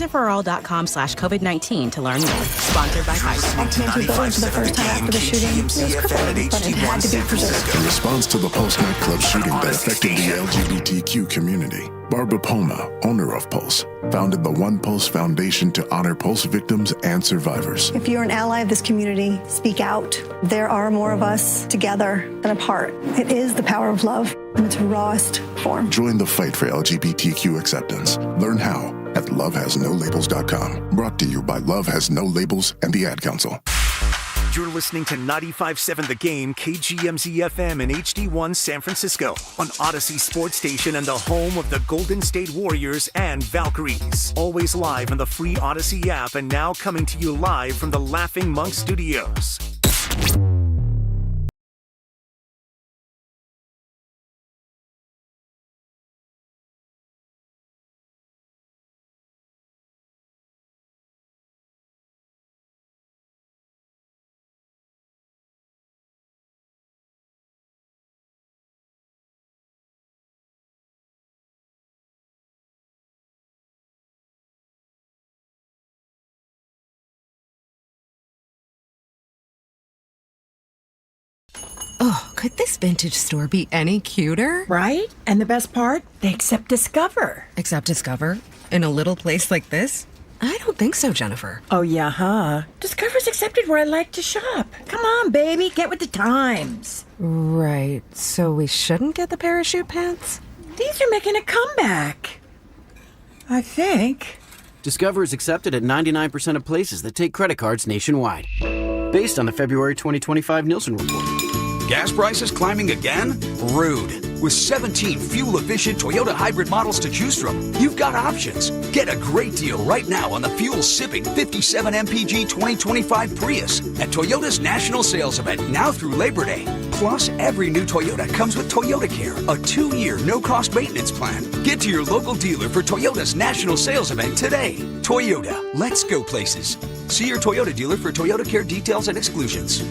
Referral.com/COVID-19 to learn more. Sponsored by Pfizer. I came to the building for the first time after the shooting. It was crippling, but it had to be preserved. In response to the Pulse nightclub shooting that affected the LGBTQ community, Barbara Poma, owner of Pulse, founded the One Pulse Foundation to honor Pulse victims and survivors. If you're an ally of this community, speak out. There are more of us together than apart. It is the power of love in its rawest form. Join the fight for LGBTQ acceptance. Learn how at lovehasnolabels.com. Brought to you by Love Has No Labels and the Ad Council. You're listening to 95.7 The Game, KGMZ-FM and HD1 San Francisco on Odyssey Sports Station and the home of the Golden State Warriors and Valkyries. Always live on the free Odyssey app and now coming to you live from the Laughing Monk Studios. Oh, could this vintage store be any cuter? Right? And the best part? They accept Discover. Accept Discover? In a little place like this? I don't think so, Jennifer. Oh, yeah, huh? Discover's accepted where I like to shop. Come on, baby, get with the times. Right, so we shouldn't get the parachute pants? These are making a comeback. I think. Discover is accepted at 99% of places that take credit cards nationwide. Based on the February 2025 Nielsen report. Gas prices climbing again? Rude. With 17 fuel-efficient Toyota hybrid models to choose from, you've got options. Get a great deal right now on the fuel-sipping 57 MPG 2025 Prius at Toyota's national sales event now through Labor Day. Plus, every new Toyota comes with Toyota Care, a 2-year no-cost maintenance plan. Get to your local dealer for Toyota's national sales event today. Toyota, let's go places. See your Toyota dealer for Toyota Care details and exclusions.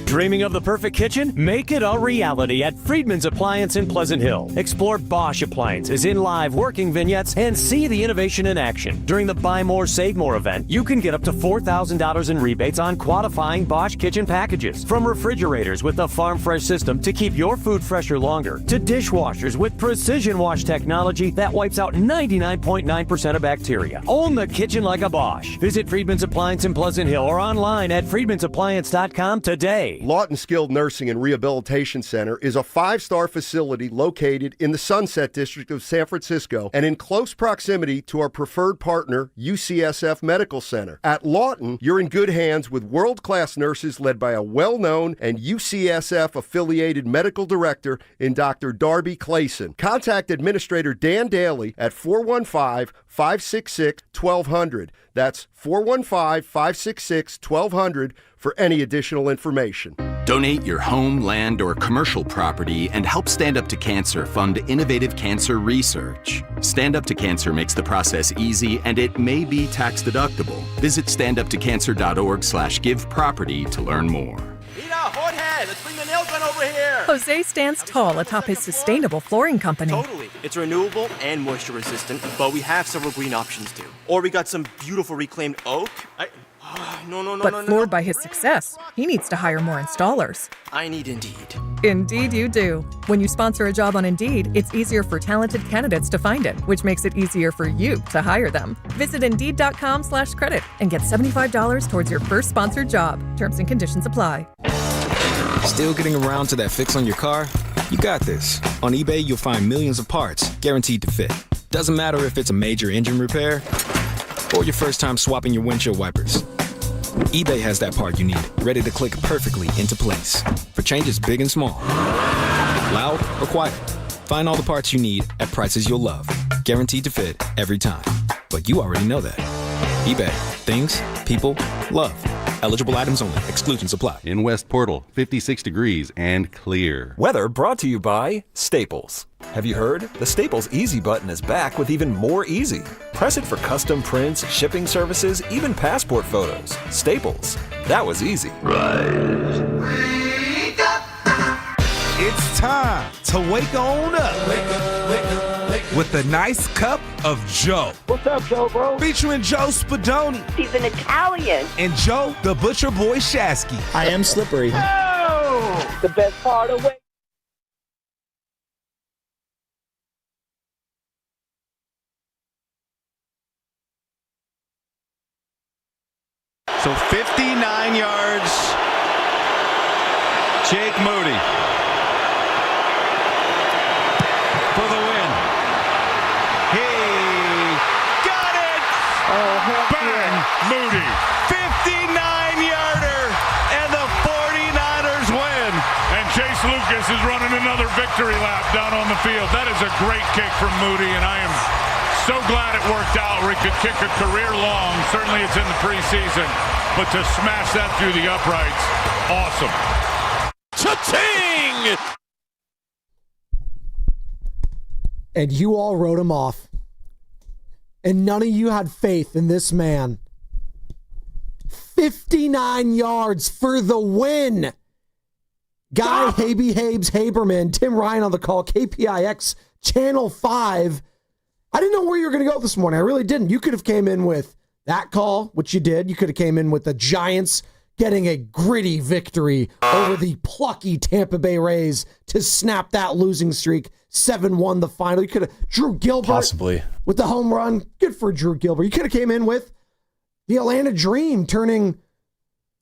Dreaming of the perfect kitchen? Make it a reality at Friedman's Appliance in Pleasant Hill. Explore Bosch appliances in live working vignettes and see the innovation in action. During the Buy More, Save More event, you can get up to $4,000 in rebates on qualifying Bosch kitchen packages. From refrigerators with the Farm Fresh system to keep your food fresher longer, to dishwashers with precision wash technology that wipes out 99.9% of bacteria. Own the kitchen like a Bosch. Visit Friedman's Appliance in Pleasant Hill or online at friedmansappliance.com today. Lawton Skilled Nursing and Rehabilitation Center is a 5-star facility located in the Sunset District of San Francisco and in close proximity to our preferred partner, UCSF Medical Center. At Lawton, you're in good hands with world-class nurses led by a well-known and UCSF-affiliated medical director in Dr. Darby Clayson. Contact Administrator Dan Daly at 415-566-1200. That's 415-566-1200 for any additional information. Donate your home, land, or commercial property and help Stand Up to Cancer fund innovative cancer research. Stand Up to Cancer makes the process easy and it may be tax deductible. Visit standuptocancer.org/giveproperty to learn more. Jorge, let's bring the nail gun over here. Jose stands tall atop his sustainable flooring company. Totally. It's renewable and moisture resistant, but we have several green options too. Or we got some beautiful reclaimed oak. But floored by his success, he needs to hire more installers. I need Indeed. Indeed you do. When you sponsor a job on Indeed, it's easier for talented candidates to find it, which makes it easier for you to hire them. Visit Indeed.com/credit and get $75 towards your first sponsored job. Terms and conditions apply. Still getting around to that fix on your car? You got this. On eBay, you'll find millions of parts guaranteed to fit. Doesn't matter if it's a major engine repair or your first time swapping your windshield wipers. eBay has that part you need, ready to click perfectly into place for changes big and small. Loud or quiet, find all the parts you need at prices you'll love. Guaranteed to fit every time. But you already know that. eBay. Things, people, love. Eligible items only. Exclusions apply. In West Portal, 56 degrees and clear. Weather brought to you by Staples. Have you heard? The Staples Easy button is back with even more easy. Press it for custom prints, shipping services, even passport photos. Staples. That was easy. Rise. Wake up. It's time to wake on up. Wake up, wake up, wake with a nice cup of Joe. What's up, Joe, bro? Featuring Joe Spadoni. He's an Italian. And Joe, the Butcher Boy Shasky. I am slippery. Oh! The best part of it. So 59 yards, Jake Moody for the win. He got it! Bang! Moody. 59-yarder, and the 49ers win. And Chase Lucas is running another victory lap down on the field. That is a great kick from Moody, and I am so glad it worked out where he could kick a career long. Certainly it's in the preseason, but to smash that through the uprights, awesome. Cha-ching! And you all wrote him off. And none of you had faith in this man. 59 yards for the win. Guy Haberman, Tim Ryan on the call, KPIX, Channel 5. I didn't know where you were going to go this morning. I really didn't. You could have came in with that call, which you did. You could have came in with the Giants getting a gritty victory over the plucky Tampa Bay Rays to snap that losing streak. 7-1 the final. You could have Drew Gilbert possibly with the home run. Good for Drew Gilbert. You could have came in with the Atlanta Dream turning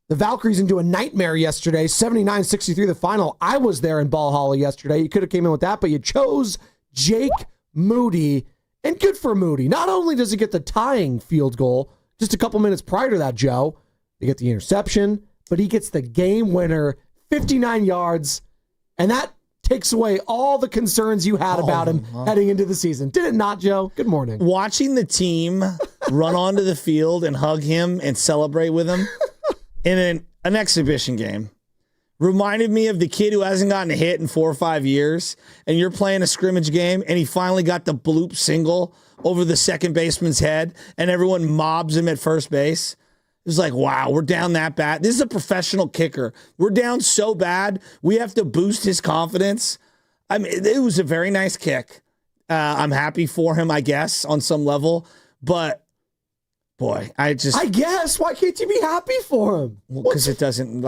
the Valkyries into a nightmare yesterday. 79-63 the final. I was there in Ball Hollow yesterday. You could have came in with that, but you chose Jake Moody. And good for Moody. Not only does he get the tying field goal just a couple minutes prior to that, Joe, they get the interception, but he gets the game winner, 59 yards, and that takes away all the concerns you had about him heading into the season. Did it not, Joe? Good morning. Watching the team run onto the field and hug him and celebrate with him in an exhibition game reminded me of the kid who hasn't gotten a hit in 4 or 5 years, and you're playing a scrimmage game, and he finally got the bloop single over the second baseman's head, and everyone mobs him at first base. It was like, wow, we're down that bad. This is a professional kicker. We're down so bad, we have to boost his confidence. I mean, it was a very nice kick. I'm happy for him, I guess, on some level, but boy, I guess. Why can't you be happy for him? Because it doesn't,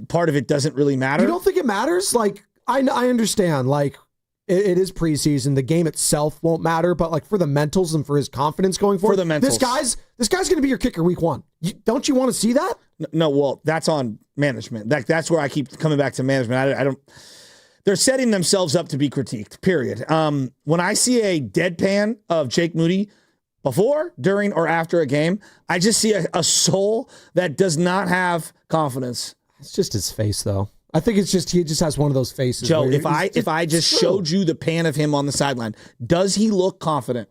part of it doesn't really matter. You don't think it matters? I understand. It is preseason. The game itself won't matter, but for the mentals and for his confidence going forward. For the mentals. This guy's going to be your kicker week 1. Don't you want to see that? No, well, that's on management. That's where I keep coming back to management. I don't. They're setting themselves up to be critiqued, period. When I see a deadpan of Jake Moody before, during, or after a game, I just see a soul that does not have confidence. It's just his face, though. I think it's just he just has one of those faces. Joe, if I just showed you the pan of him on the sideline, does he look confident?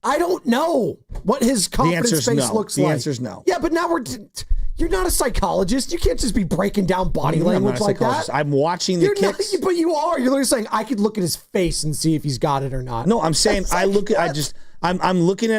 I don't know what his confidence face looks like. The answer's no. Yeah, but now you're not a psychologist. You can't just be breaking down body language like that. I'm watching the kicks. But you are. You're literally saying I could look at his face and see if he's got it or not. No, I'm saying I'm looking at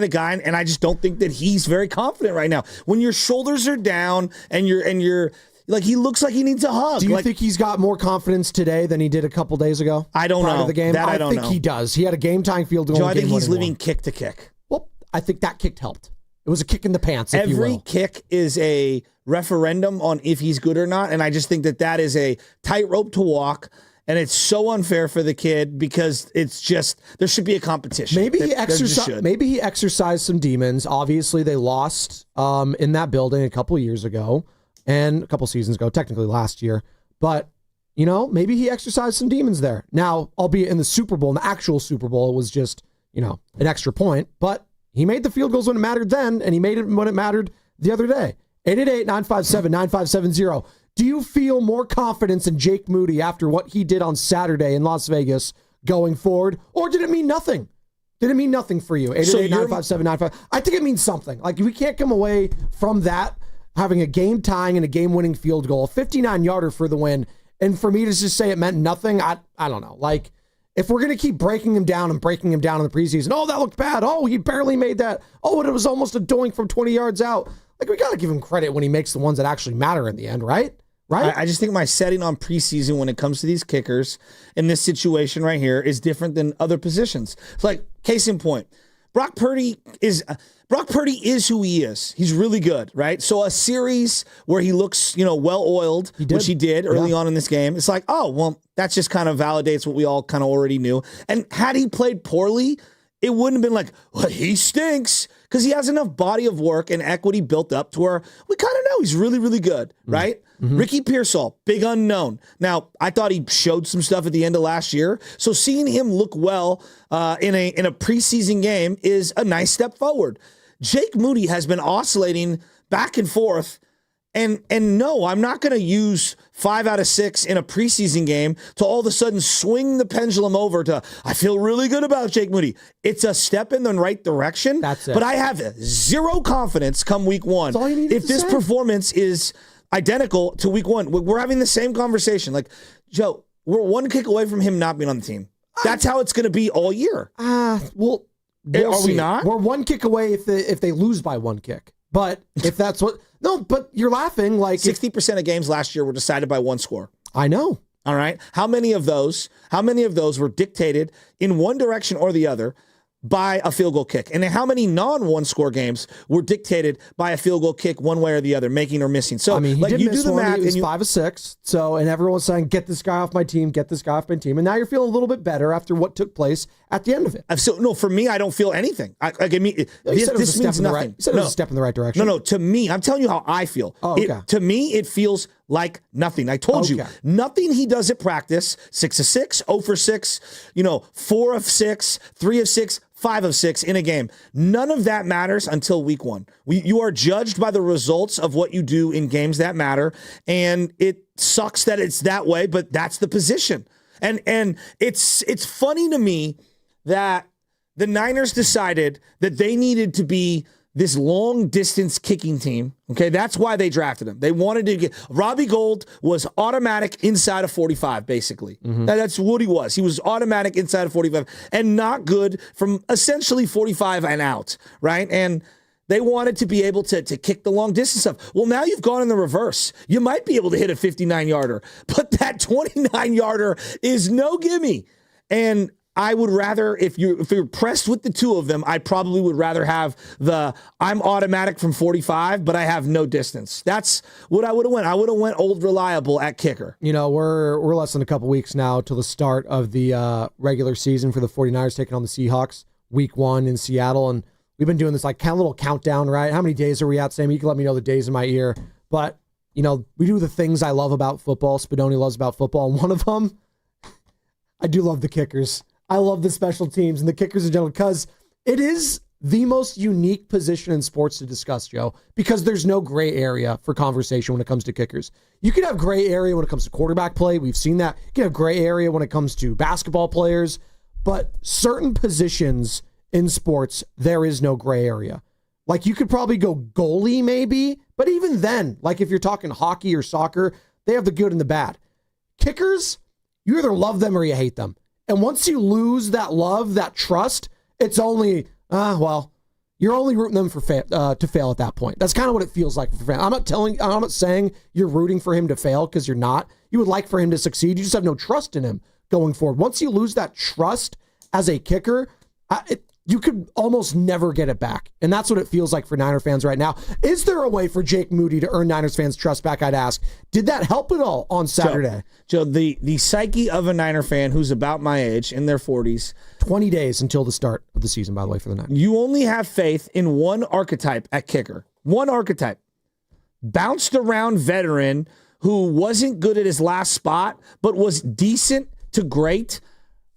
a guy and I just don't think that he's very confident right now. When your shoulders are down and you're he looks like he needs a hug. Do you think he's got more confidence today than he did a couple days ago? I don't know. Prior to the game? That I don't know. I think he does. He had a game-tying field goal. Joe, I think he's living kick to kick. Well, I think that kick helped. It was a kick in the pants, if you will. Every kick is a referendum on if he's good or not, and I just think that is a tightrope to walk. And it's so unfair for the kid because it's just there should be a competition. Maybe he exercised some demons. Obviously, they lost in that building a couple of years ago and a couple seasons ago, technically last year. But maybe he exercised some demons there. Now, albeit in the Super Bowl, in the actual Super Bowl, it was just an extra point. But he made the field goals when it mattered then, and he made it when it mattered the other day. 888-957-9570. Do you feel more confidence in Jake Moody after what he did on Saturday in Las Vegas going forward? Or did it mean nothing? Did it mean nothing for you? 888-957-95. I think it means something. We can't come away from that having a game-tying and a game-winning field goal, a 59-yarder for the win, and for me to just say it meant nothing, I don't know. If we're going to keep breaking him down in the preseason, oh, that looked bad. Oh, he barely made that. Oh, and it was almost a doink from 20 yards out. We got to give him credit when he makes the ones that actually matter in the end, right? right? I just think my setting on preseason when it comes to these kickers in this situation right here is different than other positions. It's like, case in point, Brock Purdy is who he is. He's really good, right? So a series where he looks, well-oiled, which he did early on in this game, it's like, oh, well, that just kind of validates what we all kind of already knew. And had he played poorly, it wouldn't have been like, well, he stinks, because he has enough body of work and equity built up to where we kind of know he's really, really good, right? Mm-hmm. Ricky Pearsall, big unknown. Now, I thought he showed some stuff at the end of last year, so seeing him look well in a preseason game is a nice step forward. Jake Moody has been oscillating back and forth, and no, I'm not going to use 5 out of 6 in a preseason game to all of a sudden swing the pendulum over to, I feel really good about Jake Moody. It's a step in the right direction, That's it. But I have zero confidence come week 1. That's all you need if to this say. Performance is identical to week 1, we're having the same conversation. Like, Joe, we're 1 kick away from him not being on the team. That's how it's going to be all year. We'll Are see. we not? We're 1 kick away if they lose by 1 kick. But if that's what... No, but you're laughing like... 60% of games last year were decided by 1 score. I know. All right? How many of those were dictated in one direction or the other by a field goal kick? And how many non-one score games were dictated by a field goal kick one way or the other, making or missing? So, I mean, he like, did you miss do the one. math, He was and 5 of 6. So, and everyone's saying, "Get this guy off my team. Get this guy off my team." And now you're feeling a little bit better after what took place at the end of it. So, no, for me, I don't feel anything. This means nothing. You said it was a step in the right direction. No. To me, I'm telling you how I feel. Oh, okay. To me, it feels like nothing. I told you, nothing he does at practice. 6 of 6, 0 for 6. 4 of 6, 3 of 6. 5 of 6 in a game. None of that matters until week 1. You are judged by the results of what you do in games that matter, and it sucks that it's that way, but that's the position. And it's funny to me that the Niners decided that they needed to be this long-distance kicking team. Okay, that's why they drafted him. They wanted to get... Robbie Gould was automatic inside of 45, basically. Mm-hmm. That's what he was. He was automatic inside of 45 and not good from essentially 45 and out, right? And they wanted to be able to kick the long-distance stuff. Well, now you've gone in the reverse. You might be able to hit a 59-yarder, but that 29-yarder is no gimme. And I would rather, if you're pressed with the two of them, I probably would rather have I'm automatic from 45, but I have no distance. That's what I would have went. I would have went old reliable at kicker. We're less than a couple weeks now till the start of the regular season for the 49ers taking on the Seahawks, week 1 in Seattle. And we've been doing this like little countdown, right? How many days are we at, Sam? You can let me know the days in my ear. But, we do the things I love about football, Spadoni loves about football. And one of them, I do love the kickers. I love the special teams and the kickers in general because it is the most unique position in sports to discuss, Joe, because there's no gray area for conversation when it comes to kickers. You can have gray area when it comes to quarterback play. We've seen that. You can have gray area when it comes to basketball players, but certain positions in sports, there is no gray area. Like you could probably go goalie maybe, but even then, like if you're talking hockey or soccer, they have the good and the bad. Kickers, you either love them or you hate them. And once you lose that love, that trust, it's only, you're only rooting them for to fail at that point. That's kind of what it feels like for fans. I'm not saying you're rooting for him to fail because you're not. You would like for him to succeed. You just have no trust in him going forward. Once you lose that trust as a kicker, you could almost never get it back. And that's what it feels like for Niner fans right now. Is there a way for Jake Moody to earn Niners fans' trust back, I'd ask? Did that help at all on Saturday? Joe, the psyche of a Niner fan who's about my age, in their 40s. 20 days until the start of the season, by the way, for the Niners. You only have faith in one archetype at kicker. One archetype. Bounced around veteran who wasn't good at his last spot, but was decent to great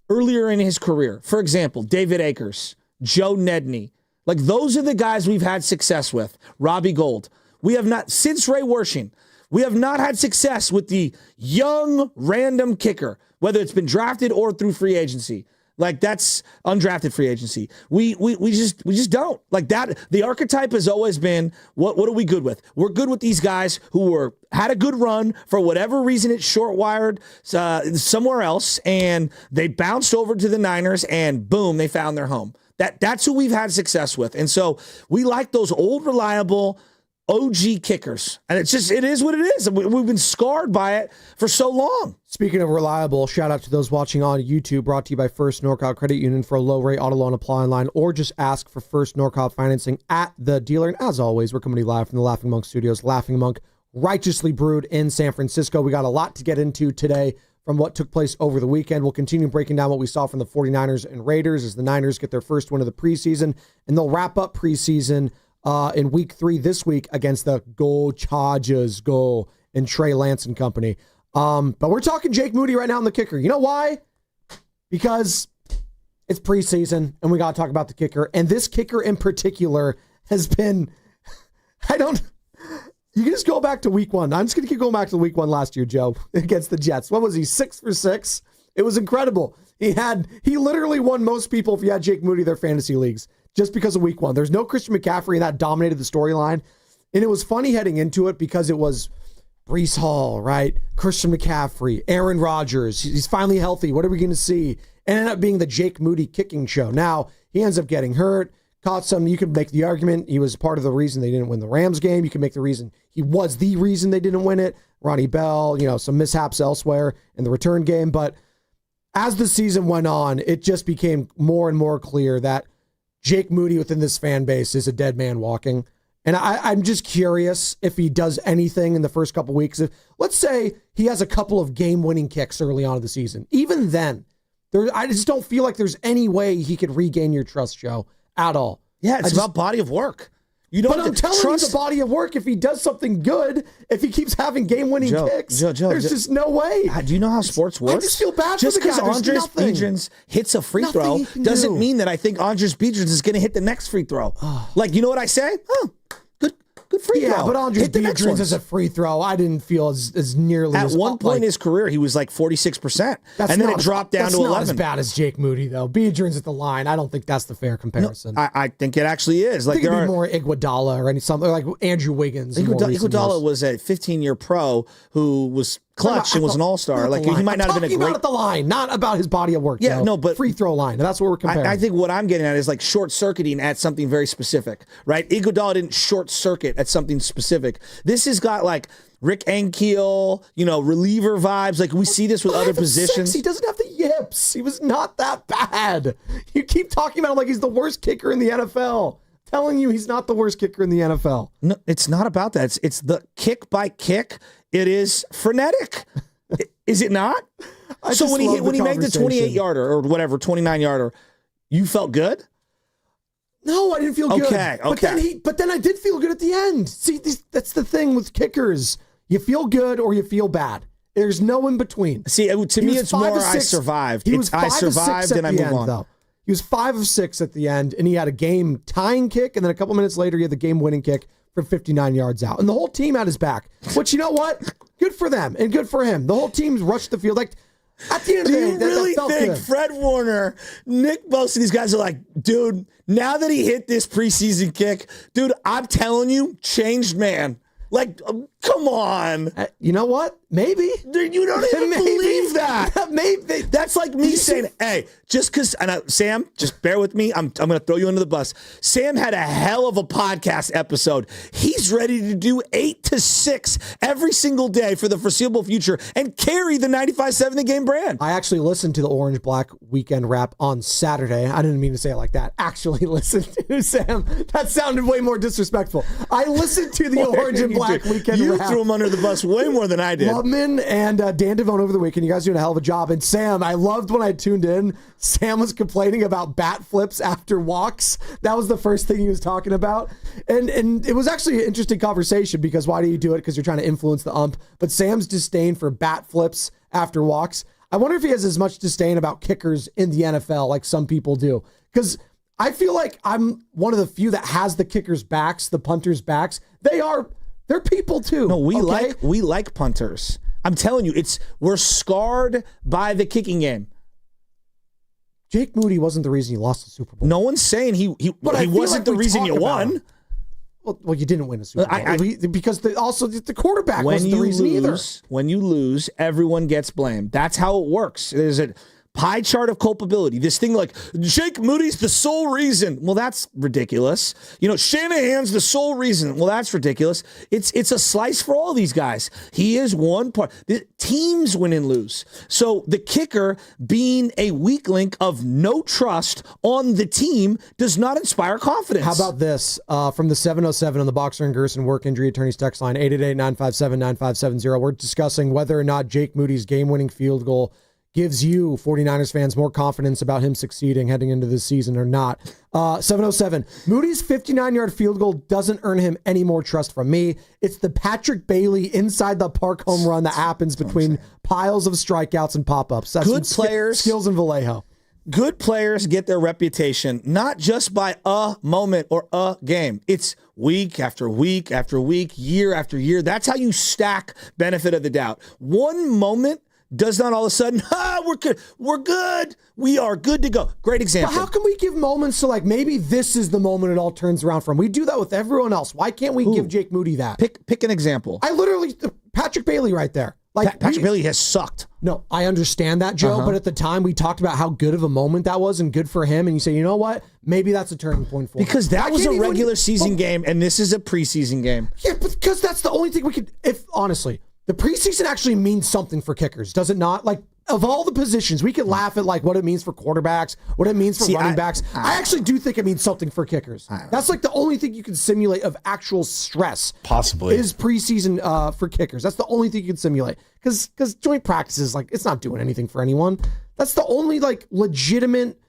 earlier in his career. For example, David Akers, Joe Nedney. Like, those are the guys we've had success with. Robbie Gould. We have not, since Ray Wershing, we have not had success with the young random kicker, whether it's been drafted or through free agency. Like, that's undrafted free agency. We just don't. Like, that, the archetype has always been, what are we good with? We're good with these guys who had a good run, for whatever reason it's short-wired somewhere else, and they bounced over to the Niners, and boom, they found their home. That's who we've had success with. And so we like those old, reliable, OG kickers. And it is what it is. We've been scarred by it for so long. Speaking of reliable, shout out to those watching on YouTube, brought to you by First NorCal Credit Union for a low rate auto loan apply online, or just ask for First NorCal financing at the dealer. And as always, we're coming to you live from the Laughing Monk Studios. Laughing Monk, righteously brewed in San Francisco. We got a lot to get into today from what took place over the weekend. We'll continue breaking down what we saw from the 49ers and Raiders as the Niners get their first win of the preseason, and they'll wrap up preseason in week 3 this week against the Go Chargers, Go, and Trey Lance and company. But we're talking Jake Moody right now on the kicker. You know why? Because it's preseason, and we got to talk about the kicker. And this kicker in particular has been, you can just go back to week 1. I'm just going to keep going back to week 1 last year, Joe, against the Jets. What was he, 6 for 6? It was incredible. He literally won most people, if you had Jake Moody, their fantasy leagues, just because of week 1. There's no Christian McCaffrey, and that dominated the storyline. And it was funny heading into it because it was Breece Hall, right? Christian McCaffrey, Aaron Rodgers. He's finally healthy. What are we going to see? And ended up being the Jake Moody kicking show. Now, he ends up getting hurt, caught some. You could make the argument he was part of the reason they didn't win the Rams game. You can make the reason he was the reason they didn't win it. Ronnie Bell, some mishaps elsewhere in the return game. But as the season went on, it just became more and more clear that Jake Moody within this fan base is a dead man walking. And I'm just curious if he does anything in the first couple weeks. Let's say he has a couple of game-winning kicks early on in the season. Even then, I just don't feel like there's any way he could regain your trust, Joe, at all. Yeah, it's about body of work. But I'm telling you, it's a body of work. If he does something good, if he keeps having game-winning kicks, there's just no way. Do you know how sports works? I just feel bad just for the guy. Just because Andres Biedrins hits a free throw doesn't mean that I think Andres Biedrins is going to hit the next free throw. You know what I say? Oh, good free throw. Yeah, but Andres Biedrins as a free throw, I didn't feel as nearly as... At one point in his career, he was like 46%. And then it dropped down to 11%. That's not as bad as Jake Moody, though. Biedrins at the line, I don't think that's the fair comparison. No, I think it actually is. I think it'd be more Iguodala or something like Andrew Wiggins. Iguodala was a 15-year pro who was clutch and was an all-star. He might not have been a great... about at the line, not about his body of work. Yeah, no, but free throw line. That's what we're comparing. I think what I'm getting at is short-circuiting at something very specific, right? Iguodala didn't short-circuit at something specific. This has got Rick Ankiel, reliever vibes. We see this with other positions. 6. He doesn't have the yips. He was not that bad. You keep talking about him like he's the worst kicker in the NFL. Telling you he's not the worst kicker in the NFL. No, it's not about that. It's the kick by kick. It is frenetic. Is it not? So when he made the 28-yarder or whatever, 29-yarder, you felt good? No, I didn't feel good. Okay. But then I did feel good at the end. See, that's the thing with kickers. You feel good or you feel bad. There's no in between. See, to me, it's more I survived. I survived and I move on. Though. He was 5 of 6 at the end, and he had a game-tying kick, and then a couple minutes later, he had the game-winning kick from 59 yards out. And the whole team had his back, which, you know what? Good for them, and good for him. The whole team rushed the field. At the end of the day, do you really think good. Fred Warner, Nick Bosa, these guys are like, dude, now that he hit this preseason kick, dude, I'm telling you, changed man. Come on. You know what? Maybe. Dude, you don't even believe that. Maybe. That's like me saying, hey, just because, Sam, just bear with me. I'm going to throw you under the bus. Sam had a hell of a podcast episode. He's ready to do 8 to 6 every single day for the foreseeable future and carry the 95.7 The Game brand. I actually listened to the Orange Black Weekend Wrap on Saturday. I didn't mean to say it like that. Actually listened to Sam. That sounded way more disrespectful. I listened to the Orange and Black Weekend Wrap. You threw him under the bus way more than I did. Lubman and Dan Devone over the weekend. You guys doing a hell of a job. And Sam, I loved when I tuned in. Sam was complaining about bat flips after walks. That was the first thing he was talking about. And it was actually an interesting conversation because why do you do it? Because you're trying to influence the ump. But Sam's disdain for bat flips after walks. I wonder if he has as much disdain about kickers in the NFL like some people do. Because I feel like I'm one of the few that has the kickers' backs, the punters' backs. They're people too. No, we like punters. I'm telling you, we're scarred by the kicking game. Jake Moody wasn't the reason you lost the Super Bowl. No one's saying he wasn't the reason you won. Well, you didn't win a Super Bowl because the quarterback wasn't the reason either. When you lose, everyone gets blamed. That's how it works. There's a pie chart of culpability. This thing like Jake Moody's the sole reason. Well, that's ridiculous. Shanahan's the sole reason. Well, that's ridiculous. It's a slice for all these guys. He is one part. The teams win and lose. So the kicker being a weak link of no trust on the team does not inspire confidence. How about this? From the 707 on the Boxer and Gerson Work Injury Attorneys text line, 888-957-9570. We're discussing whether or not Jake Moody's game-winning field goal gives you 49ers fans more confidence about him succeeding heading into this season or not. 707, Moody's 59-yard field goal doesn't earn him any more trust from me. It's the Patrick Bailey inside the park home run that happens between piles of strikeouts and pop-ups. That's good players. Skills and Vallejo. Good players get their reputation not just by a moment or a game. It's week after week after week, year after year. That's how you stack benefit of the doubt. One moment does not all of a sudden, we're good. We're good. We are good to go. Great example. But how can we give moments to maybe this is the moment it all turns around from? We do that with everyone else. Why can't we give Jake Moody that? Pick an example. Patrick Bailey right there. Patrick Bailey has sucked. No, I understand that, Joe, but at the time we talked about how good of a moment that was and good for him, and you say, you know what? Maybe that's a turning point for him. Because that was a regular season game, and this is a preseason game. Yeah, because that's the only thing we could, honestly, the preseason actually means something for kickers, does it not? Of all the positions, we could laugh at what it means for quarterbacks, what it means for running backs. I actually do think it means something for kickers. That's the only thing you can simulate of actual stress. Possibly. Is preseason for kickers. That's the only thing you can simulate. Because joint practices, it's not doing anything for anyone. That's the only legitimate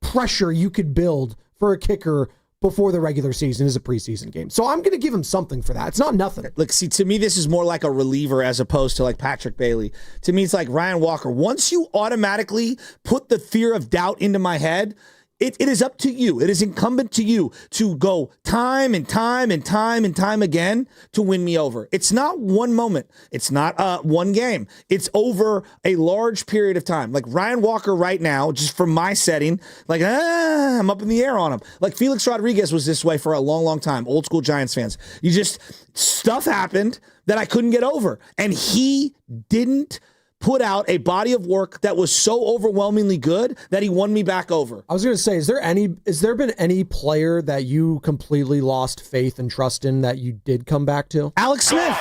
pressure you could build for a kicker before the regular season is a preseason game. So I'm going to give him something for that. It's not nothing. Look, see, to me, this is more like a reliever as opposed to Patrick Bailey. To me, it's like Ryan Walker. Once you automatically put the fear of doubt into my head, it is up to you. It is incumbent to you to go time and time and time and time again to win me over. It's not one moment. It's not one game. It's over a large period of time. Ryan Walker right now, just from my setting, I'm up in the air on him. Felix Rodriguez was this way for a long, long time. Old school Giants fans. Stuff happened that I couldn't get over. And he didn't put out a body of work that was so overwhelmingly good that he won me back over. I was going to say, has there been any player that you completely lost faith and trust in that you did come back to? Alex Smith.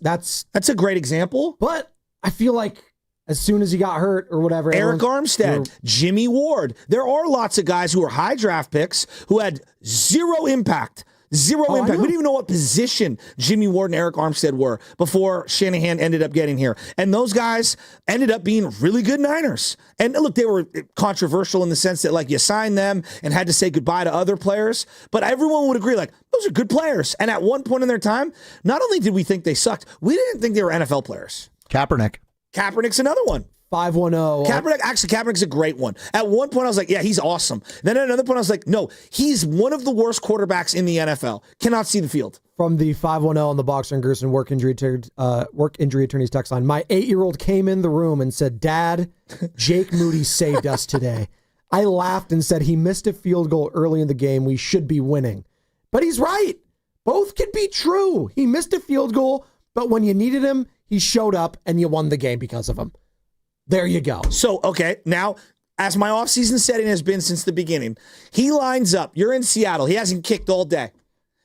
That's a great example. But I feel like as soon as he got hurt or whatever. Eric Armstead, Jimmy Ward. There are lots of guys who are high draft picks who had zero impact. Zero impact. We didn't even know what position Jimmy Ward and Eric Armstead were before Shanahan ended up getting here. And those guys ended up being really good Niners. And look, they were controversial in the sense that you signed them and had to say goodbye to other players. But everyone would agree, those are good players. And at one point in their time, not only did we think they sucked, we didn't think they were NFL players. Kaepernick's another one. 510. Kaepernick's a great one. At one point, I was like, yeah, he's awesome. Then at another point, I was like, no, he's one of the worst quarterbacks in the NFL. Cannot see the field. From the 510 on the Boxer and Gerson Work Injury Attorneys text line, my 8-year-old came in the room and said, Dad, Jake Moody saved us today. I laughed and said he missed a field goal early in the game. We should be winning. But he's right. Both could be true. He missed a field goal, but when you needed him, he showed up and you won the game because of him. There you go. So, okay, now, as my offseason setting has been since the beginning, he lines up. You're in Seattle. He hasn't kicked all day.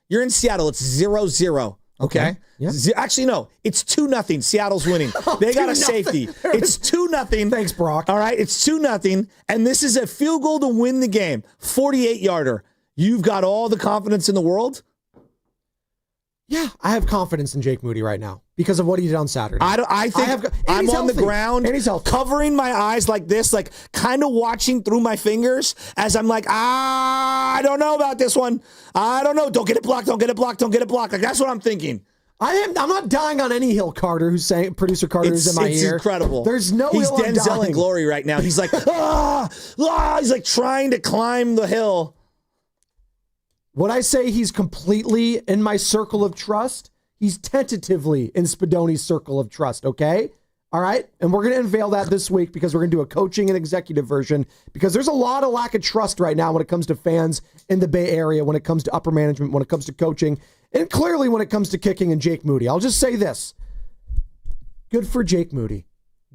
You're in Seattle. It's 0-0. Okay? Yeah. Actually, no. It's 2-0. Seattle's winning. They got a safety. It's 2-0. Thanks, Brock. All right? It's 2-0. And this is a field goal to win the game. 48-yarder. You've got all the confidence in the world? Yeah, I have confidence in Jake Moody right now because of what he did on Saturday. I think I'm on the ground covering my eyes like this, kind of watching through my fingers as I'm I don't know about this one. I don't know. Don't get it blocked. Don't get it blocked. Don't get it blocked. That's what I'm thinking. I'm not dying on any hill, Carter, producer Carter, who's in my ear. It's incredible. There's no He's hill I'm Denzel dying. in glory right now. He's he's trying to climb the hill. Would I say he's completely in my circle of trust? He's tentatively in Spadoni's circle of trust, okay? All right? And we're going to unveil that this week because we're going to do a coaching and executive version because there's a lot of lack of trust right now when it comes to fans in the Bay Area, when it comes to upper management, when it comes to coaching, and clearly when it comes to kicking and Jake Moody. I'll just say this. Good for Jake Moody.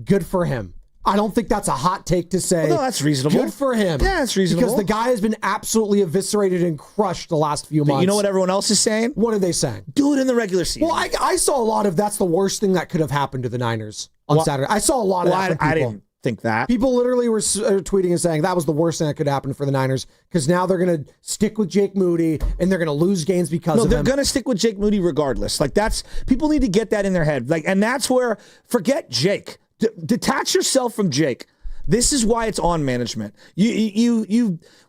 Good for him. I don't think that's a hot take to say. Well, no, that's reasonable. Good for him. Yeah, that's reasonable. Because the guy has been absolutely eviscerated and crushed the last few months. You know what everyone else is saying? What are they saying? Do it in the regular season. Well, I saw a lot of that's the worst thing that could have happened to the Niners on Saturday. I saw a lot of that from people. I didn't think that. People literally were tweeting and saying that was the worst thing that could happen for the Niners because now they're going to stick with Jake Moody and they're going to lose games because of him. No, they're going to stick with Jake Moody regardless. Like people need to get that in their head. Like, and that's where forget Jake. Detach yourself from Jake. This is why it's on management.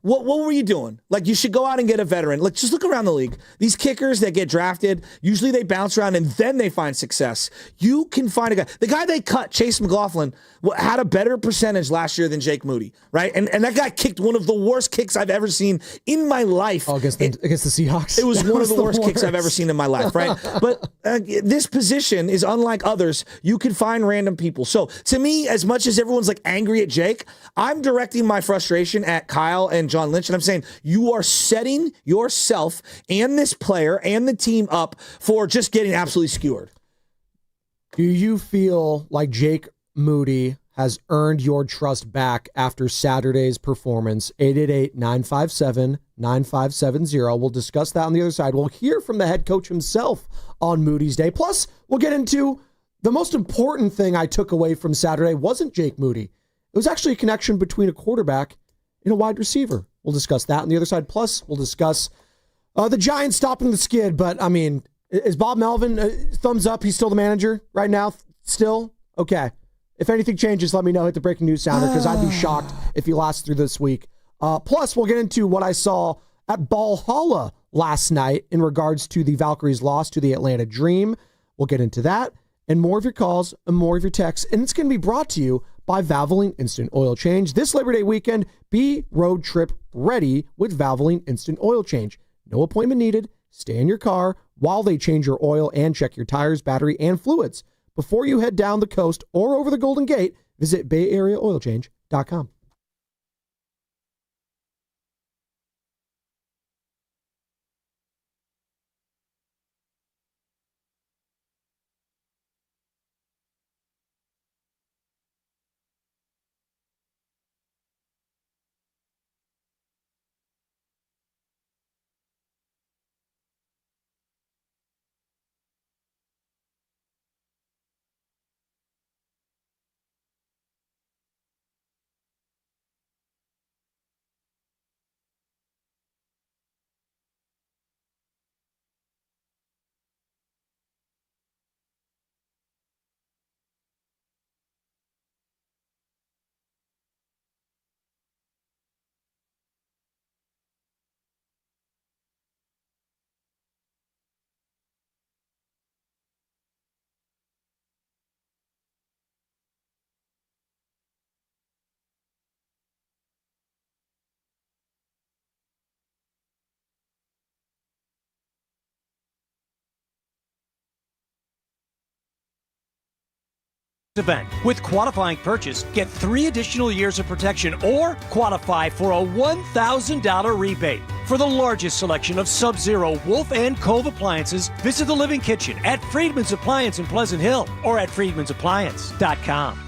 What were you doing? Like, you should go out and get a veteran. Like, just look around the league. These kickers that get drafted, usually they bounce around and then they find success. You can find a guy. The guy they cut, Chase McLaughlin, had a better percentage last year than Jake Moody, right? And that guy kicked one of the worst kicks I've ever seen in my life. Oh, against the Seahawks? It was one of the worst kicks I've ever seen in my life, right? But this position is unlike others. You can find random people. So, to me, as much as everyone's like angry at Jake, I'm directing my frustration at Kyle and John Lynch, and I'm saying you are setting yourself and this player and the team up for just getting absolutely skewered. Do you feel like Jake Moody has earned your trust back after Saturday's performance? 888-957-9570. We'll discuss that on the other side. We'll hear from the head coach himself on Moody's Day. Plus, we'll get into the most important thing I took away from Saturday wasn't Jake Moody. It was actually a connection between a quarterback and a wide receiver. We'll discuss that on the other side. Plus, we'll discuss the Giants stopping the skid. But, I mean, is Bob Melvin thumbs up? He's still the manager right now? Still? Okay. If anything changes, let me know. Hit the breaking news sounder because I'd be shocked if he lasts through this week. Plus, we'll get into what I saw at Valhalla last night in regards to the Valkyries' loss to the Atlanta Dream. We'll get into that and more of your calls and more of your texts. And it's going to be brought to you by Valvoline Instant Oil Change. This Labor Day weekend, be road trip ready with Valvoline Instant Oil Change. No appointment needed. Stay in your car while they change your oil and check your tires, battery, and fluids. Before you head down the coast or over the Golden Gate, visit BayAreaOilChange.com. Event. With qualifying purchase, get 3 additional years of protection or qualify for a $1,000 rebate. For the largest selection of Sub-Zero, Wolf, and Cove appliances, visit the Living Kitchen at Friedman's Appliance in Pleasant Hill or at friedmansappliance.com.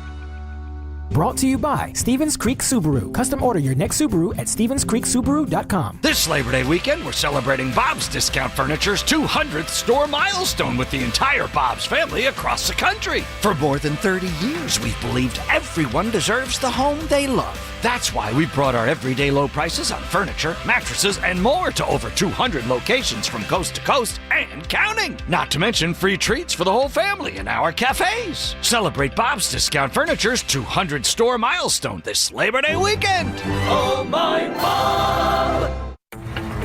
Brought to you by Stevens Creek Subaru. Custom order your next Subaru at StevensCreekSubaru.com. This Labor Day weekend, we're celebrating Bob's Discount Furniture's 200th store milestone with the entire Bob's family across the country. For more than 30 years, we've believed everyone deserves the home they love. That's why we brought our everyday low prices on furniture, mattresses, and more to over 200 locations from coast to coast and counting. Not to mention free treats for the whole family in our cafes. Celebrate Bob's Discount Furniture's 200 store milestone this Labor Day weekend. Oh, my Bob!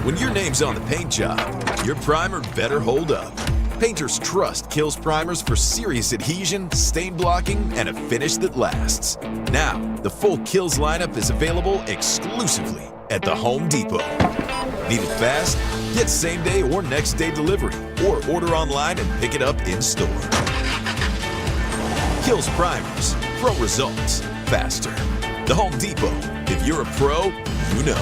When your name's on the paint job, your primer better hold up. Painters Trust kills primers for serious adhesion, stain blocking, and a finish that lasts. Now, the full Kills lineup is available exclusively at the Home Depot. Need it fast? Get same day or next day delivery, or order online and pick it up in store. Kills primers, pro results, faster. The Home Depot. If you're a pro, you know.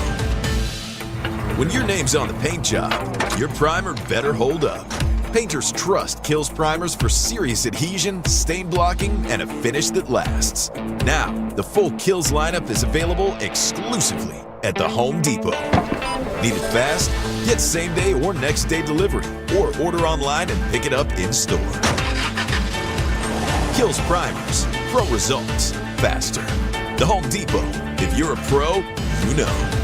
When your name's on the paint job, your primer better hold up. Painters trust kills primers for serious adhesion, stain blocking, and a finish that lasts. Now, the full Kills lineup is available exclusively at the Home Depot. Need it fast? Get same-day or next-day delivery, or order online and pick it up in-store. Kills primers. Pro results. Faster. The Home Depot. If you're a pro, you know.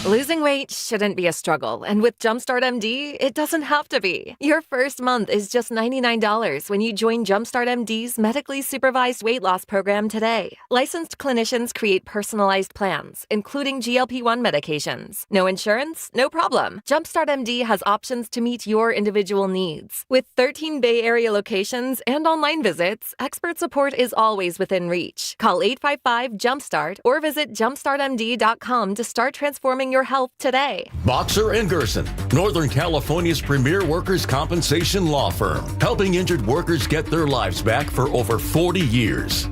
Losing weight shouldn't be a struggle, and with Jumpstart MD, it doesn't have to be. Your first month is just $99 when you join Jumpstart MD's medically supervised weight loss program today. Licensed clinicians create personalized plans, including GLP-1 medications. No insurance? No problem. Jumpstart MD has options to meet your individual needs. With 13 Bay Area locations and online visits, expert support is always within reach. Call 855-JUMPSTART or visit jumpstartmd.com to start transforming your health today. Boxer & Gerson, Northern California's premier workers' compensation law firm, helping injured workers get their lives back for over 40 years.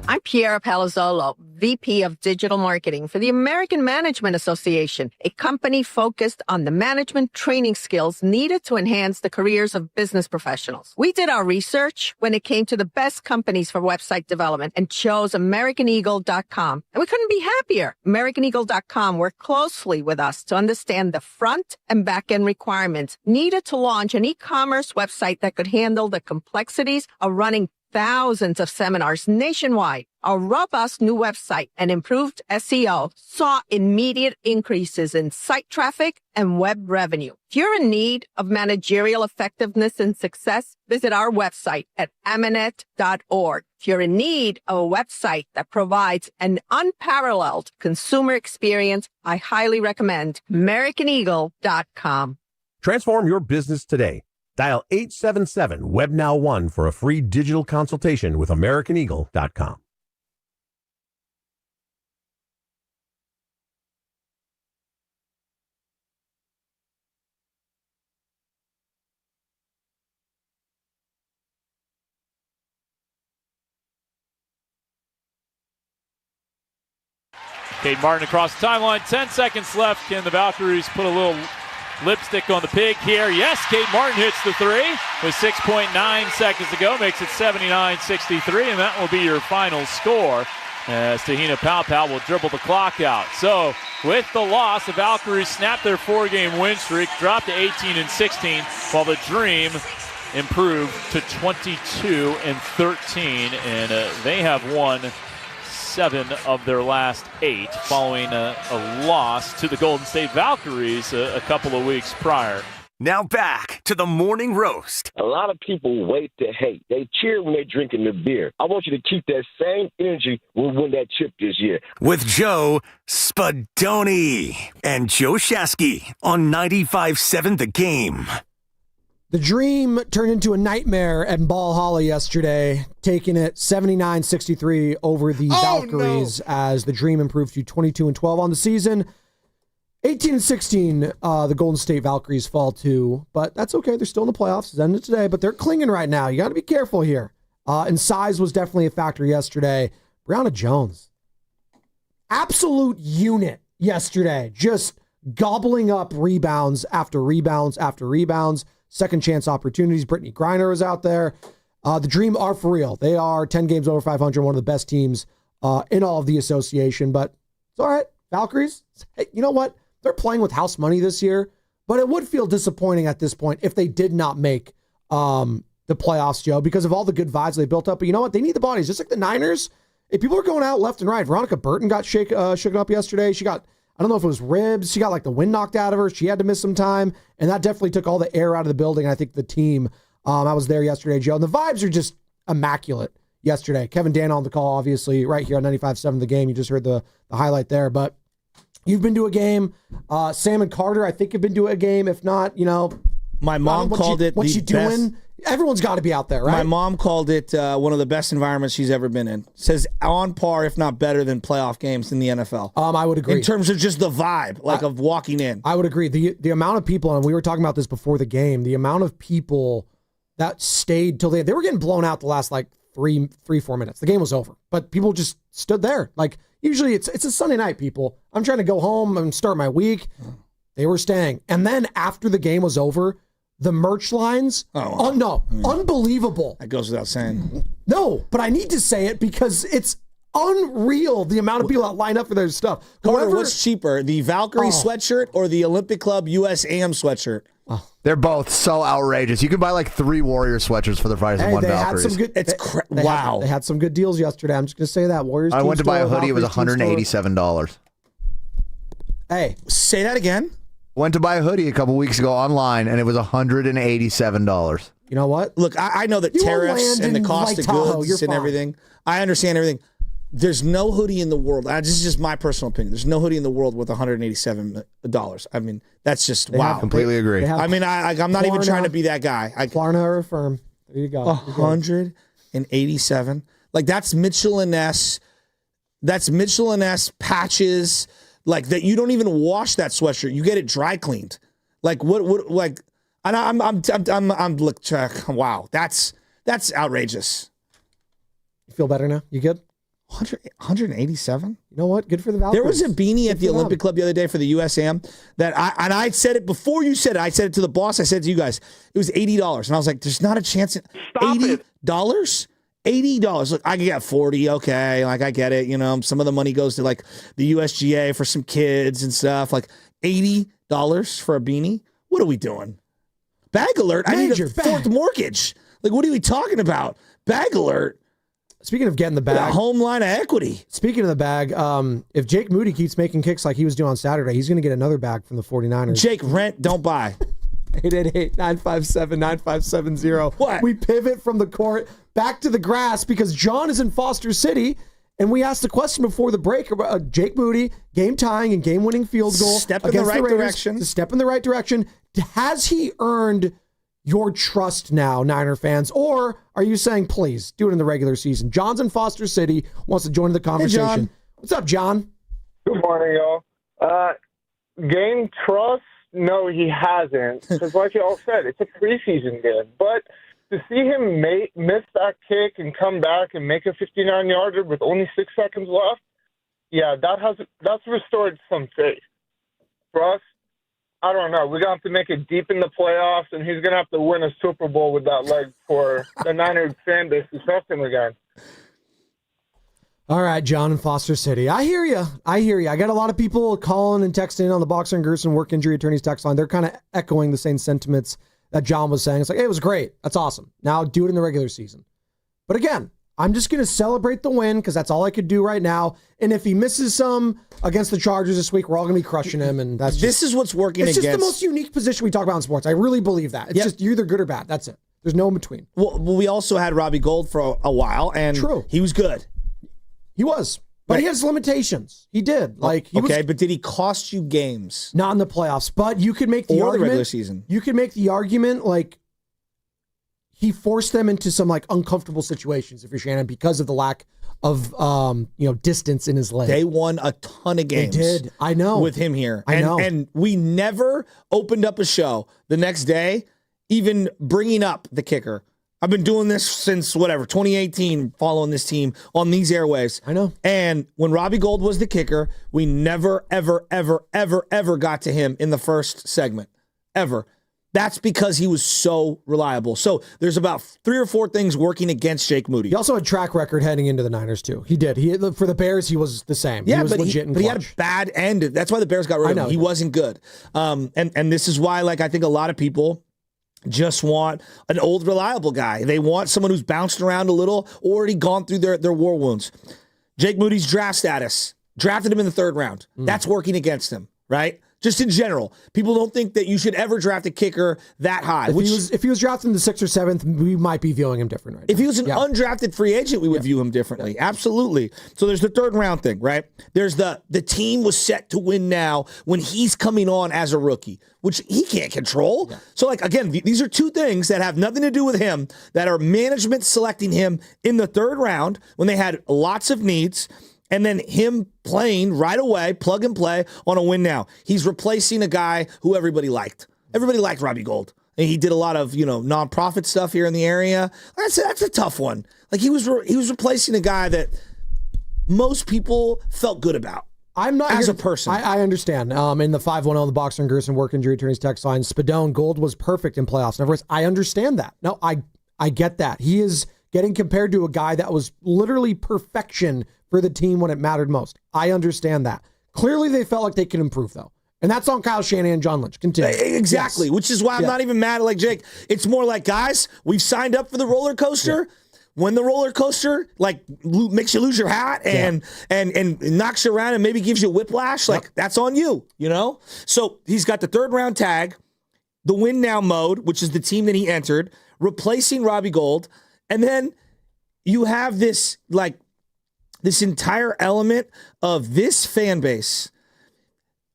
I'm Piera Palazzolo, VP of Digital Marketing for the American Management Association, a company focused on the management training skills needed to enhance the careers of business professionals. We did our research when it came to the best companies for website development and chose AmericanEagle.com. And we couldn't be happier. AmericanEagle.com worked closely with us to understand the front and back end requirements needed to launch an e-commerce website that could handle the complexities of running thousands of seminars nationwide. Our robust new website and improved SEO saw immediate increases in site traffic and web revenue. If you're in need of managerial effectiveness and success, visit our website at amanet.org. If you're in need of a website that provides an unparalleled consumer experience, I highly recommend AmericanEagle.com. Transform your business today. Dial 877-WebNow1 for a free digital consultation with AmericanEagle.com. Cade Martin across the timeline. 10 seconds left. Can the Valkyries put a little lipstick on the pig here? Yes, Cade Martin hits the three with 6.9 seconds to go. Makes it 79-63, and that will be your final score as Tahina Paopao will dribble the clock out. So with the loss, the Valkyries snapped their four-game win streak, dropped to 18-16, while the Dream improved to 22-13, and they have won 7 of their last 8 following a loss to the Golden State Valkyries a couple of weeks prior. Now back to the morning roast. A lot of people wait to hate. They cheer when they're drinking the beer. I want you to keep that same energy when we win that chip this year. With Joe Spadoni and Joe Shasky on 95.7 The Game. The Dream turned into a nightmare at Ball Hollow yesterday, taking it 79-63 over the Valkyries as the Dream improved to 22-12 on the season. 18-16, the Golden State Valkyries fall to, but that's okay. They're still in the playoffs. It's ended today, but they're clinging right now. You got to be careful here. And size was definitely a factor yesterday. Brianna Jones, absolute unit yesterday, just gobbling up rebounds after rebounds after rebounds. Second chance opportunities. Brittany Griner was out there. The Dream are for real. They are 10 games over 500, one of the best teams in all of the association. But it's all right. Valkyries, hey, you know what? They're playing with house money this year, but it would feel disappointing at this point if they did not make the playoffs, Joe, because of all the good vibes they built up. But you know what? They need the bodies. Just like the Niners, if people are going out left and right. Veronica Burton got shaken up yesterday. She got, I don't know if it was ribs. She got like the wind knocked out of her. She had to miss some time, and that definitely took all the air out of the building. I think the team, I was there yesterday, Joe, and the vibes are just immaculate yesterday. Kevin Dan on the call, obviously, right here on 95.7 The Game. You just heard the highlight there, but you've been to a game. Sam and Carter, I think, have been to a game. If not, you know, my mom called it. What you doing? Everyone's got to be out there, right? My mom called it one of the best environments she's ever been in. Says on par, if not better, than playoff games in the NFL. I would agree. In terms of just the vibe, of walking in. I would agree. The amount of people, and we were talking about this before the game, the amount of people that stayed till they were getting blown out the last 3-4 minutes. The game was over, but people just stood there. Usually it's a Sunday night, people. I'm trying to go home and start my week. They were staying. And then after the game was over, the merch lines. Unbelievable. That goes without saying. No, but I need to say it because it's unreal the amount of people that line up for their stuff. What's cheaper, the Valkyrie sweatshirt or the Olympic Club US AM sweatshirt? They're both so outrageous. You can buy like 3 Warrior sweatshirts for the price of one Valkyries. Had some good, they had some good deals yesterday. I'm just going to say that. Warriors. I went to buy a hoodie. It was $187. Hey, say that again. Went to buy a hoodie a couple weeks ago online, and it was $187. You know what? Look, I know that tariffs and the cost of goods and everything. I understand everything. There's no hoodie in the world. This is just my personal opinion. There's no hoodie in the world with $187. I mean, that's just wow. Completely agree. I mean, I'm not even trying to be that guy. Klarna or Affirm. There you go. 187. Like that's Miscellaneous. That's Miscellaneous patches. Like that, you don't even wash that sweatshirt. You get it dry cleaned. Like what? Like, and I'm look. Wow, that's outrageous. You feel better now? You good? 187. You know what? Good for the Valkyries. There was a beanie at the Olympic Club the other day for the USAM that I said it before you said it. I said it to the boss. I said it to you guys. It was $80, and I was like, "There's not a chance." $80. $80. Look, I can get 40. Okay, like I get it. You know, some of the money goes to like the USGA for some kids and stuff. Like $80 for a beanie. What are we doing? Bag alert! I need a fourth mortgage. Like, what are we talking about? Bag alert! Speaking of getting the bag, a home line of equity. Speaking of the bag, if Jake Moody keeps making kicks like he was doing on Saturday, he's going to get another bag from the 49ers. Jake, rent, don't buy. 888-957-9570. What? We pivot from the court back to the grass because John is in Foster City, and we asked the question before the break about Jake Moody, game-tying and game-winning field goal. Step in the right direction. To step in the right direction. Has he earned your trust now, Niner fans? Or are you saying, please, do it in the regular season? John's in Foster City, wants to join the conversation. Hey, John. What's up, John? Good morning, y'all. Game trust? No, he hasn't. Because like y'all said, it's a preseason game. But to see him miss that kick and come back and make a 59-yarder with only 6 seconds left, yeah, that's restored some faith. For us, I don't know. We're going to have to make it deep in the playoffs, and he's going to have to win a Super Bowl with that leg for the Niners fan base to trust him again. All right, John in Foster City. I hear you. I got a lot of people calling and texting in on the Boxer and Gerson work injury attorneys text line. They're kind of echoing the same sentiments that John was saying. It's like, hey, it was great. That's awesome. Now do it in the regular season. But again, I'm just going to celebrate the win because that's all I could do right now. And if he misses some against the Chargers this week, we're all going to be crushing him. And this is what's working against. It's just the most unique position we talk about in sports. I really believe that. It's just you're either good or bad. That's it. There's no in between. Well, we also had Robbie Gould for a while, and he was good. He was. But he has limitations. He did. But did he cost you games? Not in the playoffs. But you could make the argument. The regular season. You could make the argument like he forced them into some like uncomfortable situations if you're Shanahan because of the lack of distance in his leg. They won a ton of games. They did. I know. With him here. I know. And we never opened up a show the next day even bringing up the kicker. I've been doing this since 2018, following this team on these airwaves. I know. And when Robbie Gould was the kicker, we never, ever, ever, ever, ever got to him in the first segment. Ever. That's because he was so reliable. So there's about 3 or 4 things working against Jake Moody. He also had track record heading into the Niners, too. He did. For the Bears, he was the same. Yeah, he was legit and he had a bad end. That's why the Bears got rid of him. He wasn't good. And this is why, I think a lot of people just want an old, reliable guy. They want someone who's bounced around a little, already gone through their war wounds. Jake Moody's draft status. Drafted him in the 3rd round. That's working against him, right? Just in general. People don't think that you should ever draft a kicker that high. If he was drafted in the 6th or 7th, we might be viewing him different right now. If he was an undrafted free agent, we would view him differently. Yeah. Absolutely. So there's the 3rd round thing, right? There's the team was set to win now when he's coming on as a rookie, which he can't control. Yeah. So, again, these are 2 things that have nothing to do with him, that are management selecting him in the 3rd round when they had lots of needs, and then him playing right away, plug and play, on a win now. He's replacing a guy who everybody liked. Everybody liked Robbie Gould. And he did a lot of, nonprofit stuff here in the area. That's a tough one. He was replacing a guy that most people felt good about. I'm not as here a person. I understand. In the 510 on the Boxer and Gerson work injury attorneys text line, Spadone Gold was perfect in playoffs. In other words, I understand that. No, I get that. He is getting compared to a guy that was literally perfection for the team when it mattered most. I understand that. Clearly, they felt like they could improve, though. And that's on Kyle Shanahan and John Lynch. Continue. Exactly, Yes. which is why I'm not even mad at like Jake. It's more like, guys, we've signed up for the roller coaster. Yeah. When the roller coaster like makes you lose your hat and knocks you around and maybe gives you whiplash, like that's on you, you know? So he's got the 3rd round tag, the win now mode, which is the team that he entered, replacing Robbie Gould. And then you have this entire element of this fan base.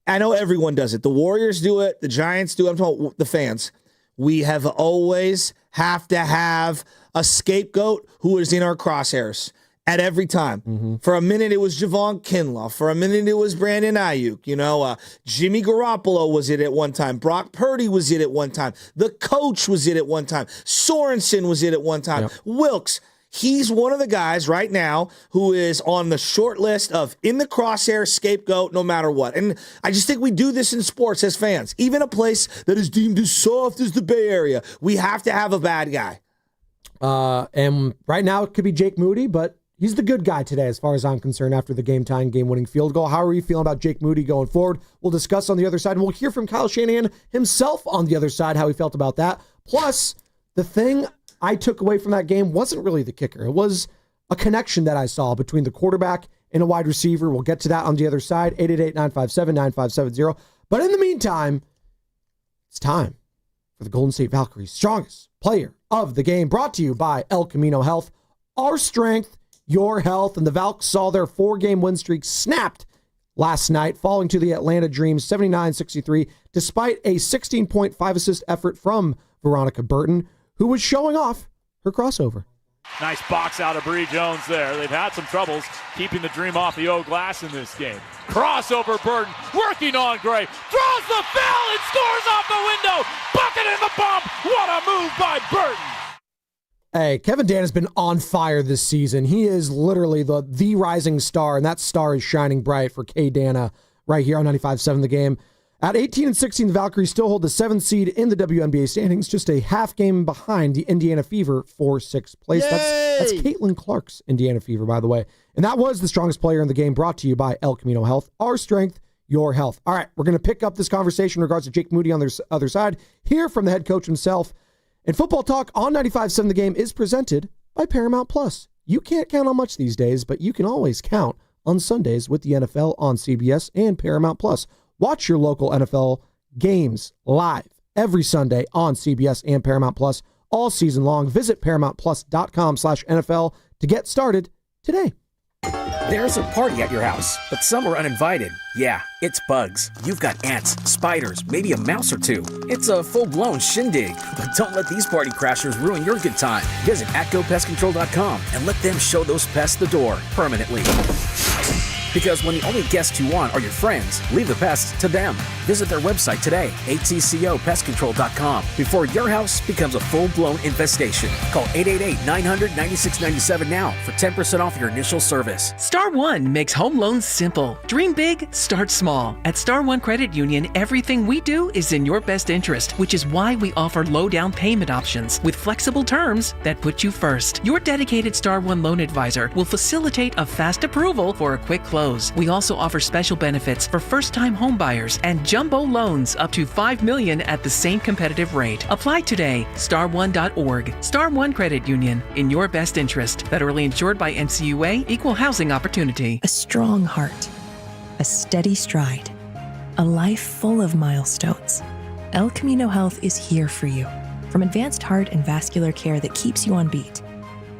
I know everyone does it. The Warriors do it. The Giants do it. I'm talking about the fans. We have always have to have a scapegoat who is in our crosshairs at every time. Mm-hmm. For a minute, it was Javon Kinlaw. For a minute, it was Brandon Ayuk. You know, Jimmy Garoppolo was it at one time. Brock Purdy was it at one time. The coach was it at one time. Sorensen was it at one time. Yep. Wilkes. He's one of the guys right now who is on the short list of in the crosshair scapegoat no matter what. And I just think we do this in sports as fans. Even a place that is deemed as soft as the Bay Area, we have to have a bad guy. And right now it could be Jake Moody, but he's the good guy today as far as I'm concerned after the game-tying, game-winning field goal. How are you feeling about Jake Moody going forward? We'll discuss on the other side, and we'll hear from Kyle Shanahan himself on the other side how he felt about that. Plus, the thing I took away from that game wasn't really the kicker. It was a connection that I saw between the quarterback and a wide receiver. We'll get to that on the other side, 888-957-9570. But in the meantime, it's time for the Golden State Valkyries' strongest player of the game, brought to you by El Camino Health. Our strength, your health. And the Valks saw their 4-game win streak snapped last night, falling to the Atlanta Dream 79-63, despite a 16.5 assist effort from Veronica Burton, who was showing off her crossover. Nice box out of Bree Jones there. They've had some troubles keeping the Dream off the O glass in this game. Crossover Burton, working on Gray, throws the foul and scores off the window. Bucket in the bump. What a move by Burton. Hey, Kevin Dan has been on fire this season. He is literally the rising star, and that star is shining bright for K. Dana right here on 95.7 The Game. At 18-16, the Valkyries still hold the 7th seed in the WNBA standings, just a half game behind the Indiana Fever for 6th place. That's Caitlin Clark's Indiana Fever, by the way. And that was the strongest player in the game, brought to you by El Camino Health. Our strength, your health. All right, we're going to pick up this conversation in regards to Jake Moody on the other side, hear from the head coach himself. And Football Talk on 95.7 The Game is presented by Paramount Plus. You can't count on much these days, but you can always count on Sundays with the NFL on CBS and Paramount Plus. Watch your local NFL games live every Sunday on CBS and Paramount Plus all season long. Visit ParamountPlus.com/NFL to get started today. There's a party at your house, but some are uninvited. Yeah, it's bugs. You've got ants, spiders, maybe a mouse or two. It's a full-blown shindig. But don't let these party crashers ruin your good time. Visit GoPestControl.com and let them show those pests the door permanently. Because when the only guests you want are your friends, leave the pests to them. Visit their website today, ATCOPestControl.com, before your house becomes a full-blown infestation. Call 888-900-9697 now for 10% off your initial service. Star One makes home loans simple. Dream big, start small. At Star One Credit Union, everything we do is in your best interest, which is why we offer low down payment options with flexible terms that put you first. Your dedicated Star One loan advisor will facilitate a fast approval for a quick close. We also offer special benefits for first-time home buyers and jumbo loans up to $5 million at the same competitive rate. Apply today. Star1.org. Star One Credit Union. In your best interest. Federally insured by NCUA. Equal housing opportunity. A strong heart. A steady stride. A life full of milestones. El Camino Health is here for you. From advanced heart and vascular care that keeps you on beat,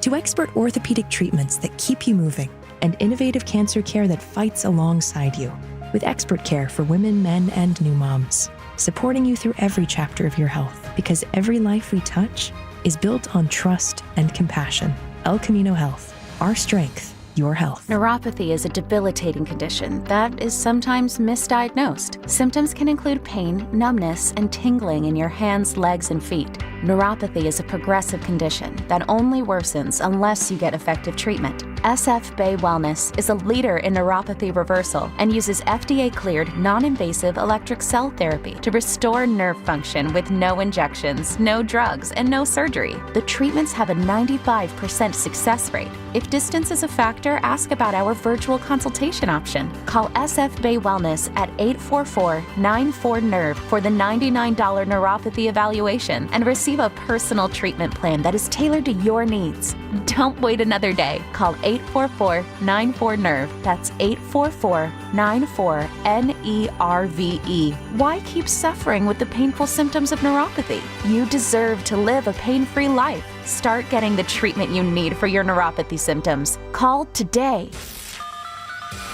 to expert orthopedic treatments that keep you moving, and innovative cancer care that fights alongside you, with expert care for women, men, and new moms, supporting you through every chapter of your health, because every life we touch is built on trust and compassion. El Camino Health, our strength, your health. Neuropathy is a debilitating condition that is sometimes misdiagnosed. Symptoms can include pain, numbness, and tingling in your hands, legs, and feet. Neuropathy is a progressive condition that only worsens unless you get effective treatment. SF Bay Wellness is a leader in neuropathy reversal and uses FDA-cleared, non-invasive electric cell therapy to restore nerve function with no injections, no drugs, and no surgery. The treatments have a 95% success rate. If distance is a factor, ask about our virtual consultation option. Call SF Bay Wellness at 844-94-NERVE for the $99 neuropathy evaluation and receive a personal treatment plan that is tailored to your needs. Don't wait another day. Call 844-94-NERVE. That's 844-94-NERVE. Why keep suffering with the painful symptoms of neuropathy? You deserve to live a pain-free life. Start getting the treatment you need for your neuropathy symptoms. Call today.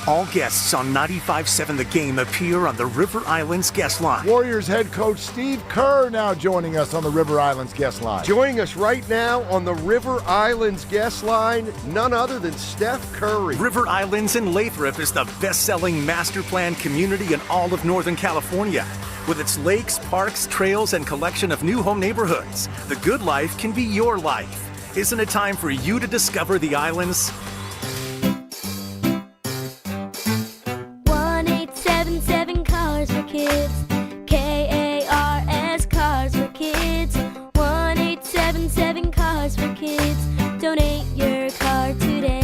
All guests on 95.7 The Game appear on the River Islands guest line. Warriors head coach Steve Kerr now joining us on the River Islands guest line. Joining us right now on the River Islands guest line, none other than Steph Curry. River Islands in Lathrop is the best-selling master plan community in all of Northern California. With its lakes, parks, trails, and collection of new home neighborhoods, the good life can be your life. Isn't it time for you to discover the islands? 1-877 Cars for Kids. KARS Cars for Kids. 1-877 Cars for Kids. Donate your car today.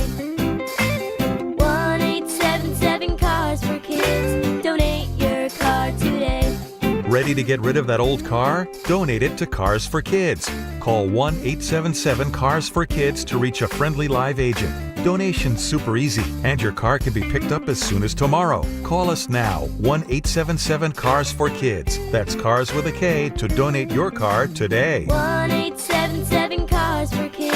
1-877 Cars for Kids. Donate your car today. Ready to get rid of that old car? Donate it to Cars for Kids. Call 1-877-CARS-FOR-KIDS to reach a friendly live agent. Donation's super easy, and your car can be picked up as soon as tomorrow. Call us now, 1-877-CARS-FOR-KIDS. That's Cars with a K to donate your car today. 1-877 Cars for Kids.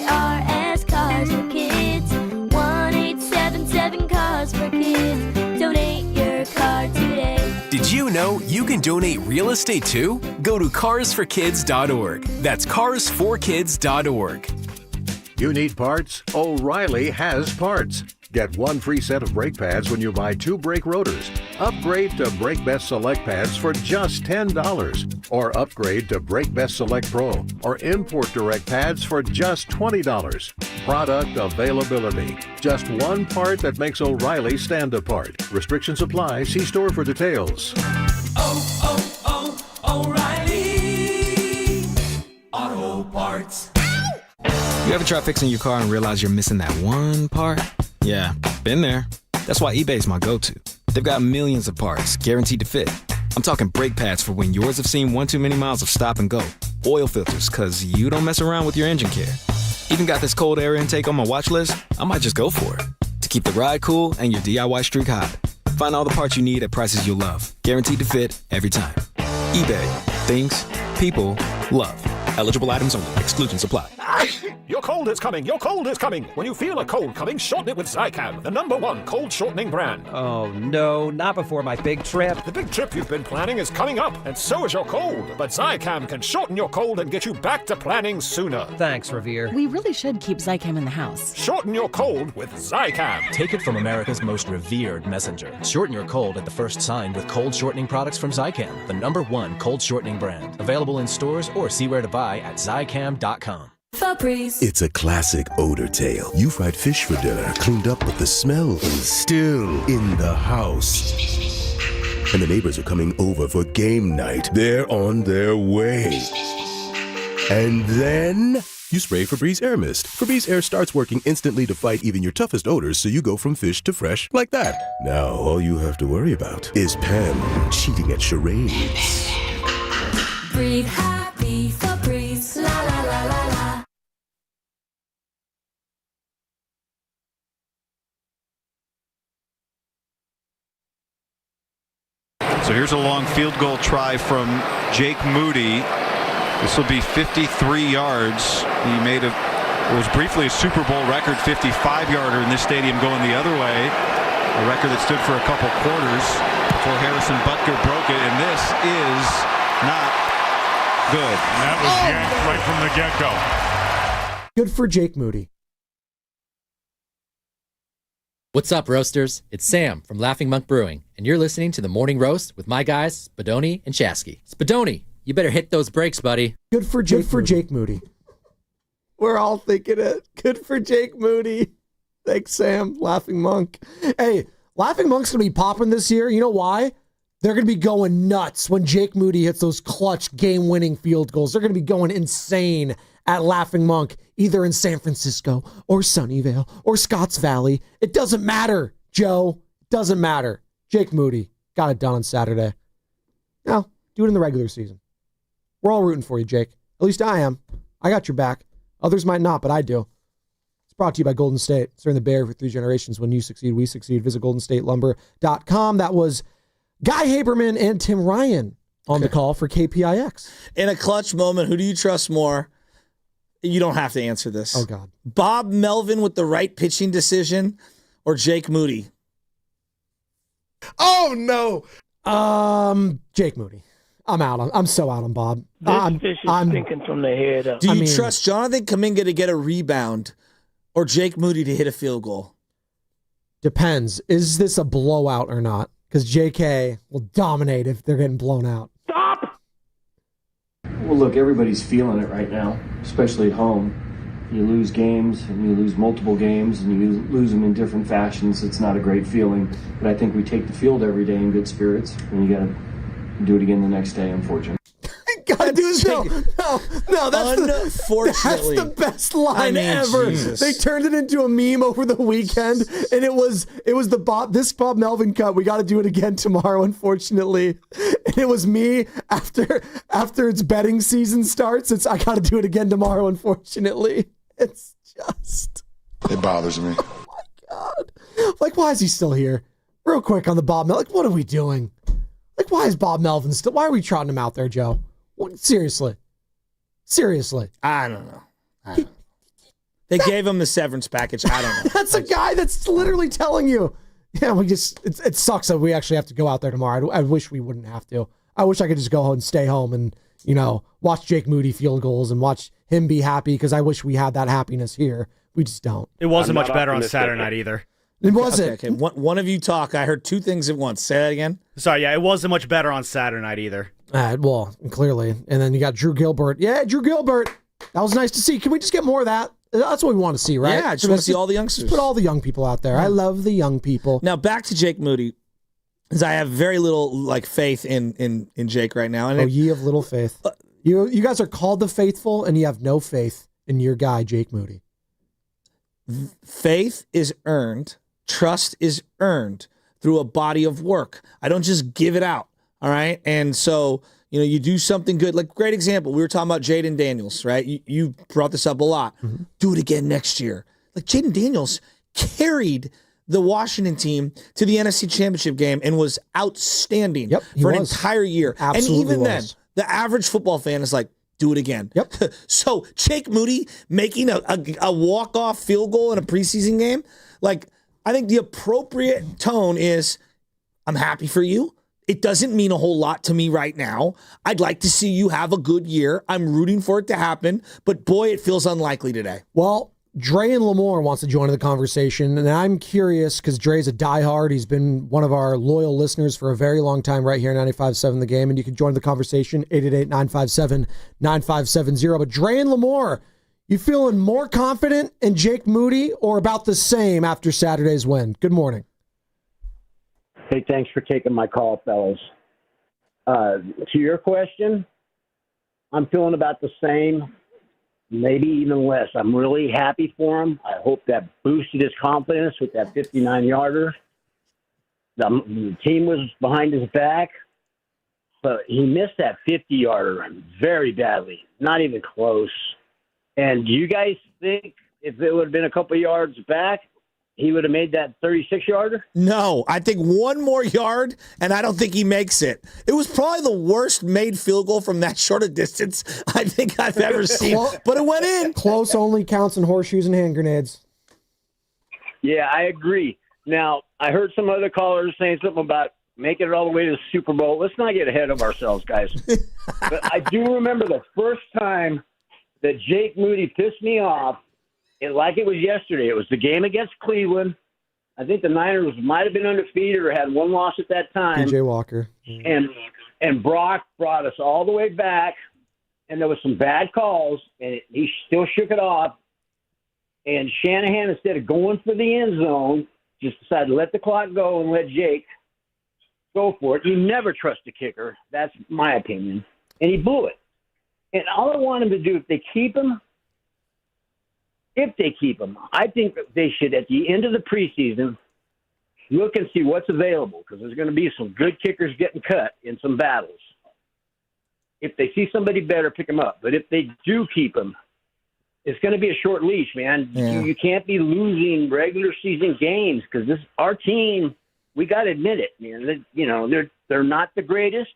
KARS Cars for Kids. 1-877 Cars for Kids. Donate your car today. Did you know you can donate real estate too? Go to carsforkids.org. That's carsforkids.org. You need parts? O'Reilly has parts. Get one free set of brake pads when you buy 2 brake rotors. Upgrade to Brake Best Select pads for just $10. Or upgrade to Brake Best Select Pro or Import Direct pads for just $20. Product availability. Just one part that makes O'Reilly stand apart. Restrictions apply. See store for details. O'Reilly Auto Parts. You ever try fixing your car and realize you're missing that one part? Yeah, been there. That's why eBay's my go-to. They've got millions of parts, guaranteed to fit. I'm talking brake pads for when yours have seen one too many miles of stop and go. Oil filters, cause you don't mess around with your engine care. Even got this cold air intake on my watch list. I might just go for it. To keep the ride cool and your DIY streak hot. Find all the parts you need at prices you'll love. Guaranteed to fit every time. eBay. Things people love. Eligible items only. Exclusions apply. Your cold is coming. Your cold is coming. When you feel a cold coming, shorten it with Zicam, the #1 cold shortening brand. Oh no, not before my big trip. The big trip you've been planning is coming up, and so is your cold. But Zicam can shorten your cold and get you back to planning sooner. Thanks, Revere. We really should keep Zicam in the house. Shorten your cold with Zicam. Take it from America's most revered messenger. Shorten your cold at the first sign with cold shortening products from Zicam, the #1 cold shortening brand. Available in stores or see where to buy at Zicam.com. Febreze. It's a classic odor tale. You fried fish for dinner, cleaned up, but the smell is still in the house. And the neighbors are coming over for game night. They're on their way. And then you spray Febreze Air Mist. Febreze Air starts working instantly to fight even your toughest odors, so you go from fish to fresh like that. Now all you have to worry about is Pam cheating at charades. Breathe happy, Febreze, la la la la la. So here's a long field goal try from Jake Moody. This will be 53 yards. He made it was briefly a Super Bowl record 55-yarder in this stadium going the other way. A record that stood for a couple quarters before Harrison Butker broke it, and this is not good. And that was yanked right from the get-go. Good for Jake Moody. What's up, Roasters? It's Sam from Laughing Monk Brewing, and you're listening to the Morning Roast with my guys, Spadoni and Shasky. Spadoni, you better hit those brakes, buddy. Good for Jake Moody. We're all thinking it. Good for Jake Moody. Thanks, Sam. Laughing Monk. Hey, Laughing Monk's going to be popping this year. You know why? They're going to be going nuts when Jake Moody hits those clutch game-winning field goals. They're going to be going insane at Laughing Monk, either in San Francisco or Sunnyvale or Scotts Valley. It doesn't matter, Joe. It doesn't matter. Jake Moody got it done on Saturday. Now, do it in the regular season. We're all rooting for you, Jake. At least I am. I got your back. Others might not, but I do. It's brought to you by Golden State. Serving the Bay for 3 generations. When you succeed, we succeed. Visit goldenstatelumber.com. That was Guy Haberman and Tim Ryan on the call for KPIX. In a clutch moment, who do you trust more? You don't have to answer this. Oh, God. Bob Melvin with the right pitching decision or Jake Moody? Oh, no. Jake Moody. I'm out. I'm so out on Bob. This fish is thinking from the head up. Do you trust Jonathan Kaminga to get a rebound or Jake Moody to hit a field goal? Depends. Is this a blowout or not? Because JK will dominate if they're getting blown out. Stop! Well, look, everybody's feeling it right now, especially at home. You lose games, and you lose multiple games, and you lose them in different fashions. It's not a great feeling. But I think we take the field every day in good spirits, and you got to do it again the next day, unfortunately. God, dude, no, that's the best line ever. Jesus. They turned it into a meme over the weekend, and it was this Bob Melvin cut. We got to do it again tomorrow, unfortunately. And it was me after its betting season starts. I got to do it again tomorrow, unfortunately. It's just, it bothers me. Oh my God! Like, why is he still here? Real quick on the Bob Melvin. Like, what are we doing? Like, why is Bob Melvin still? Why are we trotting him out there, Joe? Seriously. I don't know. They gave him the severance package. I don't know. That's a guy that's literally telling you. Yeah, it sucks that we actually have to go out there tomorrow. I wish we wouldn't have to. I wish I could just go home and stay home and, watch Jake Moody field goals and watch him be happy because I wish we had that happiness here. We just don't. It wasn't much better on Saturday night either. It wasn't. Okay. One of you talk. I heard two things at once. Say that again. Sorry, yeah, it wasn't much better on Saturday night either. Well, clearly. And then you got Drew Gilbert. Yeah, Drew Gilbert. That was nice to see. Can we just get more of that? That's what we want to see, right? Yeah, I just want to see all the youngsters. Put all the young people out there. I love the young people. Now, back to Jake Moody, because I have very little faith in Jake right now. And ye of little faith. You guys are called the faithful, and you have no faith in your guy, Jake Moody. Faith is earned. Trust is earned through a body of work. I don't just give it out. All right. And so, you do something good. Like, great example. We were talking about Jaden Daniels, right? You brought this up a lot. Mm-hmm. Do it again next year. Like, Jaden Daniels carried the Washington team to the NFC Championship game and was outstanding for an entire year. Absolutely. And even then, the average football fan is like, do it again. Yep. So Jake Moody making a walk-off field goal in a preseason game, like, I think the appropriate tone is, I'm happy for you. It doesn't mean a whole lot to me right now. I'd like to see you have a good year. I'm rooting for it to happen, but boy, it feels unlikely today. Well, Dre and Lamore wants to join the conversation, and I'm curious because Dre's a diehard. He's been one of our loyal listeners for a very long time right here, 95.7 The Game, and you can join the conversation, 888-957-9570. But Dre and Lamore, you feeling more confident in Jake Moody or about the same after Saturday's win? Good morning. Hey, thanks for taking my call, fellas. To your question, I'm feeling about the same, maybe even less. I'm really happy for him. I hope that boosted his confidence with that 59-yarder. The team was behind his back, but he missed that 50-yarder very badly, not even close. And do you guys think if it would have been a couple yards back, he would have made that 36-yarder? No, I think one more yard, and I don't think he makes it. It was probably the worst made field goal from that short a distance I think I've ever seen, but it went in. Close only counts in horseshoes and hand grenades. Yeah, I agree. Now, I heard some other callers saying something about making it all the way to the Super Bowl. Let's not get ahead of ourselves, guys. But I do remember the first time that Jake Moody pissed me off, like it was yesterday. It was the game against Cleveland. I think the Niners might have been undefeated or had one loss at that time. PJ Walker. And Brock brought us all the way back, and there was some bad calls, and he still shook it off. And Shanahan, instead of going for the end zone, just decided to let the clock go and let Jake go for it. You never trust a kicker. That's my opinion. And he blew it. And all I want him to do, if they keep him, I think that they should, at the end of the preseason, look and see what's available, because there's going to be some good kickers getting cut in some battles. If they see somebody better, pick him up. But if they do keep him, it's going to be a short leash, man. Yeah. You can't be losing regular season games, because our team, we got to admit it, man. They're not the greatest.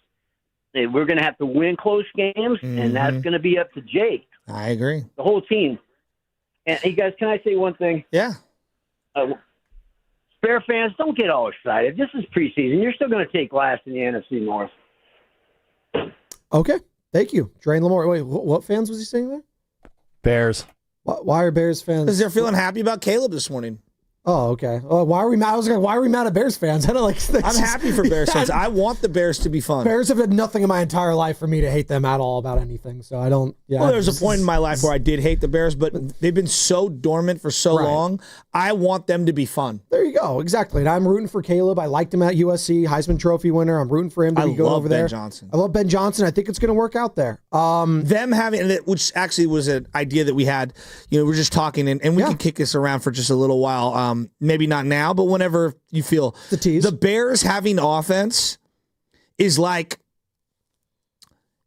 We're going to have to win close games, and that's going to be up to Jake. I agree. The whole team. And hey, guys, can I say one thing? Yeah. Bear fans, don't get all excited. This is preseason. You're still going to take last in the NFC North. Okay. Thank you. Drain Lamore. Wait, what fans was he saying there? Bears. Why are Bears fans? Because they're feeling happy about Caleb this morning. Oh, okay. Why are we mad? I was like, why are we mad at Bears fans? I don't like. I'm happy for Bears fans. I want the Bears to be fun. Bears have had nothing in my entire life for me to hate them at all about anything. So I don't. Yeah. Well, there's a point in my life where I did hate the Bears, but they've been so dormant for so long. I want them to be fun. There you go. Exactly. And I'm rooting for Caleb. I liked him at USC, Heisman Trophy winner. I'm rooting for him to be going over there. I love Ben Johnson. I love Ben Johnson. I think it's going to work out there. Them having, which actually was an idea that we had. We're just talking, and we can kick this around for just a little while. Maybe not now, but whenever you feel the tease. The Bears having offense is like,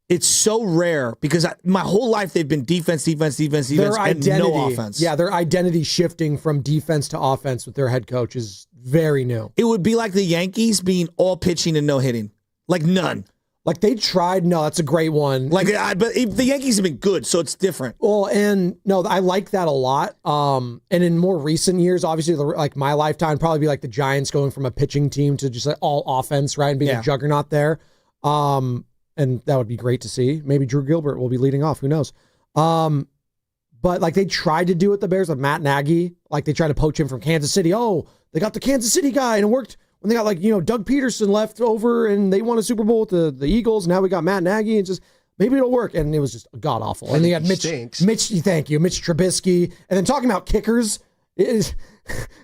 it's so rare, because my whole life they've been defense, their identity, and no offense. Yeah, their identity shifting from defense to offense with their head coach is very new. It would be like the Yankees being all pitching and no hitting, like none. Like they tried. No, that's a great one. But the Yankees have been good, so it's different. Well, and no, I like that a lot. And in more recent years, obviously, like my lifetime, probably be like the Giants going from a pitching team to just like all offense, right, and being a juggernaut there. And that would be great to see. Maybe Drew Gilbert will be leading off. Who knows? But like they tried to do it, the Bears, with Matt Nagy. Like they tried to poach him from Kansas City. Oh, they got the Kansas City guy, and it worked. When they got Doug Peterson left over and they won a Super Bowl with the Eagles. Now we got Matt Nagy, and just maybe it'll work. And it was just god awful. And they had Mitch, thank you, Mitch Trubisky. And then talking about kickers is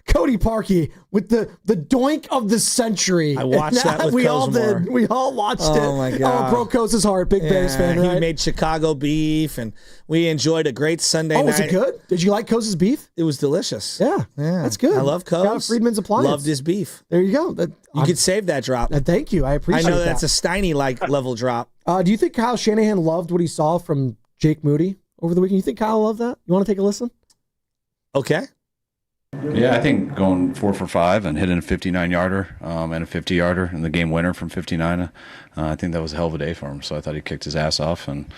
Cody Parkey with the doink of the century. I watched that with we all Kosmore. did. We all watched it. Oh my god! Oh, broke Cose's heart. Big Bears fan, right? He made Chicago beef, and we enjoyed a great Sunday night. Was it good? Did you like Cose's beef? It was delicious. Yeah, that's good. I love Kose. Shout out Friedman's Appliance. Loved his beef. There you go. You could save that drop. Thank you. I appreciate it. I know that's a Steiny level drop. Do you think Kyle Shanahan loved what he saw from Jake Moody over the weekend? You think Kyle loved that? You want to take a listen? Okay. Yeah, I think going 4 for 5 and hitting a 59-yarder and a 50-yarder and the game winner from 59, I think that was a hell of a day for him. So I thought he kicked his ass off and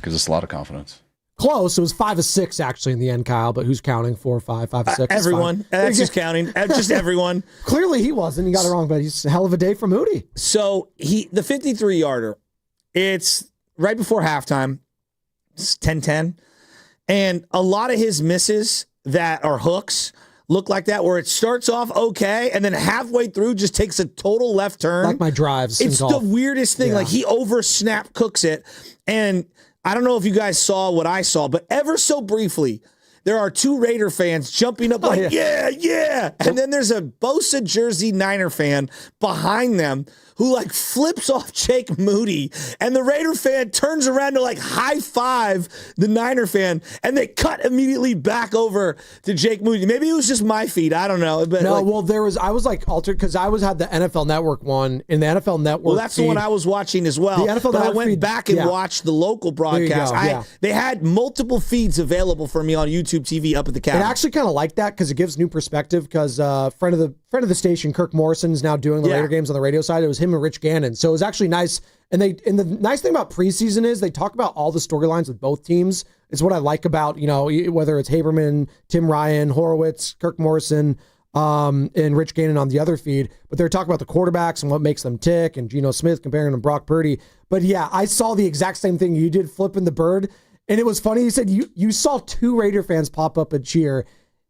gives us a lot of confidence. Close. It was 5 of 6 actually in the end, Kyle. But who's counting? 4 or 5, 5 of 6. Everyone. That's just counting. Just everyone. Clearly he wasn't. You got it wrong, but he's a hell of a day for Moody. So the 53-yarder. It's right before halftime. It's 10-10, and a lot of his misses that are hooks look like that, where it starts off okay and then halfway through just takes a total left turn. Like my drives. It's the weirdest thing. Yeah. Like he over snap cooks it. And I don't know if you guys saw what I saw, but ever so briefly, there are 2 Raider fans jumping up like, yeah. And then there's a Bosa jersey Niner fan behind them who like flips off Jake Moody, and the Raider fan turns around to like high five the Niner fan, and they cut immediately back over to Jake Moody. Maybe it was just my feed. I don't know. But no, I was like altered because I had the NFL Network one in the NFL Network. Well, that's feed. The one I was watching as well. The NFL but Network I went back and watched the local broadcast. They had multiple feeds available for me on YouTube TV up at the cabin. I actually kind of like that because it gives new perspective. Because friend of the station, Kirk Morrison, is now doing the Raider games on the radio side. It was him and Rich Gannon, so it was actually nice. And the nice thing about preseason is they talk about all the storylines with both teams. It's what I like about whether it's Haberman, Tim Ryan, Horowitz, Kirk Morrison, and Rich Gannon on the other feed. But they're talking about the quarterbacks and what makes them tick, and Geno Smith comparing them to Brock Purdy. But yeah, I saw the exact same thing you did, flipping the bird. And it was funny. You said you saw 2 Raider fans pop up and cheer.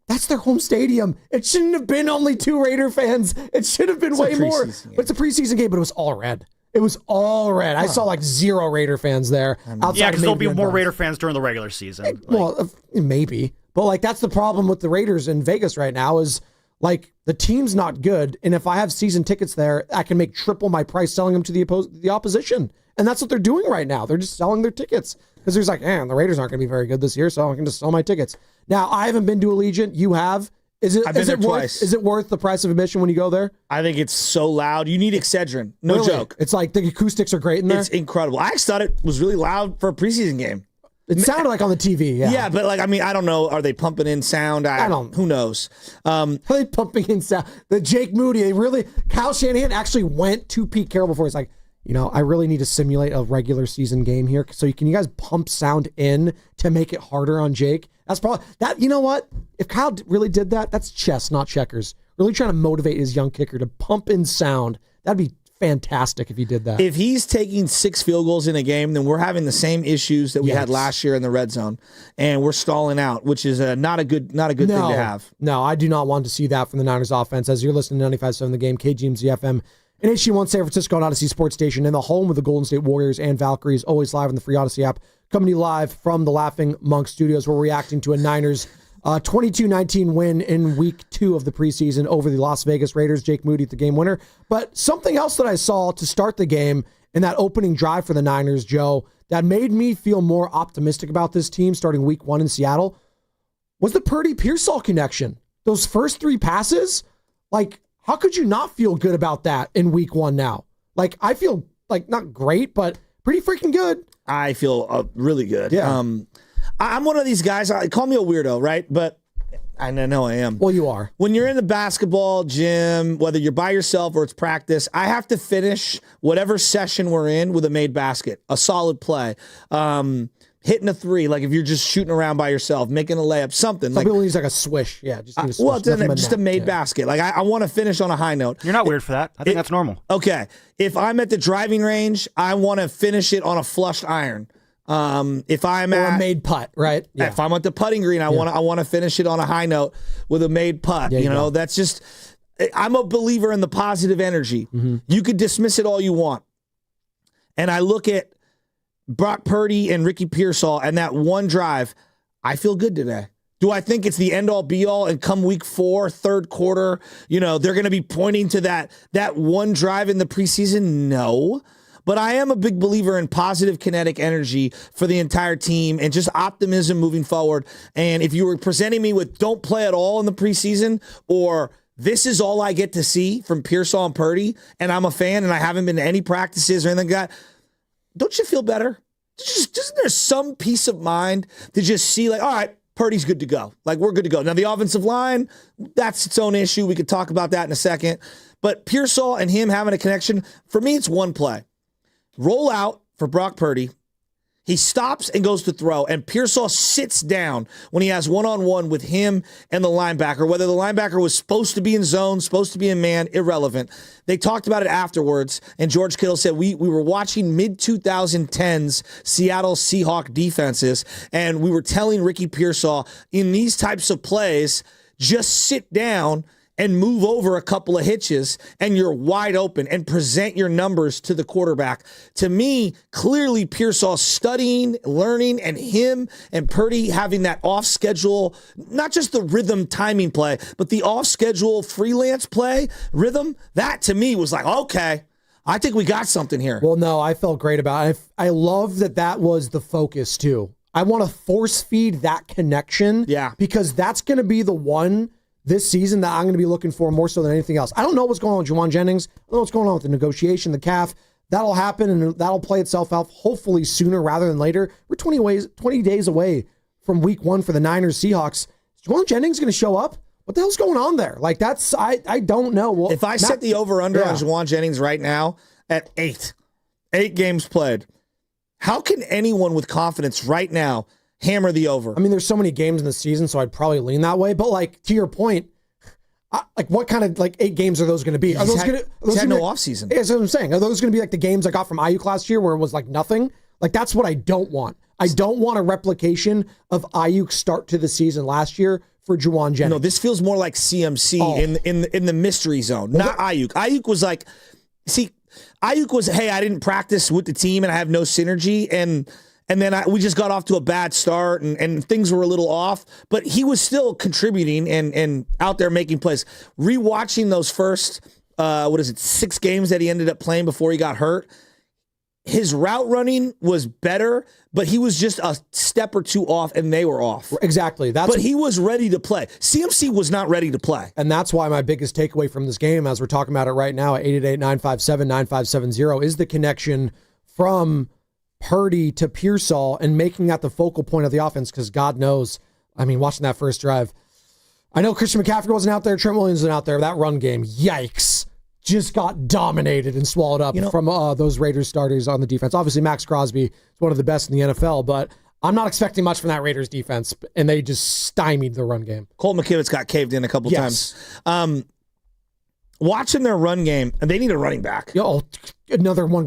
That's their home stadium. It shouldn't have been only 2 Raider fans. It should have been way more. But it's a preseason game, but it was all red. It was all red. I saw like 0 Raider fans there. Yeah, because there'll be more Raider fans during the regular season. Well, maybe. But like that's the problem with the Raiders in Vegas right now is like the team's not good. And if I have season tickets there, I can make triple my price selling them to the opposition. And that's what they're doing right now. They're just selling their tickets. Because there's like, the Raiders aren't going to be very good this year, so I can just sell my tickets. Now, I haven't been to Allegiant. You have. I've been there twice. Is it worth the price of admission when you go there? I think it's so loud. You need Excedrin. No joke. It's like the acoustics are great in there? It's incredible. I actually thought it was really loud for a preseason game. It sounded like on the TV, yeah. Yeah, but like, I mean, I don't know. Are they pumping in sound? I don't. Who knows? Are they pumping in sound? The Jake Moody, Kyle Shanahan actually went to Pete Carroll before. He's like, I really need to simulate a regular season game here. So can you guys pump sound in to make it harder on Jake? That's probably that. You know what? If Kyle really did that, that's chess, not checkers. Really trying to motivate his young kicker to pump in sound. That'd be fantastic if he did that. If he's taking 6 field goals in a game, then we're having the same issues that we had last year in the red zone, and we're stalling out, which is not a good thing to have. No, I do not want to see that from the Niners offense. As you're listening to 95.7 The Game, KGMZ FM, and HD1 San Francisco and Odyssey Sports Station, and the home of the Golden State Warriors and Valkyries, always live on the free Odyssey app. Coming to you live from the Laughing Monk Studios. We're reacting to a Niners 22-19 win in week 2 of the preseason over the Las Vegas Raiders. Jake Moody, the game winner. But something else that I saw to start the game in that opening drive for the Niners, Joe, that made me feel more optimistic about this team starting week 1 in Seattle was the Purdy-Pearsall connection. Those first 3 passes, like, how could you not feel good about that in week 1 now? Like, I feel like not great, but pretty freaking good. I feel really good. Yeah. I'm one of these guys, call me a weirdo, right? But I know I am. Well, you are. When you're in the basketball gym, whether you're by yourself or it's practice, I have to finish whatever session we're in with a made basket, a solid play. Hitting a 3, like if you're just shooting around by yourself, making a layup, something. Some people use like a swish. Yeah, just need a swish. Just a made basket. Like I want to finish on a high note. You're not weird for that. I think that's normal. Okay. If I'm at the driving range, I want to finish it on a flushed iron. If I'm a made putt, right? Yeah. If I'm at the putting green, I want to finish it on a high note with a made putt. That's just, I'm a believer in the positive energy. Mm-hmm. You could dismiss it all you want. And I look at Brock Purdy and Ricky Pearsall and that one drive, I feel good today. Do I think it's the end-all, be-all, and come week 4, third quarter, they're going to be pointing to that one drive in the preseason? No. But I am a big believer in positive kinetic energy for the entire team and just optimism moving forward. And if you were presenting me with don't play at all in the preseason or this is all I get to see from Pearsall and Purdy, and I'm a fan and I haven't been to any practices or anything like that, don't you feel better? Isn't there some peace of mind to just see like, all right, Purdy's good to go. Like, we're good to go. Now, the offensive line, that's its own issue. We could talk about that in a second. But Pearsall and him having a connection, for me, it's one play. Roll out for Brock Purdy. He stops and goes to throw, and Pearsall sits down when he has one-on-one with him and the linebacker. Whether the linebacker was supposed to be in zone, supposed to be in man, irrelevant. They talked about it afterwards, and George Kittle said, we were watching mid-2010s Seattle Seahawks defenses, and we were telling Ricky Pearsall, in these types of plays, just sit down and move over a couple of hitches, and you're wide open, and present your numbers to the quarterback. To me, clearly Pearsall studying, learning, and him and Purdy having that off-schedule, not just the rhythm timing play, but the off-schedule freelance play rhythm, that to me was like, okay, I think we got something here. Well, no, I felt great about it. I love that was the focus, too. I want to force feed that connection. Yeah. Because that's going to be the one this season that I'm going to be looking for more so than anything else. I don't know what's going on with Juwan Jennings. I don't know what's going on with the negotiation, the calf. That'll happen, and that'll play itself out hopefully sooner rather than later. We're 20 days away from week 1 for the Niners Seahawks. Is Juwan Jennings going to show up? What the hell's going on there? Like, that's, I don't know. Well, if I set the over-under on Juwan Jennings right now at 8 games played, how can anyone with confidence right now hammer the over? I mean, there's so many games in the season, so I'd probably lean that way. But like, to your point, what kind of 8 games are those going to be? Are those going to no offseason? Yeah, that's what I'm saying. Are those going to be like the games I got from Ayuk last year where it was like nothing? Like, that's what I don't want. I don't want a replication of Ayuk's start to the season last year for Juwan Jennings. No, this feels more like CMC in the mystery zone, not Ayuk. Ayuk was like, see, Ayuk was, hey, I didn't practice with the team and I have no synergy, and then we just got off to a bad start and things were a little off, but he was still contributing and out there making plays. Rewatching those first, 6 games that he ended up playing before he got hurt, his route running was better, but he was just a step or two off, and they were off. Exactly. But he was ready to play. CMC was not ready to play. And that's why my biggest takeaway from this game, as we're talking about it right now at 888-957-9570, is the connection from Purdy to Pearsall and making that the focal point of the offense, because God knows, I mean, watching that first drive, I know Christian McCaffrey wasn't out there, Trent Williams wasn't out there. That run game, yikes. Just got dominated and swallowed up from those Raiders starters on the defense. Obviously, Max Crosby is one of the best in the NFL, but I'm not expecting much from that Raiders defense, and they just stymied the run game. Colt McKivitz got caved in a couple times. Watching their run game, and they need a running back. Another one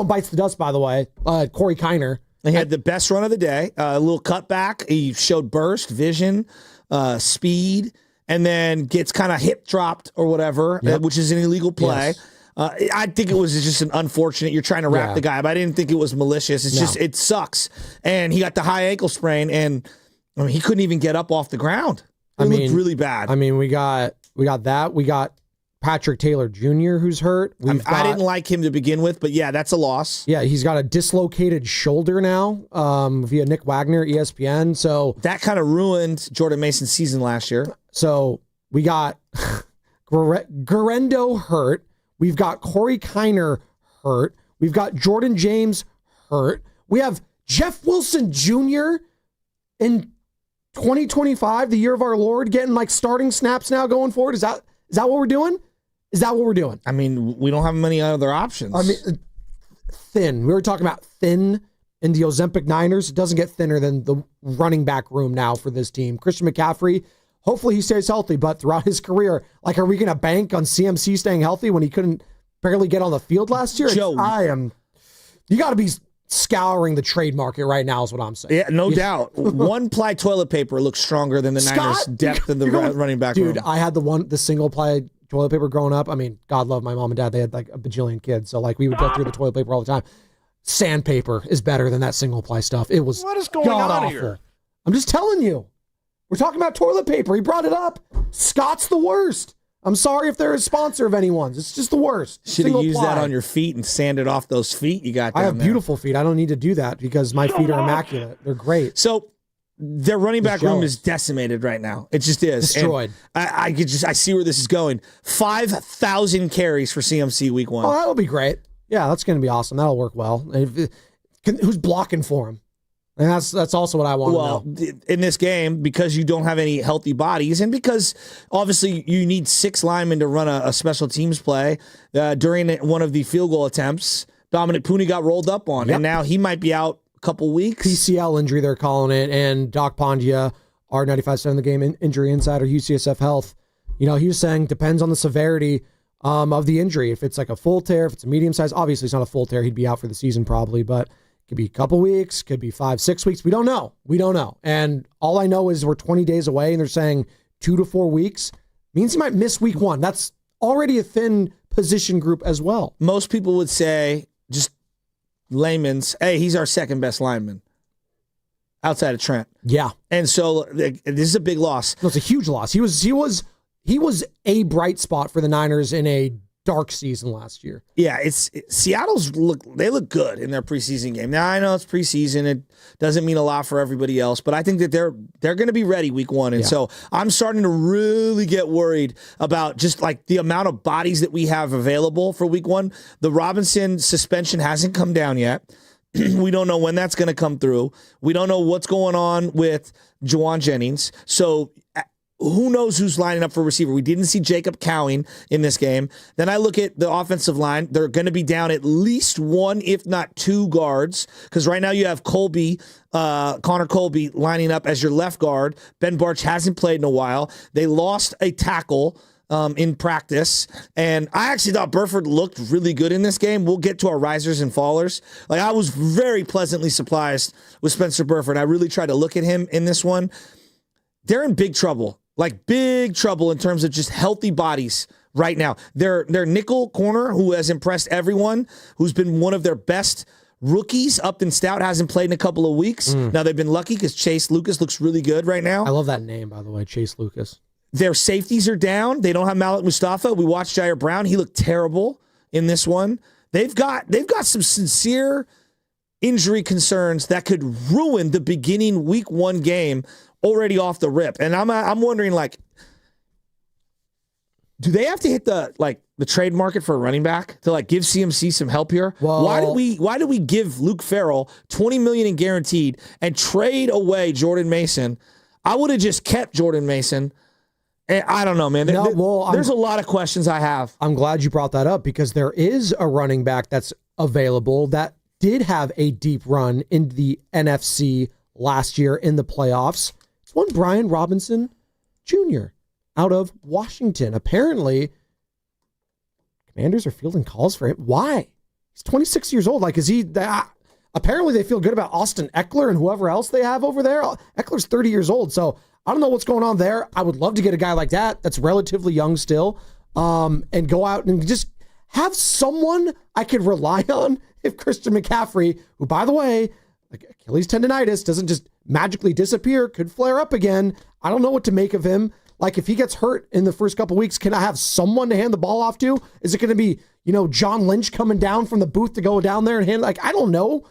bites the dust, by the way. Corey Kiner. He had the best run of the day. A little cutback. He showed burst, vision, speed, and then gets kind of hip dropped or whatever, which is an illegal play. Yes. I think it was just an unfortunate. You're trying to wrap the guy, but I didn't think it was malicious. It's just, it sucks. And he got the high ankle sprain, and I mean, he couldn't even get up off the ground. It looked really bad. I mean, we got that. We got Patrick Taylor Jr., who's hurt. I didn't like him to begin with, but yeah, that's a loss. Yeah, he's got a dislocated shoulder now via Nick Wagner, ESPN. So that kind of ruined Jordan Mason's season last year. So we got Guerendo hurt. We've got Corey Kiner hurt. We've got Jordan James hurt. We have Jeff Wilson Jr. in 2025, the year of our Lord, getting like starting snaps now going forward. Is that what we're doing? Is that what we're doing? I mean, we don't have many other options. I mean, thin. We were talking about thin in the Ozempic Niners. It doesn't get thinner than the running back room now for this team. Christian McCaffrey, hopefully he stays healthy, but throughout his career, like, are we going to bank on CMC staying healthy when he couldn't barely get on the field last year? Joe, you got to be scouring the trade market right now is what I'm saying. Yeah, no doubt. One-ply toilet paper looks stronger than the Niners' depth in the running back room. Dude, I had the single-ply toilet paper growing up. I mean, God love my mom and dad. They had like a bajillion kids. So like we would go through the toilet paper all the time. Sandpaper is better than that single-ply stuff. It was what is going on here? I'm just telling you. We're talking about toilet paper. He brought it up. Scott's the worst. I'm sorry if they're a sponsor of anyone's. It's just the worst. Should have used that on your feet and sanded off those feet you got down I have there. Beautiful feet. I don't need to do that because my feet are immaculate. They're great. So their running back room is decimated right now. It just is. Destroyed. I see where this is going. 5,000 carries for CMC week 1. Oh, that'll be great. Yeah, that's going to be awesome. That'll work well. Who's blocking for him? And that's also what I want to know. In this game, because you don't have any healthy bodies, and because obviously you need 6 linemen to run a special teams play, during one of the field goal attempts, Dominic Pooney got rolled up on, and now he might be out a couple weeks. PCL injury, they're calling it, and Doc Pondia, our 95.7 The Game injury insider, UCSF Health, he was saying depends on the severity of the injury. If it's like a full tear, if it's a medium size, obviously it's not a full tear, he'd be out for the season probably, but could be a couple weeks, could be 5-6 weeks. We don't know. And all I know is we're 20 days away, and they're saying 2 to 4 weeks. Means he might miss week 1. That's already a thin position group as well. Most people would say, just layman's, hey, he's our second best lineman outside of Trent. Yeah. And so this is a big loss. No, it's a huge loss. He was a bright spot for the Niners in a dark season last year. Yeah, Seattle's look good in their preseason game. Now I know it's preseason, it doesn't mean a lot for everybody else, but I think that they're going to be ready week 1. And so I'm starting to really get worried about just like the amount of bodies that we have available for week 1. The Robinson suspension hasn't come down yet. We don't know when that's going to come through. We don't know what's going on with Juwan Jennings. So who knows who's lining up for receiver? We didn't see Jacob Cowing in this game. Then I look at the offensive line. They're going to be down at least 1, if not 2 guards, because right now you have Connor Colby lining up as your left guard. Ben Barch hasn't played in a while. They lost a tackle in practice, and I actually thought Burford looked really good in this game. We'll get to our risers and fallers. Like, I was very pleasantly surprised with Spencer Burford. I really tried to look at him in this one. They're in big trouble. Like big trouble in terms of just healthy bodies right now. Their nickel corner, who has impressed everyone, who's been one of their best rookies, Upton Stout, hasn't played in a couple of weeks. Now, they've been lucky because Chase Lucas looks really good right now. I love that name, by the way, Chase Lucas. Their safeties are down. They don't have Malik Mustafa. We watched Jair Brown. He looked terrible in this one. They've got some sincere injury concerns that could ruin the beginning week 1 game already off the rip. And I'm wondering, like, do they have to hit the trade market for a running back to like give CMC some help here? Well, why do we give Luke Farrell $20 million in guaranteed and trade away Jordan Mason? I would have just kept Jordan Mason. And I don't know, man. There's a lot of questions I have. I'm glad you brought that up because there is a running back that's available that did have a deep run in the NFC last year in the playoffs. It's one Brian Robinson Jr. out of Washington. Apparently, Commanders are fielding calls for him. Why? He's 26 years old. Like, is he that? Apparently, they feel good about Austin Eckler and whoever else they have over there. Eckler's 30 years old, so I don't know what's going on there. I would love to get a guy like that's relatively young still, and go out and just have someone I could rely on if Christian McCaffrey, who, by the way, like Achilles tendonitis doesn't just magically disappear, could flare up again. I don't know what to make of him. Like, if he gets hurt in the first couple weeks, can I have someone to hand the ball off to? Is it going to be, John Lynch coming down from the booth to go down there and hand? Like, I don't know.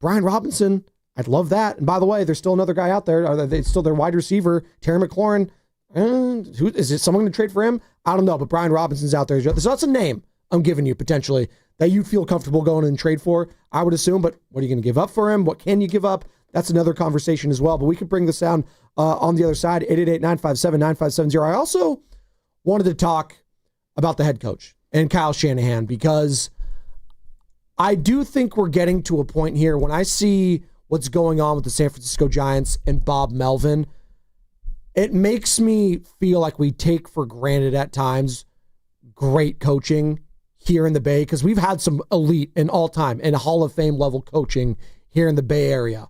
Brian Robinson, I'd love that. And by the way, there's still another guy out there. Are they still their wide receiver, Terry McLaurin? Who is it? Someone going to trade for him? I don't know. But Brian Robinson's out there. So that's a name I'm giving you potentially that you feel comfortable going and trade for, I would assume. But what are you going to give up for him? What can you give up? That's another conversation as well. But we could bring this down on the other side, 888-957-9570. I also wanted to talk about the head coach and Kyle Shanahan because I do think we're getting to a point here when I see what's going on with the San Francisco Giants and Bob Melvin, it makes me feel like we take for granted at times great coaching here in the Bay because we've had some elite and all-time and Hall of Fame level coaching here in the Bay Area.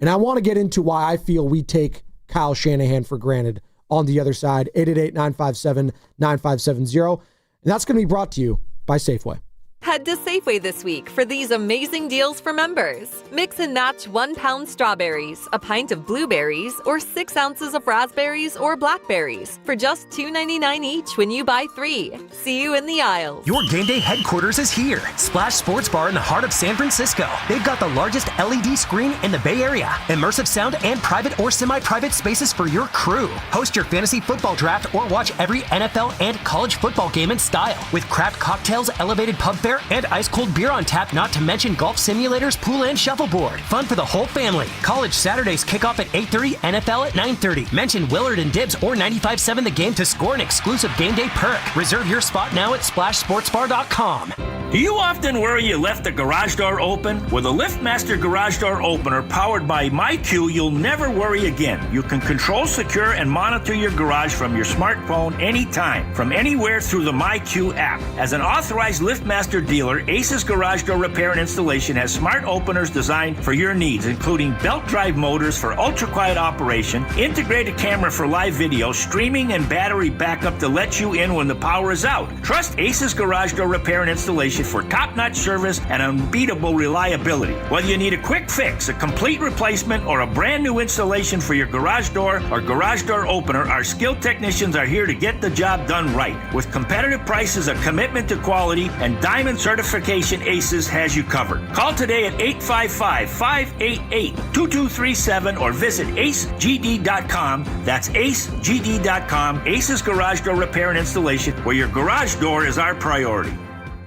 And I want to get into why I feel we take Kyle Shanahan for granted on the other side, 888-957-9570. And that's going to be brought to you by Safeway. Head to Safeway this week for these amazing deals for members. Mix and match 1 pound strawberries, a pint of blueberries, or 6 ounces of raspberries or blackberries for just $2.99 each when you buy 3. See you in the aisles. Your game day headquarters is here. Splash Sports Bar in the heart of San Francisco. They've got the largest LED screen in the Bay Area, immersive sound, and private or semi-private spaces for your crew. Host your fantasy football draft or watch every NFL and college football game in style with craft cocktails, elevated pub fare, and ice-cold beer on tap, not to mention golf simulators, pool, and shuffleboard. Fun for the whole family. College Saturdays kick off at 8:30, NFL at 9:30. Mention Willard and Dibs or 95.7 The Game to score an exclusive game day perk. Reserve your spot now at splashsportsbar.com. Do you often worry you left the garage door open? With a LiftMaster garage door opener powered by MyQ, you'll never worry again. You can control, secure, and monitor your garage from your smartphone anytime, from anywhere through the MyQ app. As an authorized LiftMaster dealer, Ace's Garage Door Repair and Installation has smart openers designed for your needs, including belt drive motors for ultra-quiet operation, integrated camera for live video, streaming, and battery backup to let you in when the power is out. Trust Ace's Garage Door Repair and Installation for top-notch service and unbeatable reliability. Whether you need a quick fix, a complete replacement, or a brand new installation for your garage door or garage door opener, our skilled technicians are here to get the job done right. With competitive prices, a commitment to quality, and Diamond certification, Aces has you covered. Call today at 855-588-2237 or visit acegd.com. That's acegd.com. Aces Garage Door Repair and Installation, where your garage door is our priority.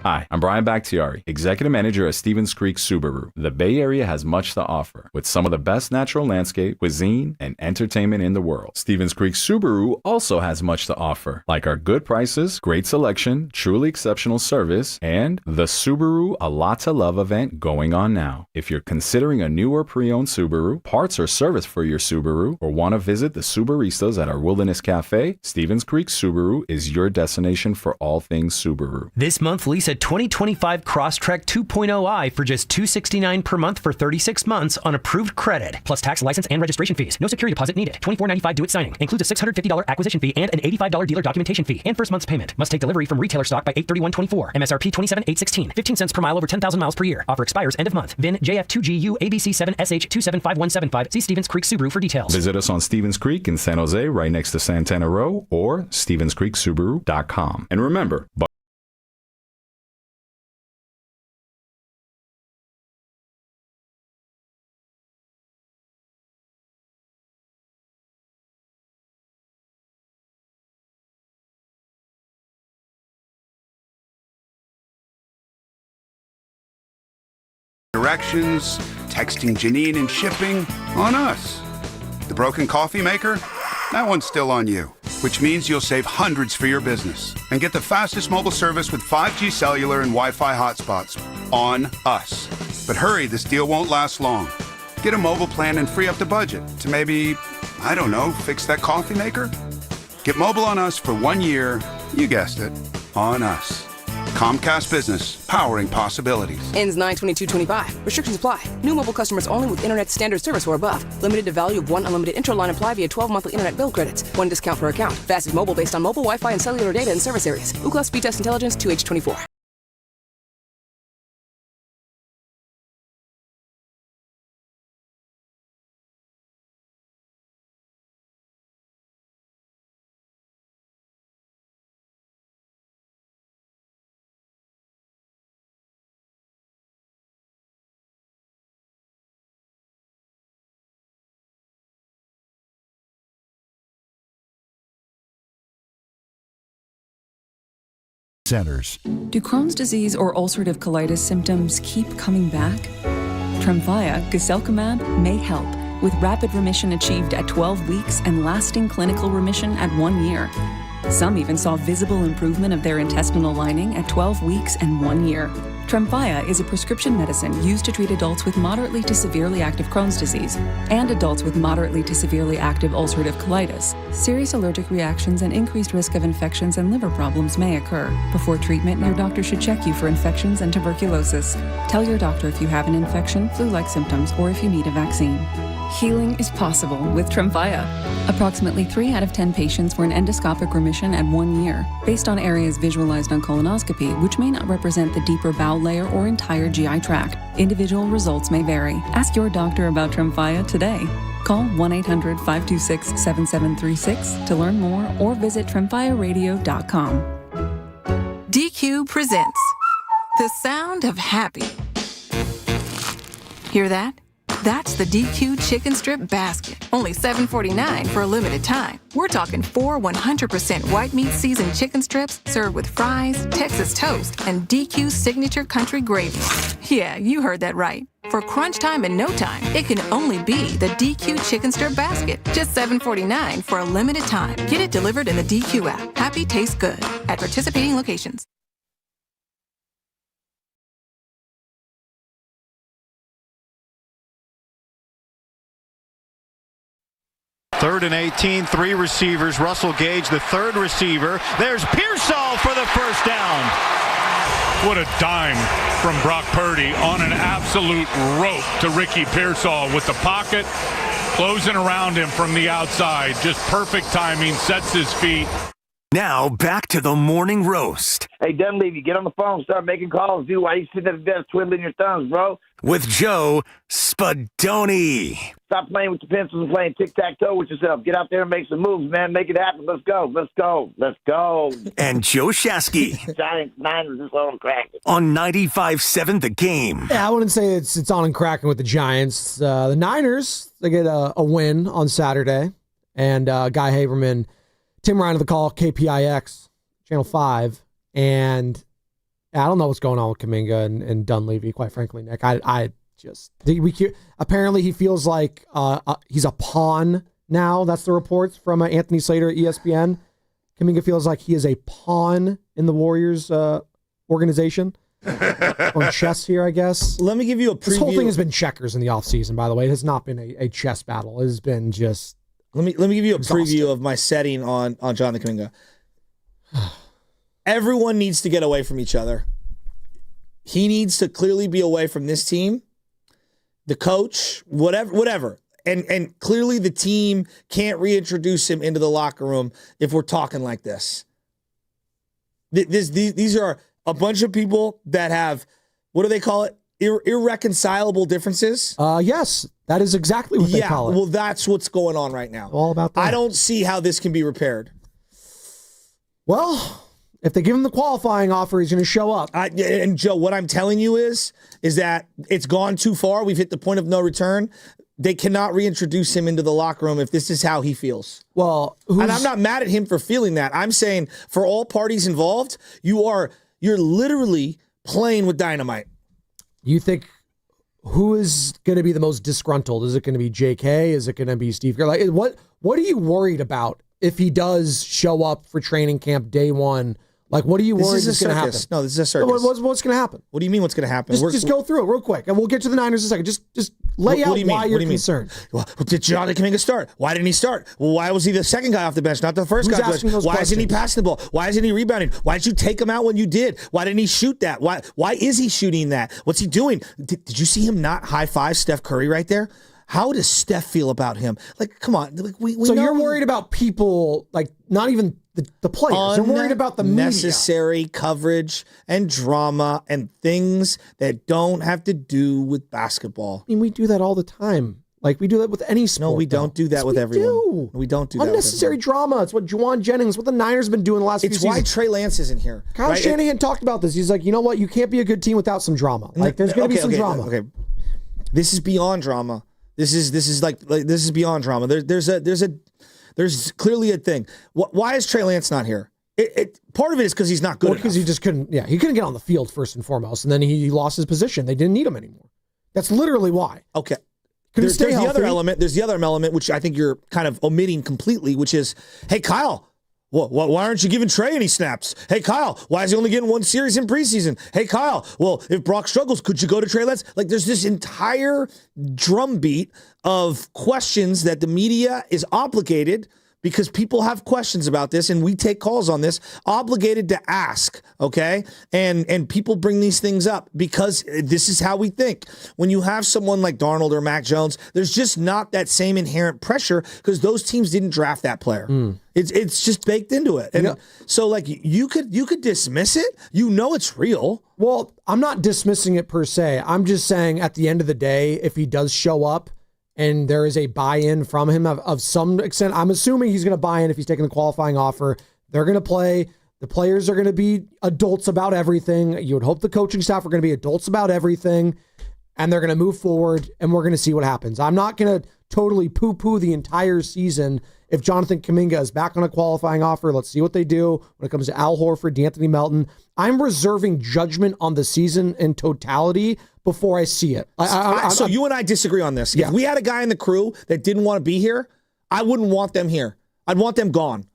Hi, I'm Brian Bakhtiari, Executive Manager at Stevens Creek Subaru. The Bay Area has much to offer, with some of the best natural landscape, cuisine, and entertainment in the world. Stevens Creek Subaru also has much to offer, like our good prices, great selection, truly exceptional service, and the Subaru A Lot to Love event going on now. If you're considering a new or pre-owned Subaru, parts or service for your Subaru, or want to visit the Subaristas at our Wilderness Cafe, Stevens Creek Subaru is your destination for all things Subaru. This month, Lisa the 2025 Crosstrek 2.0i for just $269 per month for 36 months on approved credit, plus tax, license, and registration fees. No security deposit needed. $24.95 do-it signing. Includes a $650 acquisition fee and an $85 dealer documentation fee and first month's payment. Must take delivery from retailer stock by 8/31/24. MSRP $27,816. 15 cents per mile over 10,000 miles per year. Offer expires end of month. VIN JF2GU ABC7SH275-175. See Stevens Creek Subaru for details. Visit us on Stevens Creek in San Jose, right next to Santana Row, or StevensCreekSubaru.com. And remember, directions, texting Janine and shipping, on us. The broken coffee maker? That one's still on you, which means you'll save hundreds for your business and get the fastest mobile service with 5G cellular and Wi-Fi hotspots on us. But hurry, this deal won't last long. Get a mobile plan and free up the budget to maybe, I don't know, fix that coffee maker? Get mobile on us for 1 year, you guessed it, on us. Comcast Business, powering possibilities. Ends 9/22/25. Restrictions apply. New mobile customers only with internet standard service or above. Limited to value of 1 unlimited intro-line apply via 12 monthly internet bill credits. 1 discount per account. Fastest mobile based on mobile Wi-Fi and cellular data in service areas. Ookla Speed Test Intelligence 2H24. Centers. Do Crohn's disease or ulcerative colitis symptoms keep coming back? Tremfya, guselkumab, may help, with rapid remission achieved at 12 weeks and lasting clinical remission at 1 year. Some even saw visible improvement of their intestinal lining at 12 weeks and 1 year. Tremfya is a prescription medicine used to treat adults with moderately to severely active Crohn's disease and adults with moderately to severely active ulcerative colitis. Serious allergic reactions and increased risk of infections and liver problems may occur. Before treatment, your doctor should check you for infections and tuberculosis. Tell your doctor if you have an infection, flu-like symptoms, or if you need a vaccine. Healing is possible with Tremfya. Approximately 3 out of 10 patients were in endoscopic remission at 1 year, based on areas visualized on colonoscopy, which may not represent the deeper bowel layer or entire GI tract. Individual results may vary. Ask your doctor about Tremfya today. Call 1-800-526-7736 to learn more or visit tremfyaradio.com. DQ presents The Sound of Happy. Hear that? That's the DQ Chicken Strip Basket. Only $7.49 for a limited time. We're talking 4 100% white meat seasoned chicken strips served with fries, Texas toast, and DQ signature country gravy. Yeah, you heard that right. For crunch time and no time, it can only be the DQ Chicken Strip Basket. Just $7.49 for a limited time. Get it delivered in the DQ app. Happy tastes good at participating locations. Third and 18, 3 receivers. Russell Gage, the third receiver. There's Pearsall for the first down. What a dime from Brock Purdy on an absolute rope to Ricky Pearsall with the pocket closing around him from the outside. Just perfect timing, sets his feet. Now back to the morning roast. Hey, Dunleavy, get on the phone, start making calls, dude. Why you sitting at the desk twiddling your thumbs, bro? With Joe Spadoni. Stop playing with the pencils and playing tic-tac-toe with yourself. Get out there and make some moves, man. Make it happen. Let's go. Let's go. Let's go. And Joe Shasky. Giants, Niners is on cracking. On 95.7 The Game. Yeah, I wouldn't say it's on and cracking with the Giants. The Niners, they get a win on Saturday. And Guy Haberman, Tim Ryan of the Call, KPIX, Channel 5. And I don't know what's going on with Kaminga and Dunleavy, quite frankly, Nick. Apparently he feels like he's a pawn now. That's the reports from Anthony Slater at ESPN. Kaminga feels like he is a pawn in the Warriors organization. On chess here, I guess. Let me give you a preview. This whole thing has been checkers in the offseason, by the way. It has not been a chess battle. It has been just... Let me give you a preview of my setting on Jonathan Kaminga. Everyone needs to get away from each other. he needs to clearly be away from this team, the coach, whatever. And clearly the team can't reintroduce him into the locker room if we're talking like this. These are a bunch of people that have, what do they call it? Irreconcilable differences? Yes, that is exactly what they call it. Well, that's what's going on right now. All about that. I don't see how this can be repaired. Well, if they give him the qualifying offer, he's going to show up. And Joe, what I'm telling you is that it's gone too far. We've hit the point of no return. They cannot reintroduce him into the locker room if this is how he feels. Well, and I'm not mad at him for feeling that. I'm saying for all parties involved, you're literally playing with dynamite. You think who is going to be the most disgruntled? Is it going to be JK? Is it going to be Steve Kerr? Like, what are you worried about if he does show up for training camp day one? Like, what are you worried is going to happen? No, this is a circus. What's going to happen? What do you mean what's going to happen? Just go through it real quick, and we'll get to the Niners in a second. Just lay out why you're concerned. Well, did Jonathan Kaminga start? Why didn't he start? Well, why was he the second guy off the bench, not the first guy? Why isn't he passing the ball? Why isn't he rebounding? Why did you take him out when you did? Why didn't he shoot that? Why is he shooting that? What's he doing? Did you see him not high-five Steph Curry right there? How does Steph feel about him? Like, come on. Like, we so you're worried about people, like, not even the players. You're worried about the media. Unnecessary coverage and drama and things that don't have to do with basketball. I mean, we do that all the time. Like, we do that with any sport. No, we don't do that with everyone. We don't do that. Unnecessary drama. It's what Juwan Jennings, what the Niners have been doing the last few seasons. It's why Trey Lance isn't here. Kyle Shanahan talked about this. He's like, you know what? You can't be a good team without some drama. Like, there's going to be some drama. Okay. This is beyond drama. This is beyond drama. There's clearly a thing. Why is Trey Lance not here? Part of it is because he's not good enough. Because he just couldn't. Yeah, he couldn't get on the field first and foremost, and then he lost his position. They didn't need him anymore. That's literally why. Okay. There's the other element. There's the other element which I think you're kind of omitting completely, which is, hey Kyle, why aren't you giving Trey any snaps? Hey Kyle, why is he only getting one series in preseason? Hey Kyle, well, if Brock struggles, could you go to Trey Lance? Like, there's this entire drumbeat of questions that the media is obligated, because people have questions about this and we take calls on this, obligated to ask, okay? And people bring these things up because this is how we think. When you have someone like Darnold or Mac Jones, there's just not that same inherent pressure because those teams didn't draft that player. It's just baked into it. And so, like, you could dismiss it. You know it's real. Well, I'm not dismissing it per se. I'm just saying at the end of the day, if he does show up, and there is a buy-in from him of some extent. I'm assuming he's going to buy in if he's taking the qualifying offer. They're going to play. The players are going to be adults about everything. You would hope the coaching staff are going to be adults about everything, and they're going to move forward, and we're going to see what happens. I'm not going to totally poo-poo the entire season. If Jonathan Kaminga is back on a qualifying offer, let's see what they do when it comes to Al Horford, D'Anthony Melton. I'm reserving judgment on the season in totality before I see it. So you and I disagree on this. If we had a guy in the crew that didn't want to be here, I wouldn't want them here. I'd want them gone.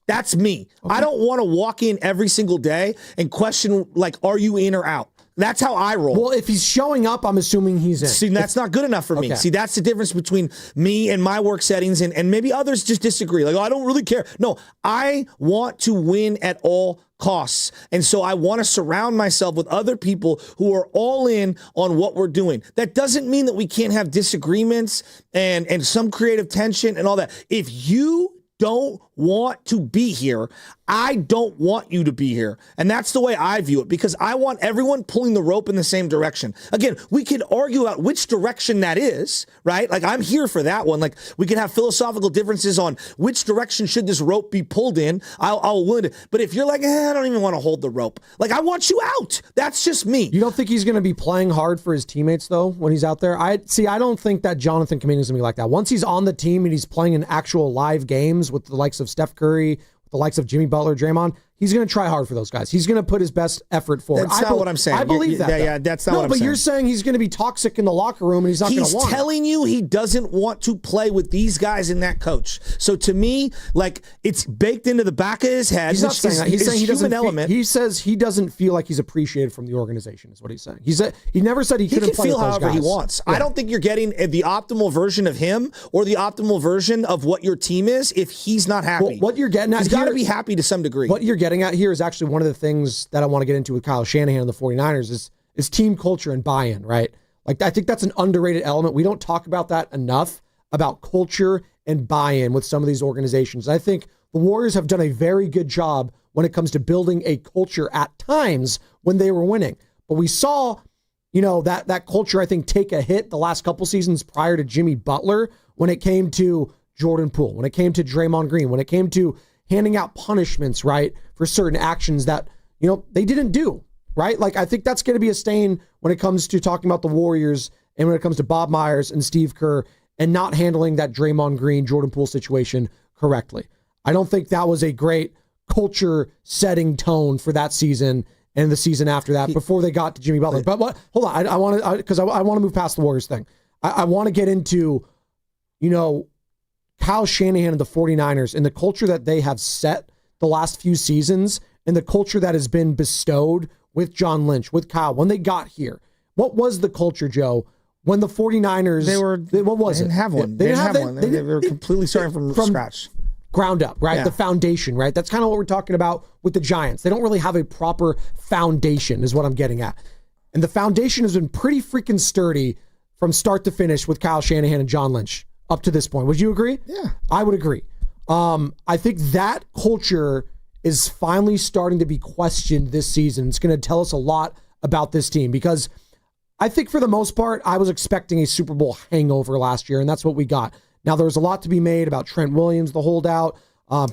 That's me. Okay. I don't want to walk in every single day and question, like, are you in or out? That's how I roll. Well, if he's showing up, I'm assuming he's in. See, that's not good enough for me. See, that's the difference between me and my work settings, and maybe others just disagree. Like, oh, I don't really care. No, I want to win at all costs. And so I want to surround myself with other people who are all in on what we're doing. That doesn't mean that we can't have disagreements and some creative tension and all that. If you don't want to be here, I don't want you to be here. And that's the way I view it, because I want everyone pulling the rope in the same direction. Again, we could argue about which direction that is, right? Like, I'm here for that one. Like, we could have philosophical differences on which direction should this rope be pulled in. I'll win it. But if you're like, I don't even want to hold the rope. Like, I want you out. That's just me. You don't think he's going to be playing hard for his teammates, though, when he's out there? I don't think that Jonathan Kaminga is going to be like that. Once he's on the team and he's playing in actual live games with the likes of Steph Curry, the likes of Jimmy Butler, Draymond, he's going to try hard for those guys. He's going to put his best effort forward. That's not what I'm saying. I believe that. Yeah, that's not what I'm saying. No, but you're saying he's going to be toxic in the locker room and he's not going to want it. He's telling you he doesn't want to play with these guys and that coach. So to me, like, it's baked into the back of his head. He's not saying that. He's saying he doesn't. He says he doesn't feel like he's appreciated from the organization. Is what he's saying. He never said he couldn't play with those guys. He can feel however he wants. Yeah. I don't think you're getting the optimal version of him or the optimal version of what your team is if he's not happy. Well, what you're getting at, he's got to be happy to some degree. What you're getting at here is actually one of the things that I want to get into with Kyle Shanahan and the 49ers is team culture and buy-in, right? Like, I think that's an underrated element. We don't talk about that enough, about culture and buy-in with some of these organizations. I think the Warriors have done a very good job when it comes to building a culture at times when they were winning. But we saw, that culture, I think, take a hit the last couple seasons prior to Jimmy Butler when it came to Jordan Poole, when it came to Draymond Green, when it came to handing out punishments, right, for certain actions that, they didn't do, right? Like, I think that's going to be a stain when it comes to talking about the Warriors and when it comes to Bob Myers and Steve Kerr and not handling that Draymond Green, Jordan Poole situation correctly. I don't think that was a great culture-setting tone for that season and the season after that before they got to Jimmy Butler. But hold on, I want to move past the Warriors thing. I want to get into, Kyle Shanahan and the 49ers and the culture that they have set the last few seasons and the culture that has been bestowed with John Lynch, with Kyle, when they got here. What was the culture, Joe, when the 49ers... what was it? They didn't have one. They didn't have one. They were completely starting from scratch. Ground up, right? Yeah. The foundation, right? That's kind of what we're talking about with the Giants. They don't really have a proper foundation, is what I'm getting at. And the foundation has been pretty freaking sturdy from start to finish with Kyle Shanahan and John Lynch up to this point. Would you agree? Yeah. I would agree. I think that culture is finally starting to be questioned this season. It's going to tell us a lot about this team because I think for the most part, I was expecting a Super Bowl hangover last year, and that's what we got. Now, there was a lot to be made about Trent Williams, the holdout,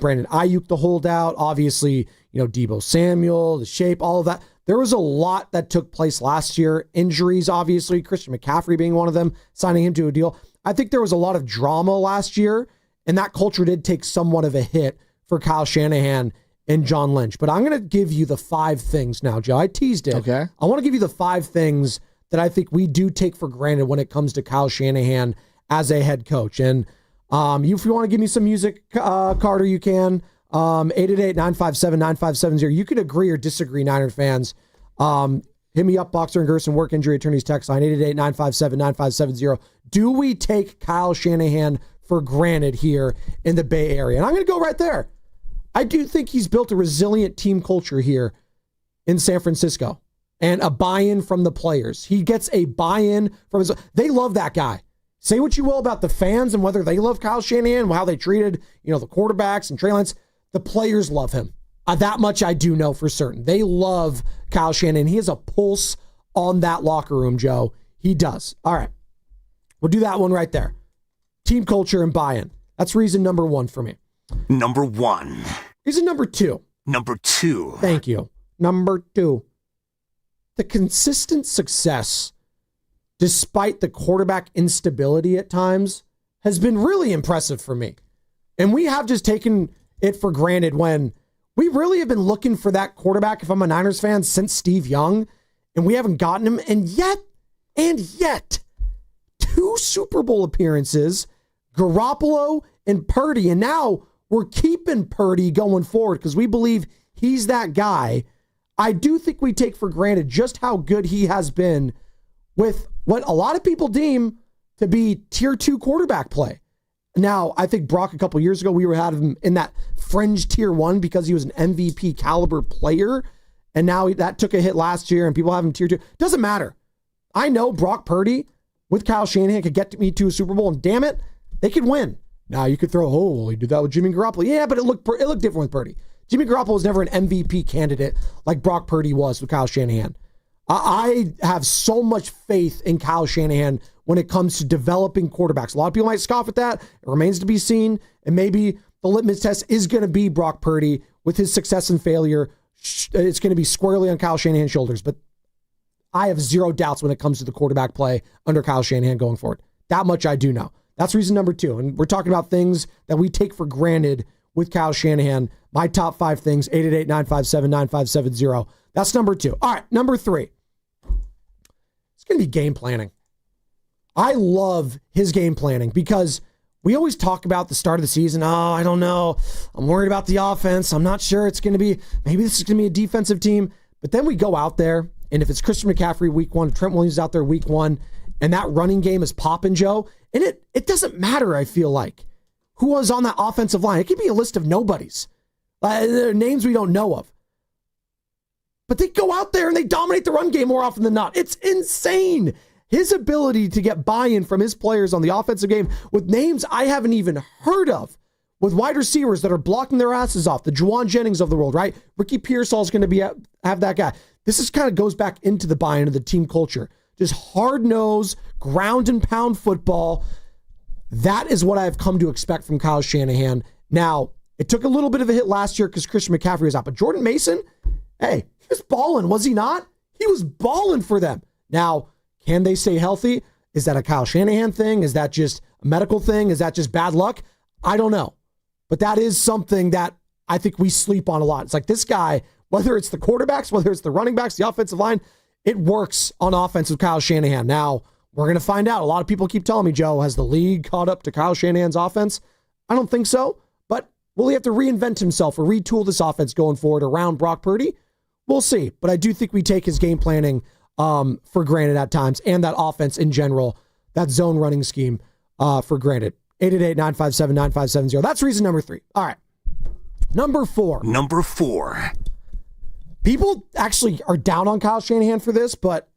Brandon Ayuk, the holdout, obviously, Deebo Samuel, the shape, all of that. There was a lot that took place last year. Injuries, obviously, Christian McCaffrey being one of them, signing him to a deal. I think there was a lot of drama last year, and that culture did take somewhat of a hit for Kyle Shanahan and John Lynch. But I'm going to give you the 5 things now, Joe. I teased it. Okay. I want to give you the 5 things that I think we do take for granted when it comes to Kyle Shanahan as a head coach. And if you want to give me some music, Carter, you can. 888-957-9570. You can agree or disagree, Niner fans. Hit me up, Boxer and Gerson, work injury attorneys text line, 888-957-9570. Do we take Kyle Shanahan for granted here in the Bay Area? And I'm going to go right there. I do think he's built a resilient team culture here in San Francisco and a buy-in from the players. He gets a buy-in from his... They love that guy. Say what you will about the fans and whether they love Kyle Shanahan, how they treated, the quarterbacks and Trey Lance. The players love him. That much I do know for certain. They love Kyle Shanahan. He has a pulse on that locker room, Joe. He does. All right. We'll do that one right there. Team culture and buy-in. That's reason number 1 for me. Number 1. Reason number 2. Number 2. Thank you. Number 2. The consistent success, despite the quarterback instability at times, has been really impressive for me. And we have just taken it for granted when we really have been looking for that quarterback, if I'm a Niners fan, since Steve Young, and we haven't gotten him. And yet, 2 Super Bowl appearances, Garoppolo and Purdy, and now we're keeping Purdy going forward because we believe he's that guy. I do think we take for granted just how good he has been with what a lot of people deem to be tier 2 quarterback play. Now, I think Brock a couple years ago, we were having him in that fringe tier 1 because he was an MVP caliber player. And now that took a hit last year and people have him tier 2. Doesn't matter. I know Brock Purdy with Kyle Shanahan could get me to a Super Bowl and damn it, they could win. Now you could throw, he did that with Jimmy Garoppolo. Yeah, but it looked different with Purdy. Jimmy Garoppolo was never an MVP candidate like Brock Purdy was with Kyle Shanahan. I have so much faith in Kyle Shanahan when it comes to developing quarterbacks. A lot of people might scoff at that. It remains to be seen. And maybe the litmus test is going to be Brock Purdy with his success and failure. It's going to be squarely on Kyle Shanahan's shoulders. But I have zero doubts when it comes to the quarterback play under Kyle Shanahan going forward. That much I do know. That's reason number 2. And we're talking about things that we take for granted with Kyle Shanahan. My top 5 things, 888-957-9570. That's number 2. All right, number 3. It's going to be game planning. I love his game planning because we always talk about the start of the season. Oh, I don't know. I'm worried about the offense. I'm not sure it's going to be, maybe this is going to be a defensive team. But then we go out there, and if it's Christian McCaffrey week 1, Trent Williams is out there week 1, and that running game is popping, Joe, and it doesn't matter, I feel like, who was on that offensive line. It could be a list of nobodies. There are names we don't know of. but they go out there and they dominate the run game more often than not. It's insane. His ability to get buy-in from his players on the offensive game with names I haven't even heard of, with wide receivers that are blocking their asses off, the Juwan Jennings of the world, right? Ricky Pearsall's going to have that guy. This is kind of goes back into the buy-in of the team culture. Just hard-nosed, ground and pound football. That is what I've come to expect from Kyle Shanahan. Now, it took a little bit of a hit last year because Christian McCaffrey was out, but Jordan Mason, hey, he was balling, was he not? He was balling for them. Now, can they stay healthy? Is that a Kyle Shanahan thing? Is that just a medical thing? Is that just bad luck? I don't know. But that is something that I think we sleep on a lot. It's like this guy, whether it's the quarterbacks, whether it's the running backs, the offensive line, it works on offense with Kyle Shanahan. Now, we're going to find out. A lot of people keep telling me, Joe, has the league caught up to Kyle Shanahan's offense? I don't think so. But will he have to reinvent himself or retool this offense going forward around Brock Purdy? We'll see. But I do think we take his game planning for granted at times, and that offense in general, that zone running scheme for granted. 888-957-9570. That's reason number 3. All right. Number 4. People actually are down on Kyle Shanahan for this, but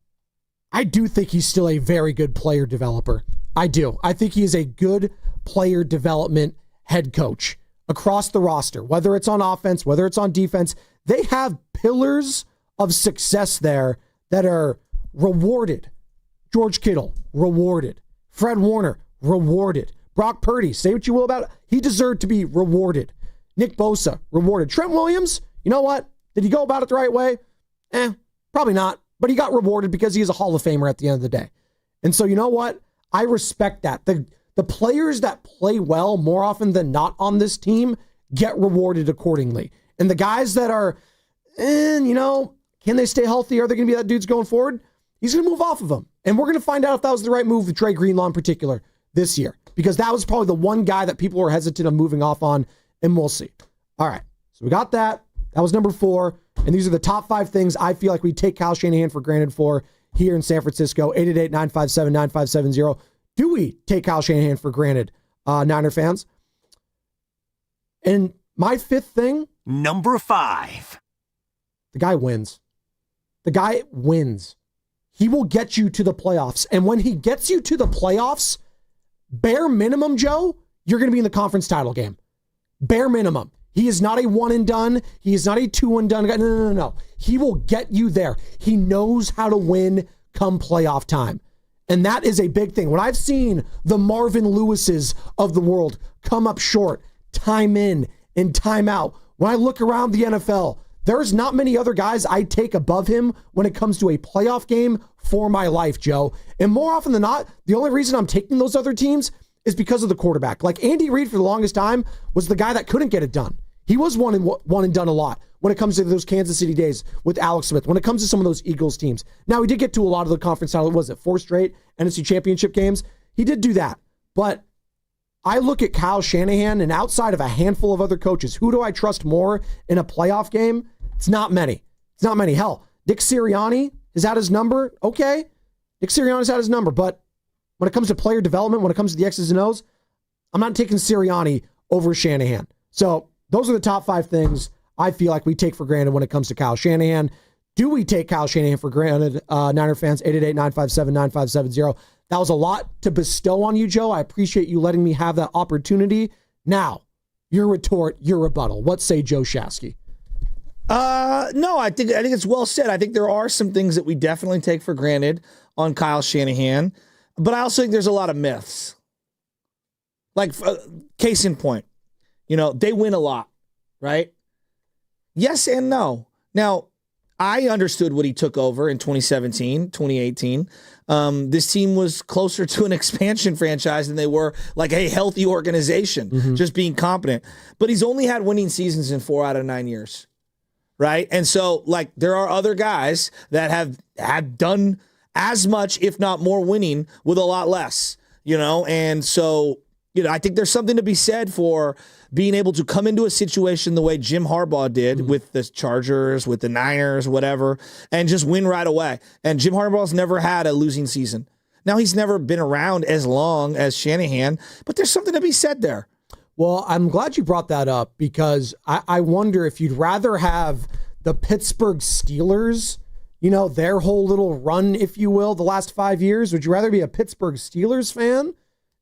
I do think he's still a very good player developer. I do. I think he is a good player development head coach across the roster, whether it's on offense, whether it's on defense. They have pillars of success there that are rewarded. George Kittle, rewarded. Fred Warner, rewarded. Brock Purdy, say what you will about it, he deserved to be rewarded. Nick Bosa, rewarded. Trent Williams, you know what? Did he go about it the right way? Probably not. But he got rewarded because he is a Hall of Famer at the end of the day. And so you know what? I respect that. The players that play well more often than not on this team get rewarded accordingly. And the guys that are, can they stay healthy? Are they going to be that dudes going forward? He's going to move off of them. And we're going to find out if that was the right move with Trey Greenlaw in particular this year. Because that was probably the one guy that people were hesitant of moving off on, and we'll see. All right, so we got that. That was number 4, and these are the top 5 things I feel like we take Kyle Shanahan for granted for here in San Francisco. 888-957-9570. Do we take Kyle Shanahan for granted, Niner fans? And my 5th thing. Number 5. The guy wins. The guy wins. He will get you to the playoffs. And when he gets you to the playoffs, bare minimum, Joe, you're going to be in the conference title game. Bare minimum. He is not a one and done. He is not a 2 and done guy. No. He will get you there. He knows how to win come playoff time. And that is a big thing. When I've seen the Marvin Lewises of the world come up short, time in and time out, when I look around the NFL, there's not many other guys I take above him when it comes to a playoff game for my life, Joe. And more often than not, the only reason I'm taking those other teams is because of the quarterback. Like Andy Reid for the longest time was the guy that couldn't get it done. He was one and done a lot when it comes to those Kansas City days with Alex Smith, when it comes to some of those Eagles teams. Now, he did get to a lot of the conference title. Was it 4 straight NFC Championship games? He did do that. But I look at Kyle Shanahan, and outside of a handful of other coaches, who do I trust more in a playoff game? It's not many. Hell, Nick Sirianni has had his number. Okay. Nick Sirianni's had his number. But when it comes to player development, when it comes to the X's and O's, I'm not taking Sirianni over Shanahan. So those are the top 5 things I feel like we take for granted when it comes to Kyle Shanahan. Do we take Kyle Shanahan for granted? Niner fans, 888-957-9570. That was a lot to bestow on you, Joe. I appreciate you letting me have that opportunity. Now, your retort, your rebuttal. What say Joe Shasky? No, I think it's well said. I think there are some things that we definitely take for granted on Kyle Shanahan, but I also think there's a lot of myths. Like, case in point, they win a lot, right? Yes and no. Now, I understood what he took over in 2017, 2018. This team was closer to an expansion franchise than they were like a healthy organization, just being competent. But he's only had winning seasons in 4 out of 9 years. Right. And so, like, there are other guys that have done as much, if not more, winning with a lot less, and so, I think there's something to be said for being able to come into a situation the way Jim Harbaugh did with the Chargers, with the Niners, whatever, and just win right away. And Jim Harbaugh's never had a losing season. Now, he's never been around as long as Shanahan, but there's something to be said there. Well, I'm glad you brought that up because I wonder if you'd rather have the Pittsburgh Steelers, their whole little run, if you will, the last 5 years? Would you rather be a Pittsburgh Steelers fan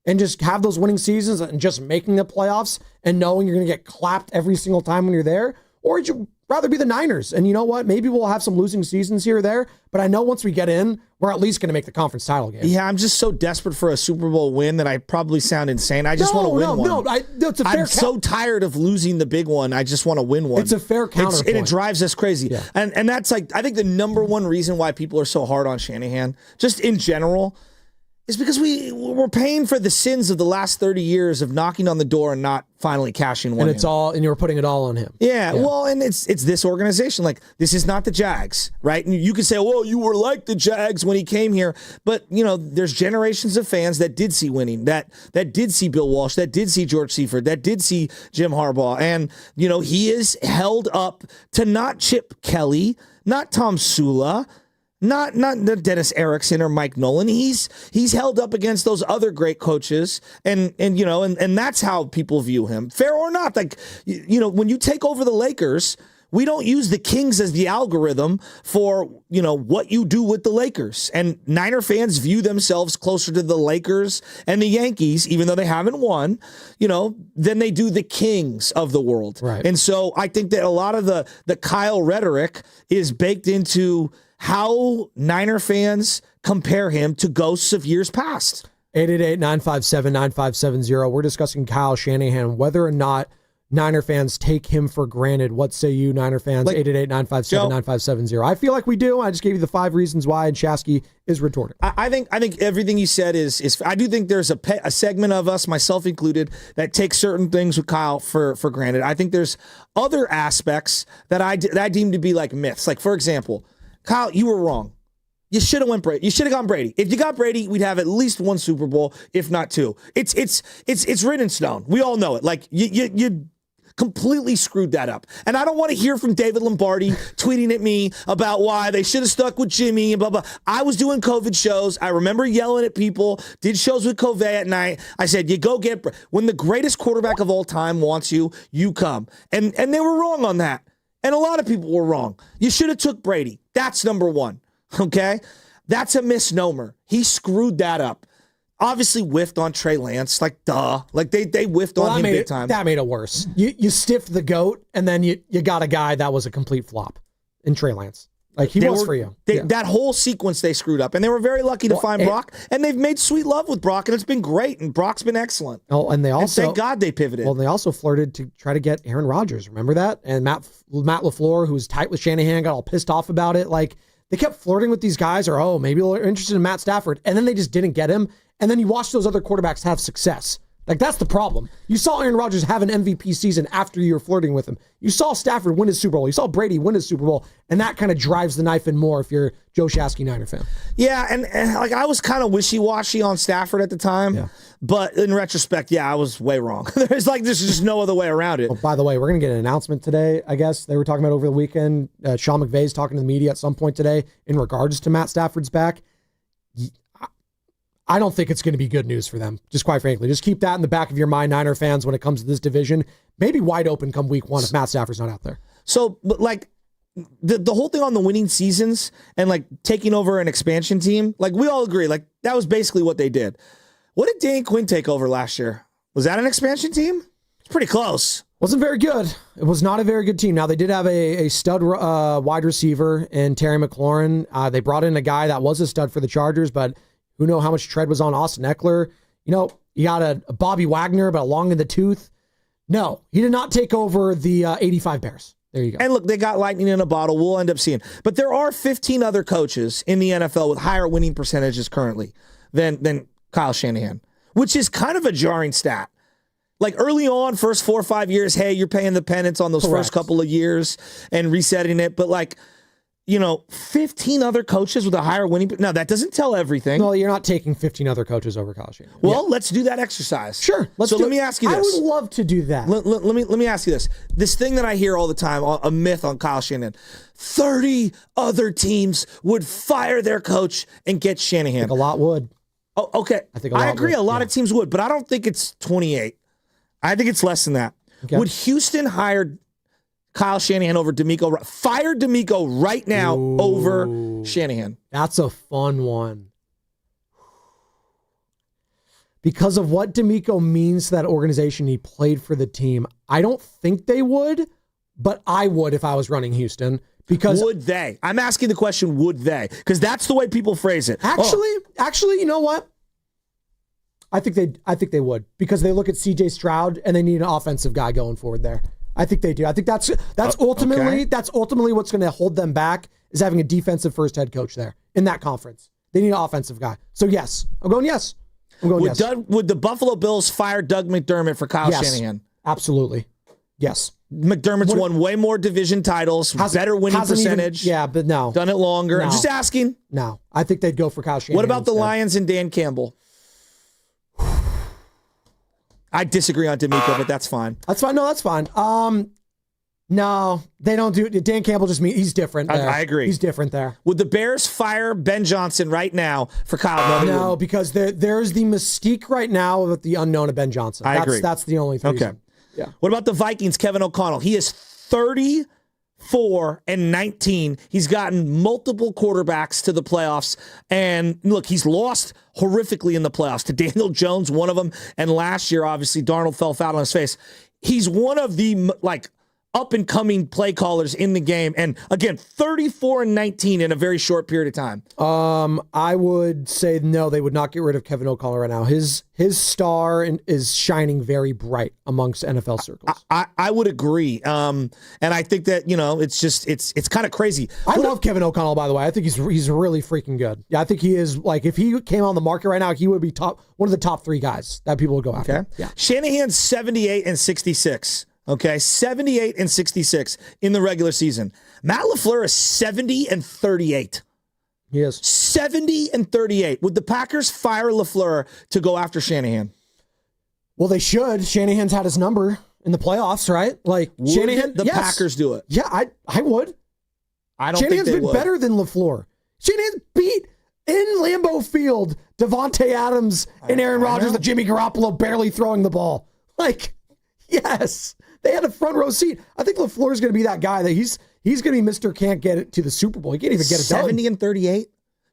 and just have those winning seasons and just making the playoffs and knowing you're going to get clapped every single time when you're there? Or would you rather be the Niners? And you know what? Maybe we'll have some losing seasons here or there, but I know once we get in, we're at least going to make the conference title game. Yeah, I'm just so desperate for a Super Bowl win that I probably sound insane. I just want to win one. No, it's a fair I'm so tired of losing the big one. I just want to win one. It's a fair counterpoint. And it drives us crazy. Yeah. And that's I think the number one reason why people are so hard on Shanahan, just in general, is because we're paying for the sins of the last 30 years of knocking on the door and not finally cashing one. And you're putting it all on him. Yeah, well, and it's this organization. Like, this is not the Jags, right? And you can say, well, you were like the Jags when he came here. But, there's generations of fans that did see winning, that did see Bill Walsh, that did see George Seifert, that did see Jim Harbaugh. And, he is held up to not Chip Kelly, not Tom Sula, not Dennis Erickson or Mike Nolan. He's held up against those other great coaches, and that's how people view him, fair or not. Like, when you take over the Lakers, we don't use the Kings as the algorithm for what you do with the Lakers. And Niner fans view themselves closer to the Lakers and the Yankees, even though they haven't won, than they do the Kings of the world. Right. And so I think that a lot of the Kyle rhetoric is baked into how Niner fans compare him to ghosts of years past. 888-957-9570. We're discussing Kyle Shanahan, whether or not Niner fans take him for granted. What say you, Niner fans? 888-957-9570. I feel like we do. I just gave you the 5 reasons why, and Shasky is retorting. I think everything you said is I do think there's a segment of us, myself included, that takes certain things with Kyle for granted. I think there's other aspects that I deem to be like myths. Like, for example, Kyle, you were wrong. You should have went Brady. You should have gone Brady. If you got Brady, we'd have at least one Super Bowl, if not 2. It's written in stone. We all know it. Like, you completely screwed that up. And I don't want to hear from David Lombardi tweeting at me about why they should have stuck with Jimmy and blah, blah. I was doing COVID shows. I remember yelling at people, did shows with Covey at night. I said, you go get, when the greatest quarterback of all time wants you, you come. And they were wrong on that. And a lot of people were wrong. You should have took Brady. That's number one. Okay? That's a misnomer. He screwed that up. Obviously whiffed on Trey Lance. Like, duh. Like, they whiffed on him big time. That made it worse. You stiffed the GOAT, and then you got a guy that was a complete flop in Trey Lance. Like, he was for you. That whole sequence they screwed up. And they were very lucky to find Brock. And they've made sweet love with Brock, and it's been great. And Brock's been excellent. Oh, and they also... And thank God they pivoted. Well, they also flirted to try to get Aaron Rodgers. Remember that? And Matt LaFleur, who was tight with Shanahan, got all pissed off about it. Like, they kept flirting with these guys, or, maybe they're interested in Matt Stafford. And then they just didn't get him. And then you watch those other quarterbacks have success. Like, that's the problem. You saw Aaron Rodgers have an MVP season after you were flirting with him. You saw Stafford win his Super Bowl. You saw Brady win his Super Bowl. And that kind of drives the knife in more if you're Joe Shasky Niner fan. Yeah, and like, I was kind of wishy-washy on Stafford at the time. Yeah. But in retrospect, I was way wrong. There's just no other way around it. Oh, by the way, we're going to get an announcement today, I guess. They were talking about over the weekend. Sean McVay's talking to the media at some point today in regards to Matt Stafford's back. I don't think it's going to be good news for them, just quite frankly. Just keep that in the back of your mind, Niner fans, when it comes to this division. Maybe wide open come week 1 if Matt Stafford's not out there. So, but like, the whole thing on the winning seasons and like taking over an expansion team, like, we all agree, like, that was basically what they did. What did Dan Quinn take over last year? Was that an expansion team? It's pretty close. Wasn't very good. It was not a very good team. Now, they did have a stud wide receiver in Terry McLaurin. They brought in a guy that was a stud for the Chargers, but who knows how much tread was on Austin Eckler. You got a Bobby Wagner, but long in the tooth. No, he did not take over the 85 Bears. There you go. And look, they got lightning in a bottle. We'll end up seeing. But there are 15 other coaches in the NFL with higher winning percentages currently than Kyle Shanahan, which is kind of a jarring stat. Like, early on, first 4 or 5 years, hey, you're paying the penance on those first couple of years and resetting it. But, like, 15 other coaches with a higher winning. Now, that doesn't tell everything. No, you're not taking 15 other coaches over Kyle Shanahan. Well, let's do that exercise. Sure. Let me ask you this. I would love to do that. Let me ask you this. This thing that I hear all the time, a myth on Kyle Shanahan. 30 other teams would fire their coach and get Shanahan. I think a lot would. Oh, okay. I agree. A lot of teams would, but I don't think it's 28. I think it's less than that. Okay. Would Houston hire Kyle Shanahan over D'Amico. Fire D'Amico right now over Shanahan. That's a fun one. Because of what D'Amico means to that organization, he played for the team. I don't think they would, but I would if I was running Houston. Because would they? I'm asking the question, would they? Because that's the way people phrase it. Actually, you know what? I think they would, because they look at CJ Stroud and they need an offensive guy going forward there. I think they do. I think that's ultimately what's going to hold them back, is having a defensive first head coach there in that conference. They need an offensive guy. So yes, I'm going yes. Would the Buffalo Bills fire Doug McDermott for Kyle Shanahan? Absolutely. Yes. McDermott's won way more division titles, better winning percentage. But no. Done it longer. No. I'm just asking. No. I think they'd go for Kyle Shanahan. What about the instead. Lions and Dan Campbell? I disagree on D'Amico, but that's fine. That's fine. No, that's fine. No, they don't do it. Dan Campbell he's different there. I agree. He's different there. Would the Bears fire Ben Johnson right now for Kyle? No, because there's the mystique right now of the unknown of Ben Johnson. I agree. That's the only reason. Okay. Yeah. What about the Vikings, Kevin O'Connell? He is 34-19. He's gotten multiple quarterbacks to the playoffs. And look, he's lost horrifically in the playoffs to Daniel Jones, one of them. And last year, obviously, Darnold fell foul on his face. He's one of the, up-and-coming play callers in the game. And again, 34-19 in a very short period of time. I would say no, they would not get rid of Kevin O'Connell right now. His star is shining very bright amongst NFL circles. I would agree. And I think that, it's kind of crazy. I love Kevin O'Connell, by the way. I think he's really freaking good. Yeah, I think he is, if he came on the market right now, he would be one of the top 3 guys that people would go after. Okay. Yeah. Shanahan's 78-66. Okay, 78-66 in the regular season. Matt LaFleur is 70-38. He is 70-38. Would the Packers fire LaFleur to go after Shanahan? Well, they should. Shanahan's had his number in the playoffs, right? Would the Packers do it? Yeah, I would. I don't Shanahan's think they been would. better than LaFleur. Shanahan's beat in Lambeau Field Devontae Adams and Aaron Rodgers with Jimmy Garoppolo barely throwing the ball. Yes. They had a front row seat. I think LaFleur is going to be that guy that he's going to be Mr. Can't get it to the Super Bowl. He can't even get it done. 70-38,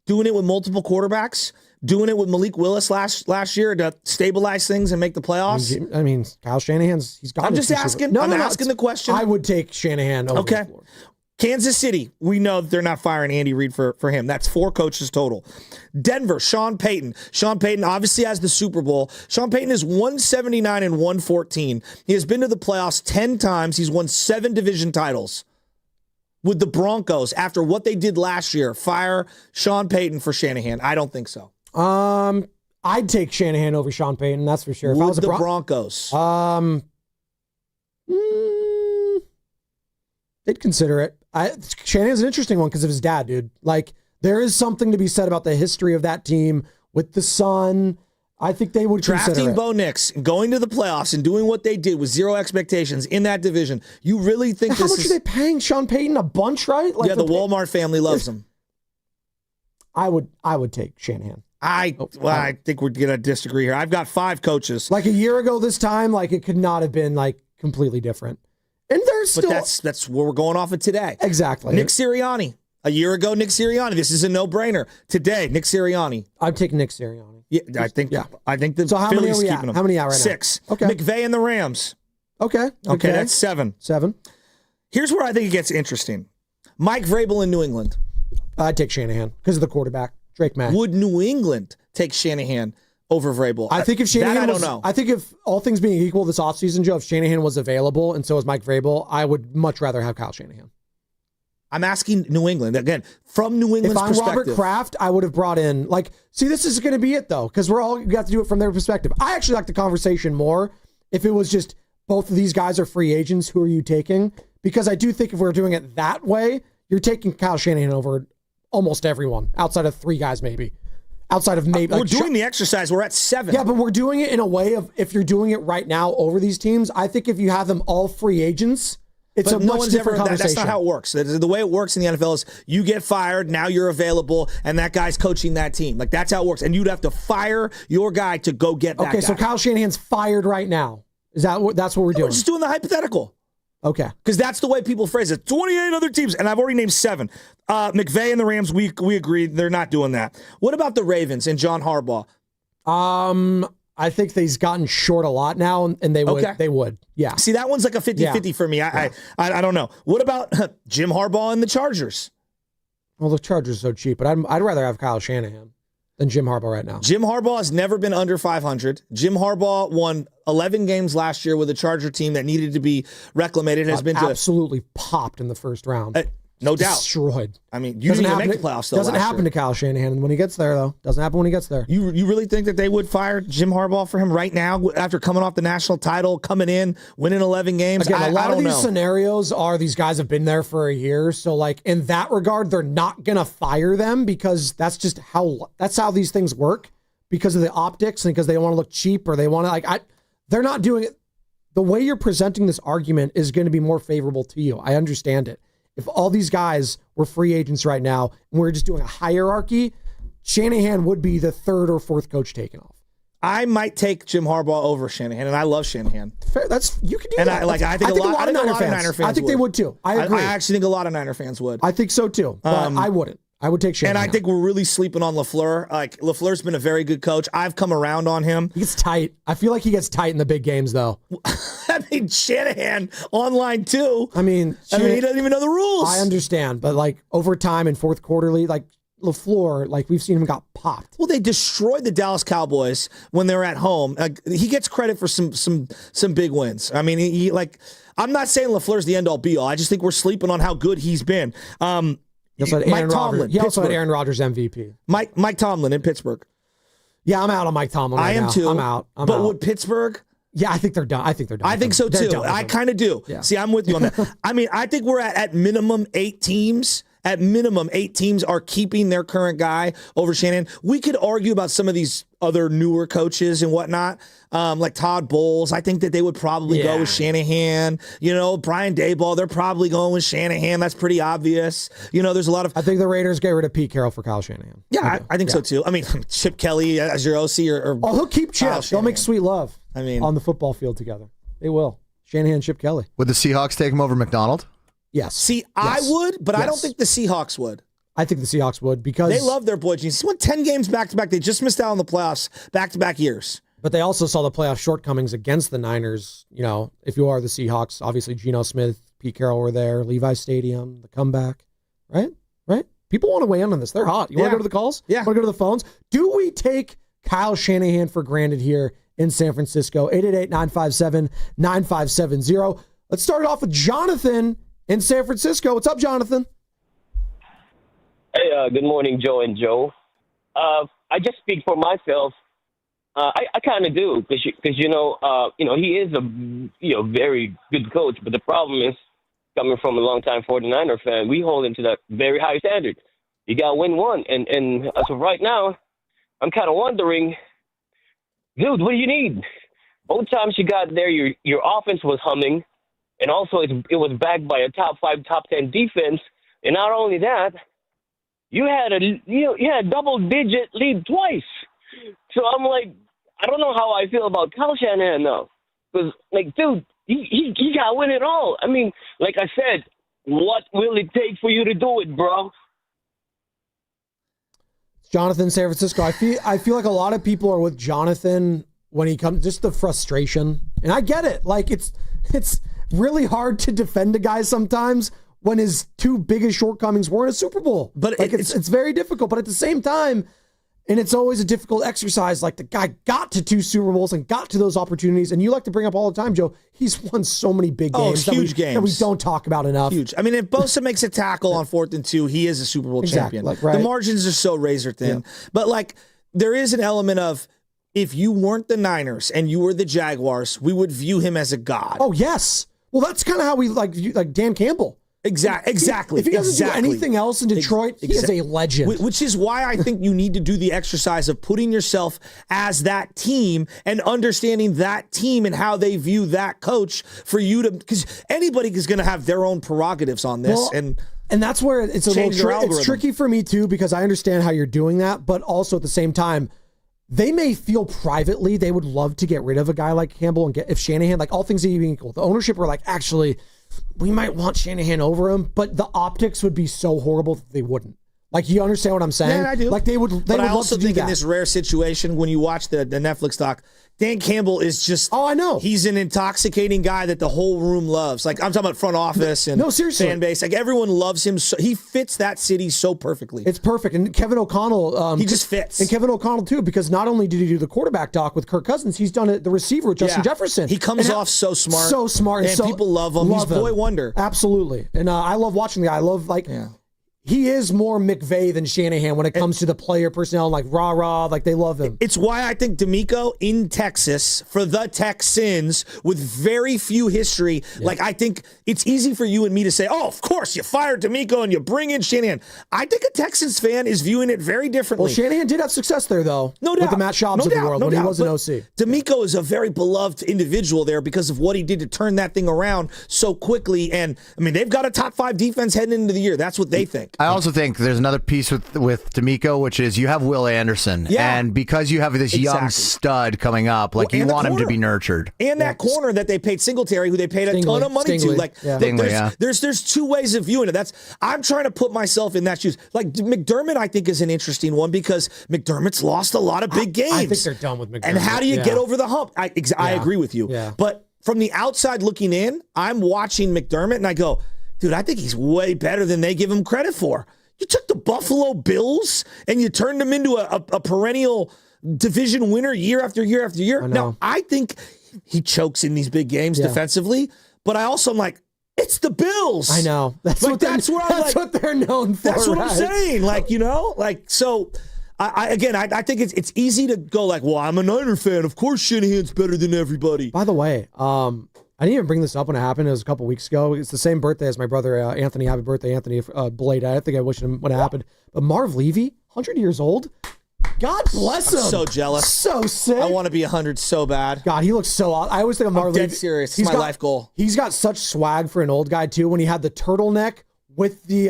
doing it with multiple quarterbacks, doing it with Malik Willis last year to stabilize things and make the playoffs. I mean Kyle Shanahan's he's got. I'm just asking. I'm asking the question. I would take Shanahan over LaFleur. Kansas City, we know that they're not firing Andy Reid for him. That's 4 coaches total. Denver, Sean Payton. Sean Payton obviously has the Super Bowl. Sean Payton is 179-114. He has been to the playoffs 10 times. He's won 7 division titles. Would the Broncos, after what they did last year, fire Sean Payton for Shanahan? I don't think so. I'd take Shanahan over Sean Payton, that's for sure. Would if I was the Broncos? They'd consider it. Shanahan's an interesting one because of his dad, dude. There is something to be said about the history of that team with the son. I think they would consider drafting it. Bo Nix, going to the playoffs, and doing what they did with 0 expectations in that division. You really think how much are they paying Sean Payton? A bunch, right? The Walmart family loves him. I would take Shanahan. I think we're gonna disagree here. I've got 5 coaches. A year ago this time, it could not have been completely different. And there's still, but that's where we're going off of today. Exactly. Nick Sirianni. A year ago, Nick Sirianni. This is a no-brainer. Today, Nick Sirianni. I'd take Nick Sirianni. Yeah, I think the how Phillies many are we keeping him. How many are right 6. now? Okay. McVay and the Rams. Okay, that's 7. 7. Here's where I think it gets interesting. Mike Vrabel in New England. I'd take Shanahan because of the quarterback, Drake May. Would New England take Shanahan over Vrabel? I think if Shanahan I don't know. I think if all things being equal this offseason, Joe, if Shanahan was available and so was Mike Vrabel, I would much rather have Kyle Shanahan. I'm asking New England. Again, from New England's perspective. If I'm Robert Kraft, I would have brought in, this is going to be it, though, because we got to do it from their perspective. I actually like the conversation more if it was just both of these guys are free agents. Who are you taking? Because I do think if we're doing it that way, you're taking Kyle Shanahan over almost everyone, outside of 3 guys maybe. Outside of maybe. We're doing the exercise. We're at 7. Yeah, but we're doing it in a way of, if you're doing it right now over these teams, I think if you have them all free agents, it's a much different conversation. That's not how it works. The way it works in the NFL is you get fired, now you're available, and that guy's coaching that team. That's how it works. And you'd have to fire your guy to go get that guy. Okay, so Kyle Shanahan's fired right now. That's what we're doing? We're just doing the hypothetical. Okay. Because that's the way people phrase it. 28 other teams, and I've already named 7. McVay and the Rams, we agree they're not doing that. What about the Ravens and John Harbaugh? I think he's gotten short a lot now, and they would. Okay. They would. Yeah. See, that one's like a 50-50 for me. I don't know. What about Jim Harbaugh and the Chargers? Well, the Chargers are so cheap, but I'd rather have Kyle Shanahan than Jim Harbaugh right now. Jim Harbaugh has never been under 500. Jim Harbaugh won 11 games last year with a Charger team that needed to be reclamated. Has been absolutely popped in the first round. No doubt. Destroyed. I mean, you didn't even make the playoffs. Doesn't happen to Kyle Shanahan when he gets there, though. Doesn't happen when he gets there. You really think that they would fire Jim Harbaugh for him right now after coming off the national title, coming in, winning 11 games? Again, a lot of these scenarios are these guys have been there for a year. So, like, in that regard, they're not going to fire them because that's how these things work because of the optics and because they want to look cheap or they want to, they're not doing it. The way you're presenting this argument is going to be more favorable to you. I understand it. If all these guys were free agents right now and we're just doing a hierarchy, Shanahan would be the 3rd or 4th coach taken off. I might take Jim Harbaugh over Shanahan, and I love Shanahan. Fair, you can do and that. I think a lot of Niner fans I think they would too. I agree. I actually think a lot of Niner fans would. I think so too, but I wouldn't. I would take Shanahan. And I think we're really sleeping on LaFleur. Like, LaFleur's been a very good coach. I've come around on him. He gets tight. I feel like he gets tight in the big games, though. I mean, Shanahan online too. I mean, he doesn't even know the rules. I understand, but like overtime and fourth quarterly, like LaFleur, like we've seen him got popped. Well, they destroyed the Dallas Cowboys when they were at home. He gets credit for some big wins. I mean, he I'm not saying LaFleur's the end all be all. I just think we're sleeping on how good he's been. Mike Tomlin. He also had Aaron Rodgers MVP. Mike Tomlin in Pittsburgh. Yeah, I'm out on Mike Tomlin. I am too. I'm out. But would Pittsburgh? Yeah, I think they're done. I think they're done. I think so too. I kind of do. Yeah. See, I'm with you on that. I mean, I think we're at minimum 8 teams. At minimum, 8 teams are keeping their current guy over Shanahan. We could argue about some of these other newer coaches and whatnot, like Todd Bowles. I think that they would probably go with Shanahan. You know, Brian Daboll, they're probably going with Shanahan. That's pretty obvious. You know, there's a lot of... I think the Raiders get rid of Pete Carroll for Kyle Shanahan. Yeah, I think so too. I mean, Chip Kelly as your OC or he'll keep Chip. They'll make sweet love on the football field together. They will. Shanahan, Chip Kelly. Would the Seahawks take him over McDonald? Yes. See, I would, but I don't think the Seahawks would. I think the Seahawks would because... They love their boy Genius. He won 10 games back-to-back. They just missed out on the playoffs back-to-back years. But they also saw the playoff shortcomings against the Niners. You know, if you are the Seahawks, obviously Geno Smith, Pete Carroll were there, Levi Stadium, the comeback. Right? People want to weigh in on this. They're hot. You want to go to the calls? Yeah. Want to go to the phones? Do we take Kyle Shanahan for granted here in San Francisco? 888-957-9570. Let's start it off with Jonathan in San Francisco. What's up, Jonathan? Hey, good morning, Joe and Joe. I just speak for myself. I kind of do because he is a very good coach, but the problem is coming from a longtime 49er fan, we hold him to that very high standard. You got to win one, and as of right now, I'm kind of wondering, dude, what do you need? Both times you got there, your offense was humming, and also it was backed by a top 5, top 10 defense, and not only that. You had a double-digit lead twice. So I'm like, I don't know how I feel about Kyle Shanahan now. Because, like, dude, he got to win it all. I mean, like I said, what will it take for you to do it, bro? Jonathan, San Francisco. I feel like a lot of people are with Jonathan when he comes, just the frustration. And I get it. Like, it's really hard to defend a guy sometimes when his 2 biggest shortcomings were in a Super Bowl. But like it's very difficult. But at the same time, and it's always a difficult exercise, like the guy got to 2 Super Bowls and got to those opportunities. And you like to bring up all the time, Joe, he's won so many big games, huge games that we don't talk about enough. Huge. I mean, if Bosa makes a tackle on 4th and 2, he is a Super Bowl champion. Like, right. The margins are so razor thin. Yeah. But like, there is an element of, if you weren't the Niners and you were the Jaguars, we would view him as a god. Oh, yes. Well, that's kind of how we like Dan Campbell. Exactly. If he doesn't do anything else in Detroit, he is a legend. Which is why I think you need to do the exercise of putting yourself as that team and understanding that team and how they view that coach for you to, because anybody is going to have their own prerogatives on this. Well, and that's where it's a little it's tricky for me too, because I understand how you're doing that, but also at the same time, they may feel privately they would love to get rid of a guy like Campbell and if Shanahan, like all things being equal, the ownership were like, actually, we might want Shanahan over him, but the optics would be so horrible that they wouldn't. Like, you understand what I'm saying? Yeah, I do. Like, they would. But I also think in this rare situation, when you watch the Netflix doc, Dan Campbell is just. Oh, I know. He's an intoxicating guy that the whole room loves. Like, I'm talking about front office and seriously. fan base. Like, everyone loves him. So, he fits that city so perfectly. It's perfect. And Kevin O'Connell. He just fits. And Kevin O'Connell, too, because not only did he do the quarterback doc with Kirk Cousins, he's done it the receiver with Justin Jefferson. He comes off so smart. So smart. And people love him. He's boy wonder. Absolutely. And I love watching the guy. I love, he is more McVay than Shanahan when it comes to the player personnel, like rah-rah, like they love him. It's why I think D'Amico in Texas for the Texans with very few history. Yeah. Like, I think it's easy for you and me to say, oh, of course, you fired D'Amico and you bring in Shanahan. I think a Texans fan is viewing it very differently. Well, Shanahan did have success there, though. No doubt. With the Matt Schaubs of the world when he was an OC. D'Amico is a very beloved individual there because of what he did to turn that thing around so quickly. And, I mean, they've got a top 5 defense heading into the year. That's what they think. I also think there's another piece with D'Amico, which is you have Will Anderson. Yeah. And because you have this young stud coming up, like you want him to be nurtured. And that corner that they paid Singletary, who they paid a ton of money to. Like, there's two ways of viewing it. I'm trying to put myself in that shoes. Like, McDermott, I think, is an interesting one because McDermott's lost a lot of big games. I think they're done with McDermott. And how do you get over the hump? I agree with you. Yeah. But from the outside looking in, I'm watching McDermott and I go, dude, I think he's way better than they give him credit for. You took the Buffalo Bills and you turned them into a perennial division winner year after year after year. Now, I think he chokes in these big games defensively, but I also am like, it's the Bills. I know. That's what they're known for. That's what I'm saying. Like, so I think it's easy to go like, well, I'm a Niner fan. Of course Shanahan's better than everybody. By the way, I didn't even bring this up when it happened. It was a couple weeks ago. It's the same birthday as my brother, Anthony. Happy birthday, Anthony. Belated. I think I wish him when it happened. But Marv Levy, 100 years old. God bless him. I'm so jealous. So sick. I want to be 100 so bad. God, he looks so awesome. I always think of Marv Levy. Dead serious. It's my life goal. He's got such swag for an old guy, too, when he had the turtleneck with the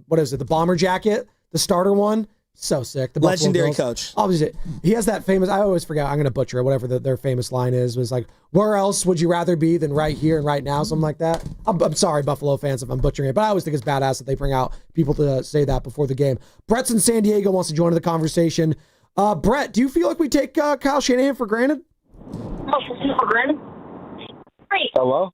what is it, the bomber jacket, the starter one. So sick. The legendary coach. Obviously, he has that famous, I always forget, I'm going to butcher it, whatever their famous line is, was like, where else would you rather be than right here and right now? Something like that. I'm sorry, Buffalo fans, if I'm butchering it, but I always think it's badass that they bring out people to say that before the game. Brett's in San Diego, wants to join the conversation. Brett, do you feel like we take Kyle Shanahan for granted? Hello?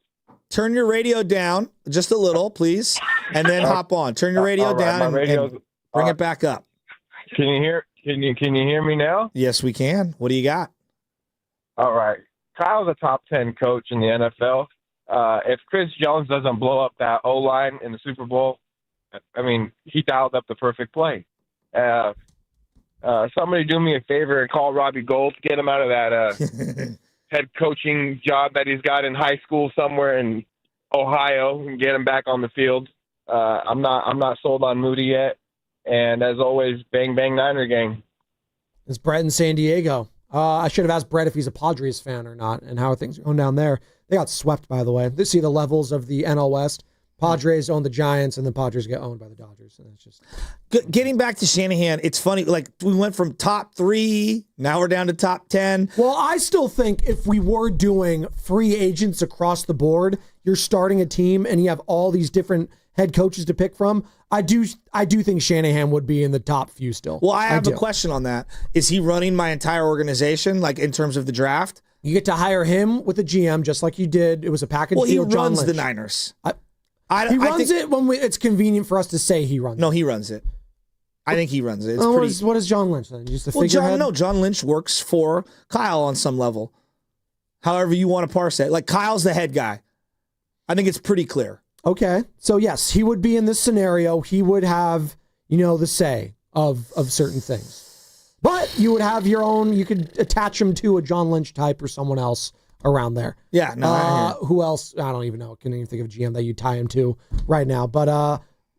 Turn your radio down just a little, please, and then hop on. Turn your radio down and bring it back up. Can you hear me now? Yes, we can. What do you got? All right. Kyle's a top 10 coach in the NFL. If Chris Jones doesn't blow up that O-line in the Super Bowl, I mean, he dialed up the perfect play. Somebody do me a favor and call Robbie Gould, get him out of that head coaching job that he's got in high school somewhere in Ohio and get him back on the field. I'm not sold on Moody yet. And as always, bang, bang, Niner gang. It's Brett in San Diego. I should have asked Brett if he's a Padres fan or not and how are things going down there. They got swept, by the way. They see the levels of the NL West. Padres own the Giants, and the Padres get owned by the Dodgers. And it's just getting back to Shanahan. It's funny. Like, we went from top 3, now we're down to top 10. Well, I still think if we were doing free agents across the board, you're starting a team and you have all these different head coaches to pick from. I do think Shanahan would be in the top few still. Well, I have a question on that. Is he running my entire organization, like in terms of the draft? You get to hire him with a GM, just like you did. It was a package deal. Well, he John runs Lynch. the Niners. He runs it when it's convenient for us to say he runs it. No, he runs it. I think he runs it. It's what is John Lynch then? Just the figurehead? John Lynch works for Kyle on some level. However you want to parse it. Like, Kyle's the head guy. I think it's pretty clear. Okay. So, yes, he would be in this scenario. He would have, the say of certain things. But you would have your own, you could attach him to a John Lynch type or someone else around there. Yeah. No, who else? I don't even know. Can't even think of a GM that you tie him to right now. But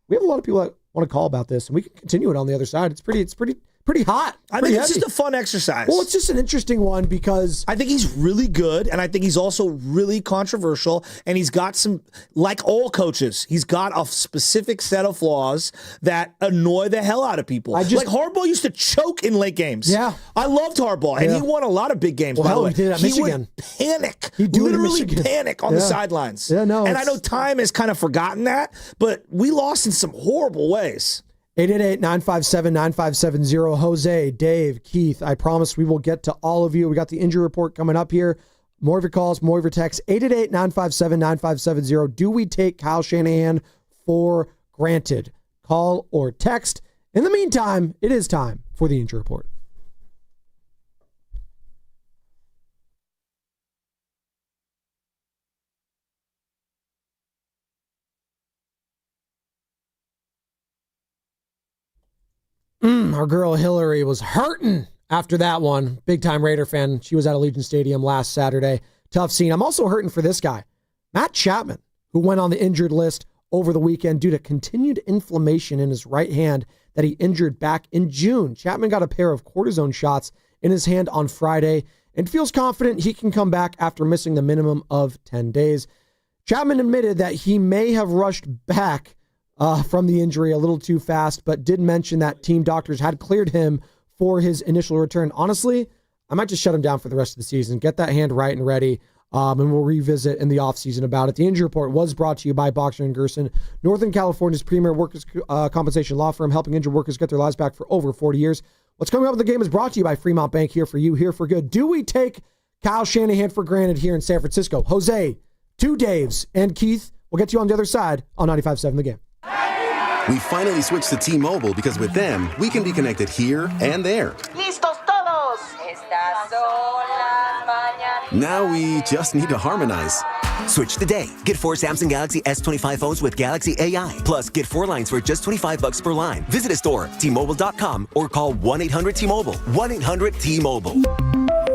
we have a lot of people that want to call about this, and we can continue it on the other side. It's pretty pretty hot. I think it's just a fun exercise. Well, it's just an interesting one because I think he's really good, and I think he's also really controversial, and he's got some, like all coaches, he's got a specific set of flaws that annoy the hell out of people. Like Harbaugh used to choke in late games. Yeah. I loved Harbaugh, and he won a lot of big games, by the way. He did at Michigan. Would panic. He'd do literally it in Michigan. panic on the sidelines. Yeah, no. And I know time has kind of forgotten that, but we lost in some horrible ways. 888-957-9570. Jose, Dave, Keith, I promise we will get to all of you. We got the injury report coming up here. More of your calls, more of your texts. 888-957-9570. Do we take Kyle Shanahan for granted? Call or text. In the meantime, it is time for the injury report. Our girl Hillary was hurting after that one. Big-time Raider fan. She was at Allegiant Stadium last Saturday. Tough scene. I'm also hurting for this guy, Matt Chapman, who went on the injured list over the weekend due to continued inflammation in his right hand that he injured back in June. Chapman got a pair of cortisone shots in his hand on Friday and feels confident he can come back after missing the minimum of 10 days. Chapman admitted that he may have rushed back from the injury a little too fast, but did mention that team doctors had cleared him for his initial return. Honestly, I might just shut him down for the rest of the season, get that hand right and ready, and we'll revisit in the offseason about it. The injury report was brought to you by Boxer & Gerson, Northern California's premier workers' compensation law firm, helping injured workers get their lives back for over 40 years. What's coming up in the game is brought to you by Fremont Bank, here for you, here for good. Do we take Kyle Shanahan for granted here in San Francisco? Jose, 2 Daves, and Keith, we'll get to you on the other side on 95.7 The Game. We finally switched to T-Mobile because with them, we can be connected here and there. ¡Listos todos! Estas son las mañanas. Now we just need to harmonize. Switch today. Get 4 Samsung Galaxy S25 phones with Galaxy AI. Plus, get 4 lines for just $25 per line. Visit a store, T-Mobile.com, or call 1-800-T-Mobile. 1-800-T-Mobile.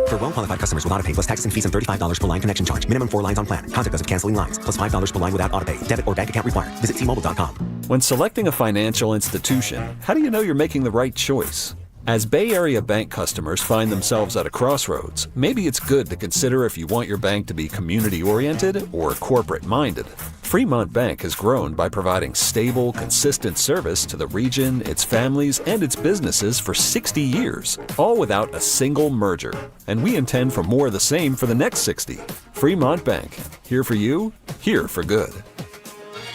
For well-qualified customers with autopay plus taxes and fees and $35 per line connection charge. Minimum 4 lines on plan. Contact us if canceling lines. Plus $5 per line without autopay. Debit or bank account required. Visit T-Mobile.com. When selecting a financial institution, how do you know you're making the right choice? As Bay Area bank customers find themselves at a crossroads, maybe it's good to consider if you want your bank to be community-oriented or corporate-minded. Fremont Bank has grown by providing stable, consistent service to the region, its families, and its businesses for 60 years, all without a single merger. And we intend for more of the same for the next 60. Fremont Bank, here for you, here for good.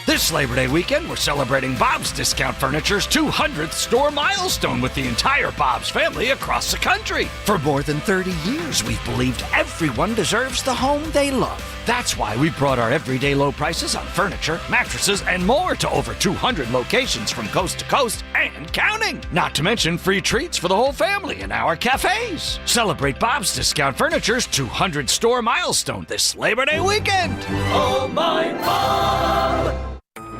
This Labor Day weekend, we're celebrating Bob's Discount Furniture's 200th store milestone with the entire Bob's family across the country. For more than 30 years, we've believed everyone deserves the home they love. That's why we brought our everyday low prices on furniture, mattresses, and more to over 200 locations from coast to coast and counting. Not to mention free treats for the whole family in our cafes. Celebrate Bob's Discount Furniture's 200 store milestone this Labor Day weekend. Oh, my Bob!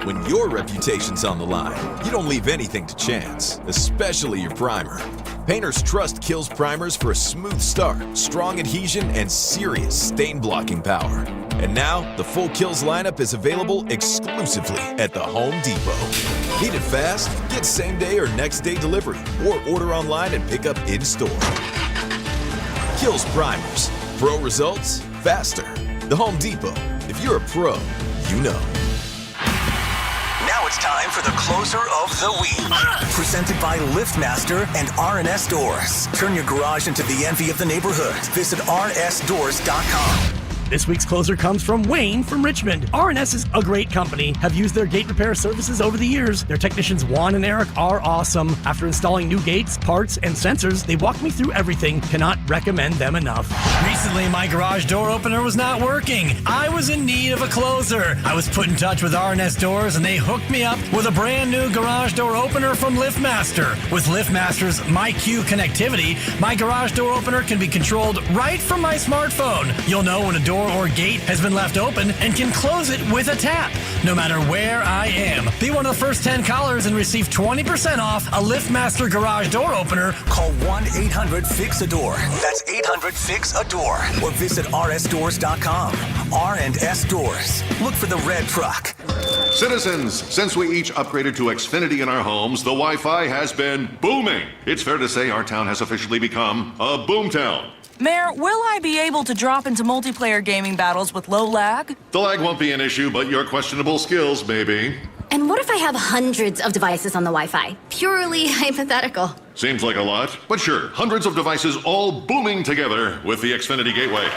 When your reputation's on the line, you don't leave anything to chance, especially your primer. Painters trust Kills primers for a smooth start, strong adhesion, and serious stain-blocking power. And now, the full Kills lineup is available exclusively at the Home Depot. Need it fast? Get same-day or next-day delivery, or order online and pick up in-store. Kills primers. Pro results, faster. The Home Depot. If you're a pro, you know. Now it's time for the closer of the week. Presented by LiftMaster and R&S Doors. Turn your garage into the envy of the neighborhood. Visit rsdoors.com. This week's closer comes from Wayne from Richmond. R&S is a great company. Have used their gate repair services over the years. Their technicians Juan and Eric are awesome. After installing new gates, parts, and sensors, they walked me through everything. Cannot recommend them enough. Recently, my garage door opener was not working. I was in need of a closer. I was put in touch with R&S Doors, and they hooked me up with a brand new garage door opener from LiftMaster. With LiftMaster's MyQ connectivity, my garage door opener can be controlled right from my smartphone. You'll know when a door or gate has been left open and can close it with a tap, no matter where I am. Be one of the first 10 callers and receive 20% off a LiftMaster garage door opener. Call 1-800-FIX-A-DOOR. That's 800-FIX-A-DOOR. Or visit rsdoors.com. R&S Doors. Look for the red truck. Citizens, since we each upgraded to Xfinity in our homes, the Wi-Fi has been booming. It's fair to say our town has officially become a boomtown. Mayor, will I be able to drop into multiplayer gaming battles with low lag? The lag won't be an issue, but your questionable skills may be. And what if I have hundreds of devices on the Wi-Fi? Purely hypothetical. Seems like a lot, but sure, hundreds of devices all booming together with the Xfinity Gateway.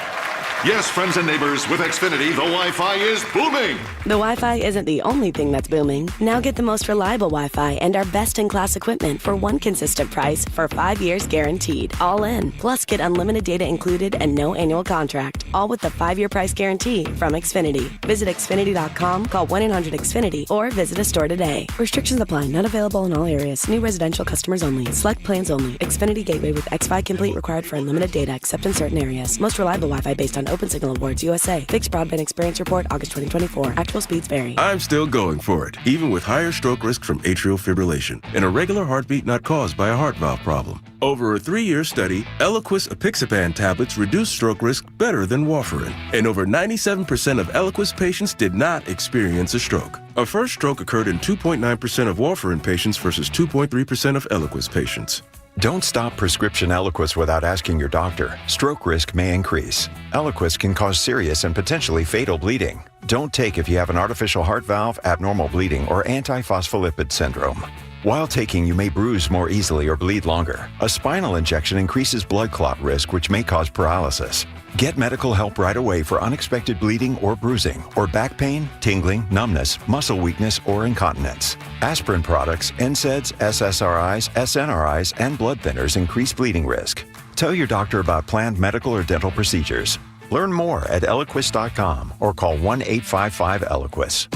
Yes, friends and neighbors, with Xfinity, the Wi-Fi is booming. The Wi-Fi isn't the only thing that's booming. Now get the most reliable Wi-Fi and our best-in-class equipment for one consistent price for 5 years guaranteed. All in. Plus, get unlimited data included and no annual contract. All with the 5-year price guarantee from Xfinity. Visit Xfinity.com, call 1-800-XFINITY, or visit a store today. Restrictions apply. Not available in all areas. New residential customers only. Select plans only. Xfinity Gateway with Xfi Complete required for unlimited data except in certain areas. Most reliable Wi-Fi based on Open Signal Awards USA. Fixed Broadband Experience Report, August 2024. Actual speeds vary. I'm still going for it, even with higher stroke risk from atrial fibrillation, an irregular heartbeat not caused by a heart valve problem. Over a 3-year study, Eliquis apixaban tablets reduced stroke risk better than warfarin, and over 97% of Eliquis patients did not experience a stroke. A first stroke occurred in 2.9% of warfarin patients versus 2.3% of Eliquis patients. Don't stop prescription Eliquis without asking your doctor. Stroke risk may increase. Eliquis can cause serious and potentially fatal bleeding. Don't take if you have an artificial heart valve, abnormal bleeding, or antiphospholipid syndrome. While taking, you may bruise more easily or bleed longer. A spinal injection increases blood clot risk, which may cause paralysis. Get medical help right away for unexpected bleeding or bruising, or back pain, tingling, numbness, muscle weakness, or incontinence. Aspirin products, NSAIDs, SSRIs, SNRIs, and blood thinners increase bleeding risk. Tell your doctor about planned medical or dental procedures. Learn more at Eliquis.com or call 1-855-ELIQUIS.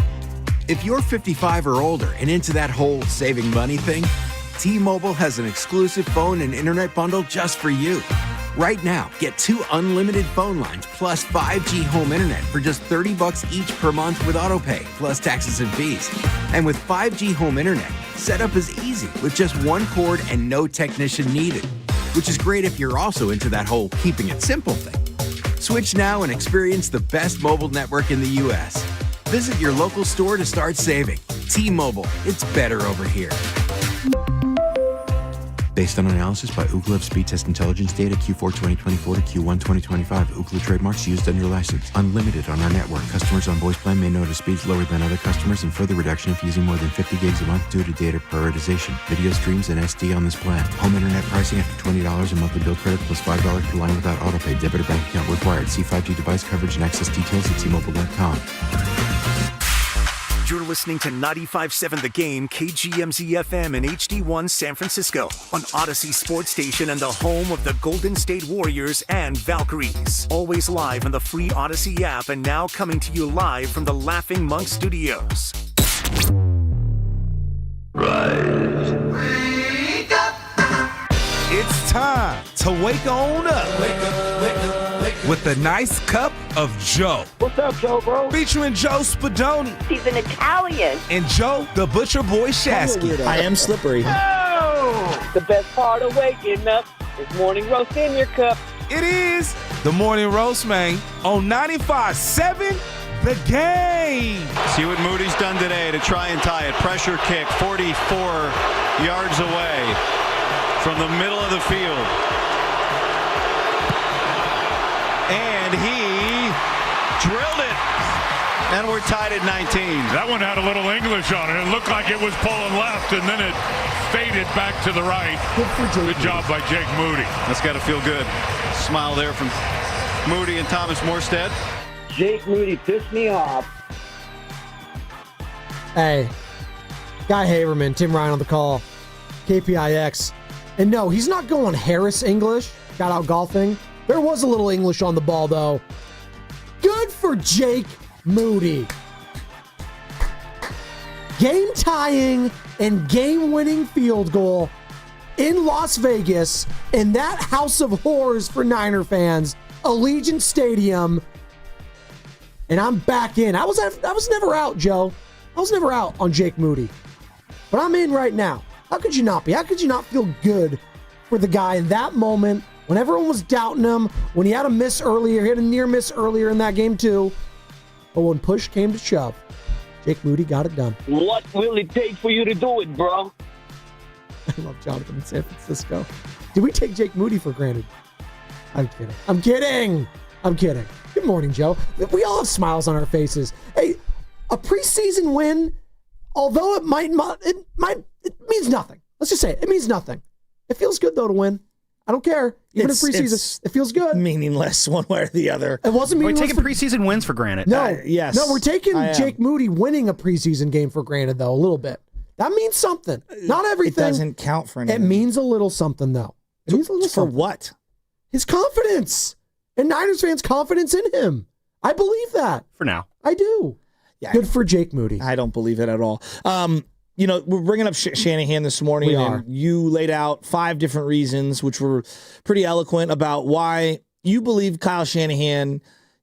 If you're 55 or older and into that whole saving money thing, T-Mobile has an exclusive phone and internet bundle just for you. Right now, get 2 unlimited phone lines plus 5G home internet for just $30 each per month with autopay, plus taxes and fees. And with 5G home internet, setup is easy with just 1 cord and no technician needed, which is great if you're also into that whole keeping it simple thing. Switch now and experience the best mobile network in the U.S. Visit your local store to start saving. T-Mobile, it's better over here. Based on analysis by Ookla of Speed Test Intelligence data Q4 2024 to Q1 2025. Ookla trademarks used under license. Unlimited on our network. Customers on voice plan may notice speeds lower than other customers and further reduction if using more than 50 gigs a month due to data prioritization. Video streams and SD on this plan. Home internet pricing after $20 a monthly bill credit plus $5 per line without autopay. Debit or bank account required. See 5G device coverage and access details at T-Mobile.com. You're listening to 95.7 The Game, KGMZ-FM and HD1 San Francisco on Odyssey Sports Station and the home of the Golden State Warriors and Valkyries. Always live on the free Odyssey app and now coming to you live from the Laughing Monk Studios. Rise. Wake up! It's time to wake on up. Wake up, wake up, wake up. With a nice cup of Joe. What's up, Joe, bro? Featuring Joe Spadoni. He's an Italian. And Joe, the Butcher Boy Shasky. I am slippery. Oh! The best part of waking up is morning roast in your cup. It is the morning roast, man, on 95.7 The Game. See what Moody's done today to try and tie it. Pressure kick, 44 yards away from the middle of the field. And he drilled it. And we're tied at 19. That one had a little English on it. It looked like it was pulling left, and then it faded back to the right. Good job by Jake Moody. That's got to feel good. Smile there from Moody and Thomas Morstead. Jake Moody pissed me off. Hey, Guy Haberman, Tim Ryan on the call, KPIX. And no, he's not going Harris English. Got out golfing. There was a little English on the ball, though. Good for Jake Moody. Game-tying and game-winning field goal in Las Vegas in that house of horrors for Niner fans, Allegiant Stadium. And I'm back in. I was never out, Joe. I was never out on Jake Moody. But I'm in right now. How could you not be? How could you not feel good for the guy in that moment when everyone was doubting him, when he had a near miss earlier in that game too? But when push came to shove, Jake Moody got it done. What will it take for you to do it, bro? I love Jonathan in San Francisco. Did we take Jake Moody for granted? I'm kidding. Good morning, Joe. We all have smiles on our faces. Hey, a preseason win, although it means nothing. Let's just say it means nothing. It feels good, though, to win. I don't care. Even in preseason, it feels good. Meaningless one way or the other. It wasn't meaningless. We're taking preseason wins for granted. No, yes. No, we're taking Jake Moody winning a preseason game for granted, though, a little bit. That means something. Not everything. It doesn't count for anything. It means a little something, though. It means a little something. For what? His confidence. And Niners fans' confidence in him. I believe that. For now. I do. Yeah, good for Jake Moody. I don't believe it at all. We're bringing up Shanahan this morning. And you laid out 5 different reasons, which were pretty eloquent, about why you believe Kyle Shanahan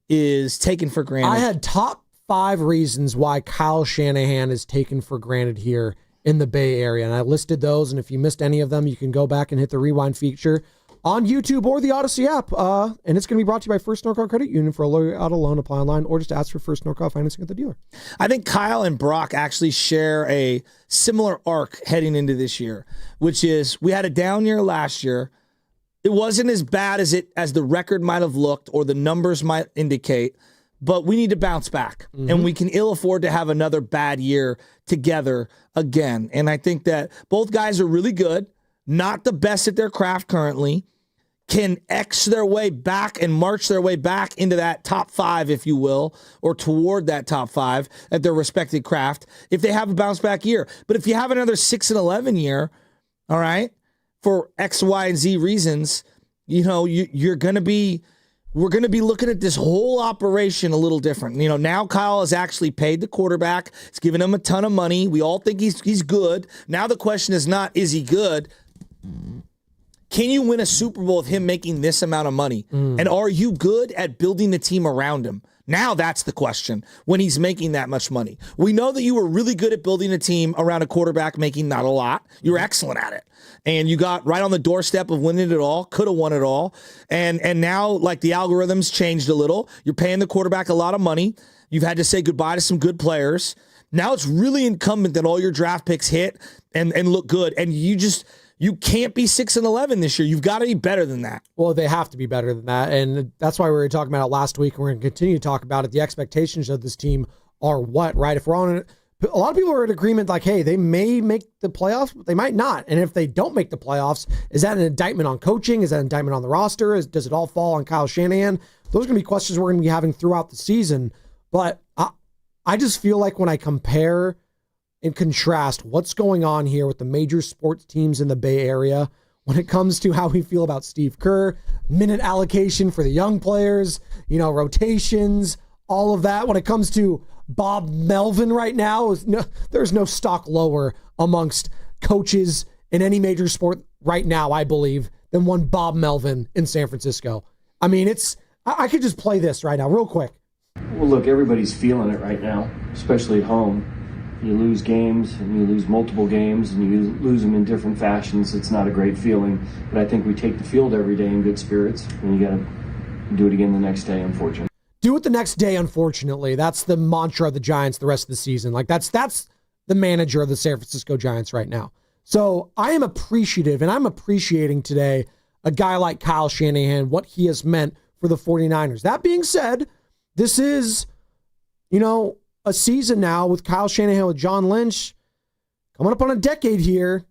is taken for granted. I had top 5 reasons why Kyle Shanahan is taken for granted here in the Bay Area. And I listed those. And if you missed any of them, you can go back and hit the rewind feature on YouTube or the Odyssey app. And it's going to be brought to you by First NorCal Credit Union for a low auto loan. Apply online or just ask for First NorCal financing at the dealer. I think Kyle and Brock actually share a similar arc heading into this year, which is we had a down year last year. It wasn't as bad as the record might have looked or the numbers might indicate, but we need to bounce back. Mm-hmm. And we can ill afford to have another bad year together again. And I think that both guys are really good, not the best at their craft currently, can X their way back and march their way back into that top 5, if you will, or toward that top 5 at their respected craft if they have a bounce back year. But if you have another 6-11 year, all right, for X, Y, and Z reasons, we're going to be looking at this whole operation a little different. Now Kyle has actually paid the quarterback. It's given him a ton of money. We all think he's good. Now the question is not, is he good? Can you win a Super Bowl with him making this amount of money? And are you good at building the team around him? Now that's the question when he's making that much money. We know that you were really good at building a team around a quarterback making not a lot. You were excellent at it. And you got right on the doorstep of winning it all, could have won it all. And now, like, the algorithms changed a little. You're paying the quarterback a lot of money. You've had to say goodbye to some good players. Now it's really incumbent that all your draft picks hit and look good. And you can't be 6-11 this year. You've got to be better than that. Well, they have to be better than that. And that's why we were talking about it last week. And we're going to continue to talk about it. The expectations of this team are what, right? If we're on it, a lot of people are in agreement like, hey, they may make the playoffs, but they might not. And if they don't make the playoffs, is that an indictment on coaching? Is that an indictment on the roster? Does it all fall on Kyle Shanahan? Those are going to be questions we're going to be having throughout the season. But I just feel like when I compare and contrast what's going on here with the major sports teams in the Bay Area when it comes to how we feel about Steve Kerr, minute allocation for the young players, rotations, all of that. When it comes to Bob Melvin right now, there's no stock lower amongst coaches in any major sport right now, I believe, than one Bob Melvin in San Francisco. I mean, I could just play this right now real quick. Well, look, everybody's feeling it right now, especially at home. You lose games, and you lose multiple games, and you lose them in different fashions. It's not a great feeling, but I think we take the field every day in good spirits, and you got to do it again the next day, unfortunately. Do it the next day, unfortunately. That's the mantra of the Giants the rest of the season. Like, that's the manager of the San Francisco Giants right now. So I am appreciative, and I'm appreciating today a guy like Kyle Shanahan, what he has meant for the 49ers. That being said, this is, a season now with Kyle Shanahan, with John Lynch, coming up on a decade here.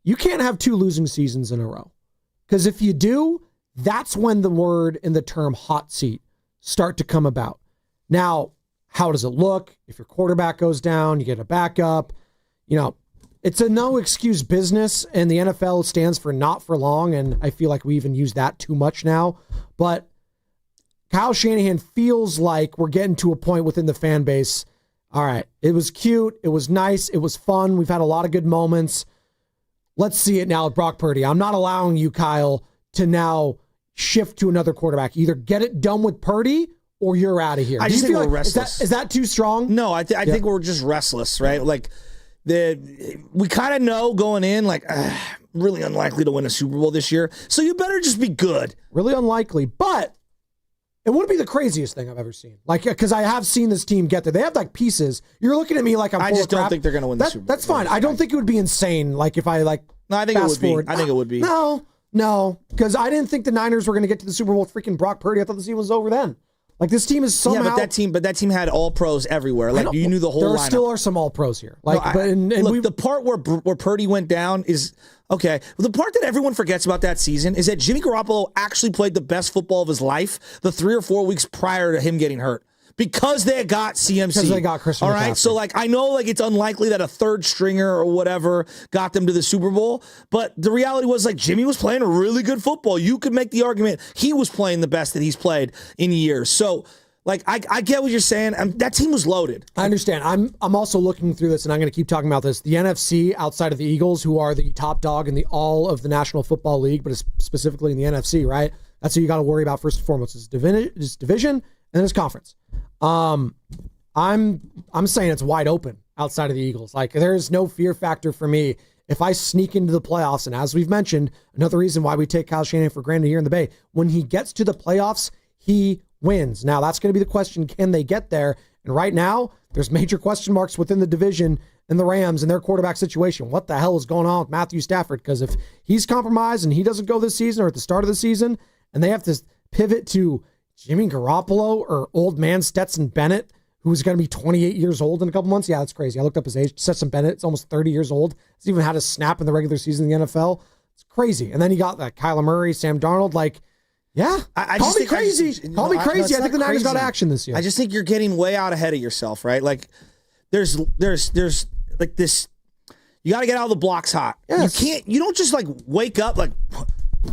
You can't have 2 losing seasons in a row. Because if you do, that's when the word and the term hot seat start to come about. Now, how does it look? If your quarterback goes down, you get a backup. It's a no excuse business, and the NFL stands for not for long, and I feel like we even use that too much now. But Kyle Shanahan feels like we're getting to a point within the fan base. All right, it was cute. It was nice. It was fun. We've had a lot of good moments. Let's see it now with Brock Purdy. I'm not allowing you, Kyle, to now shift to another quarterback. Either get it done with Purdy or you're out of here. I just think we're restless. Is that too strong? No, I think we're just restless, right? Like, we kind of know going in, like, really unlikely to win a Super Bowl this year. So you better just be good. Really unlikely. But It would be the craziest thing I've ever seen. Like, because I have seen this team get there. They have like pieces. You're looking at me like I'm. I just don't think they're going to win the Super Bowl. That's fine. I don't think it would be insane. Like if I like. No, I think it would be. I think it would be. No, because I didn't think the Niners were going to get to the Super Bowl with freaking Brock Purdy. I thought the season was over then. Like this team is somehow. Yeah, but that team had all pros everywhere. Like you knew the whole. There lineup. Still are some all pros here. Like, look, the part where Purdy went down is okay. The part that everyone forgets about that season is that Jimmy Garoppolo actually played the best football of his life the 3 or 4 weeks prior to him getting hurt. Because they got CMC. Because they got Christian All right. McCaffrey. So, I know, it's unlikely that a third stringer or whatever got them to the Super Bowl. But the reality was, Jimmy was playing a really good football. You could make the argument he was playing the best that he's played in years. So, I get what you're saying. That team was loaded. I understand. I'm also looking through this, and I'm going to keep talking about this. The NFC, outside of the Eagles, who are the top dog in all of the National Football League, but specifically in the NFC, right? That's what you got to worry about first and foremost. It's division and then it's conference. I'm saying it's wide open outside of the Eagles. There is no fear factor for me if I sneak into the playoffs. And as we've mentioned, another reason why we take Kyle Shanahan for granted here in the Bay, when he gets to the playoffs, he wins. Now that's going to be the question: can they get there? And right now, there's major question marks within the division and the Rams and their quarterback situation. What the hell is going on with Matthew Stafford? Because if he's compromised and he doesn't go this season or at the start of the season, and they have to pivot to Jimmy Garoppolo or old man Stetson Bennett, who's going to be 28 years old in a couple months. Yeah, that's crazy. I looked up his age. Stetson Bennett, it's almost 30 years old. He's even had a snap in the regular season in the NFL. It's crazy. And then you got Kyler Murray, Sam Darnold. Call me crazy. Call me crazy. I think the Niners got action this year. I just think you're getting way out ahead of yourself, right? There's this. You got to get out of the blocks hot. Yes. You don't just wake up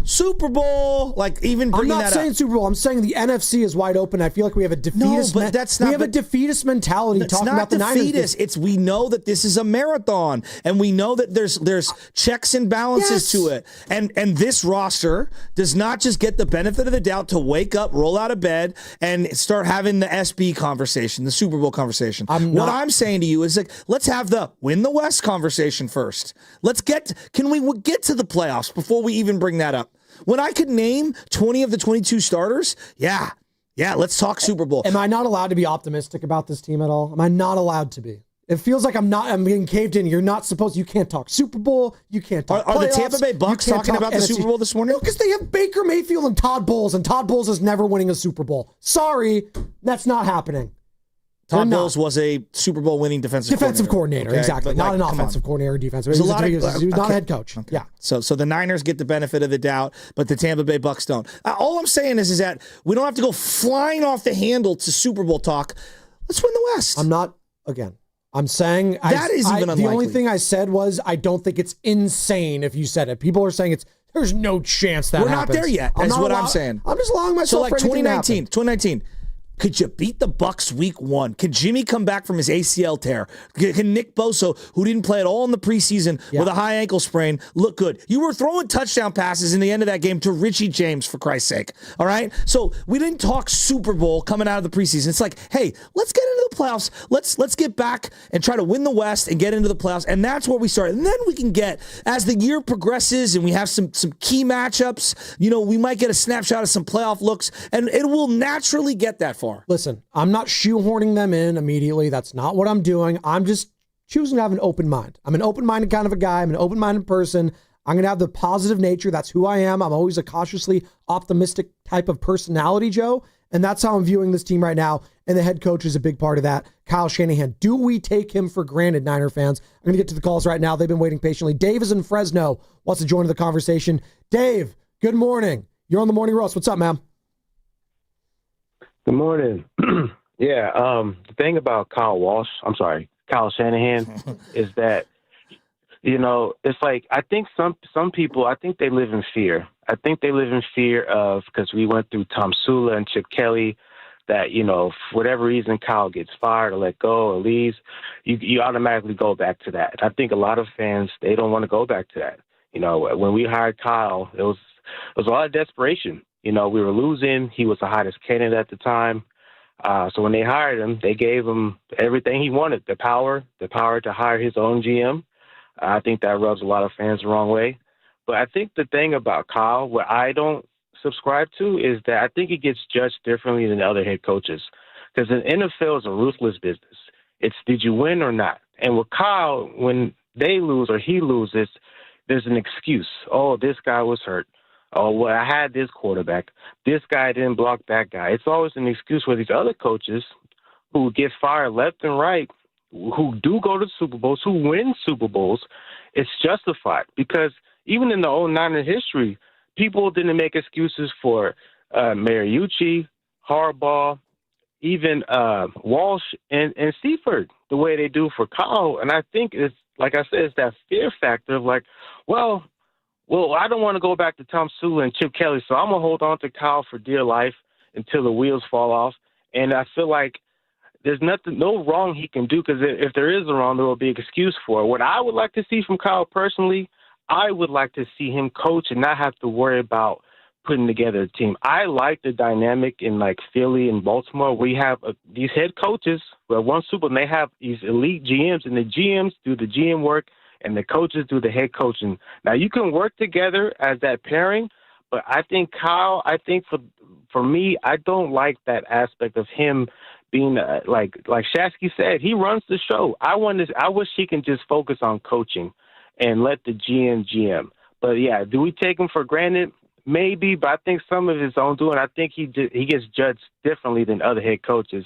Super Bowl, even bringing that up. I'm not saying Super Bowl. I'm saying the NFC is wide open. I feel like we have a defeatist. No, but that's not. We have a defeatist mentality talking about the Niners. We know that this is a marathon, and we know that there's checks and balances to it. And this roster does not just get the benefit of the doubt to wake up, roll out of bed, and start having the SB conversation, the Super Bowl conversation. What I'm saying to you is let's have the win the West conversation first. Can we get to the playoffs before we even bring that up? When I could name 20 of the 22 starters, yeah, let's talk Super Bowl. Am I not allowed to be optimistic about this team at all? Am I not allowed to be? It feels like I'm getting caved in. You're not supposed to. You can't talk Super Bowl. You can't talk Are the Tampa Bay Bucks talking about the Super Bowl this morning? No, because they have Baker Mayfield and Todd Bowles, and Todd Bowles is never winning a Super Bowl. Sorry, that's not happening. Todd Bowles was a Super Bowl winning defensive coordinator. Okay? Exactly. Not an offensive coordinator or defensive. He was not a head coach. Okay. Yeah. So the Niners get the benefit of the doubt, but the Tampa Bay Bucks don't. All I'm saying is that we don't have to go flying off the handle to Super Bowl talk. Let's win the West. I'm saying that is even unlikely. The only thing I said was I don't think it's insane if you said it. People are saying there's no chance that we're happens. Not there yet. That's what I'm saying. I'm just allowing myself. So 2019. Could you beat the Bucks week 1? Could Jimmy come back from his ACL tear? Can Nick Bosa, who didn't play at all in the preseason with a high ankle sprain, look good? You were throwing touchdown passes in the end of that game to Richie James, for Christ's sake. All right? So we didn't talk Super Bowl coming out of the preseason. It's hey, let's get into the playoffs. Let's get back and try to win the West and get into the playoffs. And that's where we start. And then we can get, as the year progresses and we have some key matchups, we might get a snapshot of some playoff looks, and it will naturally get that far. Listen, I'm not shoehorning them in immediately. That's not what I'm doing. I'm just choosing to have an open mind. I'm an open-minded kind of a guy. I'm an open-minded person. I'm going to have the positive nature. That's who I am. I'm always a cautiously optimistic type of personality, Joe. And that's how I'm viewing this team right now. And the head coach is a big part of that. Kyle Shanahan. Do we take him for granted, Niner fans? I'm going to get to the calls right now. They've been waiting patiently. Dave is in Fresno. Wants to join the conversation. Dave, good morning. You're on the Morning Roast. What's up, man? Good morning. The thing about Kyle Shanahan is that, it's I think some people, I think they live in fear. I think they live in fear of, because we went through Tom Sula and Chip Kelly, that, for whatever reason, Kyle gets fired or let go or leaves, you automatically go back to that. And I think a lot of fans, they don't want to go back to that. When we hired Kyle, it was a lot of desperation. We were losing. He was the hottest candidate at the time. So when they hired him, they gave him everything he wanted, the power to hire his own GM. I think that rubs a lot of fans the wrong way. But I think the thing about Kyle, where I don't subscribe to is that I think it gets judged differently than other head coaches. Because the NFL is a ruthless business. It's did you win or not? And with Kyle, when they lose or he loses, there's an excuse. Oh, this guy was hurt. Oh, well, I had this quarterback. This guy didn't block that guy. It's always an excuse for these other coaches who get fired left and right, who do go to Super Bowls, who win Super Bowls. It's justified because even in the old Niner history, people didn't make excuses for Mariucci, Harbaugh, even Walsh and Seifert the way they do for Kyle. And I think it's, like I said, it's that fear factor of like, well, I don't want to go back to Tom Sula and Chip Kelly, so I'm going to hold on to Kyle for dear life until the wheels fall off. And I feel like there's no wrong he can do, because if there is a wrong, there will be an excuse for it. What I would like to see from Kyle personally, I would like to see him coach and not have to worry about putting together a team. I like the dynamic in like Philly and Baltimore. We have these head coaches who have won Super Bowl, and they have these elite GMs, and the GMs do the GM work, and the coaches do the head coaching. Now, you can work together as that pairing, but I think Kyle, for me, I don't like that aspect of him being like Shasky said, he runs the show. I wish he can just focus on coaching and let the GM. But yeah, do we take him for granted? Maybe, but I think some of his own doing. I think he gets judged differently than other head coaches.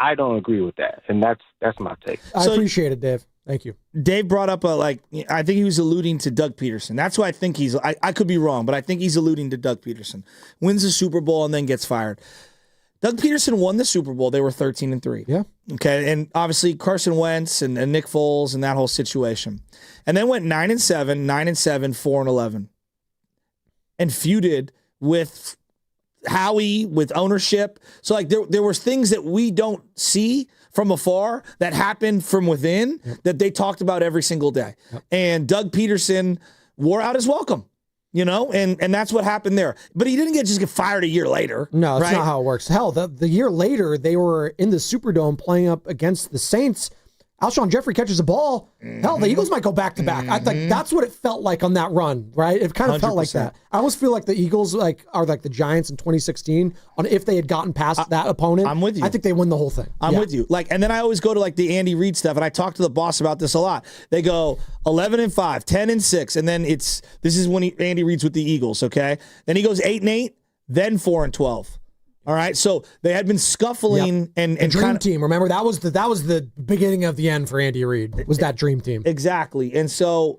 I don't agree with that, and that's my take. I appreciate it, Dave. Thank you. Dave brought up I think he was alluding to Doug Peterson. That's who I think I could be wrong, but I think he's alluding to Doug Peterson. Wins the Super Bowl and then gets fired. Doug Peterson won the Super Bowl. They were 13-3. Yeah. Okay, and obviously Carson Wentz and Nick Foles and that whole situation. And then went 9-7, 9-7, 4-11. And feuded with Howie, with ownership. So like there was things that we don't see from afar that happened from within that they talked about every single day. And Doug Peterson wore out his welcome, and that's what happened there. But he didn't just get fired a year later. No, that's right? not how it works. Hell, the year later, they were in the Superdome playing up against the Saints. Alshon Jeffrey catches a ball. Hell, the Eagles might go back-to-back. I think that's what it felt like on that run, right? It kind of 100%. Felt like that. I always feel like the Eagles are like the Giants in 2016. If they had gotten past that opponent, I'm with you. I think they win the whole thing. I'm with you. And then I always go to the Andy Reid stuff, and I talk to the boss about this a lot. They go 11-5, 10-6, and then this is when Andy Reid's with the Eagles, okay? Then he goes 8-8, then 4-12. All right, so they had been scuffling and dream team. Remember that was the beginning of the end for Andy Reid. Was that dream team? Exactly, and so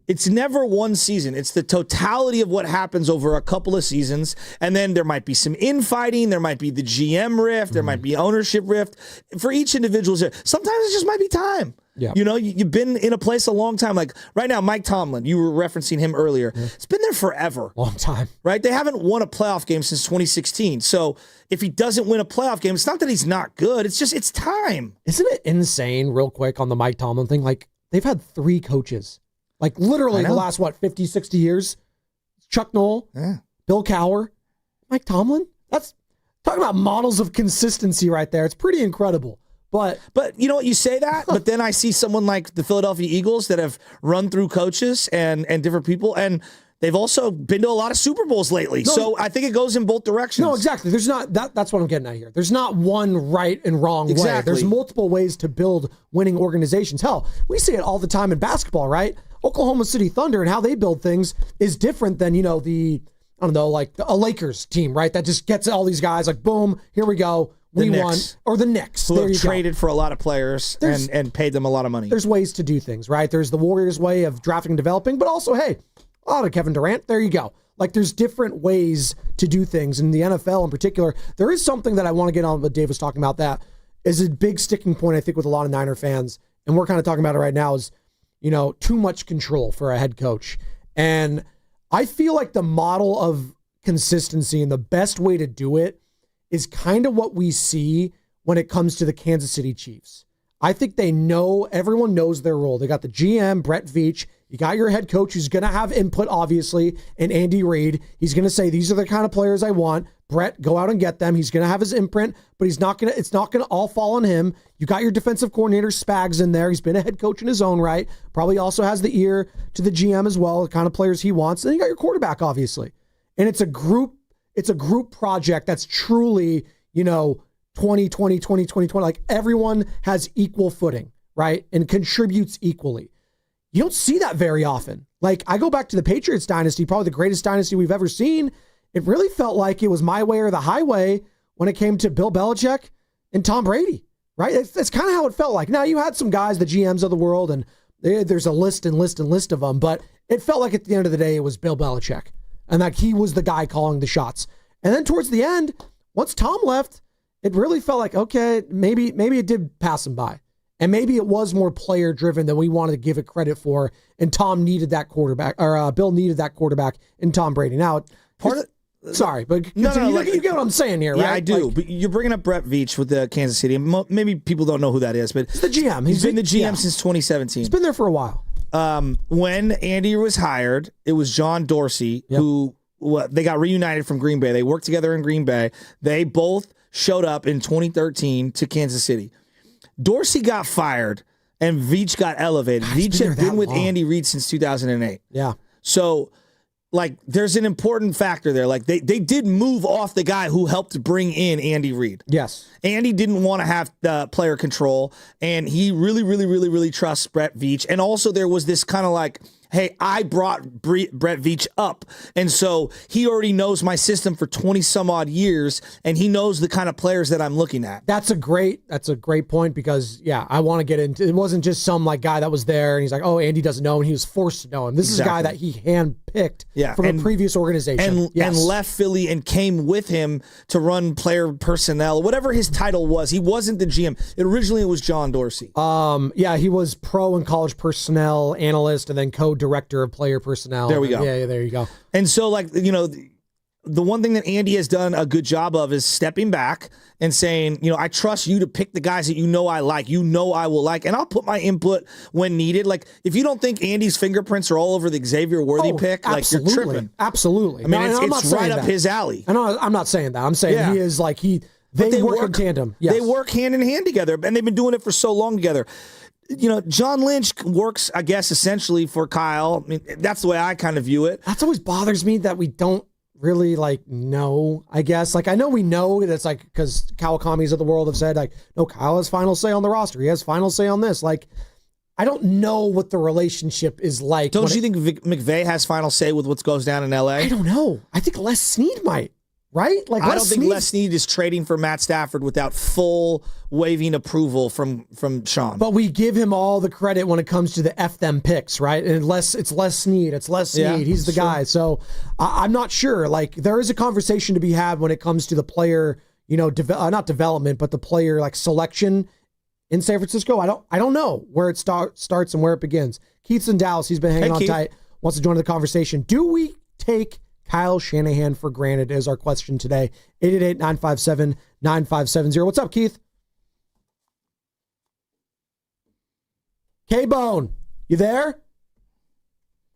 it's never one season. It's the totality of what happens over a couple of seasons, and then there might be some infighting. There might be the GM rift. There might be ownership rift for each individual. Sometimes it just might be time. Yeah. You've been in a place a long time. Like right now, Mike Tomlin, you were referencing him earlier. Yeah. It's been there forever. Long time. Right? They haven't won a playoff game since 2016. So if he doesn't win a playoff game, it's not that he's not good. It's just, it's time. Isn't it insane, real quick, on the Mike Tomlin thing? They've had 3 coaches. Literally the last, 50, 60 years? Chuck Noll, Bill Cowher, Mike Tomlin. That's talking about models of consistency right there. It's pretty incredible. But you know what, you say that, but then I see someone like the Philadelphia Eagles that have run through coaches and different people, and they've also been to a lot of Super Bowls lately. So I think it goes in both directions. No, exactly. There's not that's what I'm getting at here. There's not one right and wrong way. There's multiple ways to build winning organizations. Hell, we see it all the time in basketball, right? Oklahoma City Thunder and how they build things is different than, a Lakers team, right? That just gets all these guys boom, here we go. We won, or the Knicks. Who have traded for a lot of players and paid them a lot of money. There's ways to do things, right? There's the Warriors way of drafting and developing, but also, hey, a lot of Kevin Durant, there you go. There's different ways to do things. In the NFL in particular, there is something that I want to get on what Dave was talking about that is a big sticking point, I think, with a lot of Niner fans, and we're kind of talking about it right now, is, too much control for a head coach. And I feel like the model of consistency and the best way to do it is kind of what we see when it comes to the Kansas City Chiefs. I think everyone knows their role. They got the GM, Brett Veach. You got your head coach who's going to have input, obviously, and Andy Reid. He's going to say, these are the kind of players I want. Brett, go out and get them. He's going to have his imprint, but it's not going to all fall on him. You got your defensive coordinator, Spags, in there. He's been a head coach in his own right. Probably also has the ear to the GM as well, the kind of players he wants. And then you got your quarterback, obviously. And it's a group project that's truly, 2020, 2020. Like everyone has equal footing, right? And contributes equally. You don't see that very often. Like I go back to the Patriots dynasty, probably the greatest dynasty we've ever seen. It really felt like it was my way or the highway when it came to Bill Belichick and Tom Brady, right? That's kind of how it felt like. Now you had some guys, the GMs of the world, and there's a list of them, but it felt like at the end of the day, it was Bill Belichick and that he was the guy calling the shots. And then towards the end, once Tom left, it really felt like, okay, maybe it did pass him by. And maybe it was more player driven than we wanted to give it credit for. And Tom needed that quarterback, or Bill needed that quarterback in Tom Brady. Now, sorry, but you get what I'm saying here, right? Yeah, I do. But you're bringing up Brett Veach with the Kansas City. Maybe people don't know who that is, but he's the GM. He's been the GM since 2017. He's been there for a while. When Andy was hired, it was John Dorsey who they got reunited from Green Bay. They worked together in Green Bay. They both showed up in 2013 to Kansas City. Dorsey got fired and Veach got elevated. Veach had been with Andy Reid since 2008. Yeah. So, like, there's an important factor there. Like, they did move off the guy who helped bring in Andy Reid. Yes. Andy didn't want to have player control, and he really, really, really, really trusts Brett Veach. And also there was this kind of like, hey, I brought Brett Veach up, and so he already knows my system for 20-some-odd years, and he knows the kind of players that I'm looking at. That's a great point because, I want to get into it. Wasn't just some like guy that was there, and he's like, oh, Andy doesn't know, and he was forced to know him. This is a guy that he handpicked from a previous organization. And left Philly and came with him to run player personnel, whatever his title was. He wasn't the GM. Originally, it was John Dorsey. He was pro and college personnel analyst and then co-director of player personnel. There we go. Yeah, there you go. And so, like, the one thing that Andy has done a good job of is stepping back and saying, I trust you to pick the guys that I like, I will like, and I'll put my input when needed. Like, if you don't think Andy's fingerprints are all over the Xavier Worthy pick, like, you're tripping. Absolutely. I mean, it's right up his alley. I'm not saying that. I'm saying he is like, they work in tandem. Yes. They work hand in hand together, and they've been doing it for so long together. John Lynch works, I guess, essentially for Kyle. I mean, that's the way I kind of view it. That's always bothers me that we don't really know, I guess. Like, I know we know that it's like, because Kawakamis of the world have said, like, no, Kyle has final say on the roster. He has final say on this. Like, I don't know what the relationship is like. Don't you think McVay has final say with what goes down in LA? I don't know. I think Les Snead might. Right? Like, I don't think Les Snead is trading for Matt Stafford without full waving approval from Sean. But we give him all the credit when it comes to the F them picks, right? And it's Les Snead. It's Les Snead. Yeah, he's the guy. So I'm not sure. Like, there is a conversation to be had when it comes to the player, not development, but the player like selection in San Francisco. I don't know where it starts and where it begins. Keith's in Dallas. He's been hanging on tight. Wants to join the conversation. Do we take Kyle Shanahan for granted is our question today. 888-957-9570. What's up, Keith? K-Bone, you there?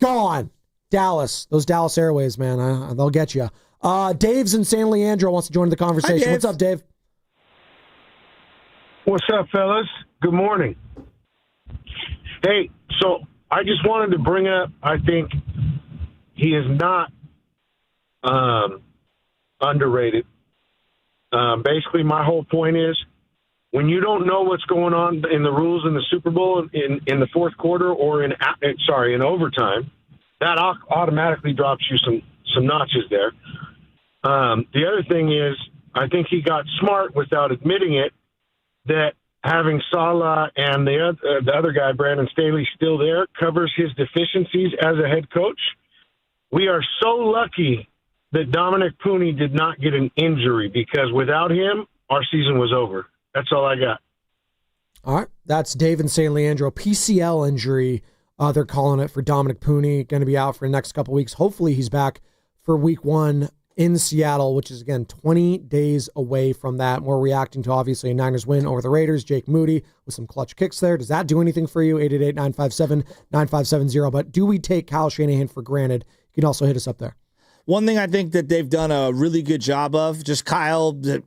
Gone. Dallas. Those Dallas Airways, man. They'll get you. Dave's in San Leandro wants to join the conversation. Hi, what's up, Dave? What's up, fellas? Good morning. Hey, so I just wanted to bring up, I think he is not underrated. Basically, my whole point is when you don't know what's going on in the rules in the Super Bowl in the fourth quarter or in overtime, that automatically drops you some notches there. The other thing is, I think he got smart without admitting it that having Saleh and the other guy, Brandon Staley, still there covers his deficiencies as a head coach. We are so lucky that Dominic Pooney did not get an injury because without him, our season was over. That's all I got. All right. That's Dave in San Leandro. PCL injury, they're calling it for Dominic Pooney. Going to be out for the next couple weeks. Hopefully he's back for week 1 in Seattle, which is, again, 20 days away from that. We're reacting to, obviously, a Niners win over the Raiders. Jake Moody with some clutch kicks there. Does that do anything for you? 888-957-9570. But do we take Kyle Shanahan for granted? You can also hit us up there. One thing I think that they've done a really good job of, just Kyle, the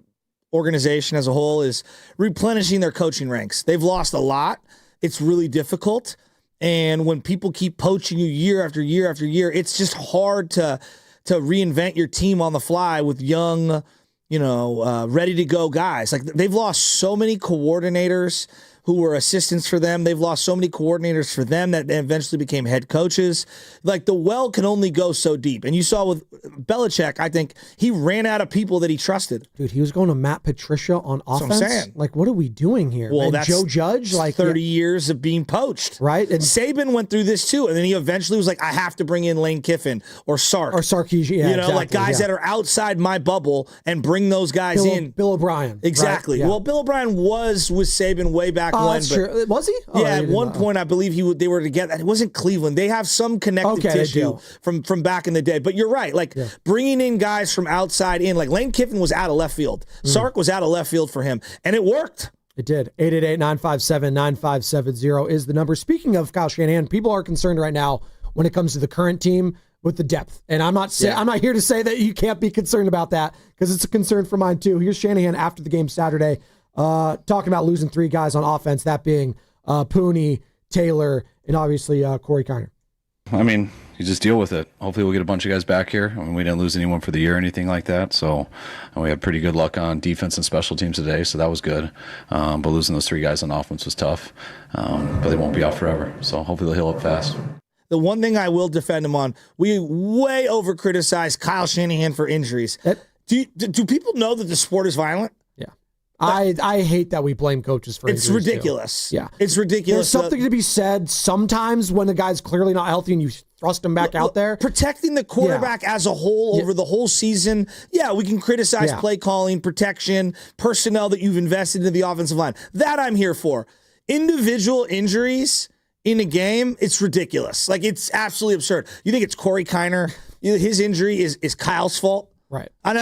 organization as a whole, is replenishing their coaching ranks. They've lost a lot. It's really difficult. And when people keep poaching you year after year after year, it's just hard to to reinvent your team on the fly with young, ready to go guys. Like they've lost so many coordinators who were assistants for them. They've lost so many coordinators for them that eventually became head coaches. Like the well can only go so deep. And you saw with Belichick, I think he ran out of people that he trusted. Dude, he was going to Matt Patricia on offense. That's what I'm saying. Like, what are we doing here? Well, and that's Joe Judge, like 30 years of being poached. Right. And Saban went through this too. And then he eventually was like, I have to bring in Lane Kiffin or Sark. Or Sarkisian, yeah, exactly, like guys that are outside my bubble and bring those guys in. Bill O'Brien. Exactly. Right? Yeah. Well, Bill O'Brien was with Saban way back when. That's true. Was he? Yeah, at one point, I believe they were together. It wasn't Cleveland. They have some connective tissue from back in the day. But you're right. Like bringing in guys from outside in, like Lane Kiffin was out of left field. Sark was out of left field for him, and it worked. It did. 888-957-9570 is the number. Speaking of Kyle Shanahan, people are concerned right now when it comes to the current team with the depth. And I'm not here to say that you can't be concerned about that, because it's a concern for mine too. Here's Shanahan after the game Saturday, talking about losing 3 guys on offense, that being Pooney, Taylor, and obviously Corey Kiner. I mean, you just deal with it. Hopefully we'll get a bunch of guys back here. I mean, we didn't lose anyone for the year or anything like that. So we had pretty good luck on defense and special teams today, so that was good. But losing those 3 guys on offense was tough. But they won't be out forever. So hopefully they'll heal up fast. The one thing I will defend him on, we way over criticize Kyle Shanahan for injuries. Do people know that the sport is violent? I hate that we blame coaches for injuries. It's ridiculous. Too. Yeah. It's ridiculous. There's something to be said sometimes when the guy's clearly not healthy and you thrust him back out there. Protecting the quarterback as a whole over the whole season. Yeah, we can criticize play calling, protection, personnel that you've invested into the offensive line. That I'm here for. Individual injuries in a game, it's ridiculous. Like, it's absolutely absurd. You think it's Corey Kiner? His injury is Kyle's fault? Right. And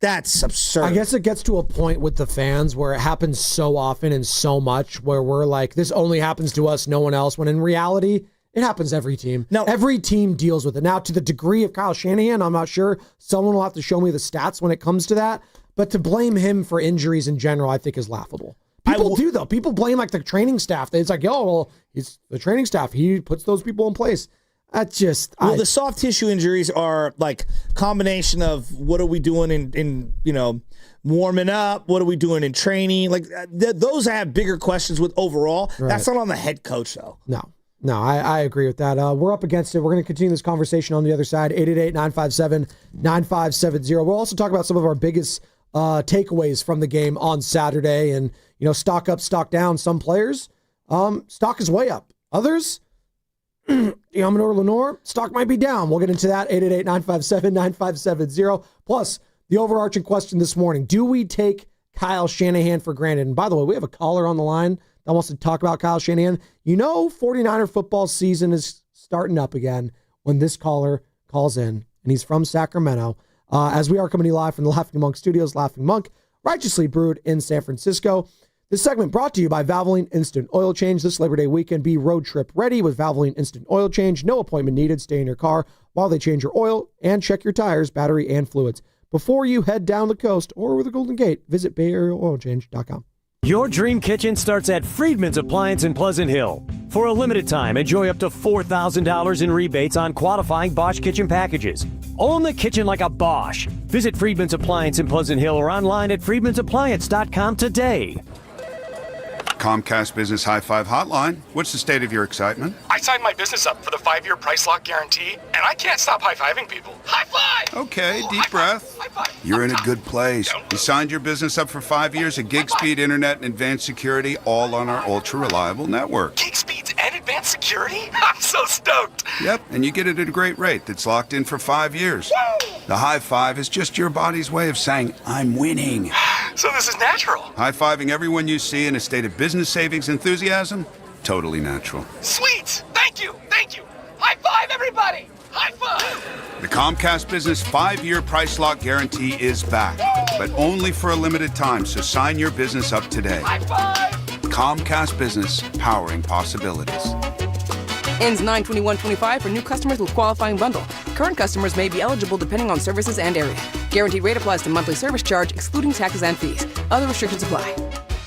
that's absurd. I guess it gets to a point with the fans where it happens so often and so much where we're like, this only happens to us, no one else, when in reality, it happens every team. Now, every team deals with it. Now, to the degree of Kyle Shanahan, I'm not sure. Someone will have to show me the stats when it comes to that. But to blame him for injuries in general, I think is laughable. People do, though. People blame like the training staff. It's like, he's the training staff. He puts those people in place. That's just the soft tissue injuries are like combination of what are we doing in warming up, what are we doing in training, like those I have bigger questions with overall. Right. That's not on the head coach though. No, I agree with that. We're up against it. We're going to continue this conversation on the other side. 888-957-9570. We'll also talk about some of our biggest takeaways from the game on Saturday, and stock up, stock down. Some players, stock is way up. Others, Amador Lenore, stock might be down. We'll get into that. 888-957-9570. Plus, the overarching question this morning, do we take Kyle Shanahan for granted? And by the way, we have a caller on the line that wants to talk about Kyle Shanahan. 49er football season is starting up again when this caller calls in, and he's from Sacramento. As we are coming to you live from the Laughing Monk Studios, Laughing Monk, righteously brewed in San Francisco. This segment brought to you by Valvoline Instant Oil Change. This Labor Day weekend, be road trip ready with Valvoline Instant Oil Change. No appointment needed. Stay in your car while they change your oil and check your tires, battery, and fluids. Before you head down the coast or over the Golden Gate, visit BayAreaOilChange.com. Your dream kitchen starts at Friedman's Appliance in Pleasant Hill. For a limited time, enjoy up to $4,000 in rebates on qualifying Bosch kitchen packages. Own the kitchen like a Bosch. Visit Friedman's Appliance in Pleasant Hill or online at friedmansappliance.com today. Comcast Business High Five Hotline. What's the state of your excitement? I signed my business up for the 5-year price lock guarantee, and I can't stop high-fiving people. High five! Okay, deep breath. High five. You're in a good place. You signed your business up for 5 years of gig speed internet and advanced security, all on our ultra-reliable network. Gig speeds and advanced security? I'm so stoked. Yep, and you get it at a great rate that's locked in for 5 years. Woo! The high five is just your body's way of saying, I'm winning. So this is natural. High-fiving everyone you see in a state of business savings enthusiasm, totally natural. Sweet! Thank you! High five, everybody! High five! The Comcast Business 5-year price lock guarantee is back, but only for a limited time, so sign your business up today. High five! Comcast Business, powering possibilities. Ends 9/21/25 for new customers with qualifying bundle. Current customers may be eligible depending on services and area. Guaranteed rate applies to monthly service charge, excluding taxes and fees. Other restrictions apply.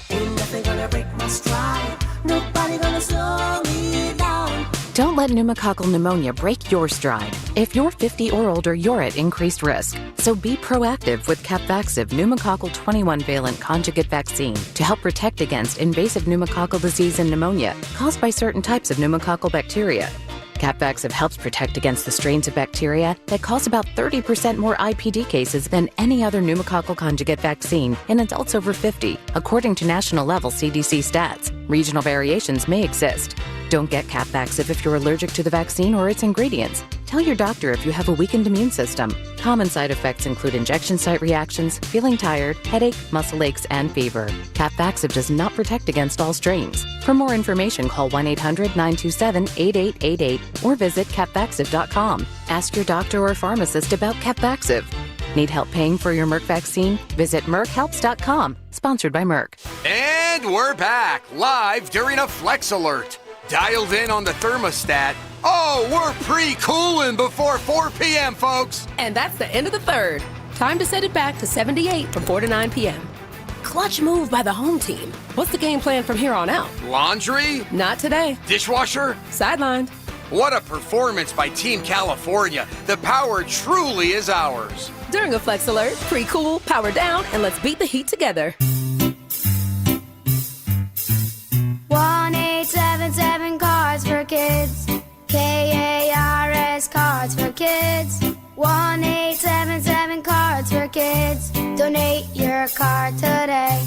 Ain't nothing gonna break my stride. Nobody gonna slow me down. Don't let pneumococcal pneumonia break your stride. If you're 50 or older, you're at increased risk. So be proactive with Capvaxive pneumococcal 21-valent conjugate vaccine to help protect against invasive pneumococcal disease and pneumonia caused by certain types of pneumococcal bacteria. Capvaxive helps protect against the strains of bacteria that cause about 30% more IPD cases than any other pneumococcal conjugate vaccine in adults over 50, according to national-level CDC stats. Regional variations may exist. Don't get Capvaxive if you're allergic to the vaccine or its ingredients. Tell your doctor if you have a weakened immune system. Common side effects include injection site reactions, feeling tired, headache, muscle aches, and fever. Capvaxive does not protect against all strains. For more information, call 1-800-927-8888 or visit capvaxive.com. Ask your doctor or pharmacist about Capvaxive. Need help paying for your Merck vaccine? Visit merckhelps.com. Sponsored by Merck. And we're back, live during a Flex Alert. Dialed in on the thermostat. Oh, we're pre-cooling before 4 p.m., folks. And that's the end of the third. Time to set it back to 78 from 4 to 9 p.m. Clutch move by the home team. What's the game plan from here on out? Laundry? Not today. Dishwasher? Sidelined. What a performance by Team California. The power truly is ours. During a Flex Alert, pre-cool, power down, and let's beat the heat together. 1-877 Cards for Kids. KARS Cards for Kids. 1-877 Cards for Kids. Donate your card today.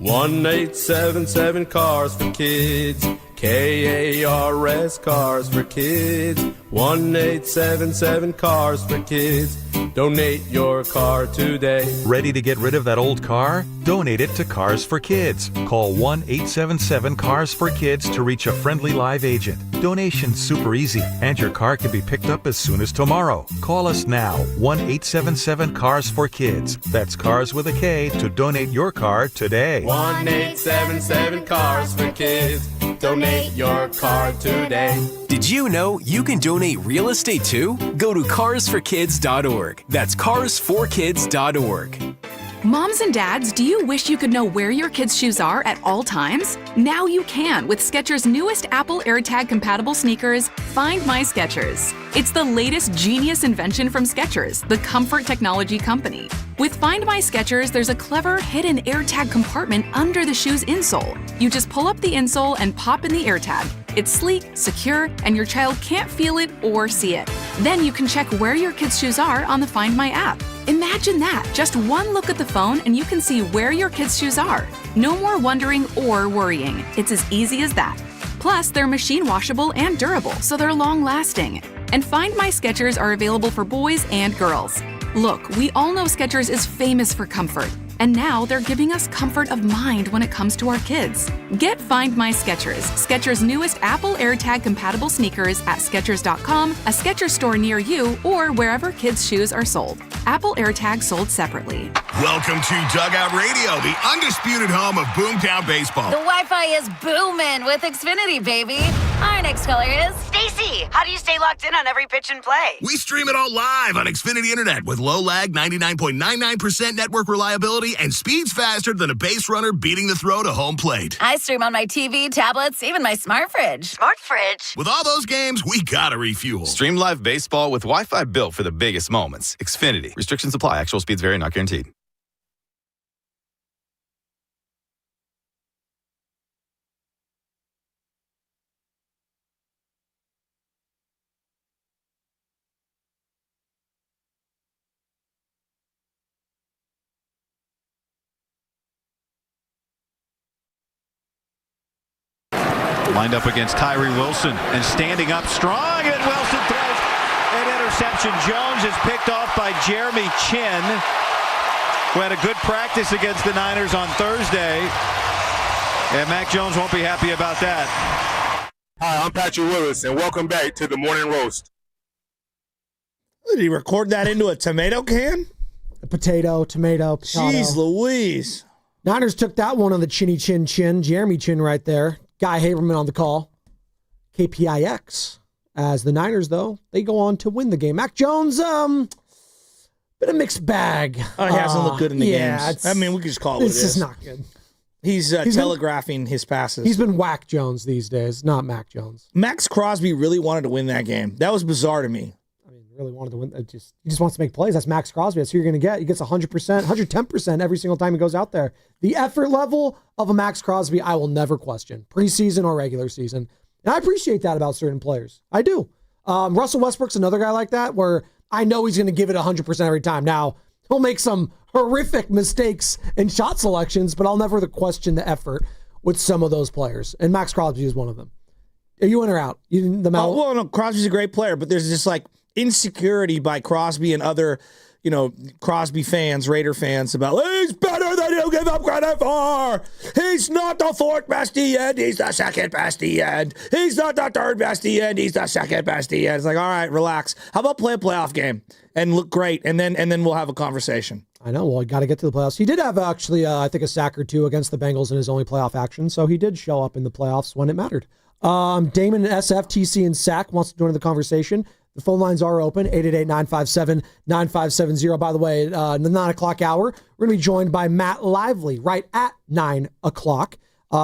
1-877 Cars for Kids. KARS Cars for Kids. 1-877 Cars for Kids. Donate your car today. Ready to get rid of that old car? Donate it to Cars for Kids. Call 1-877-CARS-FOR-KIDS to reach a friendly live agent. Donation's super easy, and your car can be picked up as soon as tomorrow. Call us now, 1-877-CARS-FOR-KIDS. That's Cars with a K to donate your car today. 1-877 Cars for Kids. Donate your car today. Did you know you can donate real estate too? Go to carsforkids.org. That's carsforkids.org. Moms and dads, do you wish you could know where your kids' shoes are at all times? Now you can with Skechers' newest Apple AirTag compatible sneakers, Find My Skechers. It's the latest genius invention from Skechers, the comfort technology company. With Find My Skechers, there's a clever hidden AirTag compartment under the shoe's insole. You just pull up the insole and pop in the AirTag. It's sleek, secure, and your child can't feel it or see it. Then you can check where your kids' shoes are on the Find My app. Imagine that, just one look at the phone and you can see where your kids' shoes are. No more wondering or worrying. It's as easy as that. Plus, they're machine washable and durable, so they're long lasting. And Find My Skechers are available for boys and girls. Look, we all know Skechers is famous for comfort. And now they're giving us comfort of mind when it comes to our kids. Get Find My Skechers, Skechers' newest Apple AirTag compatible sneakers at Skechers.com, a Skechers store near you, or wherever kids' shoes are sold. Apple AirTag sold separately. Welcome to Dugout Radio, the undisputed home of Boomtown Baseball. The Wi-Fi is booming with Xfinity, baby. Our next caller is Stacy. How do you stay locked in on every pitch and play? We stream it all live on Xfinity Internet with low lag, 99.99% network reliability, and speeds faster than a base runner beating the throw to home plate. I stream on my TV, tablets, even my smart fridge. Smart fridge? With all those games, we gotta refuel. Stream live baseball with Wi-Fi built for the biggest moments. Xfinity. Restrictions apply. Actual speeds vary, not guaranteed. Lined up against Tyree Wilson and standing up strong, and Wilson throws an interception. Jones is picked off by Jeremy Chin, who had a good practice against the Niners on Thursday. And Mac Jones won't be happy about that. Hi, I'm Patrick Willis, and welcome back to the Morning Roast. Did he record that into a tomato can? A potato. Jeez Louise. Niners took that one on the chinny chin. Jeremy Chin right there. Guy Haberman on the call. KPIX. As the Niners, though, they go on to win the game. Mac Jones, bit of mixed bag. Oh, he hasn't looked good in the games. I mean, we can just call it what it is. This is not good. He's telegraphing his passes. He's been Whack Jones these days, not Mac Jones. Max Crosby really wanted to win that game. That was bizarre to me. Really wanted to win. He just wants to make plays. That's Max Crosby. That's who you're going to get. He gets 100%, 110% every single time he goes out there. The effort level of a Max Crosby, I will never question, preseason or regular season. And I appreciate that about certain players. I do. Russell Westbrook's another guy like that where I know he's going to give it 100% every time. Now, he'll make some horrific mistakes in shot selections, but I'll never question the effort with some of those players. And Max Crosby is one of them. Are you in or out? Well, no, Crosby's a great player, but there's just like insecurity by Crosby and other, Crosby fans, Raider fans about, he's better than you give him credit for. He's not the fourth best end. He's the second best end. He's not the third best end. He's the second best end. It's like, all right, relax. How about play a playoff game and look great, and then we'll have a conversation. I know. Well, he got to get to the playoffs. He did have actually, I think, a sack or two against the Bengals in his only playoff action, so he did show up in the playoffs when it mattered. Damon SF, TC, and Sack wants to join the conversation. The phone lines are open, 888-957-9570. By the way, in the 9 o'clock hour, we're going to be joined by Matt Lively right at 9 o'clock.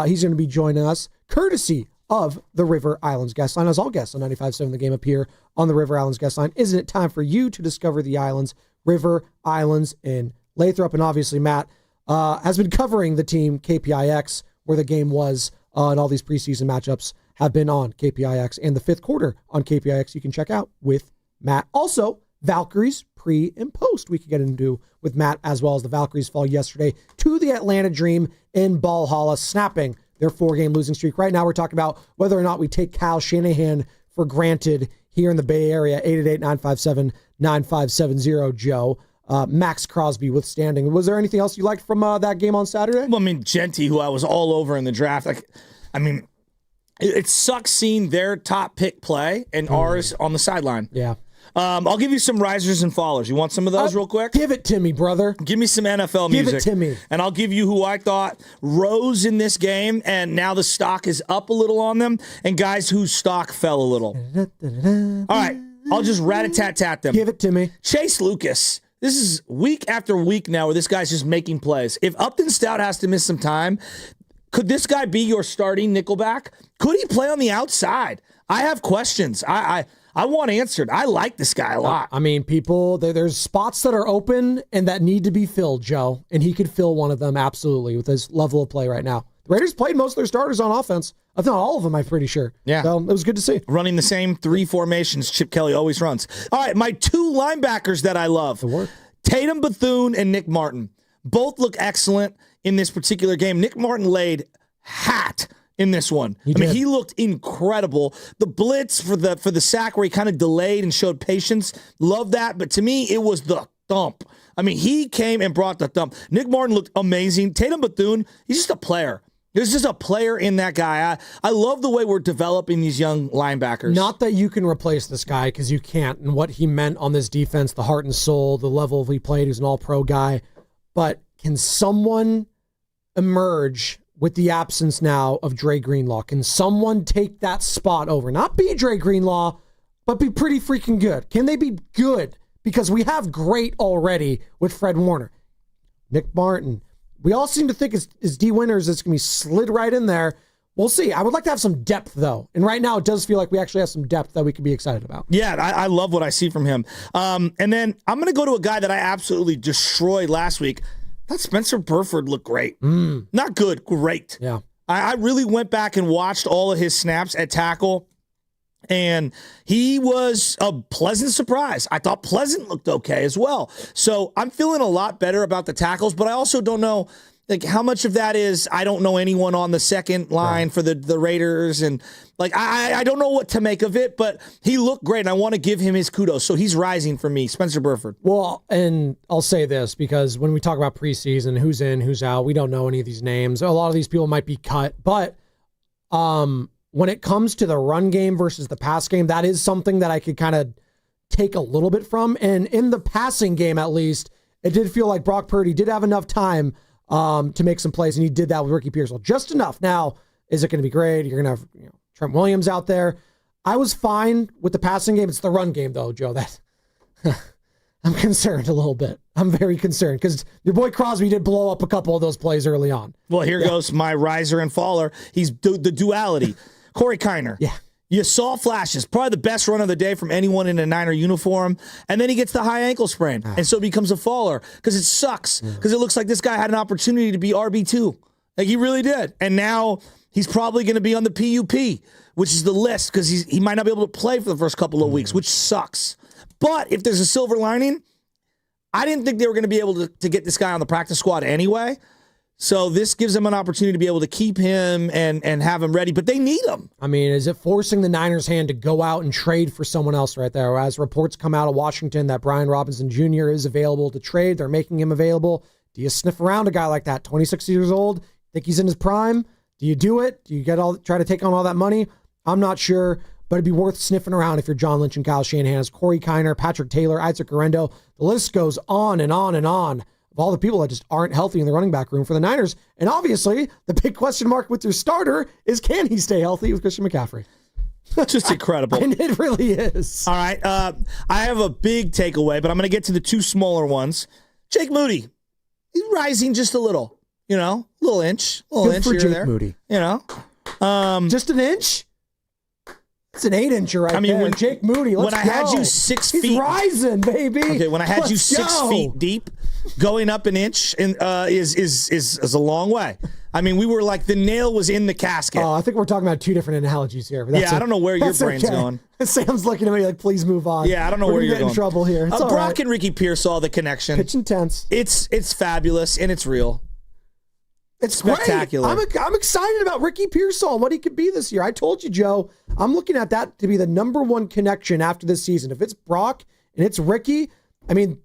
He's going to be joining us courtesy of the River Islands guest line. As all guests on 95.7 The Game appear on the River Islands guest line. Isn't it time for you to discover the islands, River Islands in Lathrop? And obviously, Matt has been covering the team KPIX, where the game was, and all these preseason matchups have been on KPIX, and the fifth quarter on KPIX you can check out with Matt. Also, Valkyries pre and post we could get into with Matt, as well as the Valkyries fall yesterday to the Atlanta Dream in Valhalla, snapping their 4-game losing streak. Right now we're talking about whether or not we take Kyle Shanahan for granted here in the Bay Area. 888-957-9570, Joe. Max Crosby withstanding. Was there anything else you liked from that game on Saturday? Well, Genty, who I was all over in the draft. It sucks seeing their top pick play and ours on the sideline. Yeah. I'll give you some risers and fallers. You want some of those real quick? Give it to me, brother. Give me some NFL music. Give it to me. And I'll give you who I thought rose in this game, and now the stock is up a little on them, and guys whose stock fell a little. All right. I'll just rat-a-tat-tat them. Give it to me. Chase Lucas. This is week after week now where this guy's just making plays. If Upton Stout has to miss some time, could this guy be your starting nickelback? Could he play on the outside? I have questions. I want answered. I like this guy a lot. There's spots that are open and that need to be filled, Joe, and he could fill one of them absolutely with his level of play right now. The Raiders played most of their starters on offense. If not all of them, I'm pretty sure. Yeah. So it was good to see. Running the same 3 formations Chip Kelly always runs. All right, my 2 linebackers that I love. Tatum Bethune and Nick Martin. Both look excellent in this particular game. Nick Martin laid hat in this one. He looked incredible. The blitz for the sack where he kind of delayed and showed patience. Love that. But to me, it was the thump. He came and brought the thump. Nick Martin looked amazing. Tatum Bethune, he's just a player. There's just a player in that guy. I love the way we're developing these young linebackers. Not that you can replace this guy, because you can't. And what he meant on this defense, the heart and soul, the level he played, he was an all-pro guy. But can someone emerge with the absence now of Dre Greenlaw? Can someone take that spot over? Not be Dre Greenlaw, but be pretty freaking good. Can they be good? Because we have great already with Fred Warner. Nick Martin. We all seem to think is D. Winters is going to be slid right in there. We'll see. I would like to have some depth, though. And right now, it does feel like we actually have some depth that we can be excited about. Yeah, I love what I see from him. And then I'm going to go to a guy that I absolutely destroyed last week. I thought Spencer Burford looked great. Not good, great. Yeah. I really went back and watched all of his snaps at tackle, and he was a pleasant surprise. I thought Pleasant looked okay as well. So I'm feeling a lot better about the tackles, but I also don't know how much of that is I don't know anyone on the second line for the Raiders, and I don't know what to make of it, but he looked great, and I want to give him his kudos. So he's rising for me, Spencer Burford. Well, and I'll say this, because when we talk about preseason, who's in, who's out, we don't know any of these names. A lot of these people might be cut, but when it comes to the run game versus the pass game, that is something that I could kind of take a little bit from. And in the passing game, at least, it did feel like Brock Purdy did have enough time to make some plays, and he did that with Ricky Pearsall. Just enough. Now, is it going to be great? You're going to have Trent Williams out there. I was fine with the passing game. It's the run game, though, Joe. That I'm concerned a little bit. I'm very concerned because your boy Crosby did blow up a couple of those plays early on. Well, here goes my riser and faller. He's the duality. Corey Kiner. Yeah. You saw flashes. Probably the best run of the day from anyone in a Niner uniform. And then he gets the high ankle sprain. And so he becomes a faller because it sucks. Because it looks like this guy had an opportunity to be RB2. Like he really did. And now he's probably going to be on the PUP, which is the list because he might not be able to play for the first couple of weeks, which sucks. But if there's a silver lining, I didn't think they were going to be able to get this guy on the practice squad anyway. So this gives them an opportunity to be able to keep him and have him ready, but they need him. I mean, is it forcing the Niners' hand to go out and trade for someone else right there? As reports come out of Washington that Brian Robinson Jr. is available to trade, they're making him available. Do you sniff around a guy like that, 26 years old? Think he's in his prime? Do you do it? Do you try to take on all that money? I'm not sure. But it'd be worth sniffing around if you're John Lynch and Kyle Shanahan. Corey Kiner, Patrick Taylor, Isaac Guerrero. The list goes on and on and on of all the people that just aren't healthy in the running back room for the Niners. And obviously, the big question mark with their starter is, can he stay healthy with Christian McCaffrey? Just incredible. And it really is. All right. I have a big takeaway, but I'm going to get to the two smaller ones. Jake Moody. He's rising just a little, little inch. Good inch for here Jake or there. Moody. Just an inch? It's an 8-incher right there. When Jake Moody, let's when I go. had you 6 feet. He's rising, baby. Okay, when I had you Let's 6 go. feet deep, going up an inch is a long way. I mean, we were like, the nail was in the casket. Oh, I think we're talking about two different analogies here. But I don't know where your brain's going. Sam's looking at me like, please move on. Yeah, I don't know where you're going. We're in trouble here. It's all Brock right. and Ricky Pierce saw the connection. Pitch intense. It's fabulous, and it's real. It's spectacular. Great. I'm excited about Ricky Pearsall and what he could be this year. I told you, Joe, I'm looking at that to be the number one connection after this season. If it's Brock and it's Ricky, I mean,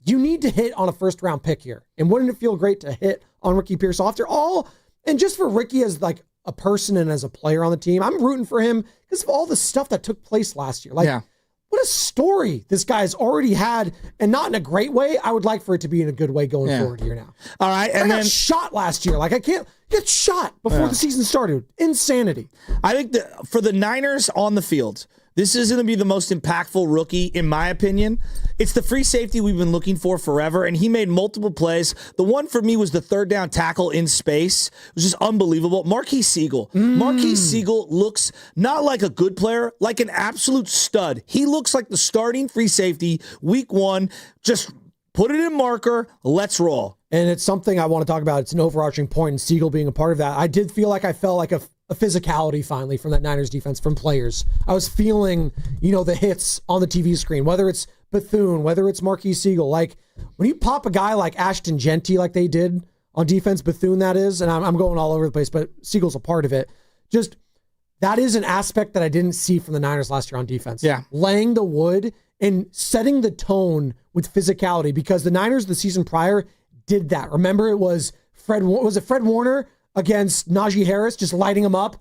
you need to hit on a first-round pick here. And wouldn't it feel great to hit on Ricky Pearsall after all? And just for Ricky as like a person and as a player on the team, I'm rooting for him because of all the stuff that took place last year. What a story this guy's already had, and not in a great way. I would like for it to be in a good way going forward here now. All right, and then shot last year. Like I can't get shot before the season started. Insanity. I think for the Niners on the field, this is going to be the most impactful rookie, in my opinion. It's the free safety we've been looking for forever, and he made multiple plays. The one for me was the third down tackle in space. It was just unbelievable. Marquise Siegel. Marquise Siegel looks not like a good player, like an absolute stud. He looks like the starting free safety week one. Just put it in marker. Let's roll. And it's something I want to talk about. It's an overarching point, and Siegel being a part of that. I did feel like I felt like a physicality finally from that Niners defense, from players. I was feeling, the hits on the TV screen, whether it's Bethune, whether it's Marquise Siegel. Like when you pop a guy like Ashton Genty, like they did on defense, Bethune that is, and I'm going all over the place, but Siegel's a part of it. Just that is an aspect that I didn't see from the Niners last year on defense. Yeah. Laying the wood and setting the tone with physicality, because the Niners the season prior did that. Remember, it was Fred Warner against Najee Harris, just lighting him up.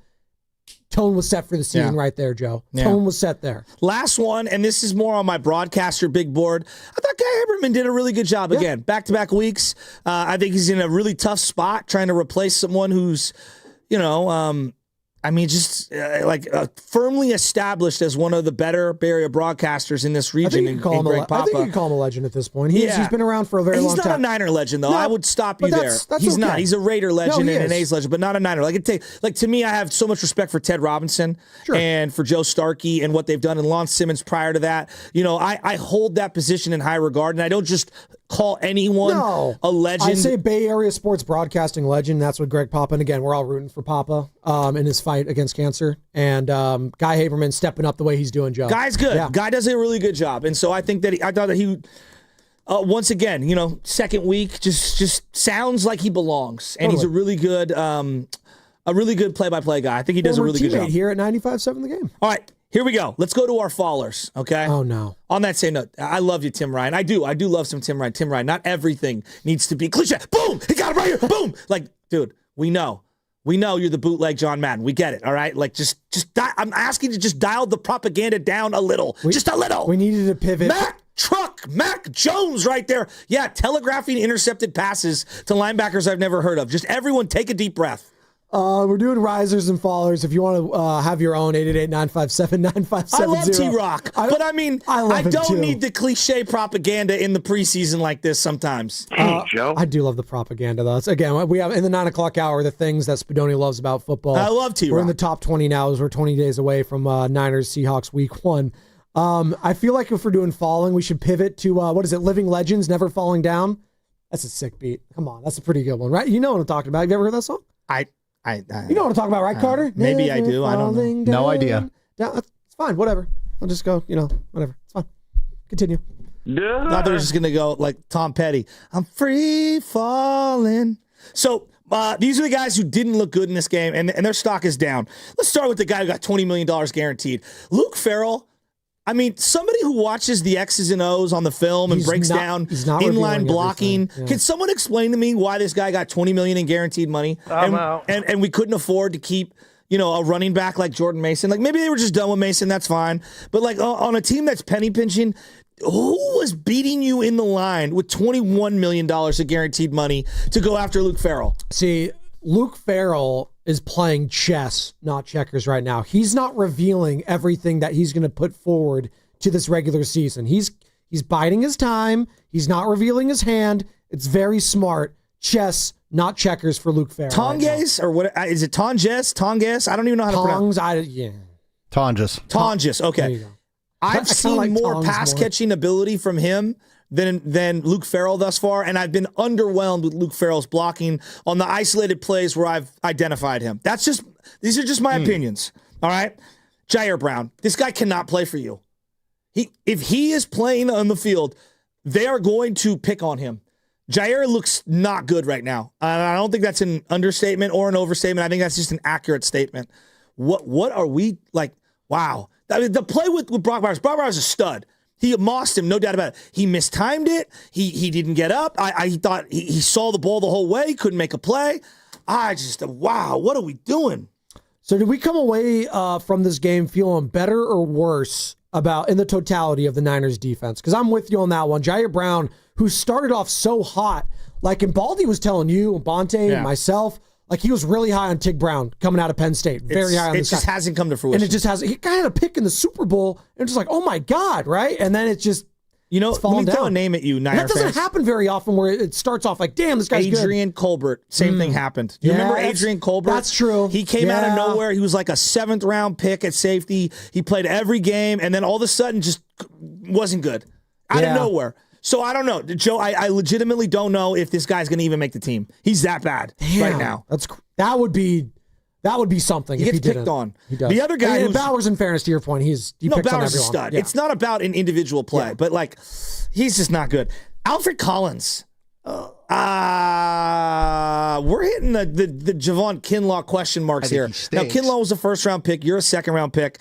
Tone was set for the season right there, Joe. Tone was set there. Last one, and this is more on my broadcaster big board. I thought Guy Haberman did a really good job again. Back-to-back weeks. I think he's in a really tough spot trying to replace someone who's, firmly established as one of the better Bay Area broadcasters in this region. I think you can call him a legend at this point. He's been around for a very long time. He's not a Niner legend, though. I would stop you there. He's not. He's a Raider legend and an A's legend, but not a Niner. To me, I have so much respect for Ted Robinson and for Joe Starkey and what they've done, and Lon Simmons prior to that. I hold that position in high regard, and I don't just call anyone a legend. I say Bay Area sports broadcasting legend. That's what Greg Papa, and again, we're all rooting for Papa in his fight against cancer. And Guy Haberman stepping up the way he's doing, Joe. Guy's good. Yeah. Guy does a really good job. And so I think that I thought that he, once again, second week, just sounds like he belongs. And he's a really good play-by-play guy. I think he does a really good job. Here at 95.7 The Game. All right. Here we go. Let's go to our fallers, okay? Oh, no. On that same note, I love you, Tim Ryan. I do love some Tim Ryan. Tim Ryan, not everything needs to be cliche. Boom! He got it right here. Boom! Dude, we know. We know you're the bootleg John Madden. We get it, all right? I'm asking you to just dial the propaganda down a little. Just a little. We needed to pivot. Mac Jones right there. Yeah, telegraphing intercepted passes to linebackers I've never heard of. Just everyone take a deep breath. We're doing risers and fallers. If you want to have your own, 888-957-9570. I love T-Rock, but I mean, I don't need the cliche propaganda in the preseason like this sometimes. Joe. I do love the propaganda, though. Again, we have in the 9 o'clock hour the things that Spadoni loves about football. I love T-Rock. We're in the top 20 now as we're 20 days away from Niners Seahawks week 1. I feel like if we're doing falling, we should pivot to, Living Legends, Never Falling Down. That's a sick beat. Come on, that's a pretty good one, right? You know what I'm talking about. Have you ever heard that song? You know what I'm talking about, right, Carter? Maybe I do. I don't know. No idea. It's fine. Whatever. I'll just go, whatever. It's fine. Continue. Now they're just going to go like Tom Petty. I'm free falling. So these are the guys who didn't look good in this game, and their stock is down. Let's start with the guy who got $20 million guaranteed. Luke Farrell. I mean, somebody who watches the X's and O's on the film and breaks down inline blocking. Yeah. Can someone explain to me why this guy got $20 million in guaranteed money? And we couldn't afford to keep, a running back like Jordan Mason? Like, maybe they were just done with Mason. That's fine. But like on a team that's penny pinching, who was beating you in the line with $21 million of guaranteed money to go after Luke Farrell? See, Luke Farrell is playing chess, not checkers right now. He's not revealing everything that he's going to put forward to this regular season. He's biding his time. He's not revealing his hand. It's very smart. Chess, not checkers for Luke Farrell. Tonges, or what is it? Tonges? I don't even know how to pronounce. Tonges. Okay. I've seen more pass catching ability from him than Luke Farrell thus far, and I've been underwhelmed with Luke Farrell's blocking on the isolated plays where I've identified him. These are just my opinions. All right, Jair Brown, this guy cannot play for you. If he is playing on the field, they are going to pick on him. Jair looks not good right now. I don't think that's an understatement or an overstatement. I think that's just an accurate statement. What are we like? Wow, I mean, the play with Brock Bowers is a stud. He mossed him, no doubt about it. He mistimed it. He didn't get up. I thought he saw the ball the whole way, couldn't make a play. Wow, what are we doing? So did we come away from this game feeling better or worse in the totality of the Niners defense? Because I'm with you on that one. Jair Brown, who started off so hot, like, and Baldy was telling you, and Bonte and myself, like, he was really high on Tig Brown coming out of Penn State. Very high on this guy. It just hasn't come to fruition. And it just hasn't. He got a pick in the Super Bowl, and it's just like, oh my God, right? And then it just, it's fallen down. Let me throw a name at you, Niner fans. That doesn't happen very often where it starts off like, damn, this guy's good. Adrian Colbert, same thing happened. Do you remember Adrian Colbert? That's true. He came out of nowhere. He was like a 7th-round pick at safety. He played every game, and then all of a sudden just wasn't good. Out of nowhere. So I don't know. Joe, I legitimately don't know if this guy's going to even make the team. He's that bad right now. That would be something. He if gets he picked on. He does. The other guy, Bowers, in fairness to your point, he picks on everyone. Bowers is a stud. Yeah. It's not about an individual play, but like he's just not good. Alfred Collins. We're hitting the Javon Kinlaw question marks here. Now Kinlaw was a 1st-round pick. You're a 2nd-round pick.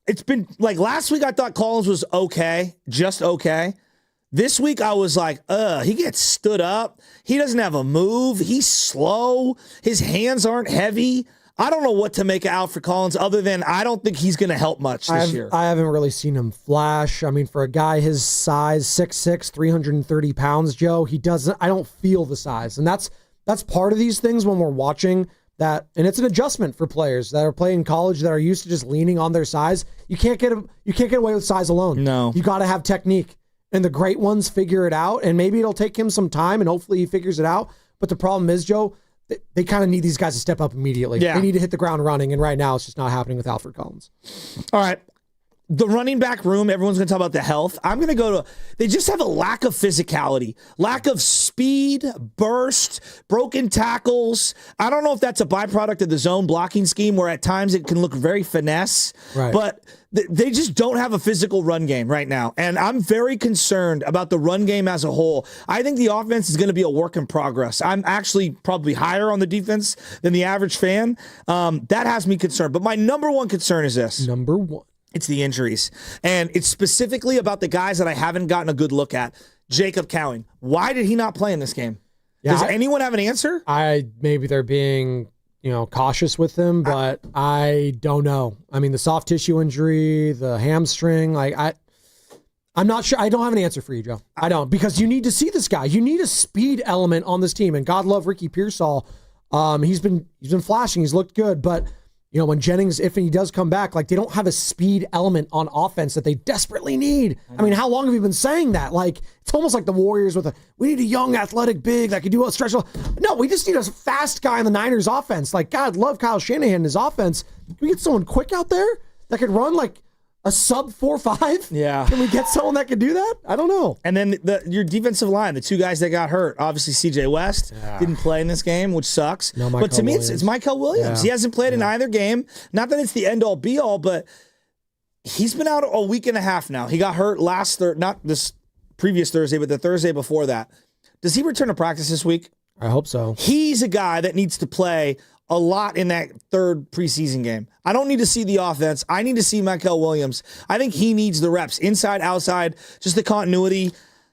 It's been like last week. I thought Collins was okay, just okay. This week, I was like, he gets stood up. He doesn't have a move. He's slow. His hands aren't heavy. I don't know what to make of Alfred Collins other than I don't think he's going to help much this year. I haven't really seen him flash. I mean, for a guy his size, 6'6", 330 pounds, Joe, I don't feel the size. And that's part of these things when we're watching that, and it's an adjustment for players that are playing college that are used to just leaning on their size. You can't get away with size alone. No. You got to have technique. And the great ones figure it out, and maybe it'll take him some time, and hopefully he figures it out. But the problem is, Joe, they kind of need these guys to step up immediately. Yeah. They need to hit the ground running, and right now it's just not happening with Alfred Collins. All right. The running back room, everyone's going to talk about the health. I'm going to go to, they just have a lack of physicality, lack of speed, burst, broken tackles. I don't know if that's a byproduct of the zone blocking scheme where at times it can look very finesse, but they just don't have a physical run game right now. And I'm very concerned about the run game as a whole. I think the offense is going to be a work in progress. I'm actually probably higher on the defense than the average fan. That has me concerned. But my number one concern is this. Number one. It's the injuries. And it's specifically about the guys that I haven't gotten a good look at. Jacob Cowing. Why did he not play in this game? Does anyone have an answer? Maybe they're being, cautious with him, but I don't know. I mean, the soft tissue injury, the hamstring, I'm not sure. I don't have an answer for you, Joe. I don't, because you need to see this guy. You need a speed element on this team. And God love Ricky Pearsall. He's been flashing. He's looked good, but when Jennings, if he does come back, like they don't have a speed element on offense that they desperately need. I mean, how long have you been saying that? Like it's almost like the Warriors we need a young athletic big that can do a stretch. No, we just need a fast guy in the Niners offense. Like God, love Kyle Shanahan in his offense. Can we get someone quick out there that could run like a sub 4.5? Yeah. Can we get someone that could do that? I don't know. And then your defensive line, the two guys that got hurt, obviously CJ West didn't play in this game, which sucks. No, but to me, it's Michael Williams. He hasn't played in either game. Not that it's the end-all, be-all, but he's been out a week and a half now. He got hurt not this previous Thursday, but the Thursday before that. Does he return to practice this week? I hope so. He's a guy that needs to play a lot in that third preseason game. I don't need to see the offense. I need to see Michael Williams. I think he needs the reps, inside, outside, just the continuity.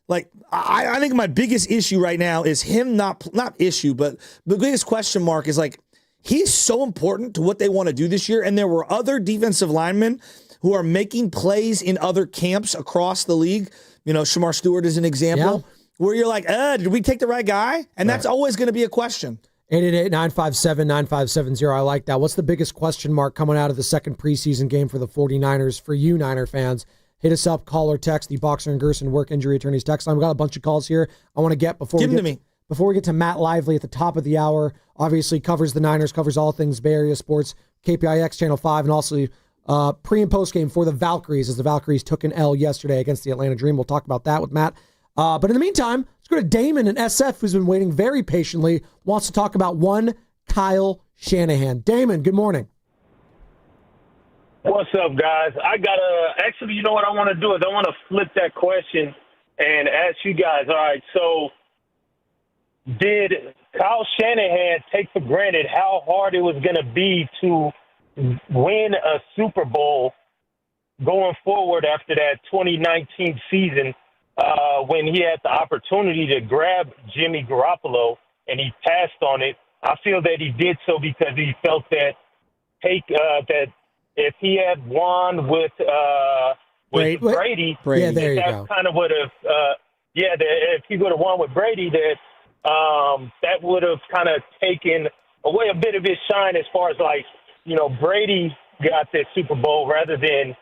Like, I think my biggest issue right now is him not issue, but the biggest question mark is like, he's so important to what they want to do this year. And there were other defensive linemen who are making plays in other camps across the league. Shamar Stewart is an example where you're like, did we take the right guy? And that's always going to be a question. 888-957-9570. I like that. What's the biggest question mark coming out of the second preseason game for the 49ers for you Niner fans? Hit us up, call or text, the Boxer and Gerson Work Injury Attorneys text line. We've got a bunch of calls here I want to get before we get to Matt Lively at the top of the hour. Obviously covers the Niners, covers all things Bay Area sports, KPIX Channel 5, and also pre- and post-game for the Valkyries as the Valkyries took an L yesterday against the Atlanta Dream. We'll talk about that with Matt. But in the meantime, let's go to Damon in SF, who's been waiting very patiently, wants to talk about one Kyle Shanahan. Damon, good morning. What's up, guys? Actually, you know what I want to do is I want to flip that question and ask you guys, all right, so did Kyle Shanahan take for granted how hard it was going to be to win a Super Bowl going forward after that 2019 season? When he had the opportunity to grab Jimmy Garoppolo and he passed on it, I feel that he did so because he felt that that if he had won with Brady, that kind of would have, if he would have won with Brady, that would have kind of taken away a bit of his shine as far as Brady got this Super Bowl rather than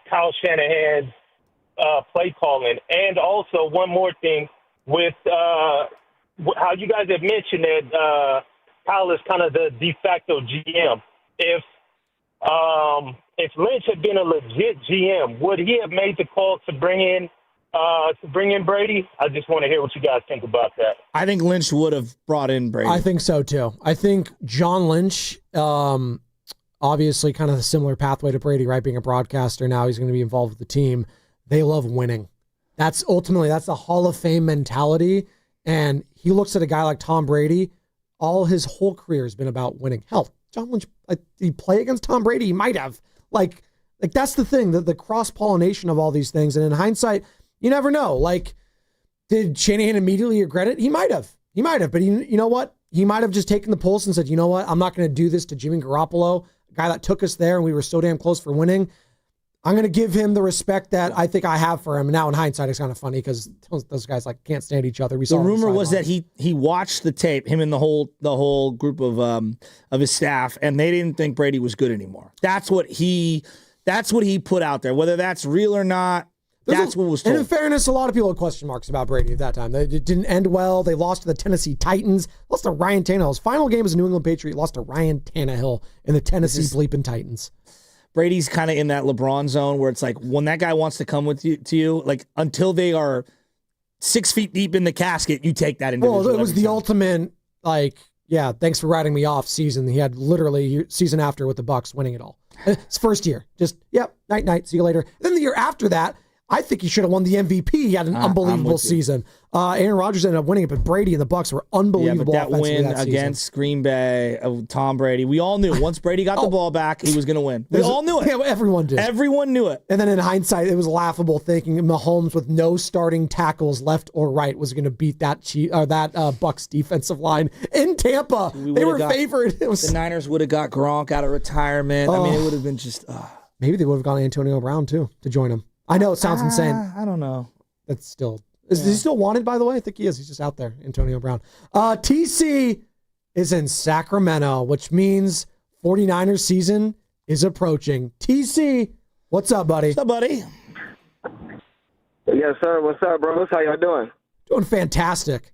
Kyle Shanahan's play calling. And also one more thing with how you guys have mentioned that Kyle is kind of the de facto GM. If Lynch had been a legit GM, would he have made the call to bring in Brady? I just want to hear what you guys think about that. I think Lynch would have brought in Brady. I think so too. I think John Lynch, obviously kind of a similar pathway to Brady, right? Being a broadcaster now, he's going to be involved with the team. They love winning. That's the Hall of Fame mentality. And he looks at a guy like Tom Brady. All his whole career has been about winning. Hell, John Lynch, did he play against Tom Brady? He might have. Like that's the thing, the cross-pollination of all these things. And in hindsight, you never know. Like, did Shanahan immediately regret it? He might have. But you know what? He might have just taken the pulse and said, you know what? I'm not going to do this to Jimmy Garoppolo, a guy that took us there and we were so damn close for winning. I'm going to give him the respect that I think I have for him. And now in hindsight, it's kind of funny because those guys can't stand each other. The rumor was that he watched the tape, him and the whole group of his staff, and they didn't think Brady was good anymore. That's what he put out there. Whether that's real or not, that's what was told. And in fairness, a lot of people had question marks about Brady at that time. It didn't end well. They lost to the Tennessee Titans. Lost to Ryan Tannehill. His final game as a New England Patriot. Lost to Ryan Tannehill in the Tennessee bleeping Titans. Brady's kind of in that LeBron zone where it's like when that guy wants to come with you, like until they are 6 feet deep in the casket, you take that individual. Well, it was the ultimate, thanks for writing me off season. He had literally season after with the Bucs winning it all. His first year, just, night, see you later. Then the year after that, I think he should have won the MVP. He had an unbelievable season. Aaron Rodgers ended up winning it, but Brady and the Bucs were unbelievable. Yeah, but that win against Green Bay of Tom Brady, we all knew once Brady got the ball back, he was going to win. We all knew it. Yeah, everyone did. Everyone knew it. And then in hindsight, it was laughable thinking Mahomes with no starting tackles left or right was going to beat that Bucs defensive line in Tampa. They were favored. The Niners would have got Gronk out of retirement. I mean, it would have been just. Maybe they would have gone Antonio Brown too to join him. I know it sounds insane. I don't know. That's still. Is he still wanted, by the way? I think he is. He's just out there, Antonio Brown. TC is in Sacramento, which means 49ers season is approaching. TC, what's up, buddy? What's up, buddy? Yes, sir. What's up, bro? How y'all doing? Doing fantastic.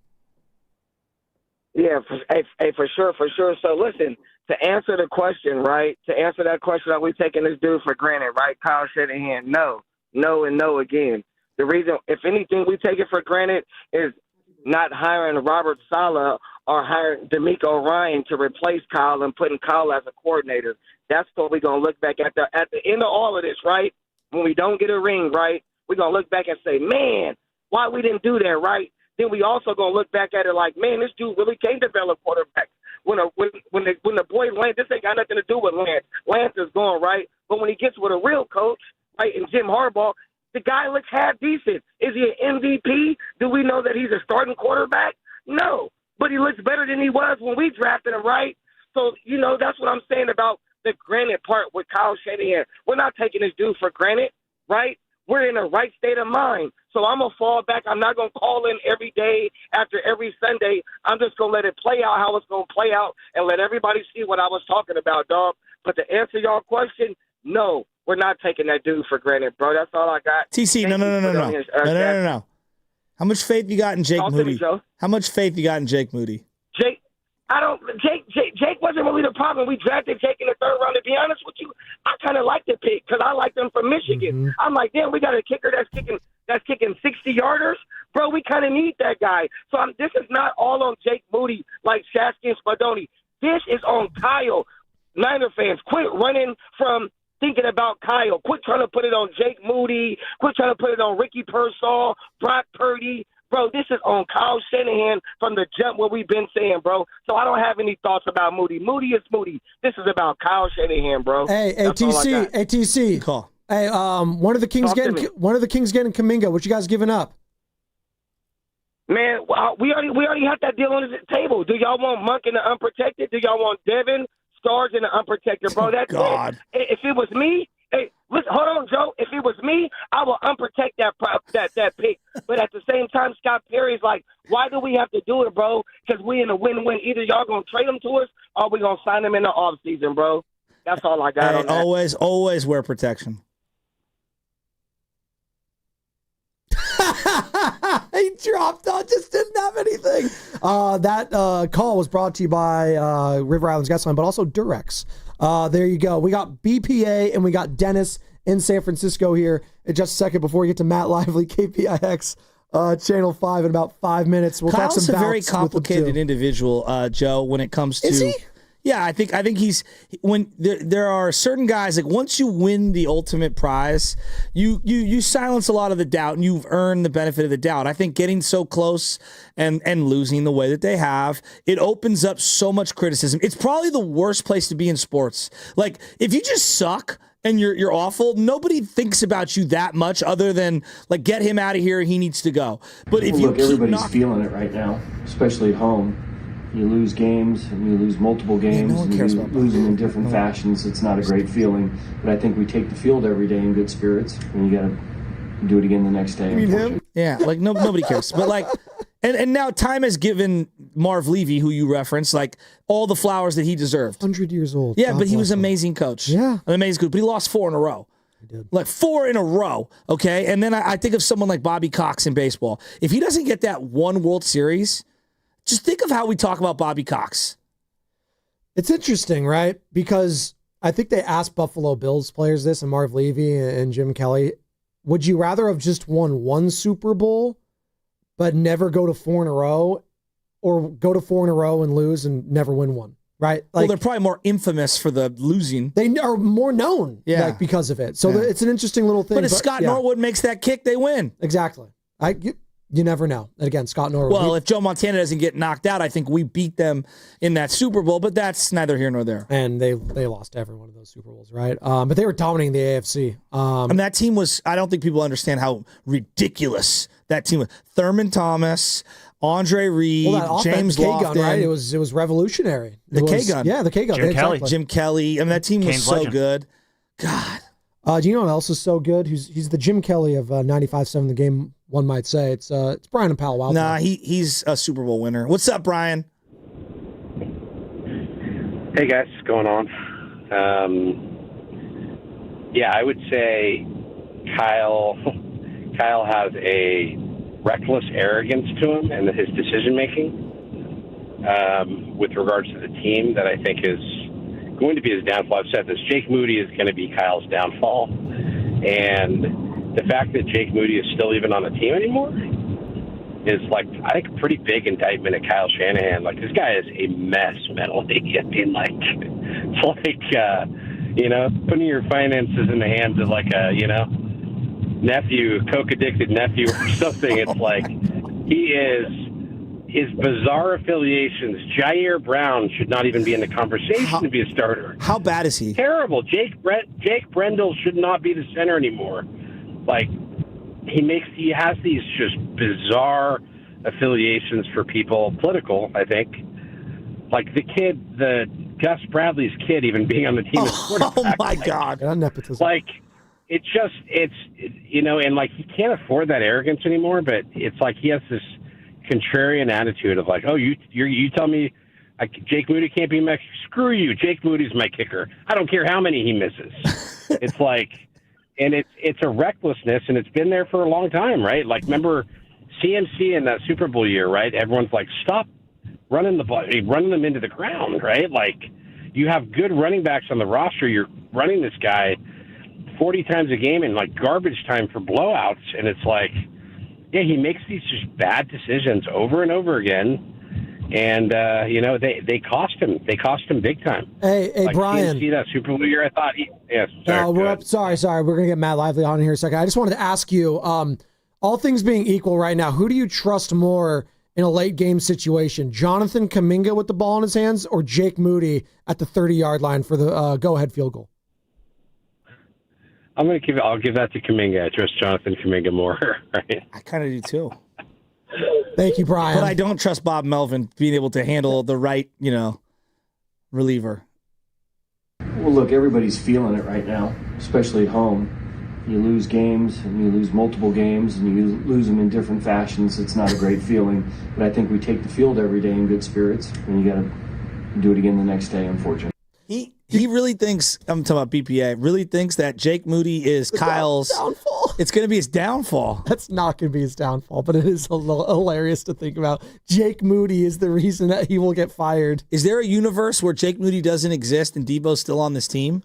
Yeah, for sure. So listen, to answer the question, right? To answer that question, are we taking this dude for granted, right? Kyle Shanahan, no, and no again. The reason, if anything, we take it for granted is not hiring Robert Saleh or hiring D'Amico Ryan to replace Kyle and putting Kyle as a coordinator. That's what we're going to look back at the end of all of this, right? When we don't get a ring, right? We're going to look back and say, man, why we didn't do that, right? Then we also going to look back at it like, man, this dude really can't develop quarterbacks. When the boy Lance, this ain't got nothing to do with Lance. Lance is gone, right? But when he gets with a real coach, right, and Jim Harbaugh, the guy looks half decent. Is he an MVP? Do we know that he's a starting quarterback? No. But he looks better than he was when we drafted him, right? So, that's what I'm saying about the granted part with Kyle Shanahan. We're not taking this dude for granted, right? We're in the right state of mind. So I'm going to fall back. I'm not going to call in every day after every Sunday. I'm just going to let it play out how it's going to play out and let everybody see what I was talking about, dog. But to answer y'all question, no, we're not taking that dude for granted, bro. That's all I got. TC, no. How much faith you got in Jake Moody? How much faith you got in Jake Moody? Jake wasn't really the problem. We drafted Jake in the third round. To be honest with you, I kind of like the pick because I liked him from Michigan. Mm-hmm. I'm like, damn, we got a kicker that's kicking 60-yarders. Bro, we kind of need that guy. So this is not all on Jake Moody like Shasky and Spadoni. This is on Kyle. Niner fans, quit running from thinking about Kyle. Quit trying to put it on Jake Moody. Quit trying to put it on Ricky Pearsall, Brock Purdy. Bro, this is on Kyle Shanahan from the jump, what we've been saying, bro. So I don't have any thoughts about Moody. Moody is Moody. This is about Kyle Shanahan, bro. Hey, TC. Call. Hey, one of the Kings getting Kaminga. What you guys giving up? Man, we already have that deal on the table. Do y'all want Monk in the unprotected? Do y'all want Devin Stars in the unprotected, bro? That's God. It. If it was me, hey, listen, hold on, Joe. If it was me, I will unprotect that pick. But at the same time, Scott Perry's like, why do we have to do it, bro? Because we in a win-win. Either y'all going to trade him to us or we going to sign him in the offseason, bro. That's all I got on that. Always wear protection. He dropped out, just didn't have anything. That call was brought to you by River Islands Gas Line, but also Durex. There you go. We got BPA and we got Dennis in San Francisco here in just a second before we get to Matt Lively, KPIX, Channel 5 in about 5 minutes. We'll Kyle's talk some a very complicated individual, Joe, when it comes to... Is he? Yeah, I think he's when there are certain guys, like once you win the ultimate prize, you silence a lot of the doubt and you've earned the benefit of the doubt. I think getting so close and losing the way that they have, it opens up so much criticism. It's probably the worst place to be in sports. Like if you just suck and you're awful, nobody thinks about you that much other than like get him out of here, he needs to go. But if you everybody's feeling it right now, especially at home. You lose games, and you lose multiple games, and you lose them in different fashions. It's not a great feeling, but I think we take the field every day in good spirits, and you got to do it again the next day. You mean him? Yeah, like nobody cares. But like, and now time has given Marv Levy, who you referenced, like all the flowers that he deserved. 100 years old. Yeah, but he was an amazing coach. Yeah. An amazing coach, but he lost 4 in a row. He did. Like 4 in a row, okay? And then I think of someone like Bobby Cox in baseball. If he doesn't get that one World Series... Just think of how we talk about Bobby Cox. It's interesting, right? Because I think they asked Buffalo Bills players this, and Marv Levy and Jim Kelly. Would you rather have just won one Super Bowl, but never go to 4 in a row, or go to 4 in a row and lose and never win one? Right? Like, well, they're probably more infamous for the losing. They are more known because of it. So it's an interesting little thing. But if Scott Norwood makes that kick, they win. Exactly. You never know. And again, Scott Norwood. Well, if Joe Montana doesn't get knocked out, I think we beat them in that Super Bowl, but that's neither here nor there. And they lost every one of those Super Bowls, right? But they were dominating the AFC. And that team was, I don't think people understand how ridiculous that team was. Thurman Thomas, Andre Reed, James Lofton. Gun, right? It was revolutionary. The K-gun. Yeah, the K-gun. Jim Kelly. I mean, that team was so good. God. Do you know who else is so good? He's the Jim Kelly of 95-7 the game, one might say. It's Brian and Palo Alto. Nah, he's a Super Bowl winner. What's up, Brian? Hey guys, what's going on? Yeah, I would say Kyle has a reckless arrogance to him and his decision making with regards to the team that I think is going to be his downfall. I've said this. Jake Moody is going to be Kyle's downfall, and the fact that Jake Moody is still even on the team anymore is, like, I think a pretty big indictment at Kyle Shanahan. Like, this guy is a mess mentally. I mean, like, it's like, putting your finances in the hands of, like, a, nephew, coke-addicted nephew or something. It's like, his bizarre affiliations. Jair Brown should not even be in the conversation to be a starter. How bad is he? Terrible. Jake Brendel should not be the center anymore. Like, he has these just bizarre affiliations for people, political, I think. Like the Gus Bradley's kid even being on the team as quarterback. Oh my God. Nepotism. Like, and like he can't afford that arrogance anymore, but it's like he has this contrarian attitude of like, oh, you tell me Jake Moody can't be my, screw you, Jake Moody's my kicker. I don't care how many he misses. It's like, and it's a recklessness, and it's been there for a long time, right? Like, remember CMC in that Super Bowl year, right? Everyone's like, stop running them into the ground, right? Like, you have good running backs on the roster. You're running this guy 40 times a game in, like, garbage time for blowouts, and it's like, yeah, he makes these just bad decisions over and over again. And, they cost him. They cost him big time. Hey, like, Brian. See that Super Bowl year? I thought yes. Sorry. We're going to get Matt Lively on here in a second. I just wanted to ask you, all things being equal right now, who do you trust more in a late game situation? Jonathan Kaminga with the ball in his hands or Jake Moody at the 30-yard line for the go-ahead field goal? I'll give that to Kaminga. I trust Jonathan Kaminga more. Right? I kind of do too. Thank you, Brian. But I don't trust Bob Melvin being able to handle the right, reliever. Well, look, everybody's feeling it right now, especially at home. You lose games, and you lose multiple games, and you lose them in different fashions. It's not a great feeling. But I think we take the field every day in good spirits, and you got to do it again the next day, unfortunately. He really thinks, I'm talking about BPA, really thinks that Jake Moody is Kyle's downfall. It's going to be his downfall. That's not going to be his downfall, but it is hilarious to think about. Jake Moody is the reason that he will get fired. Is there a universe where Jake Moody doesn't exist and Debo's still on this team?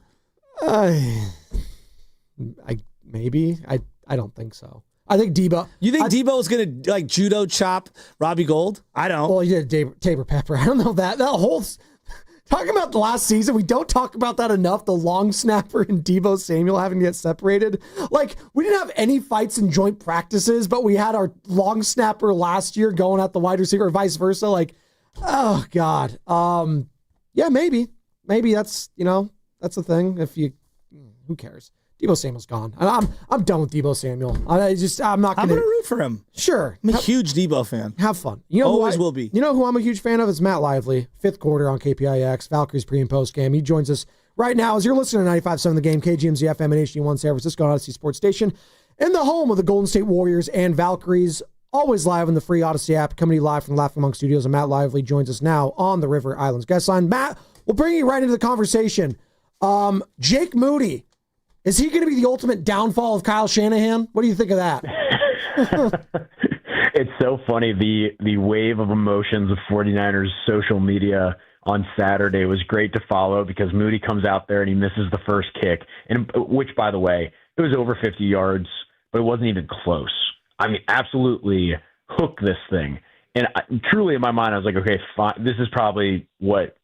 Maybe. I don't think so. I think Debo. You think Debo's going to like judo chop Robbie Gold? I don't. Well, he did Tabor Pepper. I don't know that whole. Talking about the last season, we don't talk about that enough. The long snapper and Debo Samuel having to get separated. Like, we didn't have any fights in joint practices, but we had our long snapper last year going at the wide receiver or vice versa. Like, oh God. Yeah, maybe that's, that's the thing. Who cares? Debo Samuel's gone. I'm done with Debo Samuel. I'm not going to root for him. Sure. I'm a huge Debo fan. Have fun. Always will be. You know who I'm a huge fan of? Is Matt Lively, fifth quarter on KPIX, Valkyries pre and post game. He joins us right now as you're listening to 95.7 The Game, KGMZ FM and HD1 San Francisco Odyssey Sports Station, in the home of the Golden State Warriors and Valkyries. Always live on the free Odyssey app, coming to you live from the Laughing Monk Studios. And Matt Lively joins us now on the River Islands guest line. Matt, we'll bring you right into the conversation. Jake Moody. Is he going to be the ultimate downfall of Kyle Shanahan? What do you think of that? It's so funny. The wave of emotions of 49ers social media on Saturday was great to follow because Moody comes out there and he misses the first kick, and which, by the way, it was over 50 yards, but it wasn't even close. I mean, absolutely hook this thing. And truly in my mind, I was like, okay, fine. This is probably what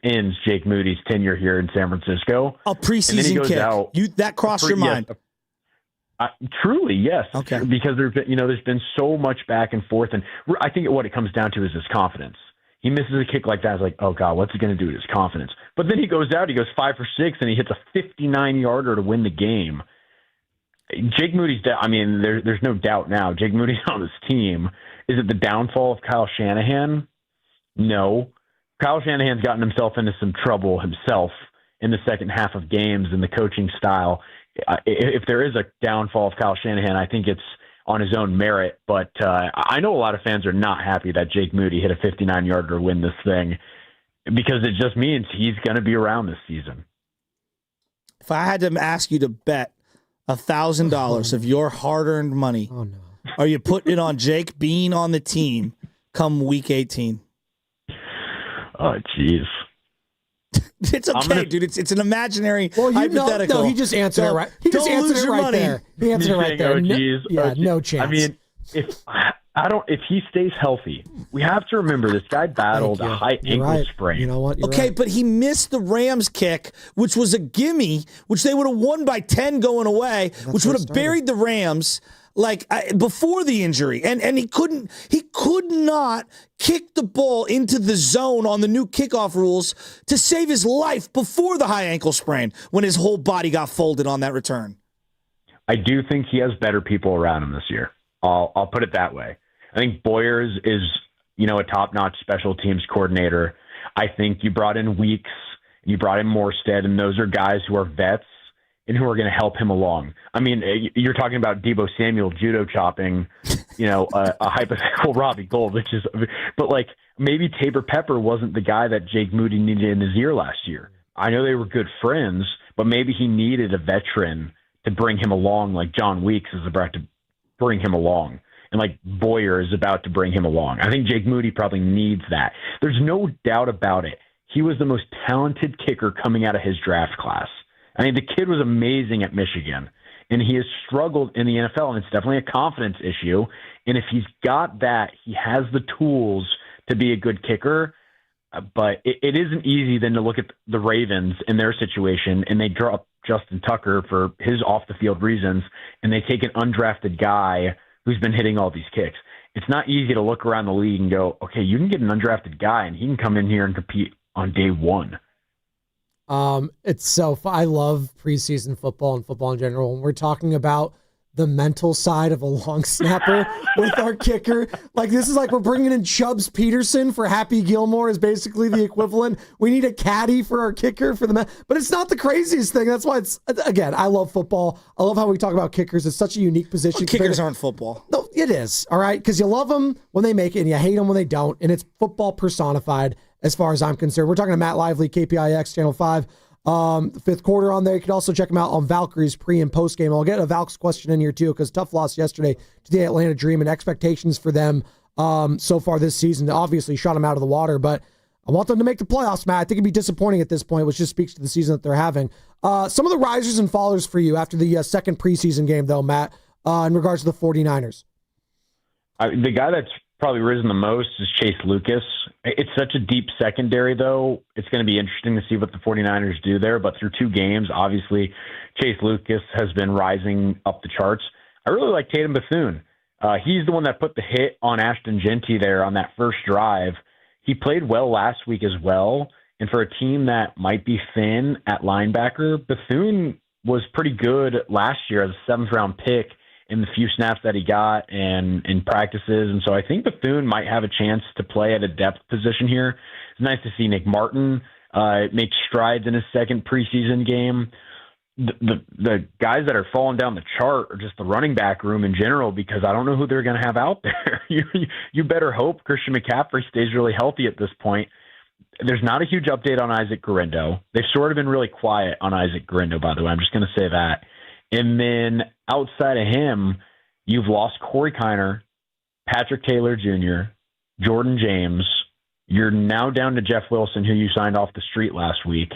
ends Jake Moody's tenure here in San Francisco. A preseason kick. That crossed your mind? Truly, yes. Okay. Because there's been so much back and forth, and I think what it comes down to is his confidence. He misses a kick like that. It's like, oh God, what's he going to do with his confidence? But then he goes out, he goes 5 for 6, and he hits a 59-yarder to win the game. Jake Moody's, there's no doubt now. Jake Moody's on this team. Is it the downfall of Kyle Shanahan? No. Kyle Shanahan's gotten himself into some trouble himself in the second half of games and the coaching style. If there is a downfall of Kyle Shanahan, I think it's on his own merit. But I know a lot of fans are not happy that Jake Moody hit a 59-yarder to win this thing. because it just means he's going to be around this season. If I had to ask you to bet $1,000 of your hard-earned money, are you putting it on Jake being on the team come week 18? Oh, jeez. It's okay, dude. It's an imaginary hypothetical. No, he just answered it right. He just answered it right there. He answered it right there. No chance. I mean, if he stays healthy, we have to remember this guy battled a high ankle sprain. You know what? But he missed the Rams kick, which was a gimme, which they would have won by 10 going away, which would have buried the Rams before the injury, and he could not kick the ball into the zone on the new kickoff rules to save his life before the high ankle sprain when his whole body got folded on that return. I do think he has better people around him this year. I'll put it that way. I think Boyers is a top-notch special teams coordinator. I think you brought in Weeks, and you brought in Morstead, and those are guys who are vets and who are going to help him along. I mean, you're talking about Deebo Samuel judo chopping, a hypothetical Robbie Gould, but maybe Tabor Pepper wasn't the guy that Jake Moody needed in his ear last year. I know they were good friends, but maybe he needed a veteran to bring him along, like John Weeks is about to bring him along, and like Boyer is about to bring him along. I think Jake Moody probably needs that. There's no doubt about it. He was the most talented kicker coming out of his draft class. I mean, the kid was amazing at Michigan, and he has struggled in the NFL, and it's definitely a confidence issue. And if he's got that, he has the tools to be a good kicker. But it isn't easy then to look at the Ravens in their situation, and they drop Justin Tucker for his off-the-field reasons, and they take an undrafted guy who's been hitting all these kicks. It's not easy to look around the league and go, okay, you can get an undrafted guy, and he can come in here and compete on day one. I love preseason football and football in general. When we're talking about the mental side of a long snapper with our kicker, this is like we're bringing in Chubbs Peterson for Happy Gilmore is basically the equivalent. We need a caddy for our kicker but it's not the craziest thing. That's why again, I love football. I love how we talk about kickers. It's such a unique position. Well, kickers aren't football. No, it is. All right. Because you love them when they make it and you hate them when they don't. And it's football personified as far as I'm concerned. We're talking to Matt Lively, KPIX, Channel 5. The fifth quarter on there. You can also check him out on Valkyries pre and post game. I'll get a Valks question in here too, because tough loss yesterday to the Atlanta Dream and expectations for them so far this season. Obviously shot them out of the water, but I want them to make the playoffs, Matt. I think it'd be disappointing at this point, which just speaks to the season that they're having. Some of the risers and fallers for you after the second preseason game, though, Matt, in regards to the 49ers. The guy that's probably risen the most is Chase Lucas. It's such a deep secondary, though. It's going to be interesting to see what the 49ers do there. But through two games, obviously, Chase Lucas has been rising up the charts. I really like Tatum Bethune. He's the one that put the hit on Ashton Genty there on that first drive. He played well last week as well. And for a team that might be thin at linebacker, Bethune was pretty good last year as a seventh-round pick in the few snaps that he got and in practices. And so I think Bethune might have a chance to play at a depth position here. It's nice to see Nick Martin make strides in his second preseason game. The guys that are falling down the chart are just the running back room in general, because I don't know who they're going to have out there. You better hope Christian McCaffrey stays really healthy at this point. There's not a huge update on Isaac Guerendo. They've sort of been really quiet on Isaac Guerendo, by the way. I'm just going to say that. And then outside of him, you've lost Corey Kiner, Patrick Taylor Jr., Jordan James. You're now down to Jeff Wilson, who you signed off the street last week.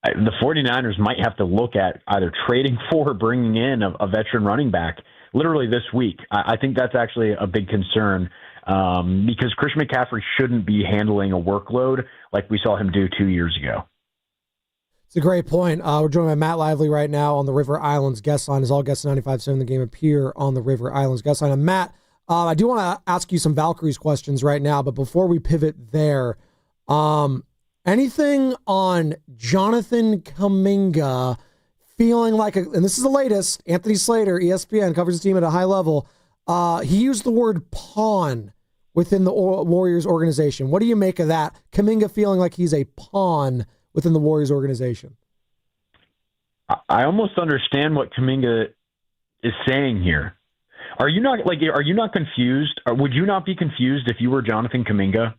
The 49ers might have to look at either trading for or bringing in a veteran running back literally this week. I think that's actually a big concern because Christian McCaffrey shouldn't be handling a workload like we saw him do 2 years ago. It's a great point. We're joined by Matt Lively right now on the River Islands guest line. As all guests 95.7 The Game appear on the River Islands guest line. And Matt, I do want to ask you some Valkyries questions right now, but before we pivot there, anything on Jonathan Kaminga feeling like, and this is the latest, Anthony Slater, ESPN, covers his team at a high level. He used the word pawn within the Warriors organization. What do you make of that? Kaminga feeling like he's a pawn within the Warriors organization. I almost understand what Kaminga is saying here. Are you not confused? Or would you not be confused if you were Jonathan Kaminga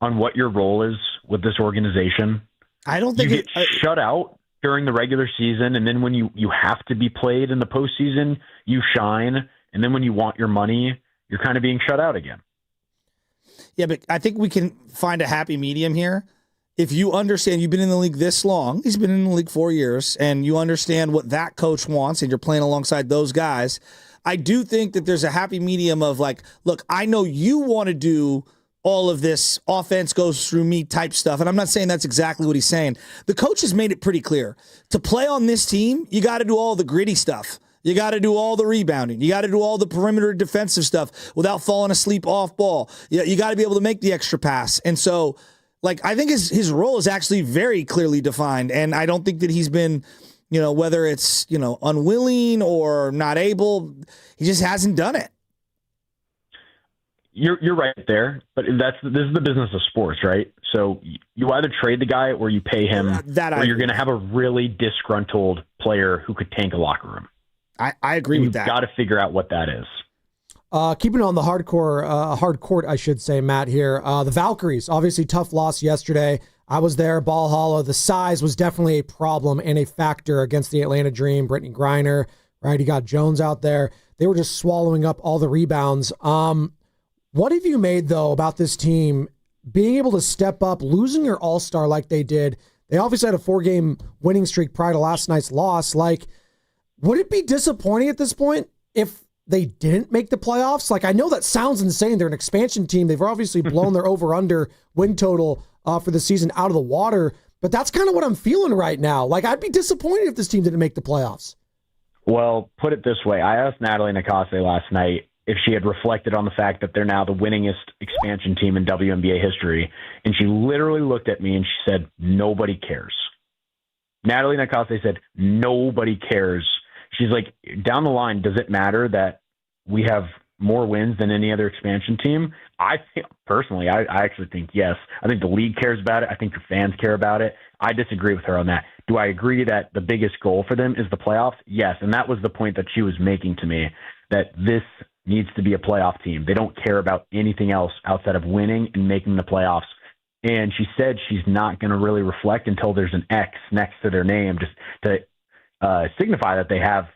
on what your role is with this organization. I don't think you get shut out during the regular season, and then when you have to be played in the postseason, you shine, and then when you want your money, you're kind of being shut out again. Yeah, but I think we can find a happy medium here. If you understand, you've been in the league this long, he's been in the league 4 years, and you understand what that coach wants, and you're playing alongside those guys, I do think that there's a happy medium of like, look, I know you want to do all of this offense goes through me type stuff, and I'm not saying that's exactly what he's saying. The coach has made it pretty clear. To play on this team, you got to do all the gritty stuff. You got to do all the rebounding. You got to do all the perimeter defensive stuff without falling asleep off ball. You got to be able to make the extra pass. And so, like, I think his role is actually very clearly defined, and I don't think that he's been, whether it's, unwilling or not able, he just hasn't done it. You're right there, but this is the business of sports, right? So you either trade the guy or you pay him, or you're going to have a really disgruntled player who could tank a locker room. I agree with that. You've got to figure out what that is. Keeping on the hard court, I should say, Matt, here. The Valkyries, obviously tough loss yesterday. I was there, Ball Hollow. The size was definitely a problem and a factor against the Atlanta Dream. Brittany Griner, right? He got Jones out there. They were just swallowing up all the rebounds. What have you made, though, about this team being able to step up, losing your all-star like they did? They obviously had a 4-game winning streak prior to last night's loss. Like, would it be disappointing at this point if they didn't make the playoffs? Like, I know that sounds insane. They're an expansion team. They've obviously blown their over-under win total for the season out of the water, but that's kind of what I'm feeling right now. Like, I'd be disappointed if this team didn't make the playoffs. Well, put it this way. I asked Natalie Nakase last night if she had reflected on the fact that they're now the winningest expansion team in WNBA history, and she literally looked at me and she said, nobody cares. Natalie Nakase said, nobody cares. She's like, down the line, does it matter that we have more wins than any other expansion team? I think, personally, I actually think yes. I think the league cares about it. I think your fans care about it. I disagree with her on that. Do I agree that the biggest goal for them is the playoffs? Yes, and that was the point that she was making to me, that this needs to be a playoff team. They don't care about anything else outside of winning and making the playoffs. And she said she's not going to really reflect until there's an X next to their name, just to signify that they have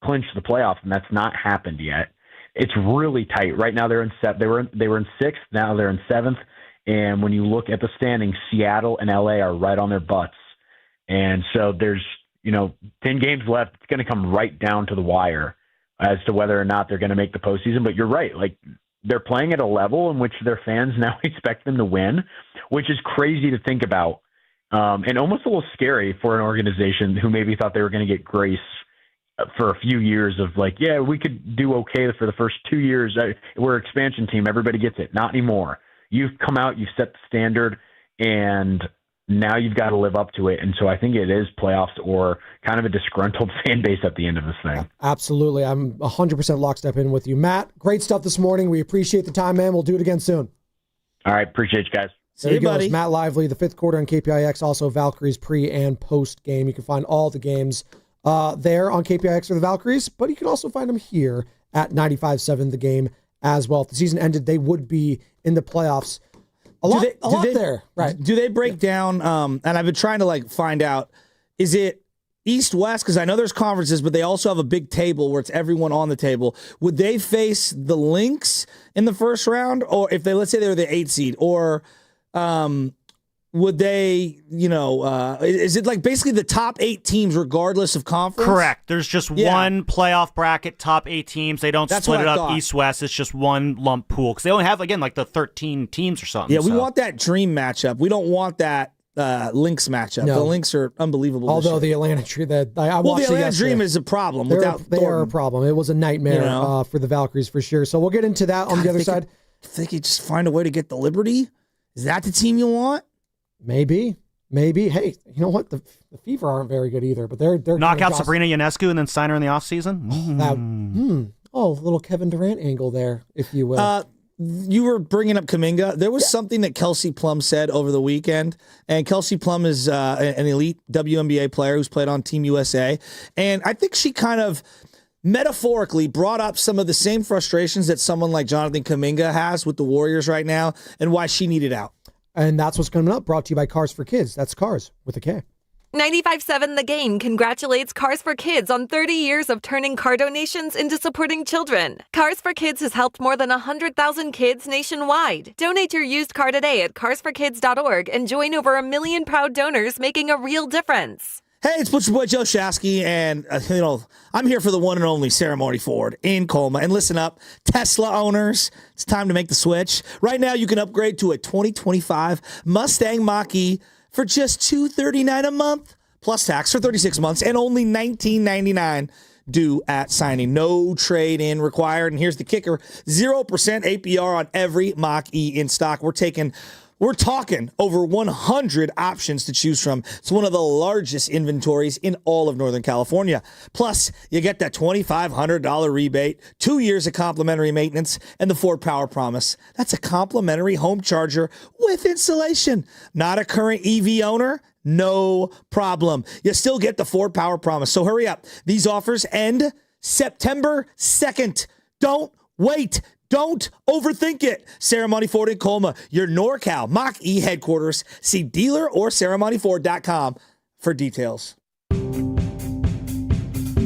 clinched the playoffs, and that's not happened yet. It's really tight. Right now they're in they were in sixth, now they're in seventh. And when you look at the standings, Seattle and LA are right on their butts. And so there's, 10 games left. It's going to come right down to the wire as to whether or not they're going to make the postseason. But you're right. Like, they're playing at a level in which their fans now expect them to win, which is crazy to think about. And almost a little scary for an organization who maybe thought they were going to get grace for a few years of like, yeah, we could do okay for the first 2 years. We're an expansion team. Everybody gets it. Not anymore. You've come out, you've set the standard, and now you've got to live up to it. And so I think it is playoffs or kind of a disgruntled fan base at the end of this thing. Absolutely. I'm 100% lockstep in with you. Matt, great stuff this morning. We appreciate the time, man. We'll do it again soon. All right. Appreciate you guys. There he goes, Matt Lively, the fifth quarter on KPIX, also Valkyries pre and post game. You can find all the games there on KPIX for the Valkyries, but you can also find them here at 95.7 The Game as well. If the season ended, they would be in the playoffs. A lot there. Right. Do they break down, and I've been trying to find out, is it East-West? Because I know there's conferences, but they also have a big table where it's everyone on the table. Would they face the Lynx in the first round? Or if let's say they were the 8 seed, or would they, is it like basically the top 8 teams regardless of conference? Correct. There's just one playoff bracket, top 8 teams. They don't split it up East-West. It's just one lump pool because they only have, again, like the 13 teams or something. Yeah, we want that dream matchup. We don't want that Lynx matchup. No. The Lynx are unbelievable. Although the Atlanta Dream, the Atlanta Dream is a problem. They are a problem. It was a nightmare for the Valkyries for sure. So we'll get into that on the other side. If they could just find a way to get the Liberty, is that the team you want? Maybe. Hey, you know what? The Fever aren't very good either, but they're knock out Sabrina Ionescu and then sign her in the offseason. Little Kevin Durant angle there, if you will. You were bringing up Kaminga. There was something that Kelsey Plum said over the weekend, and Kelsey Plum is an elite WNBA player who's played on Team USA, and I think she kind of metaphorically brought up some of the same frustrations that someone like Jonathan Kaminga has with the Warriors right now and why she needed out. And that's what's coming up, brought to you by Cars for Kids. That's Cars with a K. 95.7 The Game congratulates Cars for Kids on 30 years of turning car donations into supporting children. Cars for Kids has helped more than 100,000 kids nationwide. Donate your used car today at carsforkids.org and join over 1 million proud donors making a real difference. Hey, it's Butcher Boy Joe Shasky, and I'm here for the one and only Ceremony Ford in Colma. And listen up, Tesla owners, it's time to make the switch. Right now, you can upgrade to a 2025 Mustang Mach-E for just $239 a month, plus tax for 36 months, and only $19.99 due at signing. No trade-in required. And here's the kicker: 0% APR on every Mach-E in stock. We're talking over 100 options to choose from. It's one of the largest inventories in all of Northern California. Plus, you get that $2,500 rebate, 2 years of complimentary maintenance, and the Ford Power Promise. That's a complimentary home charger with installation. Not a current EV owner? No problem. You still get the Ford Power Promise. So hurry up. These offers end September 2nd. Don't wait. Don't overthink it. Ceremony Ford in Colma, your NorCal Mach-E headquarters. See dealer or ceremonyford.com for details.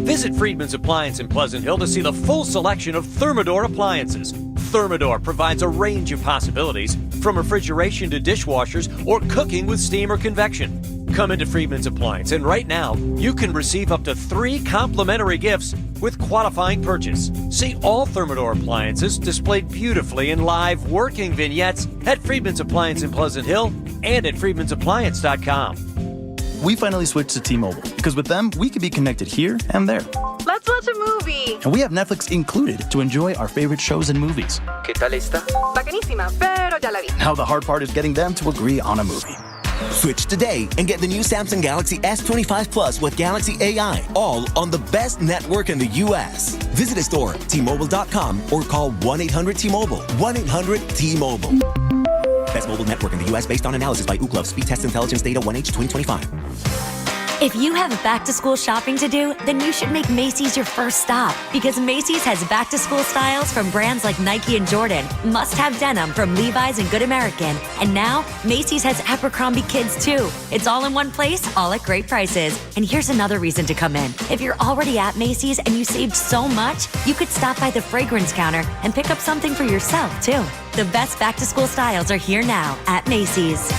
Visit Friedman's Appliance in Pleasant Hill to see the full selection of Thermador appliances. Thermador provides a range of possibilities, from refrigeration to dishwashers or cooking with steam or convection. Come into Friedman's Appliance, and right now, you can receive up to 3 complimentary gifts with qualifying purchase. See all Thermador appliances displayed beautifully in live working vignettes at Friedman's Appliance in Pleasant Hill and at friedmansappliance.com. We finally switched to T-Mobile because with them, we can be connected here and there. Let's watch a movie. And we have Netflix included to enjoy our favorite shows and movies. ¿Qué tal esta? Bacanísima, pero ya la vi. Now the hard part is getting them to agree on a movie. Switch today and get the new Samsung Galaxy S25 Plus with Galaxy AI, all on the best network in the U.S. Visit a store, T-Mobile.com, or call 1-800-T-Mobile. 1-800-T-Mobile. Best mobile network in the U.S. based on analysis by Ookla. Speed Test Intelligence Data 1H 2025. If you have back-to-school shopping to do, then you should make Macy's your first stop, because Macy's has back-to-school styles from brands like Nike and Jordan, must-have denim from Levi's and Good American, and now Macy's has Abercrombie Kids too. It's all in one place, all at great prices. And here's another reason to come in. If you're already at Macy's and you saved so much, you could stop by the fragrance counter and pick up something for yourself too. The best back-to-school styles are here now at Macy's.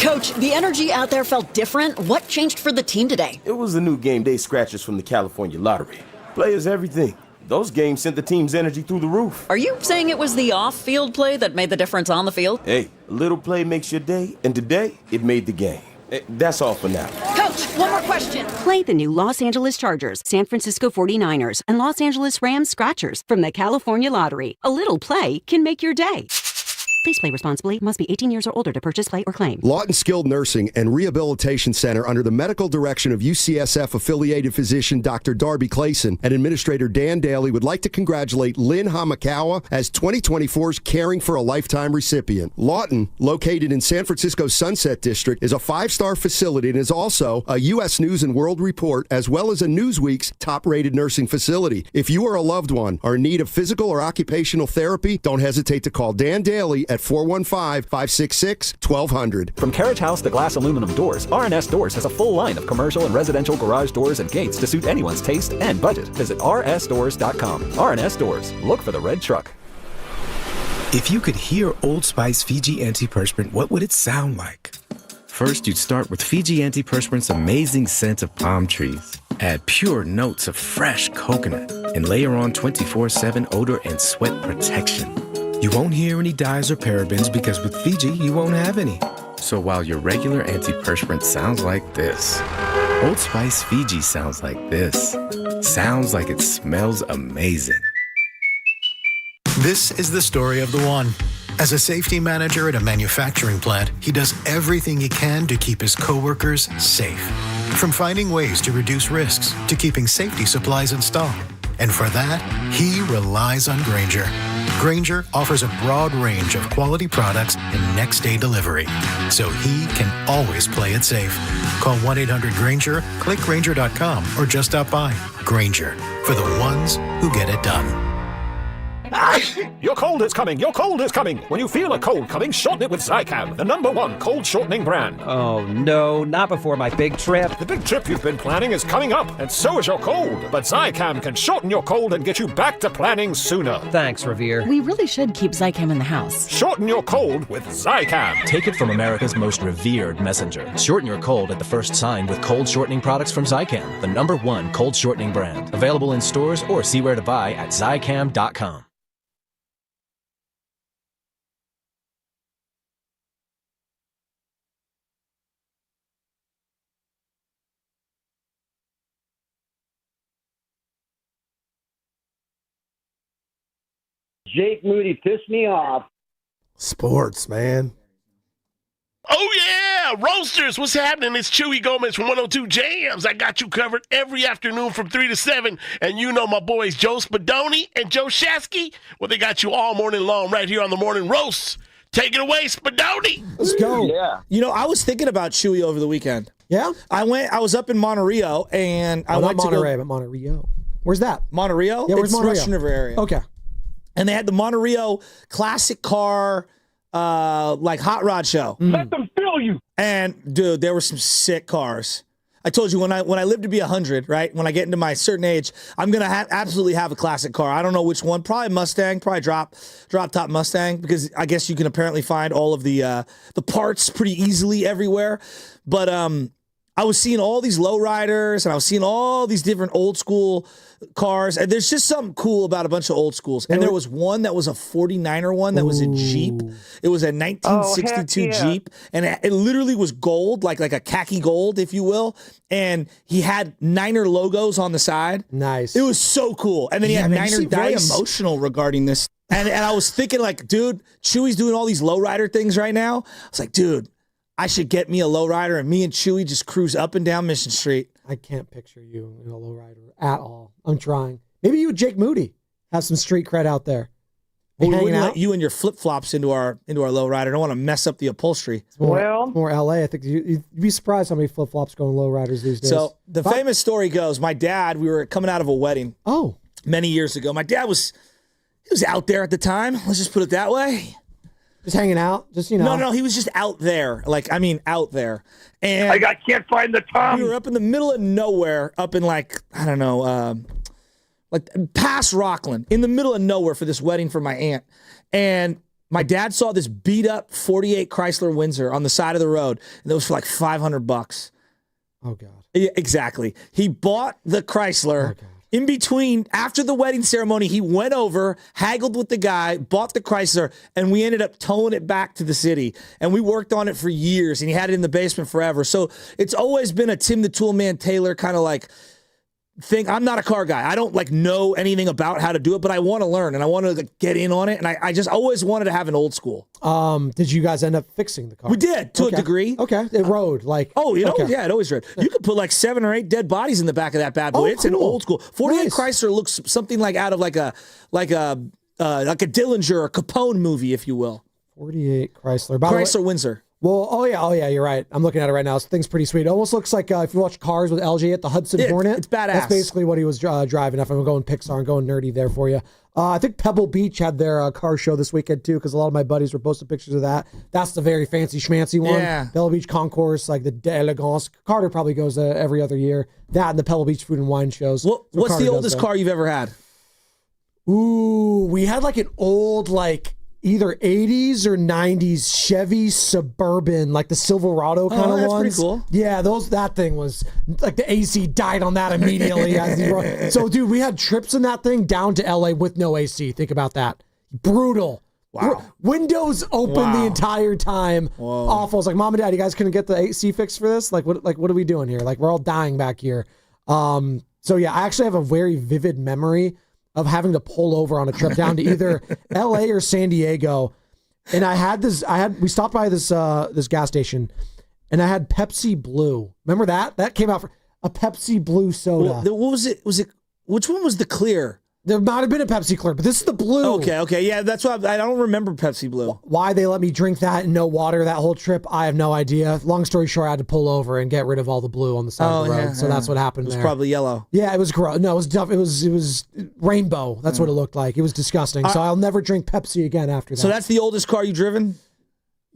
Coach, the energy out there felt different. What changed for the team today? It was the new game day scratchers from the California Lottery. Players everything. Those games sent the team's energy through the roof. Are you saying it was the off-field play that made the difference on the field? Hey, a little play makes your day, and today, it made the game. That's all for now. Coach, one more question. Play the new Los Angeles Chargers, San Francisco 49ers, and Los Angeles Rams Scratchers from the California Lottery. A little play can make your day. Please play responsibly. Must be 18 years or older to purchase, play, or claim. Lton Skilled Nursing and Rehabilitation Center, under the medical direction of UCSF-affiliated physician Dr. Darby Clayson and Administrator Dan Daly, would like to congratulate Lynn Hamakawa as 2024's Caring for a Lifetime recipient. Lawton, located in San Francisco's Sunset District, is a 5-star facility and is also a U.S. News and World Report, as well as a Newsweek's top-rated nursing facility. If you or a loved one are in need of physical or occupational therapy, don't hesitate to call Dan Daly at 415-566-1200. From carriage house to glass aluminum doors, R&S Doors has a full line of commercial and residential garage doors and gates to suit anyone's taste and budget. Visit rsdoors.com. R&S Doors. Look for the red truck. If you could hear Old Spice Fiji Antiperspirant, what would it sound like? First, you'd start with Fiji Antiperspirant's amazing scent of palm trees. Add pure notes of fresh coconut and layer on 24/7 odor and sweat protection. You won't hear any dyes or parabens because with Fiji, you won't have any. So while your regular antiperspirant sounds like this, Old Spice Fiji sounds like this. Sounds like it smells amazing. This is the story of the one. As a safety manager at a manufacturing plant, he does everything he can to keep his coworkers safe. From finding ways to reduce risks to keeping safety supplies in stock. And for that, he relies on Grainger. Grainger offers a broad range of quality products and next-day delivery, so he can always play it safe. Call 1-800-GRAINGER, click Grainger.com, or just stop by. Grainger, for the ones who get it done. Your cold is coming. Your cold is coming. When you feel a cold coming, shorten it with Zicam, the #1 cold shortening brand. Oh, no, not before my big trip. The big trip you've been planning is coming up, and so is your cold. But Zicam can shorten your cold and get you back to planning sooner. Thanks, Revere. We really should keep Zicam in the house. Shorten your cold with Zicam. Take it from America's most revered messenger. Shorten your cold at the first sign with cold shortening products from Zicam, the #1 cold shortening brand. Available in stores or see where to buy at Zicam.com. Jake Moody pissed me off. Sports, man. Oh, yeah. Roasters, what's happening? It's Chewy Gomez from 102 Jams. I got you covered every afternoon from 3 to 7. And you know my boys Joe Spadoni and Joe Shasky. Well, they got you all morning long right here on the Morning Roasts. Take it away, Spadoni. Let's go. Yeah. You know, I was thinking about Chewy over the weekend. Yeah? I was up in Monterey, and I went not to Monterey, but Monterey. Where's that? Monterey? Yeah, where's it's Monterey? Russian River area. Okay. And they had the Monterey classic car, like hot rod show. Let them feel you. And dude, there were some sick cars. I told you when I live to be 100, right? When I get into my certain age, I'm gonna absolutely have a classic car. I don't know which one. Probably Mustang. Probably drop top Mustang, because I guess you can apparently find all of the parts pretty easily everywhere. But I was seeing all these lowriders, and I was seeing all these different old school cars, and there's just something cool about a bunch of old schools. And there was one that was a 49er one that was a Jeep. It was a 1962 Jeep, and it literally was gold, like a khaki gold, if you will. And he had Niner logos on the side. Nice. It was so cool. And then he had Niner dice. Very emotional regarding this. And I was thinking, like, dude, Chewy's doing all these lowrider things right now. I was like, dude, I should get me a lowrider, and me and Chewy just cruise up and down Mission Street. I can't picture you in a lowrider at all. I'm trying. Maybe you and Jake Moody have some street cred out there. Well, we wouldn't let you and your flip-flops into our lowrider. I don't want to mess up the upholstery. It's more LA. I think you'd be surprised how many flip-flops go in lowriders these days. So the famous story goes, my dad, we were coming out of a wedding. Oh. Many years ago. My dad was out there at the time. Let's just put it that way. Just hanging out? Just, you know. No, he was just out there. Out there. And I can't find the tongue. We were up in the middle of nowhere, up in like past Rockland, in the middle of nowhere for this wedding for my aunt. And my dad saw this beat up 48 Chrysler Windsor on the side of the road, and it was for like $500. Oh, God. Yeah, exactly. He bought the Chrysler. Oh, God. In between, after the wedding ceremony, he went over, haggled with the guy, bought the Chrysler, and we ended up towing it back to the city. And we worked on it for years, and he had it in the basement forever. So it's always been a Tim the Toolman Taylor kind of like thing. I'm not a car guy. I don't know anything about how to do it, but I want to learn, and I want to get in on it. And I just always wanted to have an old school. Did you guys end up fixing the car? We did, to a degree. Okay. It rode like. Oh, yeah, it always rode. You could put like 7 or 8 dead bodies in the back of that bad boy. It's an old school. 48 Chrysler looks something like out of like a Dillinger or Capone movie, if you will. 48 Chrysler. Chrysler Windsor. Well, oh yeah, you're right. I'm looking at it right now. This thing's pretty sweet. It almost looks like if you watch Cars with LG at the Hudson Hornet. It's badass. That's basically what he was driving. If I'm going Pixar and going nerdy there for you. I think Pebble Beach had their car show this weekend too, because a lot of my buddies were posting pictures of that. That's the very fancy schmancy one. Yeah. Pebble Beach Concourse, like the d'Elegance. Carter probably goes every other year. That and the Pebble Beach Food and Wine shows. What's the oldest car you've ever had? Ooh, we had like an old either 80s or 90s Chevy Suburban, like the Silverado kind of ones. Pretty cool. Yeah, that thing was like the AC died on that immediately. So, dude, we had trips in that thing down to LA with no AC. Think about that. Brutal. Wow. Windows open the entire time. Whoa. Awful. I was like, Mom and Dad, you guys couldn't get the AC fix for this? What are we doing here? Like, we're all dying back here. So yeah, I actually have a very vivid memory of having to pull over on a trip down to either LA or San Diego. And we stopped by this gas station, and I had Pepsi Blue. Remember that? That came out for a Pepsi Blue soda. What was it? Which one was the clear? There might have been a Pepsi Clear, but this is the blue. Okay. Yeah, that's why I don't remember Pepsi Blue. Why they let me drink that and no water that whole trip, I have no idea. Long story short, I had to pull over and get rid of all the blue on the side of the road. Yeah, so that's what happened there. It was probably yellow. Yeah, it was gross. No, it was it was rainbow. That's what it looked like. It was disgusting. So I'll never drink Pepsi again after that. So that's the oldest car you've driven?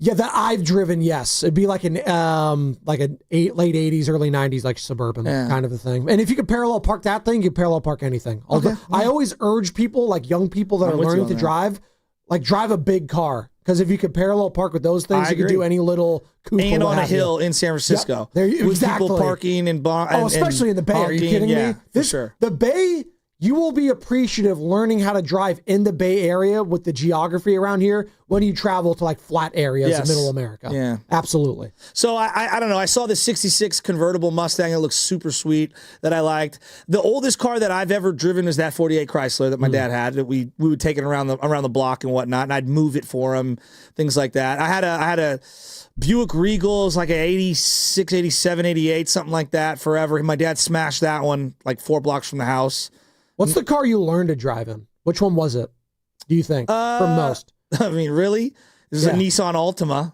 Yeah, that I've driven, yes. It'd be like late 80s, early 90s, like suburban kind of a thing. And if you could parallel park that thing, you could parallel park anything. I always urge people, like young people that are learning to drive, like drive a big car. Because if you could parallel park with those things, you could do any little coupe. And on a hill in San Francisco. Yep, with people parking and especially in the Bay. Are you kidding me? For sure. The Bay, you will be appreciative learning how to drive in the Bay Area with the geography around here when you travel to like flat areas in middle America. Yeah. Absolutely. So I don't know. I saw the 66 convertible Mustang. It looks super sweet that I liked. The oldest car that I've ever driven is that 48 Chrysler that my dad had. That we would take it around the block and whatnot, and I'd move it for him, things like that. I had a Buick Regal, it was like a 86, 87, 88, something like that forever. My dad smashed that one like 4 blocks from the house. What's the car you learned to drive in? Which one was it, do you think, for most? I mean, really? This is a Nissan Altima.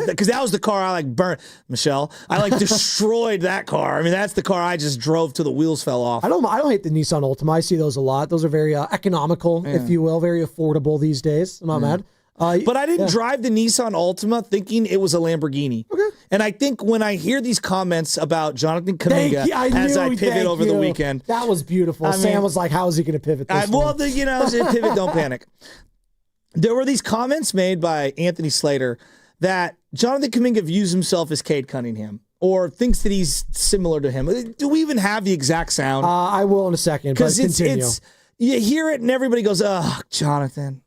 Because that was the car I like burnt, Michelle. I like destroyed that car. I mean, that's the car I just drove till the wheels fell off. I don't hate the Nissan Altima. I see those a lot. Those are very economical, if you will, very affordable these days. I'm not mad. But I didn't drive the Nissan Altima thinking it was a Lamborghini. Okay. And I think when I hear these comments about Jonathan Kaminga as I pivot over the weekend. That was beautiful. Sam was like, how is he going to pivot this pivot, don't panic. There were these comments made by Anthony Slater that Jonathan Kaminga views himself as Cade Cunningham or thinks that he's similar to him. Do we even have the exact sound? I will in a second, but continue. You hear it and everybody goes, oh, Jonathan.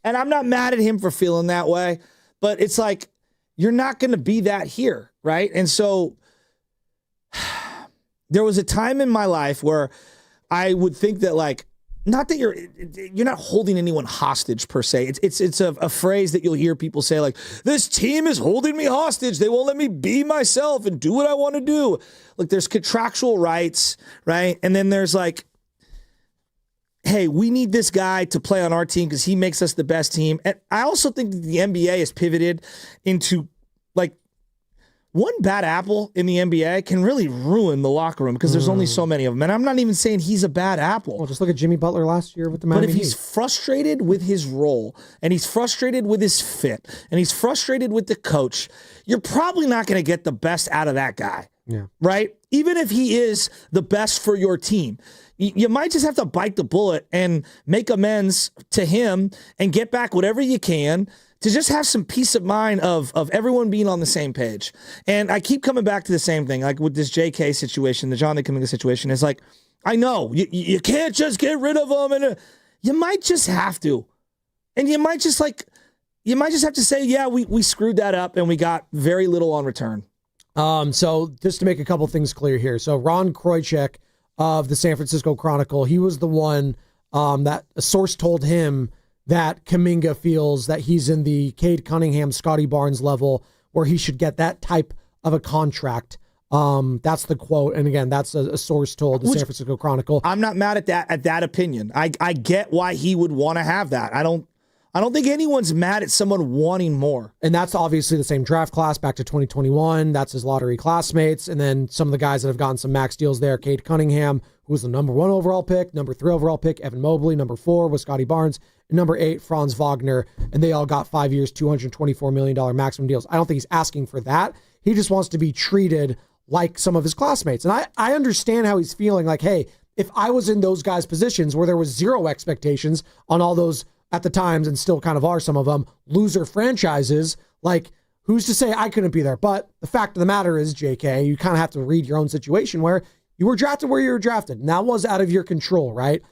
And I'm not mad at him for feeling that way, but it's like, you're not going to be that here, right? And so there was a time in my life where I would think that, like, not that you're not holding anyone hostage per se. It's a phrase that you'll hear people say, like, this team is holding me hostage. They won't let me be myself and do what I want to do. Like, there's contractual rights, right? And then there's like, hey, we need this guy to play on our team because he makes us the best team. And I also think that the NBA has pivoted into, like, one bad apple in the NBA can really ruin the locker room because there's only so many of them. And I'm not even saying he's a bad apple. Well, just look at Jimmy Butler last year with the Miami Heat. But if he's frustrated with his role and he's frustrated with his fit and he's frustrated with the coach, you're probably not going to get the best out of that guy. Yeah. Right? Even if he is the best for your team. You might just have to bite the bullet and make amends to him and get back whatever you can to just have some peace of mind of everyone being on the same page. And I keep coming back to the same thing, like with this JK situation, the Jonathan Kaminga situation, is like, I know, you can't just get rid of him, and you might just have to. And you might just have to say, yeah, we screwed that up and we got very little on return. So just to make a couple things clear here. So Ron Kroichek of the San Francisco Chronicle, he was the one that a source told him that Kaminga feels that he's in the Cade Cunningham, Scotty Barnes level where he should get that type of a contract. That's the quote. And again, that's a source told the San Francisco Chronicle. I'm not mad at that opinion. I get why he would want to have that. I don't think anyone's mad at someone wanting more. And that's obviously the same draft class back to 2021. That's his lottery classmates. And then some of the guys that have gotten some max deals there, Cade Cunningham, who was the number 1 overall pick, number 3 overall pick, Evan Mobley, number 4 was Scotty Barnes, and number 8, Franz Wagner. And they all got 5 years, $224 million maximum deals. I don't think he's asking for that. He just wants to be treated like some of his classmates. And I understand how he's feeling like, hey, if I was in those guys' positions where there was zero expectations on all those at the times, and still kind of are some of them, loser franchises, like, who's to say I couldn't be there? But the fact of the matter is, JK, you kind of have to read your own situation where you were drafted where you were drafted, and that was out of your control, right?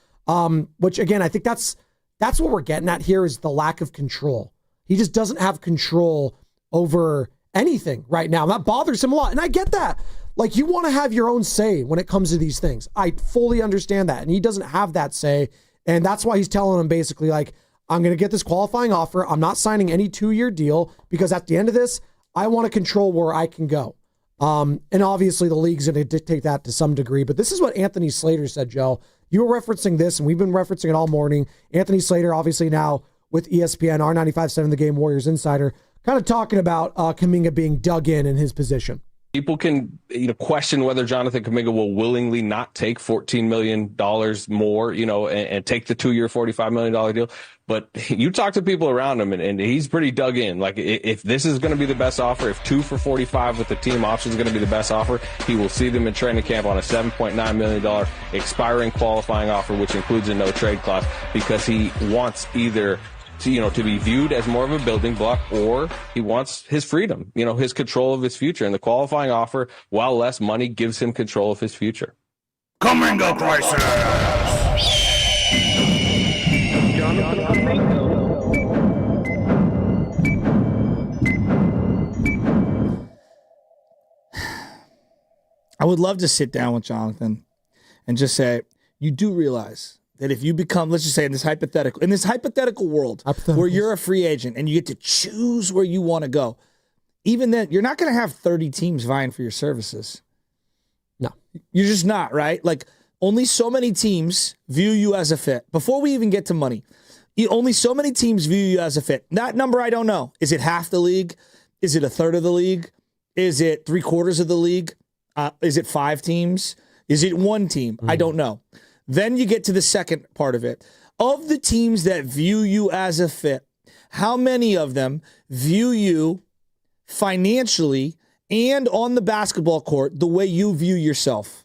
Which, again, I think that's what we're getting at here is the lack of control. He just doesn't have control over anything right now. That bothers him a lot, and I get that. Like, you want to have your own say when it comes to these things. I fully understand that, and he doesn't have that say, and that's why he's telling him basically, like, I'm going to get this qualifying offer. I'm not signing any 2-year deal because at the end of this, I want to control where I can go. And obviously the league's going to dictate that to some degree. But this is what Anthony Slater said, Joe. You were referencing this, and we've been referencing it all morning. Anthony Slater, obviously now with ESPN, R95.7 The Game Warriors Insider, kind of talking about Kaminga being dug in his position. People can question whether Jonathan Kaminga will willingly not take $14 million more, and take the 2-year, $45 million deal. But you talk to people around him, and he's pretty dug in. Like, if this is going to be the best offer, if 2 for $45 with the team option is going to be the best offer, he will see them in training camp on a $7.9 million expiring qualifying offer, which includes a no-trade clause, because he wants either to be viewed as more of a building block, or he wants his freedom, his control of his future. And the qualifying offer, while less money, gives him control of his future. Kaminga crisis! I would love to sit down with Jonathan and just say, you do realize that if you become, let's just say in this hypothetical world where you're a free agent and you get to choose where you want to go, even then, you're not going to have 30 teams vying for your services. No. You're just not, right? Like, only so many teams view you as a fit. Before we even get to money, only so many teams view you as a fit. That number, I don't know. Is it half the league? Is it a third of the league? Is it 3/4 of the league? Is it 5 teams? Is it 1 team? I don't know. Then you get to the second part of it. Of the teams that view you as a fit, how many of them view you financially and on the basketball court the way you view yourself?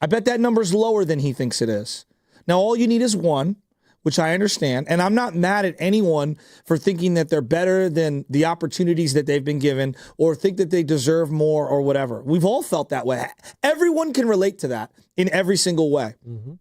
I bet that number's lower than he thinks it is. Now, all you need is 1, which I understand, and I'm not mad at anyone for thinking that they're better than the opportunities that they've been given or think that they deserve more or whatever. We've all felt that way. Everyone can relate to that in every single way. Mm-hmm.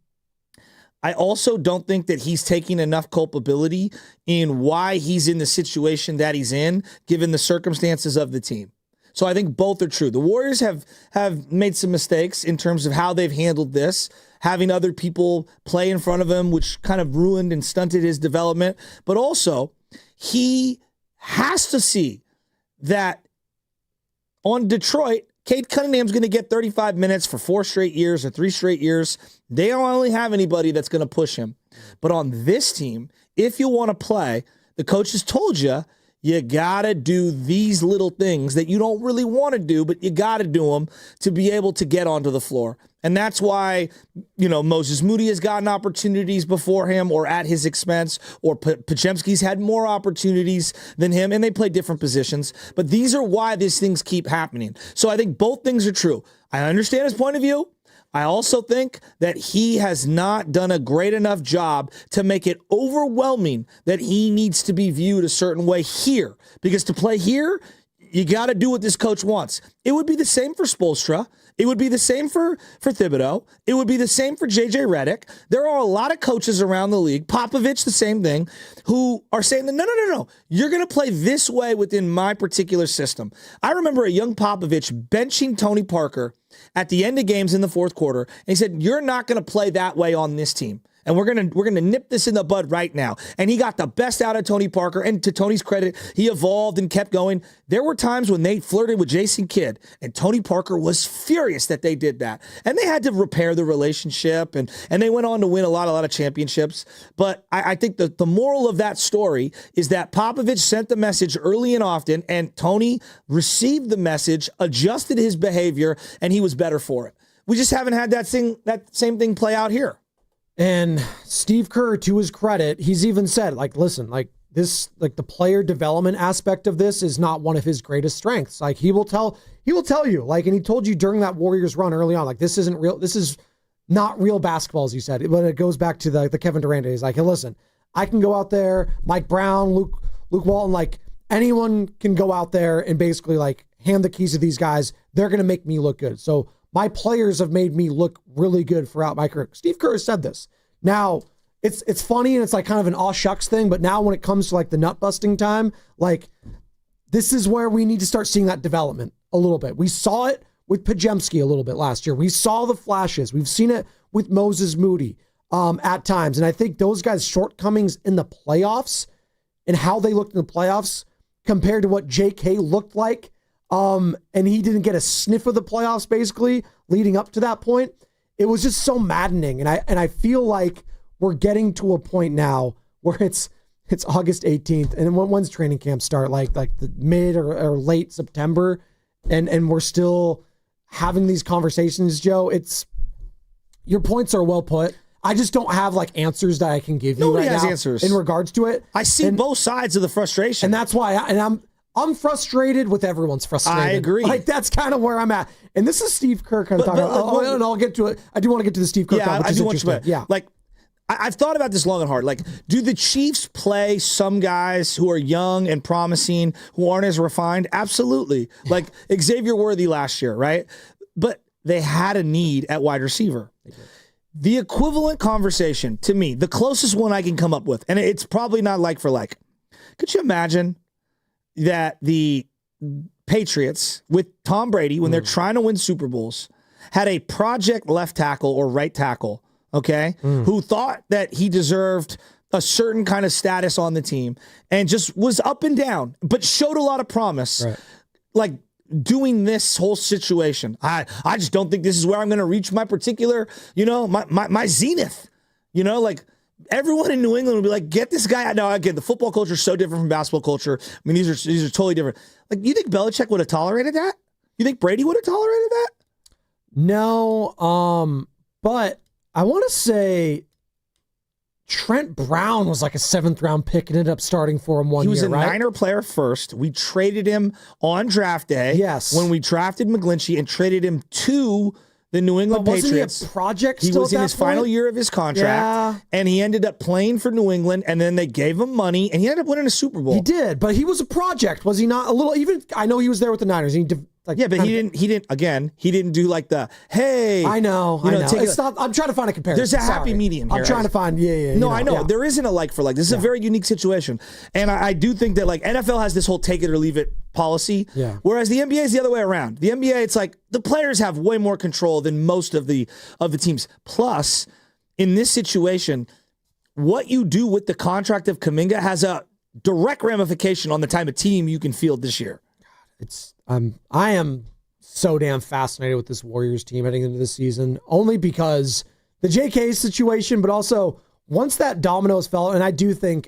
I also don't think that he's taking enough culpability in why he's in the situation that he's in, given the circumstances of the team. So I think both are true. The Warriors have made some mistakes in terms of how they've handled this, having other people play in front of him, which kind of ruined and stunted his development. But also, he has to see that on Detroit, Cade Cunningham's going to get 35 minutes for 4 straight years or 3 straight years. They don't only have anybody that's going to push him. But on this team, if you want to play, the coach has told you, you got to do these little things that you don't really want to do, but you got to do them to be able to get onto the floor. And that's why, Moses Moody has gotten opportunities before him or at his expense, or Podziemski's had more opportunities than him, and they play different positions. But these are why these things keep happening. So I think both things are true. I understand his point of view. I also think that he has not done a great enough job to make it overwhelming that he needs to be viewed a certain way here. Because to play here, you got to do what this coach wants. It would be the same for Spoelstra. It would be the same for Thibodeau. It would be the same for J.J. Redick. There are a lot of coaches around the league, Popovich, the same thing, who are saying, no. You're going to play this way within my particular system. I remember a young Popovich benching Tony Parker at the end of games in the fourth quarter, and he said, you're not going to play that way on this team. And we're gonna nip this in the bud right now. And he got the best out of Tony Parker. And to Tony's credit, he evolved and kept going. There were times when they flirted with Jason Kidd, and Tony Parker was furious that they did that. And they had to repair the relationship, and they went on to win a lot of championships. But I think the moral of that story is that Popovich sent the message early and often, and Tony received the message, adjusted his behavior, and he was better for it. We just haven't had that same thing play out here. And Steve Kerr, to his credit, he's even said, listen, the player development aspect of this is not one of his greatest strengths. He will tell you, and he told you during that Warriors run early on, this isn't real. This is not real basketball, as you said. When it goes back to the Kevin Durant days, hey, listen, I can go out there, Mike Brown, Luke Walton, anyone can go out there and basically hand the keys to these guys. They're going to make me look good. So my players have made me look really good throughout my career. Steve Kerr has said this. Now, it's funny and it's kind of an aw shucks thing, but now when it comes to the nut busting time, this is where we need to start seeing that development a little bit. We saw it with Podziemski a little bit last year. We saw the flashes. We've seen it with Moses Moody at times. And I think those guys' shortcomings in the playoffs and how they looked in the playoffs compared to what JK looked like, and he didn't get a sniff of the playoffs basically leading up to that point, it was just so maddening. And I feel like we're getting to a point now where it's August 18th, and when's training camp start? Like the mid or late September, and we're still having these conversations, Joe. Your points are well put. I just don't have like answers that I can give you Nobody right has now answers in regards to it. I see both sides of the frustration, and that's why I'm frustrated with everyone's frustrated. I agree. Like that's kind of where I'm at. And this is Steve Kerr kind of talking about. And I'll get to it. I do want to get to the Steve Kerr. Yeah, which is interesting. Yeah, like I've thought about this long and hard. Like, do the Chiefs play some guys who are young and promising, who aren't as refined? Absolutely. Like Xavier Worthy last year, right? But they had a need at wide receiver. The equivalent conversation to me, the closest one I can come up with, and it's probably not like for like. Could you imagine that the Patriots with Tom Brady, when they're trying to win Super Bowls, had a project left tackle or right tackle, okay, who thought that he deserved a certain kind of status on the team and just was up and down, but showed a lot of promise. Right. Like doing this whole situation. I just don't think this is where I'm going to reach my particular, my zenith. Like everyone in New England would be like, get this guy out. No, again, the football culture is so different from basketball culture. I mean, these are totally different. Like, you think Belichick would have tolerated that? You think Brady would have tolerated that? No, but I want to say Trent Brown was like a 7th round pick and ended up starting for him one year, right? He was a Niner player first. We traded him on draft day. Yes. When we drafted McGlinchey and traded him to the New England Patriots. He a project He still was at in that his point? final year of his contract, and he ended up playing for New England, and then they gave him money, and he ended up winning a Super Bowl. He did, but he was a project, was he not? A little, even I know he was there with the Niners. He but he didn't do like the, hey. I know. It's not, I'm trying to find a comparison. There's a happy medium here. I'm trying to find, No, I know. There isn't a like for like. This is a very unique situation. And I do think that like NFL has this whole take it or leave it policy. Yeah. Whereas the NBA is the other way around. The NBA, it's like the players have way more control than most of the teams. Plus, in this situation, what you do with the contract of Kaminga has a direct ramification on the type of team you can field this year. I am so damn fascinated with this Warriors team heading into the season, only because the JK situation, but also once that dominoes fell, and I do think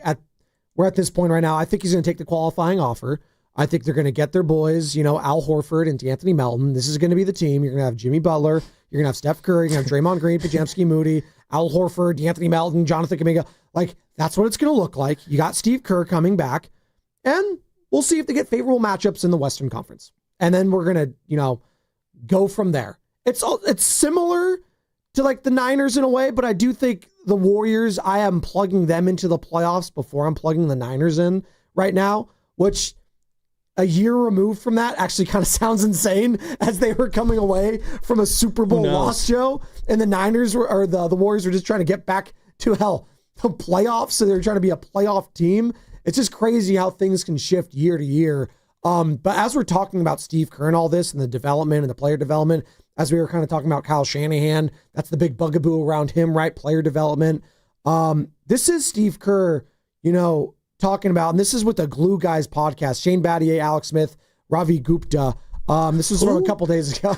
we're at this point right now, I think he's going to take the qualifying offer. I think they're going to get their boys, Al Horford and D'Anthony Melton. This is going to be the team. You're going to have Jimmy Butler. You're going to have Steph Curry. You're going to have Draymond Green, Pajamski, Moody, Al Horford, D'Anthony Melton, Jonathan Kaminga. Like, that's what it's going to look like. You got Steve Kerr coming back, and we'll see if they get favorable matchups in the Western Conference. And then we're going to, go from there. It's similar to like the Niners in a way, but I do think the Warriors, I am plugging them into the playoffs before I'm plugging the Niners in right now, which a year removed from that actually kind of sounds insane, as they were coming away from a Super Bowl loss, Joe. And the Niners the Warriors were just trying to get back to the playoffs. So they're trying to be a playoff team. It's just crazy how things can shift year to year. But as we're talking about Steve Kerr and all this and the development and the player development, as we were kind of talking about Kyle Shanahan, that's the big bugaboo around him, right? Player development. This is Steve Kerr, talking about, and this is with the Glue Guys podcast, Shane Battier, Alex Smith, Ravi Gupta. This was from a couple days ago.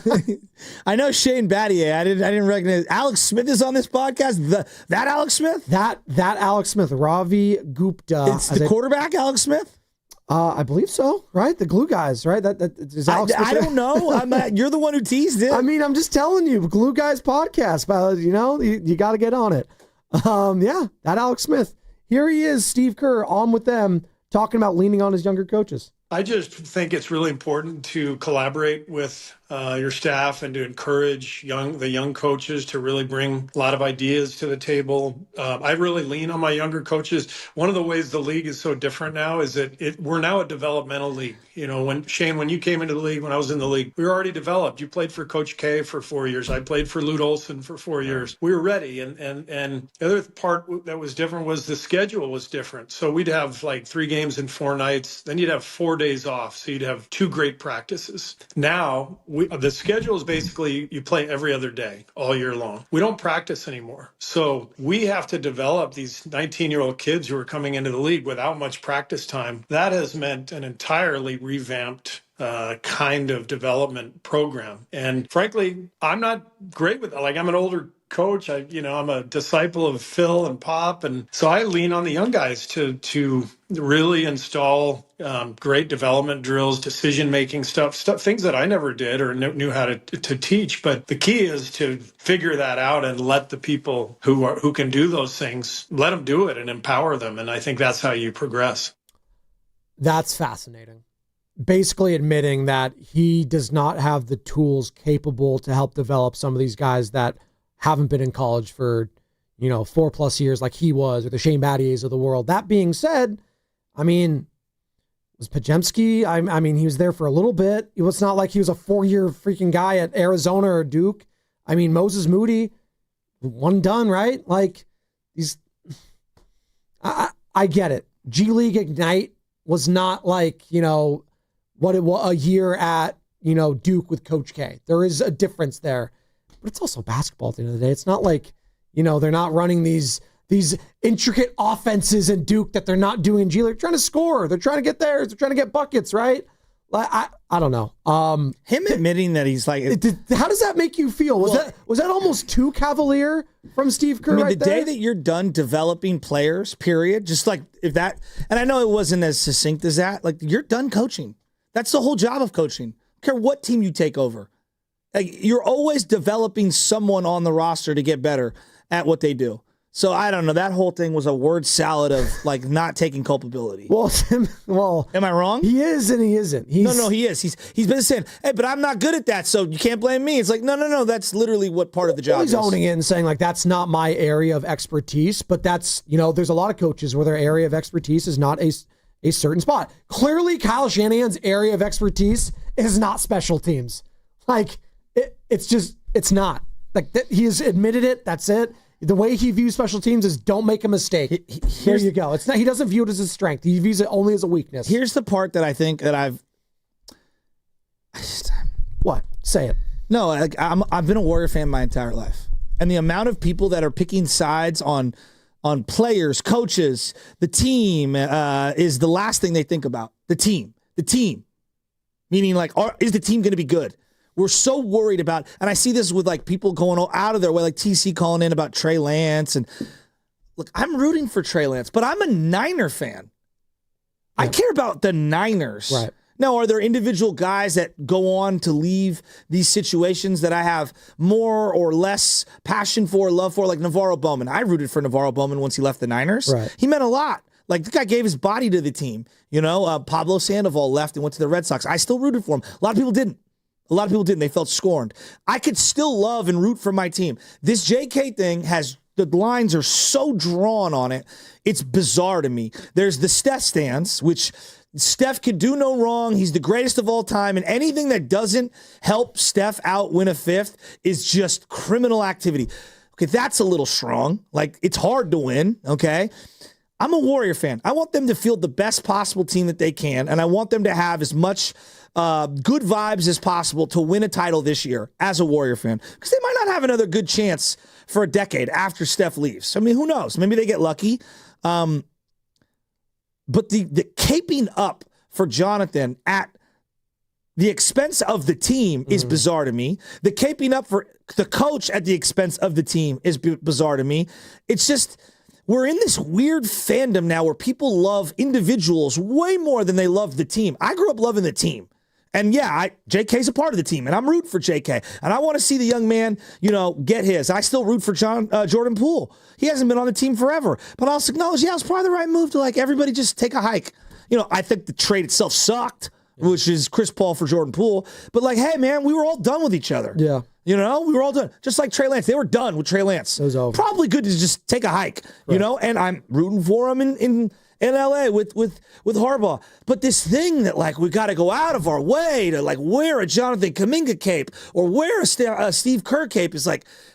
I know Shane Battier. I didn't recognize. Alex Smith is on this podcast. That Alex Smith? That Alex Smith, Ravi Gupta. It's the quarterback, Alex Smith? I believe so, right? The Glue Guys, right? That is Alex Smith. I don't know. You're the one who teased it. I mean, I'm just telling you, Glue Guys podcast. But you got to get on it. That Alex Smith. Here he is, Steve Kerr, on with them, talking about leaning on his younger coaches. I just think it's really important to collaborate with your staff and to encourage the young coaches to really bring a lot of ideas to the table. I really lean on my younger coaches. One of the ways the league is so different now is that we're now a developmental league. When you came into the league, when I was in the league, we were already developed. You played for Coach K for 4 years. I played for Lute Olson for 4 years. We were ready. And the other part that was different was the schedule was different. So we'd have like 3 games in 4 nights. Then you'd have 4 days off. So you'd have 2 great practices. Now, the schedule is basically you play every other day all year long. We don't practice anymore. So we have to develop these 19-year-old kids who are coming into the league without much practice time. That has meant an entirely revamped kind of development program. And frankly, I'm not great with it. Like, I'm an older coach. I'm a disciple of Phil and Pop. And so I lean on the young guys to really install great development drills, decision-making stuff, things that I never did or knew how to teach. But the key is to figure that out and let the people who can do those things, let them do it and empower them. And I think that's how you progress. That's fascinating. Basically admitting that he does not have the tools capable to help develop some of these guys that haven't been in college for, 4+ years like he was, or the Shane Battiers of the world. That being said, was Pajemski, he was there for a little bit. It was not like he was a 4-year freaking guy at Arizona or Duke. Moses Moody, one done, right? Like, I get it. G League Ignite was not like, what it was a year at, Duke with Coach K. There is a difference there. But it's also basketball at the end of the day. It's not like, they're not running these intricate offenses in Duke that they're not doing in G League. They're trying to score. They're trying to get theirs. They're trying to get buckets, right? Like, I don't know. Him admitting that he's like... how does that make you feel? Was that almost too cavalier from Steve Kerr the day that you're done developing players, period, just like if that... And I know it wasn't as succinct as that. Like, you're done coaching. That's the whole job of coaching. I don't care what team you take over. Like, you're always developing someone on the roster to get better at what they do. So I don't know. That whole thing was a word salad of like not taking culpability. Well, am I wrong? He is and he isn't. No, he is. He's been saying, "Hey, but I'm not good at that, so you can't blame me." It's like, no. That's literally what part of the job is. He's owning it and saying like that's not my area of expertise. But that's there's a lot of coaches where their area of expertise is not a certain spot. Clearly, Kyle Shanahan's area of expertise is not special teams. Like it's not. Like he has admitted it. That's it. The way he views special teams is don't make a mistake. Here you go. It's not. He doesn't view it as a strength. He views it only as a weakness. Here's the part that I think that What? Say it. No, I've been a Warrior fan my entire life, and the amount of people that are picking sides on players, coaches, the team is the last thing they think about. The team, meaning like, is the team going to be good? We're so worried about, and I see this with like people going out of their way, like TC calling in about Trey Lance. And look, I'm rooting for Trey Lance, but I'm a Niner fan. Yeah. I care about the Niners. Right. Now, are there individual guys that go on to leave these situations that I have more or less passion for, love for, like Navarro Bowman? I rooted for Navarro Bowman once he left the Niners. Right. He meant a lot. Like, the guy gave his body to the team. Pablo Sandoval left and went to the Red Sox. I still rooted for him. A lot of people didn't. They felt scorned. I could still love and root for my team. This JK thing the lines are so drawn on it. It's bizarre to me. There's the Steph stance, which Steph could do no wrong. He's the greatest of all time. And anything that doesn't help Steph out win a fifth is just criminal activity. Okay, that's a little strong. Like, it's hard to win, okay? I'm a Warrior fan. I want them to field the best possible team that they can, and I want them to have as much good vibes as possible to win a title this year as a Warrior fan, because they might not have another good chance for a decade after Steph leaves. I mean, who knows? Maybe they get lucky. But the caping up for Jonathan at the expense of the team is bizarre to me. The caping up for the coach at the expense of the team is bizarre to me. It's just... We're in this weird fandom now where people love individuals way more than they love the team. I grew up loving the team. And yeah, JK's a part of the team, and I'm rooting for JK. And I want to see the young man, get his. I still root for Jordan Poole. He hasn't been on the team forever. But I'll also acknowledge, it's probably the right move to, everybody just take a hike. I think the trade itself sucked, which is Chris Paul for Jordan Poole. But, hey, man, we were all done with each other. Yeah. We were all done. Just like Trey Lance. They were done with Trey Lance. It was over. Probably good to just take a hike, right. And I'm rooting for him in LA with Harbaugh. But this thing that, we got to go out of our way to, wear a Jonathan Kaminga cape or wear a Steve Kerr cape is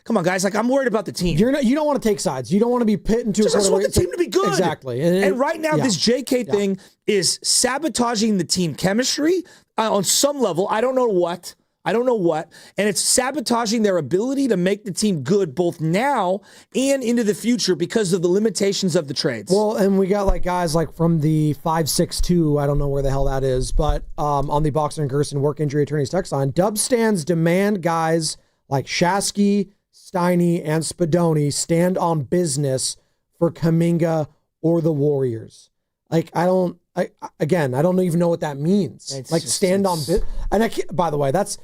come on, guys. I'm worried about the team. You don't want to take sides. You don't want to be pitting to. I just want the team to be good. Exactly. And right now, this JK thing is sabotaging the team chemistry on some level. I don't know what. I don't know what. And it's sabotaging their ability to make the team good both now and into the future because of the limitations of the trades. Well, and we got like guys like from the 562, I don't know where the hell that is, but on the Boxer and Gerson work injury attorneys text line, Dub stands demand guys like Shasky, Steiny, and Spadoni stand on business for Kaminga or the Warriors. Like, I don't even know what that means. It's like just, stand on business. And by the way, that's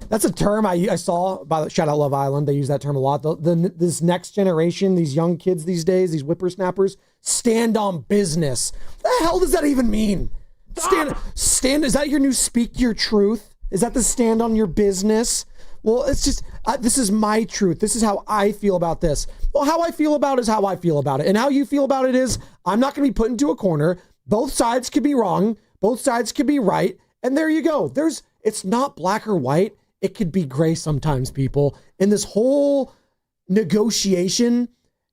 a term I saw. Shout out Love Island. They use that term a lot. This next generation, these young kids these days, these whippersnappers, stand on business. What the hell does that even mean? Stand. Is that your new speak your truth? Is that the stand on your business? Well, it's just, this is my truth. This is how I feel about this. Well, how I feel about it is how I feel about it. And how you feel about it is, I'm not going to be put into a corner. Both sides could be wrong. Both sides could be right. And there you go. It's not black or white. It could be gray sometimes, people. And this whole negotiation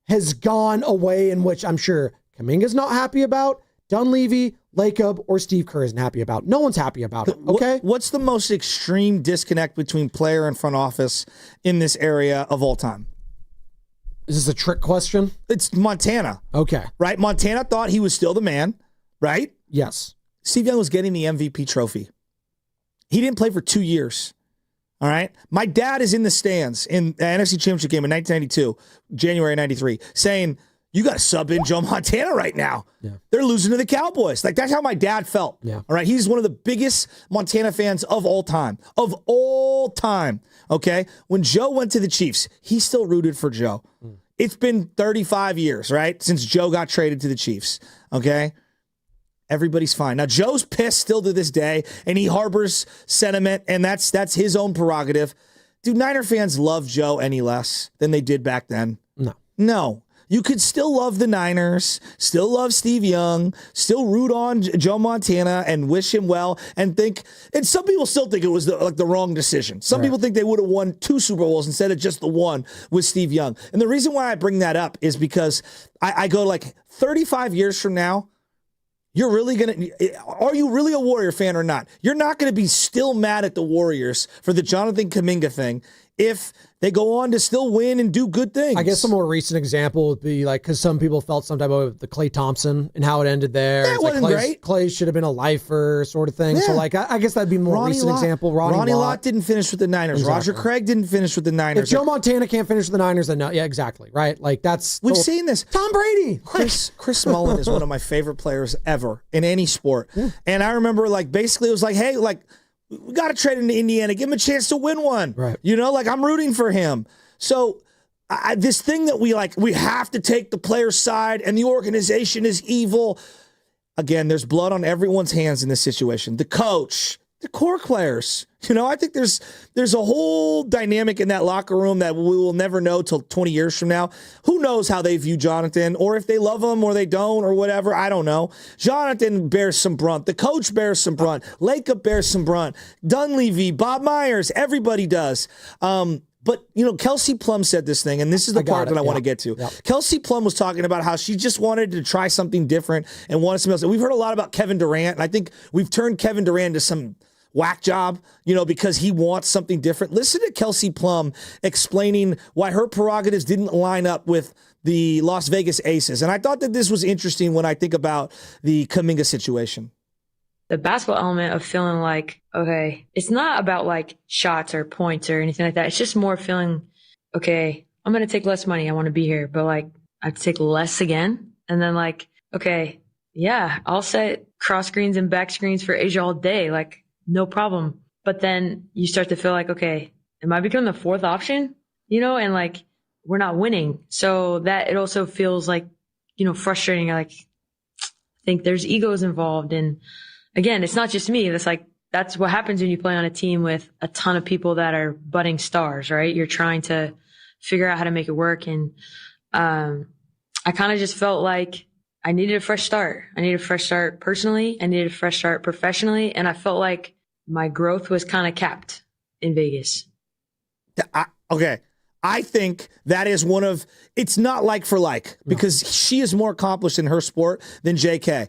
has gone away in which I'm sure Kaminga's not happy about, Dunleavy, Lacob, or Steve Kerr isn't happy about. No one's happy about it, okay? What's the most extreme disconnect between player and front office in this area of all time? Is this a trick question? It's Montana. Okay. Right? Montana thought he was still the man, right? Yes. Steve Young was getting the MVP trophy. He didn't play for 2 years. All right? My dad is in the stands in the NFC Championship game in 1992, January 93, saying, you got to sub in Joe Montana right now. Yeah. They're losing to the Cowboys. Like, that's how my dad felt. Yeah. All right? He's one of the biggest Montana fans of all time. Of all time. Okay? When Joe went to the Chiefs, he still rooted for Joe. It's been 35 years, right, since Joe got traded to the Chiefs. Okay? Everybody's fine. Now, Joe's pissed still to this day, and he harbors sentiment, and that's his own prerogative. Do Niner fans love Joe any less than they did back then? No. You could still love the Niners, still love Steve Young, still root on Joe Montana and wish him well, and some people still think it was the wrong decision. Some people think they would have won 2 Super Bowls instead of just the one with Steve Young. And the reason why I bring that up is because I go like 35 years from now, are you really a Warrior fan or not? You're not going to be still mad at the Warriors for the Jonathan Kaminga thing if they go on to still win and do good things. I guess a more recent example would be like, because some people felt some type of the Klay Thompson and how it ended there. That wasn't great. Klay should have been a lifer sort of thing. Yeah. So like, I guess that'd be a more recent example. Ronnie Lott didn't finish with the Niners. Exactly. Roger Craig didn't finish with the Niners. If Joe Montana can't finish with the Niners, then no. Yeah, exactly. Right. Like we've seen this. Tom Brady. Chris Mullen is one of my favorite players ever in any sport. Yeah. And I remember basically it was like, hey, we got to trade him to Indiana. Give him a chance to win one. Right. I'm rooting for him. So this thing that we have to take the player's side and the organization is evil. Again, there's blood on everyone's hands in this situation. The coach, the core players. I think there's a whole dynamic in that locker room that we will never know till 20 years from now. Who knows how they view Jonathan, or if they love him or they don't or whatever. I don't know. Jonathan bears some brunt. The coach bears some brunt. Lacob bears some brunt. Dunleavy, Bob Myers, everybody does. But, Kelsey Plum said this thing, and this is the part that I want to get to. Yep. Kelsey Plum was talking about how she just wanted to try something different and wanted something else. And we've heard a lot about Kevin Durant, and I think we've turned Kevin Durant into some whack job, because he wants something different. Listen to Kelsey Plum explaining why her prerogatives didn't line up with the Las Vegas Aces. And I thought that this was interesting when I think about the Kaminga situation. The basketball element of feeling like, okay, it's not about shots or points or anything like that. It's just more feeling, okay, I'm going to take less money. I want to be here, but I have to take less again. And then okay, yeah, I'll set cross screens and back screens for Asia all day. No problem. But then you start to feel okay, am I becoming the fourth option? And we're not winning. So that it also feels frustrating. I think there's egos involved. And again, it's not just me. That's what happens when you play on a team with a ton of people that are budding stars, right? You're trying to figure out how to make it work. And I kind of just felt like I needed a fresh start. I needed a fresh start personally. I needed a fresh start professionally. And I felt like my growth was kind of capped in Vegas. Okay. I think that is it's not like for like, because she is more accomplished in her sport than JK.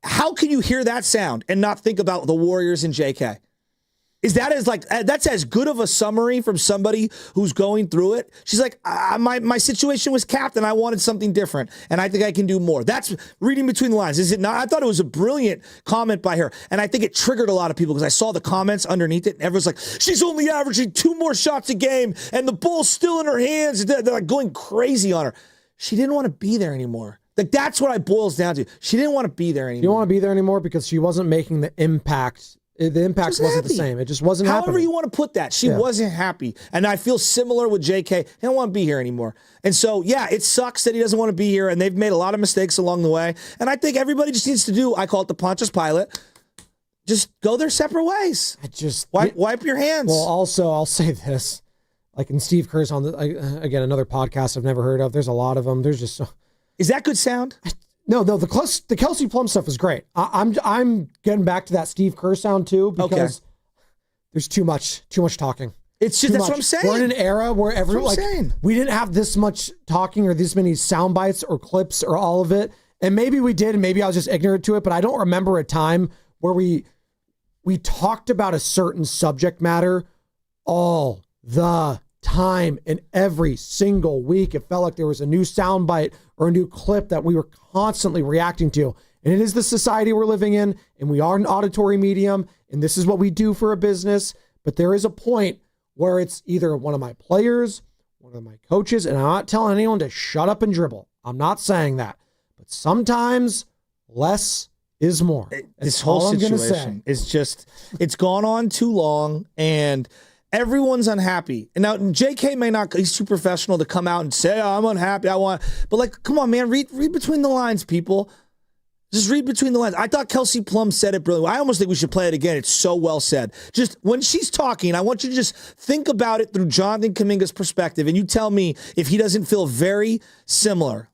How can you hear that sound and not think about the Warriors and JK? Is that that's as good of a summary from somebody who's going through it? She's like, my situation was capped and I wanted something different and I think I can do more. That's reading between the lines, is it not? I thought it was a brilliant comment by her, and I think it triggered a lot of people because I saw the comments underneath it and everyone's like, she's only averaging 2 more shots a game and the ball's still in her hands. They're like going crazy on her. She didn't want to be there anymore. Like, that's what it boils down to. She didn't want to be there anymore. She didn't want to be there anymore because she wasn't making the impact. The impact wasn't the same. It just wasn't However happening. you want to put that. She wasn't happy. And I feel similar with JK. He don't want to be here anymore. And so, yeah, it sucks that he doesn't want to be here, and they've made a lot of mistakes along the way. And I think everybody just needs to do, I call it the Pontius Pilate, just go their separate ways. Wipe your hands. Well, also, I'll say this. Like in Steve Kerr's on, again, another podcast I've never heard of. There's a lot of them. There's just so... Is that good sound? No, the Kelsey Plum stuff is great. I'm getting back to that Steve Kerr sound too because there's too much talking. It's just that's what I'm saying. We're in an era where we didn't have this much talking or this many sound bites or clips or all of it. And maybe we did, and maybe I was just ignorant to it, but I don't remember a time where we talked about a certain subject matter all the time, and every single week it felt like there was a new soundbite or a new clip that we were constantly reacting to. And it is the society we're living in, and we are an auditory medium, and this is what we do for a business. But there is a point where it's either one of my players, one of my coaches, and I'm not telling anyone to shut up and dribble. I'm not saying that. But sometimes less is more. This whole situation is just, it's gone on too long, and everyone's unhappy. And now JK may not, he's too professional to come out and say, oh, I'm unhappy. But like, come on, man, read between the lines, people. Just read between the lines. I thought Kelsey Plum said it brilliantly. I almost think we should play it again. It's so well said. Just when she's talking, I want you to just think about it through Jonathan Kaminga's perspective, and you tell me if he doesn't feel very similar.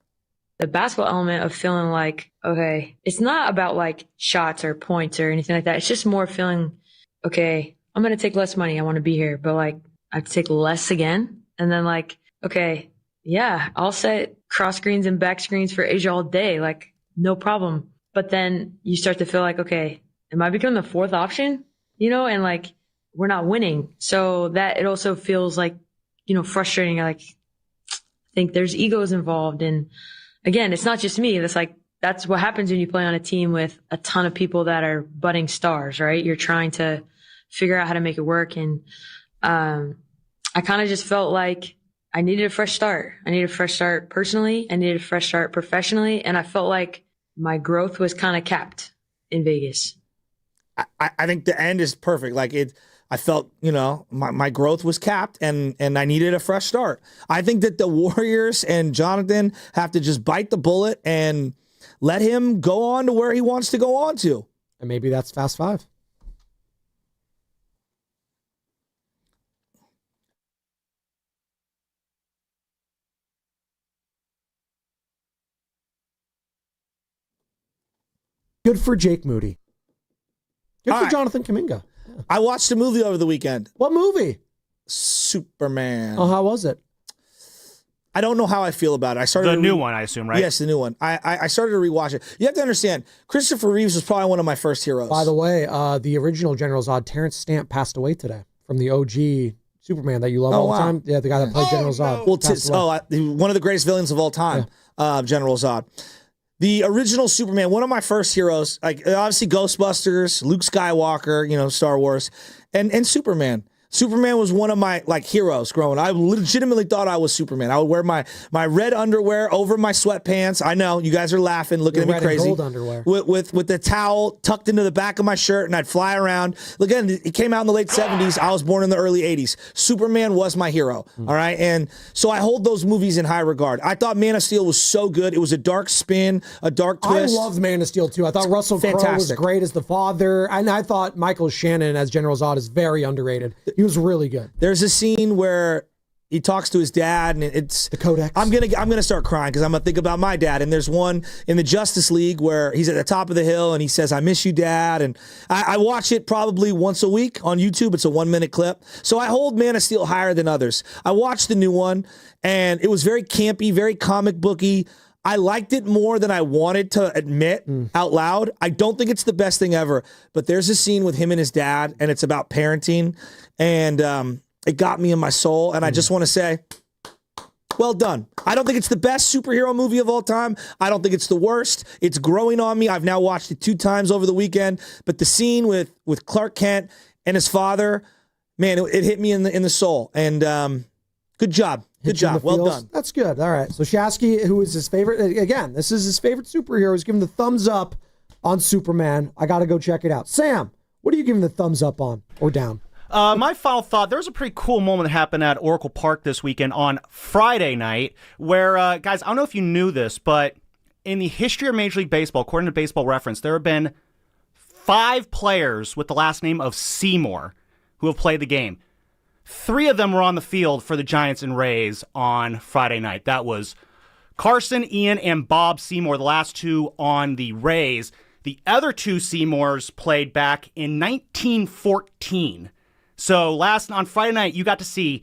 The basketball element of feeling like, okay, it's not about like shots or points or anything like that. It's just more feeling, okay, I'm going to take less money. I want to be here, but like I have to take less again. And then like, okay, yeah, I'll set cross screens and back screens for Asia all day. Like no problem. But then you start to feel like, okay, am I becoming the fourth option? And like, we're not winning. So that it also feels like, frustrating. Like I think there's egos involved. And again, it's not just me. That's what happens when you play on a team with a ton of people that are budding stars, right? You're trying to figure out how to make it work. And I kind of just felt like I needed a fresh start. I needed a fresh start personally. I needed a fresh start professionally. And I felt like my growth was kind of capped in Vegas. I think the end is perfect. Like I felt, my growth was capped and I needed a fresh start. I think that the Warriors and Jonathan have to just bite the bullet and let him go on to where he wants to go on to. And maybe that's Fast Five. Good for Jake Moody. Good for Jonathan Kaminga. Yeah. I watched a movie over the weekend. What movie? Superman. Oh, how was it? I don't know how I feel about it. I started the new one, I assume, right? Yes, the new one. I started to rewatch it. You have to understand, Christopher Reeves was probably one of my first heroes. By the way, the original General Zod, Terrence Stamp, passed away today from the OG Superman that you love all the time. Yeah, the guy that played General Zod. Well, one of the greatest villains of all time, General Zod. The original Superman, one of my first heroes, like obviously Ghostbusters, Luke Skywalker, Star Wars, and Superman. Superman was one of my heroes growing up. I legitimately thought I was Superman. I would wear my red underwear over my sweatpants. I know you guys are laughing, looking at me crazy. Gold underwear. With the towel tucked into the back of my shirt, and I'd fly around. Again, it came out in the late 70s. I was born in the early 80s. Superman was my hero. All right, and so I hold those movies in high regard. I thought Man of Steel was so good. It was a dark spin, a dark twist. I loved Man of Steel too. I thought Russell Crowe was great as the father, and I thought Michael Shannon as General Zod is very underrated. He was really good. There's a scene where he talks to his dad, and it's the Codex. I'm gonna start crying because I'm gonna think about my dad. And there's one in the Justice League where he's at the top of the hill and he says, "I miss you, Dad." And I watch it probably once a week on YouTube. It's a 1-minute clip. So I hold Man of Steel higher than others. I watched the new one, and it was very campy, very comic booky. I liked it more than I wanted to admit out loud. I don't think it's the best thing ever, but there's a scene with him and his dad, and it's about parenting, and it got me in my soul, and I just want to say, well done. I don't think it's the best superhero movie of all time. I don't think it's the worst. It's growing on me. I've now watched it 2 times over the weekend, but the scene with Clark Kent and his father, man, it hit me in the soul, and good job. Good job. Well done. That's good. All right. So Shasky, who is his favorite, again, this is his favorite superhero, is giving the thumbs up on Superman. I got to go check it out. Sam, what are you giving the thumbs up on or down? My final thought, there was a pretty cool moment that happened at Oracle Park this weekend on Friday night where, guys, I don't know if you knew this, but in the history of Major League Baseball, according to Baseball Reference, there have been 5 players with the last name of Seymour who have played the game. 3 of them were on the field for the Giants and Rays on Friday night. That was Carson, Ian, and Bob Seymour, the last 2 on the Rays. The other 2 Seymours played back in 1914. So on Friday night, you got to see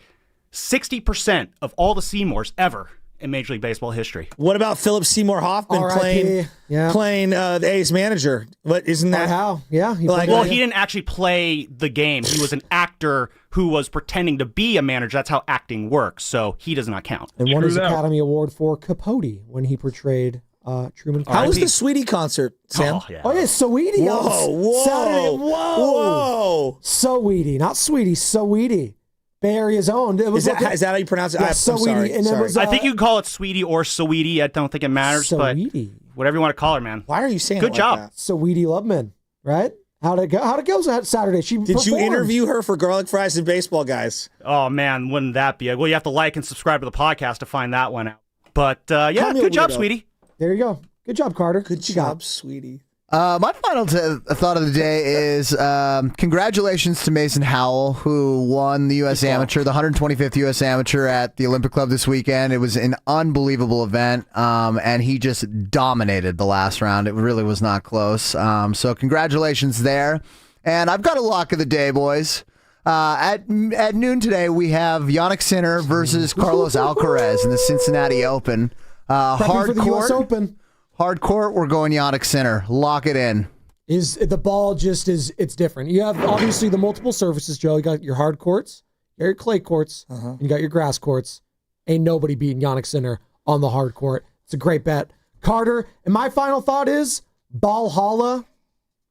60% of all the Seymours ever in Major League Baseball history. What about Philip Seymour Hoffman playing the A's manager? What isn't that how? Yeah. He didn't actually play the game. He was an actor who was pretending to be a manager. That's how acting works. So he does not count. And won his Academy Award for Capote when he portrayed Truman. How was the Sweetie concert, Sam? Oh yeah, Sweetie. Whoa. Saturday. Whoa. Sweetie, not Sweetie. Sweetie. Bay Area's own. Is that how you pronounce it? Yeah, I'm sorry. And sorry. I think you can call it Sweetie or Sweetie. I don't think it matters, Sweetie. But whatever you want to call her, man. Why are you saying good it job? Like that? Sweetie Loveman, right? How'd it go that Saturday? Did you interview her for Garlic Fries and Baseball Guys? Oh, man, wouldn't that be? Well, you have to like and subscribe to the podcast to find that one out. But, yeah, good job, Sweetie. There you go. Good job, Carter. Good job, Sweetie. My final thought of the day is congratulations to Mason Howell, who won the U.S. Amateur, the 125th U.S. Amateur at the Olympic Club this weekend. It was an unbelievable event, and he just dominated the last round. It really was not close. So congratulations there. And I've got a lock of the day, boys. At noon today, we have Yannick Sinner versus Carlos Alcaraz in the Cincinnati Open. For the U.S. Open. Hard court, we're going Yannick Sinner. Lock it in. Is the ball it's different. You have obviously the multiple surfaces, Joe. You got your hard courts, you got your clay courts, and you got your grass courts. Ain't nobody beating Yannick Sinner on the hard court. It's a great bet. Carter, and my final thought is Valhalla.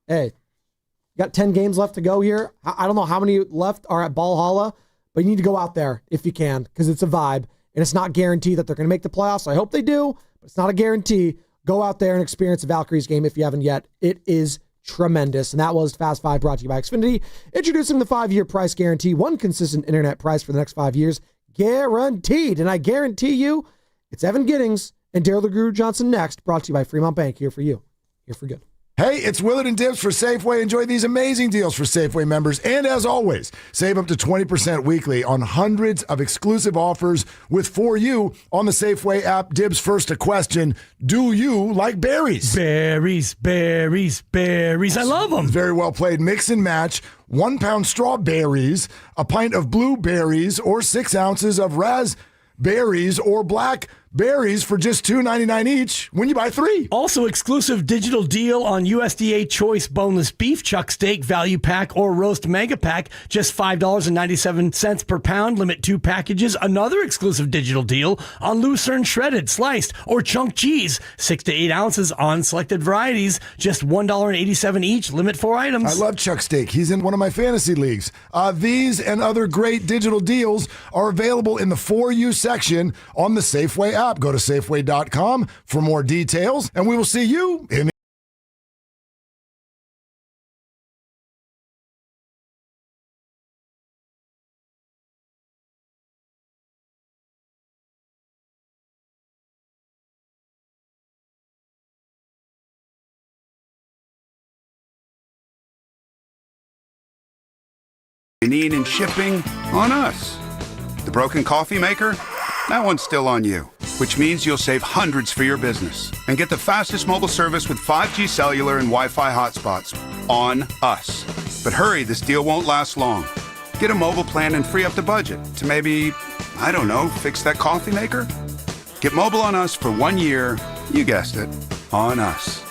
Hey, you got 10 games left to go here. I don't know how many left are at Valhalla, but you need to go out there if you can because it's a vibe, and it's not guaranteed that they're going to make the playoffs. I hope they do, but it's not a guarantee. Go out there and experience a Valkyries game if you haven't yet. It is tremendous. And that was Fast 5 brought to you by Xfinity. Introducing the 5-year price guarantee. One consistent internet price for the next 5 years. Guaranteed. And I guarantee you, it's Evan Giddings and Daryl the Guru Johnson next. Brought to you by Fremont Bank. Here for you. Here for good. Hey, it's Willard Dibs for Safeway. Enjoy these amazing deals for Safeway members. And as always, save up to 20% weekly on hundreds of exclusive offers with For You on the Safeway app. Dibs, first a question. Do you like berries? Berries, berries, berries. I love them. Very well played. Mix and match. 1 pound strawberries, a pint of blueberries, or 6 ounces of raspberries or black berries for just $2.99 each when you buy 3. Also, exclusive digital deal on USDA Choice Boneless Beef Chuck Steak Value Pack or Roast Mega Pack, just $5.97 per pound, limit 2 packages. Another exclusive digital deal on Lucerne Shredded, Sliced, or Chunk Cheese, 6 to 8 ounces on selected varieties, just $1.87 each, limit 4 items. I love Chuck Steak. He's in one of my fantasy leagues. These and other great digital deals are available in the For You section on the Safeway app. Go to Safeway.com for more details, and we will see you in the need in shipping on us. The broken coffee maker? That one's still on you, which means you'll save hundreds for your business and get the fastest mobile service with 5G cellular and Wi-Fi hotspots on us. But hurry, this deal won't last long. Get a mobile plan and free up the budget to maybe, I don't know, fix that coffee maker? Get mobile on us for 1 year You guessed it, on us.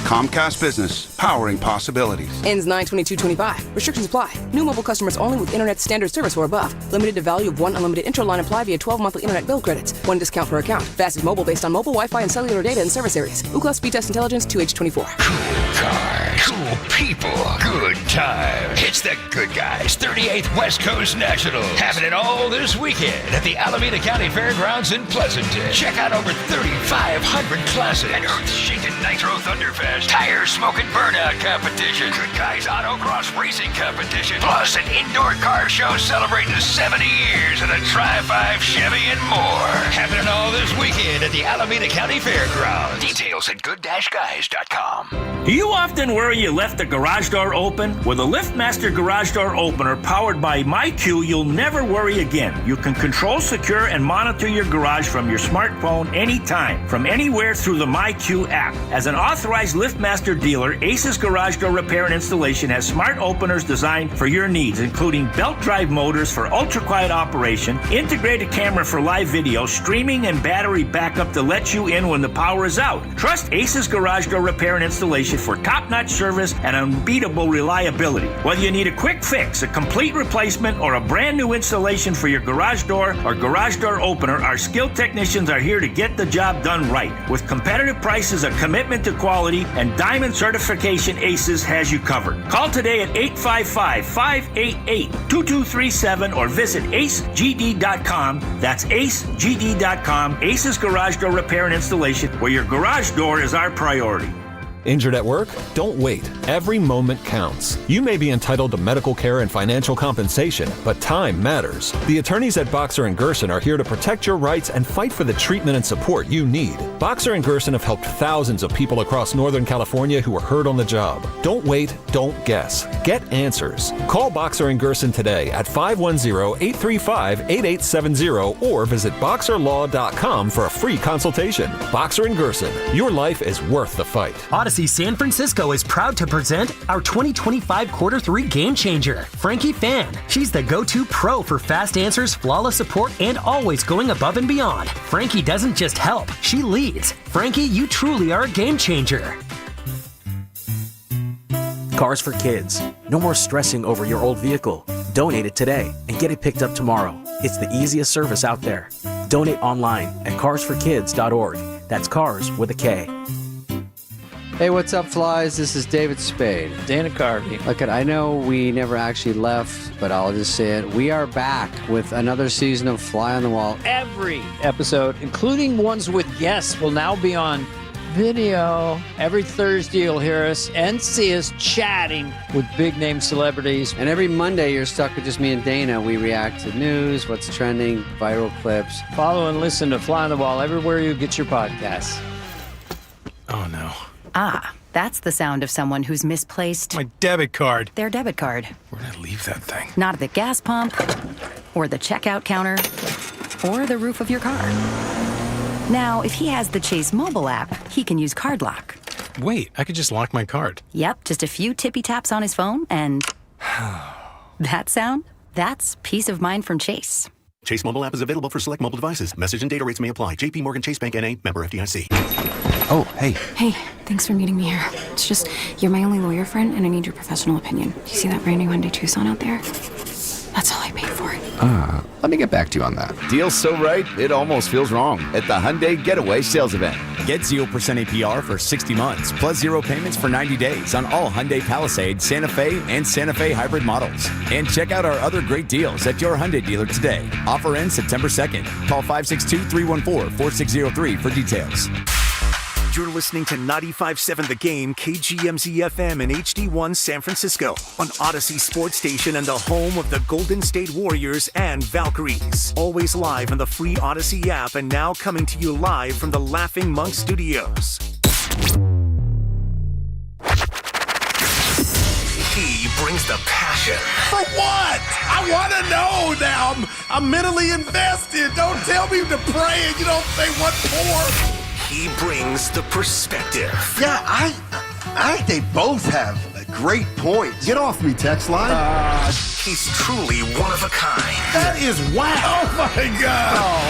Comcast Business, powering possibilities. Ends 9/22/25. Restrictions apply. New mobile customers only with internet standard service or above. Limited to value of one unlimited interline apply via 12 monthly internet bill credits. One discount per account. Fastest mobile based on mobile, Wi-Fi, and cellular data in service areas. Ookla Speed Test Intelligence 2H24. Cool cars, cool people, good times. It's the Good Guys 38th West Coast National. Happening all this weekend at the Alameda County Fairgrounds in Pleasanton. Check out over 3,500 classes. An earth-shaking Nitro Thunderfest. Tire smoking burnout competition. Good Guys autocross racing competition. Plus an indoor car show celebrating 70 years of the Tri-5 Chevy and more. Happening all this weekend at the Alameda County Fairgrounds. Details at good-guys.com. Do you often worry you left the garage door open? With a LiftMaster garage door opener powered by MyQ, you'll never worry again. You can control, secure, and monitor your garage from your smartphone anytime, from anywhere through the MyQ app. As an authorized LiftMaster dealer, Ace's Garage Door Repair and Installation has smart openers designed for your needs, including belt drive motors for ultra-quiet operation, integrated camera for live video, streaming, and battery backup to let you in when the power is out. Trust Ace's Garage Door Repair and Installation for top-notch service and unbeatable reliability. Whether you need a quick fix, a complete replacement, or a brand new installation for your garage door or garage door opener, our skilled technicians are here to get the job done right. With competitive prices, a commitment to quality, and diamond certification, Aces has you covered. Call today at 855-588-2237 or visit acegd.com. That's acegd.com. Aces Garage Door Repair and Installation, where your garage door is our priority. Injured at work? Don't wait. Every moment counts. You may be entitled to medical care and financial compensation, but time matters. The attorneys at Boxer & Gerson are here to protect your rights and fight for the treatment and support you need. Boxer & Gerson have helped thousands of people across Northern California who were hurt on the job. Don't wait, don't guess. Get answers. Call Boxer & Gerson today at 510-835-8870 or visit boxerlaw.com for a free consultation. Boxer & Gerson, your life is worth the fight. Odyssey San Francisco is proud to present our 2025 Quarter 3 Game Changer, Frankie Fan. She's the go-to pro for fast answers, flawless support, and always going above and beyond. Frankie doesn't just help, she leads. Frankie, you truly are a game changer. Cars for Kids. No more stressing over your old vehicle. Donate it today and get it picked up tomorrow. It's the easiest service out there. Donate online at carsforkids.org. That's cars with a K. Hey, what's up, flies? This is David Spade. Dana Carvey. Look, I know we never actually left, but I'll just say it. We are back with another season of Fly on the Wall. Every episode, including ones with guests, will now be on video. Every Thursday, you'll hear us and see us chatting with big-name celebrities. And every Monday, you're stuck with just me and Dana. We react to news, what's trending, viral clips. Follow and listen to Fly on the Wall everywhere you get your podcasts. Oh, no. Ah, that's the sound of someone who's misplaced My debit card. their debit card. Where'd I leave that thing? Not at the gas pump, or the checkout counter, or the roof of your car. Now, if he has the Chase mobile app, he can use Card Lock. Wait, I could just lock my card. Yep, just a few tippy taps on his phone, and that sound? That's peace of mind from Chase. Chase mobile app is available for select mobile devices. Message and data rates may apply. JP Morgan Chase Bank N.A. member FDIC. Oh, hey. Hey, thanks for meeting me here. It's just, you're my only lawyer friend, and I need your professional opinion. Do you see that brand new Hyundai Tucson out there? That's all I paid for it. Let me get back to you on that. Deal's so right, it almost feels wrong at the Hyundai Getaway Sales Event. Get 0% APR for 60 months, plus 0 payments for 90 days on all Hyundai Palisade, Santa Fe, and Santa Fe hybrid models. And check out our other great deals at your Hyundai dealer today. Offer ends September 2nd. Call 562-314-4603 for details. You're listening to 95.7 The Game, KGMZ FM in HD1 San Francisco, on Odyssey Sports Station and the home of the Golden State Warriors and Valkyries. Always live on the free Odyssey app and now coming to you live from the Laughing Monk Studios. He brings the passion. For what? I want to know now. I'm mentally invested. Don't tell me to pray and you don't say what for. He brings the perspective. Yeah, I think they both have great points. Get off me, text line. He's truly one of a kind. That is wow. Oh, my God. Oh.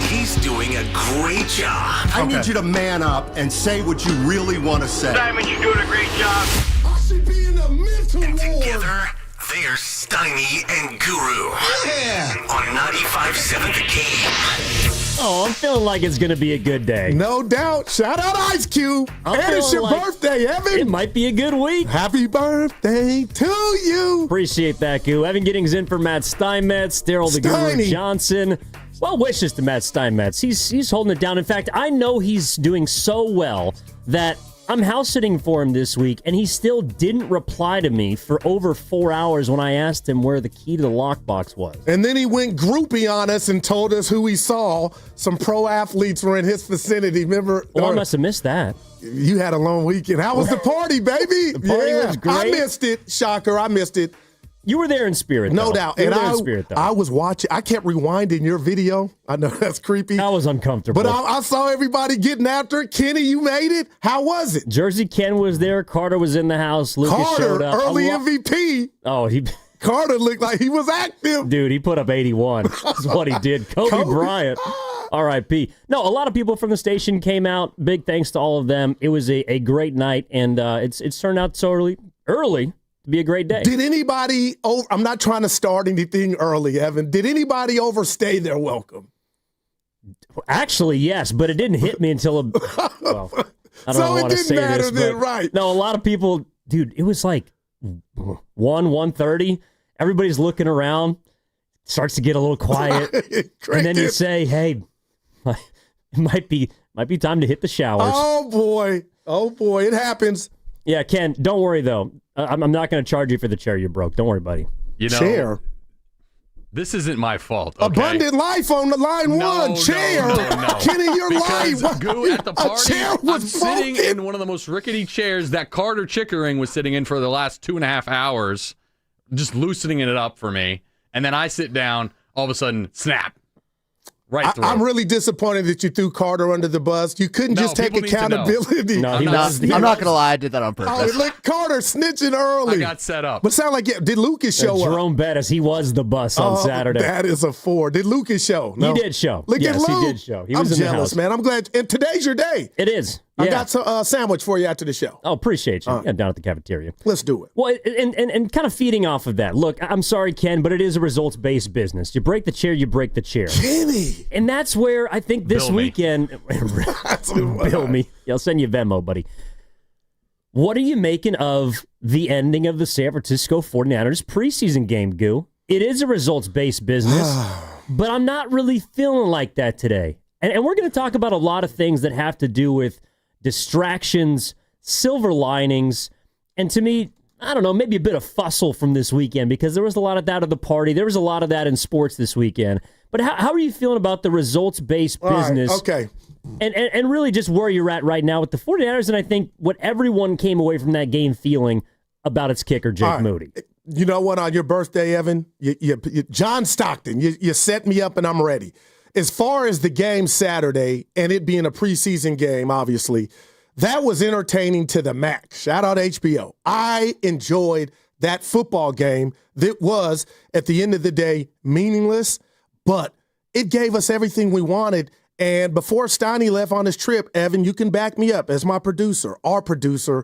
He's doing a great job. I need you to man up and say what you really want to say. Simon, you're doing a great job. I should be in the mental ward. Together, they're Steiny and Guru. Yeah. On 95.7 The Game. Oh, I'm feeling like it's going to be a good day. No doubt. Shout out Ice Cube. And it's your birthday, Evan. It might be a good week. Happy birthday to you. Appreciate that, Goo. Evan Giddings in for Matt Steinmetz, Daryl the Guru Johnson. Well wishes to Matt Steinmetz. He's holding it down. In fact, I know he's doing so well that I'm house sitting for him this week, and he still didn't reply to me for over 4 hours when I asked him where the key to the lockbox was. And then he went groupie on us and told us who he saw. Some pro athletes were in his vicinity. Remember? Well, I must have missed that. You had a long weekend. How was the party, baby? The party was great. I missed it. Shocker, I missed it. You were there in spirit, no though. doubt. You And were there in spirit, though. I was watching. I kept rewinding your video. I know that's creepy. That was uncomfortable. But I saw everybody getting after it. Kenny, you made it. How was it? Jersey Ken was there. Carter was in the house. Lucas showed up. Early MVP. Oh, Carter looked like he was active. Dude, he put up 81. That's what he did. Kobe Bryant. R.I.P. No, a lot of people from the station came out. Big thanks to all of them. It was a great night, and it's turned out so early to be a great day. Did anybody I'm not trying to start anything early, Evan. Did anybody overstay their welcome? Actually, yes, but it didn't hit me until well, I don't know how to say this, but right. No, a lot of people, dude, it was like 1:30. Everybody's looking around. Starts to get a little quiet. And then you say, hey, it might be time to hit the showers. Oh, boy. It happens. Yeah, Ken, don't worry, though. I'm not going to charge you for the chair you broke. Don't worry, buddy. Chair? This isn't my fault. Okay? Abundant life on the line one. Chair. No. Kenny, you're Because lying. Goo, at the party, A chair I'm was sitting broken. in one of the most rickety chairs that Carter Chickering was sitting in for the last 2.5 hours, just loosening it up for me. And then I sit down, all of a sudden, snap. Right through. I'm really disappointed that you threw Carter under the bus. You couldn't just take accountability. I'm not going to lie. I did that on purpose. Oh, look, Carter snitching early. I got set up. But sound like, did Lucas show up? Jerome Bettis, he was the bus on Saturday. That is a 4. Did Lucas show? No. He did show. Look yes, at Luke. he did show. He was I'm in the jealous, house. man. I'm glad. And today's your day. It is. Yeah. I got some sandwich for you after the show. Oh, appreciate you. Yeah, down at the cafeteria. Let's do it. Well, and kind of feeding off of that. Look, I'm sorry, Ken, but it is a results-based business. You break the chair, you break the chair. Kenny! And that's where I think this weekend... Bill me. Yeah, I'll send you Venmo, buddy. What are you making of the ending of the San Francisco 49ers preseason game, Goo? It is a results-based business, but I'm not really feeling like that today. And we're going to talk about a lot of things that have to do with distractions, silver linings, and to me, I don't know, maybe a bit of fussle from this weekend because there was a lot of that at the party. There was a lot of that in sports this weekend. But how are you feeling about the results-based business? Right, okay. And really just where you're at right now with the 49ers, and I think what everyone came away from that game feeling about its kicker, Jake Moody. You know what? On your birthday, Evan, you John Stockton, you set me up and I'm ready. As far as the game Saturday, and it being a preseason game, obviously, that was entertaining to the max. Shout out HBO. I enjoyed that football game that was, at the end of the day, meaningless, but it gave us everything we wanted. And before Steiny left on his trip, Evan, you can back me up as my producer, our producer.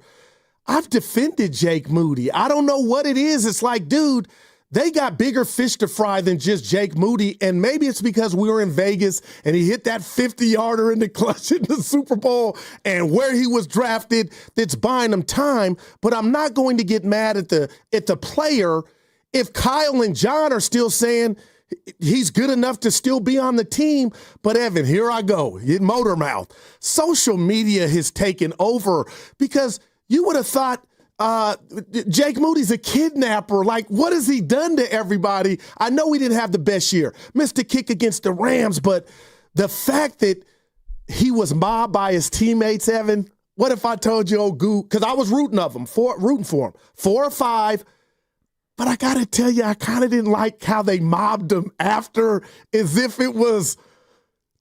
I've defended Jake Moody. I don't know what it is. It's like, dude, they got bigger fish to fry than just Jake Moody, and maybe it's because we were in Vegas and he hit that 50-yarder in the clutch in the Super Bowl and where he was drafted that's buying him time, but I'm not going to get mad at the player if Kyle and John are still saying he's good enough to still be on the team. But, Evan, here I go, motor mouth. Social media has taken over because you would have thought Jake Moody's a kidnapper. Like, what has he done to everybody? I know he didn't have the best year. Missed a kick against the Rams, but the fact that he was mobbed by his teammates, Evan, what if I told you, Goo, because I was rooting for him, 4 or 5, but I got to tell you, I kind of didn't like how they mobbed him after as if it was,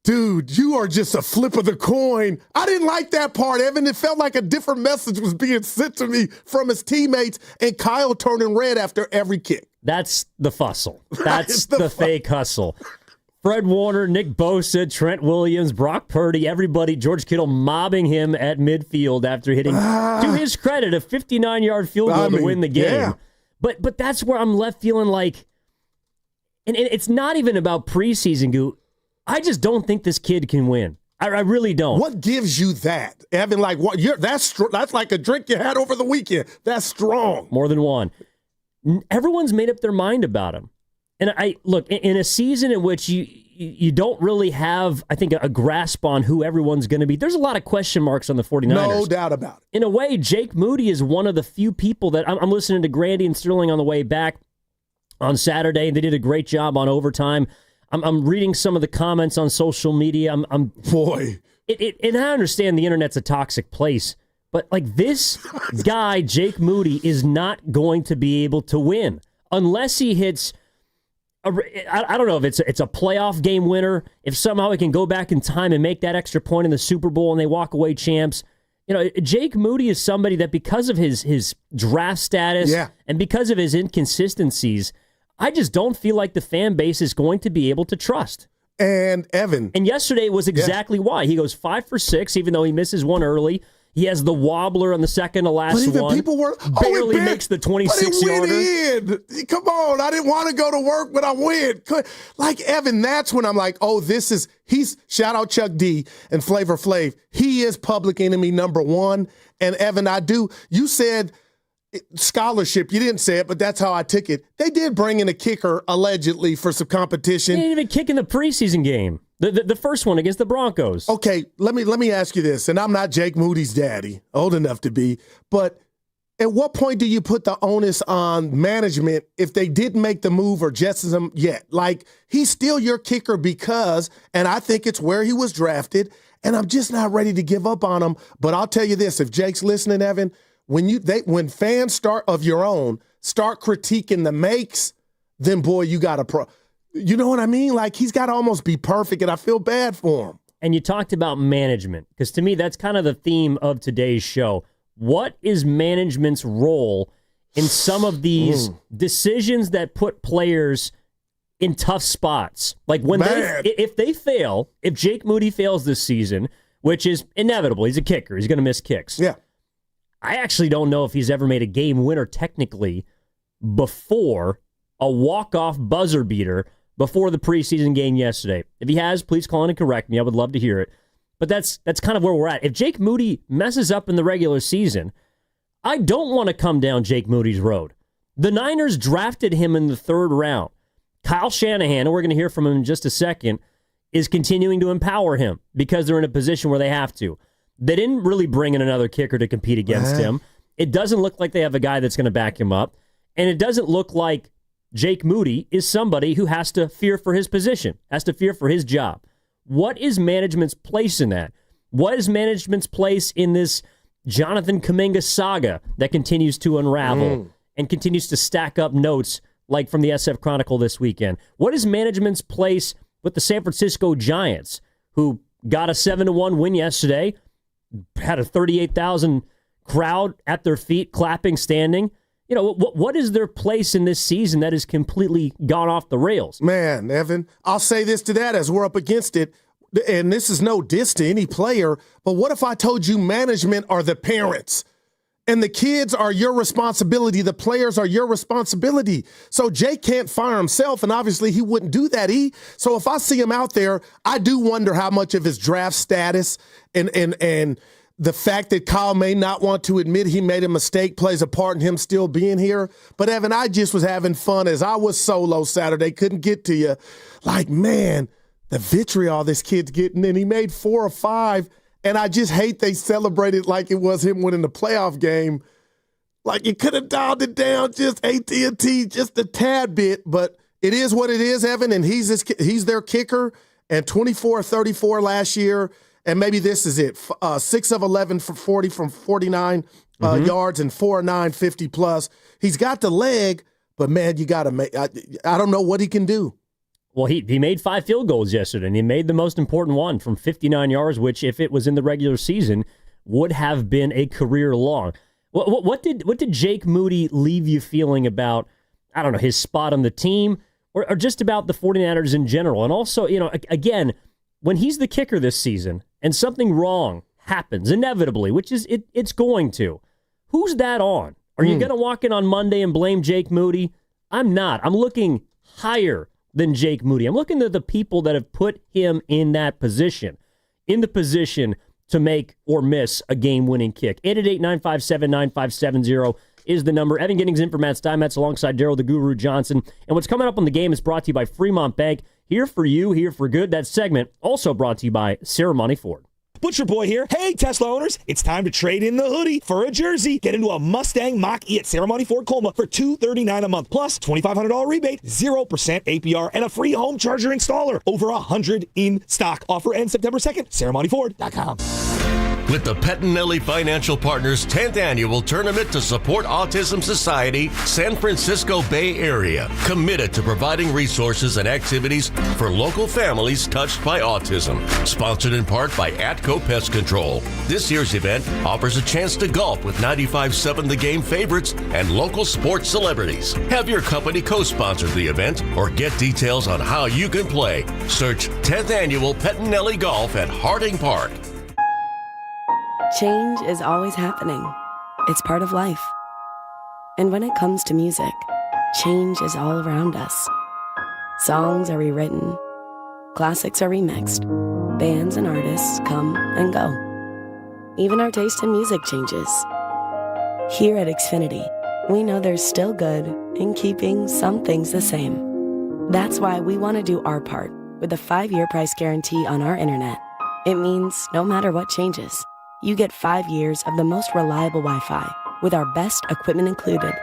dude, you are just a flip of the coin. I didn't like that part, Evan. It felt like a different message was being sent to me from his teammates and Kyle turning red after every kick. That's the fussle. That's the fake hustle. Fred Warner, Nick Bosa, Trent Williams, Brock Purdy, everybody, George Kittle mobbing him at midfield after hitting, to his credit, a 59-yard field goal to win the game. Yeah. But that's where I'm left feeling like, and it's not even about preseason, Goo. I just don't think this kid can win. I really don't. What gives you that, Evan? Like what? That's like a drink you had over the weekend. That's strong. More than one. Everyone's made up their mind about him. And I look, in a season in which you don't really have, I think, a grasp on who everyone's going to be. There's a lot of question marks on the 49ers. No doubt about it. In a way, Jake Moody is one of the few people that I'm listening to Grandy and Sterling on the way back on Saturday. They did a great job on overtime. I'm reading some of the comments on social media. And I understand the internet's a toxic place, but like this guy, Jake Moody, is not going to be able to win unless he hits. I don't know if it's a playoff game winner, if somehow he can go back in time and make that extra point in the Super Bowl and they walk away champs. You know, Jake Moody is somebody that because of his draft status and because of his inconsistencies, I just don't feel like the fan base is going to be able to trust. And Evan. And yesterday was exactly why. He goes 5 for 6, even though he misses one early. He has the wobbler on the second to last one. People were barely makes the 26-yarder. Come on, I didn't want to go to work, but I went. Like Evan, that's when I'm like, oh, he's shout out Chuck D and Flavor Flav. He is public enemy number one. And Evan, you said scholarship. You didn't say it, but that's how I took it. They did bring in a kicker allegedly for some competition. He didn't even kick in the preseason game. The first one against the Broncos. Okay, let me ask you this, and I'm not Jake Moody's daddy, old enough to be, but at what point do you put the onus on management if they didn't make the move or just him yet? Like, he's still your kicker because, and I think it's where he was drafted, and I'm just not ready to give up on him. But I'll tell you this, if Jake's listening, Evan, when fans of your own start critiquing the makes, then boy, you got a pro. You know what I mean? Like, he's got to almost be perfect, and I feel bad for him. And you talked about management, because to me, that's kind of the theme of today's show. What is management's role in some of these decisions that put players in tough spots? Like, if they fail, if Jake Moody fails this season, which is inevitable, he's a kicker, he's going to miss kicks. Yeah. I actually don't know if he's ever made a game winner technically before a walk-off buzzer beater before the preseason game yesterday. If he has, please call in and correct me. I would love to hear it. But that's kind of where we're at. If Jake Moody messes up in the regular season, I don't want to come down Jake Moody's road. The Niners drafted him in the 3rd round. Kyle Shanahan, and we're going to hear from him in just a second, is continuing to empower him because they're in a position where they have to. They didn't really bring in another kicker to compete against him. It doesn't look like they have a guy that's going to back him up. And it doesn't look like Jake Moody is somebody who has to fear for his position, has to fear for his job. What is management's place in that? What is management's place in this Jonathan Kaminga saga that continues to unravel and continues to stack up notes like from the SF Chronicle this weekend? What is management's place with the San Francisco Giants, who got a 7-1 win yesterday, had a 38,000 crowd at their feet, clapping, standing? You know, what is their place in this season that has completely gone off the rails? Man, Evan, I'll say this to that as we're up against it, and this is no diss to any player, but what if I told you management are the parents and the kids are your responsibility, the players are your responsibility? So Jake can't fire himself, and obviously he wouldn't do that, So if I see him out there, I do wonder how much of his draft status and the fact that Kyle may not want to admit he made a mistake plays a part in him still being here. But, Evan, I just was having fun as I was solo Saturday, couldn't get to you. Like, man, the vitriol this kid's getting, and he made 4 or 5, and I just hate they celebrated like it was him winning the playoff game. Like, you could have dialed it down just AT&T just a tad bit, but it is what it is, Evan, and he's their kicker, and 24-34 last year. And maybe this is it. 6 of 11 for 40 from 49 yards and 4 of 9, 50 plus. He's got the leg, but man, you got to make. I don't know what he can do. Well, he made 5 field goals yesterday, and he made the most important one from 59 yards, which, if it was in the regular season, would have been a career long. What did Jake Moody leave you feeling about, I don't know, his spot on the team? or just about the 49ers in general. And also, again, when he's the kicker this season and something wrong happens, inevitably, which is it's going to, who's that on? Are you going to walk in on Monday and blame Jake Moody? I'm not. I'm looking higher than Jake Moody. I'm looking at the people that have put him in that position, to make or miss a game-winning kick. 888-957-9570 is the number. Evan Giddings in for Matt Steinmetz alongside Daryl the Guru Johnson. And what's coming up on the game is brought to you by Fremont Bank. Here for you, here for good. That segment also brought to you by Ceremony Ford. Butcher Boy here. Hey, Tesla owners, it's time to trade in the hoodie for a jersey. Get into a Mustang Mach-E at Ceremony Ford Colma for $239 a month, plus $2,500 rebate, 0% APR, and a free home charger installer. Over 100 in stock. Offer ends September 2nd. CeremonyFord.com. With the Pettinelli Financial Partners 10th Annual Tournament to Support Autism Society, San Francisco Bay Area, committed to providing resources and activities for local families touched by autism. Sponsored in part by Atco Pest Control. This year's event offers a chance to golf with 95.7 The Game favorites and local sports celebrities. Have your company co-sponsor the event or get details on how you can play. Search 10th Annual Pettinelli Golf at Harding Park. Change is always happening. It's part of life. And when it comes to music, change is all around us. Songs are rewritten. Classics are remixed. Bands and artists come and go. Even our taste in music changes. Here at Xfinity, we know there's still good in keeping some things the same. That's why we want to do our part with a 5-year price guarantee on our internet. It means no matter what changes, you get 5 years of the most reliable Wi-Fi with our best equipment included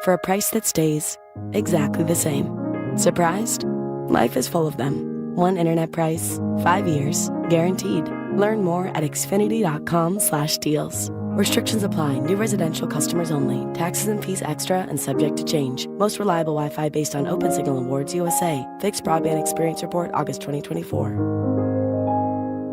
for a price that stays exactly the same. Surprised? Life is full of them. One internet price, 5 years, guaranteed. Learn more at xfinity.com/deals. Restrictions apply. New residential customers only. Taxes and fees extra and subject to change. Most reliable Wi-Fi based on Open Signal Awards USA. Fixed Broadband Experience Report, August 2024.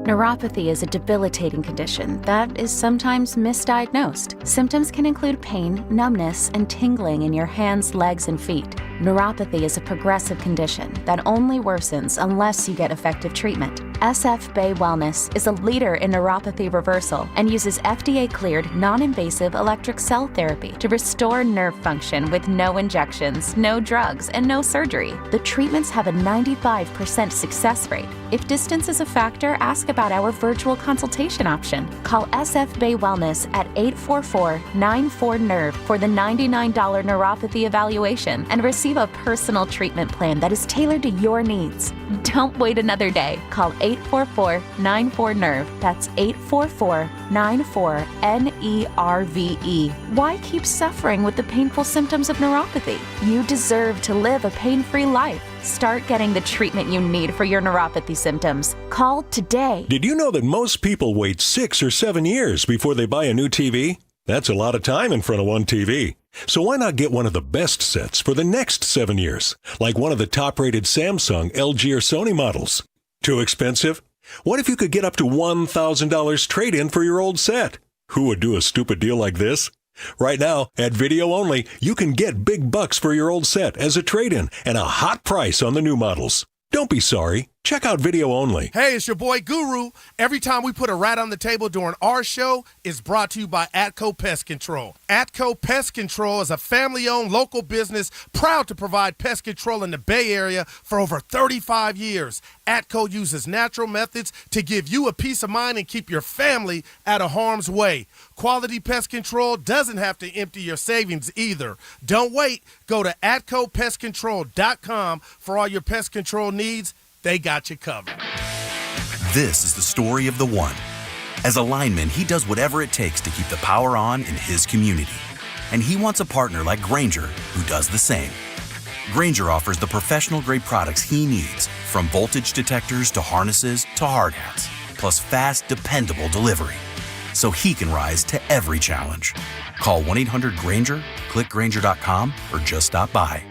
Neuropathy is a debilitating condition that is sometimes misdiagnosed. Symptoms can include pain, numbness, and tingling in your hands, legs, and feet. Neuropathy is a progressive condition that only worsens unless you get effective treatment. SF Bay Wellness is a leader in neuropathy reversal and uses FDA-cleared, non-invasive electric cell therapy to restore nerve function with no injections, no drugs, and no surgery. The treatments have a 95% success rate. If distance is a factor, ask about our virtual consultation option. Call SF Bay Wellness at 844-94-NERVE for the $99 neuropathy evaluation and receive a personal treatment plan that is tailored to your needs. Don't wait another day. Call 844-94-NERVE. That's 844-94-NERVE. Why keep suffering with the painful symptoms of neuropathy? You deserve to live a pain-free life. Start getting the treatment you need for your neuropathy symptoms. Call today. Did you know that most people wait 6 or 7 years before they buy a new TV? That's a lot of time in front of one TV. So why not get one of the best sets for the next 7 years, like one of the top-rated Samsung, LG, or Sony models? Too expensive? What if you could get up to $1,000 trade-in for your old set? Who would do a stupid deal like this? Right now, at Video Only, you can get big bucks for your old set as a trade-in and a hot price on the new models. Don't be sorry. Check out Video Only. Hey, it's your boy Guru. Every time we put a rat on the table during our show, it's brought to you by Atco Pest Control. Atco Pest Control is a family-owned local business proud to provide pest control in the Bay Area for over 35 years. Atco uses natural methods to give you a peace of mind and keep your family out of harm's way. Quality pest control doesn't have to empty your savings either. Don't wait. Go to AtcoPestControl.com for all your pest control needs. They got you covered. This is the story of the one. As a lineman, he does whatever it takes to keep the power on in his community. And he wants a partner like Grainger who does the same. Grainger offers the professional-grade products he needs, from voltage detectors to harnesses to hard hats, plus fast, dependable delivery, so he can rise to every challenge. Call 1-800-GRAINGER, click Grainger.com, or just stop by.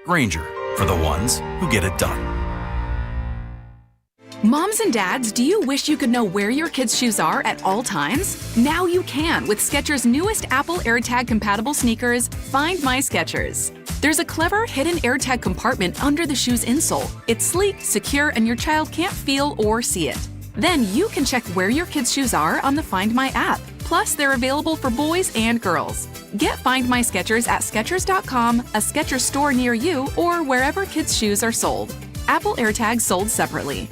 Grainger, for the ones who get it done. Moms and dads, do you wish you could know where your kids' shoes are at all times? Now you can with Skechers' newest Apple AirTag compatible sneakers, Find My Skechers. There's a clever hidden AirTag compartment under the shoe's insole. It's sleek, secure, and your child can't feel or see it. Then you can check where your kids' shoes are on the Find My app. Plus, they're available for boys and girls. Get Find My Skechers at Skechers.com, a Skechers store near you, or wherever kids' shoes are sold. Apple AirTags sold separately.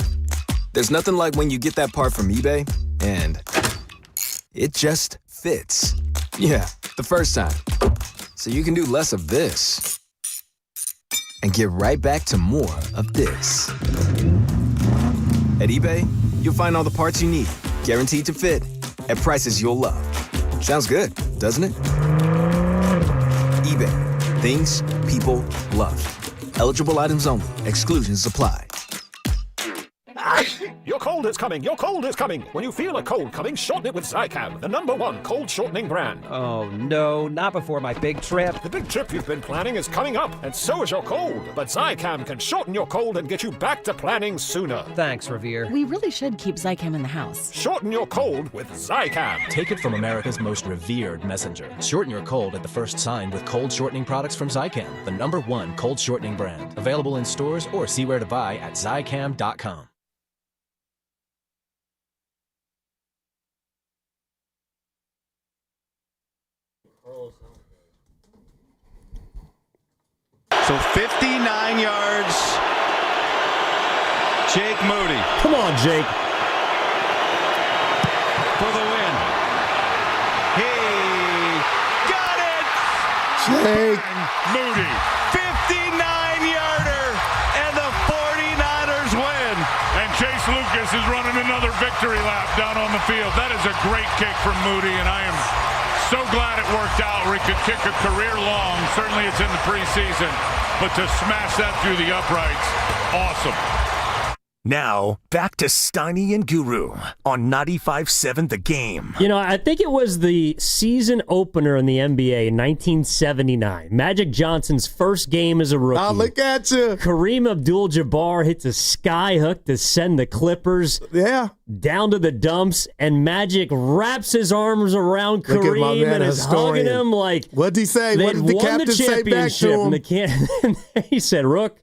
There's nothing like when you get that part from eBay and it just fits. Yeah, the first time. So you can do less of this and get right back to more of this. At eBay, you'll find all the parts you need, guaranteed to fit, at prices you'll love. Sounds good, doesn't it? eBay, things people love. Eligible items only. Exclusions apply. Your cold is coming. Your cold is coming. When you feel a cold coming, shorten it with Zicam, the #1 cold shortening brand. Oh, no, not before my big trip. The big trip you've been planning is coming up, and so is your cold. But Zicam can shorten your cold and get you back to planning sooner. Thanks, Revere. We really should keep Zicam in the house. Shorten your cold with Zicam. Take it from America's most revered messenger. Shorten your cold at the first sign with cold shortening products from Zicam, the #1 cold shortening brand. Available in stores or see where to buy at Zicam.com. So 59 yards, Jake Moody. Come on, Jake. For the win. He got it! Jake. Moody, 59-yarder, and the 49ers win. And Chase Lucas is running another victory lap down on the field. That is a great kick from Moody, and I am so glad it worked out where he could kick a career long. Certainly it's in the preseason, but to smash that through the uprights, awesome. Now, back to Steiny and Guru on 95.7 The Game. You know, I think it was the season opener in the NBA in 1979. Magic Johnson's first game as a rookie. Oh, look at you. Kareem Abdul-Jabbar hits a sky hook to send the Clippers down to the dumps, and Magic wraps his arms around Kareem and is hugging him like... What'd he say? What did the captain say back to him? And he said, Rook,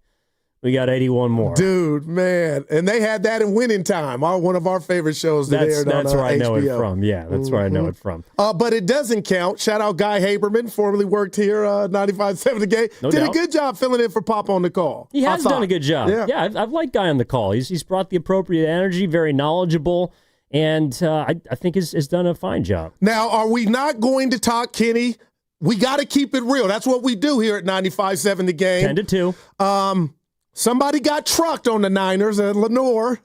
we got 81 more. Dude, man. And they had that in Winning Time, one of our favorite shows that aired on HBO. That's where I know it from. Yeah, that's where I know it from. But it doesn't count. Shout out Guy Haberman, formerly worked here, 95.7 The Game. No Did doubt. a good job filling in for Pop on the call. He has done a good job. Yeah, I've liked Guy on the call. He's brought the appropriate energy, very knowledgeable, and I think has done a fine job. Now, are we not going to talk, Kenny? We got to keep it real. That's what we do here at 95.7 The Game. 10 to 2. Somebody got trucked on the Niners at Lenore.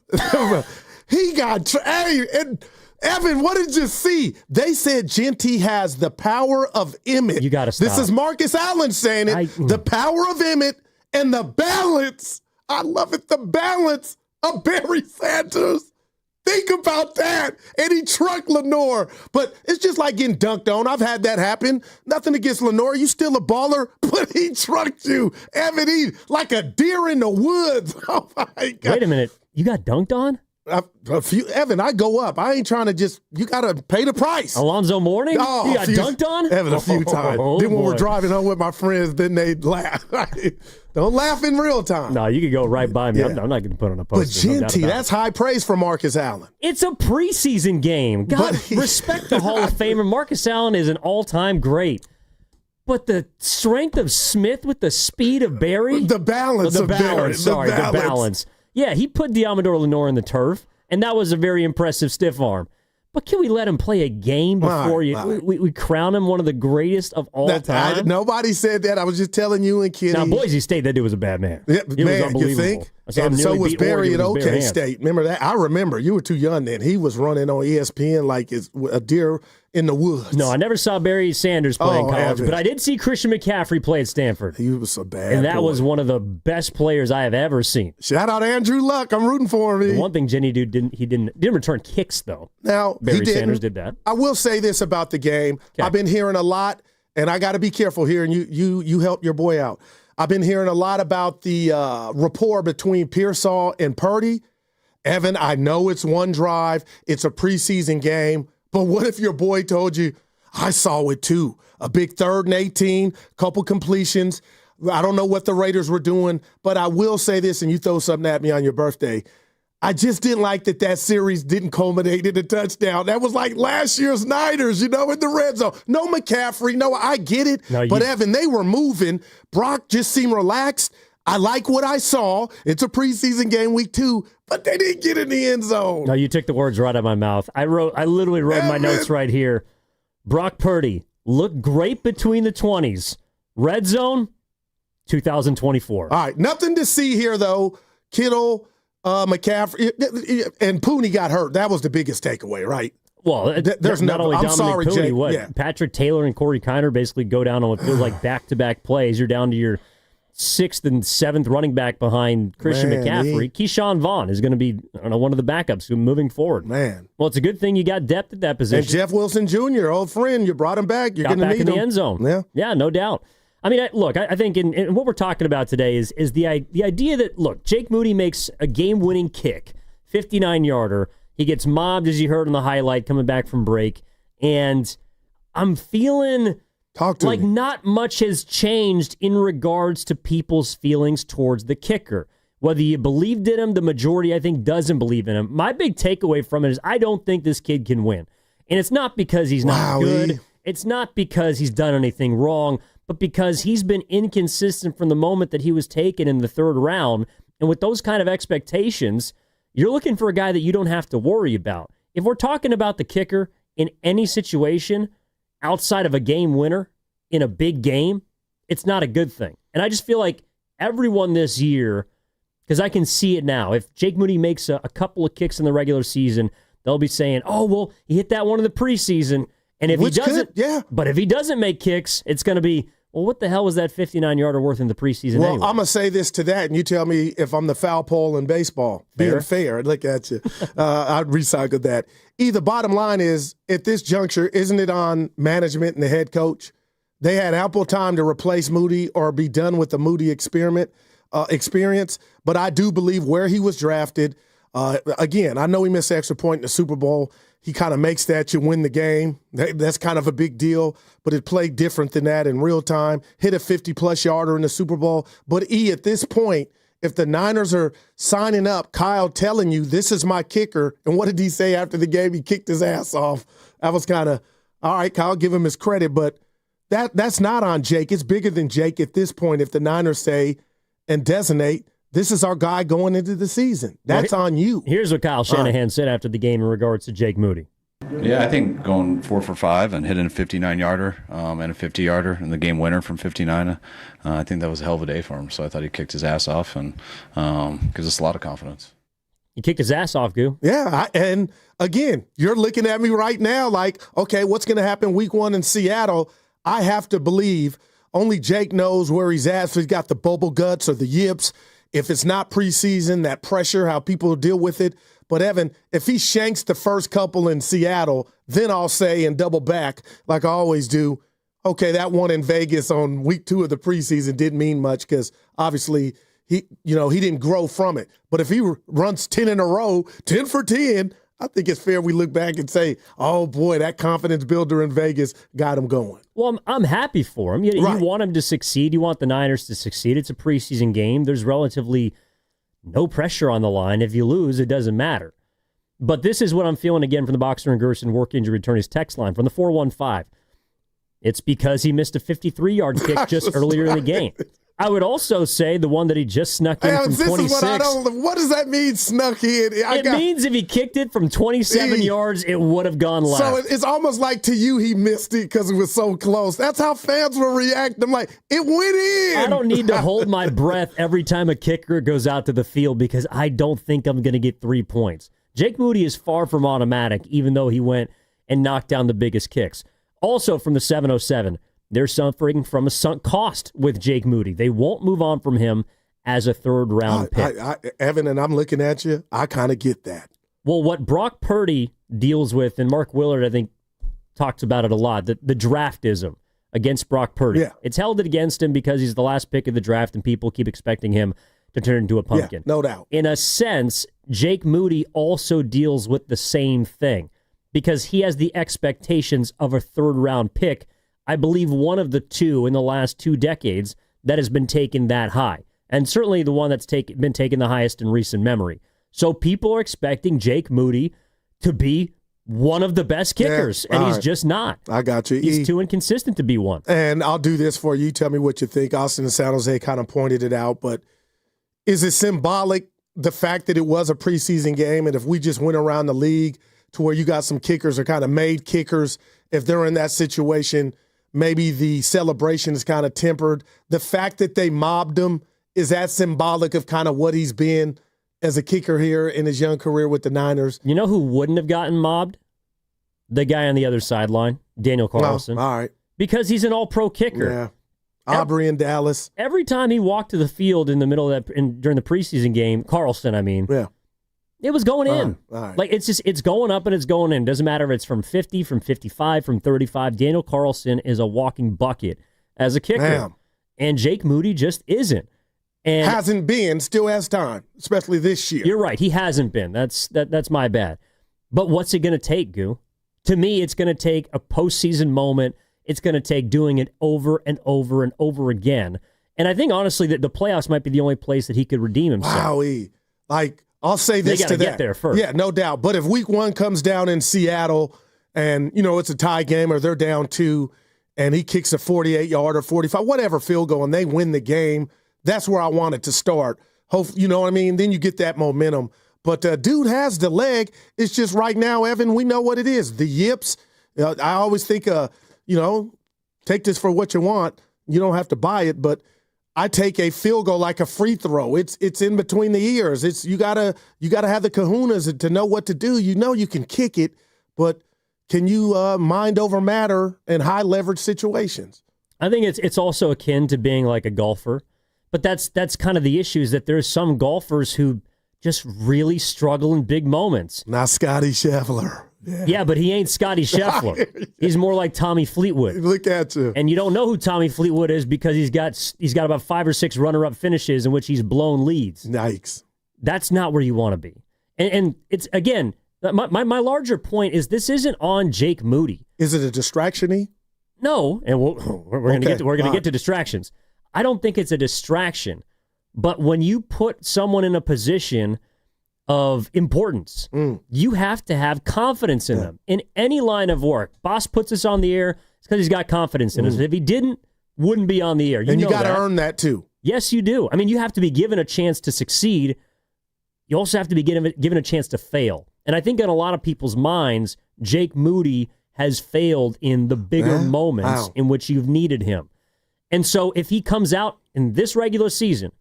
He got hey, and Evan, what did you see? They said Genty has the power of Emmett. You got to stop. This is Marcus Allen saying it. The power of Emmett and the balance. I love it. The balance of Barry Sanders. Think about that. And he trucked Lenore. But it's just like getting dunked on. I've had that happen. Nothing against Lenore. You still a baller, but he trucked you. Evan, he like a deer in the woods. Oh, my God. Wait a minute. You got dunked on? Evan, I go up. I ain't trying to just, you got to pay the price. Alonzo Mourning? Oh, you got dunked on? Evan, a few times. Then when we're driving home with my friends, then they laugh. Don't laugh in real time. No, you could go right by me. Yeah. I'm not going to put on a poster. But Genty, that's high praise for Marcus Allen. It's a preseason game. God, respect the Hall of Famer. Marcus Allen is an all-time great. But the strength of Smith with the speed of Barry? The balance of Barry. The balance. Yeah, he put Diamador Lenore in the turf, and that was a very impressive stiff arm. But can we let him play a game before we crown him one of the greatest of all time? Nobody said that. I was just telling you and Kenny. Now, Boise State, that dude was a bad man. Yeah, he was unbelievable. You think? And so was Barry at OK State. Remember that? I remember. You were too young then. He was running on ESPN like a deer in the woods. No, I never saw Barry Sanders play in college, but I did see Christian McCaffrey play at Stanford. He was a bad And that was one of the best players I have ever seen. Shout out Andrew Luck. I'm rooting for him. The one thing Jenny didn't return kicks, though. Now, Barry Sanders did that. I will say this about the game. Okay. I've been hearing a lot, and I got to be careful here, and you help your boy out. I've been hearing a lot about the rapport between Pearsall and Purdy. Evan, I know it's one drive. It's a preseason game. But what if your boy told you, I saw it too. A big 3rd and 18, couple completions. I don't know what the Raiders were doing, but I will say this, and you throw something at me on your birthday. I just didn't like that series didn't culminate in a touchdown. That was like last year's Niners, in the red zone. No McCaffrey. No, I get it. But, Evan, they were moving. Brock just seemed relaxed. I like what I saw. It's a preseason game, week 2, but they didn't get in the end zone. No, you took the words right out of my mouth. I literally wrote my notes right here. Brock Purdy looked great between the 20s. Red zone, 2024. All right, nothing to see here, though. Kittle, McCaffrey, and Pooney got hurt. That was the biggest takeaway, right? Well, there's not only Dominic Pooney, Jake, Patrick Taylor and Corey Kiner basically go down on what feels like back-to-back plays. You're down to your 6th and 7th running back behind Christian McCaffrey. Keyshawn Vaughn is going to be, one of the backups moving forward. Man. Well, it's a good thing you got depth at that position. And Jeff Wilson Jr., old friend, you brought him back. You're going to need him. Got back in the end zone. Yeah, no doubt. I mean, I think in what we're talking about today is the idea that, look, Jake Moody makes a game-winning kick, 59-yarder. He gets mobbed, as you heard on the highlight, coming back from break. And I'm feeling like not much has changed in regards to people's feelings towards the kicker. Whether you believed in him, the majority, I think, doesn't believe in him. My big takeaway from it is I don't think this kid can win. And it's not because he's not good. It's not because he's done anything wrong, but because he's been inconsistent from the moment that he was taken in the 3rd round. And with those kind of expectations, you're looking for a guy that you don't have to worry about. If we're talking about the kicker in any situation outside of a game winner in a big game, it's not a good thing. And I just feel like everyone this year, because I can see it now, if Jake Moody makes a couple of kicks in the regular season, they'll be saying, oh, well, he hit that one in the preseason. And if he doesn't, but if he doesn't make kicks, it's going to be, well, what the hell was that 59-yarder worth in the preseason anyway? I'm going to say this to that, and you tell me if I'm the foul pole in baseball. Being fair, look at you. I'd recycle that. Either bottom line is, at this juncture, isn't it on management and the head coach? They had ample time to replace Moody or be done with the Moody experience. But I do believe where he was drafted, again, I know he missed an extra point in the Super Bowl. He kind of makes that you win the game. That's kind of a big deal, but it played different than that in real time. Hit a 50-plus yarder in the Super Bowl. But, at this point, if the Niners are signing up, Kyle telling you, this is my kicker, and what did he say after the game? He kicked his ass off. I was kind of, all right, Kyle, give him his credit, but that's not on Jake. It's bigger than Jake at this point if the Niners say and designate, this is our guy going into the season. That's on you. Here's what Kyle Shanahan said after the game in regards to Jake Moody. Yeah, I think going 4 for 5 and hitting a 59-yarder and a 50-yarder and the game winner from 59, I think that was a hell of a day for him. So I thought he kicked his ass off and gives us a lot of confidence. He kicked his ass off, Goo. Yeah, and again, you're looking at me right now like, okay, what's going to happen week 1 in Seattle? I have to believe only Jake knows where he's at. So he's got the bubble guts or the yips. If it's not preseason, that pressure, how people deal with it. But, Evan, if he shanks the first couple in Seattle, then I'll say and double back like I always do, okay, that one in Vegas on week 2 of the preseason didn't mean much because obviously he didn't grow from it. But if he runs 10 in a row, 10 for 10, I think it's fair we look back and say, oh, boy, that confidence builder in Vegas got him going. Well, I'm happy for him. You want him to succeed. You want the Niners to succeed. It's a preseason game. There's relatively no pressure on the line. If you lose, it doesn't matter. But this is what I'm feeling again from the Boxer and Gerson work injury returnees text line from the 415. It's because he missed a 53-yard kick just earlier in the game. I would also say the one that he just snuck in from 26. What does that mean, snuck in? It means if he kicked it from 27 yards, it would have gone left. So it's almost like to you he missed it because it was so close. That's how fans will react. I'm like, it went in. I don't need to hold my breath every time a kicker goes out to the field because I don't think I'm going to get 3 points. Jake Moody is far from automatic, even though he went and knocked down the biggest kicks. Also from the 707, they're suffering from a sunk cost with Jake Moody. They won't move on from him as a third-round pick. Evan, and I'm looking at you, I kind of get that. Well, what Brock Purdy deals with, and Mark Willard, I think, talks about it a lot, the draftism against Brock Purdy. Yeah. It's held against him because he's the last pick of the draft, and people keep expecting him to turn into a pumpkin. Yeah, no doubt. In a sense, Jake Moody also deals with the same thing because he has the expectations of a third-round pick. I believe one of the two in the last 2 decades that has been taken that high. And certainly the one that's been taken the highest in recent memory. So people are expecting Jake Moody to be one of the best kickers, and he's just not. I got you. He's too inconsistent to be one. And I'll do this for you. Tell me what you think. Austin and San Jose kind of pointed it out, but is it symbolic, the fact that it was a preseason game, and if we just went around the league to where you got some kickers or kind of made kickers, if they're in that situation, maybe the celebration is kind of tempered. The fact that they mobbed him, is that symbolic of kind of what he's been as a kicker here in his young career with the Niners? You know who wouldn't have gotten mobbed? The guy on the other sideline, Daniel Carlson. Oh, all right. Because he's an all-pro kicker. Yeah. Aubrey in Dallas. Every time he walked to the field in the middle of that, during the preseason game, Carlson, it was going in. All right. Like, it's going up and it's going in. Doesn't matter if it's from 50, from 55, from 35. Daniel Carlson is a walking bucket as a kicker. Damn. And Jake Moody just isn't. And hasn't been, still has time, especially this year. You're right. He hasn't been. That's my bad. But what's it going to take, Goo? To me, it's going to take a postseason moment. It's going to take doing it over and over and over again. And I think, honestly, that the playoffs might be the only place that he could redeem himself. Wowee. Like, I'll say this to that. They got to get there first. Yeah, no doubt. But if week one comes down in Seattle and, it's a tie game or they're down 2 and he kicks a 48-yarder, 45, whatever field goal, and they win the game, that's where I want it to start. Hopefully, you know what I mean? Then you get that momentum. But dude has the leg. It's just right now, Evan, we know what it is. The yips. I always think, take this for what you want. You don't have to buy it, but I take a field goal like a free throw. It's in between the ears. It's you gotta have the kahunas to know what to do. You can kick it, but can you mind over matter in high leverage situations? I think it's also akin to being like a golfer. But that's kind of the issue, is that there's some golfers who just really struggle in big moments. Not Scotty Scheffler. Yeah, but he ain't Scotty Scheffler. He's more like Tommy Fleetwood. Look at you. And you don't know who Tommy Fleetwood is because he's got about 5 or 6 runner-up finishes in which he's blown leads. Yikes. That's not where you want to be. And it's, again, my larger point is this isn't on Jake Moody. Is it a distraction-y? No, and we're going to get to distractions. I don't think it's a distraction, but when you put someone in a position of importance, you have to have confidence in them. In any line of work, Bosch puts us on the air, it's because he's got confidence in us. If he didn't, wouldn't be on the air. And you got to earn that too. Yes, you do. I mean, you have to be given a chance to succeed. You also have to be given a chance to fail. And I think in a lot of people's minds, Jake Moody has failed in the bigger moments in which you've needed him. And so if he comes out in this regular season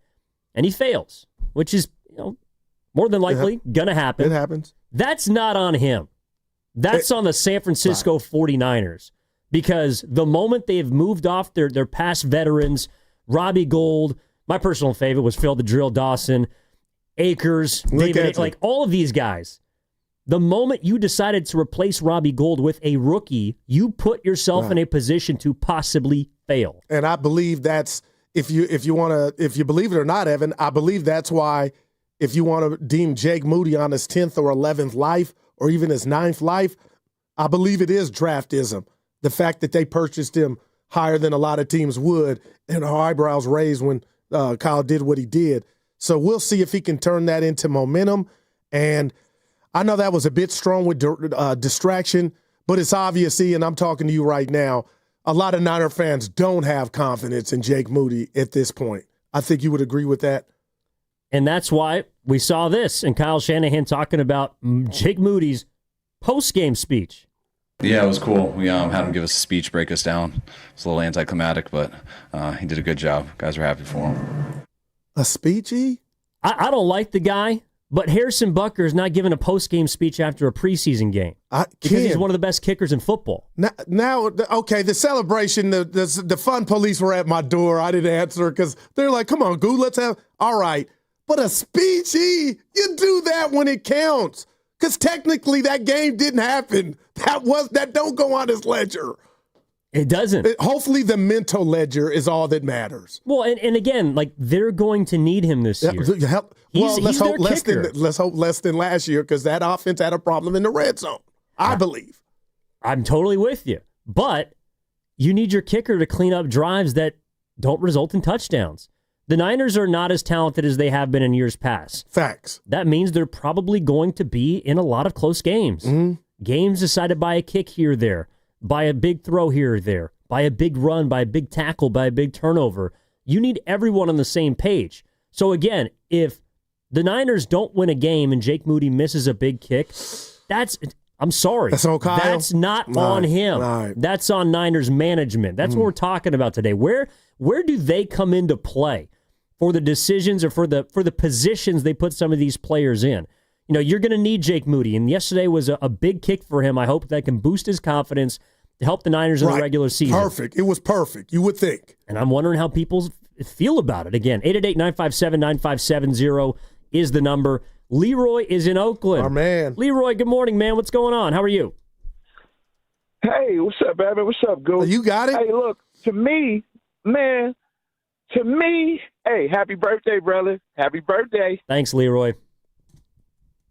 and he fails, which is, more than likely going to happen. It happens. That's not on him. That's on the San Francisco 49ers. Because the moment they've moved off their past veterans, Robbie Gould, my personal favorite was Phil the Drill Dawson, Akers, David, like all of these guys. The moment you decided to replace Robbie Gould with a rookie, you put yourself in a position to possibly fail. And I believe that's, if you believe it or not, Evan, I believe that's why, if you want to deem Jake Moody on his 10th or 11th life or even his 9th life, I believe it is draftism. The fact that they purchased him higher than a lot of teams would, and our eyebrows raised when Kyle did what he did. So we'll see if he can turn that into momentum. And I know that was a bit strong with distraction, but it's obviously, and I'm talking to you right now, a lot of Niner fans don't have confidence in Jake Moody at this point. I think you would agree with that. And that's why we saw this, and Kyle Shanahan talking about Jake Moody's post-game speech. Yeah, it was cool. We had him give us a speech, break us down. It's a little anticlimactic, but he did a good job. Guys are happy for him. A speechy? I don't like the guy, but Harrison Butker is not giving a post-game speech after a preseason game because he's one of the best kickers in football. Now, okay, the celebration, the fun police were at my door. I didn't answer because they're like, come on, Goo, let's have, all right. But a speechy, you do that when it counts. Because technically that game didn't happen. That don't go on his ledger. It doesn't. Hopefully the mental ledger is all that matters. Well, and again, like they're going to need him this year. Let's hope less than last year because that offense had a problem in the red zone, I believe. I'm totally with you. But you need your kicker to clean up drives that don't result in touchdowns. The Niners are not as talented as they have been in years past. Facts. That means they're probably going to be in a lot of close games. Mm-hmm. Games decided by a kick here or there, by a big throw here or there, by a big run, by a big tackle, by a big turnover. You need everyone on the same page. So again, if the Niners don't win a game and Jake Moody misses a big kick, I'm sorry. That's on Kyle? That's not on him. Right. That's on Niners management. That's what we're talking about today. Where do they come into play for the decisions or for the positions they put some of these players in? You know, you're going to need Jake Moody, and yesterday was a big kick for him. I hope that can boost his confidence to help the Niners in the regular season. Perfect. It was perfect. You would think. And I'm wondering how people feel about it. Again, 888-957-9570 is the number. Leroy is in Oakland. Our man. Leroy, good morning, man. What's going on? How are you? Hey, what's up, Evan? What's up, Goose? You got it? Hey, look, to me, hey, happy birthday, brother. Happy birthday. Thanks, Leroy.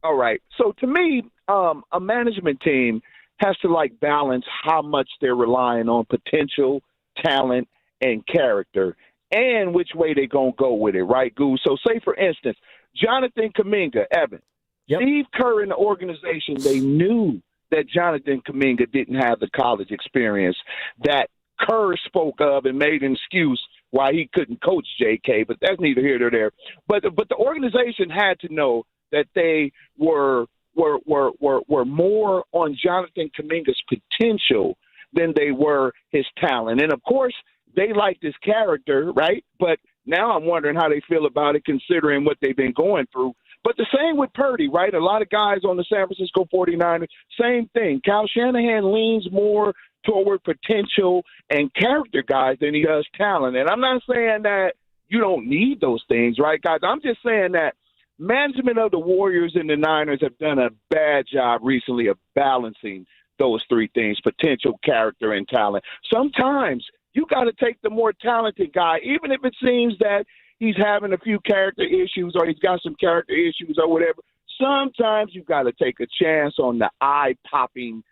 All right. So to me, a management team has to balance how much they're relying on potential, talent, and character, and which way they're going to go with it, right, Goose? So say, for instance, Jonathan Kaminga, Evan, Steve Kerr in the organization, they knew that Jonathan Kaminga didn't have the college experience that Kerr spoke of and made an excuse why he couldn't coach JK, but that's neither here nor there. But the organization had to know that they were more on Jonathan Kaminga's potential than they were his talent. And, of course, they liked his character, right? But now I'm wondering how they feel about it considering what they've been going through. But the same with Purdy, right? A lot of guys on the San Francisco 49ers, same thing. Kyle Shanahan leans more toward potential and character guys than he does talent. And I'm not saying that you don't need those things, right, guys? I'm just saying that management of the Warriors and the Niners have done a bad job recently of balancing those three things, potential, character, and talent. Sometimes you got to take the more talented guy, even if it seems that he's having a few character issues or he's got some character issues or whatever. Sometimes you got to take a chance on the eye-popping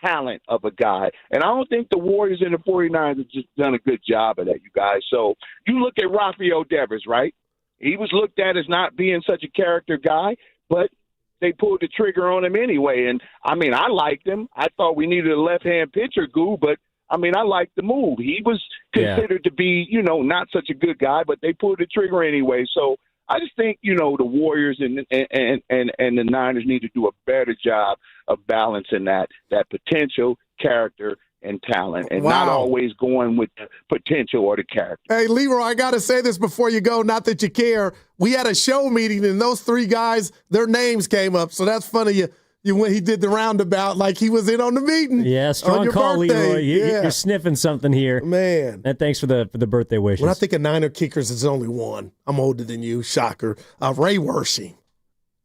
talent of a guy. And I don't think the Warriors and the 49ers have just done a good job of that, you guys. So you look at Rafael Devers, right? He was looked at as not being such a character guy, but they pulled the trigger on him anyway. And, I liked him. I thought we needed a left-hand pitcher, but, I liked the move. He was considered to be, not such a good guy, but they pulled the trigger anyway. So I just think, the Warriors and the Niners need to do a better job of balancing that potential, character, and talent, and not always going with the potential or the character. Hey, Leroy, I got to say this before you go, not that you care. We had a show meeting, and those three guys, their names came up, so that's funny. When he did the roundabout like he was in on the meeting. Yeah, strong call, birthday. Leroy. You're sniffing something here. Man. And thanks for the birthday wishes. When I think of Niner kickers, it's only one. I'm older than you. Shocker. Ray Wershing.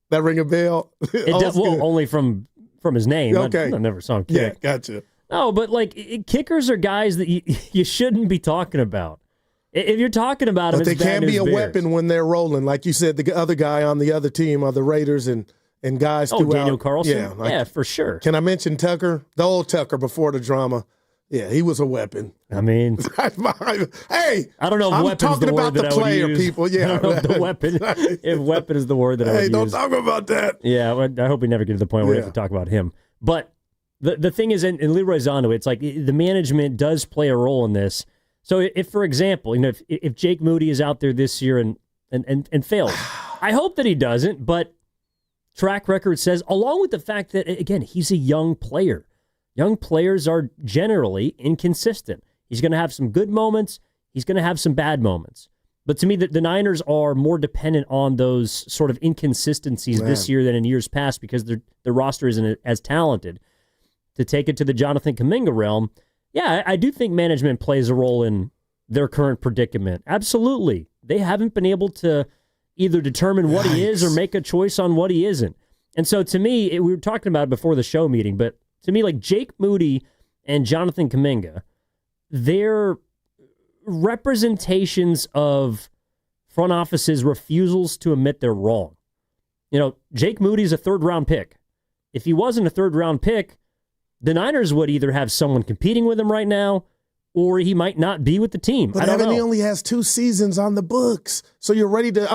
That ring a bell? It does, only from his name. Okay. I never saw him kick. Yeah, gotcha. No, but kickers are guys that you shouldn't be talking about. If you're talking about them, but they can be a weapon when they're rolling. Like you said, the other guy on the other team are the Raiders and guys throughout. Daniel Carlson? Yeah, for sure. Can I mention Tucker? The old Tucker before the drama. Yeah, he was a weapon. Hey, I don't know if I'm weapon's talking the about word that I would use. People. Yeah, I don't know if weapon is the word that I would use. Hey, don't talk about that. Yeah, I hope we never get to the point where we have to talk about him. But the thing is, and Leroy's onto it, it's like the management does play a role in this. So if, for example, if Jake Moody is out there this year and fails, I hope that he doesn't, but track record says, along with the fact that, again, he's a young player. Young players are generally inconsistent. He's going to have some good moments. He's going to have some bad moments. But to me, the Niners are more dependent on those sort of inconsistencies this year than in years past because their roster isn't as talented. To take it to the Jonathan Kaminga realm, yeah, I do think management plays a role in their current predicament. Absolutely. They haven't been able to either determine what he is or make a choice on what he isn't. And so to me, we were talking about it before the show meeting, but to me, Jake Moody and Jonathan Kaminga, they're representations of front offices' refusals to admit they're wrong. Jake Moody's a third-round pick. If he wasn't a third-round pick, the Niners would either have someone competing with him right now or he might not be with the team. But I don't know. He only has 2 seasons on the books. So you're ready to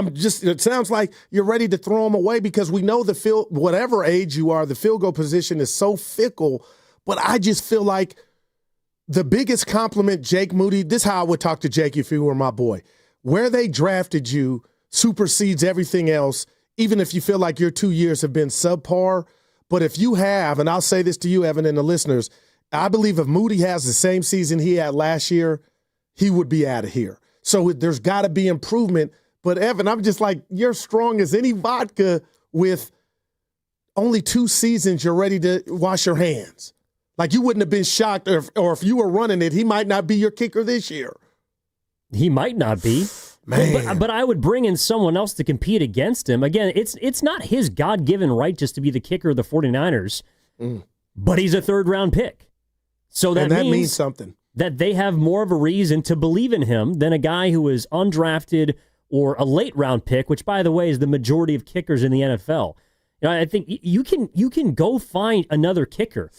it sounds like you're ready to throw him away because we know whatever age you are, the field goal position is so fickle. But I just feel like the biggest compliment Jake Moody, this is how I would talk to Jake if he were my boy. Where they drafted you supersedes everything else, even if you feel like your 2 years have been subpar. But if you have, and I'll say this to you, Evan, and the listeners, I believe if Moody has the same season he had last year, he would be out of here. So there's got to be improvement. But, Evan, I'm just like, you're strong as any vodka with only 2 seasons you're ready to wash your hands. Like you wouldn't have been shocked, or if you were running it, he might not be your kicker this year. He might not be. Man. But I would bring in someone else to compete against him. Again, it's not his God-given right just to be the kicker of the 49ers, but he's a third-round pick. So that means something. That they have more of a reason to believe in him than a guy who is undrafted or a late-round pick, which, by the way, is the majority of kickers in the NFL. You know, I think you can go find another kicker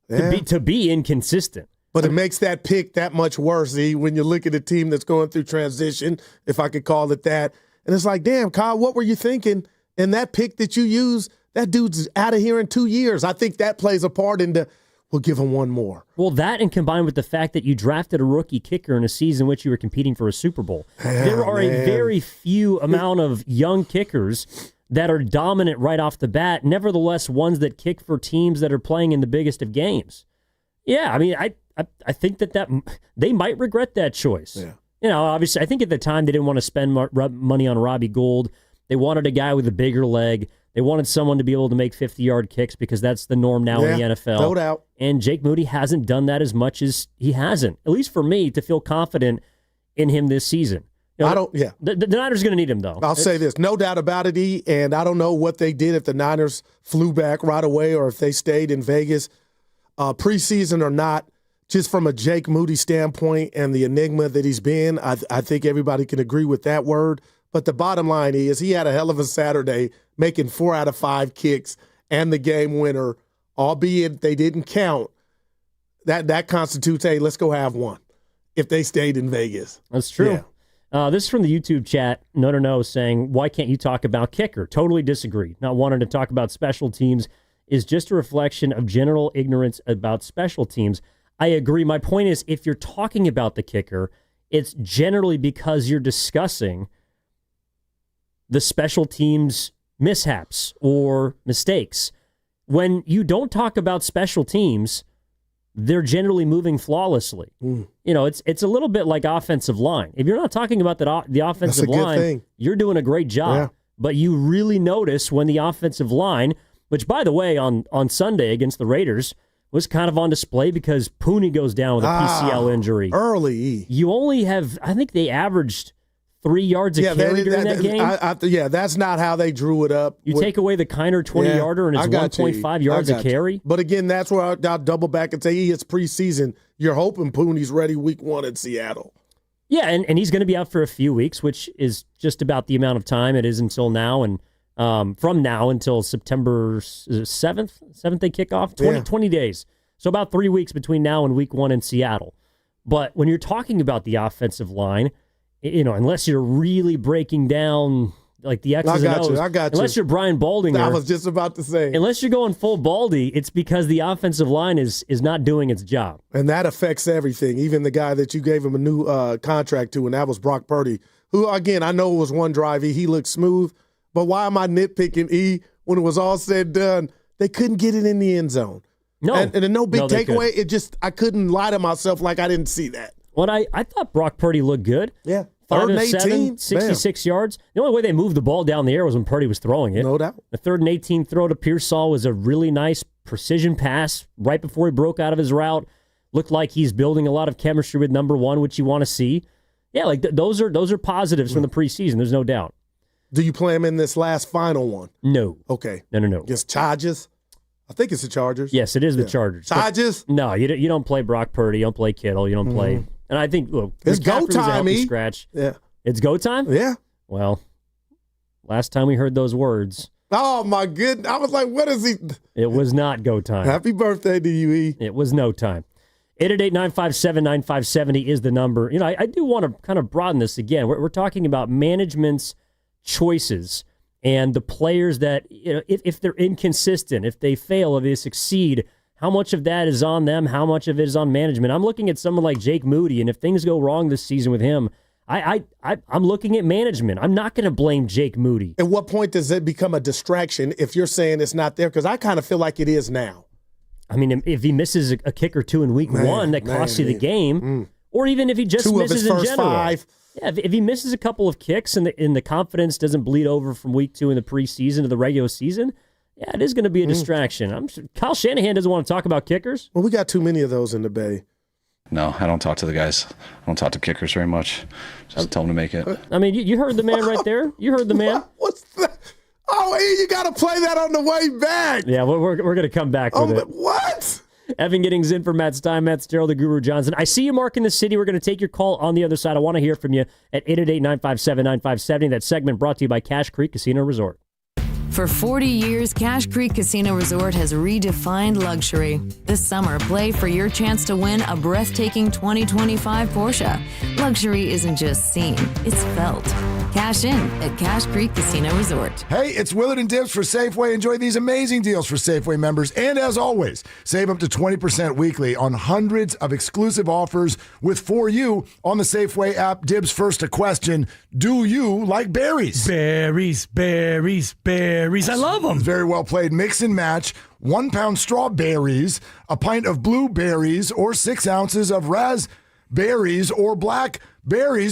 to be inconsistent. But it makes that pick that much worse, when you look at a team that's going through transition, if I could call it that. And it's like, damn, Kyle, what were you thinking? And that pick that you use, that dude's out of here in 2 years. I think that plays a part into, we'll give him one more. Well, that and combined with the fact that you drafted a rookie kicker in a season in which you were competing for a Super Bowl. There are a very few amount of young kickers that are dominant right off the bat, nevertheless ones that kick for teams that are playing in the biggest of games. Yeah, I mean, I think that they might regret that choice. Yeah. You know, obviously, I think at the time they didn't want to spend money on Robbie Gould. They wanted a guy with a bigger leg. They wanted someone to be able to make 50-yard kicks because that's the norm now in the NFL. No doubt. And Jake Moody hasn't done that as much as he hasn't, at least for me, to feel confident in him this season. You know, The Niners are going to need him, though. I'll say this, no doubt about it, E, and I don't know what they did if the Niners flew back right away or if they stayed in Vegas, preseason or not. Just from a Jake Moody standpoint and the enigma that he's been, I think everybody can agree with that word. But the bottom line is he had a hell of a Saturday making 4 out of 5 kicks and the game winner, albeit they didn't count. That constitutes, hey, let's go have one if they stayed in Vegas. That's true. Yeah. This is from the YouTube chat, No, saying, why can't you talk about kicker? Totally disagree. Not wanting to talk about special teams is just a reflection of general ignorance about special teams. I agree. My point is, if you're talking about the kicker, it's generally because you're discussing the special teams mishaps or mistakes. When you don't talk about special teams, they're generally moving flawlessly. You know, it's a little bit like offensive line. If you're not talking about the offensive line, you're doing a great job. Yeah. But you really notice when the offensive line, which, by the way, on Sunday against the Raiders, was kind of on display because Pooney goes down with a PCL injury. Early. You only have, I think they averaged 3 yards a carry during that game. That's not how they drew it up. You take away the Kiner 20-yarder and it's 1.5 yards a carry. But again, that's where I'll double back and say, it's preseason. You're hoping Pooney's ready week 1 in Seattle. Yeah, and he's going to be out for a few weeks, which is just about the amount of time it is until now. And from now until September 7th they kick off, 20 days. So about 3 weeks between now and week 1 in Seattle. But when you're talking about the offensive line, you know, unless you're really breaking down like the X's and O's, unless you're Brian Baldinger. I was just about to say. Unless you're going full Baldy, it's because the offensive line is not doing its job. And that affects everything. Even the guy that you gave him a new contract to, and that was Brock Purdy, who, again, I know it was one drive. He looked smooth. But why am I nitpicking, E, when it was all said and done? They couldn't get it in the end zone. No. And no big takeaway. I couldn't lie to myself like I didn't see that. Well, I thought Brock Purdy looked good. Yeah. 3rd and 18, 18, 66 yards. The only way they moved the ball down the air was when Purdy was throwing it. No doubt. The 3rd and 18 throw to Pearsall was a really nice precision pass right before he broke out of his route. Looked like he's building a lot of chemistry with number 1, which you want to see. Yeah, like those are positives from the preseason. There's no doubt. Do you play him in this last final one? No. Okay. No. Against Chargers? I think it's the Chargers. Yes, it is the Chargers. Chargers? No, you don't play Brock Purdy. You don't play Kittle. You don't play. And I think, look, it's go time, scratch. Yeah. It's go time? Yeah. Well, last time we heard those words. Oh, my goodness. I was like, what is he? It was not go time. Happy birthday to you, E. It was no time. 888-957-9570 is the number. I do want to kind of broaden this again. We're talking about management's choices and the players that, if they're inconsistent, if they fail, if they succeed, how much of that is on them? How much of it is on management? I'm looking at someone like Jake Moody, and if things go wrong this season with him, I'm looking at management. I'm not going to blame Jake Moody. At what point does it become a distraction if you're saying it's not there? Because I kind of feel like it is now. I mean, if he misses a kick or two in week one that costs you the game, or even if he just misses in general. 5. Yeah, if he misses a couple of kicks and the confidence doesn't bleed over from week 2 in the preseason to the regular season, yeah, it is going to be a distraction. I'm sure Kyle Shanahan doesn't want to talk about kickers. Well, we got too many of those in the Bay. No, I don't talk to the guys. I don't talk to kickers very much. Just tell them to make it. I mean, you heard the man right there. You heard the man. What's that? Oh, you got to play that on the way back. Yeah, we're going to come back with it. What? Evan Giddings in for Matt Stein, Matt Sterl, the Guru Johnson. I see you marking the city. We're going to take your call on the other side. I want to hear from you at 888-957-9570. That segment brought to you by Cache Creek Casino Resort. For 40 years, Cache Creek Casino Resort has redefined luxury. This summer, play for your chance to win a breathtaking 2025 Porsche. Luxury isn't just seen, it's felt. Cash in at Cache Creek Casino Resort. Hey, it's Willard Dibs for Safeway. Enjoy these amazing deals for Safeway members. And as always, save up to 20% weekly on hundreds of exclusive offers with For You on the Safeway app. Dibs, first a question. Do you like berries? Berries. I love them. Very well played. Mix and match. 1 pound strawberries, a pint of blueberries, or 6 ounces of raspberries or blackberries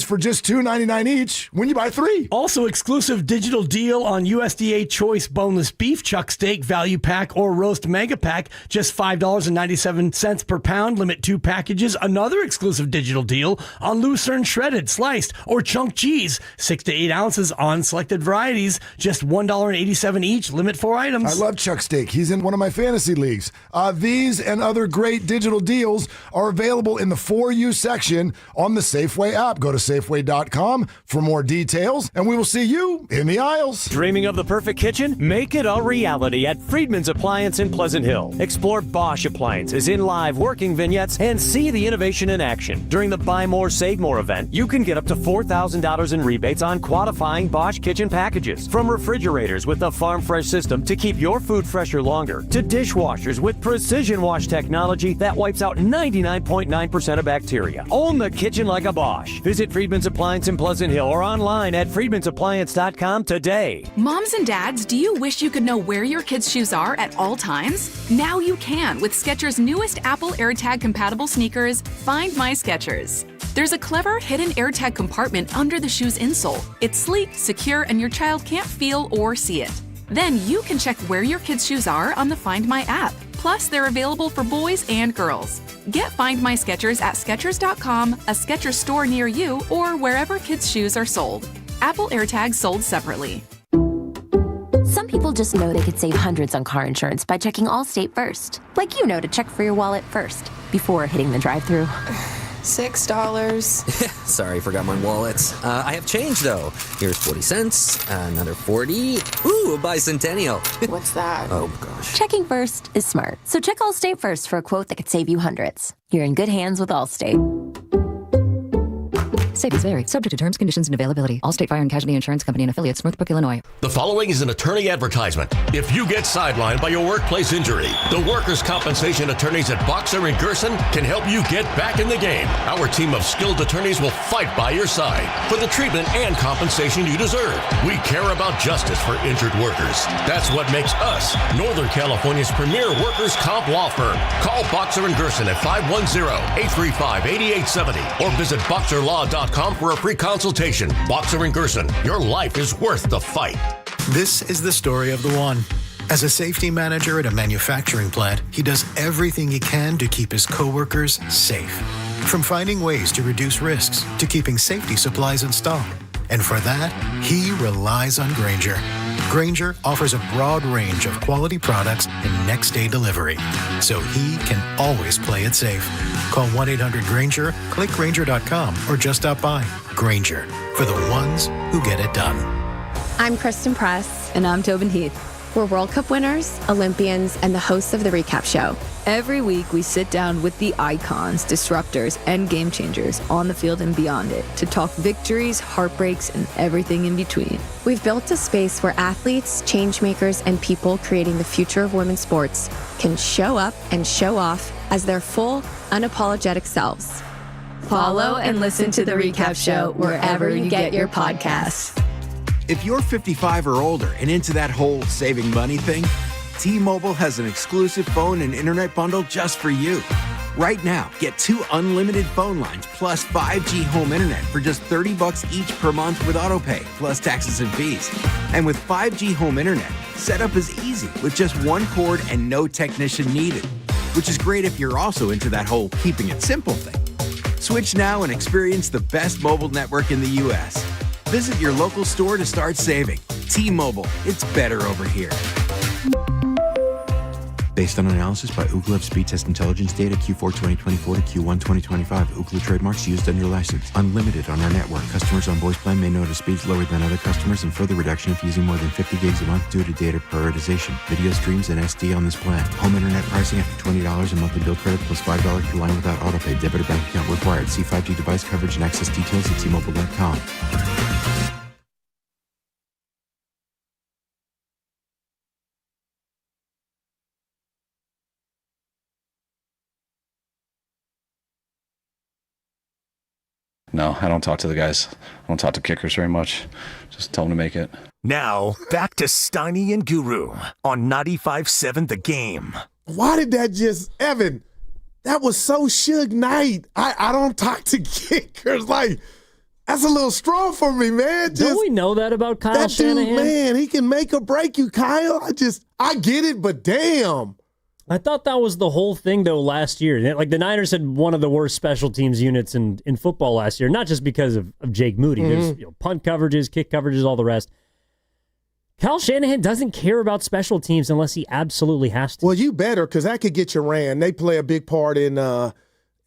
for just $2.99 each when you buy 3. Also, exclusive digital deal on USDA Choice Boneless Beef Chuck Steak Value Pack or Roast Mega Pack, just $5.97 per pound, limit 2 packages. Another exclusive digital deal on Lucerne Shredded, Sliced, or Chunk Cheese, 6 to 8 ounces on selected varieties, just $1.87 each, limit 4 items. I love Chuck Steak. He's in one of my fantasy leagues. These and other great digital deals are available in the For You section on the Safeway app. Go to Safeway.com for more details, and we will see you in the aisles. Dreaming of the perfect kitchen? Make it a reality at Friedman's Appliance in Pleasant Hill. Explore Bosch appliances in live working vignettes and see the innovation in action. During the Buy More, Save More event, you can get up to $4,000 in rebates on qualifying Bosch kitchen packages. From refrigerators with the Farm Fresh system to keep your food fresher longer, to dishwashers with precision wash technology that wipes out 99.9% of bacteria. Own the kitchen like a Bosch. Visit Friedman's Appliance in Pleasant Hill or online at friedmansappliance.com today. Moms and dads, do you wish you could know where your kids' shoes are at all times? Now you can with Skechers' newest Apple AirTag compatible sneakers, Find My Skechers. There's a clever hidden AirTag compartment under the shoe's insole. It's sleek, secure, and your child can't feel or see it. Then you can check where your kids' shoes are on the Find My app. Plus, they're available for boys and girls. Get Find My Skechers at Skechers.com, a Skechers store near you, or wherever kids' shoes are sold. Apple AirTags sold separately. Some people just know they could save hundreds on car insurance by checking Allstate first. Like to check for your wallet first, before hitting the drive-thru. $6. Sorry, forgot my wallet. I have change, though. Here's 40 cents, another 40. Ooh, a bicentennial. What's that? Oh, gosh. Checking first is smart. So check Allstate first for a quote that could save you hundreds. You're in good hands with Allstate. Savings vary. Subject to terms, conditions, and availability. Allstate Fire and Casualty Insurance Company and affiliates, Northbrook, Illinois. The following is an attorney advertisement. If you get sidelined by your workplace injury, the workers' compensation attorneys at Boxer and Gerson can help you get back in the game. Our team of skilled attorneys will fight by your side for the treatment and compensation you deserve. We care about justice for injured workers. That's what makes us Northern California's premier workers' comp law firm. Call Boxer and Gerson at 510-835-8870 or visit boxerlaw.com for a free consultation. Boxer and Gerson, your life is worth the fight. This is the story of the one. As a safety manager at a manufacturing plant, he does everything he can to keep his coworkers safe. From finding ways to reduce risks to keeping safety supplies in stock. And for that, he relies on Grainger. Grainger offers a broad range of quality products and next-day delivery, so he can always play it safe. Call 1-800-GRAINGER, click Grainger.com, or just stop by. Grainger, for the ones who get it done. I'm Kristen Press. And I'm Tobin Heath. We're World Cup winners, Olympians, and the hosts of the Recap Show. Every week, we sit down with the icons, disruptors, and game changers on the field and beyond it to talk victories, heartbreaks, and everything in between. We've built a space where athletes, change makers, and people creating the future of women's sports can show up and show off as their full, unapologetic selves. Follow and listen to the Recap Show wherever you get your podcasts. If you're 55 or older and into that whole saving money thing, T-Mobile has an exclusive phone and internet bundle just for you. Right now, get 2 unlimited phone lines plus 5G home internet for just $30 each per month with autopay, plus taxes and fees. And with 5G home internet, setup is easy with just one cord and no technician needed, which is great if you're also into that whole keeping it simple thing. Switch now and experience the best mobile network in the U.S. Visit your local store to start saving. T-Mobile, it's better over here. Based on analysis by Ookla Speed Test Intelligence data Q4 2024 to Q1 2025. Ookla trademarks used under license. Unlimited on our network. Customers on voice plan may notice speeds lower than other customers and further reduction if using more than 50 gigs a month due to data prioritization. Video streams and SD on this plan. Home internet pricing after $20 a monthly bill credit plus $5 per line without autopay. Debit or bank account required. See 5G device coverage and access details at T-Mobile.com. No, I don't talk to the guys. I don't talk to kickers very much. Just tell them to make it. Now, back to Steiny and Guru on 95.7 The Game. Why did that just, Evan, that was so Suge Knight. I don't talk to kickers. Like, that's a little strong for me, man. Don't we know that about Kyle that Shanahan? Dude, man, he can make or break you, Kyle. I get it, but damn. I thought that was the whole thing, though, last year. Like, the Niners had one of the worst special teams units in football last year, not just because of Jake Moody. There's punt coverages, kick coverages, all the rest. Kyle Shanahan doesn't care about special teams unless he absolutely has to. Well, you better, because that could get you ran. They play a big part in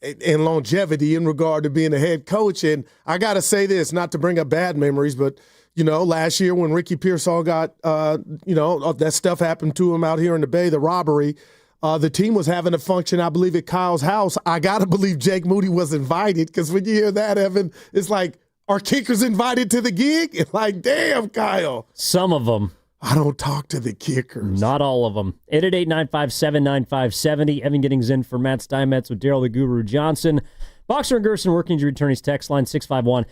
longevity in regard to being a head coach. And I got to say this, not to bring up bad memories, but, last year when Ricky Pearsall got, that stuff happened to him out here in the Bay, the robbery, the team was having a function, I believe, at Kyle's house. I got to believe Jake Moody was invited, because when you hear that, Evan, it's like, are kickers invited to the gig? It's like, damn, Kyle. Some of them. I don't talk to the kickers. Not all of them. 888-957-9570. Evan Giddings in for Matt Steinmetz with Daryl the Guru Johnson. Boxer and Gerson working injury attorneys text line 651.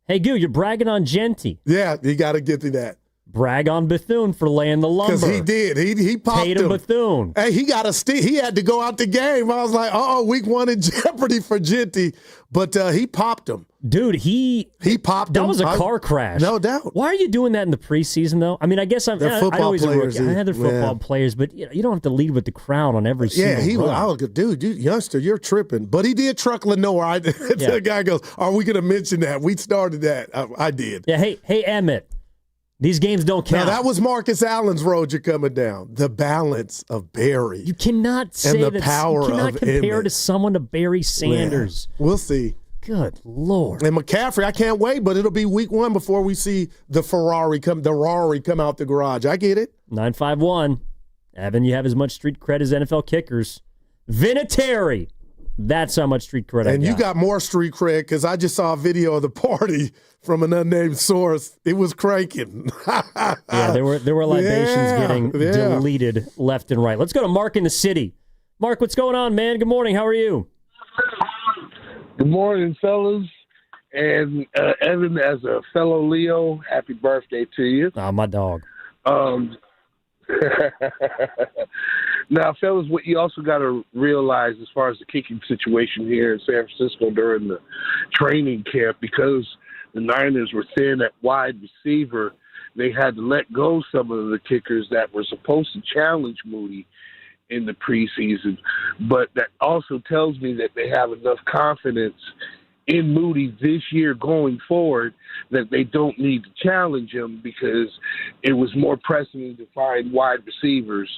Hey, Goo, you're bragging on Genty. Yeah, you got to get to that. Brag on Bethune for laying the lumber. Because he did. He popped Tatum him. Bethune. Hey, he got he had to go out the game. I was like, week 1 in jeopardy for Genty. But he popped him. Dude, he popped him. That was a car crash. No doubt. Why are you doing that in the preseason, though? I mean, I guess they're football players. I had their football players, but you don't have to lead with the crowd on every single I was dude, youngster, you're tripping. But he did truck Lenore. The guy goes, are we going to mention that? We started that. I did. Yeah, hey, Emmett. These games don't count. Now, that was Marcus Allen's road you're coming down. The balance of Barry. You cannot say and the power you cannot of compare Emmett. to someone to Barry Sanders. Yeah, we'll see. Good Lord. And McCaffrey, I can't wait, but it'll be week 1 before we see the Rari come out the garage. I get it. 951. Evan, you have as much street cred as NFL kickers. Vinatieri. That's how much street cred I got. And you got more street cred because I just saw a video of the party from an unnamed source. It was cranking. Yeah, there were libations getting deleted left and right. Let's go to Mark in the city. Mark, what's going on, man? Good morning. How are you? Good morning, fellas. And Evan, as a fellow Leo, happy birthday to you. Oh, my dog. Now, fellas, what you also got to realize as far as the kicking situation here in San Francisco during the training camp, because the Niners were thin at wide receiver, they had to let go some of the kickers that were supposed to challenge Moody in the preseason. But that also tells me that they have enough confidence in Moody this year going forward that they don't need to challenge him, because it was more pressing to find wide receivers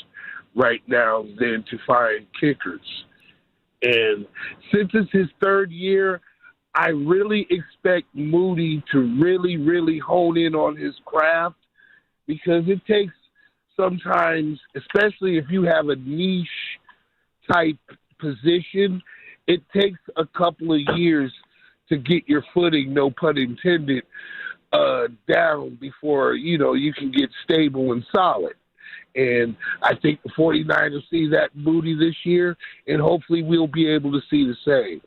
right now than to find kickers. And since it's his 3rd year, I really expect Moody to really, really hone in on his craft, because it takes sometimes, especially if you have a niche type position, it takes a couple of years to get your footing, no pun intended, down before, you can get stable and solid. And I think the 49ers see that Moody this year, and hopefully we'll be able to see the same.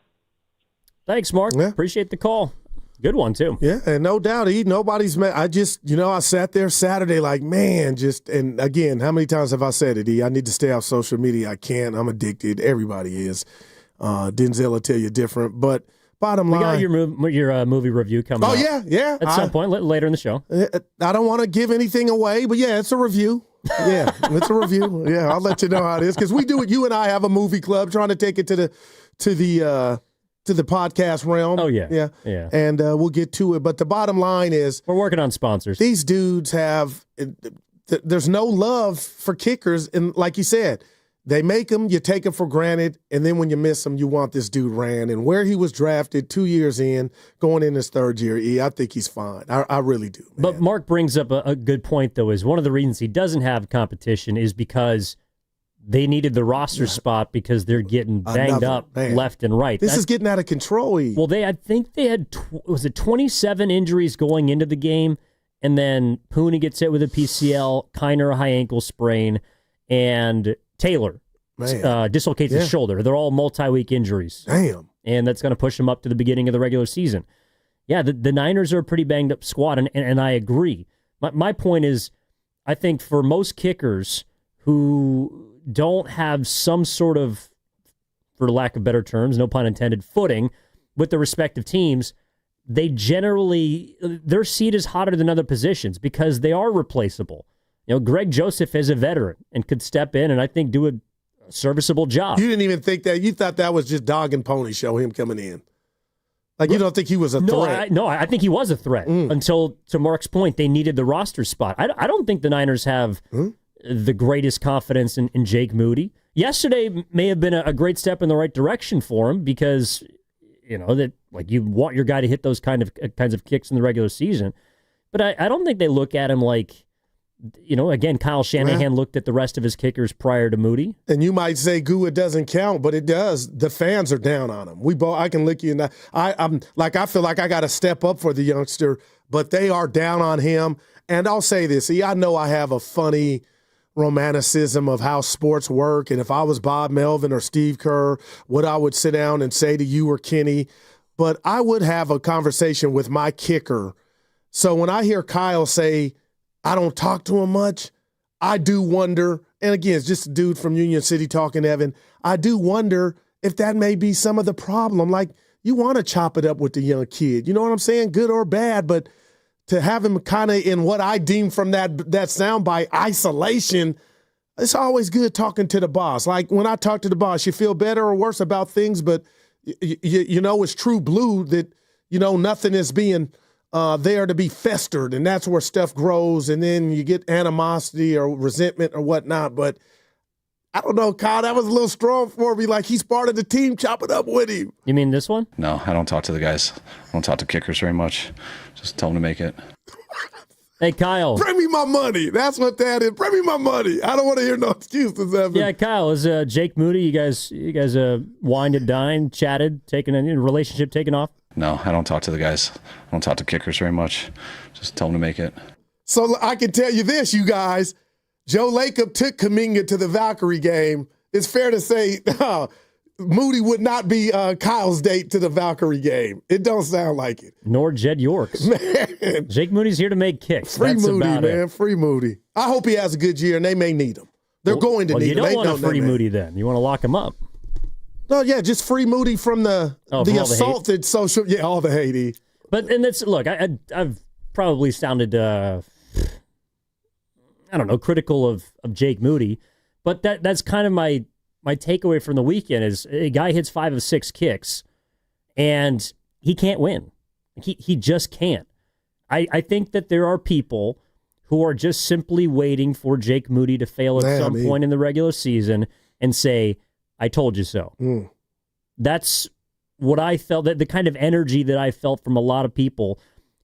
Thanks, Mark. Yeah. Appreciate the call. Good one, too. Yeah, and no doubt, nobody's met. I just, I sat there Saturday like, man, and again, how many times have I said it, I need to stay off social media. I can't. I'm addicted. Everybody is. Denzel will tell you different. But bottom line. We got your movie review coming up. Oh, yeah. At some point later in the show. I don't want to give anything away, but yeah, it's a review. Yeah, it's a review. Yeah, I'll let you know how it is because we do it. You and I have a movie club trying to take it to the podcast realm. Oh yeah. And we'll get to it. But the bottom line is we're working on sponsors. These dudes have. There's no love for kickers, and like you said, they make them, you take them for granted, and then when you miss them, you want this dude ran. And where he was drafted 2 years in, going in his third year, I think he's fine. I really do. Man. But Mark brings up a good point, though, is one of the reasons he doesn't have competition is because they needed the roster spot because they're getting banged up left and right. This is getting out of control. Well, I think they had, 27 injuries going into the game, and then Pooney gets hit with a PCL, Kiner a high ankle sprain, and Taylor dislocates his shoulder. They're all multi-week injuries. Damn. And that's going to push them up to the beginning of the regular season. Yeah, the Niners are a pretty banged-up squad, and I agree. My point is, I think for most kickers who don't have some sort of, for lack of better terms, no pun intended, footing with the respective teams, they generally, their seat is hotter than other positions because they are replaceable. Greg Joseph is a veteran and could step in and I think do a serviceable job. You didn't even think that. You thought that was just dog and pony show, him coming in. Like, you don't think he was a threat? I think he was a threat until, to Mark's point, they needed the roster spot. I don't think the Niners have the greatest confidence in Jake Yesterday may have been a great step in the right direction for him because, that like you want your guy to hit those kinds of kicks in the regular season. But I don't think they look at him like, again, Kyle Shanahan looked at the rest of his kickers prior to Moody. And you might say, Gua doesn't count, but it does. The fans are down on him. I can lick you in that. I feel like I got to step up for the youngster, but they are down on him. And I'll say this. I know I have a funny romanticism of how sports work. And if I was Bob Melvin or Steve Kerr, what I would sit down and say to you or Kenny, but I would have a conversation with my kicker. So when I hear Kyle say, I don't talk to him much, I do wonder, and again, it's just a dude from Union City talking, Evan, I do wonder if that may be some of the problem. Like, you want to chop it up with the young kid. You know what I'm saying? Good or bad, but to have him kind of in what I deem from that soundbite isolation, it's always good talking to the boss. Like, when I talk to the boss, you feel better or worse about things, but it's true blue that, nothing is being there to be festered, and that's where stuff grows, and then you get animosity or resentment or whatnot. But I don't know, Kyle, that was a little strong for me. Like, he's part of the team, chop it up with him. You mean this one? No, I don't talk to the guys. I don't talk to kickers very much. Just tell them to make it. Hey, Kyle. Bring me my money. That's what that is. Bring me my money. I don't want to hear no excuses, Evan. Yeah, Kyle, is Jake Moody, you guys wined and dined, chatted, relationship taken off? No, I don't talk to the guys. I don't talk to kickers very much. Just tell them to make it. So I can tell you this, you guys. Joe Lacob took Kaminga to the Valkyrie game. It's fair to say Moody would not be Kyle's date to the Valkyrie game. It don't sound like it. Nor Jed York's. Man. Jake Moody's here to make kicks. Free That's Moody, about man. It. Free Moody. I hope he has a good year, and they may need him. They're going to need him. You don't want a free Moody then. You want to lock him up. No, yeah, just free Moody from the assaulted social. Yeah, all the hate. And that's, look, I've probably sounded, critical of Jake Moody, but that's kind of my takeaway from the weekend is a guy hits 5 of 6 kicks, and he can't win. He just can't. I think that there are people who are just simply waiting for Jake Moody to fail at some point in the regular season and say, I told you so. That's what I felt, that the kind of energy that I felt from a lot of people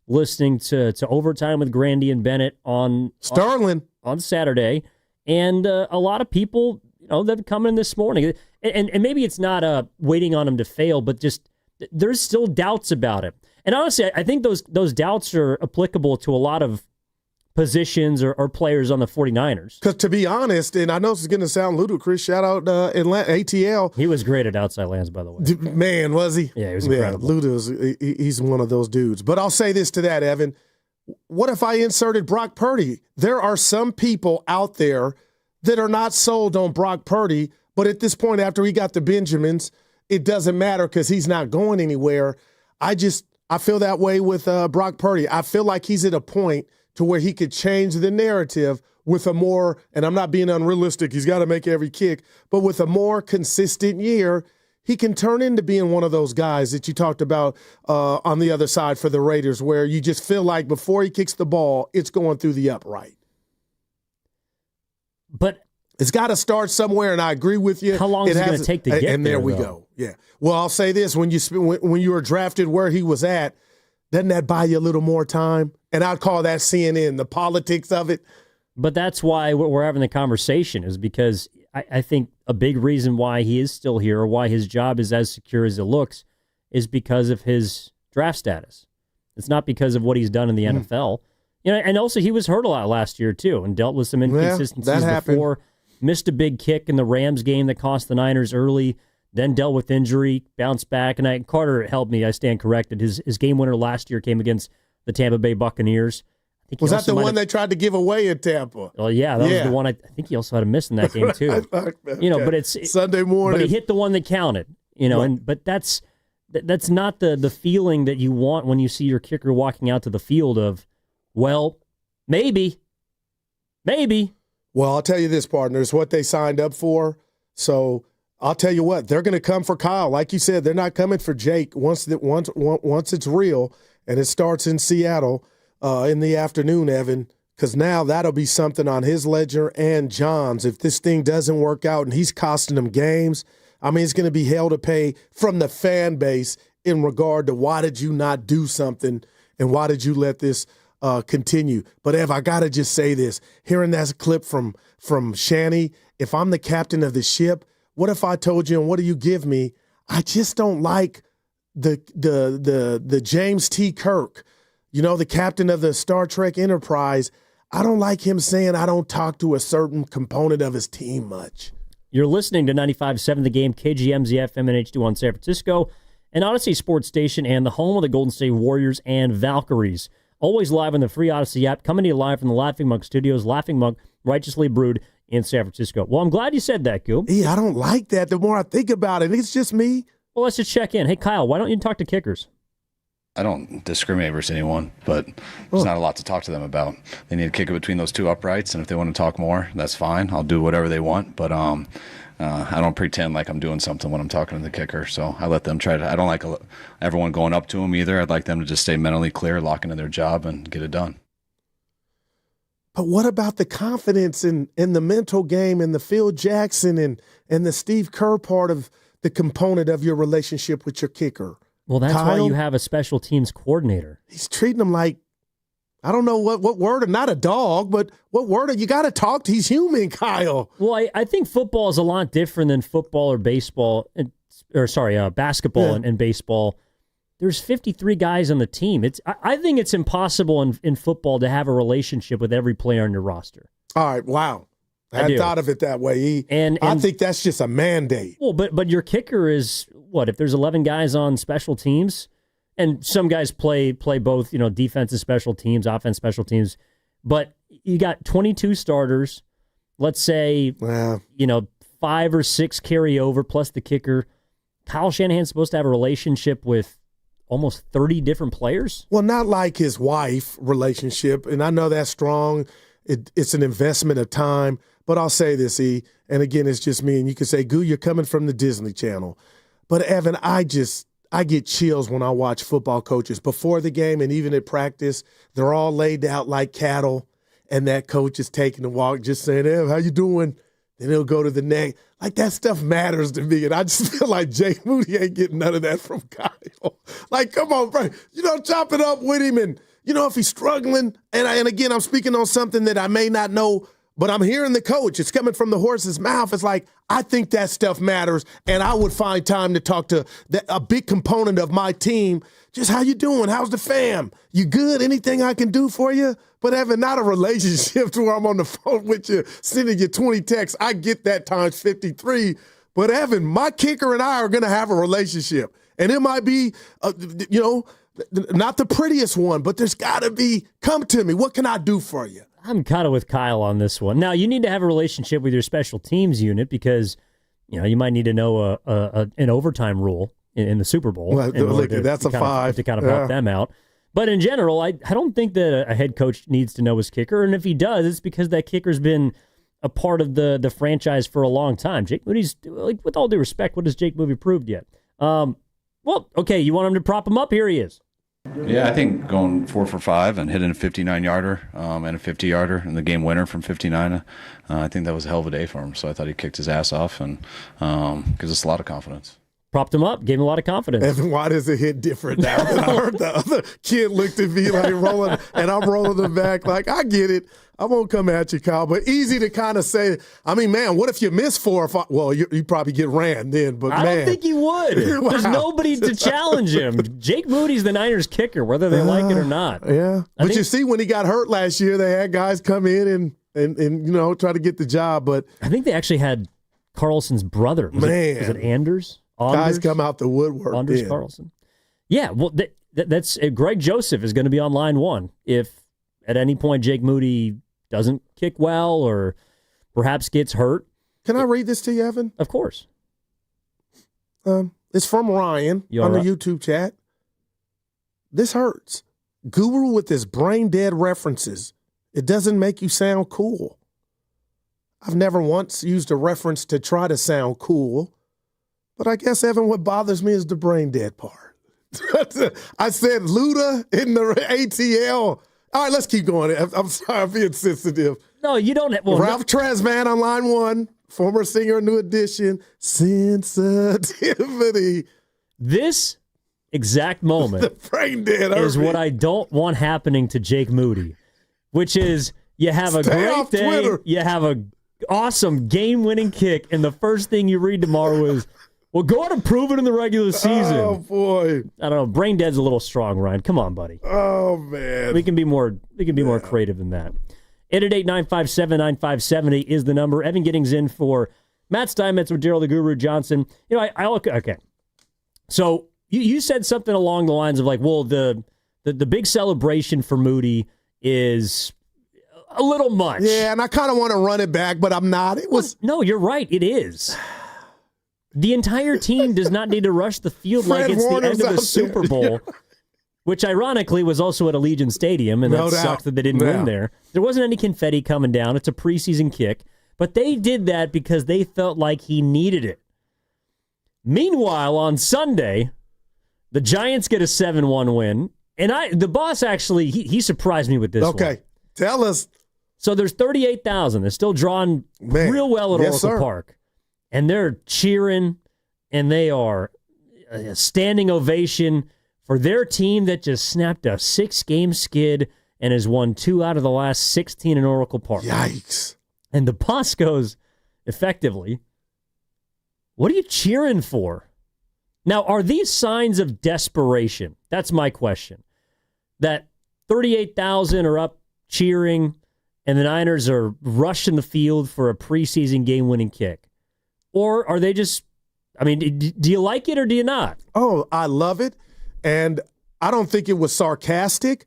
listening to Overtime with Grandy and Bennett on Sterling on Saturday, And a lot of people, they've come in this morning. And maybe it's not waiting on him to fail, but just there's still doubts about it. And honestly, I think those doubts are applicable to a lot of positions or players on the 49ers. Because to be honest, and I know this is going to sound ludicrous, shout out Atlanta, ATL. He was great at outside lands, by the way. Man, was he? Yeah, he was incredible. Yeah, Luda, he's one of those dudes. But I'll say this to that, Evan. What if I inserted Brock Purdy? There are some people out there that are not sold on Brock Purdy, but at this point, after he got the Benjamins, it doesn't matter because he's not going anywhere. I feel that way with Brock Purdy. I feel like he's at a point to where he could change the narrative with a more, and I'm not being unrealistic, he's got to make every kick, but with a more consistent year, he can turn into being one of those guys that you talked about on the other side for the Raiders, where you just feel like before he kicks the ball, it's going through the upright. But it's got to start somewhere, and I agree with you. How long is it going to take to get there? And there we go. Yeah. Well, I'll say this: when you were drafted where he was at, doesn't that buy you a little more time? And I'd call that CNN, the politics of it. But that's why we're having the conversation, is because I think a big reason why he is still here, or why his job is as secure as it looks, is because of his draft status. It's not because of what he's done in the NFL. And also he was hurt a lot last year too, and dealt with some inconsistencies before. Missed a big kick in the Rams game that cost the Niners early, then dealt with injury, bounced back. And Carter helped me, I stand corrected. His game winner last year came against the Tampa Bay Buccaneers. Was that the one they tried to give away in Tampa? Well, yeah, that was the one. I think he also had a miss in that game too. But it's Sunday morning. But he hit the one that counted. But that's not the feeling that you want when you see your kicker walking out to the field of, well, maybe. Well, I'll tell you this, partner, it's what they signed up for. So I'll tell you what, they're going to come for Kyle. Like you said, they're not coming for Jake once it's real, and it starts in Seattle in the afternoon, Evan, because now that'll be something on his ledger and John's. If this thing doesn't work out and he's costing them games, I mean, it's going to be hell to pay from the fan base in regard to why did you not do something and why did you let this continue. But Ev, I gotta just say this: hearing that clip from Shanny, if I'm the captain of the ship, what if I told you, and what do you give me? I just don't like the James T. Kirk, the captain of the Star Trek Enterprise. I don't like him saying I don't talk to a certain component of his team much. You're listening to 95.7 The Game, KGMZ FM and HD1 San Francisco, an Odyssey Sports Station, and the home of the Golden State Warriors and Valkyries. Always live on the free Odyssey app, coming to you live from the Laughing Monk Studios. Laughing Monk, righteously brewed in San Francisco. Well, I'm glad you said that, Goop. Yeah, I don't like that. The more I think about it, it's just me. Well, let's just check in. Hey, Kyle, why don't you talk to kickers? I don't discriminate versus anyone, but there's not a lot to talk to them about. They need to kick it between those two uprights, and if they want to talk more, that's fine. I'll do whatever they want, but I don't pretend like I'm doing something when I'm talking to the kicker, so I let them try to. I don't like everyone going up to them either. I'd like them to just stay mentally clear, lock into their job, and get it done. But what about the confidence in the mental game and the Phil Jackson and the Steve Kerr part of the component of your relationship with your kicker? Well, that's Kyle, why you have a special teams coordinator. He's treating them like, I don't know what word, not a dog, but what word? You got to talk to, he's human, Kyle. Well, I think football is a lot different than football or baseball, basketball and baseball. There's 53 guys on the team. I think it's impossible in football to have a relationship with every player on your roster. All right, wow. I hadn't thought of it that way. And I think that's just a mandate. Well, but your kicker is, what, if there's 11 guys on special teams, and some guys play both, defense and special teams, offense, special teams, but you got 22 starters, let's say, 5 or 6 carry over plus the kicker. Kyle Shanahan's supposed to have a relationship with almost 30 different players? Well, not like his wife relationship, and I know that's strong. It's an investment of time, but I'll say this, E, and again, it's just me, and you can say, Goo, you're coming from the Disney Channel. But, Evan, I get chills when I watch football coaches before the game and even at practice. They're all laid out like cattle, and that coach is taking the walk just saying, hey, how you doing? Then he'll go to the neck. Like, that stuff matters to me, and I just feel like Jake Moody ain't getting none of that from Kyle. Like, come on, bro. Chop it up with him, and, if he's struggling, and again, I'm speaking on something that I may not know But I'm hearing the coach. It's coming from the horse's mouth. It's like, I think that stuff matters, and I would find time to talk to a big component of my team. Just how you doing? How's the fam? You good? Anything I can do for you? But having not a relationship to where I'm on the phone with you, sending you 20 texts, I get that times 53. But Evan, my kicker and I are going to have a relationship. And it might be, not the prettiest one, but there's got to be, come to me. What can I do for you? I'm kind of with Kyle on this one. Now, you need to have a relationship with your special teams unit because, you might need to know an overtime rule in the Super Bowl. Well, that's a 5. To kind of help them out. But in general, I don't think that a head coach needs to know his kicker. And if he does, it's because that kicker's been a part of the franchise for a long time. Jake Moody's, with all due respect, what has Jake Moody proved yet? Well, okay, you want him to prop him up? Here he is. Yeah, I think going 4 for 5 and hitting a 59-yarder and a 50-yarder and the game winner from 59, I think that was a hell of a day for him. So I thought he kicked his ass off and gives us a lot of confidence. Propped him up, gave him a lot of confidence. Evan, why does it hit different now? I heard the other kid looked at me like rolling, and I'm rolling them back like, I get it. I won't come at you, Kyle, but easy to kind of say. I mean, man, what if you miss 4 or 5? Well, you probably get ran then, but I don't think he would. Wow. There's nobody to challenge him. Jake Moody's the Niners kicker, whether they like it or not. Yeah, but you see, when he got hurt last year, they had guys come in and try to get the job. But I think they actually had Carlson's brother. Was it Anders? Guys come out the woodwork. Anders Carlson. Yeah, well, that's Greg Joseph is going to be on line 1 if at any point Jake Moody doesn't kick well or perhaps gets hurt. Can I read this to you, Evan? Of course. It's from Ryan on the YouTube chat. This hurts. Guru with his brain-dead references. It doesn't make you sound cool. I've never once used a reference to try to sound cool. But I guess, Evan, what bothers me is the brain dead part. I said Luda in the ATL. All right, let's keep going. I'm sorry, I'm being sensitive. No, you don't. Well, Ralph Tresman on line 1, former singer, New Edition, sensitivity. This exact moment the brain dead is what I don't want happening to Jake Moody, which is you have a great day, Twitter. You have a awesome game-winning kick, and the first thing you read tomorrow is, well, go out and prove it in the regular season. Oh, boy. I don't know. Brain dead's a little strong, Ryan. Come on, buddy. Oh, man. We can be more creative than that. 888-957-9570 is the number. Evan Giddings in for Matt Steinmetz with Daryl the Guru Johnson. Okay. So you said something along the lines of like, well, the big celebration for Moody is a little much. Yeah, and I kind of want to run it back, but I'm not. No, you're right. It is. The entire team does not need to rush the field like it's the end of the Super Bowl, which ironically was also at Allegiant Stadium, and that sucks that they didn't win there. There wasn't any confetti coming down. It's a preseason kick, but they did that because they felt like he needed it. Meanwhile, on Sunday, the Giants get a 7-1 win, and the boss actually, he surprised me with this one. Okay, tell us. So there's 38,000. They're still drawing real well at Oracle Park. And they're cheering, and they are a standing ovation for their team that just snapped a 6-game skid and has won 2 out of the last 16 in Oracle Park. Yikes. And the boss goes, effectively, what are you cheering for? Now, are these signs of desperation? That's my question. That 38,000 are up cheering, and the Niners are rushing the field for a preseason game-winning kick. Or are they just, do you like it or do you not? Oh, I love it. And I don't think it was sarcastic.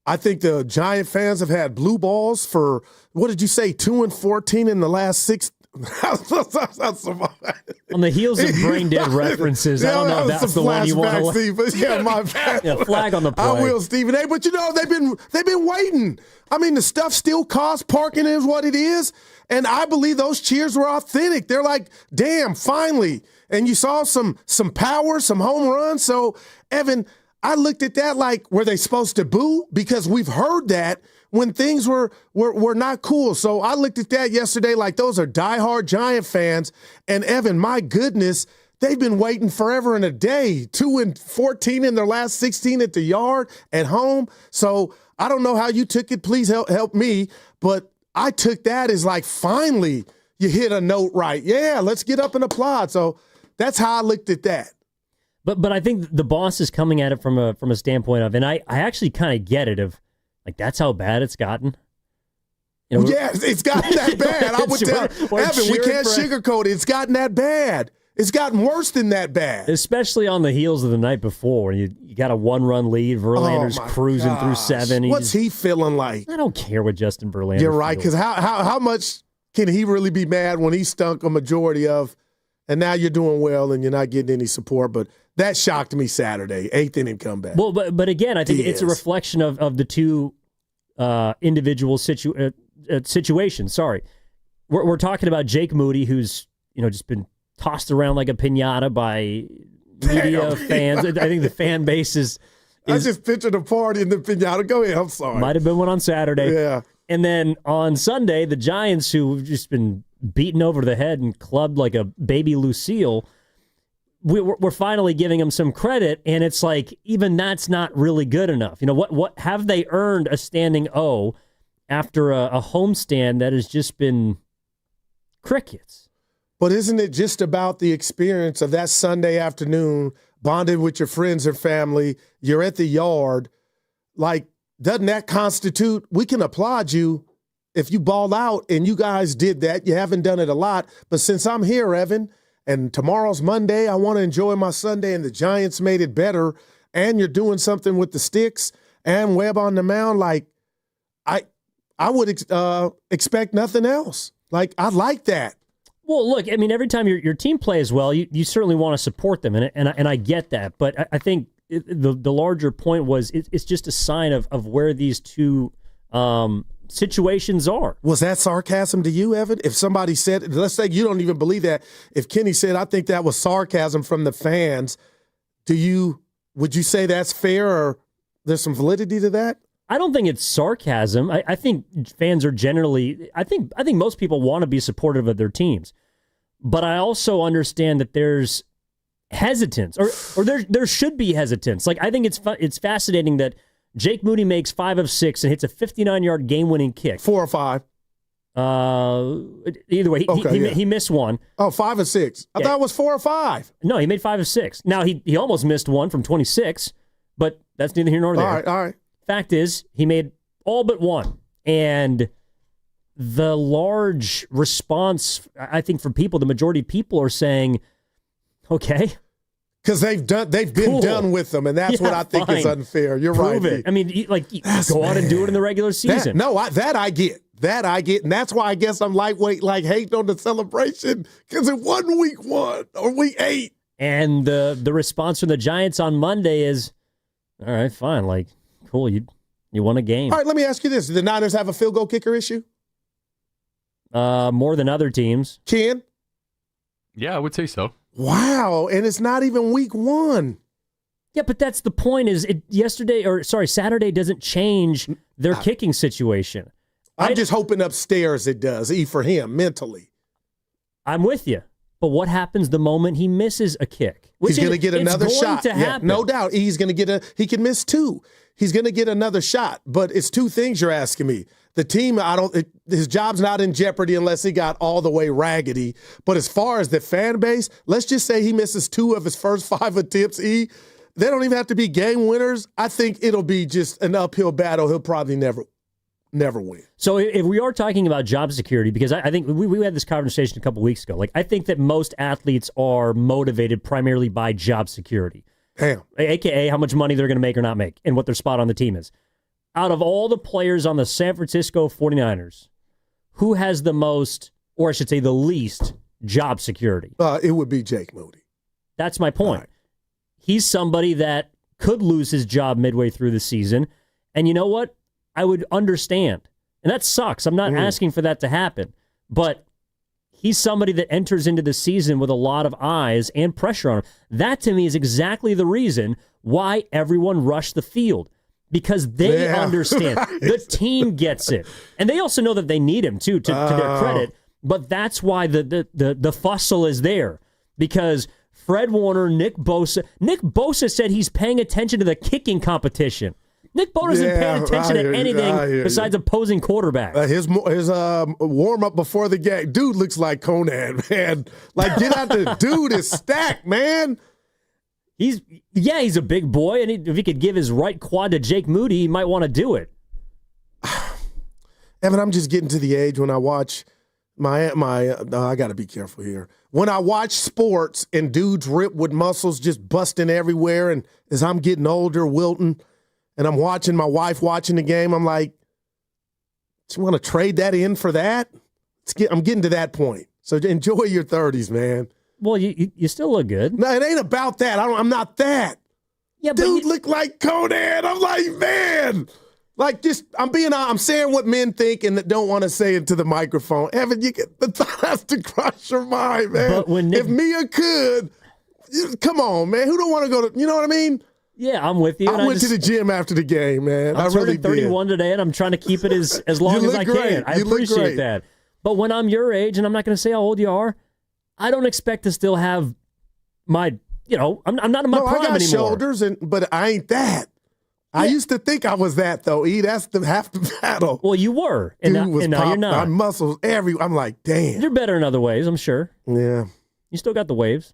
I think the Giant fans have had blue balls for, what did you say, 2-14 in the last 6. On the heels of brain dead references, I don't know if that's the one you want to. Yeah, my bad. Yeah, flag on the play. I will, Stephen. Hey, but they've been waiting. The stuff still costs. Parking is what it is. And I believe those cheers were authentic. They're like, damn, finally. And you saw some power, some home runs. So, Evan, I looked at that like, were they supposed to boo? Because we've heard that when things were not cool. So I looked at that yesterday like those are diehard Giant fans. And, Evan, my goodness, they've been waiting forever and a day. 2-14 in their last 16 at the yard, at home. So I don't know how you took it. Please help me. But I took that as like, finally, you hit a note right. Yeah, let's get up and applaud. So that's how I looked at that. But I think the boss is coming at it from a standpoint of, and I actually kind of get it, of like, that's how bad it's gotten. You know, yes, it's gotten that bad. I would tell Evan, we can't sugarcoat it. It's gotten that bad. It's gotten worse than that bad. Especially on the heels of the night before. You got a 1-run lead. Verlander's cruising through 7. What's he feeling like? I don't care what Justin Verlander You're right, because feels. how much can he really be mad when he stunk a majority of, and now you're doing well and you're not getting any support? But that shocked me Saturday, 8th inning comeback. Well, but again, I think it's a reflection of the two individual situations. Sorry. We're talking about Jake Moody, who's just been tossed around like a piñata by media fans. I think the fan base is I just pictured a party in the piñata. Go ahead, I'm sorry. Might have been one on Saturday. Yeah. And then on Sunday, the Giants, who've just been beaten over the head and clubbed like a baby Lucille, we're finally giving them some credit, and it's like, even that's not really good enough. What have they earned a standing O after a homestand that has just been crickets? But isn't it just about the experience of that Sunday afternoon, bonded with your friends or family, you're at the yard? Like, doesn't that constitute, we can applaud you if you ball out, and you guys did that. You haven't done it a lot. But since I'm here, Evan, and tomorrow's Monday, I want to enjoy my Sunday, and the Giants made it better, and you're doing something with the sticks and Webb on the mound, like, I would expect nothing else. Like, I like that. Well, look, I mean, every time your team plays well, you certainly want to support them, and I get that. But I think the larger point was it's just a sign of where these two situations are. Was that sarcasm to you, Evan? If somebody said, let's say you don't even believe that, if Kenny said, I think that was sarcasm from the fans, would you say that's fair, or there's some validity to that? I don't think it's sarcasm. I think fans are generally, I think most people want to be supportive of their teams. But I also understand that there's hesitance, or there should be hesitance. Like, I think it's fascinating that Jake Moody makes 5 of 6 and hits a 59-yard game-winning kick. 4 or 5? Either way, he missed one. Oh, 5 or 6. I thought it was 4 or 5. No, he made 5 of 6. Now, he almost missed one from 26, but that's neither here nor there. All right. Fact is, he made all but one. And the large response, I think, for people, the majority of people are saying, okay. Because they've been done with them, and that's what I think is unfair. You're right. Prove it. I mean, go on and do it in the regular season. That I get. And that's why I guess I'm lightweight, like hating on the celebration, because it wasn't week 1 or week 8. And the response from the Giants on Monday is, all right, fine, like, cool, you won a game. All right, let me ask you this. Do the Niners have a field goal kicker issue? More than other teams. Ken? Yeah, I would say so. Wow, and it's not even week 1. Yeah, but that's the point, is Saturday doesn't change their kicking situation. I'm just hoping upstairs it does, for him, mentally. I'm with you. But what happens the moment he misses a kick? He's going to get another shot. To happen. No doubt. He's going to get he can miss 2. He's going to get another shot. But it's 2 things you're asking me. The team, his job's not in jeopardy unless he got all the way raggedy. But as far as the fan base, let's just say he misses 2 of his first 5 attempts. They don't even have to be game winners. I think it'll be just an uphill battle. He'll probably never win. So if we are talking about job security, because I think we had this conversation a couple weeks ago, like, I think that most athletes are motivated primarily by job security. Damn. AKA how much money they're going to make or not make and what their spot on the team is. Out of all the players on the San Francisco 49ers, who has the most, or I should say the least, job security? It would be Jake Moody. That's my point. Right. He's somebody that could lose his job midway through the season. And you know what? I would understand. And that sucks. I'm not asking for that to happen. But he's somebody that enters into the season with a lot of eyes and pressure on him. That, to me, is exactly the reason why everyone rushed the field. Because they understand. The team gets it. And they also know that they need him, too, to their credit. But that's why the fussle is there. Because Fred Warner, Nick Bosa said he's paying attention to the kicking competition. Nick Bosa isn't paying attention to anything besides opposing quarterbacks. His warm-up before the game, dude looks like Conan, man. Like, get out the dude is stacked, man. He's a big boy, and if he could give his right quad to Jake Moody, he might want to do it. Evan, I'm just getting to the age when I watch I got to be careful here. When I watch sports and dudes ripped with muscles just busting everywhere, and as I'm getting older, Wilton, and I'm watching my wife watching the game, I'm like, do you want to trade that in for that? I'm getting to that point. So enjoy your 30s, man. Well, you still look good. No, it ain't about that. I'm not that. Yeah, dude, look like Conan. I'm like, man. Like, I'm saying what men think and that don't want to say it to the microphone. Evan, the thought has to cross your mind, man. But when if Mia could, come on, man. Who don't want to go to, you know what I mean? Yeah, I'm with you. I went to the gym after the game, man. I'm really turning 31 today, and I'm trying to keep it as long as I can. I appreciate that. But when I'm your age, and I'm not going to say how old you are, I don't expect to still have my, I'm not in my prime anymore. I got shoulders, but I ain't that. Yeah. I used to think I was that, though. That's half the battle. Well, you were, and now you're not. My muscles, I'm like, damn. You're better in other ways, I'm sure. Yeah. You still got the waves.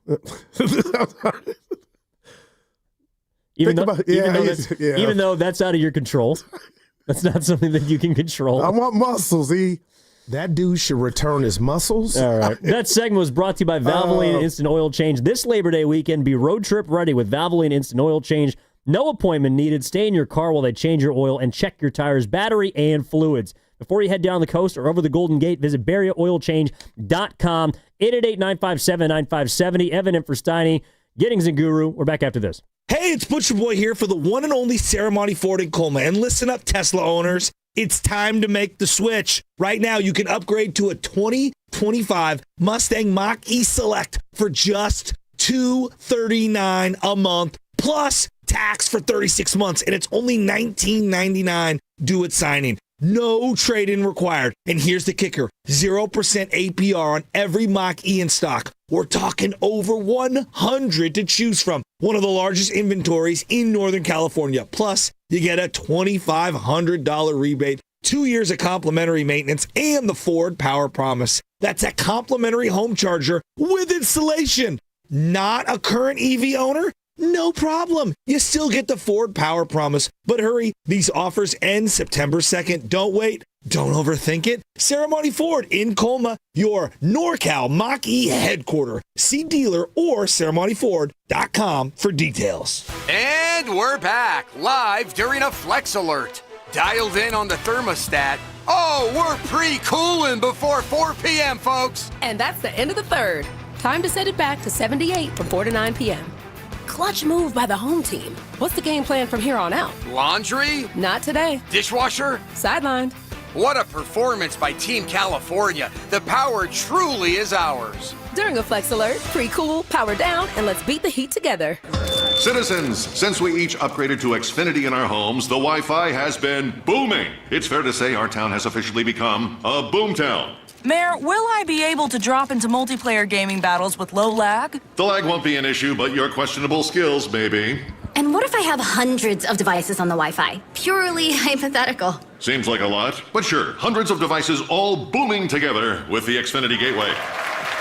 Even though that's out of your control. That's not something that you can control. I want muscles, That dude should return his muscles. All right. That segment was brought to you by Valvoline Instant Oil Change. This Labor Day weekend, be road trip ready with Valvoline Instant Oil Change. No appointment needed. Stay in your car while they change your oil and check your tires, battery, and fluids. Before you head down the coast or over the Golden Gate, visit BarriaOilChange.com. 888-957-9570. Evan in for Steiny. Giddings and Guru. We're back after this. Hey, it's Butcher Boy here for the one and only Ceremony Ford in Colma. And listen up, Tesla owners. It's time to make the switch. Right now, you can upgrade to a 2025 Mustang Mach-E Select for just $239 a month, plus tax for 36 months, and it's only $19.99 due at signing. No trade-in required. And here's the kicker, 0% APR on every Mach-E in stock. We're talking over 100 to choose from. One of the largest inventories in Northern California. Plus, you get a $2,500 rebate, 2 years of complimentary maintenance, and the Ford Power Promise. That's a complimentary home charger with installation. Not a current EV owner? No problem. You still get the Ford Power Promise. But hurry, these offers end September 2nd. Don't wait. Don't overthink it. Ceremony Ford in Colma, your NorCal Mach-E headquarter. See dealer or ceremonyford.com for details. And we're back, live during a Flex Alert. Dialed in on the thermostat. Oh, we're pre-cooling before 4 p.m., folks. And that's the end of the third. Time to set it back to 78 from 4 to 9 p.m. Clutch move by the home team. What's the game plan from here on out? Laundry? Not today. Dishwasher? Sidelined. What a performance by Team California. The power truly is ours. During a Flex Alert, pre-cool, power down, and let's beat the heat together. Citizens, since we each upgraded to Xfinity in our homes, the Wi-Fi has been booming. It's fair to say our town has officially become a boomtown. Mayor, will I be able to drop into multiplayer gaming battles with low lag? The lag won't be an issue, but your questionable skills may be. And what if I have hundreds of devices on the Wi-Fi? Purely hypothetical. Seems like a lot, but sure, hundreds of devices all booming together with the Xfinity Gateway.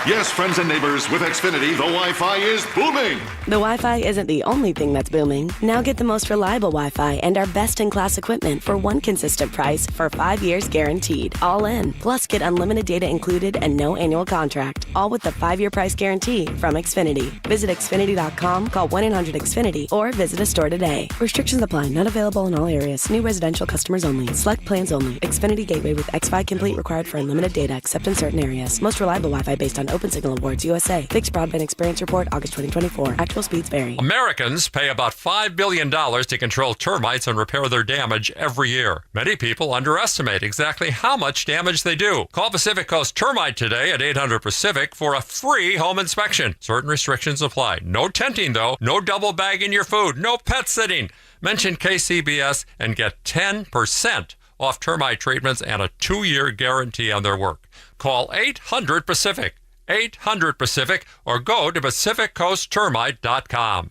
Yes, friends and neighbors, with Xfinity, the Wi-Fi is booming. The Wi-Fi isn't the only thing that's booming. Now get the most reliable Wi-Fi and our best-in-class equipment for one consistent price for 5 years guaranteed. All in. Plus, get unlimited data included and no annual contract. All with the 5-year price guarantee from Xfinity. Visit Xfinity.com, call 1-800-XFINITY, or visit a store today. Restrictions apply. Not available in all areas. New residential customers only. Select plans only. Xfinity Gateway with X5 Complete required for unlimited data, except in certain areas. Most reliable Wi-Fi based on Open Signal Awards USA. Fixed Broadband Experience Report, August 2024. Actual speeds vary. Americans pay about $5 billion to control termites and repair their damage every year. Many people underestimate exactly how much damage they do. Call Pacific Coast Termite today at 800-PACIFIC for a free home inspection. Certain restrictions apply. No tenting, though. No double bagging your food. No pet sitting. Mention KCBS and get 10% off termite treatments and a 2-year guarantee on their work. Call 800-PACIFIC. 800-PACIFIC or go to PacificCoastTermite.com.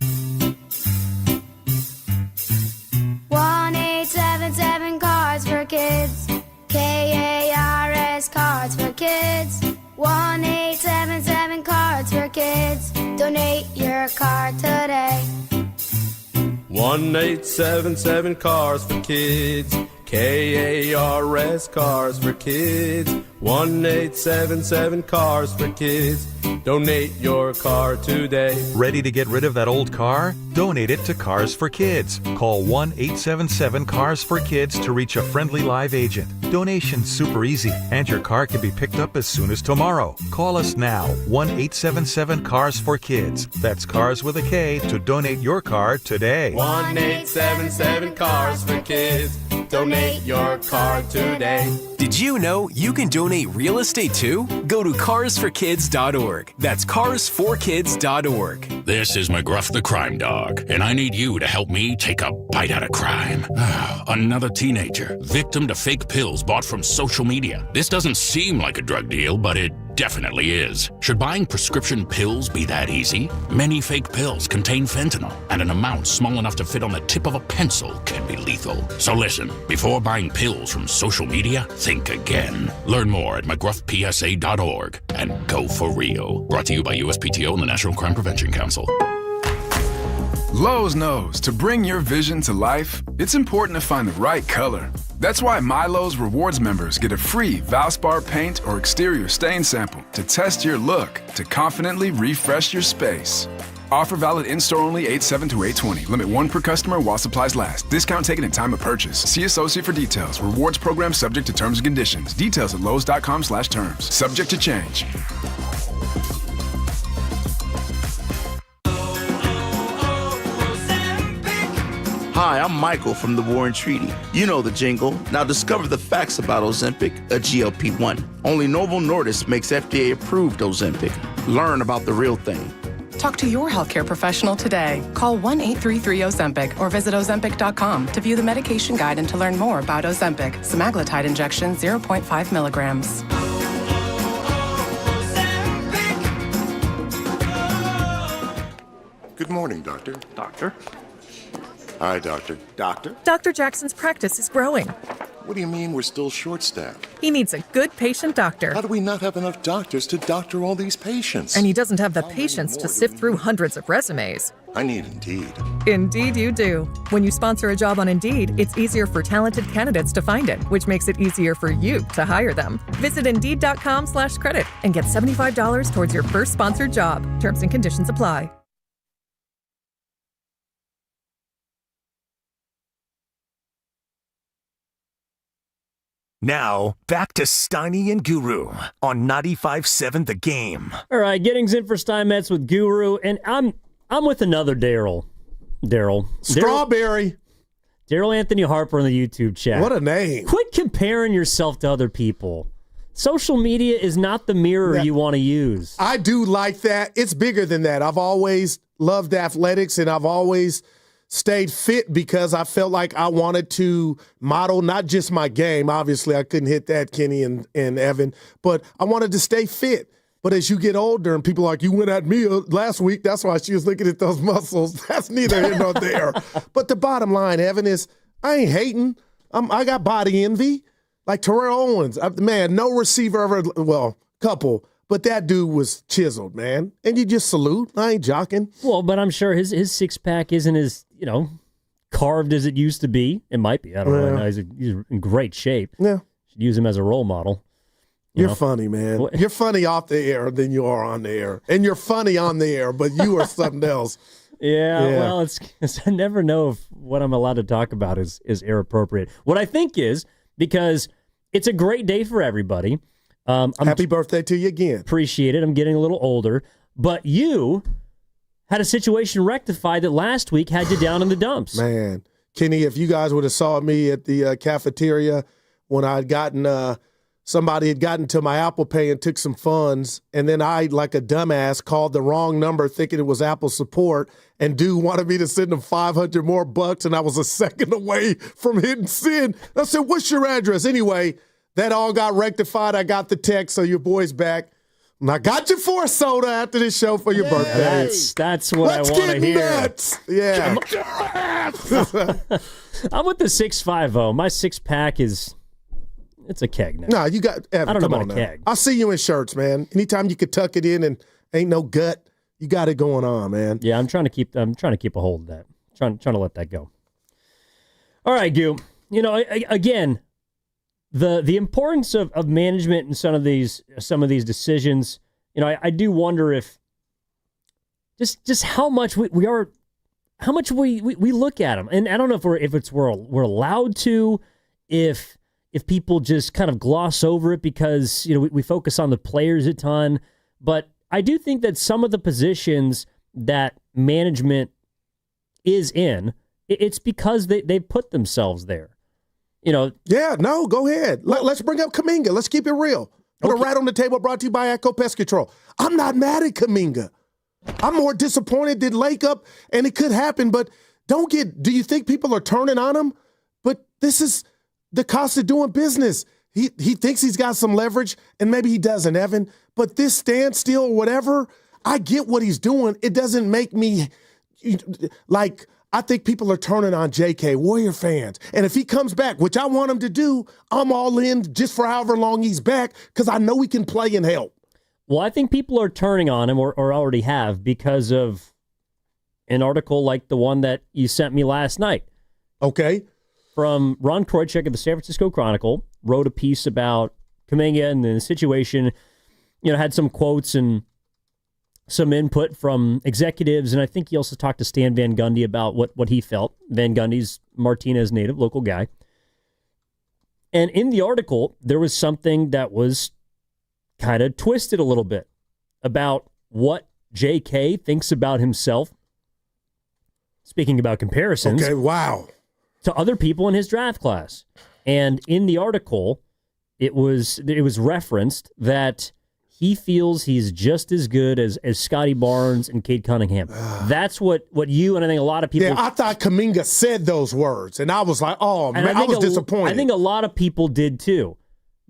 1-800 kids. KARS Cards for Kids. 1-877 Cards for Kids. Donate your card today. 1-877 Cars for Kids. KARS Cars for Kids. 1-877 Cars for Kids. Donate your car today. Ready to get rid of that old car? Donate it to Cars for Kids. Call 1-877-CARS-FOR-KIDS to reach a friendly live agent. Donation's super easy, and your car can be picked up as soon as tomorrow. Call us now, 1-877-CARS-FOR-KIDS. That's Cars with a K to donate your car today. 1-877 Cars for Kids. Donate your car today. Did you know you can donate real estate too? Go to carsforkids.org. That's carsforkids.org. This is McGruff the Crime Dog, and I need you to help me take a bite out of crime. Another teenager, victim to fake pills bought from social media. This doesn't seem like a drug deal, but it definitely is. Should buying prescription pills be that easy? Many fake pills contain fentanyl, and an amount small enough to fit on the tip of a pencil can be lethal. So listen, before buying pills from social media, think again. Learn more at mcgruffpsa.org and go for real. Brought to you by USPTO and the National Crime Prevention Council. Lowe's knows to bring your vision to life, it's important to find the right color. That's why MyLowe's Rewards members get a free Valspar paint or exterior stain sample to test your look to confidently refresh your space. Offer valid in-store only 8/7-8/20. Limit 1 per customer while supplies last. Discount taken in time of purchase. See associate for details. Rewards program subject to terms and conditions. Details at lowes.com/terms. Subject to change. Hi, I'm Michael from the War and Treaty. You know the jingle. Now discover the facts about Ozempic, a GLP-1. Only Novo Nordisk makes FDA-approved Ozempic. Learn about the real thing. Talk to your healthcare professional today. Call 1-833-OZEMPIC or visit Ozempic.com to view the medication guide and to learn more about Ozempic, semaglutide injection 0.5 milligrams. Good morning, Doctor. Doctor? Hi, Doctor. Doctor? Dr. Jackson's practice is growing. What do you mean we're still short-staffed? He needs a good patient doctor. How do we not have enough doctors to doctor all these patients? And he doesn't have the patience to sift through hundreds of resumes. I need Indeed. Indeed you do. When you sponsor a job on Indeed, it's easier for talented candidates to find it, which makes it easier for you to hire them. Visit Indeed.com/credit and get $75 towards your first sponsored job. Terms and conditions apply. Now, back to Steiny and Guru on 95.7 The Game. All right, Giddings in for Steinmetz with Guru, and I'm with another Daryl. Strawberry. Daryl Anthony Harper in the YouTube chat. What a name. Quit comparing yourself to other people. Social media is not the mirror you want to use. I do like that. It's bigger than that. I've always loved athletics, and I've always stayed fit because I felt like I wanted to model not just my game. Obviously, I couldn't hit that, Kenny and Evan, but I wanted to stay fit. But as you get older and people are like, you went at me last week, that's why she was looking at those muscles. That's neither here nor there. But the bottom line, Evan, is I ain't hating. I got body envy. Like Terrell Owens. Man, no receiver ever, well, couple. But that dude was chiseled, man. And you just salute. I ain't jocking. Well, but I'm sure his six-pack isn't as, carved as it used to be. It might be. I don't know. He's in great shape. Yeah. Should use him as a role model. You're funny, man. You're funny off the air than you are on the air. And you're funny on the air, but you are something else. Yeah, well, it's I never know if what I'm allowed to talk about is air appropriate. What I think is, because it's a great day for everybody. Happy birthday to you again. Appreciate it. I'm getting a little older. But you had a situation rectified that last week had you down in the dumps. Man, Kenny, if you guys would have saw me at the cafeteria when I'd gotten somebody had gotten to my Apple Pay and took some funds, and then I, like a dumbass, called the wrong number thinking it was Apple support, and dude wanted me to send him $500 more bucks, and I was a second away from hitting send. I said, what's your address? Anyway, that all got rectified. I got the text, so your boy's back. And I got you for a soda after this show for your birthday. That's what I want to hear. Nuts. Yeah. I'm with the 650. My six-pack is It's a keg now. No, you got Evan. I don't know come about on a now. keg. I'll see you in shirts, man. Anytime you could tuck it in and ain't no gut, you got it going on, man. Yeah, I'm trying to keep a hold of that. Trying to let that go. All right, Goo. You know, again, the importance of management in some of these decisions. You know, I do wonder if just how much we look at them, and I don't know if we're allowed to, if people just kind of gloss over it because we focus on the players a ton, but I do think that some of the positions that management is in, it's because they put themselves there. Yeah, no, go ahead. Let's bring up Kaminga. Let's keep it real. Put a rat on the table brought to you by Echo Pest Control. I'm not mad at Kaminga. I'm more disappointed than Lake Up, and it could happen, but do you think people are turning on him? But this is the cost of doing business. He thinks he's got some leverage, and maybe he doesn't, Evan. But this standstill or whatever, I get what he's doing. It doesn't make me like, I think people are turning on JK, Warrior fans. And if he comes back, which I want him to do, I'm all in just for however long he's back because I know he can play and help. Well, I think people are turning on him or already have because of an article like the one that you sent me last night. Okay. From Ron Kroichek of the San Francisco Chronicle, wrote a piece about Kaminga and the situation, had some quotes and some input from executives, and I think he also talked to Stan Van Gundy about what he felt. Van Gundy's Martinez native, local guy. And in the article, there was something that was kind of twisted a little bit about what JK thinks about himself. Speaking about comparisons. Okay, wow. To other people in his draft class. And in the article, it was referenced that he feels he's just as good as Scotty Barnes and Cade Cunningham. That's what you and I think a lot of people... Yeah, I thought Kaminga said those words, and I was like, oh, man, I was disappointed. I think a lot of people did too.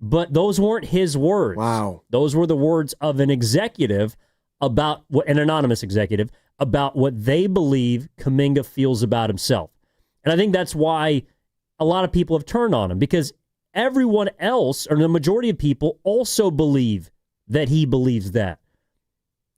But those weren't his words. Wow. Those were the words of an executive an anonymous executive, about what they believe Kaminga feels about himself. And I think that's why a lot of people have turned on him, because everyone else, or the majority of people, also believe that he believes that.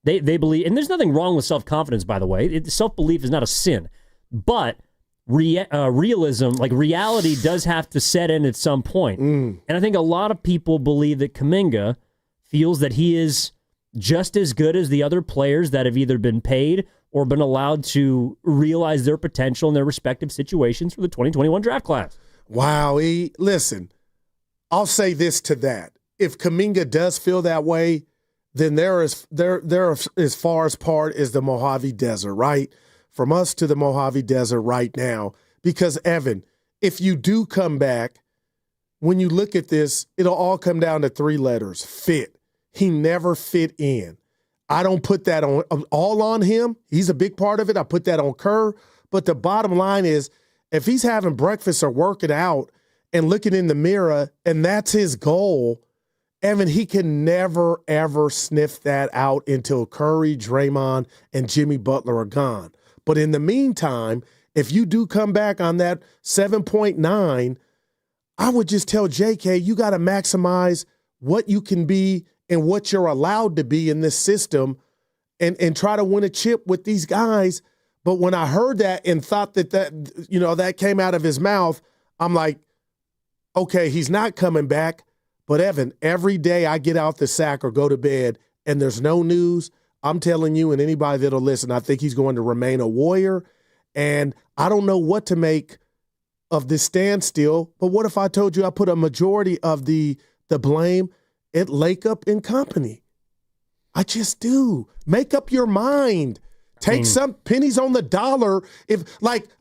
They believe, and there's nothing wrong with self-confidence, by the way. Self-belief is not a sin. But realism, like reality, does have to set in at some point. And I think a lot of people believe that Kaminga feels that he is just as good as the other players that have either been paid or been allowed to realize their potential in their respective situations for the 2021 draft class. Wow, listen, I'll say this to that. If Kaminga does feel that way, then they're as far apart as the Mojave Desert, right? From us to the Mojave Desert right now. Because, Evan, if you do come back, when you look at this, it'll all come down to 3 letters: fit. He never fit in. I don't put that all on him. He's a big part of it. I put that on Kerr. But the bottom line is, if he's having breakfast or working out and looking in the mirror, and that's his goal, Evan, he can never, ever sniff that out until Curry, Draymond, and Jimmy Butler are gone. But in the meantime, if you do come back on that 7.9, I would just tell JK, you got to maximize what you can be and what you're allowed to be in this system and try to win a chip with these guys. But when I heard that and thought that came out of his mouth, I'm like, okay, he's not coming back. But Evan, every day I get out the sack or go to bed and there's no news, I'm telling you and anybody that'll listen, I think he's going to remain a Warrior. And I don't know what to make of this standstill, but what if I told you I put a majority of the blame at Lake Up and company? I just do. Make up your mind. Take some pennies on the dollar. I'm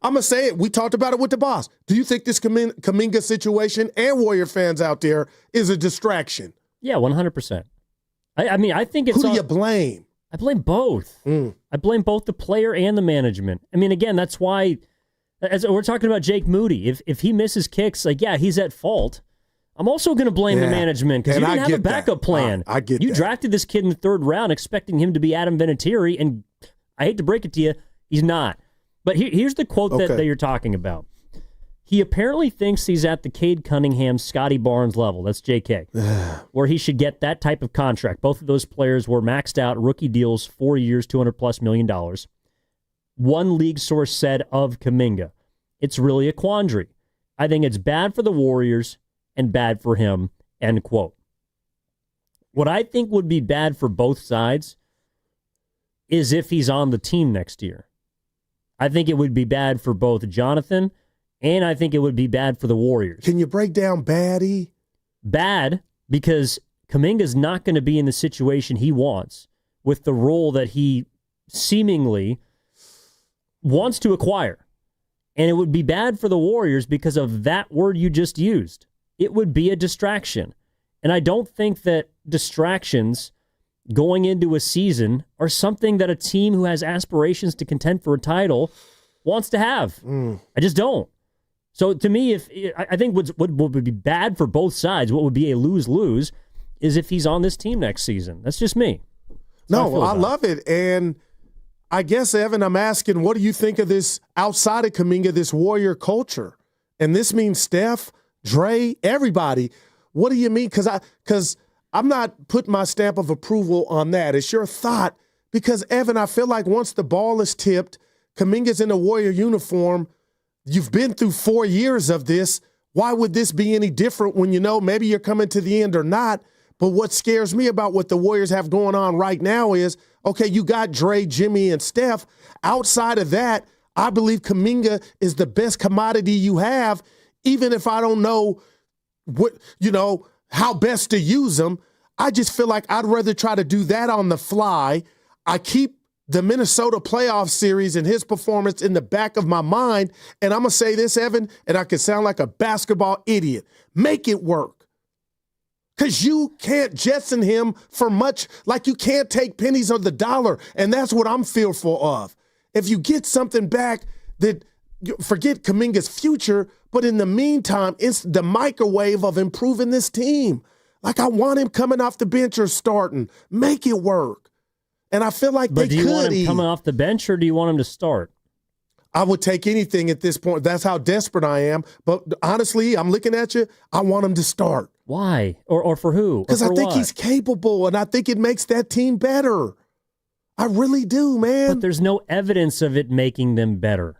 going to say it. We talked about it with the boss. Do you think this Kaminga situation and Warrior fans out there is a distraction? Yeah, 100%. I think it's... Who do you blame? I blame both. I blame both the player and the management. I mean, again, that's why, as we're talking about Jake Moody, if he misses kicks, he's at fault. I'm also going to blame the management because you didn't have a backup plan. I get you that. drafted this kid in the 3rd round expecting him to be Adam Vinatieri, and I hate to break it to you, he's not. But here's the quote that you're talking about. He apparently thinks he's at the Cade Cunningham, Scotty Barnes level. That's JK. Where he should get that type of contract. Both of those players were maxed out rookie deals, 4 years, $200+ million. One league source said of Kaminga, it's really a quandary. I think it's bad for the Warriors and bad for him, end quote. What I think would be bad for both sides is if he's on the team next year. I think it would be bad for both Jonathan, and I think it would be bad for the Warriors. Can you break down baddie? Bad because Kaminga's not going to be in the situation he wants with the role that he seemingly wants to acquire. And it would be bad for the Warriors because of that word you just used. It would be a distraction. And I don't think that distractions going into a season are something that a team who has aspirations to contend for a title wants to have. I just don't. So to me, I think what would be bad for both sides, what would be a lose-lose, is if he's on this team next season. That's just me. No, I love it. And I guess, Evan, I'm asking, what do you think of this outside of Kaminga, this Warrior culture? And this means Steph, Dre, everybody. What do you mean? Because I'm not putting my stamp of approval on that. It's your thought. Because, Evan, I feel like once the ball is tipped, Kaminga's in a Warrior uniform, you've been through 4 years of this. Why would this be any different when you know maybe you're coming to the end or not? But what scares me about what the Warriors have going on right now is, okay, you got Dre, Jimmy, and Steph. Outside of that, I believe Kaminga is the best commodity you have, even if I don't know how best to use them. I just feel like I'd rather try to do that on the fly. I keep the Minnesota playoff series and his performance in the back of my mind. And I'm going to say this, Evan, and I can sound like a basketball idiot. Make it work. Because you can't jettison him for much, like you can't take pennies on the dollar. And that's what I'm fearful of. If you get something back that, forget Kaminga's future, but in the meantime, it's the microwave of improving this team. Like I want him coming off the bench or starting. Make it work. And I feel like but do you want him coming off the bench or do you want him to start? I would take anything at this point. That's how desperate I am. But honestly, I'm looking at you. I want him to start. Why? Or for who? Because I think he's capable, and I think it makes that team better. I really do, man. But there's no evidence of it making them better.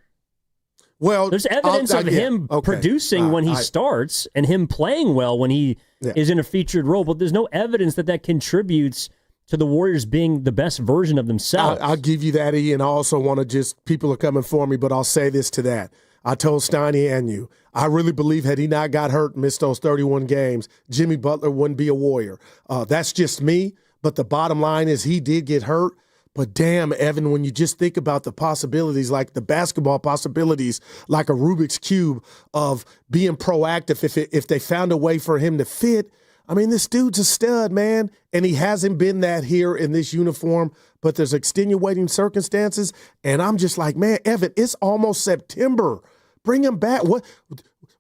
Well, there's evidence of him producing when he starts and him playing well when he is in a featured role, but there's no evidence that contributes to the Warriors being the best version of themselves. I'll give you that, E, and I also want to people are coming for me, but I'll say this to that. I told Steiny and you, I really believe had he not got hurt and missed those 31 games, Jimmy Butler wouldn't be a Warrior. That's just me, but the bottom line is he did get hurt. But damn, Evan, when you just think about the possibilities, like the basketball possibilities, like a Rubik's Cube of being proactive if they found a way for him to fit, I mean, this dude's a stud, man, and he hasn't been that here in this uniform, but there's extenuating circumstances, and I'm just like, man, Evan, it's almost September. Bring him back.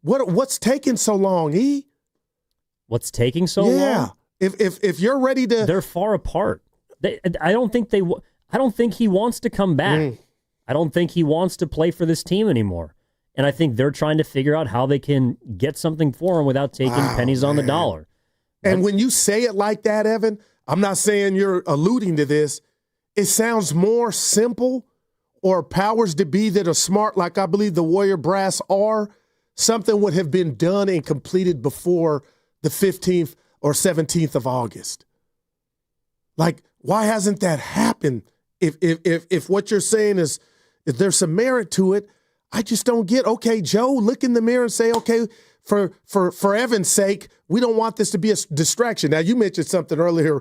What's taking so long, E? What's taking so long? Yeah, if you're ready to... They're far apart. I don't think he wants to come back. I don't think he wants to play for this team anymore. And I think they're trying to figure out how they can get something for him without taking pennies on the dollar. And when you say it like that, Evan, I'm not saying you're alluding to this. It sounds more simple, or powers to be that are smart, like I believe the Warrior brass are. Something would have been done and completed before the 15th or 17th of August. Like, why hasn't that happened? If what you're saying is if there's some merit to it, I just don't get, okay, Joe, look in the mirror and say, okay, for Evan's sake, we don't want this to be a distraction. Now, you mentioned something earlier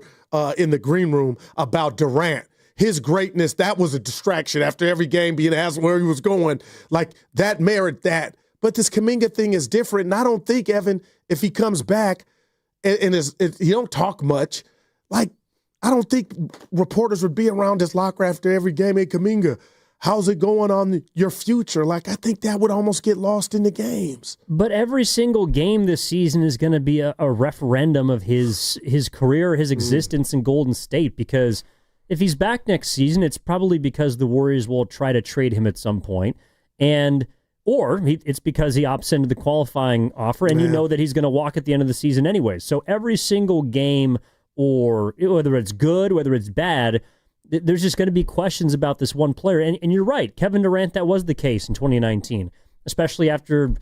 in the green room about Durant. His greatness, that was a distraction after every game being asked where he was going. Like, that merit that. But this Kaminga thing is different, and I don't think, Evan, if he comes back and he don't talk much, like, I don't think reporters would be around his locker after every game. Hey, Kaminga, how's it going on your future? Like, I think that would almost get lost in the games. But every single game this season is going to be a referendum of his career, his existence in Golden State, because if he's back next season, it's probably because the Warriors will try to trade him at some point. And Or it's because he opts into the qualifying offer, and you know that he's going to walk at the end of the season anyway. So every single game, or whether it's good, whether it's bad, there's just going to be questions about this one player. And you're right, Kevin Durant, that was the case in 2019, especially after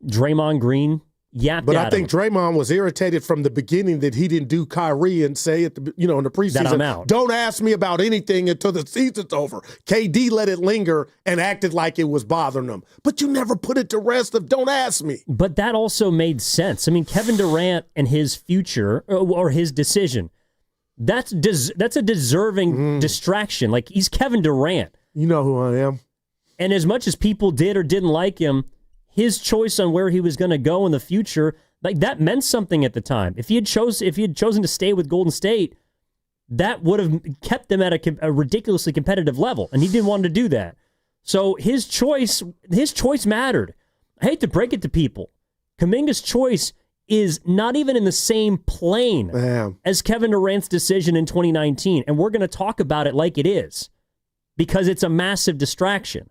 Draymond Green yapped But at I think him. Draymond was irritated from the beginning that he didn't do Kyrie and say in the preseason, That I'm out. Don't ask me about anything until the season's over. KD let it linger and acted like it was bothering him. But you never put it to rest of don't ask me. But that also made sense. I mean, Kevin Durant and his future, or his decision, that's a deserving distraction. Like, he's Kevin Durant. You know who I am. And as much as people did or didn't like him, his choice on where he was going to go in the future, like, that meant something at the time. If he had chosen to stay with Golden State, that would have kept them at a ridiculously competitive level, and he didn't want to do that. So his choice mattered. I hate to break it to people. Kaminga's choice is not even in the same plane as Kevin Durant's decision in 2019, and we're going to talk about it like it is because it's a massive distraction.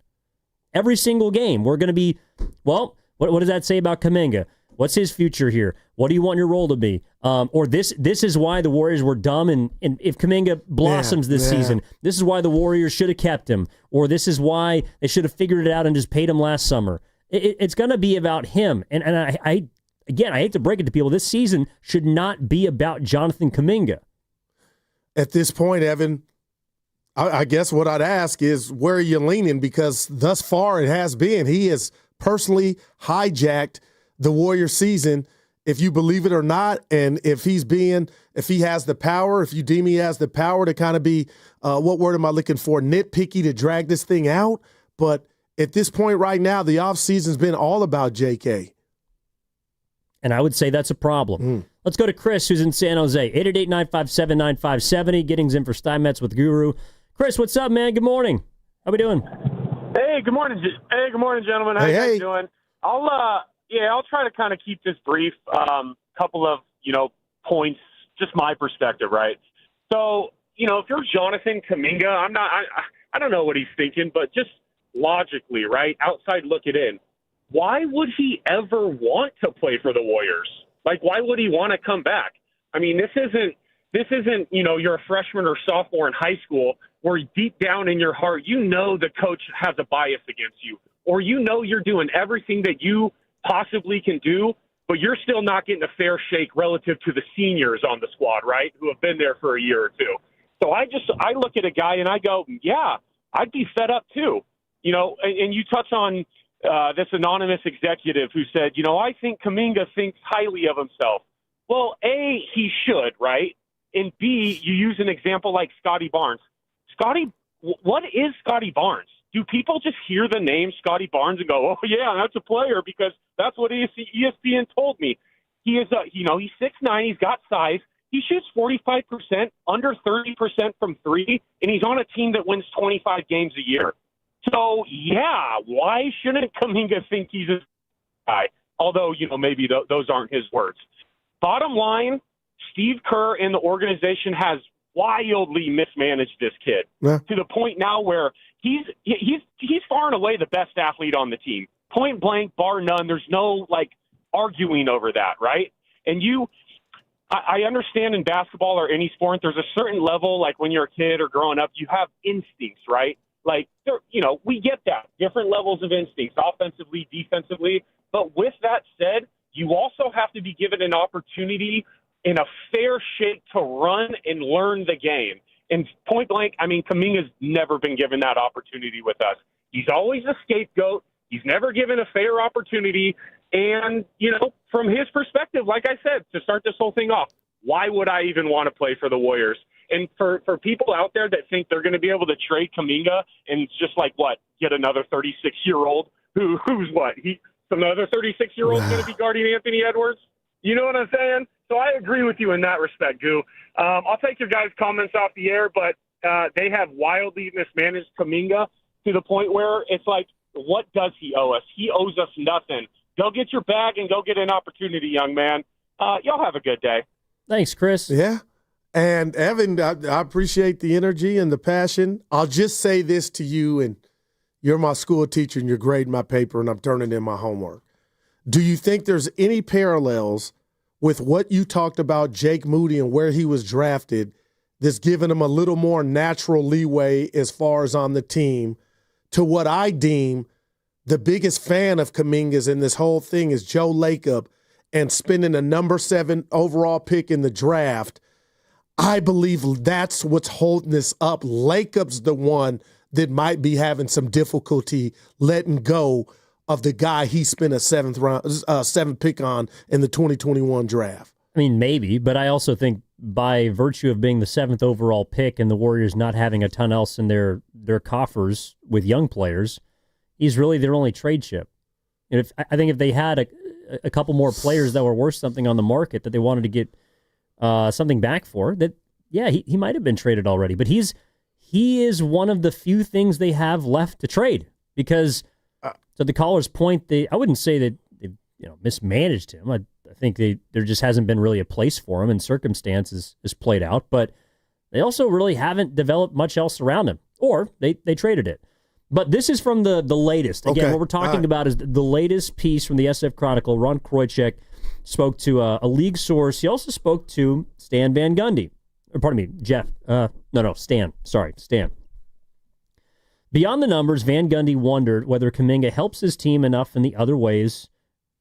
Every single game, we're going to be, well, what does that say about Kaminga? What's his future here? What do you want your role to be? Or this is why the Warriors were dumb, and if Kaminga blossoms this season, this is why the Warriors should have kept him, or this is why they should have figured it out and just paid him last summer. It's going to be about him. And I hate to break it to people, this season should not be about Jonathan Kaminga. At this point, Evan, I guess what I'd ask is, where are you leaning? Because thus far it has been. He has personally hijacked the Warriors season, if you believe it or not. And if he has the power, if you deem he has the power to kind of be, what word am I looking for, nitpicky to drag this thing out. But at this point right now, the offseason's been all about JK. And I would say that's a problem. Let's go to Chris, who's in San Jose. 888-957-9570. Gettings in for Steinmetz with Guru. Chris, what's up, man? Good morning. How we doing? Hey, good morning. Hey, good morning, gentlemen. How you guys doing? I'll try to kind of keep this brief. Couple of, points, just my perspective, right? So, if you're Jonathan Kaminga, I don't know what he's thinking, but just logically, right? Outside looking in, why would he ever want to play for the Warriors? Like, why would he want to come back? I mean, this isn't, you're a freshman or sophomore in high school where deep down in your heart, the coach has a bias against you, or you're doing everything that you possibly can do, but you're still not getting a fair shake relative to the seniors on the squad, right, who have been there for a year or two. So I look at a guy and I go, yeah, I'd be fed up too. And you touch on this anonymous executive who said, I think Kaminga thinks highly of himself. Well, A, he should, right? And B, you use an example like Scotty Barnes. What is Scotty Barnes? Do people just hear the name Scotty Barnes and go, oh, yeah, that's a player because that's what ESPN told me? He is, he's 6'9", he's got size. He shoots 45%, under 30% from three, and he's on a team that wins 25 games a year. So, yeah, why shouldn't Kaminga think he's a guy? Although, maybe those aren't his words. Bottom line, Steve Kerr and the organization has wildly mismanaged this kid to the point now where he's far and away the best athlete on the team. Point blank, bar none. There's no, arguing over that, right? And I understand in basketball or any sport, there's a certain level, like when you're a kid or growing up, you have instincts, right? We get that. Different levels of instincts, offensively, defensively. But with that said, you also have to be given an opportunity in a fair shake to run and learn the game. And point blank, Kaminga's never been given that opportunity with us. He's always a scapegoat. He's never given a fair opportunity. And, from his perspective, like I said, to start this whole thing off, why would I even want to play for the Warriors? And for people out there that think they're going to be able to trade Kaminga and just get another 36-year-old who's another 36-year-old going to be guarding Anthony Edwards? You know what I'm saying? So I agree with you in that respect, Goo. I'll take your guys' comments off the air, but they have wildly mismanaged Kaminga to the point where it's like, what does he owe us? He owes us nothing. Go get your bag and go get an opportunity, young man. Y'all have a good day. Thanks, Chris. Yeah. And, Evan, I appreciate the energy and the passion. I'll just say this to you, and, you're my school teacher and you're grading my paper and I'm turning in my homework. Do you think there's any parallels with what you talked about Jake Moody and where he was drafted that's giving him a little more natural leeway as far as on the team to what I deem the biggest fan of Kaminga's in this whole thing is Joe Lacob and spending a number 7 overall pick in the draft? I believe that's what's holding this up. Lacob's the one that might be having some difficulty letting go of the guy he spent a 7th pick on in the 2021 draft. I mean, maybe, but I also think by virtue of being the 7th overall pick and the Warriors not having a ton else in their coffers with young players, he's really their only trade chip. And I think if they had a couple more players that were worth something on the market that they wanted to get something back for, that he might have been traded already. But he is one of the few things they have left to trade because, to the caller's point, I wouldn't say that they've mismanaged him. I think there just hasn't been really a place for him, and circumstances has played out. But they also really haven't developed much else around him, or they traded it. But this is from the latest. Again, what we're talking about is the latest piece from the SF Chronicle. Ron Kroichek spoke to a league source. He also spoke to Stan Van Gundy. Or pardon me, Jeff. Stan. Sorry, Stan. Beyond the numbers, Van Gundy wondered whether Kaminga helps his team enough in the other ways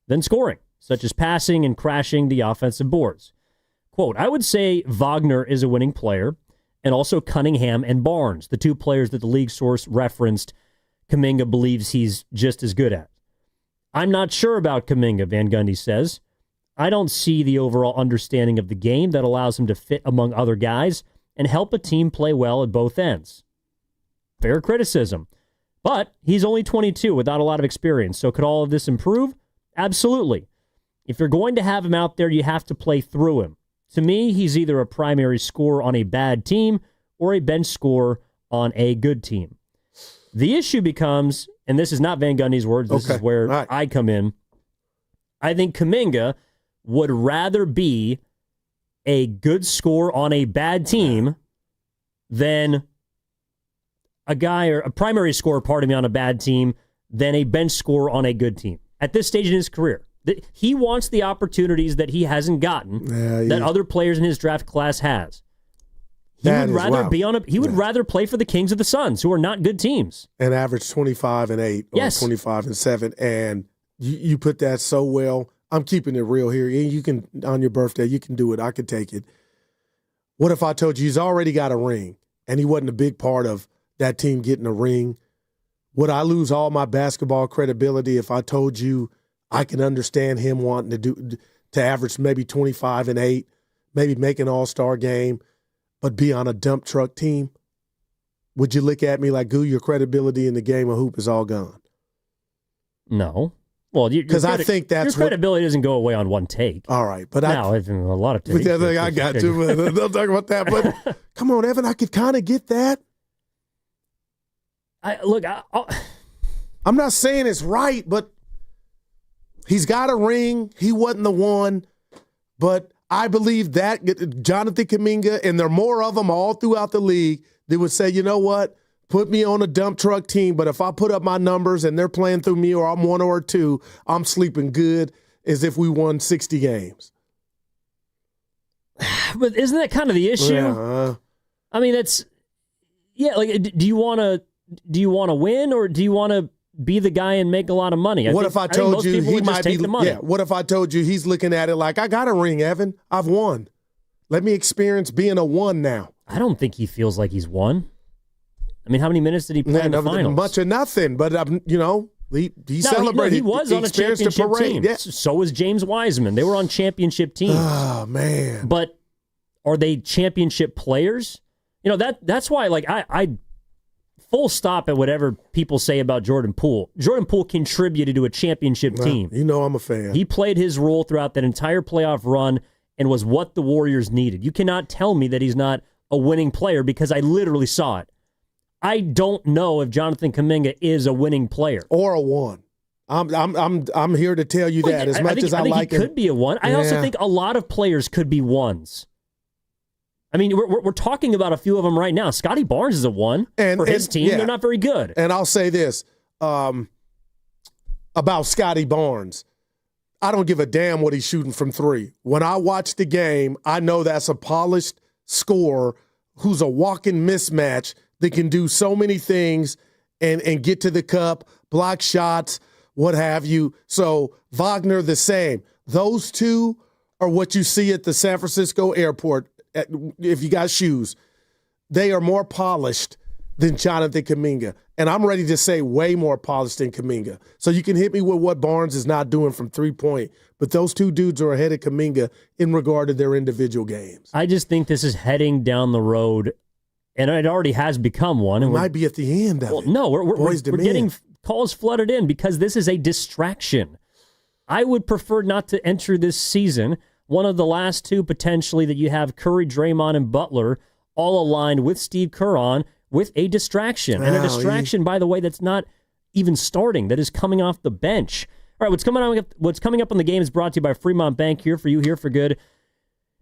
than scoring, such as passing and crashing the offensive boards. Quote, I would say Wagner is a winning player, and also Cunningham and Barnes, the 2 players that the league source referenced Kaminga believes he's just as good at. I'm not sure about Kaminga, Van Gundy says. I don't see the overall understanding of the game that allows him to fit among other guys and help a team play well at both ends. Fair criticism. But he's only 22 without a lot of experience, so could all of this improve? Absolutely. If you're going to have him out there, you have to play through him. To me, he's either a primary scorer on a bad team or a bench scorer on a good team. The issue becomes, and this is not Van Gundy's words, this is where I come in, I think Kaminga would rather be a good scorer on a bad team than a guy or a primary scorer, on a bad team than a bench scorer on a good team. At this stage in his career, he wants the opportunities that he hasn't gotten that other players in his draft class has. He would rather play for the Kings of the Suns, who are not good teams, and average 25-8 or 25-7. And you put that so well. I'm keeping it real here. You can, on your birthday, you can do it. I could take it. What if I told you he's already got a ring and he wasn't a big part of that team getting a ring? Would I lose all my basketball credibility if I told you I can understand him wanting to average maybe 25-8, maybe make an all-star game, but be on a dump truck team? Would you look at me like, Goo, your credibility in the game of hoop is all gone? No. Well, because I think that's your credibility doesn't go away on one take. All right, but now a lot of takes. I got to. They'll talk about that. But come on, Evan, I could kind of get that. I'm not saying it's right, but he's got a ring. He wasn't the one, but I believe that Jonathan Kaminga, and there are more of them all throughout the league, that would say, you know what? Put me on a dump truck team, but if I put up my numbers and they're playing through me or I'm 1 or 2, I'm sleeping good as if we won 60 games. But isn't that kind of the issue? Yeah. I mean, do you want to win or do you want to be the guy and make a lot of money? What if I told you he might be? Yeah. What if I told you he's looking at it like, I got a ring, Evan. I've won. Let me experience being a 1 now. I don't think he feels like he's won. I mean, how many minutes did he play in the finals? Much or nothing, but he celebrated. He was on a championship team. Yeah. So was James Wiseman. They were on championship teams. Oh man! But are they championship players? That's why. I full stop at whatever people say about Jordan Poole. Jordan Poole contributed to a championship team. I'm a fan. He played his role throughout that entire playoff run and was what the Warriors needed. You cannot tell me that he's not a winning player because I literally saw it. I don't know if Jonathan Kaminga is a winning player or a 1. I'm here to tell you that. I think he could be a 1. I also think a lot of players could be 1s. I mean, we're talking about a few of them right now. Scotty Barnes is a one for his team. Yeah. They're not very good. And I'll say this about Scotty Barnes. I don't give a damn what he's shooting from three. When I watch the game, I know that's a polished scorer who's a walking mismatch that can do so many things and get to the cup, block shots, what have you. So Wagner, the same. Those two are what you see at the San Francisco airport. If you got shoes, they are more polished than Jonathan Kaminga. And I'm ready to say way more polished than Kaminga. So you can hit me with what Barnes is not doing from three-point, but those two dudes are ahead of Kaminga in regard to their individual games. I just think this is heading down the road, and it already has become one. And it might be at the end of it. No, we're getting calls flooded in because this is a distraction. I would prefer not to enter this season, one of the last two potentially that you have Curry, Draymond, and Butler all aligned with Steve Kerr on, with a distraction. And a distraction, by the way, that's not even starting, that is coming off the bench. All right, what's coming up on the game is brought to you by Fremont Bank, here for you, here for good.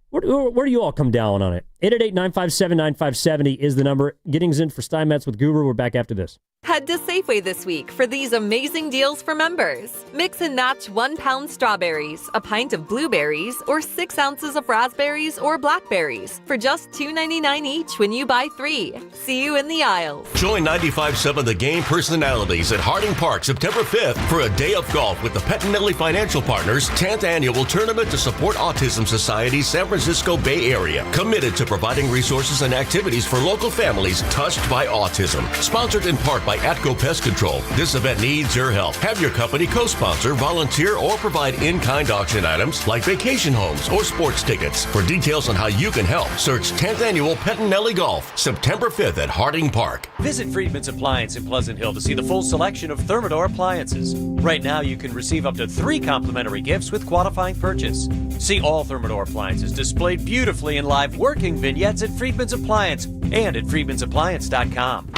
Where do you all come down on it? 888-957-9570 is the number. Gettings in for Steinmetz with Guru. We're back after this. Head to Safeway this week for these amazing deals for members. Mix and match 1 pound strawberries, a pint of blueberries, or 6 ounces of raspberries or blackberries for just $2.99 each when you buy 3. See you in the aisles. Join 95.7 The Game personalities at Harding Park September 5th for a day of golf with the Pettinelli Financial Partners 10th Annual Tournament to Support Autism Society San Francisco Bay Area. Committed to providing resources and activities for local families touched by autism. Sponsored in part by Atco Pest Control. This event needs your help. Have your company co-sponsor, volunteer, or provide in-kind auction items like vacation homes or sports tickets. For details on how you can help, search 10th Annual Pettinelli Golf, September 5th at Harding Park. Visit Friedman's Appliance in Pleasant Hill to see the full selection of Thermador appliances. Right now, you can receive up to 3 complimentary gifts with qualifying purchase. See all Thermador appliances displayed beautifully in live working vignettes at Friedman's Appliance and at friedmansappliance.com.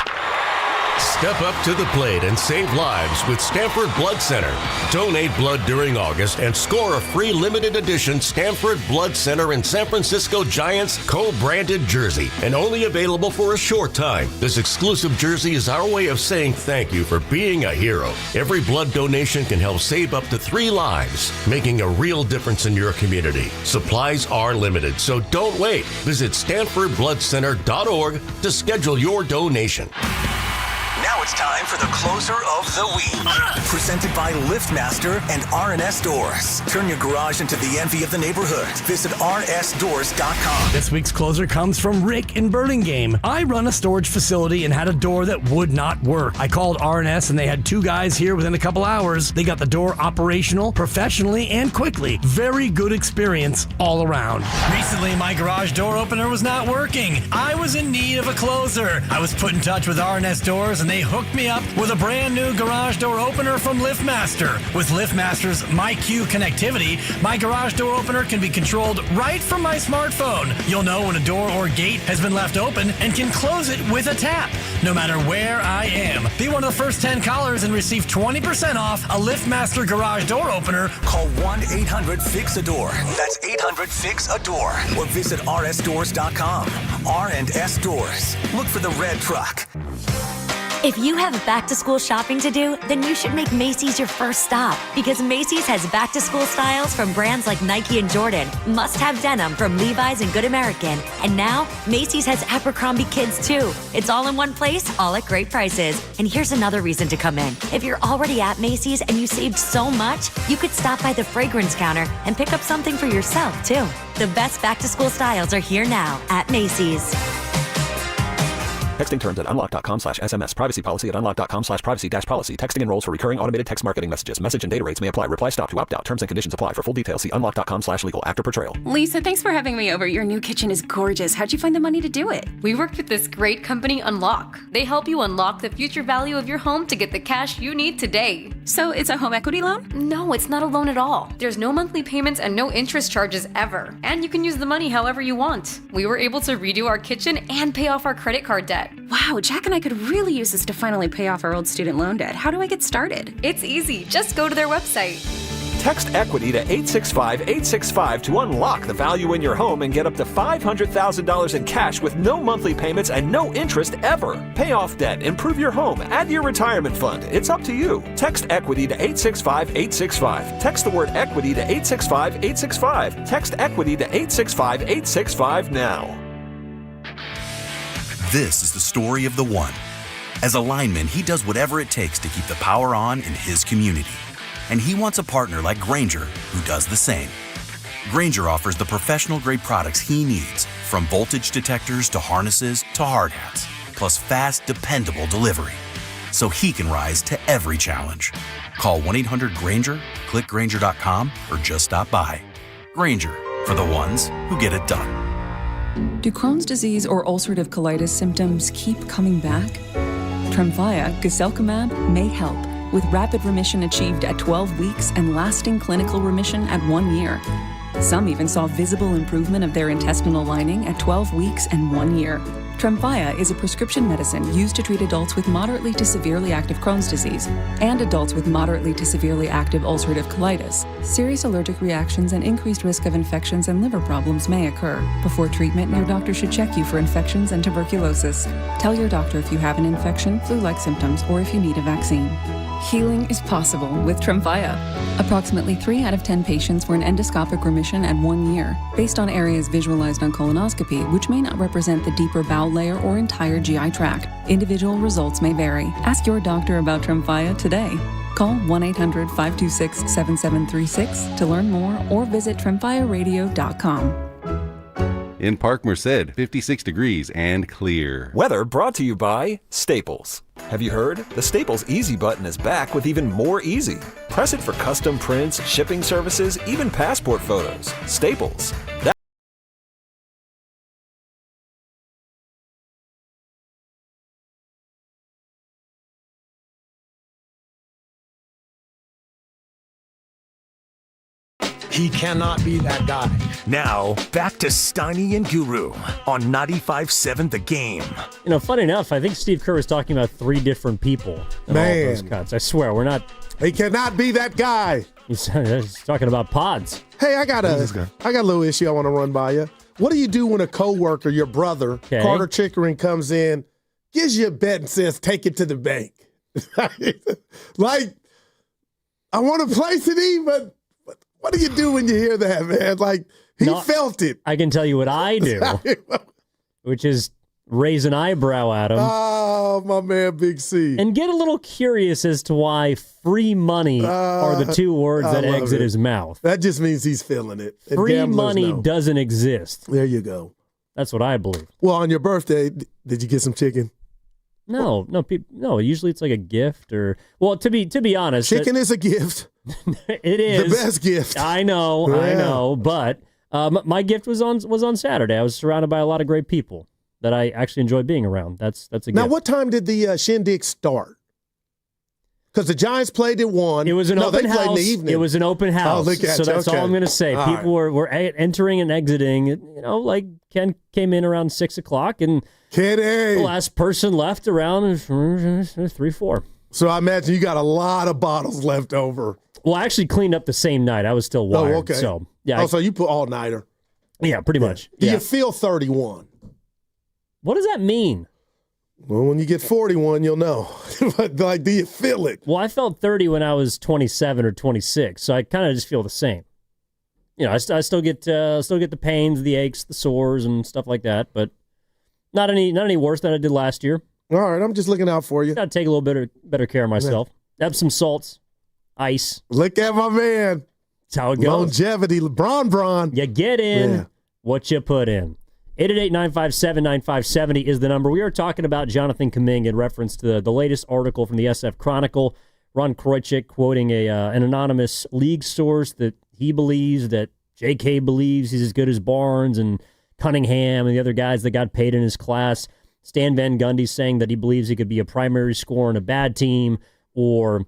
Step up to the plate and save lives with Stanford Blood Center. Donate blood during August and score a free limited edition Stanford Blood Center and San Francisco Giants co-branded jersey, and only available for a short time. This exclusive jersey is our way of saying thank you for being a hero. Every blood donation can help save up to 3 lives, making a real difference in your community. Supplies are limited, so don't wait. Visit StanfordBloodCenter.org to schedule your donation. Now it's time for the closer of the week. Presented by LiftMaster and RNS Doors. Turn your garage into the envy of the neighborhood. Visit rnsdoors.com. This week's closer comes from Rick in Burlingame. I run a storage facility and had a door that would not work. I called RNS and they had 2 guys here within a couple hours. They got the door operational, professionally, and quickly. Very good experience all around. Recently, my garage door opener was not working. I was in need of a closer. I was put in touch with RNS Doors and they hooked me up with a brand new garage door opener from LiftMaster. With LiftMaster's MyQ connectivity, my garage door opener can be controlled right from my smartphone. You'll know when a door or gate has been left open and can close it with a tap, no matter where I am. Be one of the first 10 callers and receive 20% off a LiftMaster garage door opener. Call 1-800-FIX-A-DOOR. That's 800-FIX-A-DOOR. Or visit rsdoors.com. R&S Doors. Look for the red truck. If you have back-to-school shopping to do, then you should make Macy's your first stop, because Macy's has back-to-school styles from brands like Nike and Jordan, must-have denim from Levi's and Good American, and now Macy's has Abercrombie Kids too. It's all in one place, all at great prices. And here's another reason to come in. If you're already at Macy's and you saved so much, you could stop by the fragrance counter and pick up something for yourself too. The best back-to-school styles are here now at Macy's. Texting terms at unlock.com/SMS. Privacy policy at unlock.com/privacy-policy. Texting enrolls for recurring automated text marketing messages. Message and data rates may apply. Reply stop to opt out. Terms and conditions apply. For full details, see unlock.com/legal. After portrayal. Lisa, thanks for having me over. Your new kitchen is gorgeous. How'd you find the money to do it? We worked with this great company, Unlock. They help you unlock the future value of your home to get the cash you need today. So it's a home equity loan? No, it's not a loan at all. There's no monthly payments and no interest charges ever. And you can use the money however you want. We were able to redo our kitchen and pay off our credit card debt. Wow, Jack and I could really use this to finally pay off our old student loan debt. How do I get started? It's easy. Just go to their website. Text EQUITY to 865-865 to unlock the value in your home and get up to $500,000 in cash with no monthly payments and no interest ever. Pay off debt, improve your home, add to your retirement fund. It's up to you. Text EQUITY to 865-865. Text the word EQUITY to 865-865. Text EQUITY to 865-865 now. This is the story of the one. As a lineman, he does whatever it takes to keep the power on in his community. And he wants a partner like Grainger who does the same. Grainger offers the professional-grade products he needs, from voltage detectors to harnesses to hard hats, plus fast, dependable delivery, so he can rise to every challenge. Call 1-800-GRAINGER, click Grainger.com, or just stop by. Grainger, for the ones who get it done. Do Crohn's disease or ulcerative colitis symptoms keep coming back? Tremfya, guselkumab, may help, with rapid remission achieved at 12 weeks and lasting clinical remission at 1 year. Some even saw visible improvement of their intestinal lining at 12 weeks and 1 year. Tremfya is a prescription medicine used to treat adults with moderately to severely active Crohn's disease and adults with moderately to severely active ulcerative colitis. Serious allergic reactions and increased risk of infections and liver problems may occur. Before treatment, your doctor should check you for infections and tuberculosis. Tell your doctor if you have an infection, flu-like symptoms, or if you need a vaccine. Healing is possible with Tremfya. Approximately 3 out of 10 patients were in endoscopic remission at 1 year, based on areas visualized on colonoscopy, which may not represent the deeper bowel layer or entire GI tract. Individual results may vary. Ask your doctor about Tremfya today. Call 1-800-526-7736 to learn more or visit tremfyaradio.com. In Park Merced, 56 degrees and clear. Weather brought to you by Staples. Have you heard? The Staples Easy button is back with even more easy. Press it for custom prints, shipping services, even passport photos. Staples. He cannot be that guy. Now, back to Steiny and Guru on 95.7 The Game. You know, funny enough, I think Steve Kerr was talking about 3 different people in all those cuts. I swear, we're not... He cannot be that guy. He's talking about pods. Hey, I got a little issue I want to run by you. What do you do when a coworker, your brother, Carter Chickering, comes in, gives you a bet and says, take it to the bank? Like, I want to place it in, but what do you do when you hear that, man? Like, he felt it. I can tell you what I do, which is raise an eyebrow at him. Oh, my man, Big C. And get a little curious as to why free money are the 2 words that exit his mouth. That just means he's feeling it. And free money doesn't exist. There you go. That's what I believe. Well, on your birthday, did you get some chicken? No. Usually it's like a gift or, well, to be honest, chicken is a gift. It is the best gift. I know. But my gift was on Saturday. I was surrounded by a lot of great people that I actually enjoy being around. That's a gift. Now, what time did the shindig start? Because the Giants played at 1. It was an open house. Played in the evening. It was an open house. Oh, look at so that's all I'm going to say. All people were entering and exiting. You know, like Ken came in around 6 o'clock, and the last person left around 3-4. So I imagine you got a lot of bottles left over. Well, I actually cleaned up the same night. I was still wired. Oh, okay. So, yeah. So you put all-nighter. Yeah, pretty much. Do you feel 31? What does that mean? Well, when you get 41, you'll know. But, like, do you feel it? Well, I felt 30 when I was 27 or 26, so I kind of just feel the same. You know, I still get the pains, the aches, the sores, and stuff like that, but not any worse than I did last year. All right, I'm just looking out for you. Got to take a little better care of myself. Have some salts, ice. Look at my man. That's how it goes. Longevity, Bron. You get in what you put in. 888-957-9570 is the number. We are talking about Jonathan Kaminga in reference to the latest article from the SF Chronicle. Ron Kroichik quoting an anonymous league source that he believes that J.K. believes he's as good as Barnes and Cunningham and the other guys that got paid in his class. Stan Van Gundy saying that he believes he could be a primary scorer on a bad team or,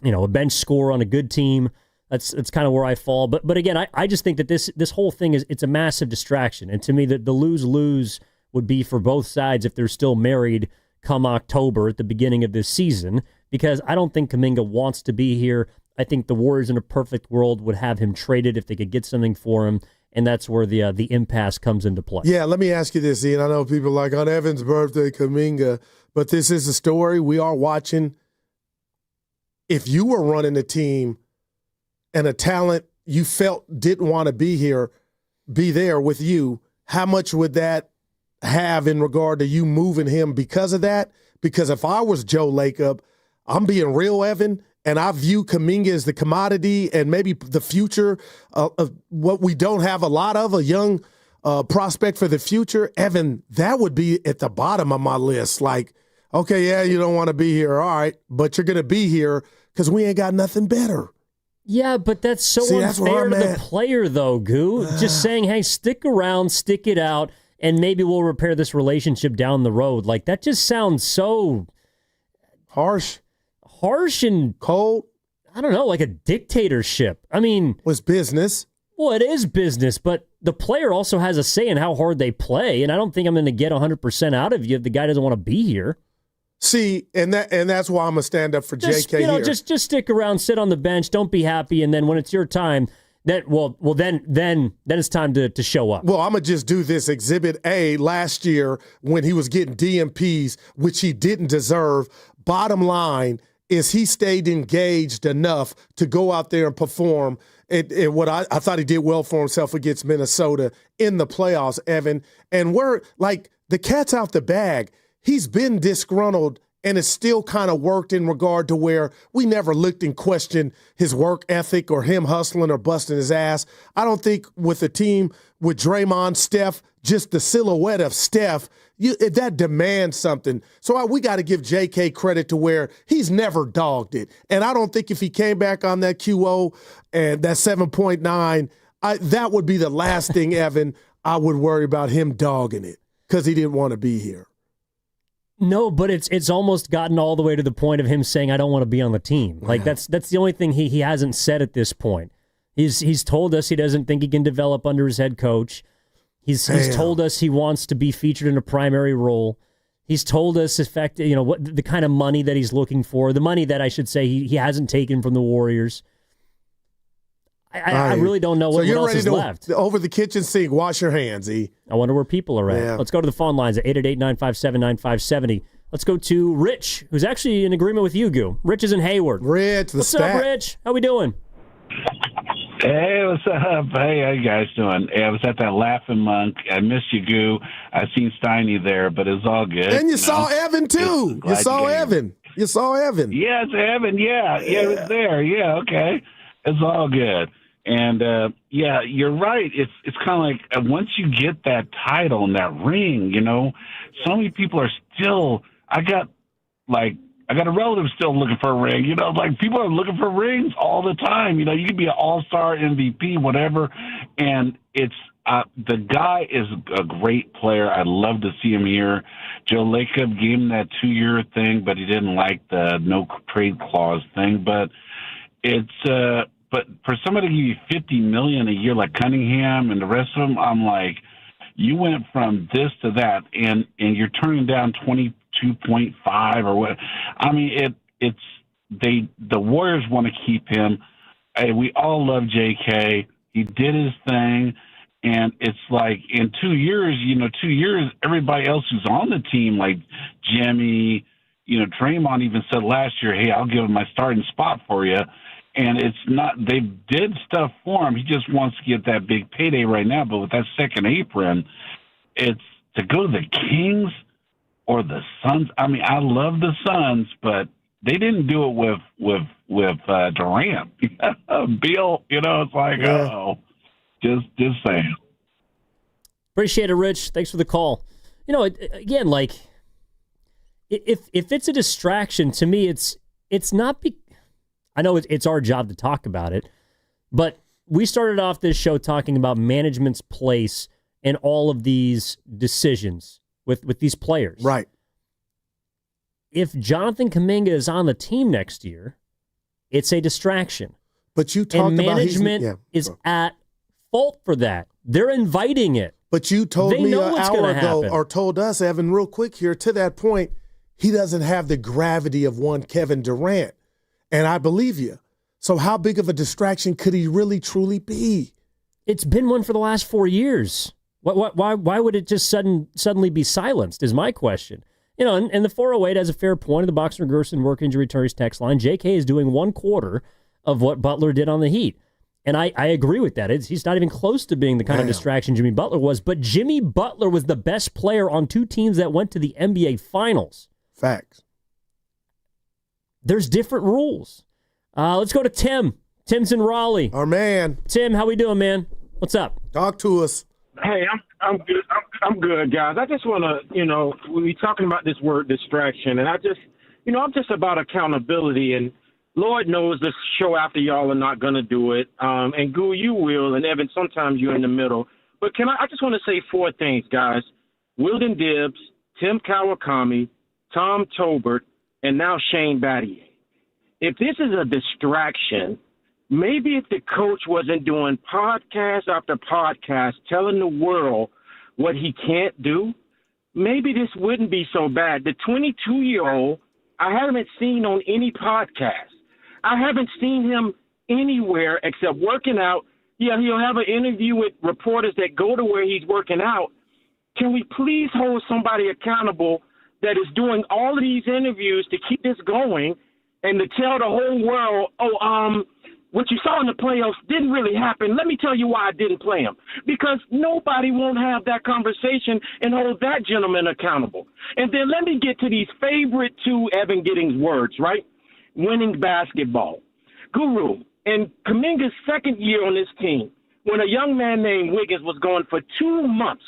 you know, a bench scorer on a good team. That's kind of where I fall. But again, I just think that this whole thing it's a massive distraction. And to me, the lose-lose would be for both sides if they're still married come October at the beginning of this season, because I don't think Kaminga wants to be here. I think the Warriors in a perfect world would have him traded if they could get something for him, and that's where the impasse comes into play. Yeah, let me ask you this, Ian. I know people are like, on Evan's birthday, Kaminga, but this is a story we are watching. If you were running a team and a talent you felt didn't want to be here, be there with you, how much would that have in regard to you moving him because of that? Because if I was Joe Lacob, I'm being real, Evan, and I view Kaminga as the commodity and maybe the future of what we don't have a lot of, a young prospect for the future. Evan, that would be at the bottom of my list. Like, okay, yeah, you don't want to be here, all right, but you're going to be here because we ain't got nothing better. Yeah, but that's so unfair to the player, though, Goo. Just saying, hey, stick around, stick it out, and maybe we'll repair this relationship down the road. Like, that just sounds so harsh and cold. I don't know, like a dictatorship. I mean, it was business. Well, it is business, but the player also has a say in how hard they play, and I don't think I'm going to get 100% out of you if the guy doesn't want to be here. See, and that's why I'm going to stand up for JK here. Just stick around, sit on the bench, don't be happy, and then when it's your time, then it's time to show up. Well, I'm going to just do this. Exhibit A, last year when he was getting DMPs, which he didn't deserve, bottom line is he stayed engaged enough to go out there and perform what I thought he did well for himself against Minnesota in the playoffs, Evan. And we're like, the cat's out the bag. He's been disgruntled, and it's still kind of worked in regard to where we never looked and questioned his work ethic or him hustling or busting his ass. I don't think with a team with Draymond, Steph, just the silhouette of Steph, that demands something. So we got to give JK credit to where he's never dogged it. And I don't think if he came back on that QO and that 7.9, that would be the last thing, Evan, I would worry about him dogging it because he didn't want to be here. No, but it's almost gotten all the way to the point of him saying, I don't want to be on the team. Like, that's the only thing he hasn't said at this point. He's told us he doesn't think he can develop under his head coach. He's told us he wants to be featured in a primary role. He's told us, what the kind of money that he's looking for, the money that I should say he hasn't taken from the Warriors. I really don't know what else is left. Over the kitchen sink, wash your hands, E. I wonder where people are at. Yeah. Let's go to the phone lines at 888-957-9570. Let's go to Rich, who's actually in agreement with you, Goo. Rich is in Hayward. Rich, What's up, Rich? How we doing? Hey, what's up? Hey, how you guys doing? Hey, I was at that Laughing Monk. I missed you, Goo. I seen Steiny there, but it's all good. And you saw Evan, too. You saw Evan. Yes, Evan, yeah. It was there. Yeah, okay. It's all good. And, yeah, you're right. It's kind of like once you get that title and that ring, so many people are still – I got a relative still looking for a ring. Like people are looking for rings all the time. You could be an all-star, MVP, whatever. And it's the guy is a great player. I'd love to see him here. Joe Lacob gave him that 2-year thing, but he didn't like the no trade clause thing. But it's but for somebody to give you $50 million a year like Cunningham and the rest of them, I'm like, you went from this to that, and you're turning down 22.5 or what? I mean, the Warriors want to keep him. Hey, we all love JK. He did his thing, and it's like in 2 years, everybody else who's on the team, like Jimmy, Draymond even said last year, hey, I'll give him my starting spot for you. And it's not, they did stuff for him. He just wants to get that big payday right now. But with that second apron, it's to go to the Kings or the Suns. I mean, I love the Suns, but they didn't do it with Durant. Beal, it's like, just saying. Appreciate it, Rich. Thanks for the call. Again, like, if it's a distraction, to me, it's not I know it's our job to talk about it, but we started off this show talking about management's place in all of these decisions with these players. Right. If Jonathan Kaminga is on the team next year, it's a distraction. But you talked about management is at fault for that. They're inviting it. But you told me an hour ago, or told us, Evan, real quick here, to that point, he doesn't have the gravity of one Kevin Durant. And I believe you. So how big of a distraction could he really, truly be? It's been one for the last 4 years. Why would it just suddenly be silenced is my question. And the 408 has a fair point of the Boxer Gerson work injury returns text line. J.K. is doing 1/4 of what Butler did on the Heat. And I agree with that. He's not even close to being the kind of distraction Jimmy Butler was. But Jimmy Butler was the best player on 2 teams that went to the NBA Finals. Facts. There's different rules. Let's go to Tim. Tim's in Raleigh. Our man. Tim, how we doing, man? What's up? Talk to us. Hey, I'm good. I'm good, guys. I just want to, we're talking about this word distraction, and I'm just about accountability. And Lord knows this show after y'all are not going to do it. And Goo, you will, and Evan, sometimes you're in the middle. But I just want to say 4 things, guys. Willard Dibs, Tim Kawakami, Tom Tolbert, and now Shane Battier. If this is a distraction, maybe if the coach wasn't doing podcast after podcast telling the world what he can't do, maybe this wouldn't be so bad. The 22-year-old, I haven't seen on any podcast. I haven't seen him anywhere except working out. Yeah, he'll have an interview with reporters that go to where he's working out. Can we please hold somebody accountable that is doing all of these interviews to keep this going and to tell the whole world, what you saw in the playoffs didn't really happen. Let me tell you why I didn't play him. Because nobody won't have that conversation and hold that gentleman accountable. And then let me get to these favorite 2 Evan Giddings words, right? Winning basketball. Guru, in Kaminga's second year on this team, when a young man named Wiggins was gone for 2 months,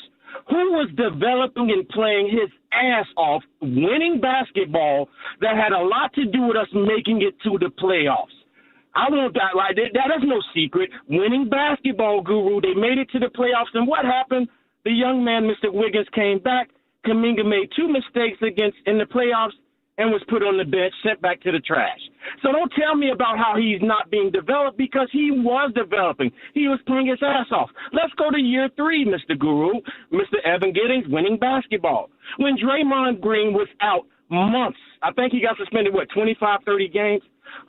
who was developing and playing his ass off, winning basketball that had a lot to do with us making it to the playoffs? I won't die like that. That is no secret. Winning basketball, Guru. They made it to the playoffs. And what happened? The young man, Mr. Wiggins, came back. Kaminga made 2 mistakes in the playoffs and was put on the bench, sent back to the trash. So don't tell me about how he's not being developed, because he was developing. He was playing his ass off. Let's go to year 3, Mr. Guru, Mr. Evan Giddings, winning basketball. When Draymond Green was out months, I think he got suspended, 25, 30 games?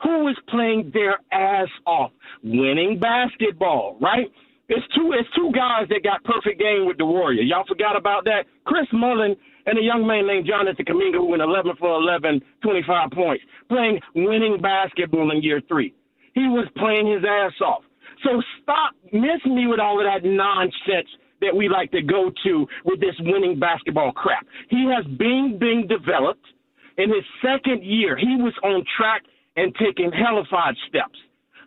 Who was playing their ass off? Winning basketball, right? It's two guys that got perfect game with the Warriors. Y'all forgot about that? Chris Mullin and a young man named Jonathan Kaminga, who went 11 for 11, 25 points, playing winning basketball in year 3. He was playing his ass off. So stop missing me with all of that nonsense that we like to go to with this winning basketball crap. He has been developed. In his second year, he was on track and taking hellified steps.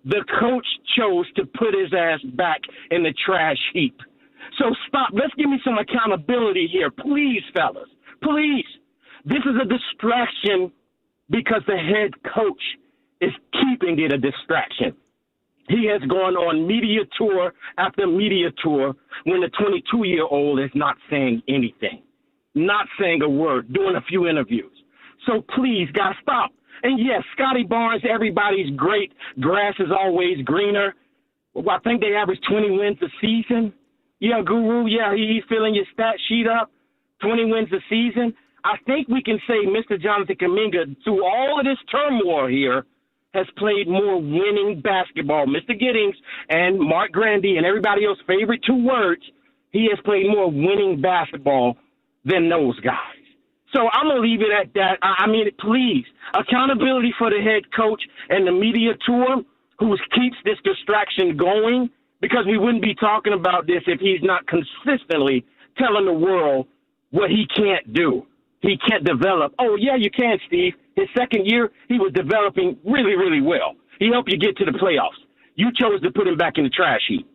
The coach chose to put his ass back in the trash heap. So stop. Let's give me some accountability here. Please, fellas. Please. This is a distraction because the head coach is keeping it a distraction. He has gone on media tour after media tour when the 22-year-old is not saying anything, not saying a word, doing a few interviews. So please, guys, stop. And yes, Scotty Barnes, everybody's great. Grass is always greener. Well, I think they average 20 wins a season. Yeah, Guru, yeah, he's filling your stat sheet up. 20 wins a season. I think we can say Mr. Jonathan Kaminga, through all of this turmoil here, has played more winning basketball. Mr. Giddings and Mark Grandy and everybody else's favorite 2 words, he has played more winning basketball than those guys. So I'm going to leave it at that. I mean, please, accountability for the head coach and the media tour who keeps this distraction going, because we wouldn't be talking about this if he's not consistently telling the world what he can't do. He can't develop. Oh, yeah, you can, Steve. His second year, he was developing really, really well. He helped you get to the playoffs. You chose to put him back in the trash heap.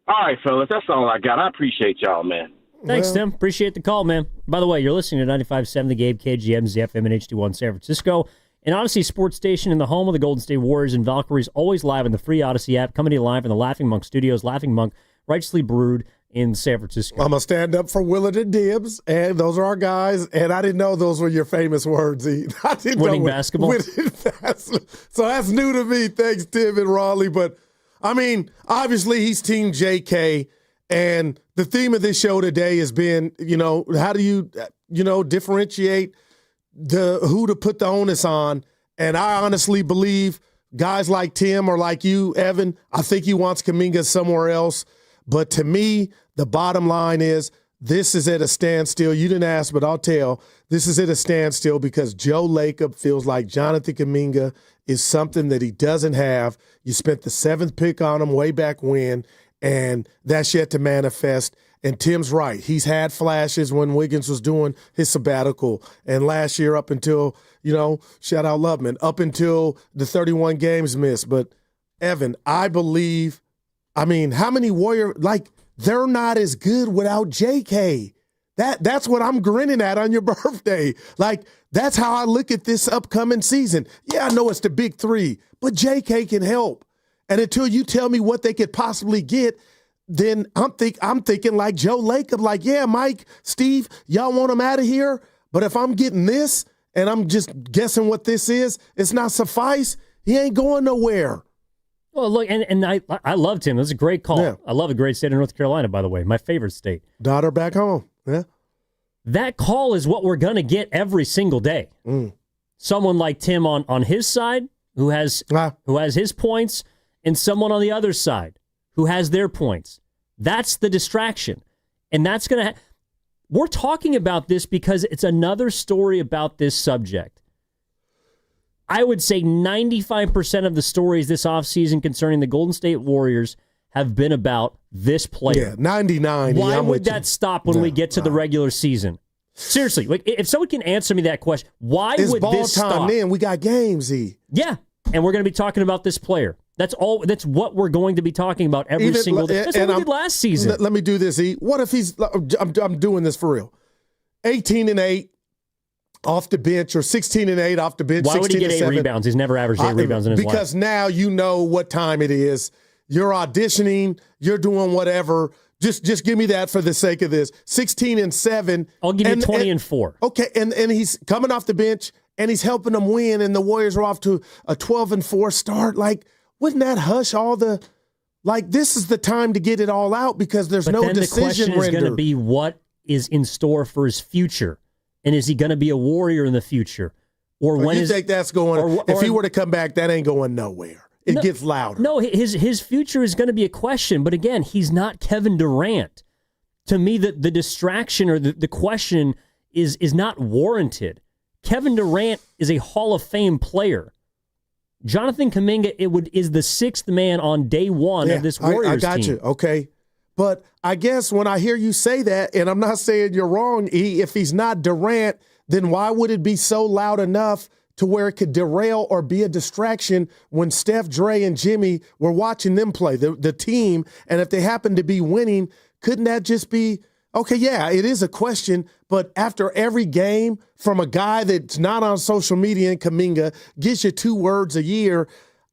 All right, fellas, that's all I got. I appreciate y'all, man. Thanks, Tim. Appreciate the call, man. By the way, you're listening to 95.7 The Game, KGM's FM and HD1 San Francisco, an Odyssey sports station in the home of the Golden State Warriors and Valkyries, always live in the free Odyssey app, coming to you live in the Laughing Monk Studios. Laughing Monk, righteously brewed in San Francisco. I'm going to stand up for Willard Dibs, and those are our guys, and I didn't know those were your famous words. I didn't winning know basketball? So that's new to me. Thanks, Tim and Raleigh. But, I mean, obviously he's Team JK, and the theme of this show today has been, how do you, differentiate who to put the onus on? And I honestly believe guys like Tim or like you, Evan, I think he wants Kaminga somewhere else. But to me, the bottom line is this is at a standstill. You didn't ask, but I'll tell. This is at a standstill because Joe Lacob feels like Jonathan Kaminga is something that he doesn't have. You spent the 7th pick on him way back when, and that's yet to manifest. And Tim's right. He's had flashes when Wiggins was doing his sabbatical. And last year up until, shout out Loveman, up until the 31 games missed. But, Evan, I believe, how many Warrior, they're not as good without JK. That's what I'm grinning at on your birthday. That's how I look at this upcoming season. Yeah, I know it's the big 3, but JK can help. And until you tell me what they could possibly get, then I'm thinking like Joe Lacob, yeah, Mike, Steve, y'all want him out of here? But if I'm getting this and I'm just guessing what this is, it's not suffice, he ain't going nowhere. Well, look, and I loved him. It was a great call. Yeah. I love a great state of North Carolina, by the way, my favorite state. Daughter back home, yeah. That call is what we're going to get every single day. Someone like Tim on his side who has his points, and someone on the other side who has their points. That's the distraction. And that's going to we're talking about this because it's another story about this subject. I would say 95% of the stories this offseason concerning the Golden State Warriors have been about this player. Yeah, 99. Why would that stop when we get to the regular season? Seriously, if someone can answer me that question, why would this stop? It's ball time then. We got games, E. Yeah, and we're going to be talking about this player. That's all. That's what we're going to be talking about every single day. That's what we did last season. Let me do this, E. What if he's? I'm doing this for real. 18-8 off the bench, or 16-8 off the bench. Why would he get 8 rebounds? He's never averaged 8 rebounds in his life. Because now you know what time it is. You're auditioning. You're doing whatever. Just give me that for the sake of this. 16-7. I'll give you 20-4. Okay, and he's coming off the bench and he's helping them win, and the Warriors are off to a 12-4 start. Wouldn't that hush all the this is the time to get it all out because there's no decision rendered. The question is going to be what is in store for his future, and is he going to be a Warrior in the future, or when you think that's going? If he were to come back, that ain't going nowhere. It gets louder. No, his future is going to be a question. But again, he's not Kevin Durant. To me, the distraction or the question is not warranted. Kevin Durant is a Hall of Fame player. Jonathan Kaminga is the 6th man on day one of this Warriors team. I got you. Okay. But I guess when I hear you say that, and I'm not saying you're wrong, E, if he's not Durant, then why would it be so loud enough to where it could derail or be a distraction when Steph, Dre, and Jimmy were watching them play, the team, and if they happen to be winning, couldn't that just be, okay, yeah, it is a question, but after every game from a guy that's not on social media in Kaminga, gives you 2 words a year,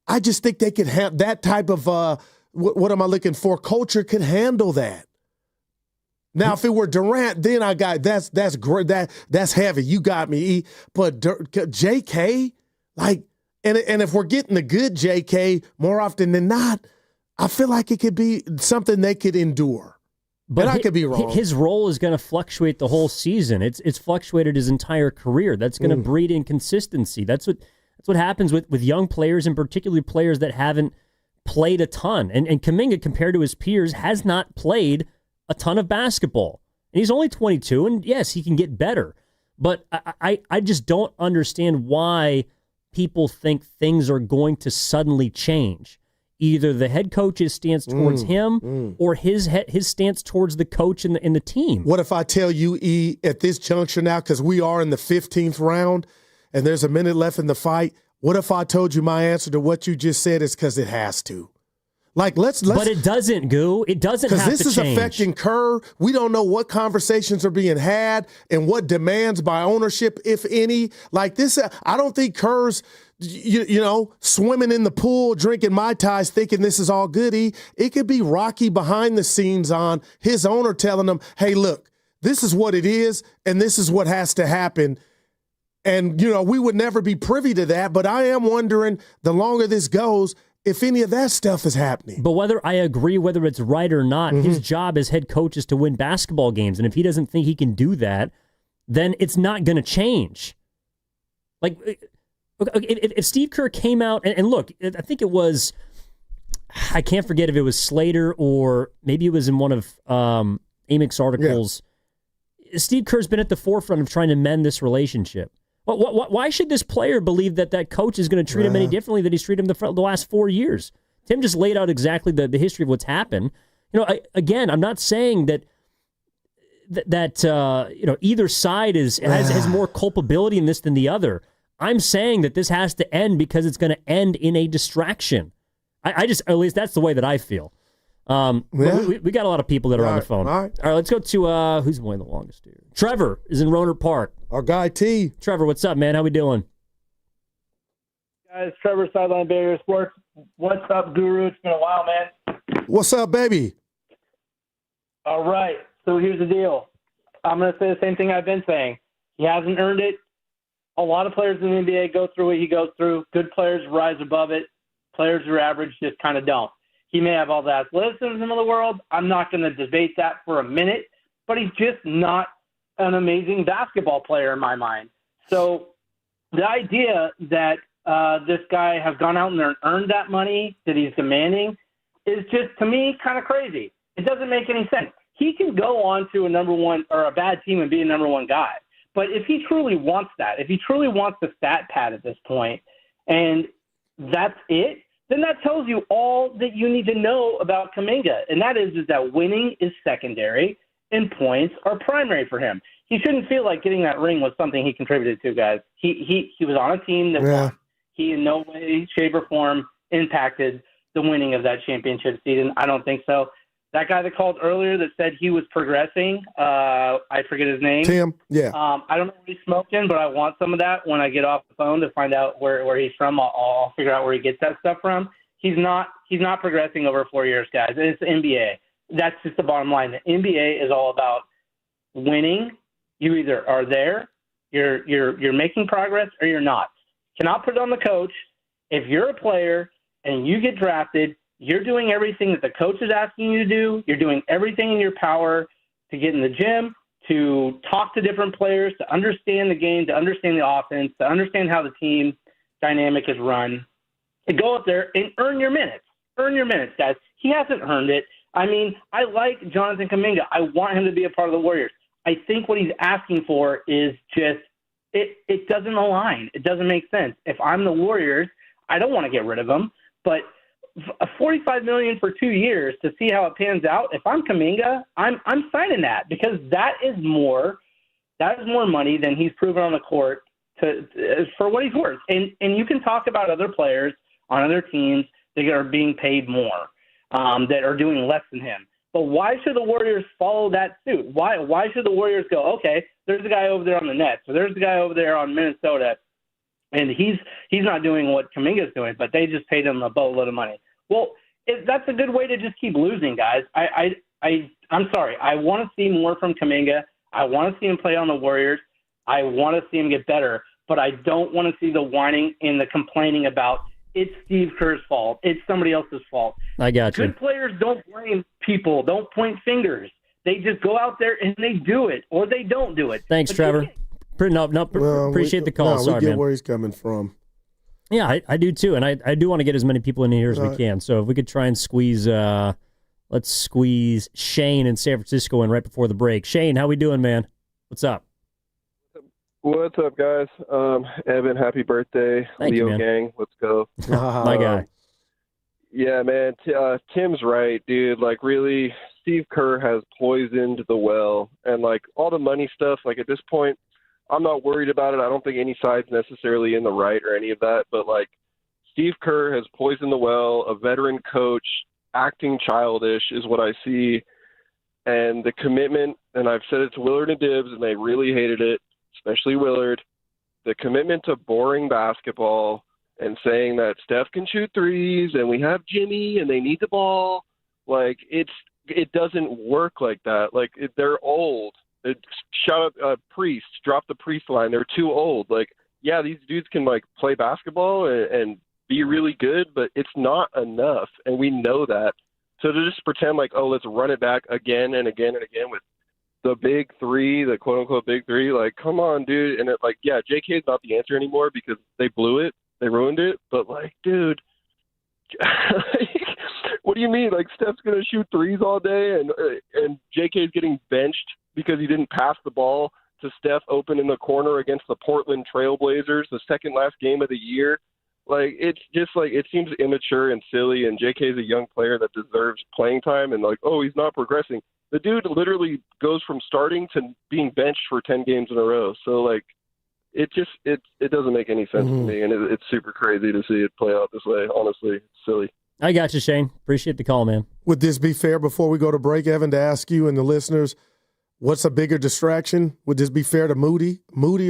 I just think they could have that type of, what am I looking for? Culture could handle that. Now, if it were Durant, then I got that's great. That's heavy. You got me, E. But JK, and if we're getting the good JK more often than not, I feel like it could be something they could endure. But I could be wrong. His role is going to fluctuate the whole season. It's fluctuated his entire career. That's going to breed inconsistency. That's what happens with young players, and particularly players that haven't played a ton. And Kaminga, compared to his peers, has not played a ton of basketball. And he's only 22, and yes, he can get better. But I just don't understand why people think things are going to suddenly change. Either the head coach's stance towards him or his stance towards the coach and the team. What if I tell you, E, at this juncture now, because we are in the 15th round and there's a minute left in the fight, what if I told you my answer to what you just said is because it has to? Let's. But it doesn't, Goo. It doesn't have to change. Because this is affecting Kerr. We don't know what conversations are being had and what demands by ownership, if any. This, I don't think Kerr's, swimming in the pool, drinking Mai Tais, thinking this is all goody. It could be rocky behind the scenes on his owner telling him, hey, look, this is what it is, and this is what has to happen. And, we would never be privy to that. But I am wondering, the longer this goes, if any of that stuff is happening. But whether I agree, whether it's right or not, his job as head coach is to win basketball games. And if he doesn't think he can do that, then it's not going to change. If Steve Kerr came out, and look, I think it was, I can't forget if it was Slater or maybe it was in one of Amik's articles. Yeah. Steve Kerr's been at the forefront of trying to mend this relationship. Why should this player believe that coach is going to treat him any differently than he's treated him the last 4 years? Tim just laid out exactly the history of what's happened. Again, I'm not saying that either side has more culpability in this than the other. I'm saying that this has to end because it's going to end in a distraction. I just, at least that's the way that I feel. We got a lot of people that are on the phone. All right, let's go to who's waiting the longest here. Trevor is in Rohnert Park. Our guy T. Trevor, what's up, man? How we doing? Guys, Trevor, Sideline Barrier Sports. What's up, Guru? It's been a while, man. What's up, baby? All right. So here's the deal. I'm going to say the same thing I've been saying. He hasn't earned it. A lot of players in the NBA go through what he goes through. Good players rise above it. Players who are average just kind of don't. He may have all the athleticism in the world. I'm not going to debate that for a minute, but he's just not an amazing basketball player in my mind. So the idea that this guy has gone out and earned that money that he's demanding is just, to me, kind of crazy. It doesn't make any sense. He can go on to a number one or a bad team and be a number one guy. But if he truly wants that, if he truly wants the stat pad at this point, and that's it, then that tells you all that you need to know about Kaminga. And that is that winning is secondary and points are primary for him. He shouldn't feel like getting that ring was something he contributed to, guys. He was on a team that won. He in no way, shape, or form impacted the winning of that championship season. I don't think so. That guy that called earlier that said he was progressing, I forget his name. Tim, yeah. I don't know what he's smoking, but I want some of that when I get off the phone to find out where he's from. I'll figure out where he gets that stuff from. He's not progressing over 4 years, guys. It's the NBA. That's just the bottom line. The NBA is all about winning. You either are there, you're making progress, or you're not. Cannot put it on the coach. If you're a player and you get drafted, you're doing everything that the coach is asking you to do. You're doing everything in your power to get in the gym, to talk to different players, to understand the game, to understand the offense, to understand how the team dynamic is run, to go up there and earn your minutes. Earn your minutes, guys. He hasn't earned it. I mean, I like Jonathan Kaminga. I want him to be a part of the Warriors. I think what he's asking for is just it doesn't align. It doesn't make sense. If I'm the Warriors, I don't want to get rid of him, but a $45 million for 2 years to see how it pans out. If I'm Kaminga, I'm signing that because that is more money than he's proven on the court for what he's worth. And you can talk about other players on other teams that are being paid more, that are doing less than him. But why should the Warriors follow that suit? Why should the Warriors go, okay, there's a guy over there on the Nets, or there's a guy over there on Minnesota, and he's not doing what Kaminga's doing, but they just paid him a boatload of money. Well, that's a good way to just keep losing, guys. I'm sorry. I want to see more from Kaminga. I want to see him play on the Warriors. I want to see him get better, but I don't want to see the whining and the complaining about it's Steve Kerr's fault. It's somebody else's fault. I got you. Good players don't blame people. Don't point fingers. They just go out there and they do it, or they don't do it. Thanks, Trevor. Appreciate the call. We get man. where he's coming from. Yeah, I do too, and I do want to get as many people in here as we can. So if we could try and squeeze, let's squeeze Shane in San Francisco in right before the break. Shane, how we doing, man? What's up? What's up, guys? Evan, happy birthday. Thank Leo you, man. gang, let's go. My guy. Yeah, man, Tim's right, dude. Like, really, Steve Kerr has poisoned the well. And, like, all the money stuff, like, at this point, I'm not worried about it. I don't think any side's necessarily in the right or any of that. But, like, Steve Kerr has poisoned the well. A veteran coach acting childish is what I see. And the commitment, and I've said it to Willard and Dibs, and they really hated it, especially Willard, the commitment to boring basketball and saying that Steph can shoot threes and we have Jimmy and they need the ball. Like, it doesn't work like that. Like, they're old. Shout out Priest, drop the Priest line. They're too old. Like, yeah, these dudes can, like, play basketball and be really good, but it's not enough, and we know that. So to just pretend like, oh, let's run it back again and again and again with the big three, the quote-unquote big three. Like, come on, dude. And JK's not the answer anymore because they blew it. They ruined it. But, like, dude, what do you mean? Like, Steph's going to shoot threes all day and JK's getting benched because he didn't pass the ball to Steph open in the corner against the Portland Trailblazers, the second last game of the year. Like, it's just like, it seems immature and silly, and JK is a young player that deserves playing time, and like, oh, he's not progressing. The dude literally goes from starting to being benched for 10 games in a row. So, like, it doesn't make any sense to me, and it's super crazy to see it play out this way. Honestly, it's silly. I got you, Shane. Appreciate the call, man. Would this be fair before we go to break, Evan, to ask you and the listeners, what's a bigger distraction? Would this be fair to Moody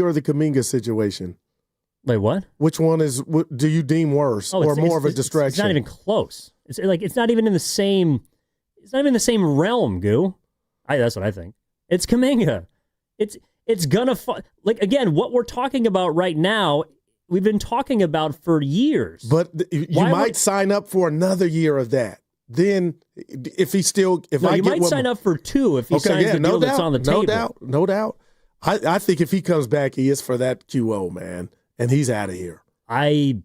or the Kaminga situation? Wait, what? Which one do you deem worse or more of a distraction? It's not even close. It's not even in the same. It's not even the same realm, Goo. That's what I think. It's Kaminga. It's gonna again. What we're talking about right now, we've been talking about for years. But you might sign up for another year of that. Then, you might sign up for 2 if he signs the deal that's on the table. No doubt. I think if he comes back, he is for that QO, man. And he's out of here. I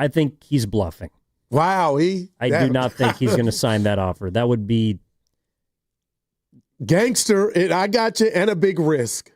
think he's bluffing. Wow, I do not think he's going to sign that offer. That would be gangster. I got you, and a big risk.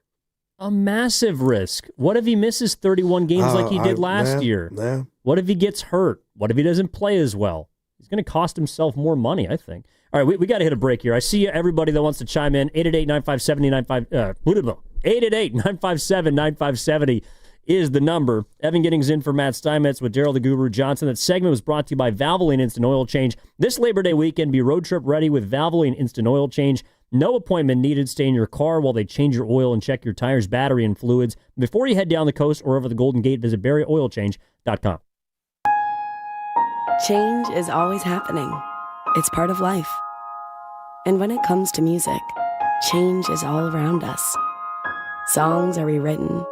A massive risk. What if he misses 31 games like he did last year? Nah. What if he gets hurt? What if he doesn't play as well? He's going to cost himself more money, I think. All right, we got to hit a break here. I see everybody that wants to chime in. 888-957-9570. 888-957-9570. Is the number. Evan Giddings in for Matt Steinmetz with Daryl the Guru Johnson. That segment was brought to you by Valvoline Instant Oil Change. This Labor Day weekend, be road trip ready with Valvoline Instant Oil Change. No appointment needed. Stay in your car while they change your oil and check your tires, battery, and fluids. Before you head down the coast or over the Golden Gate, visit BarryOilChange.com. Change is always happening. It's part of life. And when it comes to music, change is all around us. Songs are rewritten.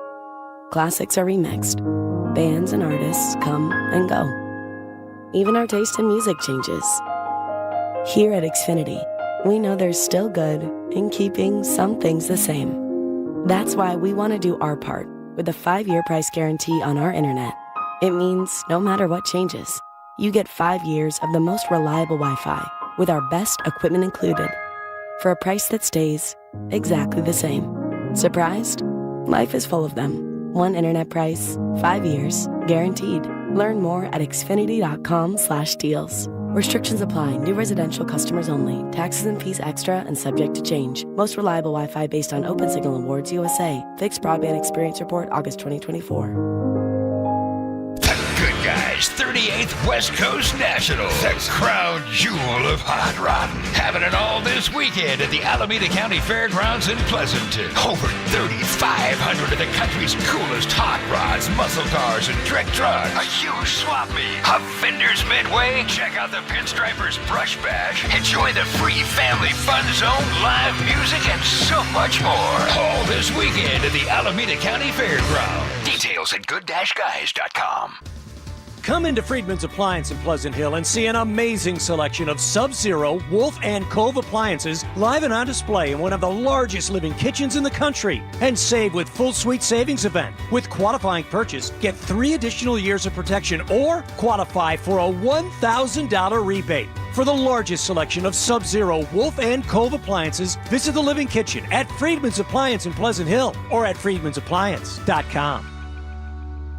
Classics are remixed. Bands and artists come and go. Even our taste in music changes. Here at Xfinity, we know there's still good in keeping some things the same. That's why we want to do our part with a 5-year price guarantee on our internet. It means no matter what changes, you get 5 years of the most reliable Wi-Fi with our best equipment included for a price that stays exactly the same. Surprised? Life is full of them. One internet price, 5 years, guaranteed. Learn more at xfinity.com/deals. Restrictions apply. New residential customers only. Taxes and fees extra and subject to change. Most reliable Wi-Fi based on Open Signal Awards USA. Fixed Broadband Experience Report, August 2024. Good guys, 38th West Coast National, the crown jewel of hot rodding. Having it all this weekend at the Alameda County Fairgrounds in Pleasanton. Over 3,500 of the country's coolest hot rods, muscle cars, and trick trucks. A huge swap meet, a vendor's midway. Check out the Pinstripers Brush Bash. Enjoy the free family fun zone, live music, and so much more. All this weekend at the Alameda County Fairgrounds. Details at good-guys.com. Come into Friedman's Appliance in Pleasant Hill and see an amazing selection of Sub-Zero, Wolf, and Cove appliances live and on display in one of the largest living kitchens in the country. And save with full suite savings event. With qualifying purchase, get 3 additional years of protection or qualify for a $1,000 rebate. For the largest selection of Sub-Zero, Wolf, and Cove appliances, visit the Living Kitchen at Friedman's Appliance in Pleasant Hill or at friedmansappliance.com.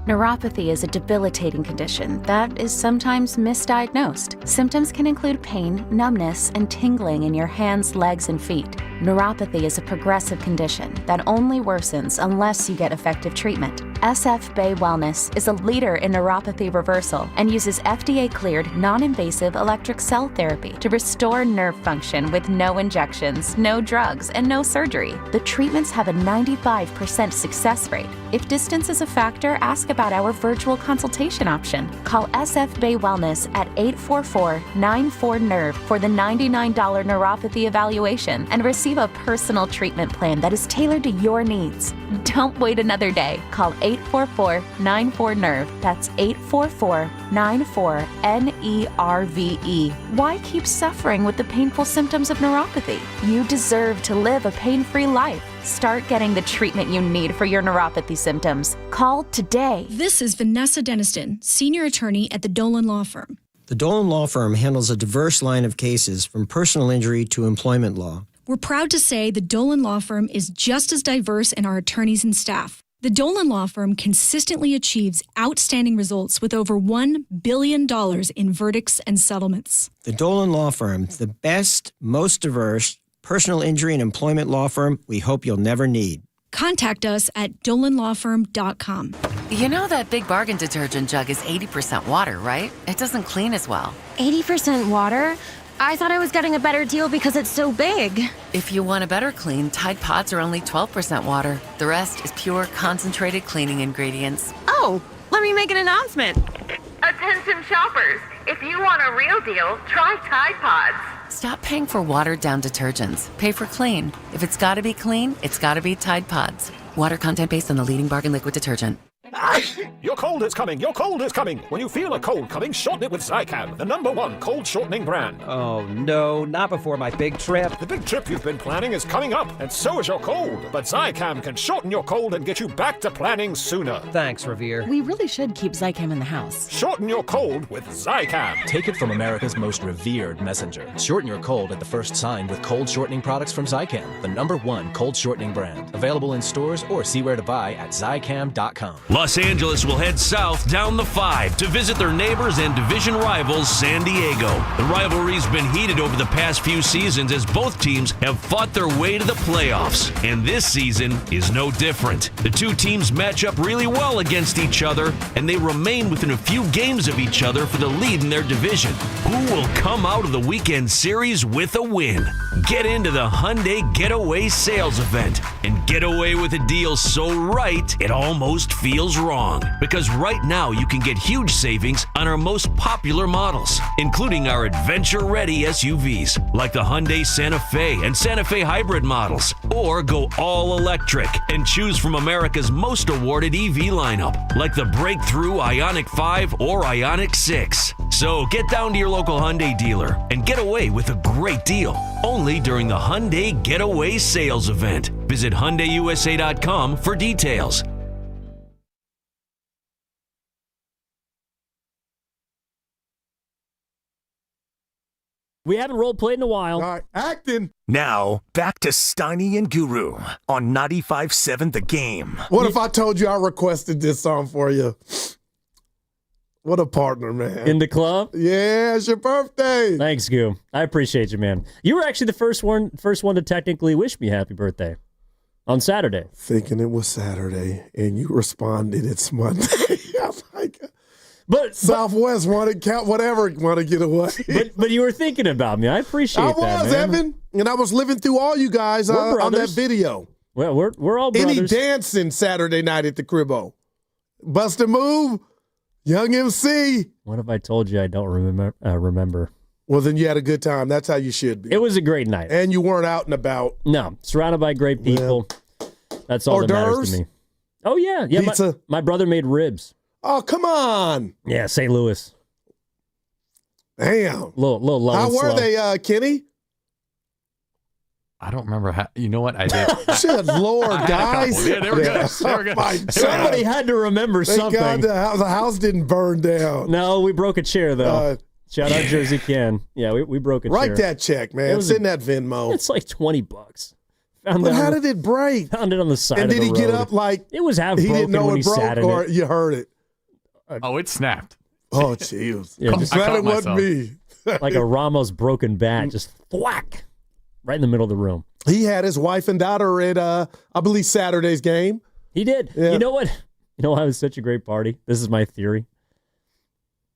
Neuropathy is a debilitating condition that is sometimes misdiagnosed. Symptoms can include pain, numbness, and tingling in your hands, legs, and feet. Neuropathy is a progressive condition that only worsens unless you get effective treatment. SF Bay Wellness is a leader in neuropathy reversal and uses FDA-cleared, non-invasive electric cell therapy to restore nerve function with no injections, no drugs, and no surgery. The treatments have a 95% success rate. If distance is a factor, ask about our virtual consultation option. Call SF Bay Wellness at 844-94-NERVE for the $99 neuropathy evaluation and receive Receive a personal treatment plan that is tailored to your needs. Don't wait another day. Call 844-94-NERVE. That's 844-94-NERVE. Why keep suffering with the painful symptoms of neuropathy? You deserve to live a pain-free life. Start getting the treatment you need for your neuropathy symptoms. Call today. This is Vanessa Deniston, senior attorney at the Dolan Law Firm. The Dolan Law Firm handles a diverse line of cases from personal injury to employment law. We're proud to say the Dolan Law Firm is just as diverse in our attorneys and staff. The Dolan Law Firm consistently achieves outstanding results with over $1 billion in verdicts and settlements. The Dolan Law Firm, the best, most diverse personal injury and employment law firm we hope you'll never need. Contact us at dolanlawfirm.com. You know that Big Bargain detergent jug is 80% water, right? It doesn't clean as well. 80% water? I thought I was getting a better deal because it's so big. If you want a better clean, Tide Pods are only 12% water. The rest is pure, concentrated cleaning ingredients. Oh, let me make an announcement. Attention shoppers, if you want a real deal, try Tide Pods. Stop paying for watered-down detergents. Pay for clean. If it's gotta be clean, it's gotta be Tide Pods. Water content based on the leading bargain liquid detergent. Your cold is coming. Your cold is coming. When you feel a cold coming, shorten it with Zicam, the #1 cold shortening brand. Oh no, not before my big trip. The big trip you've been planning is coming up, and so is your cold. But Zicam can shorten your cold and get you back to planning sooner. Thanks, Revere. We really should keep Zicam in the house. Shorten your cold with Zicam. Take it from America's most revered messenger. Shorten your cold at the first sign with cold shortening products from Zicam, the #1 cold shortening brand. Available in stores or see where to buy at Zicam.com. Los Angeles will head south down the 5 to visit their neighbors and division rivals, San Diego. The rivalry's been heated over the past few seasons as both teams have fought their way to the playoffs, and this season is no different. The two teams match up really well against each other, and they remain within a few games of each other for the lead in their division. Who will come out of the weekend series with a win? Get into the Hyundai Getaway Sales Event and get away with a deal so right it almost feels wrong. Because right now you can get huge savings on our most popular models, including our adventure-ready SUVs like the Hyundai Santa Fe and Santa Fe Hybrid models. Or go all electric and choose from America's most awarded EV lineup like the breakthrough Ioniq 5 or Ioniq 6. So get down to your local Hyundai dealer and get away with a great deal only during the Hyundai Getaway Sales Event. Visit HyundaiUSA.com for details. We haven't role-played in a while. All right, acting. Now, back to Steiny and Guru on 95.7 The Game. What if I told you I requested this song for you? What a partner, man. In the club? Yeah, it's your birthday. Thanks, Goo. I appreciate you, man. You were actually the first one to technically wish me happy birthday on Saturday. Thinking it was Saturday, and you responded, it's Monday. I was like... But Southwest want to count whatever want to get away. But you were thinking about me. I appreciate that, man. I was, Evan, and I was living through all you guys on that video. Well, we're all brothers. Any dancing Saturday night at the Cribbo? Bust a move, Young MC. What if I told you I don't remember? Well, then you had a good time. That's how you should be. It was a great night. And you weren't out and about. No, surrounded by great people. Yeah. That's all that matters to me. Oh, yeah. Pizza. My brother made ribs. Oh, come on. Yeah, St. Louis. Damn. Little low. How were they, Kenny? I don't remember how. You know what? I did. Good Lord, guys. Yeah, they were good. They were good. Somebody had to remember something. Thank God the house didn't burn down. No, we broke a chair, though. Shout out Jersey Ken. Yeah, we broke a chair. Write that check, man. It's in that Venmo. It's like $20. But how did it break? Found it on the side of the road. And did he get up like it was half he broken didn't know when it he broke, sat in or it? you heard it? Oh, it snapped. Oh, jeez. Yeah, I'm glad it wasn't me. Like a Ramos broken bat, just thwack right in the middle of the room. He had his wife and daughter at, I believe, Saturday's game. He did. Yeah. You know what? You know why it was such a great party? This is my theory.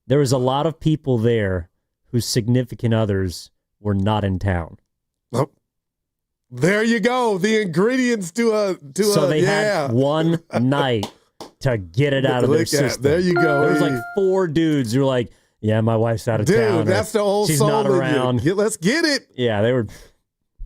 There was a lot of people there whose significant others were not in town. Oh. There you go. The ingredients to so they had one night to get it out of their system. There you go. There was like 4 dudes who were like, yeah, my wife's out of town. Dude, that's the old she's soul not around. Let's get it. Yeah, they were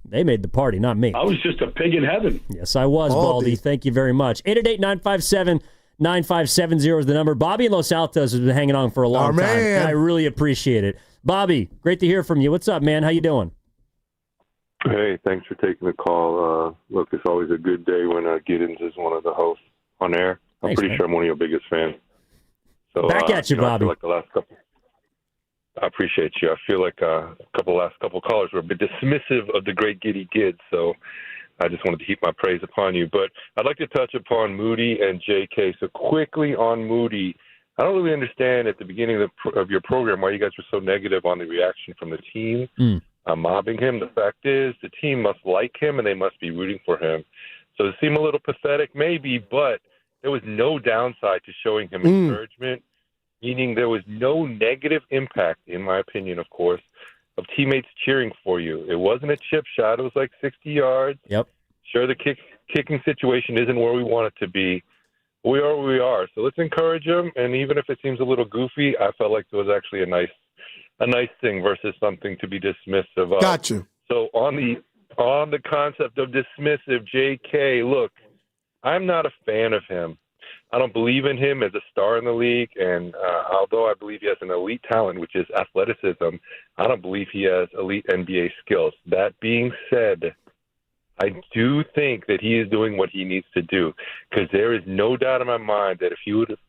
They made the party, not me. I was just a pig in heaven. Yes, I was, Baldy. Thank you very much. 888-957-9570 is the number. Bobby in Los Altos has been hanging on for a long time, and I really appreciate it. Bobby, great to hear from you. What's up, man? How you doing? Hey, thanks for taking the call. Look, it's always a good day when Giddens is one of the hosts on air. I'm pretty sure I'm one of your biggest fans. So, back at you, Bobby. I appreciate you. I feel like last couple callers were a bit dismissive of the great Giddy Gids, so I just wanted to heap my praise upon you. But I'd like to touch upon Moody and JK. So quickly on Moody, I don't really understand at the beginning of your program why you guys were so negative on the reaction from the team mobbing him. The fact is the team must like him and they must be rooting for him. So it seemed a little pathetic maybe, but there was no downside to showing him encouragement, meaning there was no negative impact, in my opinion, of course, of teammates cheering for you. It wasn't a chip shot. It was like 60 yards. Yep. Sure, the kicking situation isn't where we want it to be. We are where we are. So let's encourage him. And even if it seems a little goofy, I felt like it was actually a nice thing versus something to be dismissive of. Got you. So on the concept of dismissive, JK, look, I'm not a fan of him. I don't believe in him as a star in the league, and although I believe he has an elite talent, which is athleticism, I don't believe he has elite NBA skills. That being said, I do think that he is doing what he needs to do, because there is no doubt in my mind that if he would have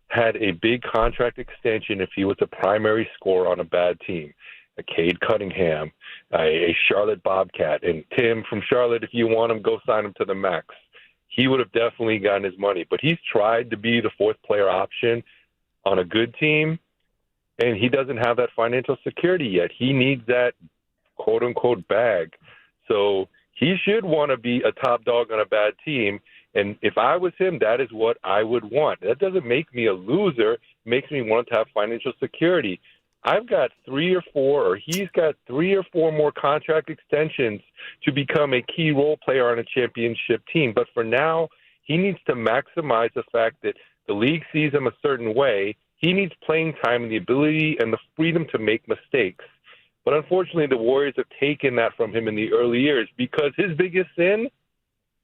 had a big contract extension, if he was a primary scorer on a bad team, a Cade Cunningham, a Charlotte Bobcat, and Tim from Charlotte, if you want him, go sign him to the max. He would have definitely gotten his money. But he's tried to be the fourth player option on a good team, and he doesn't have that financial security yet. He needs that quote-unquote bag. So he should want to be a top dog on a bad team, and if I was him, that is what I would want. That doesn't make me a loser. It makes me want to have financial security. I've got 3 or 4, or he's got 3 or 4 more contract extensions to become a key role player on a championship team. But for now, he needs to maximize the fact that the league sees him a certain way. He needs playing time and the ability and the freedom to make mistakes. But unfortunately, the Warriors have taken that from him in the early years, because his biggest sin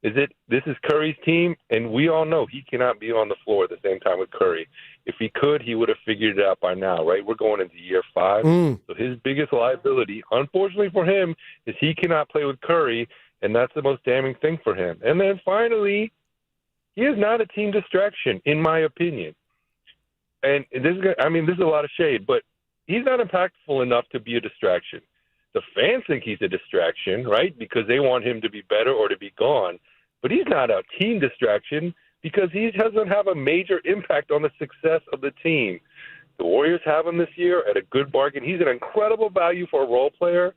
is that this is Curry's team, and we all know he cannot be on the floor at the same time with Curry. If he could, he would have figured it out by now, right? We're going into year 5. So his biggest liability, unfortunately for him, is he cannot play with Curry, and that's the most damning thing for him. And then finally, he is not a team distraction, in my opinion. And this is a lot of shade, but he's not impactful enough to be a distraction. The fans think he's a distraction, right, because they want him to be better or to be gone. But he's not a team distraction because he doesn't have a major impact on the success of the team. The Warriors have him this year at a good bargain. He's an incredible value for a role player,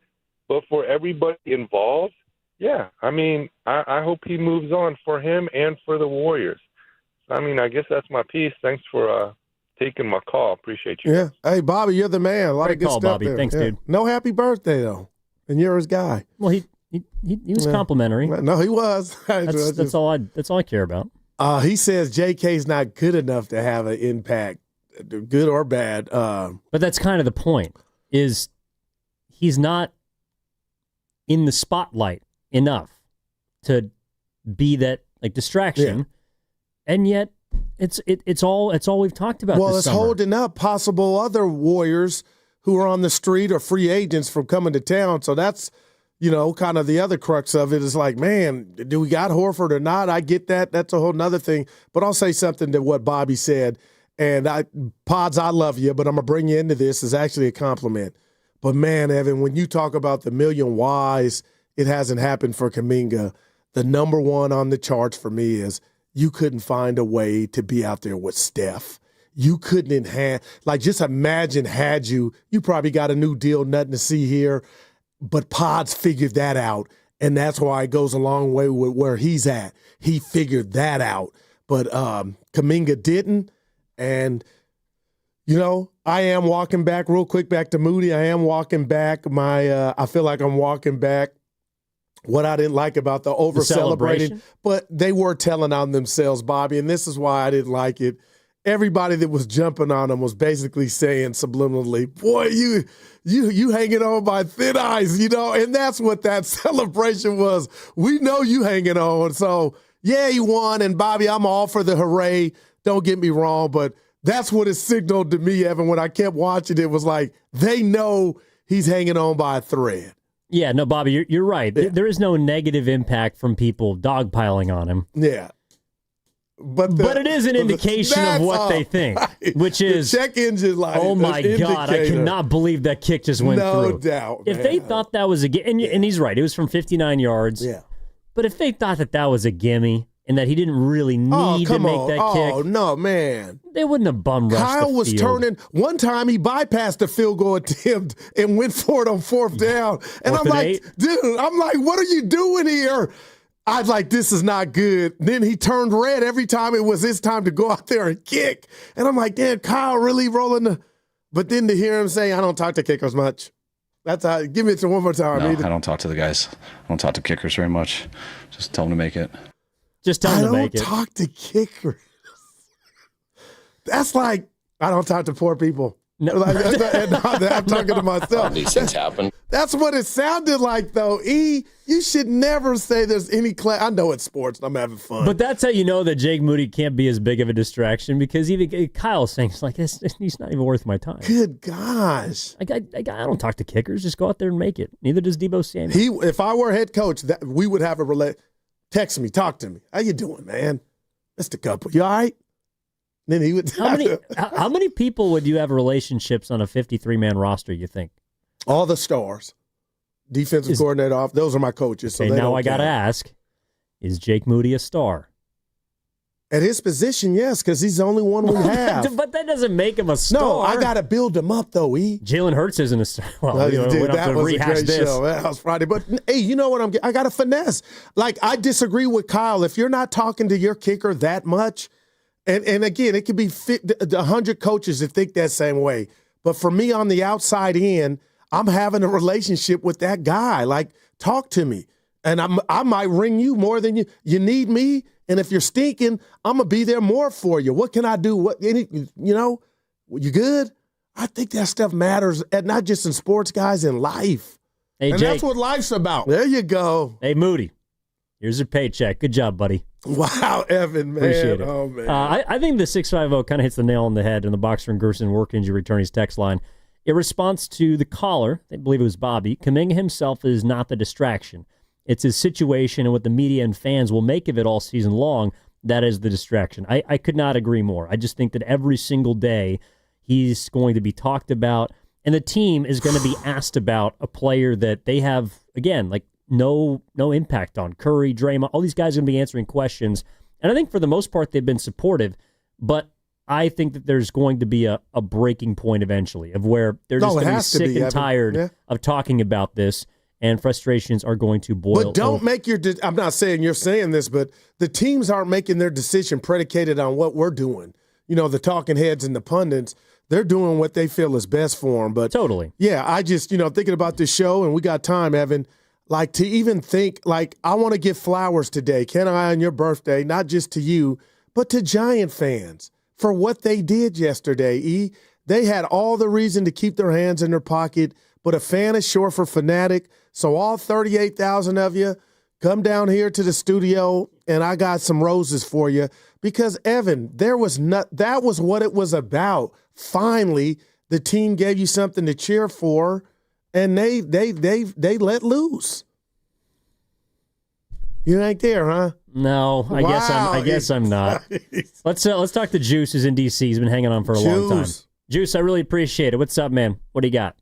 but for everybody involved, yeah, I hope he moves on for him and for the Warriors. I guess that's my piece. Thanks for taking my call. Appreciate you. Yeah. Hey, Bobby, you're the man. A lot Great of good call, stuff Bobby. there. Thanks, dude. No happy birthday, though. And you're his guy. Well, he was complimentary. No, he was. That's all I care about. He says JK's not good enough to have an impact, good or bad. But that's kind of the point, is he's not in the spotlight enough to be that distraction, and yet it's all we've talked about. Well, this it's summer. holding up possible other Warriors who are on the street or free agents from coming to town. So that's, kind of the other crux of it is like, man, do we got Horford or not? I get that. That's a whole nother thing. But I'll say something to what Bobby said. And Pods, I love you, but I'm going to bring you into this. Is actually a compliment. But, man, Evan, when you talk about the million whys, it hasn't happened for Kaminga. The number one on the charts for me is you couldn't find a way to be out there with Steph. You couldn't enhance, just imagine you probably got a new deal, nothing to see here, but Pods figured that out, and that's why it goes a long way with where he's at. He figured that out, but Kaminga didn't, and, I am walking back real quick back to Moody. I am walking back I feel like I'm walking back what I didn't like about the over-celebrating, but they were telling on themselves, Bobby, and this is why I didn't like it. everybody that was jumping on him was basically saying subliminally, boy, you hanging on by thin ice, and that's what that celebration was. We know you hanging on. So, yeah, he won, and Bobby, I'm all for the hooray. Don't get me wrong, but that's what it signaled to me, Evan, when I kept watching it, was like they know he's hanging on by a thread. Yeah, no, Bobby, you're right. Yeah. There is no negative impact from people dogpiling on him. Yeah. But it is an indication of what they think, which is the check engine light. Oh my God, I cannot believe that kick just went through. No doubt. If they thought that was and he's right, it was from 59 yards. Yeah. But if they thought that was a gimme and that he didn't really need to make that kick. Oh, no, man. They wouldn't have bum rushed Kyle the was field. turning. One time he bypassed the field goal attempt and went for it on fourth down. And I'm like, dude, what are you doing here? I was like, this is not good. Then he turned red every time it was his time to go out there and kick. And I'm like, damn, Kyle really rolling the. But then to hear him say, I don't talk to kickers much. That's how. Give me it one more time. No, I don't talk to the guys. I don't talk to kickers very much. Just tell them to make it. Just tell them to make it. I don't talk to kickers. That's like, I don't talk to poor people. No. I'm talking to myself. These things happen. That's what it sounded like, though. You should never say there's any class. I know it's sports, and I'm having fun. But that's how you know that Jake Moody can't be as big of a distraction, because even Kyle's saying, it's like, he's not even worth my time. Good gosh. I don't talk to kickers. Just go out there and make it. Neither does Debo Samuel. If I were head coach, we would have a relate. Text me, talk to me. How you doing, man? Mr. Couple, you all right? Then he would. How many people would you have relationships on a 53-man roster, you think? All the stars. Defensive coordinator off. Those are my coaches. Okay, so now I got to ask, is Jake Moody a star? At his position, yes, because he's the only one we have. But that doesn't make him a star. No, I got to build him up, though, E. Jalen Hurts isn't a star. Well, dude, that was a great show. That was Friday. But, hey, you know what I got a finesse. Like, I disagree with Kyle. If you're not talking to your kicker that much, and again, it could be 100 coaches that think that same way. But for me on the outside in, I'm having a relationship with that guy. Like, talk to me. And I might ring you more than you. You need me? And if you're stinking, I'm going to be there more for you. What can I do? You good? I think that stuff matters, and not just in sports, guys, in life. Hey, and Jake, that's what life's about. There you go. Hey, Moody, here's your paycheck. Good job, buddy. Wow, Evan, man. Appreciate it. Oh, man. I think the 650 kind of hits the nail on the head in the Boxer and Gerson work injury attorneys text line. In response to the caller, I believe it was Bobby, Kaminga himself is not the distraction. It's his situation and what the media and fans will make of it all season long. That is the distraction. I could not agree more. I just think that every single day he's going to be talked about, and the team is going to be asked about a player that they have, again, like no impact on. Curry, Draymond, all these guys are going to be answering questions. And I think for the most part they've been supportive, but I think that there's going to be a breaking point eventually of where they're just going to be sick and tired of talking about this. And frustrations are going to boil. But don't make your – I'm not saying you're saying this, but the teams aren't making their decision predicated on what we're doing. You know, the talking heads and the pundits, they're doing what they feel is best for them. But totally. Yeah, I just, thinking about this show, and we got time, Evan, like to even think, like, I want to give flowers today, can I, on your birthday, not just to you, but to Giant fans for what they did yesterday, E. They had all the reason to keep their hands in their pocket, but a fan is short for fanatic. So all 38,000 of you, come down here to the studio, and I got some roses for you. Because, Evan, that was what it was about. Finally, the team gave you something to cheer for, and they let loose. You ain't there, huh? No, I guess I'm not. Let's talk to Juice, who's in D.C. He's been hanging on for a long time. Juice, I really appreciate it. What's up, man? What do you got?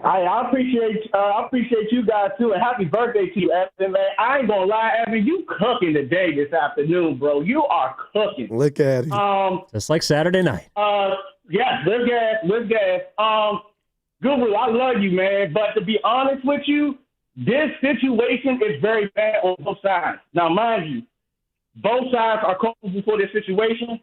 I appreciate you guys too, and happy birthday to you, Evan, man. I ain't gonna lie, Evan, you cooking today this afternoon, bro. You are cooking. Look at you. Just like Saturday night. Yes, with gas. Guru, I love you, man. But to be honest with you, this situation is very bad on both sides. Now, mind you, both sides are culpable for this situation,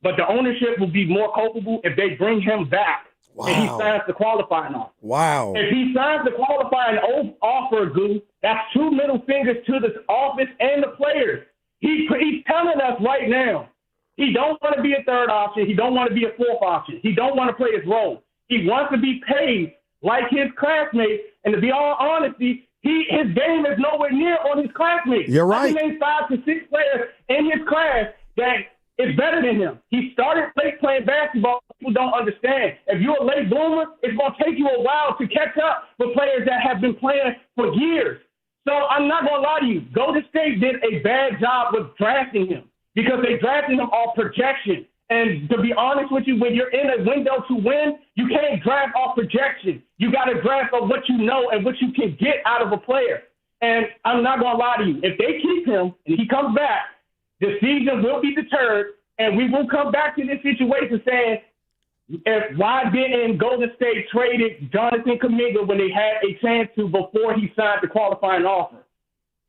but the ownership will be more culpable if they bring him back. Wow. And he signs the qualifying offer. Wow. If he signs the qualifying offer, Goo, that's 2 middle fingers to the office and the players. He's telling us right now, He don't want to be a third option. He don't want to be a fourth option. He don't want to play his role. He wants to be paid like his classmates. And to be all honesty, his game is nowhere near on his classmates. You're right. I can name 5 to 6 players in his class that is better than him. He started late playing basketball. People don't understand. If you're a late bloomer, it's going to take you a while to catch up with players that have been playing for years. So I'm not going to lie to you. Golden State did a bad job with drafting him because they drafted him off projection. And to be honest with you, when you're in a window to win, you can't draft off projection. You got to draft on what you know and what you can get out of a player. And I'm not going to lie to you. If they keep him and he comes back, the season will be deterred, and we will come back to this situation saying, why didn't Golden State traded Jonathan Kaminga when they had a chance to before he signed the qualifying offer?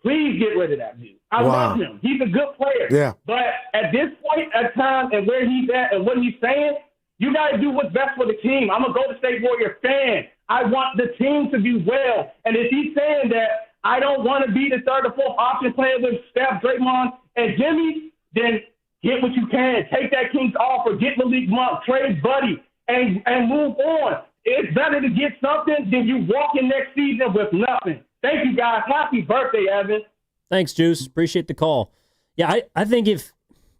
Please get rid of that dude. I love him. He's a good player. Yeah. But at this point in time and where he's at and what he's saying, you got to do what's best for the team. I'm a Golden State Warrior fan. I want the team to do well. And if he's saying that I don't want to be the third or fourth option player with Steph, Draymond, and Jimmy, then get what you can. Take that King's offer. Get Malik Monk. Trade Buddy. And move on. It's better to get something than you walk in next season with nothing. Thank you, guys. Happy birthday, Evan. Thanks, Juice. Appreciate the call. Yeah, I think if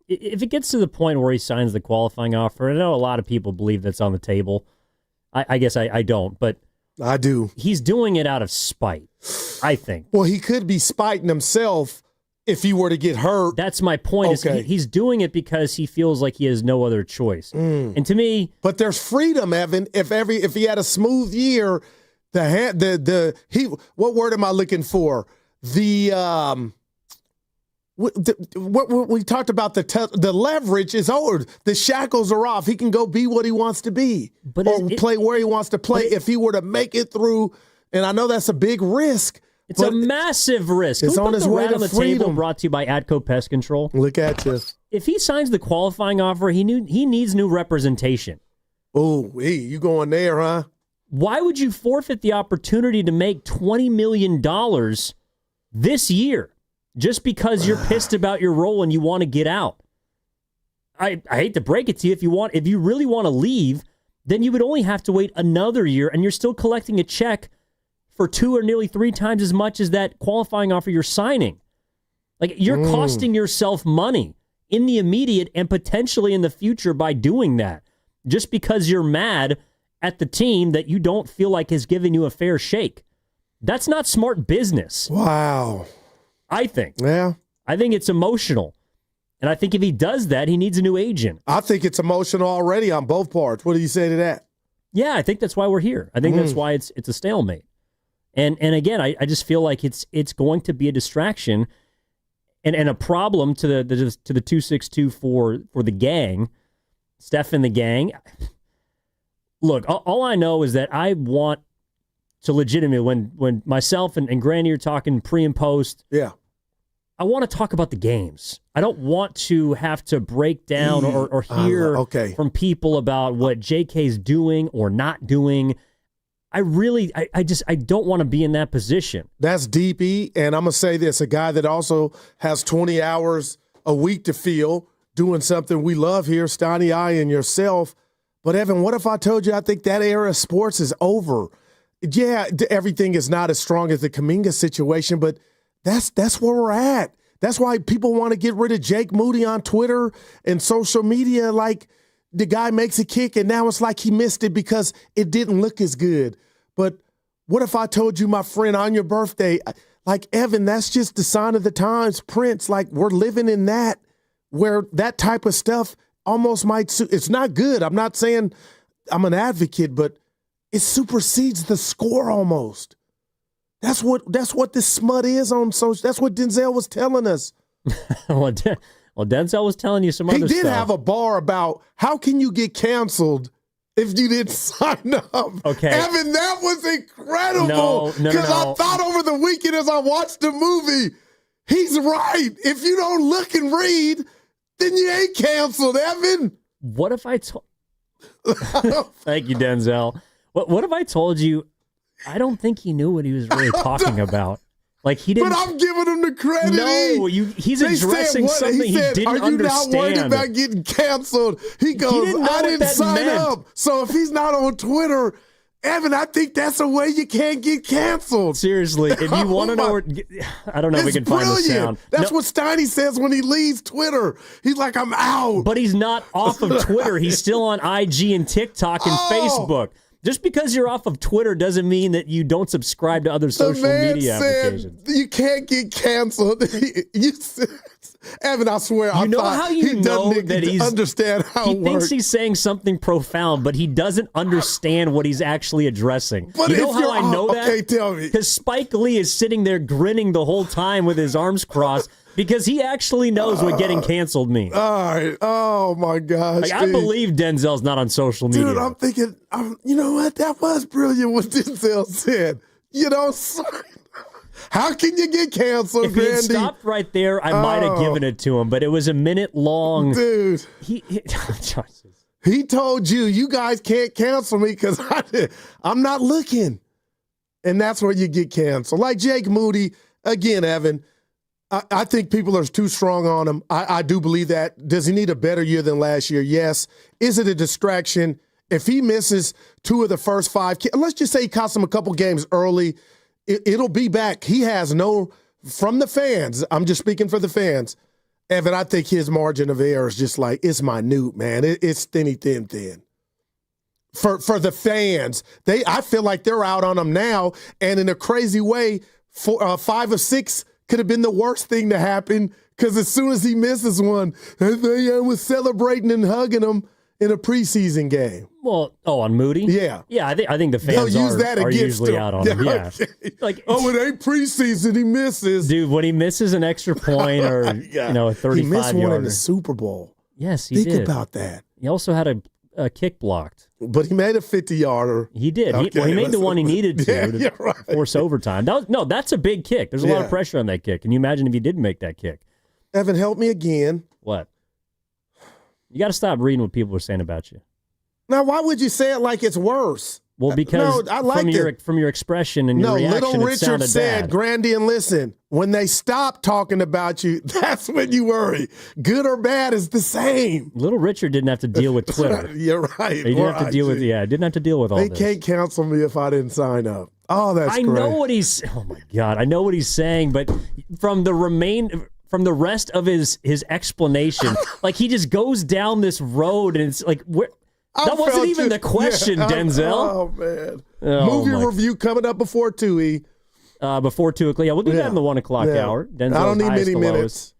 it gets to the point where he signs the qualifying offer, I know a lot of people believe that's on the table. I guess I don't, but I do. He's doing it out of spite, I think. Well, he could be spiting himself if he were to get hurt. That's my point. Okay. Is he's doing it because he feels like he has no other choice. And to me, but there's freedom, Evan. If he had a smooth year, what word am I looking for? What we talked about, the leverage is over. The shackles are off. He can go be what he wants to be, play where he wants to play. If he were to make it through, and I know that's a big risk. It's a massive risk. It's on his way to the freedom. Table brought to you by Atco Pest Control. Look at you. If he signs the qualifying offer, he needs new representation. Oh, hey, you going there, huh? Why would you forfeit the opportunity to make $20 million this year just because you're pissed about your role and you want to get out? I hate to break it to you. If you really want to leave, then you would only have to wait another year, and you're still collecting a check for 2 or nearly 3 times as much as that qualifying offer you're signing. Like, you're costing yourself money in the immediate and potentially in the future by doing that, just because you're mad at the team that you don't feel like has given you a fair shake. That's not smart business. Wow. I think. Yeah. I think it's emotional. And I think if he does that, he needs a new agent. I think it's emotional already on both parts. What do you say to that? Yeah, I think that's why we're here. I think that's why it's a stalemate. And again, I just feel like it's going to be a distraction and a problem to the 262 for the gang, Steph and the gang. Look, all I know is that I want to legitimately, when myself and Granny are talking pre and post, I want to talk about the games. I don't want to have to break down or hear from people about what JK's doing or not doing. I don't want to be in that position. That's deep, E. And I'm going to say this, a guy that also has 20 hours a week to fill doing something we love here, Steiny, I, and yourself. But, Evan, what if I told you I think that era of sports is over? Yeah, everything is not as strong as the Kaminga situation, but that's where we're at. That's why people want to get rid of Jake Moody on Twitter and social media. Like, the guy makes a kick, and now it's like he missed it because it didn't look as good. But what if I told you, my friend, on your birthday, like, Evan, that's just the sign of the times, Prince. Like, we're living in that, where that type of stuff almost might suit. It's not good. I'm not saying I'm an advocate, but it supersedes the score almost. That's what this smut is on social. That's what Denzel was telling us. Well, Denzel was telling you some other stuff. He did have a bar about how can you get canceled if you didn't sign up. Okay. Evan, that was incredible. No. Because I thought over the weekend as I watched the movie, he's right. If you don't look and read, then you ain't canceled, Evan. What if I told... Thank you, Denzel. What if I told you I don't think he knew what he was really talking about? Like, he didn't. But I'm giving him the credit. No, he's addressing something he didn't understand. Are you not worried about getting canceled? He goes, I didn't sign up. So if he's not on Twitter, Evan, I think that's a way you can't get canceled. Seriously, if you want to know, I don't know if we can find the sound. That's what Steiny says when he leaves Twitter. He's like, I'm out. But he's not off of Twitter. He's still on IG and TikTok and Facebook. Just because you're off of Twitter doesn't mean that you don't subscribe to other social media applications. You can't get canceled. Evan, I swear, he doesn't understand how it works. He thinks he's saying something profound, but he doesn't understand what he's actually addressing. But you know how I know that? Okay, tell me. Because Spike Lee is sitting there grinning the whole time with his arms crossed because he actually knows what getting canceled means. All right. Oh, my gosh. I believe Denzel's not on social media. Dude, I'm thinking, you know what? That was brilliant what Denzel said. You know, how can you get canceled, If he Randy? had stopped right there, I might have given it to him, but it was a minute long. Dude. He told you guys can't cancel me because I'm not looking. And that's where you get canceled. Like Jake Moody, again, Evan, I think people are too strong on him. I do believe that. Does he need a better year than last year? Yes. Is it a distraction? If he misses 2 of the first 5, let's just say he cost him a couple games early, it'll be back. He has from the fans, I'm just speaking for the fans, Evan, I think his margin of error is just like, it's minute, man. It's thin. For the fans, I feel like they're out on him now, and in a crazy way, 5 of 6 could have been the worst thing to happen because as soon as he misses one, they was celebrating and hugging him in a preseason game. Well, on Moody? Yeah. Yeah, I think the fans are usually out on him. Yeah. Okay. Like, it ain't preseason, he misses. Dude, when he misses an extra point or, a 35-yarder. He missed one in the Super Bowl. Yes, he did. Think about that. He also had a kick blocked. But he made a 50-yarder. He did. Okay, he made the one he needed to force overtime. That's a big kick. There's a lot of pressure on that kick. Can you imagine if he didn't make that kick? Evan, help me again. What? You got to stop reading what people are saying about you. Now, why would you say it like it's worse? Well, because I like from your expression and your reaction, Little Richard said, Grandy, and listen, when they stop talking about you, that's when you worry. Good or bad is the same. Little Richard didn't have to deal with Twitter. You're right. He didn't have to deal with didn't have to deal with all this. They can't cancel me if I didn't sign up. Oh, that's great. I know what he's. Oh my God, I know what he's saying, but from the rest of his explanation, like he just goes down this road, and it's like that wasn't even the question, Denzel. Oh man! Movie review coming up before 2E. Before 2 o'clock. Yeah, we'll do that in the 1 o'clock hour. Denzel's I don't need many minutes.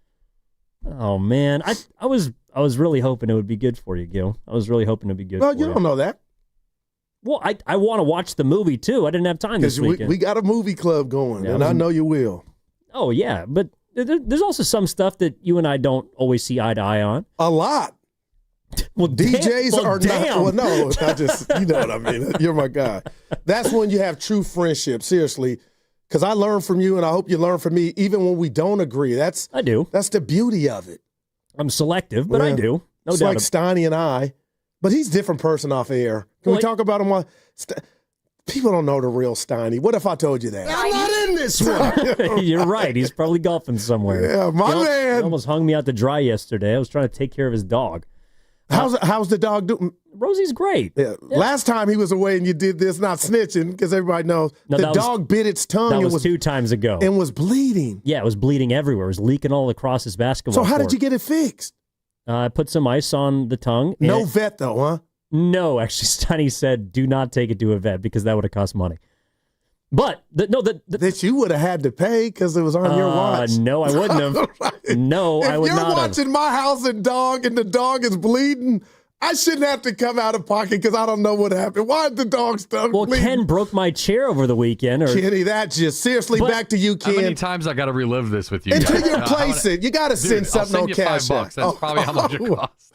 Oh man, I was really hoping it would be good for you, Gil. I was really hoping it'd be good. No, for you don't know that. Well, I want to watch the movie too. I didn't have time this weekend. We got a movie club going, and I know you will. Oh yeah, but there's also some stuff that you and I don't always see eye to eye on. A lot. Well, DJs are damn. not. Well, no, I just you know what I mean. You're my guy. That's when you have true friendship. Seriously, because I learn from you, and I hope you learn from me, even when we don't agree. I do. That's the beauty of it. I'm selective, but I do. No it's doubt. Like Steiny and I, but he's a different person off air. Can we talk about him? People don't know the real Steiny. What if I told you that? I'm not in this one. You're right. He's probably golfing somewhere. Yeah, man. He almost hung me out to dry yesterday. I was trying to take care of his dog. How's the dog doing? Rosie's great. Yeah. Last time he was away and you did this, not snitching, because everybody knows. The dog bit its tongue. That was 2 times ago. And was bleeding. Yeah, it was bleeding everywhere. It was leaking all across his basketball So how court. did you get it fixed? I put some ice on the tongue. No vet, though, huh? No, actually, Steiny said, do not take it to a vet because that would have cost money. But, that you would have had to pay because it was on your watch. No, I wouldn't have. Right. No, I would not have. If you're watching My House and the dog is bleeding, I shouldn't have to come out of pocket because I don't know what happened. Why did the dog stop bleeding? Well, Ken broke my chair over the weekend. Kenny, that's just seriously back to you, Ken. How many times I got to relive this with you? Until you replace it. You got to send something on Cash App. That's probably how much it costs.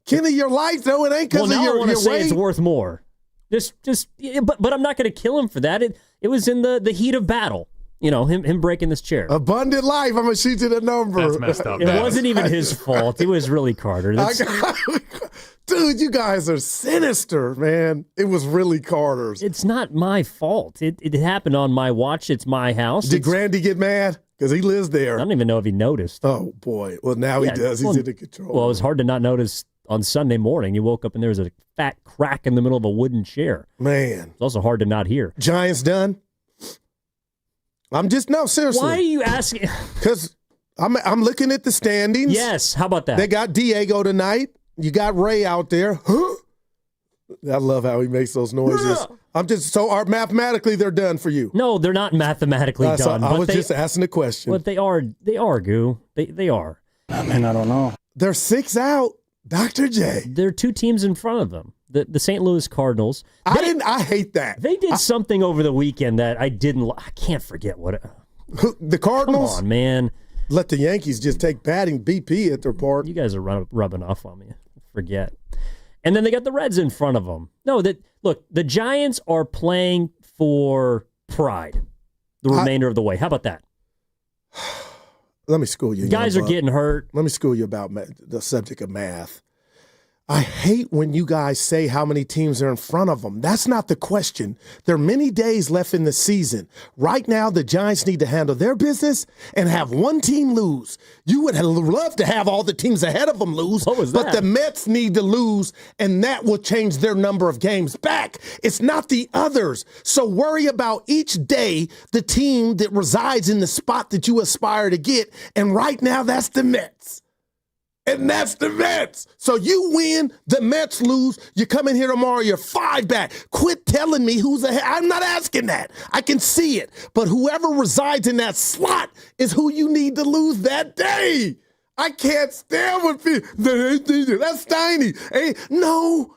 Kenny, your life, though, it ain't because of your weight. I want to say it's worth more. But I'm not going to kill him for that. It was in the heat of battle. You know, him breaking this chair. Abundant life. I'm going to shoot you the number. That's messed up. It wasn't even his fault. It was really Carter. Dude, you guys are sinister, man. It was really Carter's. It's not my fault. It happened on my watch. It's my house. Did Grandy get mad? because he lives there. I don't even know if he noticed. Oh, boy. Well, now he does. He's in the control. Well, it was hard to not notice on Sunday morning. You woke up and there was a fat crack in the middle of a wooden chair. Man. It's also hard to not hear. Giants done? Seriously. Why are you asking? Because I'm looking at the standings. Yes, how about that? They got Diego tonight. You got Ray out there. Huh? I love how he makes those noises. Mathematically they're done for you. No, they're not mathematically done. I was just asking a question. But they are, Goo. They are. I mean, I don't know. They're 6 out, Dr. J. There are 2 teams in front of them. The St. Louis Cardinals. I hate that. They did something over the weekend that I can't forget what. The Cardinals? Come on, man. Let the Yankees just take batting BP at their park. You guys are rubbing off on me. Forget. And then they got the Reds in front of them. No, look, the Giants are playing for pride the remainder of the way. How about that? Let me school you. Guys are getting hurt. Let me school you about the subject of math. I hate when you guys say how many teams are in front of them. That's not the question. There are many days left in the season. Right now, the Giants need to handle their business and have one team lose. You would love to have all the teams ahead of them lose, but the Mets need to lose, and that will change their number of games back. It's not the others. So worry about each day the team that resides in the spot that you aspire to get, and right now, that's the Mets. And that's the Mets. So you win, the Mets lose. You come in here tomorrow, you're 5 back. Quit telling me who's ahead. I'm not asking that. I can see it. But whoever resides in that slot is who you need to lose that day. I can't stand with people. That's Steiny. Hey, no,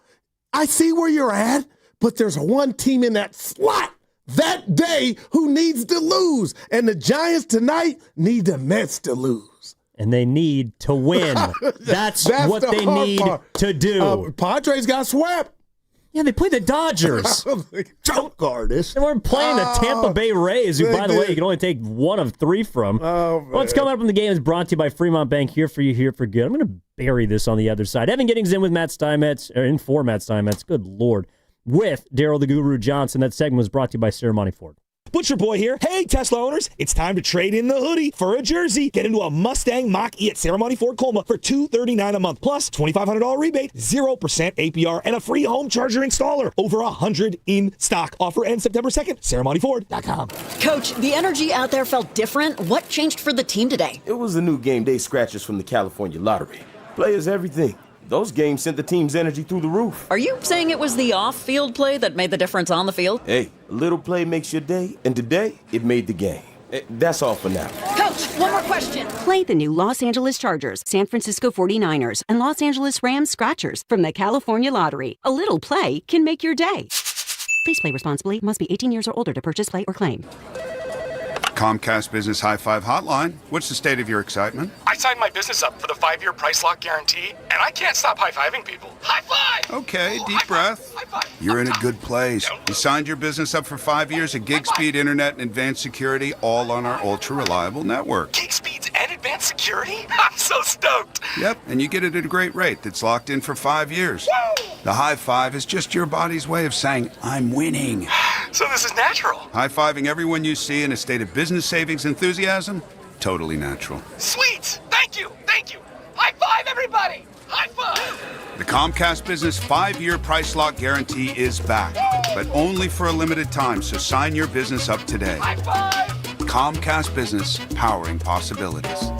I see where you're at, but there's one team in that slot that day who needs to lose. And the Giants tonight need the Mets to lose. And they need to win. That's what they need to do. Padres got swept. Yeah, they played the Dodgers. Choke artist. They weren't playing the Tampa Bay Rays, who, by the way, you can only take 1 of 3 from. What's coming up in the game is brought to you by Fremont Bank. Here for you, here for good. I'm going to bury this on the other side. Evan Giddings in with Matt Steinmetz, or in for Matt Steinmetz. Good Lord. With Daryl the Guru Johnson. That segment was brought to you by Ceremony Ford. Butcher Boy here. Hey, Tesla owners, it's time to trade in the hoodie for a jersey. Get into a Mustang Mach-E at Ceremony Ford Colma for $239 a month, plus $2,500 rebate, 0% APR, and a free home charger installer. Over 100 in stock. Offer ends September 2nd. CeremonyFord.com. Coach, the energy out there felt different. What changed for the team today? It was the new game day scratchers from the California Lottery. Players everything. Those games sent the team's energy through the roof. Are you saying it was the off-field play that made the difference on the field? Hey, a little play makes your day, and today, it made the game. That's all for now. Coach, one more question. Play the new Los Angeles Chargers, San Francisco 49ers, and Los Angeles Rams Scratchers from the California Lottery. A little play can make your day. Please play responsibly. Must be 18 years or older to purchase, play, or claim. Comcast Business High Five Hotline. What's the state of your excitement? I signed my business up for the 5-year price lock guarantee, and I can't stop high-fiving people. High five! Okay, deep breath. High five. You're in a good place. You signed your business up for 5 years of gig speed internet and advanced security, all on our ultra-reliable network. Gig speeds and advanced security? I'm so stoked. Yep, and you get it at a great rate that's locked in for 5 years. Woo! The high five is just your body's way of saying, I'm winning. So this is natural. High-fiving everyone you see in a state of business savings enthusiasm, totally natural. Sweet! Thank you! Thank you! High five, everybody! High five! The Comcast Business 5-year price lock guarantee is back, but only for a limited time, so sign your business up today. High five! Comcast Business, powering possibilities.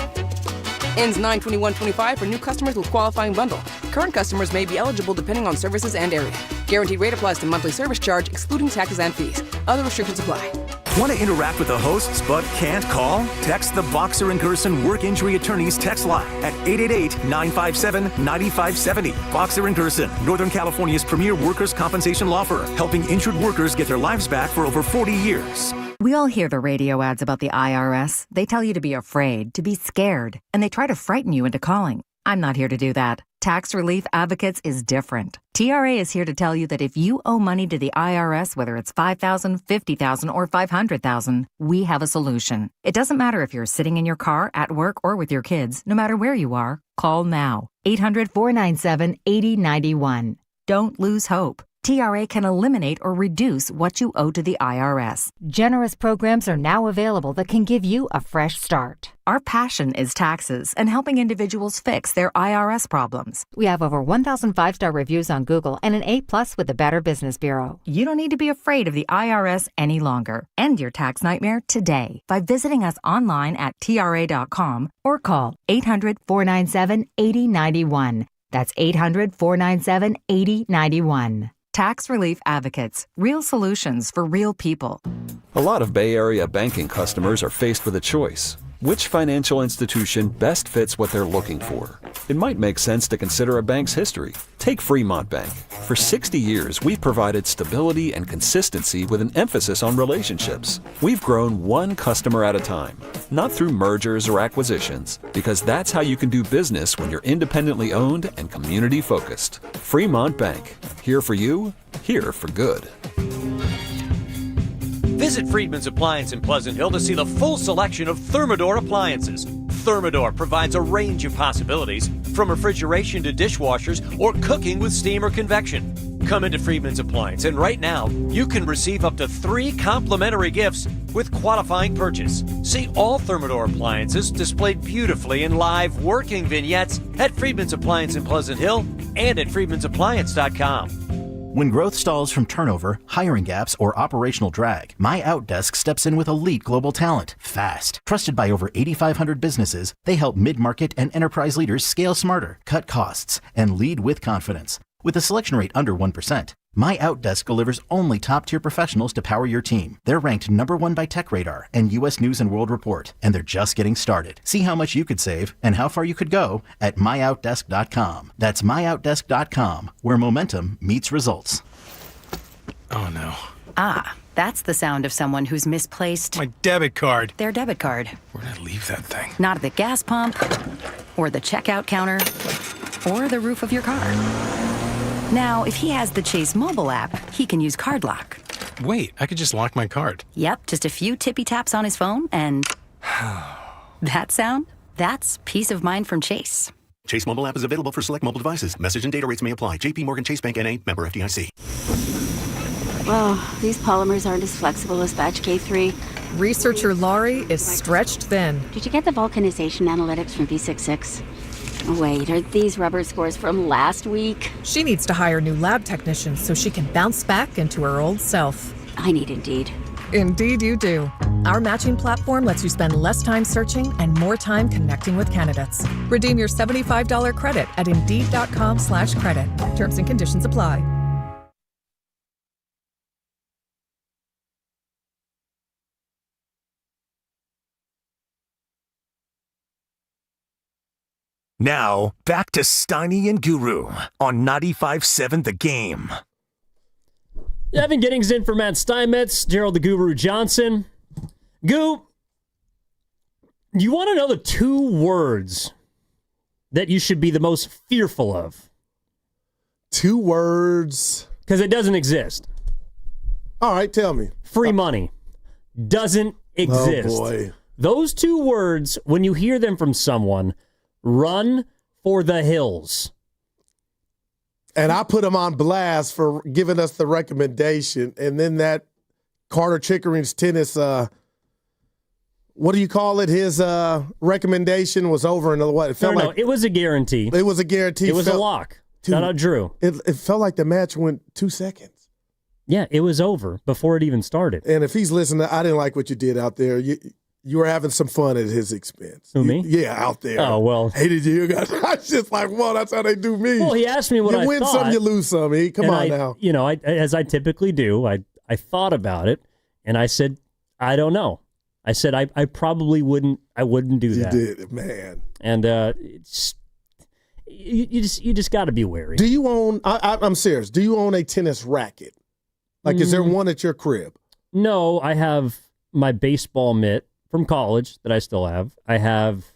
Ends 9/21/25 for new customers with qualifying bundle. Current customers may be eligible depending on services and area. Guaranteed rate applies to monthly service charge, excluding taxes and fees. Other restrictions apply. Want to interact with the hosts but can't call? Text the Boxer & Gerson Work Injury Attorneys text line at 888-957-9570. Boxer & Gerson, Northern California's premier workers' compensation law firm, helping injured workers get their lives back for over 40 years. We all hear the radio ads about the IRS. They tell you to be afraid, to be scared, and they try to frighten you into calling. I'm not here to do that. Tax Relief Advocates is different. TRA is here to tell you that if you owe money to the IRS, whether it's $5,000, $50,000, or $500,000, we have a solution. It doesn't matter if you're sitting in your car, at work, or with your kids. No matter where you are, call now. 800-497-8091. Don't lose hope. TRA can eliminate or reduce what you owe to the IRS. Generous programs are now available that can give you a fresh start. Our passion is taxes and helping individuals fix their IRS problems. We have over 1,000 5-star reviews on Google and an A+ with the Better Business Bureau. You don't need to be afraid of the IRS any longer. End your tax nightmare today by visiting us online at TRA.com or call 800-497-8091. That's 800-497-8091. Tax Relief Advocates. Real solutions for real people. A lot of Bay Area banking customers are faced with a choice. Which financial institution best fits what they're looking for? It might make sense to consider a bank's history. Take Fremont Bank. For 60 years, we've provided stability and consistency with an emphasis on relationships. We've grown one customer at a time, not through mergers or acquisitions, because that's how you can do business when you're independently owned and community focused. Fremont Bank. Here for you, here for good. Visit Friedman's Appliance in Pleasant Hill to see the full selection of Thermador appliances. Thermador provides a range of possibilities, from refrigeration to dishwashers or cooking with steam or convection. Come into Friedman's Appliance, and right now, you can receive up to 3 complimentary gifts with qualifying purchase. See all Thermador appliances displayed beautifully in live working vignettes at Friedman's Appliance in Pleasant Hill and at friedmansappliance.com. When growth stalls from turnover, hiring gaps, or operational drag, My Outdesk steps in with elite global talent, fast. Trusted by over 8,500 businesses, they help mid-market and enterprise leaders scale smarter, cut costs, and lead with confidence. With a selection rate under 1%, My Outdesk delivers only top-tier professionals to power your team. They're ranked #1 by TechRadar and U.S. News & World Report, and they're just getting started. See how much you could save and how far you could go at myoutdesk.com. That's myoutdesk.com, where momentum meets results. Oh, no. Ah, that's the sound of someone who's misplaced my debit card. Their debit card. Where'd I leave that thing? Not at the gas pump, or the checkout counter, or the roof of your car. Now, if he has the Chase mobile app, he can use Card Lock. Wait, I could just lock my card. Yep, just a few tippy taps on his phone, and that sound? That's peace of mind from Chase. Chase mobile app is available for select mobile devices. Message and data rates may apply. JP Morgan Chase Bank N.A., member FDIC. Whoa, these polymers aren't as flexible as batch K3. Researcher Laurie is stretched thin. Did you get the vulcanization analytics from V66? Wait, are these rubber scores from last week? She needs to hire new lab technicians so she can bounce back into her old self. I need Indeed. Indeed you do. Our matching platform lets you spend less time searching and more time connecting with candidates. Redeem your $75 credit at Indeed.com/credit. Terms and conditions apply. Now, back to Steiny and Guru on 95.7 The Game. Evan Giddings in for Matt Steinmetz, Gerald the Guru Johnson. Goo, you want to know the 2 words that you should be the most fearful of? 2 words? Because it doesn't exist. All right, tell me. Free money. Doesn't exist. Oh, boy. Those 2 words, when you hear them from someone, run for the hills. And I put him on blast for giving us the recommendation. And then that Carter Chickering's tennis, what do you call it? His recommendation was over in what? It felt like it was a guarantee. It was a guarantee. It was a lock. Shout out Drew. It felt like the match went 2 seconds. Yeah, it was over before it even started. And if he's listening, I didn't like what you did out there. You were having some fun at his expense. Who, me? Yeah, out there. Oh, well. Hey, did you guys? I was just like, well, that's how they do me. Well, he asked me what I thought. You win some, you lose some. Come on now. You know, as I typically do, I thought about it, and I said, I don't know. I said, I probably wouldn't do that. You did, man. And you just got to be wary. Do you own, I'm serious, do you own a tennis racket? Like, is there one at your crib? No, I have my baseball mitt from college that I still have. I have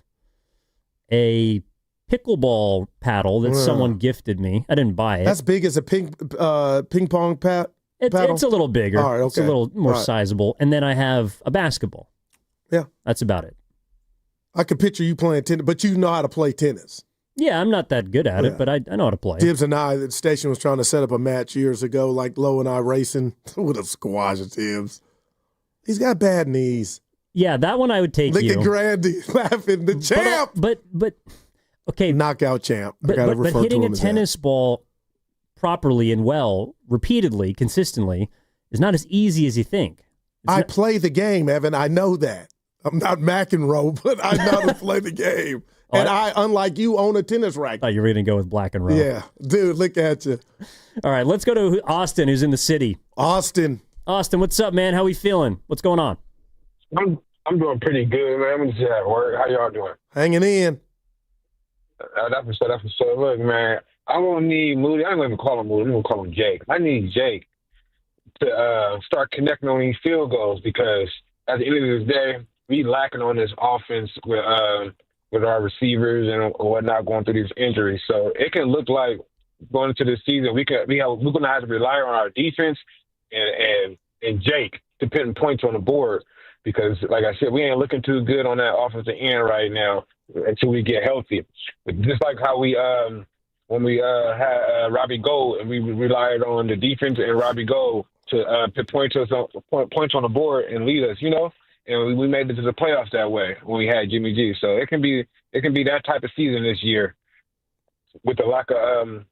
a pickleball paddle that someone gifted me. I didn't buy it. That's big as a ping pong paddle? It's a little bigger. All right, okay. It's a little more sizable. And then I have a basketball. Yeah. That's about it. I could picture you playing tennis, but you know how to play tennis. Yeah, I'm not that good at it, but I know how to play. Dibs and I, the station was trying to set up a match years ago, like Lo and I racing. Would have squashed Dibs. He's got bad knees. Yeah, that one I would take. Look at Grandy laughing. The champ. But okay, knockout champ. But hitting a tennis ball properly and well, repeatedly, consistently, is not as easy as you think. I play the game, Evan. I know that. I'm not McEnroe, but I know how to play the game. And I, unlike you, own a tennis racket. Oh, you're going to go with black and row. Yeah. Dude, look at you. All right, let's go to Austin, who's in the city. Austin, what's up, man? How we feeling? What's going on? I'm doing pretty good, man. I'm just at work. How y'all doing? Hanging in. That's for sure. Look, man, I'm going to need Moody. I'm going to even call him Moody. I'm going to call him Jake. I need Jake to start connecting on these field goals because at the end of the day, we lacking on this offense with our receivers and whatnot going through these injuries. So it can look like going into this season, we're going to have to rely on our defense and Jake to put points on the board because, like I said, we ain't looking too good on that offensive end right now until we get healthy. But just like how we when we had Robbie Gold and we relied on the defense and Robbie Gold to put points on the board and lead us, you know. And we made it to the playoffs that way when we had Jimmy G. So it can be that type of season this year with the lack of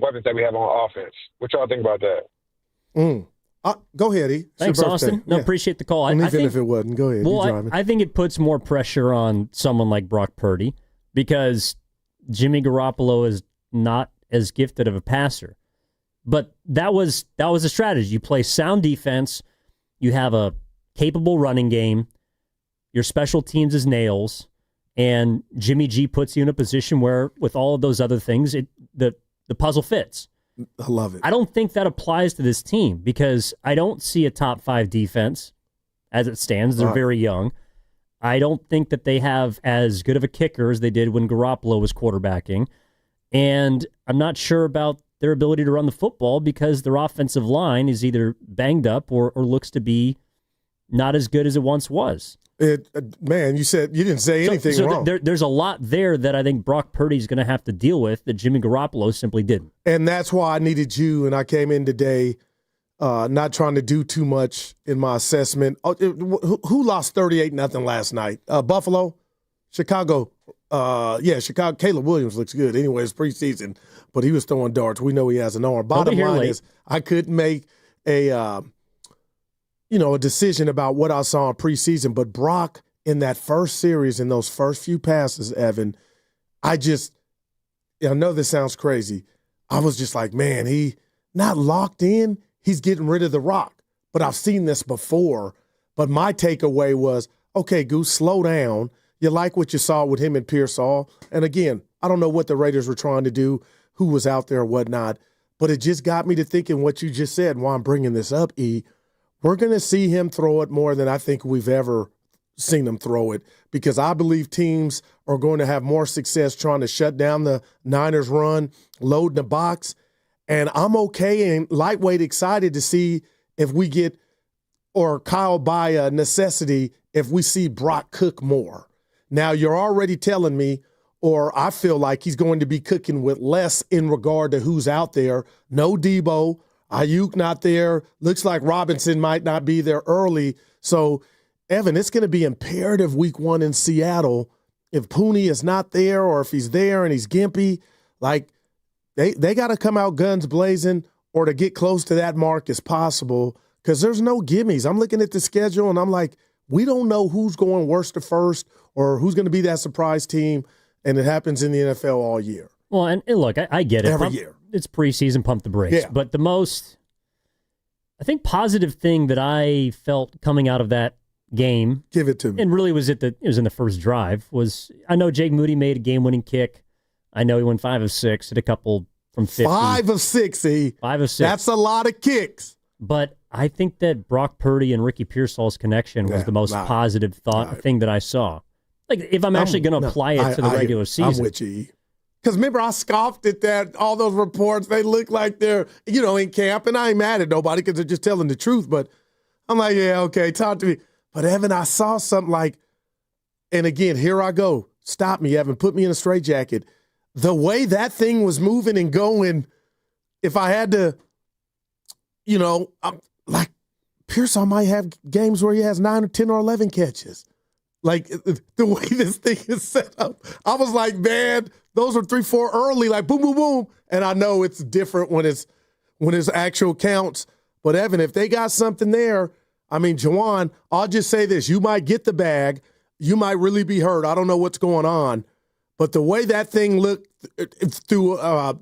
weapons that we have on offense. What y'all think about that? Go ahead, E. Thanks, Austin. No, appreciate the call. Even if it wasn't, go ahead. Well, I think it puts more pressure on someone like Brock Purdy because Jimmy Garoppolo is not as gifted of a passer. But that was a strategy. You play sound defense. You have a capable running game. Your special teams is nails. And Jimmy G puts you in a position where, with all of those other things, the puzzle fits. I love it. I don't think that applies to this team because I don't see a top 5 defense as it stands. They're very young. I don't think that they have as good of a kicker as they did when Garoppolo was quarterbacking. And I'm not sure about their ability to run the football because their offensive line is either banged up or looks to be not as good as it once was. Man, you didn't say anything wrong. There's a lot there that I think Brock Purdy's going to have to deal with that Jimmy Garoppolo simply didn't. And that's why I needed you, and I came in today not trying to do too much in my assessment. Who lost 38-0 last night? Buffalo? Chicago? Chicago. Caleb Williams looks good. Anyway, it's preseason, but he was throwing darts. We know he has an arm. Bottom line is I couldn't make a decision about what I saw in preseason, but Brock in that first series, in those first few passes, Evan, I know this sounds crazy. I was just like, man, he not locked in. He's getting rid of the rock. But I've seen this before. But my takeaway was, okay, Goose, slow down. You like what you saw with him and Pearsall. And again, I don't know what the Raiders were trying to do, who was out there or whatnot, but it just got me to thinking what you just said and why I'm bringing this up, E. We're going to see him throw it more than I think we've ever seen him throw it because I believe teams are going to have more success trying to shut down the Niners run, load the box. And I'm okay and lightweight excited to see if we get, or Kyle by necessity, if we see Brock cook more. Now, you're already telling me, or I feel like he's going to be cooking with less in regard to who's out there. No Debo, Ayuk not there. Looks like Robinson might not be there early. So, Evan, it's going to be imperative week 1 in Seattle. If Pooney is not there or if he's there and he's gimpy, like they got to come out guns blazing or to get close to that mark as possible because there's no gimmies. I'm looking at the schedule and I'm like, we don't know who's going worst to first or who's going to be that surprise team, and it happens in the NFL all year. Well, and look, I get it. Every year. It's preseason, pump the brakes. Yeah. But the most, I think, positive thing that I felt coming out of that game, give it to me, and really was in the first drive, was I know Jake Moody made a game-winning kick. I know he went 5 of 6, hit a couple from 50. 5 of 6, E. 5 of 6. That's a lot of kicks. But I think that Brock Purdy and Ricky Pearsall's connection was the most positive thing that I saw. Like, if I'm actually going to apply it to the regular season. I'm with you. Because remember, I scoffed at that, all those reports. They look like they're, in camp, and I ain't mad at nobody because they're just telling the truth. But I'm like, yeah, okay, talk to me. But, Evan, I saw something like, and again, here I go. Stop me, Evan. Put me in a straitjacket. the way that thing was moving and going, if I had to, like Pearsall might have games where he has 9 or 10 or 11 catches. Like the way this thing is set up, I was like, man, those are 3-4 early, like boom, boom, boom. And I know it's different when it's actual counts. But Evan, if they got something there, I mean, Juwan, I'll just say this: you might get the bag, you might really be hurt. I don't know what's going on, but the way that thing looked through a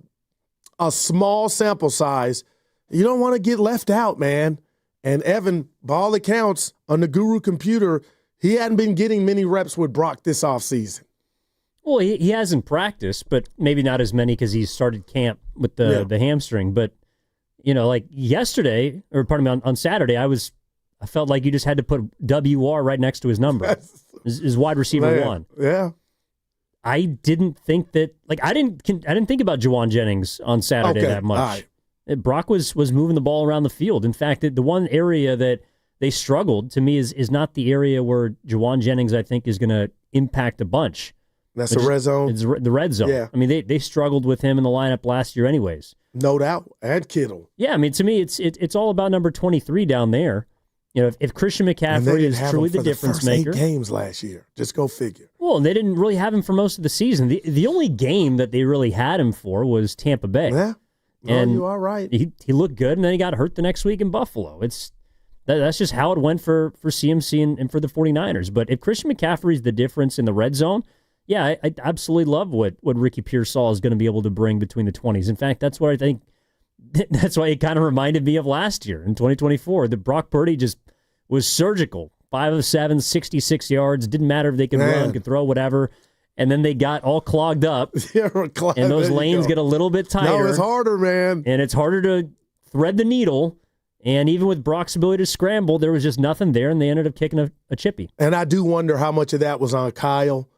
small sample size, you don't want to get left out, man. And Evan, by all accounts, on the Guru computer, he hadn't been getting many reps with Brock this offseason. Well, he hasn't practiced, but maybe not as many because he started camp with the hamstring. But, like yesterday, or pardon me, on Saturday, I felt like you just had to put WR right next to his number, his wide receiver 1. Yeah. I didn't think that, I didn't think about Juwan Jennings on Saturday that much. All right. Brock was moving the ball around the field. In fact, the one area that they struggled, to me, is not the area where Juwan Jennings, I think, is going to impact a bunch. That's the red zone? It's the red zone. Yeah. I mean, they struggled with him in the lineup last year anyways. No doubt. And Kittle. Yeah, I mean, to me, it's all about number 23 down there. If Christian McCaffrey is truly the difference maker. 8 games last year. Just go figure. Well, and they didn't really have him for most of the season. The only game that they really had him for was Tampa Bay. Yeah. And you are right. He looked good, and then he got hurt the next week in Buffalo. That's just how it went for CMC and for the 49ers. But if Christian McCaffrey is the difference in the red zone, yeah, I absolutely love what Ricky Pearsall is going to be able to bring between the 20s. In fact, that's what I think. That's why it kind of reminded me of last year in 2024. The Brock Purdy just was surgical. 5 of 7, 66 yards. Didn't matter if they could run, could throw, whatever. And then they got all clogged up. And those lanes get a little bit tighter. No, it's harder, man. And it's harder to thread the needle. And even with Brock's ability to scramble, there was just nothing there, and they ended up kicking a chippy. And I do wonder how much of that was on Kyle.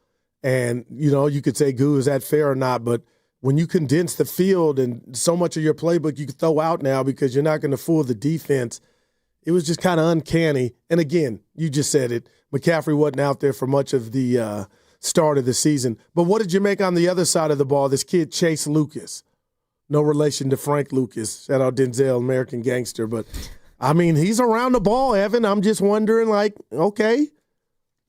And, you could say, Goo, is that fair or not? But when you condense the field and so much of your playbook you can throw out now because you're not going to fool the defense, it was just kind of uncanny. And again, you just said it. McCaffrey wasn't out there for much of the start of the season. But what did you make on the other side of the ball? This kid, Chase Lucas. No relation to Frank Lucas. Shout out Denzel, American Gangster. But, I mean, he's around the ball, Evan. I'm just wondering, okay,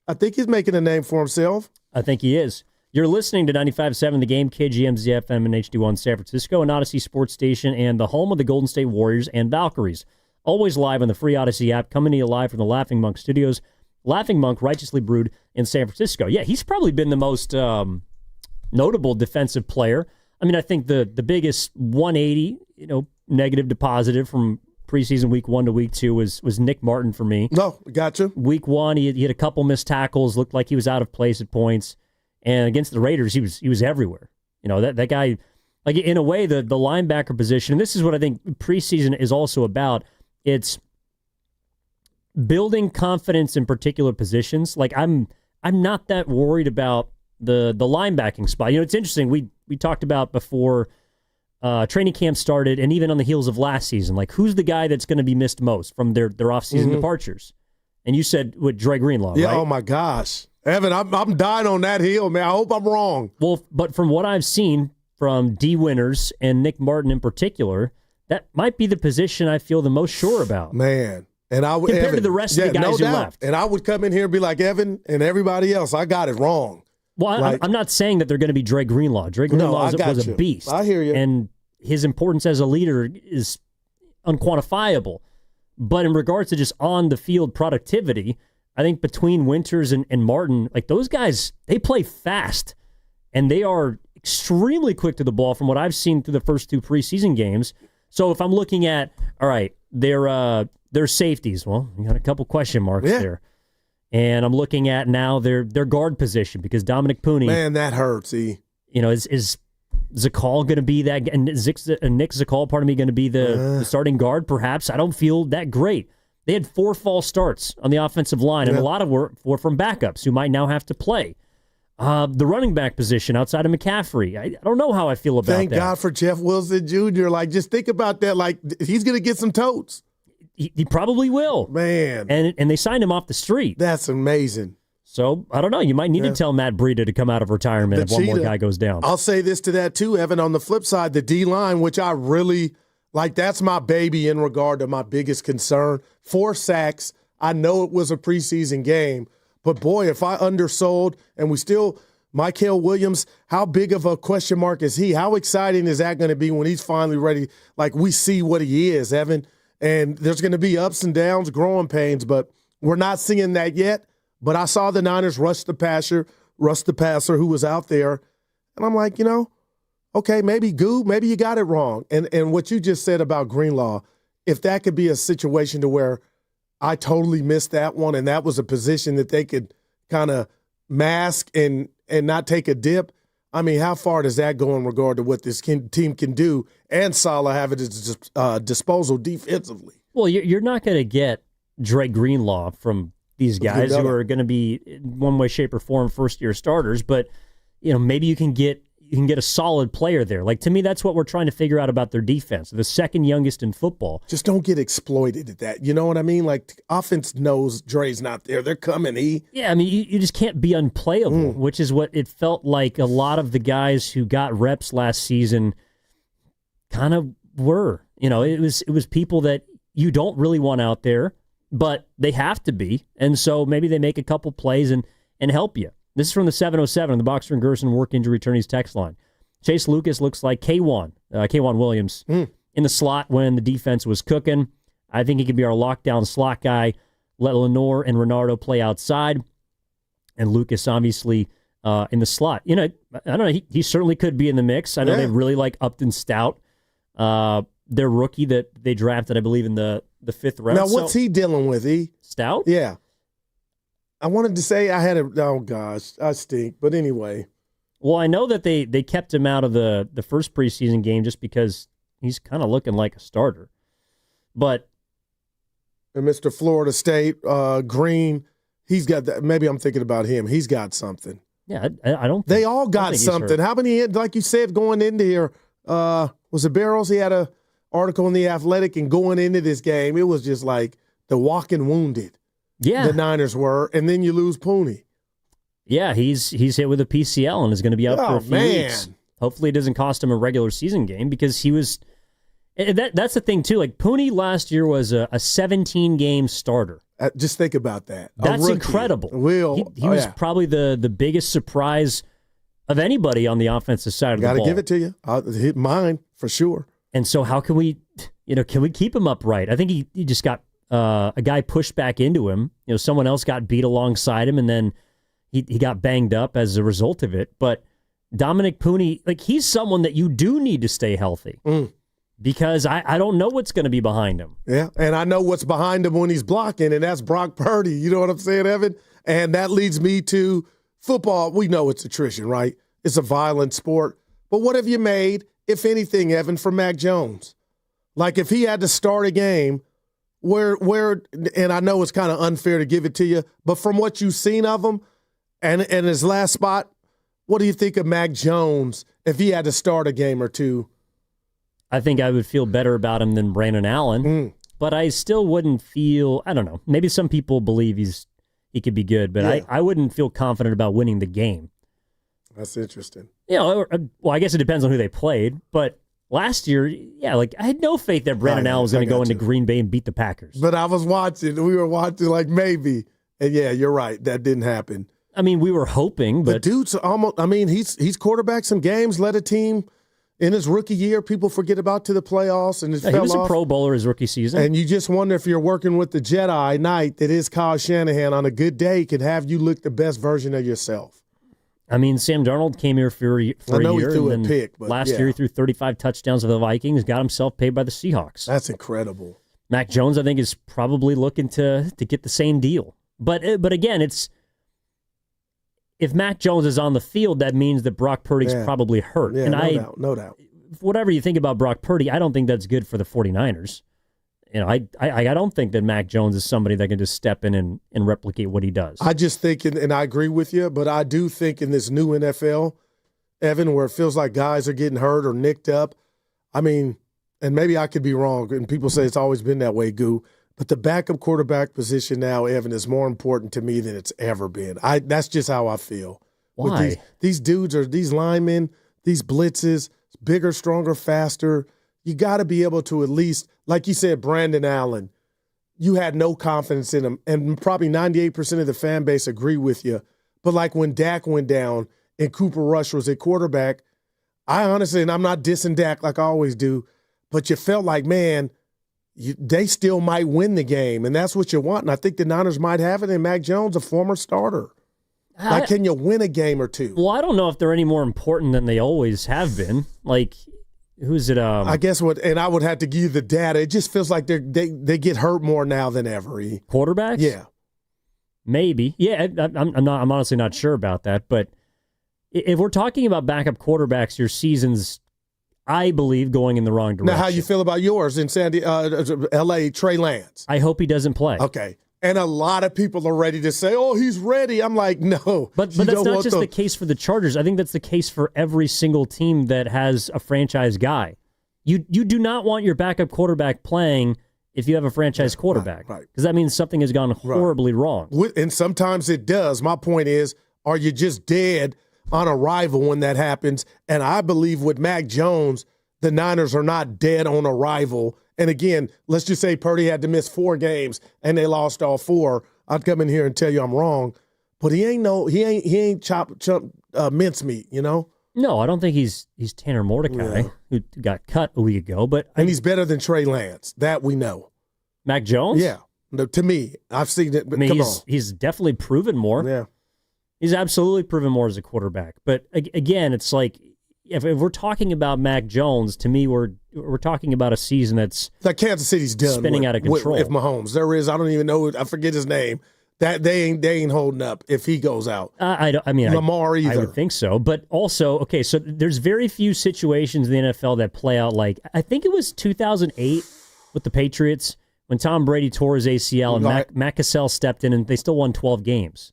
I think he's making a name for himself. I think he is. You're listening to 95.7 The Game, KGMZ FM and HD1 San Francisco, an Odyssey Sports Station, and the home of the Golden State Warriors and Valkyries. Always live on the free Odyssey app, coming to you live from the Laughing Monk Studios. Laughing Monk, righteously brewed in San Francisco. Yeah, he's probably been the most notable defensive player. I mean, I think the biggest 180, negative to positive from preseason week 1 to week 2 was Nick Martin for me. No, gotcha. Week 1, he had a couple missed tackles, looked like he was out of place at points. And against the Raiders, he was everywhere. That guy, like in a way, the linebacker position, and this is what I think preseason is also about. It's building confidence in particular positions. Like I'm not that worried about the linebacking spot. It's interesting. We talked about before training camp started, and even on the heels of last season, like who's the guy that's going to be missed most from their offseason departures? And you said with Dre Greenlaw, yeah, right? Oh my gosh, Evan, I'm dying on that hill, man. I hope I'm wrong. Well, but from what I've seen from D. Winters and Nick Martin in particular, that might be the position I feel the most sure about. Man. And I would, compared Evan, to the rest of the guys who left. And I would come in here and be like, Evan and everybody else, I got it wrong. Well, I'm not saying that they're going to be Dre Greenlaw. Dre Greenlaw was a beast. I hear you. And his importance as a leader is unquantifiable. But in regards to just on-the-field productivity, I think between Winters and Martin, like those guys, they play fast. And they are extremely quick to the ball from what I've seen through the first 2 preseason games. So if I'm looking at, all right, their safeties, well, you got a couple question marks there. And I'm looking at now their guard position because Dominic Pooney. Man, that hurts, E. Is Zakal going to be that, and Nick Zakal, going to be the starting guard? Perhaps. I don't feel that great. They had 4 false starts on the offensive line, and a lot of were from backups who might now have to play. The running back position outside of McCaffrey, I don't know how I feel about that. Thank God for Jeff Wilson Jr. Like, just think about that. Like, he's going to get some totes. He probably will. Man. And they signed him off the street. That's amazing. So, I don't know. You might need to tell Matt Breida to come out of retirement if one more guy goes down. I'll say this to that, too, Evan. On the flip side, the D-line, which I really like, that's my baby in regard to my biggest concern. 4 sacks. I know it was a preseason game, but, boy, if I undersold and we still – Mykel Williams, how big of a question mark is he? How exciting is that going to be when he's finally ready? Like, we see what he is, Evan. And there's going to be ups and downs, growing pains, but we're not seeing that yet. But I saw the Niners rush the passer who was out there. And I'm like, okay, maybe maybe you got it wrong. And what you just said about Greenlaw, if that could be a situation to where I totally missed that one and that was a position that they could kind of mask and not take a dip, I mean, how far does that go in regard to what this team can do and Saleh have at his disposal defensively? Well, you're not going to get Dre Greenlaw from these guys who are going to be in one way, shape, or form first-year starters, but maybe you can get a solid player there. Like, to me, that's what we're trying to figure out about their defense. The second youngest in football. Just don't get exploited at that. You know what I mean? Like, offense knows Dre's not there. They're coming. Yeah, I mean, you just can't be unplayable, which is what it felt like a lot of the guys who got reps last season kind of were. It was people that you don't really want out there, but they have to be. And so maybe they make a couple plays and help you. This is from the 707 on the Boxer and Gerson work injury attorneys text line. Chase Lucas looks like K'Wan Williams in the slot when the defense was cooking. I think he could be our lockdown slot guy. Let Lenore and Renardo play outside. And Lucas, obviously, in the slot. I don't know. He certainly could be in the mix. I know they really like Upton Stout. Their rookie that they drafted, I believe, in the 5th round. Now, what's he dealing with, Stout? Yeah. I wanted to say oh gosh, I stink. But anyway. Well, I know that they kept him out of the first preseason game just because he's kind of looking like a starter. But and Mr. Florida State, Green, he's got that. Maybe I'm thinking about him. He's got something. Yeah, I don't think, they all got something. How many, like you said, going into here, was it Barrows? He had an article in The Athletic, and going into this game, it was just like the walking wounded. Yeah, the Niners were, and then you lose Pooney. Yeah, he's hit with a PCL and is going to be out for a few weeks. Hopefully, it doesn't cost him a regular season game because he was. That's the thing too. Like Pooney last year was a 17-game starter. Just think about that. That's incredible. He was probably the biggest surprise of anybody on the offensive side of the ball. Got to give it to you. I'll hit mine for sure. And so, how can we keep him upright? I think he just got. A guy pushed back into him. Someone else got beat alongside him, and then he got banged up as a result of it. But Dominic Pooney, he's someone that you do need to stay healthy because I don't know what's going to be behind him. Yeah, and I know what's behind him when he's blocking, and that's Brock Purdy. You know what I'm saying, Evan? And that leads me to football. We know it's attrition, right? It's a violent sport. But what have you made, if anything, Evan, for Mac Jones? Like if he had to start a game, Where, and I know it's kind of unfair to give it to you, but from what you've seen of him and his last spot, what do you think of Mac Jones if he had to start a game or two? I think I would feel better about him than Brandon Allen, but I still wouldn't feel, I don't know, maybe some people believe he could be good, but I wouldn't feel confident about winning the game. That's interesting. Well, I guess it depends on who they played, but last year, I had no faith that Brandon Allen was going to go into Green Bay and beat the Packers. But I was watching. We were watching maybe. And you're right. That didn't happen. I mean, we were hoping, but... The dude's almost... I mean, he's quarterbacked some games, led a team in his rookie year. People forget about to the playoffs. And he was a Pro Bowler his rookie season. And you just wonder if you're working with the Jedi Knight that is Kyle Shanahan on a good day can have you look the best version of yourself. I mean, Sam Darnold came here for a year. I know he threw a pick, but last year he threw 35 touchdowns for the Vikings, got himself paid by the Seahawks. That's incredible. Mac Jones, I think, is probably looking to get the same deal. But again, it's if Mac Jones is on the field, that means that Brock Purdy's probably hurt. Yeah, and no doubt. Whatever you think about Brock Purdy, I don't think that's good for the 49ers. I don't think that Mac Jones is somebody that can just step in and replicate what he does. I just think, and I agree with you, but I do think in this new NFL, Evan, where it feels like guys are getting hurt or nicked up, I mean, and maybe I could be wrong, and people say it's always been that way, Goo, But the backup quarterback position now, Evan, is more important to me than it's ever been. That's just how I feel. Why? With these dudes are these linemen, these blitzes, bigger, stronger, faster. You got to be able to at least, like you said, Brandon Allen, you had no confidence in him, and probably 98% of the fan base agree with you. But like when Dak went down and Cooper Rush was at quarterback, I honestly, and I'm not dissing Dak like I always do, but you felt like, man, they still might win the game, and that's what you want. And I think the Niners might have it in Mac Jones, a former starter. Like, can you win a game or two? Well, I don't know if they're any more important than they always have been. Like, who's it? I guess and I would have to give you the data. It just feels like they get hurt more now than ever. Quarterbacks? Yeah. Maybe. Yeah, I'm honestly not sure about that. But if we're talking about backup quarterbacks, your season's, I believe, going in the wrong direction. Now, how you feel about yours in L.A., Trey Lance? I hope he doesn't play. Okay. And a lot of people are ready to say, oh, he's ready. I'm like, no. But that's not just the case for the Chargers. I think that's the case for every single team that has a franchise guy. You do not want your backup quarterback playing if you have a franchise quarterback. Right. Because that means something has gone horribly wrong. And sometimes it does. My point is, are you just dead on arrival when that happens? And I believe with Mac Jones, the Niners are not dead on arrival. And again, let's just say Purdy had to miss 4 games and they lost all 4. I'd come in here and tell you I'm wrong, but he ain't chop mincemeat, you know? No, I don't think he's Tanner Mordecai, who got cut a week ago. And he's better than Trey Lance. That we know. Mac Jones? Yeah. No, to me, I've seen it. But he's definitely proven more. Yeah. He's absolutely proven more as a quarterback. But again, it's like, if we're talking about Mac Jones, to me, we're talking about a season that's like Kansas City's done spinning out of control. If Mahomes, there is, I don't even know, I forget his name. That they ain't holding up if he goes out. Lamar either. I would think so. But also, okay, so there's very few situations in the NFL that play out like, I think it was 2008 with the Patriots when Tom Brady tore his ACL and Matt Cassell stepped in and they still won 12 games.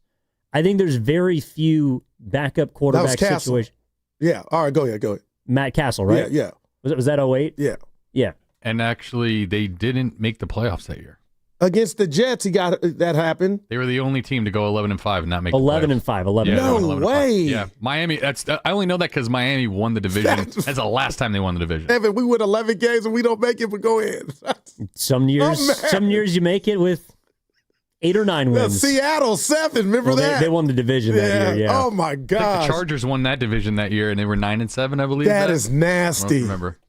I think there's very few backup quarterback situations. Yeah. All right, go ahead. Matt Castle, right? Yeah. Was that 08? Yeah. Yeah. And actually, they didn't make the playoffs that year. Against the Jets, that happened. They were the only team to go 11-5 and not make 11-5. 11. No way. Yeah, Miami. I only know that because Miami won the division. That's the last time they won the division. Evan, we win 11 games and we don't make it, but go ahead. Some years you make it with 8 or 9 wins. Seattle 7. Remember that? They won the division that year. Yeah. Oh my God. I think the Chargers won that division that year, and they were 9-7, I believe. That is nasty. I don't remember.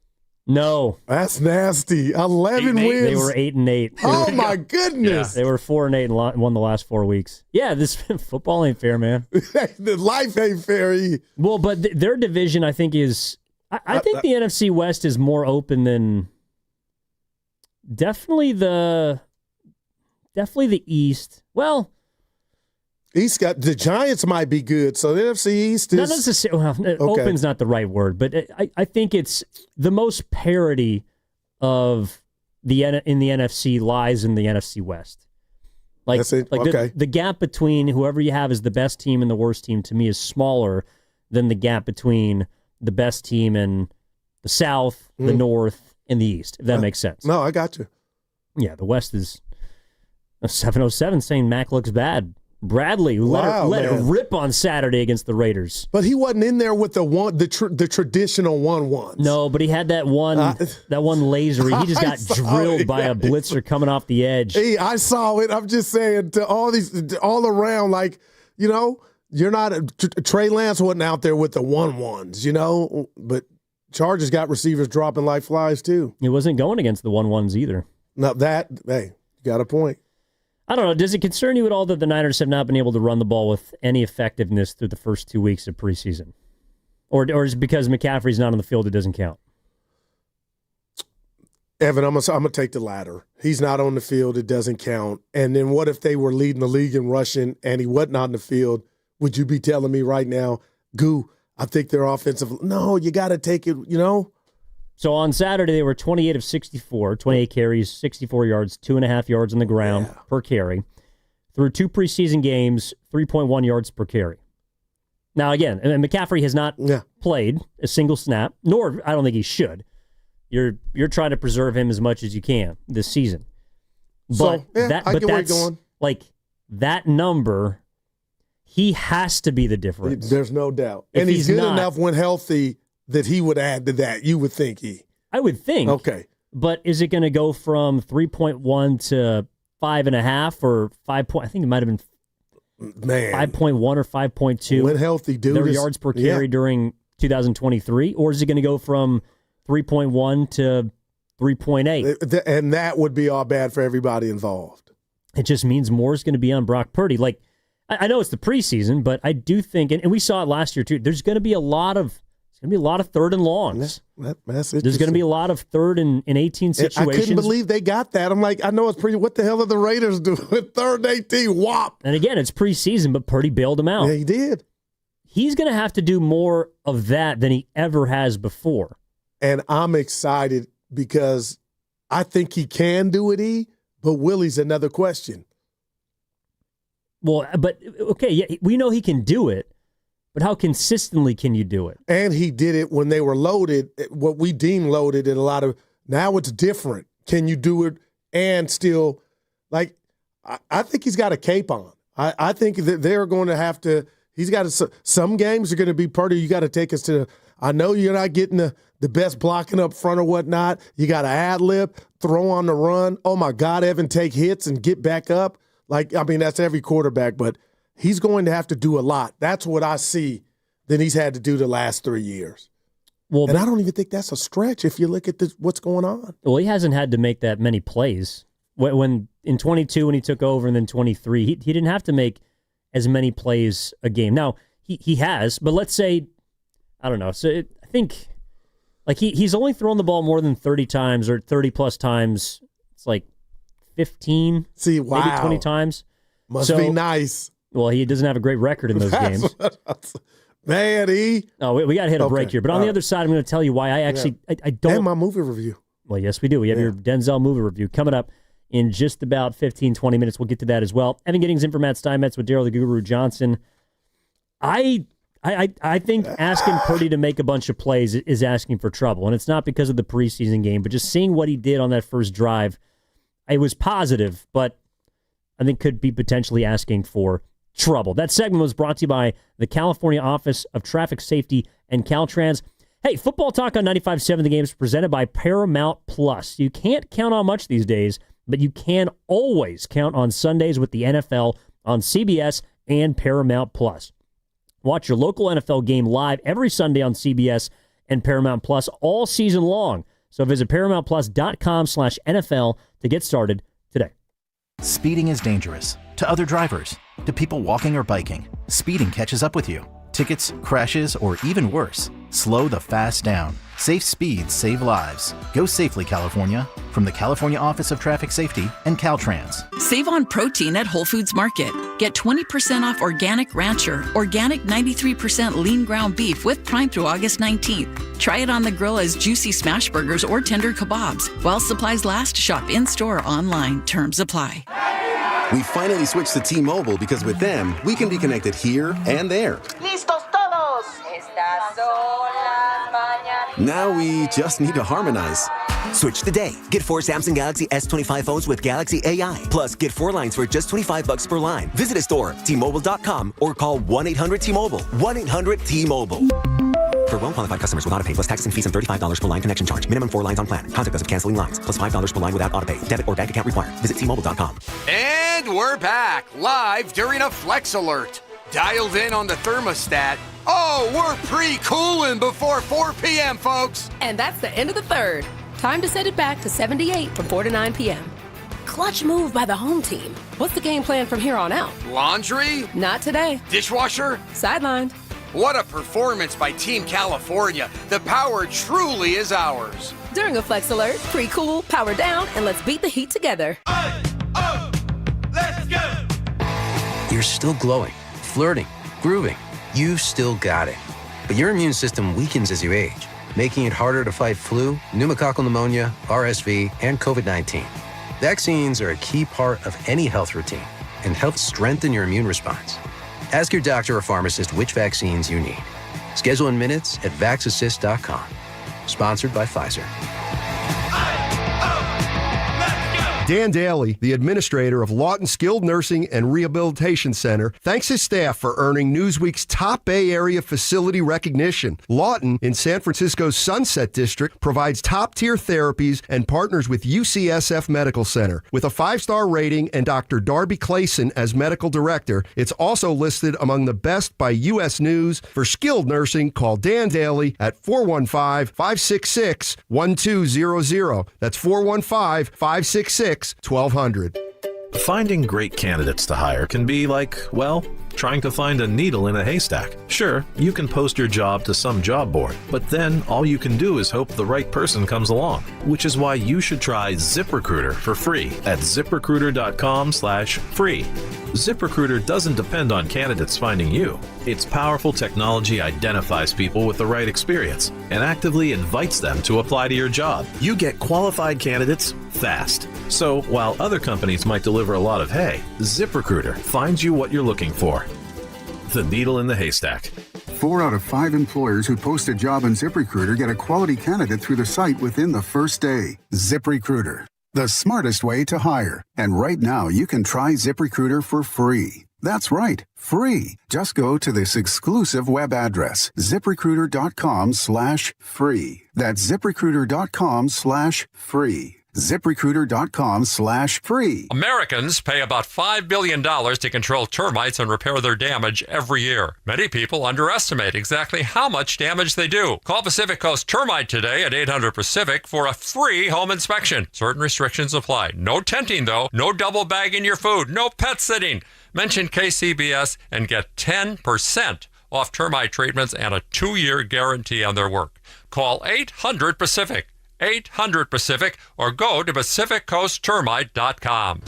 No, that's nasty. 11 wins. They were 8-8. Oh my goodness. They were 4-8 and won the last 4 weeks. Yeah, this football ain't fair, man. The life ain't fair. Well, but their division, I think, is. I think the NFC West is more open than definitely the East. Well, East got the Giants might be good, so the NFC East is not necessarily. Open's not the right word, but I think it's the most parity of in the NFC lies in the NFC West. Like the gap between whoever you have as the best team and the worst team to me is smaller than the gap between the best team in the South, the North, and the East. If that makes sense. No, I got you. Yeah, the West is a 707 saying Mac looks bad. Bradley let it rip on Saturday against the Raiders. But he wasn't in there with the traditional 1-1s. No, but he had that one laser. He just got drilled by a blitzer coming off the edge. Hey, I saw it. I'm just saying to all around, like, you know, you're not Trey Lance wasn't out there with the 1-1s, you know, but Chargers got receivers dropping like flies too. It wasn't going against the 1-1s either. No, you got a point. I don't know. Does it concern you at all that the Niners have not been able to run the ball with any effectiveness through the first 2 weeks of preseason? Or is it because McCaffrey's not on the field, it doesn't count? Evan, I'm gonna take the latter. He's not on the field, it doesn't count. And then what if they were leading the league in rushing and he wasn't on the field? Would you be telling me right now, Goo, I think they're offensive? No, you got to take it, you know? So on Saturday, they were 28 of 64, 28 carries, 64 yards, 2.5 yards on the ground per carry. Through 2 preseason games, 3.1 yards per carry. Now, again, McCaffrey has not played a single snap, nor I don't think he should. You're trying to preserve him as much as you can this season. So, I get where you're going. Like, that number, he has to be the difference. There's no doubt. If and he's good not, enough when healthy that he would add to that. You would think I would think. Okay. But is it going to go from 3.1 to 5.5 or 5 point? I think it might have been 5.1 or 5.2. When healthy, dude. Their yards per carry during 2023, or is it going to go from 3.1 to 3.8? And that would be all bad for everybody involved. It just means more is going to be on Brock Purdy. Like, I know it's the preseason, but I do think, and we saw it last year too. There's going to be a lot of third and longs. There's going to be a lot of third and 18 situations. I couldn't believe they got that. I'm like, I know it's pretty. What the hell are the Raiders doing with third and 18? Whop. And again, it's preseason, but Purdy bailed him out. Yeah, he did. He's going to have to do more of that than he ever has before. And I'm excited because I think he can do it, but Willie's another question. Well, but, okay, yeah, we know he can do it. But how consistently can you do it? And he did it when they were loaded, what we deem loaded, and a lot of now it's different. Can you do it and still, like, I think he's got a cape on. I think that they're going to have to, he's got to, some games are going to be Purdy. You got to take us to, I know you're not getting the best blocking up front or whatnot. You got to ad-lib, throw on the run. Oh, my God, Evan, take hits and get back up. Like, I mean, that's every quarterback, but he's going to have to do a lot. That's what I see that he's had to do the last 3 years. Well, and I don't even think that's a stretch if you look at what's going on. Well, he hasn't had to make that many plays. When in 22, when he took over, and then 23, he didn't have to make as many plays a game. Now, he has, but let's say, I don't know. So I think like he's only thrown the ball more than 30 times or 30-plus times. It's like 15, maybe 20 times. Must be nice. Well, he doesn't have a great record in those games. Man, Oh, we got to hit a break here. But on the other side, I'm going to tell you why I actually I don't. And my movie review. Well, yes, we do. We have your Denzel movie review coming up in just about 15, 20 minutes. We'll get to that as well. Evan Giddings in for Matt Steinmetz with Daryl the Guru Johnson. I think asking Purdy to make a bunch of plays is asking for trouble. And it's not because of the preseason game, but just seeing what he did on that first drive, it was positive, but I think could be potentially asking for trouble. That segment was brought to you by the California Office of Traffic Safety and Caltrans. Hey, Football Talk on 95.7 The Game is presented by Paramount Plus. You can't count on much these days, but you can always count on Sundays with the NFL on CBS and Paramount Plus. Watch your local NFL game live every Sunday on CBS and Paramount Plus all season long. So visit ParamountPlus.com/NFL to get started today. Speeding is dangerous. To other drivers, to people walking or biking, speeding catches up with you. Tickets, crashes, or even worse, slow the fast down. Safe speeds save lives. Go safely, California. From the California Office of Traffic Safety and Caltrans. Save on protein at Whole Foods Market. Get 20% off organic rancher, organic 93% lean ground beef with Prime through August 19th. Try it on the grill as juicy smash burgers or tender kebabs. While supplies last, shop in-store or online. Terms apply. We finally switched to T-Mobile because with them, we can be connected here and there. ¡Listos todos! Estas son las mañanas. Now we just need to harmonize. Switch today. Get 4 Samsung Galaxy S25 phones with Galaxy AI. Plus, get 4 lines for just $25 per line. Visit a store, T-Mobile.com, or call 1-800-T-Mobile. 1-800-T-Mobile. For well-qualified customers with autopay plus taxes and fees and $35 per line connection charge. Minimum 4 lines on plan. Contact us if canceling lines. Plus $5 per line without autopay. Debit or bank account required. Visit T-Mobile.com. And we're back, live during a Flex Alert. Dialed in on the thermostat. Oh, we're pre-cooling before 4 p.m., folks. And that's the end of the third. Time to set it back to 78 from 4 to 9 p.m. Clutch move by the home team. What's the game plan from here on out? Laundry? Not today. Dishwasher? Sidelined. What a performance by Team California. The power truly is ours. During a Flex Alert, pre-cool, power down, and let's beat the heat together. Let's go! You're still glowing, flirting, grooving. You've still got it. But your immune system weakens as you age, making it harder to fight flu, pneumococcal pneumonia, RSV, and COVID-19. Vaccines are a key part of any health routine and help strengthen your immune response. Ask your doctor or pharmacist which vaccines you need. Schedule in minutes at vaxassist.com. Sponsored by Pfizer. Dan Daly, the administrator of Lton Skilled Nursing and Rehabilitation Center, thanks his staff for earning Newsweek's top Bay Area facility recognition. Lton, in San Francisco's Sunset District, provides top-tier therapies and partners with UCSF Medical Center. With a 5-star rating and Dr. Darby Clayson as medical director, it's also listed among the best by U.S. News. For skilled nursing, call Dan Daly at 415-566-1200. That's 415-566-1200. Finding great candidates to hire can be like, well, trying to find a needle in a haystack. Sure, you can post your job to some job board, but then all you can do is hope the right person comes along, which is why you should try ZipRecruiter for free at ZipRecruiter.com/free. ZipRecruiter doesn't depend on candidates finding you. Its powerful technology identifies people with the right experience and actively invites them to apply to your job. You get qualified candidates fast. So while other companies might deliver a lot of hay, ZipRecruiter finds you what you're looking for. The needle in the haystack. 4 out of 5 employers who post a job on ZipRecruiter get a quality candidate through the site within the first day. ZipRecruiter, the smartest way to hire. And right now, you can try ZipRecruiter for free. That's right, free. Just go to this exclusive web address, ZipRecruiter.com/free. That's ZipRecruiter.com/free. ZipRecruiter.com/free. Americans pay about $5 billion to control termites and repair their damage every year. Many people underestimate exactly how much damage they do. Call Pacific Coast Termite today at 800-PACIFIC for a free home inspection. Certain restrictions apply. No tenting, though. No double bagging your food. No pet sitting. Mention KCBS and get 10% off termite treatments and a 2-year guarantee on their work. Call 800-PACIFIC. 800-PACIFIC or go to PacificCoastTermite.com.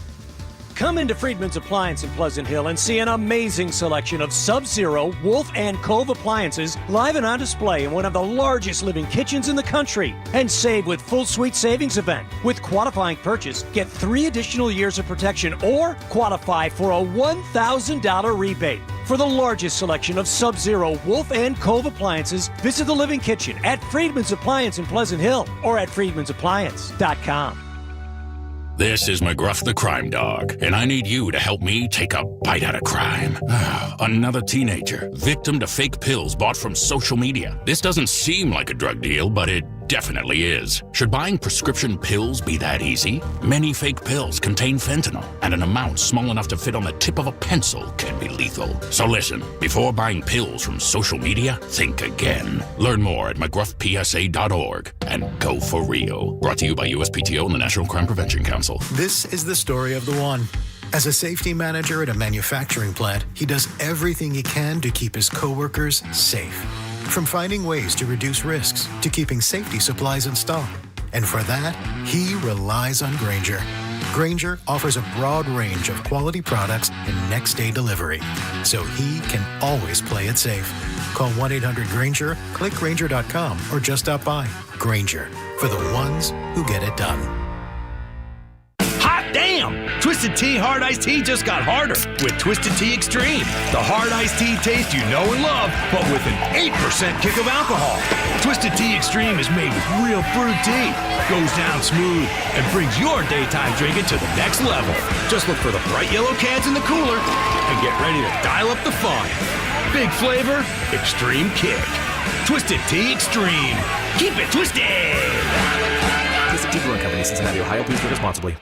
Come into Friedman's Appliance in Pleasant Hill and see an amazing selection of Sub-Zero, Wolf, and Cove appliances live and on display in one of the largest living kitchens in the country. And save with full suite savings event. With qualifying purchase, get 3 additional years of protection or qualify for a $1,000 rebate. For the largest selection of Sub-Zero, Wolf, and Cove appliances, visit the Living Kitchen at Friedman's Appliance in Pleasant Hill or at Friedman'sAppliance.com. This is McGruff the Crime Dog, and I need you to help me take a bite out of crime. Another teenager, victim to fake pills bought from social media. This doesn't seem like a drug deal, but it definitely is. Should buying prescription pills be that easy? Many fake pills contain fentanyl, and an amount small enough to fit on the tip of a pencil can be lethal. So listen, before buying pills from social media, think again. Learn more at McGruffPSA.org and go for real. Brought to you by USPTO and the National Crime Prevention Council. This is the story of the one. As a safety manager at a manufacturing plant, he does everything he can to keep his coworkers safe. From finding ways to reduce risks to keeping safety supplies in stock. And for that, he relies on Grainger. Grainger offers a broad range of quality products and next-day delivery, so he can always play it safe. Call 1-800-GRAINGER, click Grainger.com, or just stop by. Grainger, for the ones who get it done. Hot damn! Twisted Tea Hard Iced Tea just got harder with Twisted Tea Extreme. The hard iced tea taste you know and love, but with an 8% kick of alcohol. Twisted Tea Extreme is made with real brewed tea, goes down smooth, and brings your daytime drinking to the next level. Just look for the bright yellow cans in the cooler and get ready to dial up the fun. Big flavor, extreme kick. Twisted Tea Extreme. Keep it twisted! Twisted Tea Brewing Company, Cincinnati, Ohio. Please drink responsibly.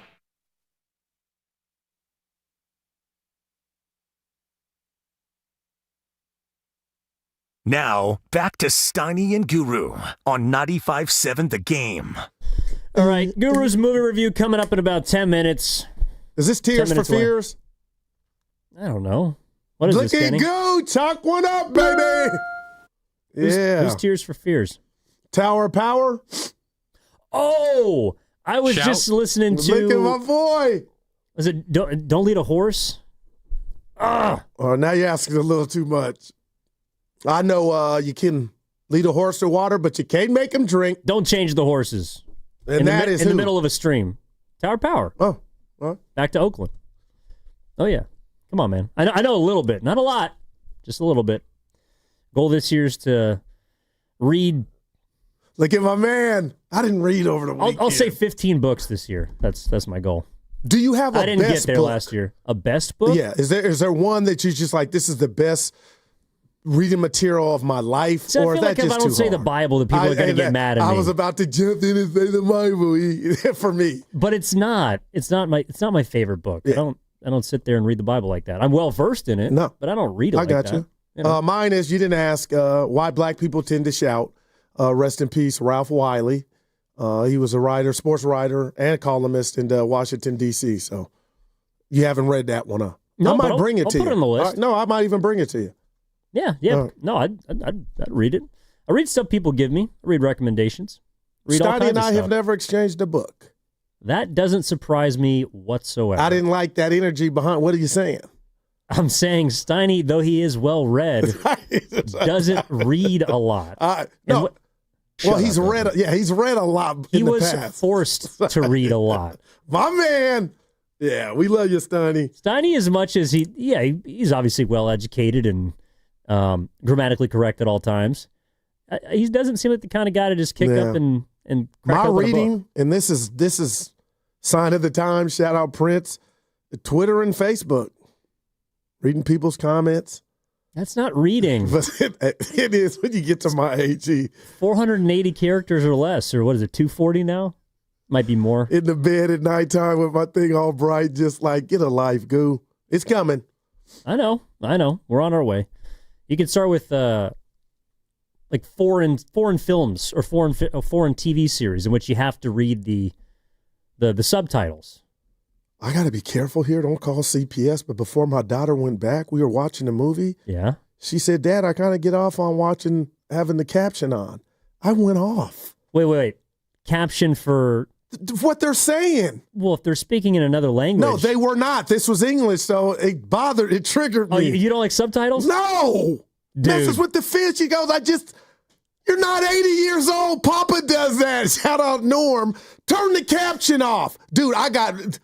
Now, back to Steiny and Guru on 95.7 The Game. All right, Guru's movie review coming up in about 10 minutes. Is this Tears for Fears? I don't know. What is this, Look Kenny? at Goo! Talk one up, baby! Who's Tears for Fears? Tower of Power? Oh! I was just listening to... Look at my boy! Was it Don't Lead a Horse? Oh, now you're asking a little too much. I know you can lead a horse to water, but you can't make him drink. Don't change the horses. And that is in the middle of a stream. Tower Power. Oh. Back to Oakland. Oh, yeah. Come on, man. I know a little bit. Not a lot. Just a little bit. Goal this year is to read. Look at my man. I didn't read over the weekend. I'll say 15 books this year. That's my goal. Do you have a best book? I didn't get there last year. A best book? Yeah. Is there one that you just like, this is the best reading material of my life? So or I feel like if I don't say the Bible, the people are going to get mad at me. I was about to jump in and say the Bible for me. But it's not. It's not my favorite book. Yeah. I don't sit there and read the Bible like that. I'm well versed in it. No. But I don't read it like that. I got you. Mine is, you didn't ask why black people tend to shout. Rest in peace, Ralph Wiley. He was a writer, sports writer, and columnist in Washington, D.C. So you haven't read that one, huh? No, I might bring it to you. I'll put it on the list. No, I might even bring it to you. Yeah. No, I'd read it. I read stuff people give me. I read recommendations. Steiny and I have never exchanged a book. That doesn't surprise me whatsoever. I didn't like that energy behind. What are you saying? I'm saying Steiny, though he is well read, doesn't read a lot. He's read a lot. He was forced to read a lot. My man. Yeah, we love you, Steiny. Steiny, as much as he's obviously well educated and grammatically correct at all times. He doesn't seem like the kind of guy to just kick up and crack my open reading, a book. and this is sign of the times. Shout out Prince, Twitter and Facebook, reading people's comments. That's not reading. But it is when you get to my age. 480 characters or less, or what is it, 240 now? Might be more. In the bed at nighttime with my thing all bright, just like, get a life, goo. It's coming. I know. We're on our way. You can start with like foreign films or foreign TV series in which you have to read the subtitles. I got to be careful here. Don't call CPS. But before my daughter went back, we were watching a movie. Yeah. She said, Dad, I kind of get off on having the caption on. I went off. Wait. Caption for what they're saying. Well, if they're speaking in another language. No, they were not. This was English, so it triggered me. Oh, you don't like subtitles? No. Dude. Messes with the fish. He goes, you're not 80 years old. Papa does that. Shout out Norm. Turn the caption off. Dude,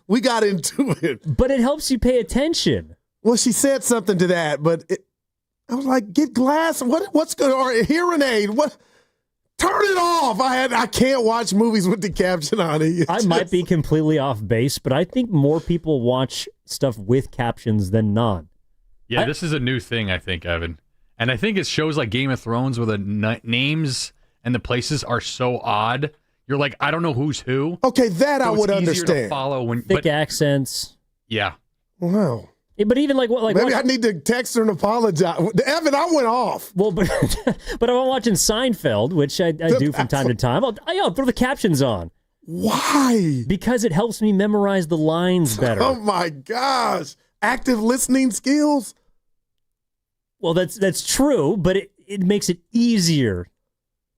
we got into it. But it helps you pay attention. Well, she said something to that, but I was like, get glass. What's good? Or a hearing aid. What? Turn it off. I can't watch movies with the caption on it. I might be completely off base, but I think more people watch stuff with captions than not. Yeah, this is a new thing, I think, Evan. And I think it's shows like Game of Thrones where the names and the places are so odd. You're like, I don't know who's who. Okay, that I would understand. To follow thick accents. Yeah. Wow. But even maybe I need to text her and apologize. Evan, I went off. Well, but I'm watching Seinfeld, which I do from time to time. I'll throw the captions on. Why? Because it helps me memorize the lines better. Oh my gosh. Active listening skills? Well, that's true, but it makes it easier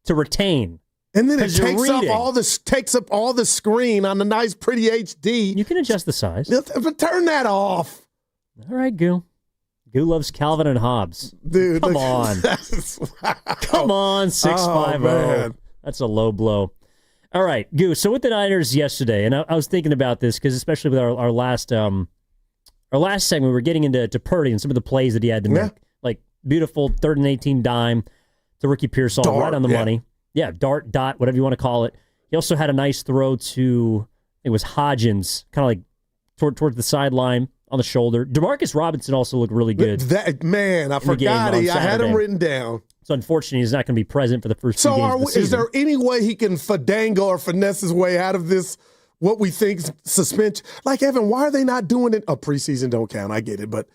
to retain. And then it takes up all the screen on the nice, pretty HD. You can adjust the size. But turn that off. All right, Goo. Goo loves Calvin and Hobbes. Dude, come on. Come on, 650. That's a low blow. All right, Goo. So with the Niners yesterday, and I was thinking about this because especially with our last segment, we were getting into Purdy and some of the plays that he had to make. Like beautiful 3rd and 18 dime to Ricky Pearsall, right on the money. Yeah, dart, dot, whatever you want to call it. He also had a nice throw to, it was Hodgins, kind of like towards the sideline on the shoulder. Demarcus Robinson also looked really good. I forgot. I had him written down. So unfortunately, he's not going to be present for the first 2 games of the season. Is there any way he can fandangle or finesse his way out of this, what we think suspension? Like, Evan, why are they not doing it? Preseason don't count. I get it. But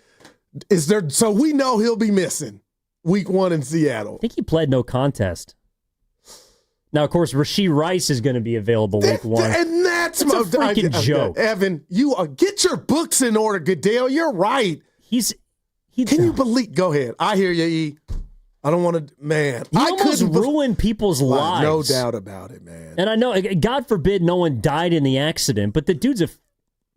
is there, so we know he'll be missing week 1 in Seattle. I think he pled no contest. Now, of course, Rashee Rice is going to be available week 1. And that's a freaking joke. Evan, get your books in order, Goodell. You're right. Can you believe? Go ahead. I hear you, E. I don't want to, man. He almost ruined people's lives. No doubt about it, man. And I know, God forbid no one died in the accident, but the dude's a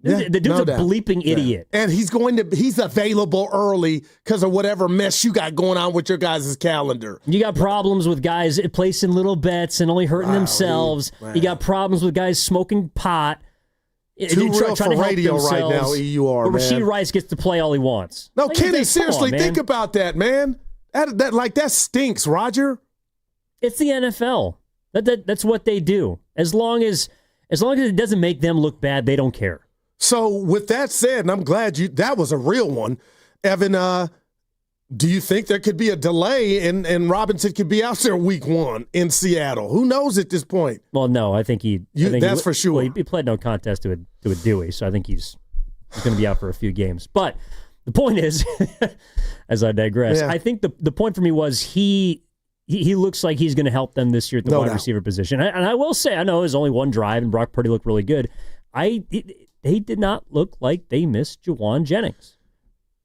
bleeping idiot. And he's available early because of whatever mess you got going on with your guys' calendar. You got problems with guys placing little bets and only hurting themselves. Man. You got problems with guys smoking pot. Too real for radio right now, EUR, but man. Rashee Rice gets to play all he wants. No, Kenny, seriously, think about that, man. That stinks, Roger. It's the NFL. That's what they do. As long as it doesn't make them look bad, they don't care. So with that said, and I'm glad that was a real one, Evan, do you think there could be a delay and Robinson could be out there week 1 in Seattle? Who knows at this point? Well, no, I think that's for sure. Well, he played no contest to a Dewey, so I think he's going to be out for a few games. But the point is, as I digress, I think the point for me was he looks like he's going to help them this year at the wide receiver position. And I will say, I know it was only one drive and Brock Purdy looked really good. They did not look like they missed Juwan Jennings.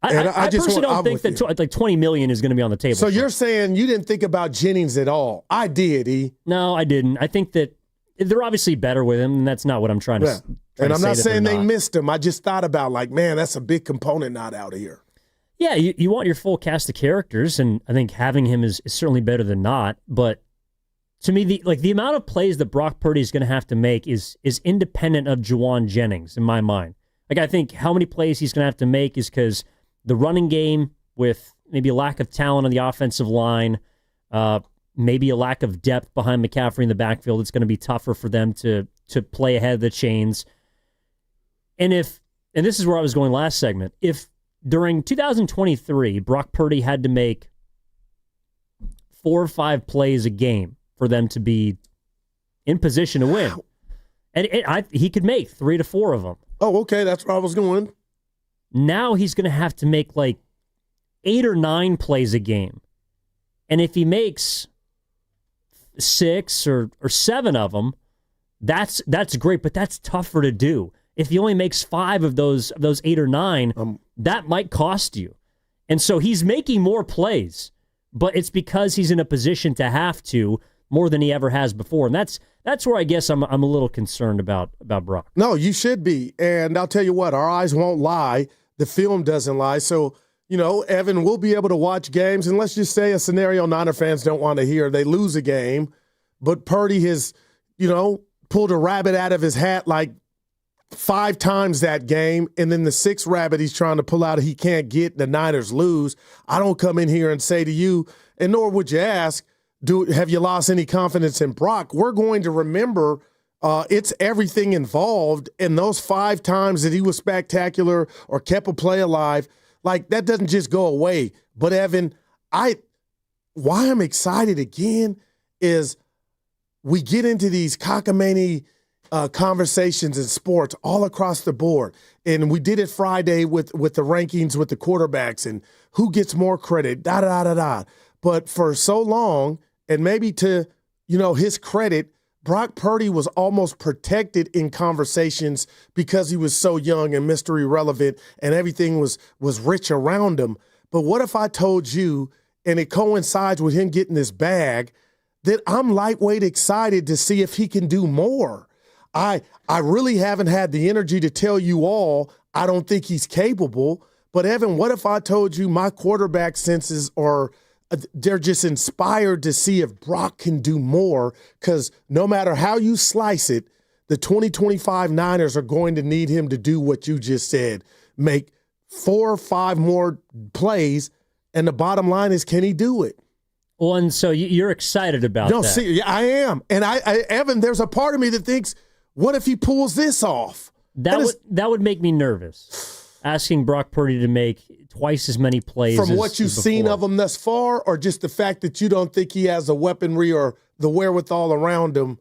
I personally don't think that like $20 million is going to be on the table. So you're saying you didn't think about Jennings at all? I did, E. No, I didn't. I think that they're obviously better with him, and that's not what I'm trying to. And I'm not saying they missed him. I just thought about man, that's a big component not out here. Yeah, you want your full cast of characters, and I think having him is certainly better than not. But to me, the amount of plays that Brock Purdy is going to have to make is independent of Juwan Jennings in my mind. Like, I think how many plays he's going to have to make is because the running game, with maybe a lack of talent on the offensive line, maybe a lack of depth behind McCaffrey in the backfield, it's going to be tougher for them to play ahead of the chains. And this is where I was going last segment, if during 2023, Brock Purdy had to make 4 or 5 plays a game for them to be in position to win, and he could make 3 to 4 of them. Oh, okay, that's where I was going. Now he's going to have to make 8 or 9 plays a game. And if he makes 6 or 7 of them, that's great, but that's tougher to do. If he only makes 5 of those 8 or 9, that might cost you. And so he's making more plays, but it's because he's in a position to have to more than he ever has before. And that's where I guess I'm a little concerned about Brock. No, you should be. And I'll tell you what, our eyes won't lie. The film doesn't lie. So, Evan, we'll be able to watch games. And let's just say a scenario Niner fans don't want to hear. They lose a game, but Purdy has, pulled a rabbit out of his hat 5 times that game. And then the 6th rabbit he's trying to pull out he can't get, the Niners lose. I don't come in here and say to you, and nor would you ask, have you lost any confidence in Brock? We're going to remember it's everything involved, and those 5 times that he was spectacular or kept a play alive, that doesn't just go away. But Evan, why I'm excited again is we get into these cockamamie conversations in sports all across the board, and we did it Friday with the rankings with the quarterbacks and who gets more credit, da-da-da-da-da. But for so long, and maybe to, his credit, Brock Purdy was almost protected in conversations because he was so young and mystery relevant and everything was rich around him. But what if I told you, and it coincides with him getting this bag, that I'm lightweight excited to see if he can do more? I really haven't had the energy to tell you all I don't think he's capable. But Evan, what if I told you my quarterback senses they're just inspired to see if Brock can do more, because no matter how you slice it, the 2025 Niners are going to need him to do what you just said, make 4 or 5 more plays, and the bottom line is, can he do it? Well, and so you're excited about that. No, see, I am. And Evan, there's a part of me that thinks, what if he pulls this off? That would make me nervous. Asking Brock Purdy to make twice as many plays from what you've seen of him thus far, or just the fact that you don't think he has the weaponry or the wherewithal around him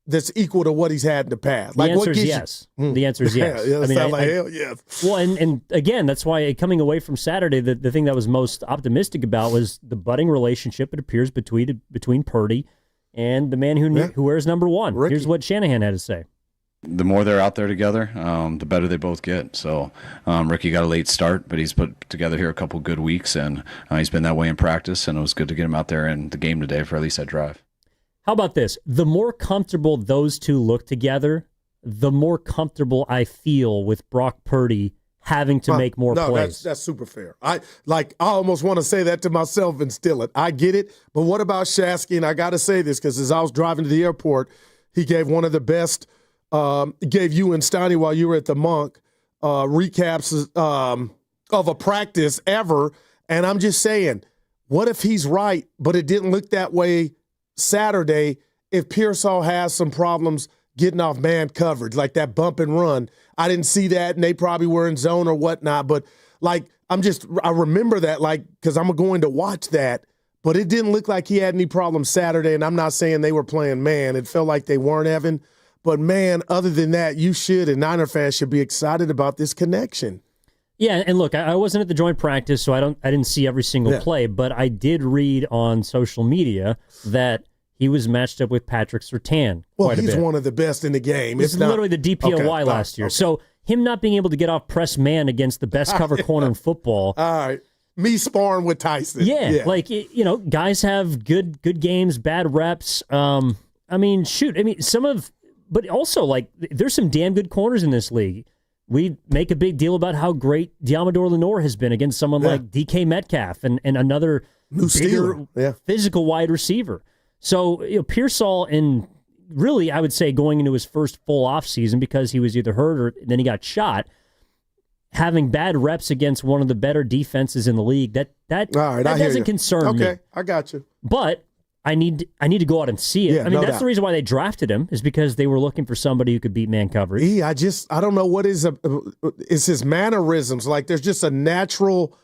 that's equal to what he's had in the past? The answer is yes. The answer is yes. Hell yes. Well, and again, that's why coming away from Saturday, the thing that was most optimistic about was the budding relationship, it appears, between Purdy and the man who wears number 1. Ricky. Here's what Shanahan had to say. The more they're out there together, the better they both get. So Ricky got a late start, but he's put together here a couple good weeks, and he's been that way in practice, and it was good to get him out there in the game today for at least that drive. How about this? The more comfortable those two look together, the more comfortable I feel with Brock Purdy having to make more plays. That's super fair. I almost want to say that to myself and steal it. I get it, but what about Shasky? And I got to say this because as I was driving to the airport, he gave one of the best gave you and Steiny while you were at the Monk recaps of a practice ever. And I'm just saying, what if he's right, but it didn't look that way Saturday? If Pearsall has some problems getting off man coverage, like that bump and run. I didn't see that, and they probably were in zone or whatnot. But, like, I remember that, like, because I'm going to watch that. But it didn't look like he had any problems Saturday, and I'm not saying they were playing man. It felt like they weren't, Evan. But, man, other than that, you should, and Niner fans should be excited about this connection. Yeah, and look, I wasn't at the joint practice, so I didn't see every single play, but I did read on social media that he was matched up with Patrick Surtain quite a bit. He's one of the best in the game. It's literally the DPOY last year. So him not being able to get off press man against the best cover corner in football. All right. Me sparring with Tyson. Yeah. Like, guys have good games, bad reps. But also, like, there's some damn good corners in this league. We make a big deal about how great Diamador Lenore has been against someone like DK Metcalf and another bigger physical wide receiver. So, Pearsall, and really, I would say going into his first full offseason because he was either hurt or then he got shot, having bad reps against one of the better defenses in the league, that doesn't concern me. Okay, I got you. But I need to go out and see it. Yeah, that's the reason why they drafted him, is because they were looking for somebody who could beat man coverage. I don't know what is it's his mannerisms. Like, there's just a natural,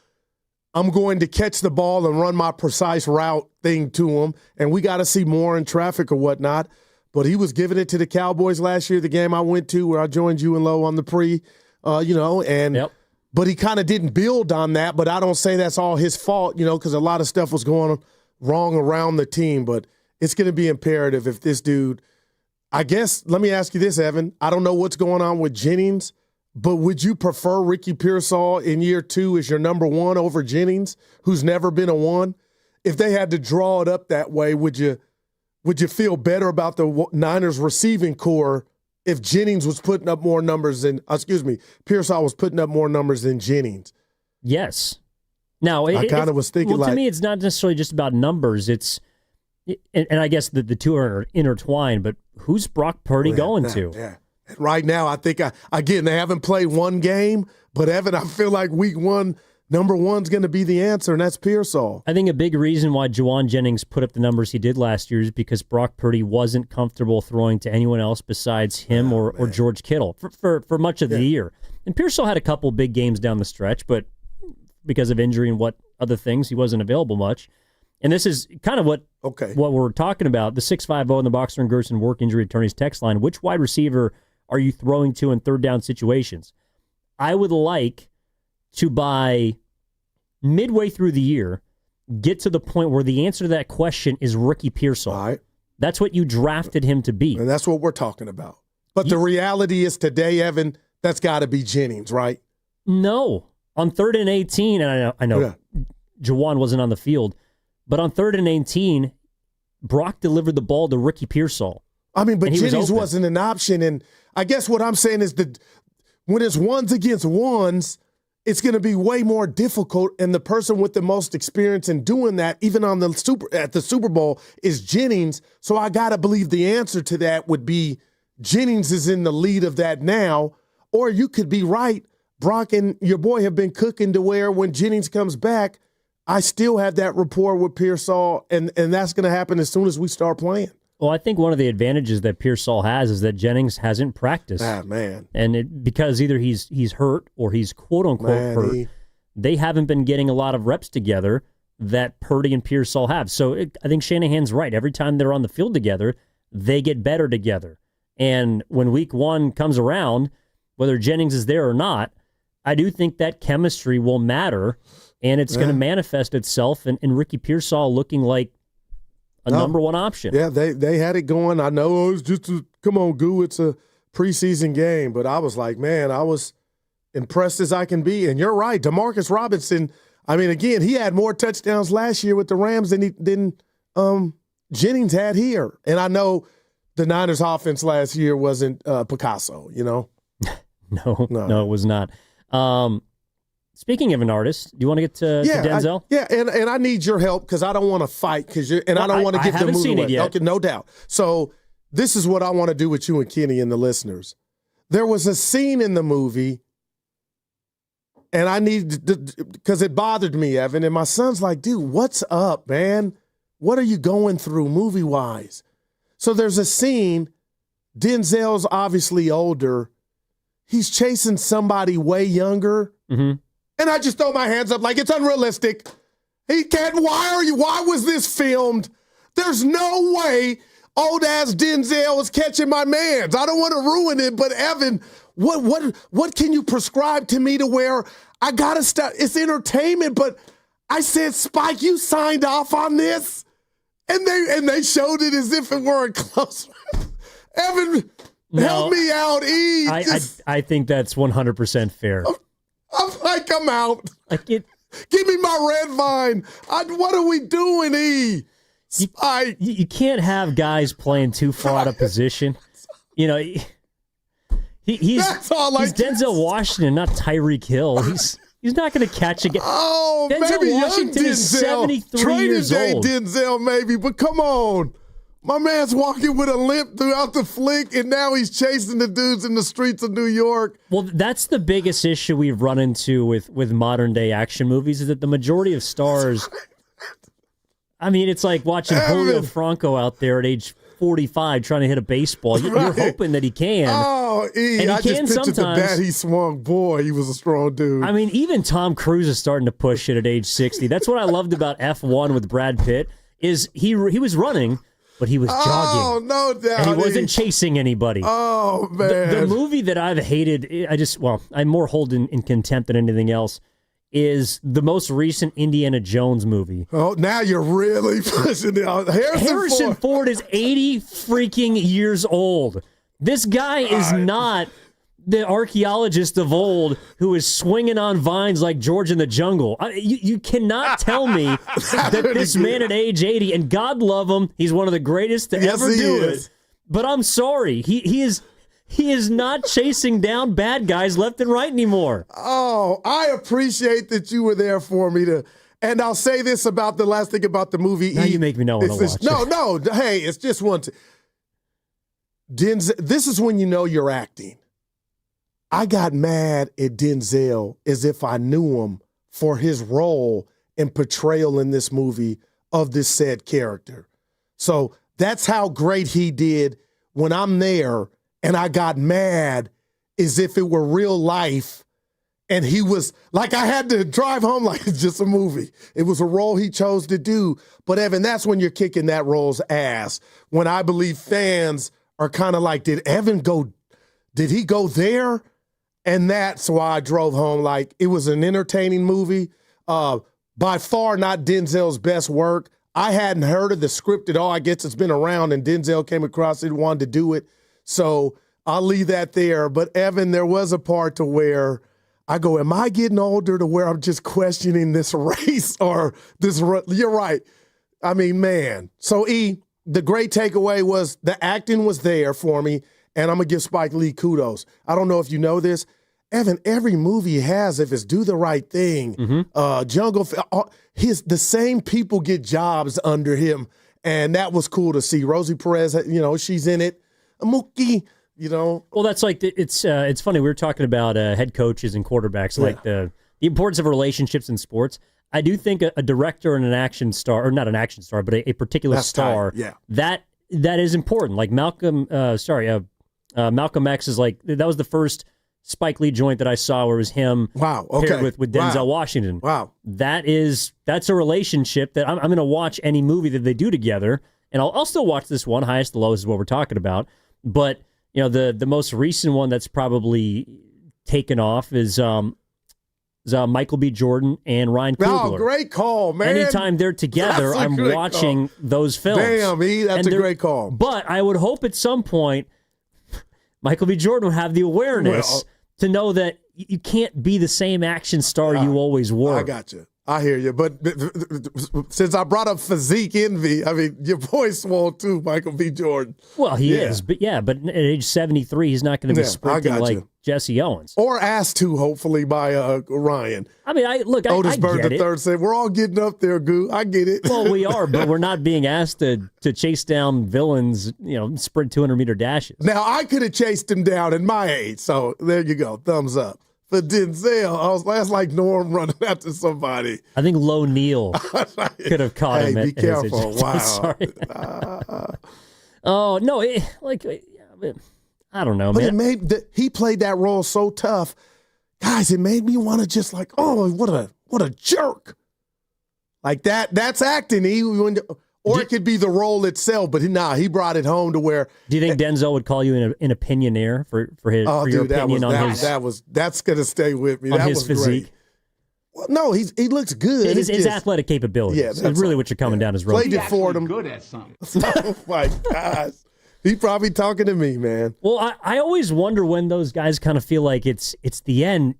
I'm going to catch the ball and run my precise route thing to him, and we got to see more in traffic or whatnot. But he was giving it to the Cowboys last year, the game I went to where I joined you and Lo on the pre. But he kind of didn't build on that, but I don't say that's all his fault, because a lot of stuff was going wrong around the team. But it's going to be imperative if this dude, I guess, let me ask you this, Evan. I don't know what's going on with Jennings, but would you prefer Ricky Pearsall in year 2 as your number 1 over Jennings, who's never been a 1? If they had to draw it up that way, would you feel better about the Niners receiving core if Jennings was putting up more numbers Pearsall was putting up more numbers than Jennings? Yes. Now, I kind of was thinking, to me, it's not necessarily just about numbers. And I guess the two are intertwined, but who's Brock Purdy going to? Yeah. Right now, I think, again, they haven't played one game, but Evan, I feel like week 1, number 1's going to be the answer, and that's Pearsall. I think a big reason why Juwan Jennings put up the numbers he did last year is because Brock Purdy wasn't comfortable throwing to anyone else besides him or George Kittle for much of the year. And Pearsall had a couple big games down the stretch, but because of injury and what other things, he wasn't available much. And this is kind of what we're talking about, the 650 in the Boxer and Gerson work injury attorneys text line. Which wide receiver are you throwing to in third down situations? I would like to, by midway through the year, get to the point where the answer to that question is Ricky Pearsall. All right. That's what you drafted him to be. And that's what we're talking about. But the reality is today, Evan, that's got to be Jennings, right? No. On 3rd and 18, and I know Juwan wasn't on the field, but on 3rd and 18, Brock delivered the ball to Ricky Pearsall. But Jennings wasn't an option. And I guess what I'm saying is that when it's ones against ones, it's going to be way more difficult, and the person with the most experience in doing that, even at the Super Bowl, is Jennings. So I got to believe the answer to that would be Jennings is in the lead of that now, or you could be right. Brock and your boy have been cooking to where when Jennings comes back, I still have that rapport with Pearsall, and that's going to happen as soon as we start playing. Well, I think one of the advantages that Pearsall has is that Jennings hasn't practiced. Man. And because either he's hurt or he's quote-unquote hurt, they haven't been getting a lot of reps together that Purdy and Pearsall have. So I think Shanahan's right. Every time they're on the field together, they get better together. And when week 1 comes around, whether Jennings is there or not, I do think that chemistry will matter, and it's going to manifest itself in Ricky Pearsall looking like a number 1 option. Yeah, they had it going. I know it's just come on, Goo, it's a preseason game. But I was like, man, I was impressed as I can be. And you're right, Demarcus Robinson, again, he had more touchdowns last year with the Rams than Jennings had here. And I know the Niners' offense last year wasn't Picasso, No, it was not. Speaking of an artist, do you want to get to Denzel? And I need your help because I don't want to fight I don't want to give the movie away. I haven't seen it yet. Okay, no doubt. So this is what I want to do with you and Kenny and the listeners. There was a scene in the movie, and I need because it bothered me, Evan, and my son's like, dude, what's up, man? What are you going through movie-wise? So there's a scene Denzel's obviously older. He's chasing somebody way younger. Mm-hmm. And I just throw my hands up like it's unrealistic. He can't. Why was this filmed? There's no way old-ass Denzel is catching my mans. I don't want to ruin it, but Evan, what can you prescribe to me to where I got to stop? It's entertainment, but I said, Spike, you signed off on this? And they showed it as if it weren't close. Evan, help me out, E. I think that's 100% fair. I'm out. Give me my red vine. What are we doing, E? Spike. You can't have guys playing too far out of position. You know, he's Denzel Washington, not Tyreek Hill. He's not going to catch again. Oh, Denzel maybe Washington young Denzel. is 73 Training years day old. Denzel, maybe, but come on. My man's walking with a limp throughout the flick, and now he's chasing the dudes in the streets of New York. Well, that's the biggest issue we've run into with modern-day action movies is that the majority of stars... I mean, it's like watching Julio Franco out there at age 45 trying to hit a baseball. You're hoping that he can. Oh, E, and I just pictured the bat he swung. Boy, he was a strong dude. I mean, even Tom Cruise is starting to push it at age 60. That's what I loved about F1 with Brad Pitt is he was running, but he was jogging. Oh, no doubt. And he wasn't chasing anybody. Oh, man. The movie that I've hated, I more hold in contempt than anything else, is the most recent Indiana Jones movie. Oh, now you're really pushing it out. Harrison Ford is 80 freaking years old. This guy is not the archaeologist of old who is swinging on vines like George in the Jungle. You cannot tell me that this man at age 80, and God love him, he's one of the greatest to ever do it. But I'm sorry, he is not chasing down bad guys left and right anymore. Oh, I appreciate that you were there for me and I'll say this about the last thing about the movie. Now you make me not want to watch it. No, hey, it's just one. Denzel, this is when you know you're acting. I got mad at Denzel as if I knew him for his role and portrayal in this movie of this said character. So that's how great he did when I'm there. And I got mad as if it were real life. And he was like, I had to drive home like it's just a movie. It was a role he chose to do. But Evan, that's when you're kicking that role's ass. When I believe fans are kind of like, did he go there? And that's why I drove home. Like, it was an entertaining movie. By far not Denzel's best work. I hadn't heard of the script at all. I guess it's been around and Denzel came across it and wanted to do it. So I'll leave that there. But, Evan, there was a part to where I go, am I getting older to where I'm just questioning this race or this? You're right. I mean, man. So, E, the great takeaway was the acting was there for me, and I'm going to give Spike Lee kudos. I don't know if you know this. Evan, every movie he has, if it's Do the Right Thing, Jungle, the same people get jobs under him, and that was cool to see. Rosie Perez, she's in it. Mookie, Well, that's like it's funny. We were talking about head coaches and quarterbacks, like the importance of relationships in sports. I do think a director and an action star, or not an action star, but a particular star, that is important. Like Malcolm X is like that was the first Spike Lee joint that I saw where it was him paired with Denzel Washington. Wow, that's a relationship that I'm going to watch any movie that they do together, and I'll still watch this one. Highest to lowest is what we're talking about. But, the most recent one that's probably taken off is Michael B. Jordan and Ryan Coogler. Oh, great call, man. Anytime they're together, I'm watching those films. Damn, E, that's a great call. But I would hope at some point Michael B. Jordan will have the awareness to know that you can't be the same action star you always were. I got you. I hear you. But since I brought up physique envy, I mean, your boy swole too, Michael B. Jordan. Well, he is. But at age 73, he's not going to be sprinting like Jesse Owens. Or asked to, hopefully, by Ryan. I mean, Otis Bird get III said, we're all getting up there, Goo. I get it. Well, we are, but we're not being asked to chase down villains, sprint 200-meter dashes. Now, I could have chased him down at my age, so there you go. Thumbs up. For Denzel, that's like Norm running after somebody. I think Lo Neal could have caught him. Be careful. Wow. Sorry. Oh, no. I don't know, but man. he played that role so tough. Guys, it made me want to just like, oh, what a jerk. Like that's acting. Or it could be the role itself, but he brought it home to where. Do you think Denzel would call you an opinionaire for your opinion on his? That's gonna stay with me. On that his was physique. Great. Well, no, he looks good. His athletic capabilities. Yeah, that's really what you're coming down his road. Played it for him. Good at something. Oh my gosh, he probably talking to me, man. Well, I always wonder when those guys kind of feel like it's the end.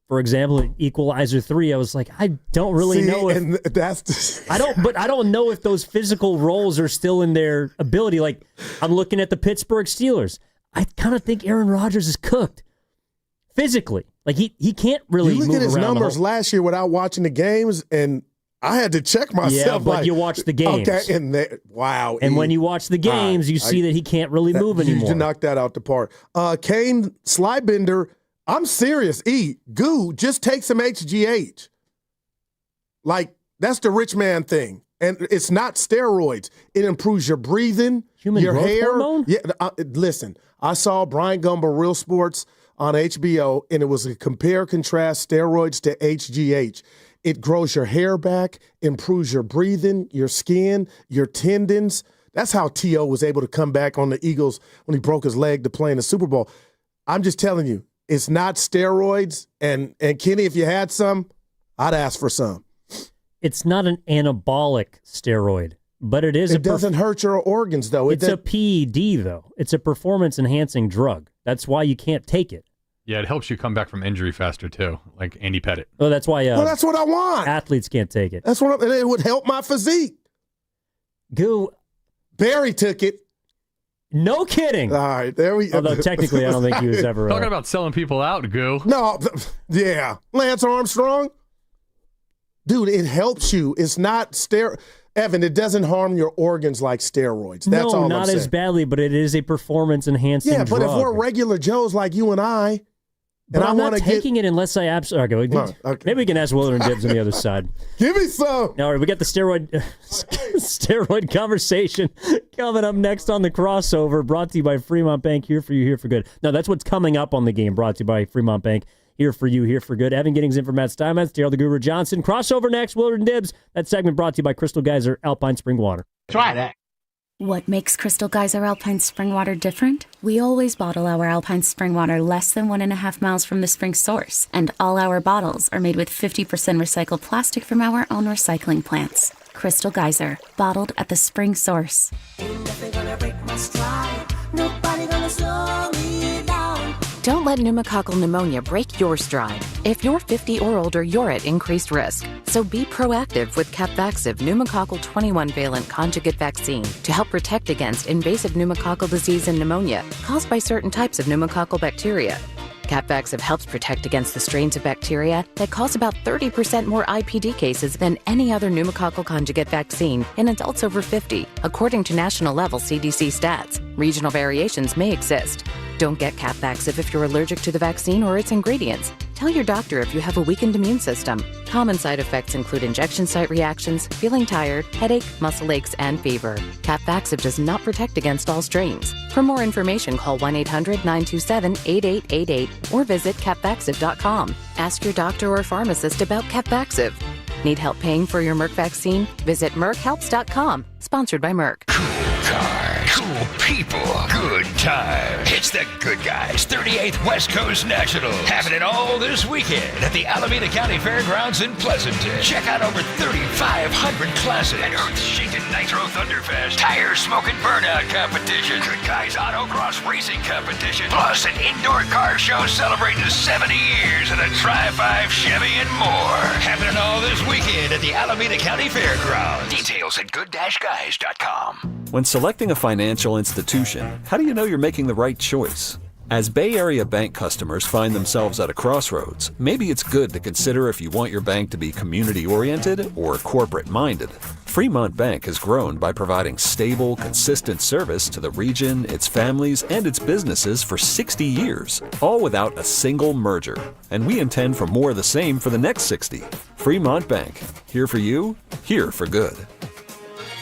For example, in Equalizer 3, I was like, I don't really know if and that's I don't know if those physical roles are still in their ability. Like, I'm looking at the Pittsburgh Steelers. I kind of think Aaron Rodgers is cooked physically. Like he can't really. You look move at his around numbers last year without watching the games, and I had to check myself. Yeah, but like, you watch the games. Okay, wow. And when you watch the games, you see that he can't really move anymore. You knocked that out the park. Kane Slybender. I'm serious. Goo, just take some HGH. Like, that's the rich man thing. And it's not steroids. It improves your breathing, Human your growth hair. hormone? Yeah, listen, I saw Brian Gumble Real Sports on HBO, and it was a compare-contrast steroids to HGH. It grows your hair back, improves your breathing, your skin, your tendons. That's how T.O. was able to come back on the Eagles when he broke his leg to play in the Super Bowl. I'm just telling you. It's not steroids, and Kenny, if you had some, I'd ask for some. It's not an anabolic steroid, but it is. It doesn't hurt your organs, though. It's a PED, though. It's a performance-enhancing drug. That's why you can't take it. Yeah, it helps you come back from injury faster, too, like Andy Pettit. Oh, that's why that's what I want. Athletes can't take it. That's what and it would help my physique. Goo. Barry took it. No kidding. All right, there we go. Although technically, I don't think he was ever talking about selling people out, Goo. No, yeah, Lance Armstrong, dude, it helps you. It's not Evan. It doesn't harm your organs like steroids. That's all. No, not as badly, but it is a performance-enhancing drug. Yeah, but if we're regular Joes like you and I. But I'm not taking it unless I absolutely. Okay. Maybe we can ask Willard Dibs on the other side. Give me some. All right, we got the steroid conversation coming up next on the crossover. Brought to you by Fremont Bank. Here for you, here for good. Now that's what's coming up on the game. Brought to you by Fremont Bank. Here for you, here for good. Evan Giddings in for Matt Steinmetz. Daryl the Guru Johnson. Crossover next. Willard Dibs. That segment brought to you by Crystal Geyser Alpine Spring Water. Try that. What makes Crystal Geyser Alpine Spring Water different? We always bottle our Alpine Spring Water less than 1.5 miles from the spring source, and all our bottles are made with 50% recycled plastic from our own recycling plants. Crystal Geyser, bottled at the spring source. Don't let pneumococcal pneumonia break your stride. If you're 50 or older, you're at increased risk. So be proactive with Capvaxive pneumococcal 21-valent conjugate vaccine to help protect against invasive pneumococcal disease and pneumonia caused by certain types of pneumococcal bacteria. Capvaxive helps protect against the strains of bacteria that cause about 30% more IPD cases than any other pneumococcal conjugate vaccine in adults over 50, according to national-level CDC stats. Regional variations may exist. Don't get Capvaxive if you're allergic to the vaccine or its ingredients. Tell your doctor if you have a weakened immune system. Common side effects include injection site reactions, feeling tired, headache, muscle aches, and fever. Capvaxive does not protect against all strains. For more information, call 1-800-927-8888 or visit capvaxive.com. Ask your doctor or pharmacist about Capvaxive. Need help paying for your Merck vaccine? Visit merckhelps.com. Sponsored by Merck. Cool people, good time. It's the Good Guys 38th West Coast National, happening all this weekend at the Alameda County Fairgrounds in Pleasanton. Check out over 3,500 classes, an earth-shaking Nitro Thunderfest, tire-smoking burnout competition, Good Guys autocross racing competition, plus an indoor car show celebrating 70 years in a Tri-5 Chevy and more. Happening all this weekend at the Alameda County Fairgrounds. Details at good-guys.com. When selecting a financial institution, how do you know you're making the right choice? As Bay Area bank customers find themselves at a crossroads, maybe it's good to consider if you want your bank to be community-oriented or corporate-minded. Fremont Bank has grown by providing stable, consistent service to the region, its families, and its businesses for 60 years, all without a single merger. And we intend for more of the same for the next 60. Fremont Bank. Here for you, here for good.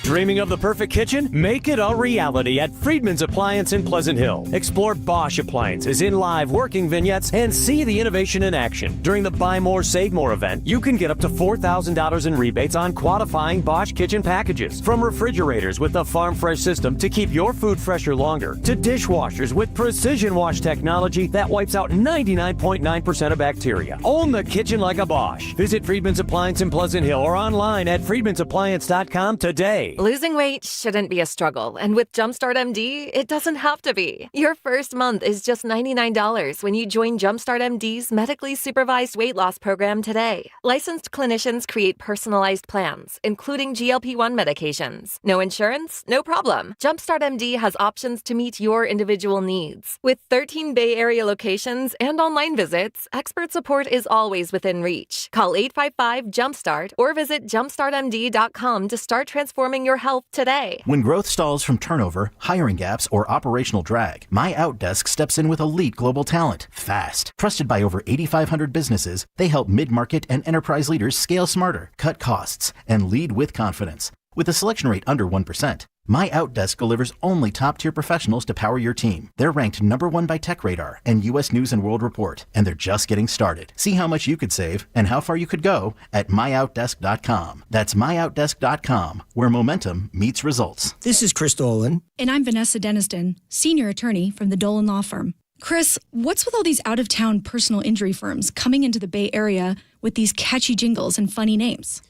Dreaming of the perfect kitchen? Make it a reality at Friedman's Appliance in Pleasant Hill. Explore Bosch appliances in live working vignettes and see the innovation in action. During the Buy More, Save More event, you can get up to $4,000 in rebates on qualifying Bosch kitchen packages. From refrigerators with the Farm Fresh system to keep your food fresher longer, to dishwashers with precision wash technology that wipes out 99.9% of bacteria. Own the kitchen like a Bosch. Visit Friedman's Appliance in Pleasant Hill or online at friedmansappliance.com today. Losing weight shouldn't be a struggle, and with Jumpstart MD, it doesn't have to be. Your first month is just $99 when you join Jumpstart MD's medically supervised weight loss program today. Licensed clinicians create personalized plans, including GLP-1 medications. No insurance? No problem. Jumpstart MD has options to meet your individual needs. With 13 Bay Area locations and online visits, expert support is always within reach. Call 855-JUMPSTART or visit jumpstartmd.com to start transforming your health today. When growth stalls from turnover, hiring gaps, or operational drag, My Outdesk steps in with elite global talent, fast. Trusted by over 8,500 businesses, they help mid-market and enterprise leaders scale smarter, cut costs, and lead with confidence. With a selection rate under 1%, My Outdesk delivers only top-tier professionals to power your team. They're ranked #1 by TechRadar and U.S. News & World Report, and they're just getting started. See how much you could save and how far you could go at myoutdesk.com. That's myoutdesk.com, where momentum meets results. This is Chris Dolan. And I'm Vanessa Deniston, senior attorney from the Dolan Law Firm. Chris, what's with all these out-of-town personal injury firms coming into the Bay Area with these catchy jingles and funny names?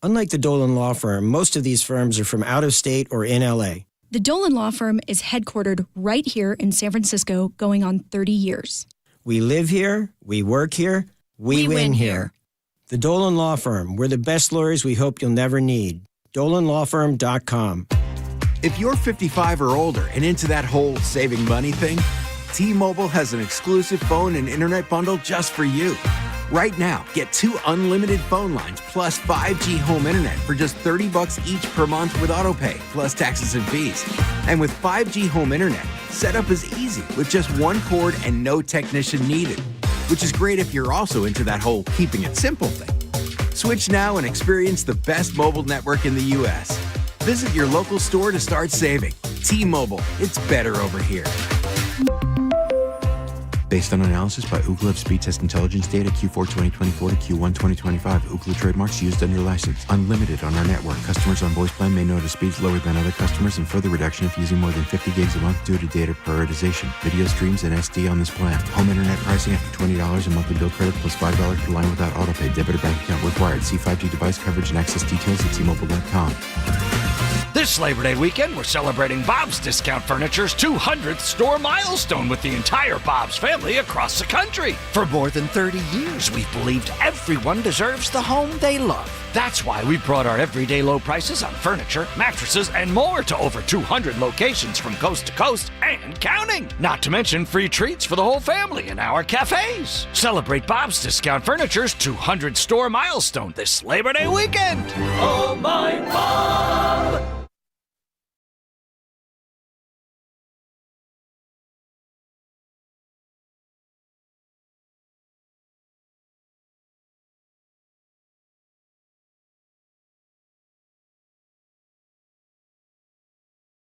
Unlike the Dolan Law Firm, most of these firms are from out of state or in L.A. The Dolan Law Firm is headquartered right here in San Francisco, going on 30 years. We live here, we work here, we win here. The Dolan Law Firm, we're the best lawyers we hope you'll never need. DolanLawFirm.com. If you're 55 or older and into that whole saving money thing, T-Mobile has an exclusive phone and internet bundle just for you. Right now, get 2 unlimited phone lines plus 5G home internet for just $30 each per month with autopay, plus taxes and fees. And with 5G home internet, setup is easy with just one cord and no technician needed, which is great if you're also into that whole keeping it simple thing. Switch now and experience the best mobile network in the U.S. Visit your local store to start saving. T-Mobile, it's better over here. Based on analysis by Ookla of speed test intelligence data Q4 2024 to Q1 2025. Ookla trademarks used under license. Unlimited on our network. Customers on voice plan may notice speeds lower than other customers and further reduction if using more than 50 gigs a month due to data prioritization. Video streams and SD on this plan. Home internet pricing after $20 a monthly bill credit plus $5 per line without autopay. Debit or bank account required. See 5G device coverage and access details at T-Mobile.com. This Labor Day weekend, we're celebrating Bob's Discount Furniture's 200th store milestone with the entire Bob's family across the country. For more than 30 years, we've believed everyone deserves the home they love. That's why we brought our everyday low prices on furniture, mattresses, and more to over 200 locations from coast to coast and counting. Not to mention free treats for the whole family in our cafes. Celebrate Bob's Discount Furniture's 200 store milestone this Labor Day weekend. Oh, my Bob!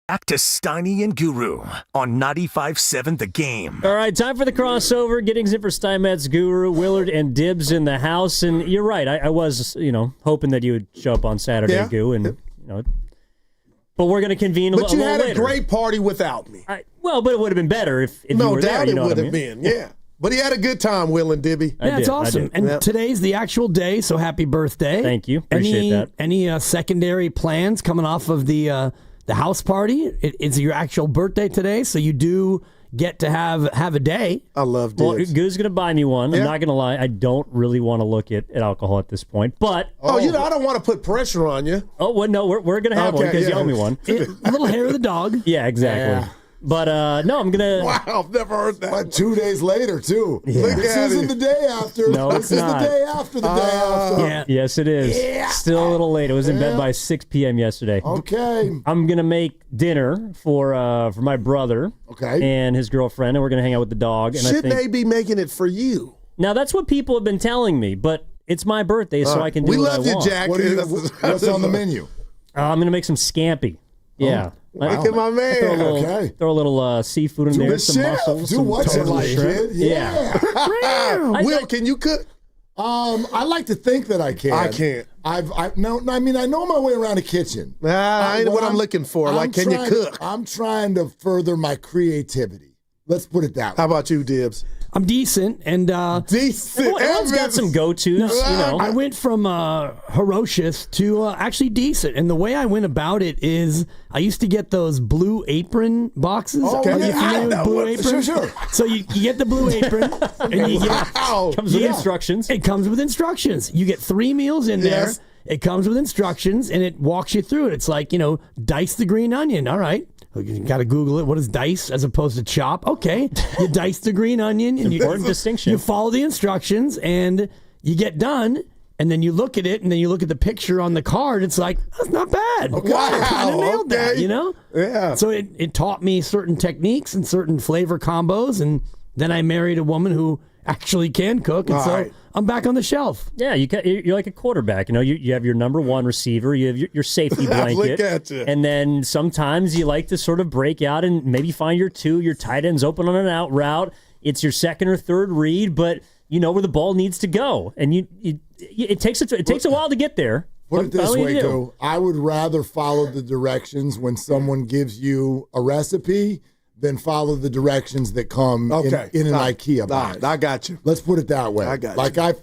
Back to Steiny and Guru on 95.7 The Game. All right, time for the crossover. Gettings in for Steinmetz, Guru, Willard, and Dibs in the house. And you're right. I was, hoping that you would show up on Saturday, Goo, and but we're going to convene a little later. But you had a great party without me. But it would have been better if you were there. No doubt it would have been. Yeah. But he had a good time, Will and Dibby. Yeah, it's awesome. And today's the actual day, so happy birthday. Thank you. Appreciate that. Any secondary plans coming off of the house party? It's your actual birthday today, so you do get to have a day. I love Dibs. Well, Goo's going to buy me one. I'm not going to lie. I don't really want to look at alcohol at this point. But I don't want to put pressure on you. Oh, well, no, we're going to have one because you owe me one. A little hair of the dog. Yeah, exactly. Yeah. But no, I'm gonna. Wow, I've never heard that. But 2 days later, too. Yeah. This isn't the day after. No, this is not. the day after the day after. Yeah. Yes, it is. Yeah. Still a little late. I was in bed by 6 p.m. yesterday. Okay. I'm gonna make dinner for my brother. Okay. And his girlfriend, and we're gonna hang out with the dog. And Shouldn't they be making it for you? Now that's what people have been telling me, but it's my birthday, so I can do what I want. We love you, Jack. What's on the menu? I'm going to make some scampi. Yeah. Look at my man. Throw a little seafood in there, some mussels. Do what you like, kid. Yeah. Will, can you cook? I like to think that I can. I can't. I know my way around the kitchen. I ain't what I'm looking for. Can you cook? I'm trying to further my creativity. Let's put it that way. How about you, Dibs? I'm decent and decent. Everyone's got some go-tos. I went from ferocious to actually decent, and the way I went about it is I used to get those Blue Apron boxes. Okay, Are you familiar with Blue Apron? Sure. So you get the Blue Apron, and you get comes with instructions. It comes with instructions. You get 3 meals in there. It comes with instructions, and it walks you through it. It's like, dice the green onion. All right. You got to Google it. What is dice as opposed to chop? Okay. You dice the green onion. And important distinction. You follow the instructions, and you get done, and then you look at it, and then you look at the picture on the card. It's like, that's not bad. Okay. I kind of nailed that, Yeah. So it taught me certain techniques and certain flavor combos, and then I married a woman who actually can cook, and so I'm back on the shelf. Yeah, you're like a quarterback. You have your number one receiver, you have your safety blanket, Look at you. and then sometimes you like to sort of break out and maybe find your tight ends open on an out route. It's your second or third read, but you know where the ball needs to go, and it takes a while to get there. Put it this way, though. I would rather follow the directions when someone gives you a recipe than follow the directions that come in an IKEA box. I got you. Let's put it that way. I got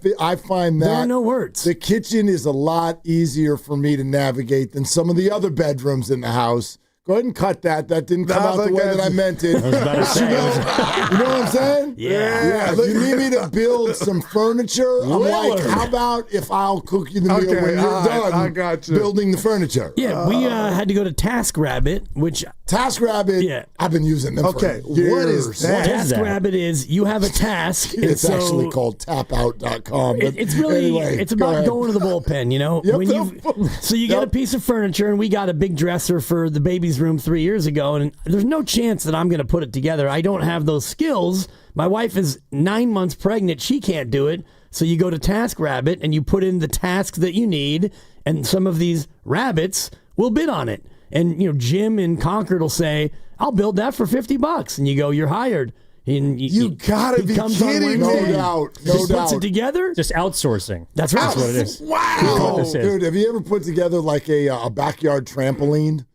you. I find that there are no words. The kitchen is a lot easier for me to navigate than some of the other bedrooms in the house. Go ahead and cut that. That didn't come out the way that I meant it. I was about to say. You know what I'm saying? Yeah. If you need me to build some furniture, I'm like, how about if I'll cook you the meal when you're done I got you. building the furniture? Yeah, we had to go to TaskRabbit, which TaskRabbit, I've been using them for years. What is that? TaskRabbit is you have a task. It's actually called tapout.com. But it's really anyway, it's about going to the bullpen, So you get a piece of furniture, and we got a big dresser for the baby's room 3 years ago, and there's no chance that I'm going to put it together. I don't have those skills. My wife is 9 months pregnant. She can't do it. So you go to TaskRabbit and you put in the tasks that you need, and some of these rabbits will bid on it. And Jim in Concord will say, "I'll build that for $50," and you go, "You're hired." And you gotta be kidding me! No doubt. Puts it together. Just outsourcing. That's right. That's what it is. Wow, dude! Have you ever put together like a backyard trampoline?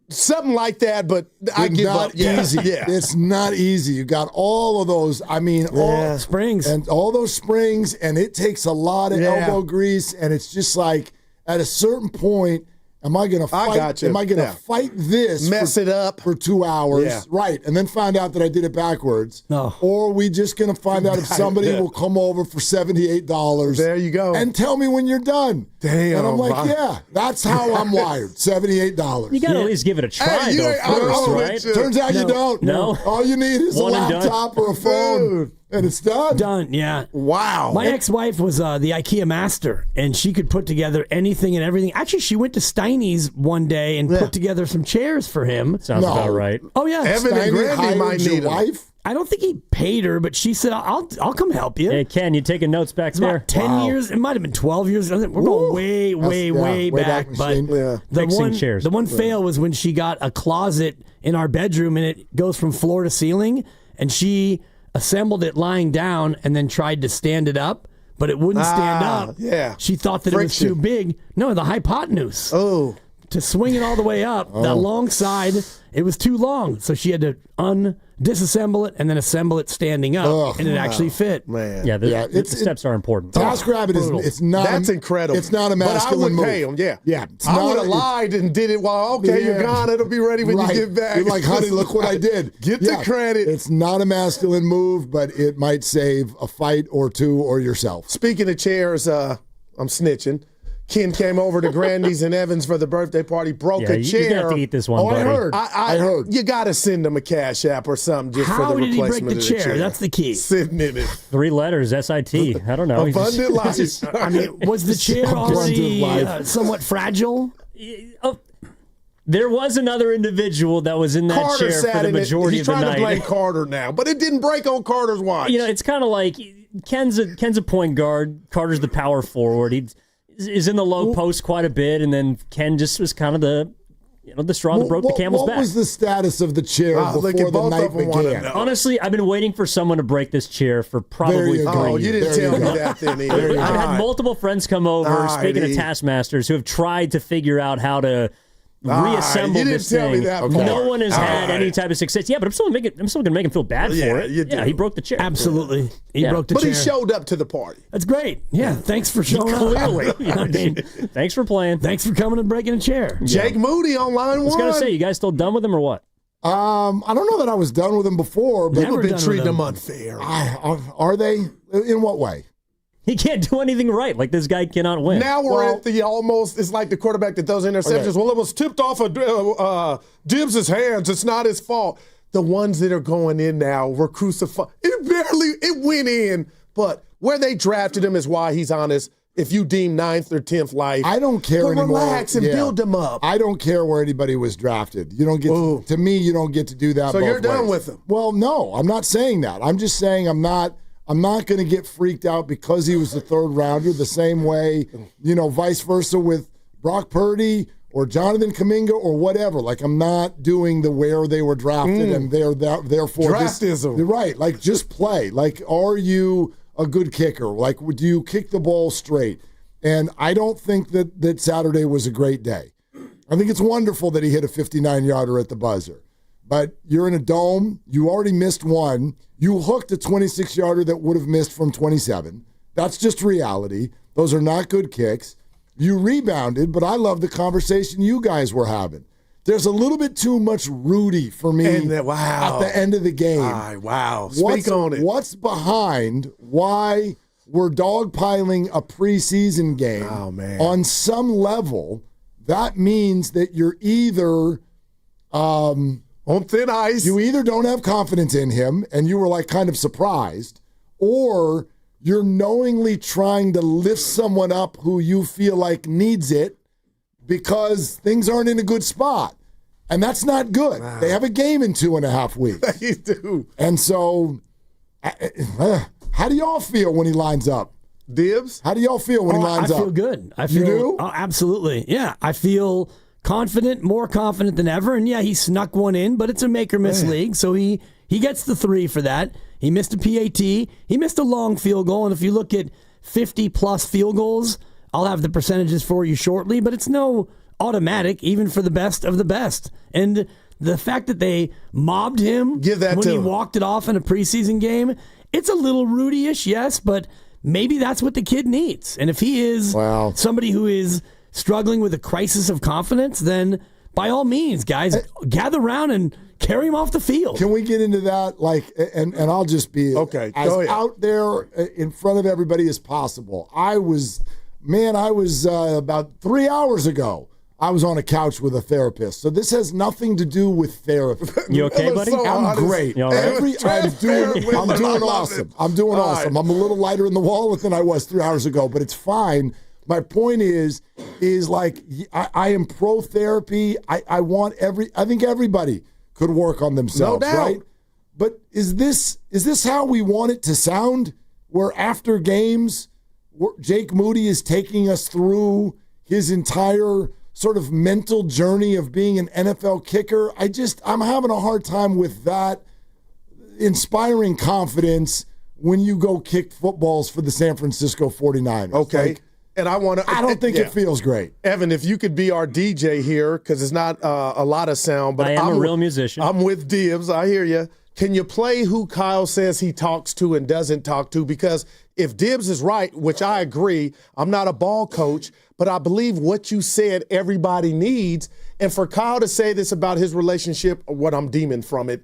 Something like that, but I give up. Easy. Yeah. It's not easy. You got all of those. I mean, all springs and all those springs, and it takes a lot of elbow grease. And it's just like at a certain point, am I going to fight? I got you. Am I going to fight this? Mess it up for 2 hours, Yeah. right? And then find out that I did it backwards. No. Or are we just going to find out if somebody will come over for $78? There you go. And tell me when you're done. Damn. And I'm like, yeah, that's how I'm wired. $78. You got to at least give it a try, first, right? Turns out you don't. No. All you need is One a and laptop or a phone, and it's done. Done, yeah. Wow. My ex-wife was the IKEA master, and she could put together anything and everything. Actually, she went to Steiny's one day and put together some chairs for him. Sounds about right. Oh, yeah. Evan and Grandy might need your wife? I don't think he paid her, but she said, I'll come help you. Hey, Ken, you taking notes back there? About 10 years. It might have been 12 years. We're going way back. But the one fail was when she got a closet in our bedroom, and it goes from floor to ceiling, and she assembled it lying down and then tried to stand it up, but it wouldn't stand up. Yeah. She thought that it was too big. No, the hypotenuse. Oh. To swing it all the way up, that long side, it was too long. So she had to disassemble it and then assemble it standing up, and it actually fit. Man. Yeah, the steps are important. TaskRabbit is not. That's incredible. It's not a masculine but I would move. pay him, yeah. Yeah. I would have lied and did it while, you're gone. It'll be ready when you get back. You're like, honey, look what I did. Get the credit. It's not a masculine move, but it might save a fight or two or yourself. Speaking of chairs, I'm snitching. Ken came over to Grandy's and Evans for the birthday party, broke a chair. You're going to have to eat this one, buddy. I heard. You got to send him a cash app or something just for the replacement of the chair. How did he break the chair? That's the key. Sitting in it. 3 letters, SIT. I don't know. Abundant life. I mean, was the chair already somewhat fragile? There was another individual that was in that Carter chair for the majority of the night. He's trying to blame Carter now, but it didn't break on Carter's watch. It's kind of like Ken's a point guard. Carter's the power forward. is in the low post quite a bit, and then Ken just was kind of the straw that broke the camel's back. What was the status of the chair before the night began? Honestly, I've been waiting for someone to break this chair for probably 3 years. Oh, you didn't tell me that then either. I've had multiple friends come over, speaking of taskmasters, who have tried to figure out how to reassemble this thing. No one has had any type of success. Yeah, but I'm still going to make him feel bad for it. Yeah, he broke the chair. Absolutely. He broke the chair. But he showed up to the party. That's great. Yeah, thanks for showing up. Clearly. I mean, thanks for playing. Thanks for coming and breaking a chair. Jake Moody on line 1. I was going to say, you guys still done with him or what? I don't know that I was done with him before, but people have been treating him unfair. Are they? In what way? He can't do anything right. Like, this guy cannot win. Now we're at the almost, it's like the quarterback that throws interceptions. Okay. Well, it was tipped off of Dibs' hands. It's not his fault. The ones that are going in now were crucified. It went in, but where they drafted him is why he's honest. If you deem 9th or 10th life, I don't care anymore. Relax and build them up. I don't care where anybody was drafted. You don't get to me. You don't get to do that. So both you're done ways. with him? Well, no, I'm not saying that. I'm just saying I'm not going to get freaked out because he was the 3rd rounder. The same way, vice versa with Brock Purdy or Jonathan Kaminga or whatever. Like, I'm not doing the where they were drafted and therefore draftism. Right? Like, just play. Like, are you a good kicker? Like, do you kick the ball straight? And I don't think that Saturday was a great day. I think it's wonderful that he hit a 59-yarder at the buzzer. But you're in a dome. You already missed one. You hooked a 26-yarder that would have missed from 27. That's just reality. Those are not good kicks. You rebounded, but I love the conversation you guys were having. There's a little bit too much Rudy for me at the end of the game. Speak on it. What's behind why we're dogpiling a preseason game? Oh, man. On some level, that means that you're either on thin ice. You either don't have confidence in him, and you were like kind of surprised, or you're knowingly trying to lift someone up who you feel like needs it because things aren't in a good spot. And that's not good. Wow. They have a game in 2.5 weeks. They do. And so, how do y'all feel when he lines up? Dibs? How do y'all feel when he lines up? I feel good. You do? Oh, absolutely. Yeah, I feel confident, more confident than ever. And yeah, he snuck one in, but it's a make-or-miss league, so he gets the 3 for that. He missed a PAT. He missed a long field goal, and if you look at 50-plus field goals, I'll have the percentages for you shortly, but it's no automatic, even for the best of the best. And the fact that they mobbed him when he walked it off in a preseason game, it's a little Rudy-ish, yes, but maybe that's what the kid needs. And if he is somebody who is struggling with a crisis of confidence, then by all means, guys, gather around and carry him off the field. Can we get into that? And I'll just be as out there in front of everybody as possible. I was about 3 hours ago, I was on a couch with a therapist. So this has nothing to do with therapy. You okay, buddy? I'm great. You all right? I'm doing awesome. I'm doing awesome. I'm a little lighter in the wallet than I was 3 hours ago, but it's fine. My point is like I am pro therapy. I think everybody could work on themselves, no doubt. Right? But is this how we want it to sound? Where after games, Jake Moody is taking us through his entire sort of mental journey of being an NFL kicker. I'm having a hard time with that inspiring confidence when you go kick footballs for the San Francisco 49ers. Okay. And I don't think it feels great. Evan, if you could be our DJ here, because it's not a lot of sound, but I'm a real musician. I'm with Dibs. I hear you. Can you play who Kyle says he talks to and doesn't talk to? Because if Dibs is right, which I agree, I'm not a ball coach, but I believe what you said everybody needs. And for Kyle to say this about his relationship, or what I'm deeming from it,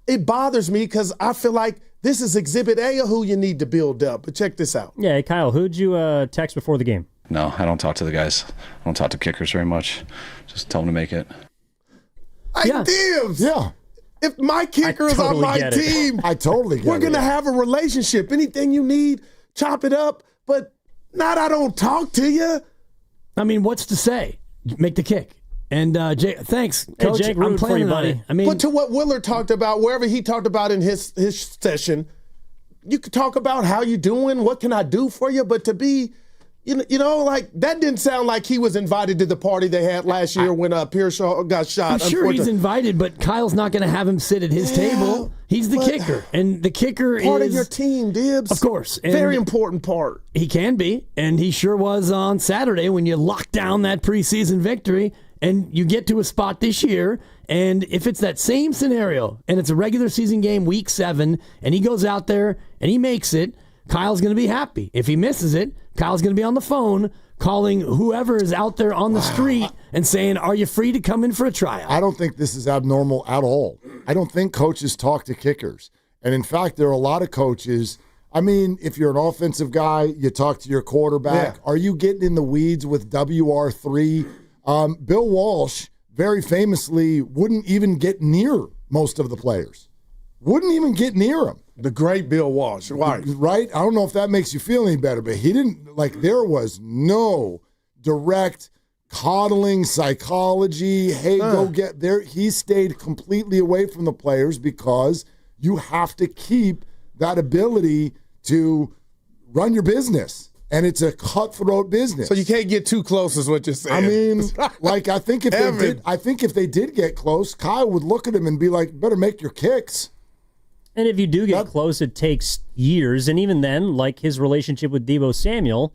it bothers me because I feel like this is Exhibit A of who you need to build up. But check this out. Yeah, hey, Kyle, who'd you text before the game? No, I don't talk to the guys. I don't talk to kickers very much. Just tell them to make it. Dibs! Yeah. If my kicker is on my team, I totally get it. We're going to have a relationship. Anything you need, chop it up. But not I don't talk to you. I mean, what's to say? Make the kick. And Jake, thanks, Coach. Hey, Jake, I'm for you, buddy. I mean, but to what Willard talked about, wherever he talked about in his session, you could talk about how you doing, what can I do for you, but to be You know, like that didn't sound like he was invited to the party they had last year when Pearshaw got shot. I'm sure he's invited, but Kyle's not going to have him sit at his table. He's the kicker, and the kicker part is of your team, Dibs. Of course, and very important part. He can be, and he sure was on Saturday when you lock down that preseason victory, and you get to a spot this year. And if it's that same scenario, and it's a regular season game, week 7, and he goes out there and he makes it, Kyle's going to be happy. If he misses it, Kyle's going to be on the phone calling whoever is out there on the street and saying, are you free to come in for a tryout? I don't think this is abnormal at all. I don't think coaches talk to kickers. And in fact, there are a lot of coaches. I mean, if you're an offensive guy, you talk to your quarterback. Yeah. Are you getting in the weeds with WR3? Bill Walsh, very famously, wouldn't even get near most of the players. Wouldn't even get near them. The great Bill Walsh, right? Right? I don't know if that makes you feel any better, but he didn't, like, there was no direct coddling, psychology, hey, go get there. He stayed completely away from the players because you have to keep that ability to run your business. And it's a cutthroat business. So you can't get too close is what you're saying. I mean, like, I think if they did get close, Kyle would look at him and be like, better make your kicks. And if you do get close, it takes years. And even then, like his relationship with Deebo Samuel,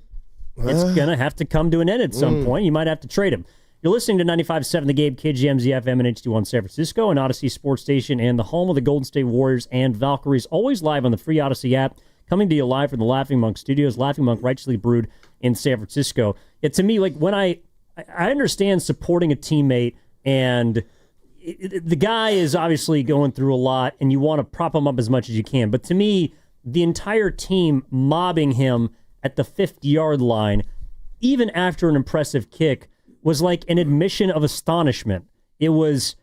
it's going to have to come to an end at some point. You might have to trade him. You're listening to 95.7 The Game, KGMZ FM and HD1 San Francisco, and Odyssey Sports Station, and the home of the Golden State Warriors and Valkyries, always live on the free Odyssey app. Coming to you live from the Laughing Monk Studios, Laughing Monk Righteously Brewed in San Francisco. To me, like, when I understand supporting a teammate, and the guy is obviously going through a lot, and you want to prop him up as much as you can. But to me, the entire team mobbing him at the 50-yard line, even after an impressive kick, was like an admission of astonishment. It was,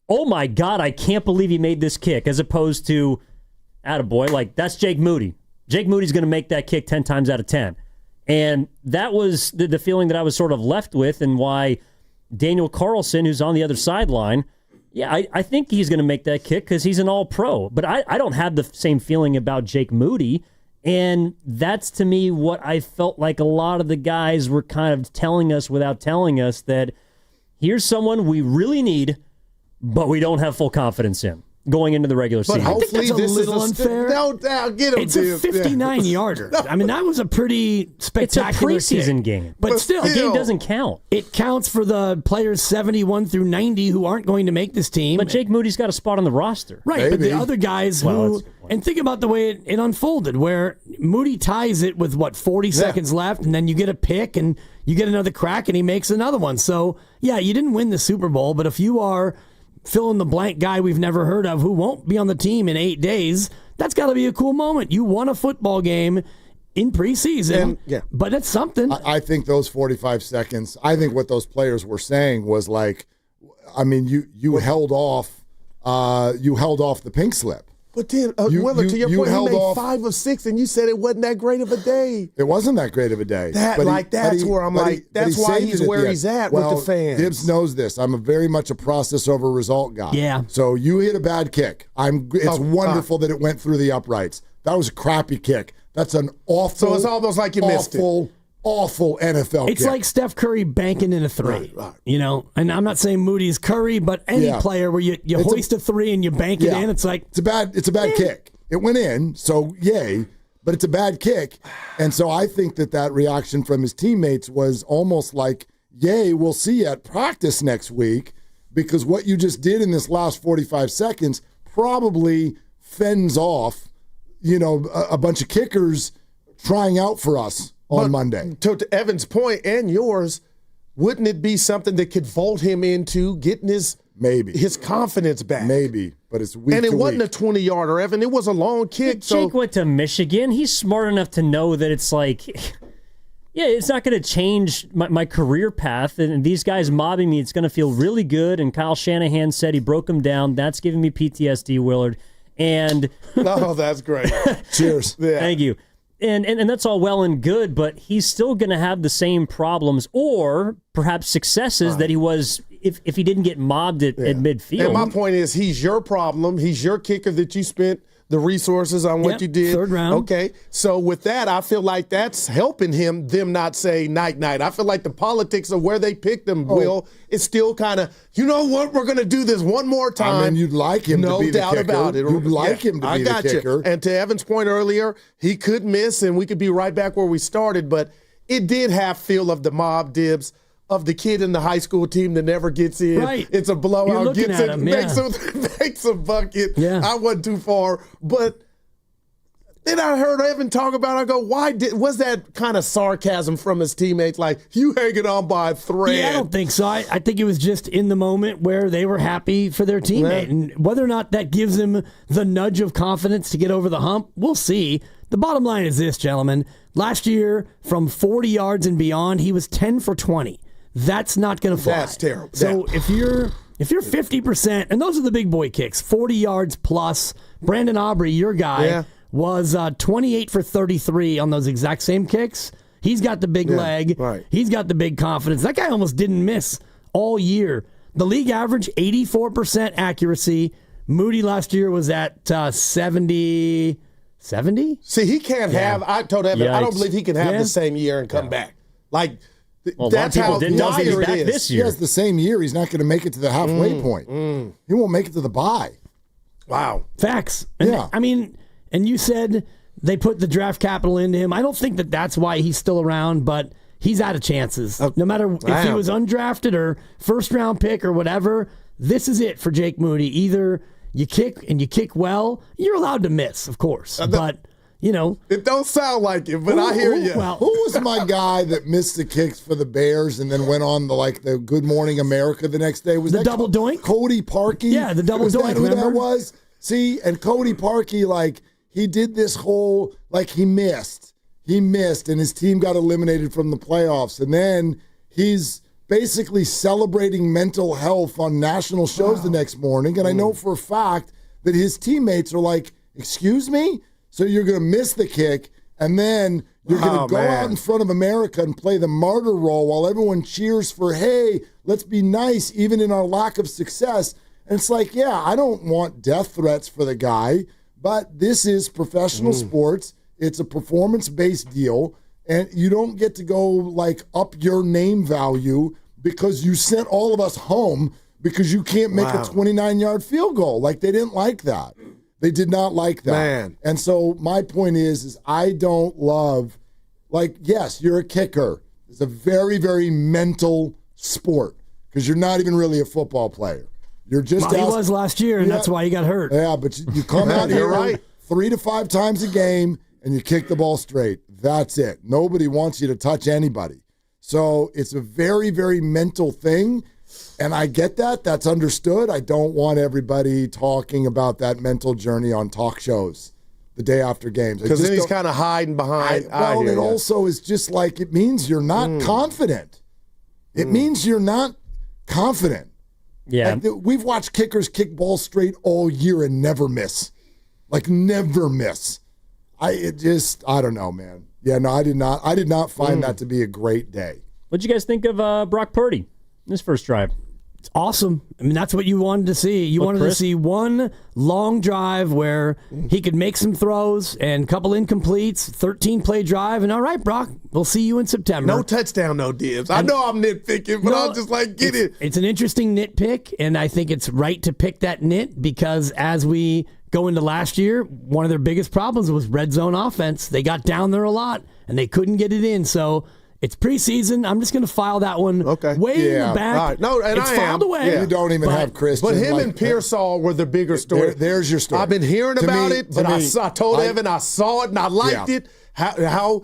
oh my God, I can't believe he made this kick, as opposed to, attaboy, like, that's Jake Moody. Jake Moody's going to make that kick 10 times out of 10. And that was the feeling that I was sort of left with, and why Daniel Carlson, who's on the other sideline, I think he's going to make that kick because he's an all-pro. But I don't have the same feeling about Jake Moody. And that's, to me, what I felt like a lot of the guys were kind of telling us without telling us, that here's someone we really need, but we don't have full confidence in going into the regular season. I think that's a little unfair. No doubt, get him. It's a 59-yarder. I mean, that was a pretty spectacular It's a preseason game. But still, the game doesn't count. It counts for the players 71 through 90 who aren't going to make this team. But Jake Moody's got a spot on the roster. Right, Maybe. but the other guys who... And think about the way it unfolded, where Moody ties it with, 40 seconds left, and then you get a pick, and you get another crack, and he makes another one. So, yeah, you didn't win the Super Bowl, but if you are fill-in-the-blank guy we've never heard of who won't be on the team in 8 days, that's got to be a cool moment. You won a football game in preseason, but it's something. I think those 45 seconds, I think what those players were saying was like, I mean, you held off the pink slip. But then, Willard, to your point, he made 5 of 6, and you said it wasn't that great of a day. It wasn't that great of a day. That's why he's where he's at with the fans. Dibs knows this. I'm very much a process over result guy. Yeah. So you hit a bad kick. It's wonderful that it went through the uprights. That was a crappy kick. That's an awful. So it's almost like you missed it. Awful NFL kick. It's like Steph Curry banking in a 3, right. And I'm not saying Moody's Curry, but any player where you hoist a 3 and you bank it in, it's like... It's a bad kick. It went in, so yay, but it's a bad kick. And so I think that reaction from his teammates was almost like, yay, we'll see you at practice next week, because what you just did in this last 45 seconds probably fends off, a bunch of kickers trying out for us on Monday. To Evan's point and yours, wouldn't it be something that could vault him into getting his confidence back? Maybe, but it's week. And it wasn't a 20-yarder, Evan. It was a long kick. Jake went to Michigan. He's smart enough to know that it's like, it's not going to change my career path. And these guys mobbing me, it's going to feel really good. And Kyle Shanahan said he broke him down. That's giving me PTSD, Willard. And oh, that's great. Cheers. Yeah. Thank you. And that's all well and good, but he's still going to have the same problems or perhaps successes that he was if he didn't get mobbed at midfield. And my point is, he's your problem. He's your kicker that you spent the resources on what you did. Third round. Okay. So with that, I feel like that's helping them not say night. I feel like the politics of where they picked him, Will, is still kind of, you know what, we're going to do this one more time. I mean, you'd like him to be the kicker. No doubt about it. You'd like him to be the kicker. You. And to Evan's point earlier, he could miss and we could be right back where we started, but it did have feel of the mob Dibs, of the kid in the high school team that never gets in. Right. It's a blowout, gets it, him, makes a bucket. Yeah. I wasn't too far. But then I heard Evan talk about it. I go, was that kind of sarcasm from his teammates? Like, you hanging on by a thread. Yeah, I don't think so. I think it was just in the moment where they were happy for their teammate. Yeah. And whether or not that gives him the nudge of confidence to get over the hump, we'll see. The bottom line is this, gentlemen. Last year, from 40 yards and beyond, he was 10 for 20. That's not going to fly. That's terrible. So if you're 50%, and those are the big boy kicks, 40 yards plus, Brandon Aubrey, your guy, was 28 for 33 on those exact same kicks. He's got the big leg. Right. He's got the big confidence. That guy almost didn't miss all year. The league average, 84% accuracy. Moody last year was at 70. 70? See, he can't have, I told Evan, I don't believe he can have the same year and come back. Like, that's how dire it is. This year. He has the same year. He's not going to make it to the halfway point. He won't make it to the bye. Wow. Facts. And I mean, and you said they put the draft capital into him. I don't think that that's why he's still around, but he's out of chances. No matter if he was undrafted or first-round pick or whatever, this is it for Jake Moody. Either you kick and you kick well, you're allowed to miss, of course. But, you know. It don't sound like it, but I hear you. Who was my guy that missed the kicks for the Bears and then went on the Good Morning America the next day? Was the that double doink? Cody Parkey? Yeah, the double was doink, that who remember? that was? See, and Cody Parkey, he did this whole, he missed. He missed, and his team got eliminated from the playoffs. And then he's basically celebrating mental health on national shows the next morning. And I know for a fact that his teammates are like, excuse me? So you're going to miss the kick, and then you're going to go out in front of America and play the martyr role while everyone cheers for, hey, let's be nice even in our lack of success. And it's like, yeah, I don't want death threats for the guy, but this is professional sports. It's a performance-based deal, and you don't get to go, up your name value because you sent all of us home because you can't make a 29-yard field goal. They didn't like that. They did not like that. Man. And so my point is I don't love, yes, you're a kicker. It's a very, very mental sport because you're not even really a football player. You're just he was last year, and that's why he got hurt. Yeah, but you come out here 3 to 5 times a game, and you kick the ball straight. That's it. Nobody wants you to touch anybody. So it's a very, very mental thing, and I get that. That's understood. I don't want everybody talking about that mental journey on talk shows the day after games. Because then he's kind of hiding behind. It also is just it means you're not confident. It means you're not confident. Yeah. We've watched kickers kick balls straight all year and never miss. Never miss. I don't know, man. Yeah, no, I did not find that to be a great day. What'd you guys think of Brock Purdy in his first drive? It's awesome. I mean, that's what you wanted to see. You wanted to see one long drive where he could make some throws and a couple incompletes, 13-play drive, and all right, Brock, we'll see you in September. No touchdown, no Dibs. I know I'm nitpicking, but I'm just get it. It's an interesting nitpick, and I think it's right to pick that nit because as we go into last year, one of their biggest problems was red zone offense. They got down there a lot, and they couldn't get it in, so it's preseason. I'm just going to file that one way in the back. All right. No, and it's filed away. Yeah. You don't even have Christian. But him and Pearsall were the bigger story. There's your story. I've been hearing about it, but I told Evan I saw it and I liked it. How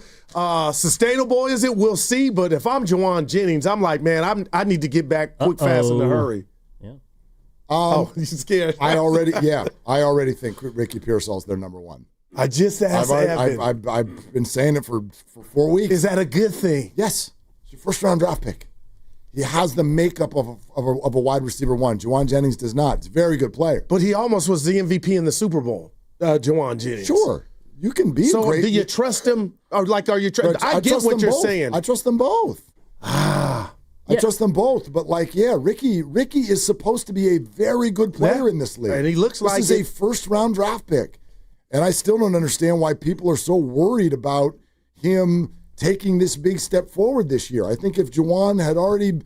sustainable is it? We'll see. But if I'm Juwan Jennings, I'm like, man, I need to get back quick, fast, in a hurry. Yeah. You scared? I already think Ricky Pearsall's their number one. I just asked Evan. I've been saying it for 4 weeks. Is that a good thing? Yes. It's your first-round draft pick. He has the makeup of a wide receiver one. Juwan Jennings does not. It's a very good player. But he almost was the MVP in the Super Bowl, Juwan Jennings. Sure. You can be so great. Do you trust him? Or are you trust? I get what you're saying. I trust them both. I trust them both. But Ricky is supposed to be a very good player in this league. And he looks like this is a first-round draft pick. And I still don't understand why people are so worried about him taking this big step forward this year. I think if Juwan had already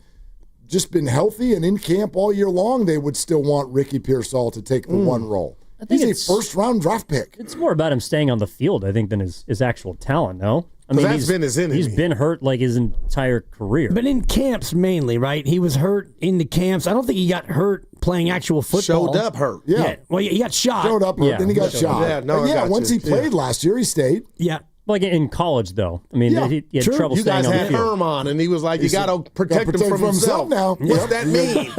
just been healthy and in camp all year long, they would still want Ricky Pearsall to take the one role. I think He's a first-round draft pick. It's more about him staying on the field, I think, than his actual talent, no? I mean, that's been his enemy. He's been hurt like his entire career. But in camps mainly, right? He was hurt in the camps. I don't think he got hurt playing actual football. Showed up hurt. Yeah. Well, he got shot. Showed up hurt, then he got shot. Yeah, no, But once he played last year, he stayed. Yeah. Like in college, though. I mean, he had trouble You staying guys on the had field. Herm on, and he was like, you got to protect him from himself now. What's that mean?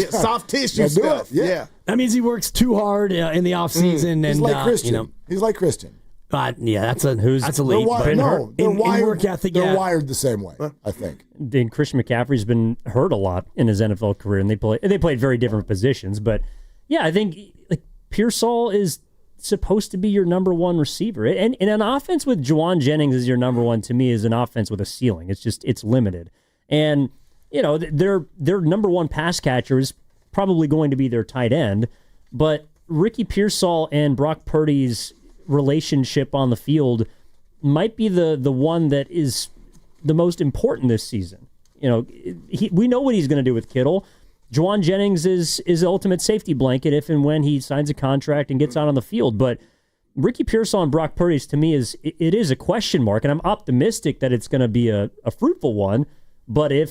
Soft tissue stuff. Yeah. That means he works too hard in the offseason. He's and like Christian. He's like Christian. But that's elite. They're wired. Work ethic, they're wired the same way, I think. And Christian McCaffrey's been hurt a lot in his NFL career, and they played very different positions. But yeah, I think like Pearsall is supposed to be your number one receiver, and an offense with Juwan Jennings as your number one to me is an offense with a ceiling. It's limited, and their number one pass catcher is probably going to be their tight end, but Ricky Pearsall and Brock Purdy's relationship on the field might be the one that is the most important this season. We know what he's going to do with Kittle. Juwan Jennings is the ultimate safety blanket if and when he signs a contract and gets out on the field. But Ricky Pearsall and Brock Purdy, to me, it is a question mark, and I'm optimistic that it's going to be a fruitful one. But I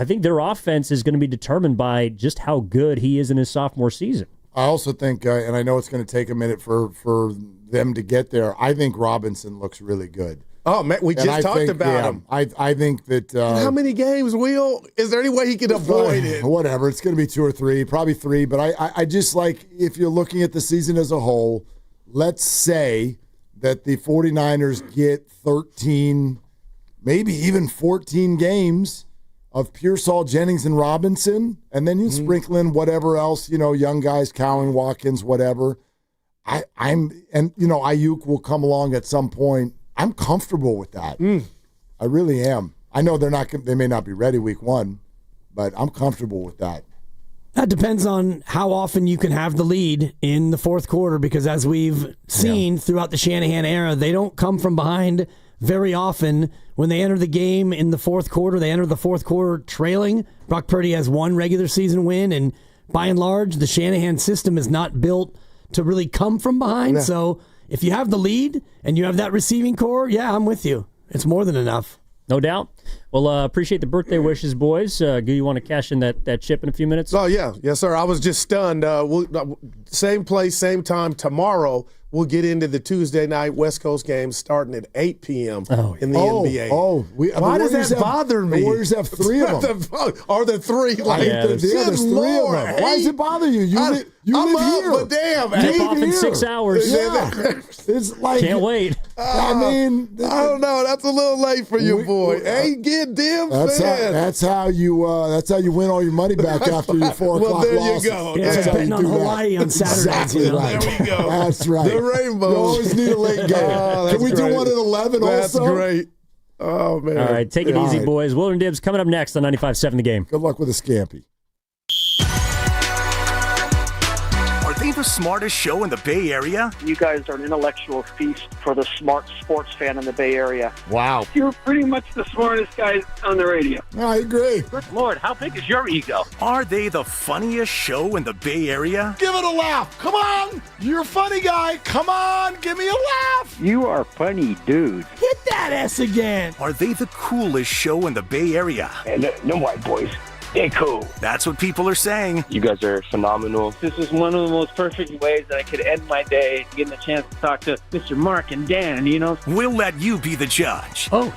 think their offense is going to be determined by just how good he is in his sophomore season. I also think, and I know it's going to take a minute for them to get there, I think Robinson looks really good. Oh, man, we just talked about him. I think that... how many games, Will? Is there any way he can avoid it? Whatever. It's going to be 2 or 3, probably 3. But I just like, if you're looking at the season as a whole, let's say that the 49ers get 13, maybe even 14 games of Pearsall, Jennings, and Robinson, and then you sprinkle in whatever else, young guys, Cowing, Watkins, whatever. Ayuk will come along at some point. I'm comfortable with that. I really am. I know they may not be ready week 1, but I'm comfortable with that. That depends on how often you can have the lead in the fourth quarter, because as we've seen throughout the Shanahan era, they don't come from behind very often. When they enter the game in the fourth quarter, they enter the fourth quarter trailing. Brock Purdy has 1 regular season win, and by and large, the Shanahan system is not built to really come from behind. Yeah. So if you have the lead and you have that receiving core, I'm with you. It's more than enough. No doubt. Well, appreciate the birthday wishes, boys. Do you want to cash in that chip in a few minutes? Oh, yeah. Yes, sir. I was just stunned. Same place, same time tomorrow. We'll get into the Tuesday night West Coast games starting at 8 p.m. in the NBA. Why does that bother me? The Warriors have 3 of them. Are there 3? There's 3 of them. Why does it bother you? You live here. But damn, Tip off in 6 hours. Yeah. It's like, can't wait. I don't know. That's a little late for you, boy. Ain't get Dibs. That's how you win all your money back after your 4 o'clock Well, there losses. you go. It's betting on Hawaii on Saturdays. Exactly right. There we go. That's right. The rainbow. You always need a late game. Can we do one at 11 That's also? That's great. Oh, man. All right, take it easy, boys. Willard Dibs coming up next on 95.7 The Game. Good luck with the scampi. Are they the smartest show in the Bay Area? You guys are an intellectual feast for the smart sports fan in the Bay Area. Wow. You're pretty much the smartest guys on the radio. I agree. Good Lord, how big is your ego? Are they the funniest show in the Bay Area? Give it a laugh. Come on. You're a funny guy. Come on. Give me a laugh. You are funny, dude. Hit that S again. Are they the coolest show in the Bay Area? And no white boys. They're cool. That's what people are saying. You guys are phenomenal. This is one of the most perfect ways that I could end my day, getting a chance to talk to Mr. Mark and Dan, We'll let you be the judge. Oh.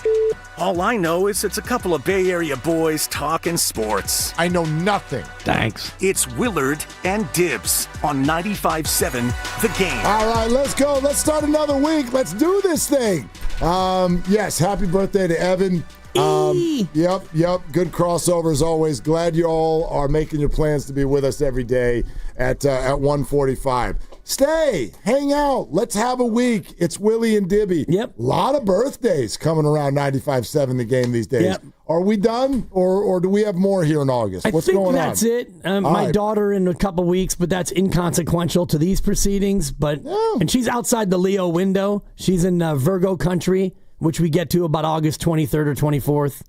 All I know is it's a couple of Bay Area boys talking sports. I know nothing. Thanks. It's Willard and Dibs on 95.7 The Game. All right, let's go. Let's start another week. Let's do this thing. Yes, happy birthday to Evan. Yep. Good crossover as always. Glad you all are making your plans to be with us every day at 1:45. Stay, hang out. Let's have a week. It's Willie and Dibby. Yep. A lot of birthdays coming around 95.7 The Game these days. Yep. Are we done, or do we have more here in August? What's going on? That's it. My daughter in a couple weeks, but that's inconsequential to these proceedings. And she's outside the Leo window. She's in Virgo country, which we get to about August 23rd or 24th.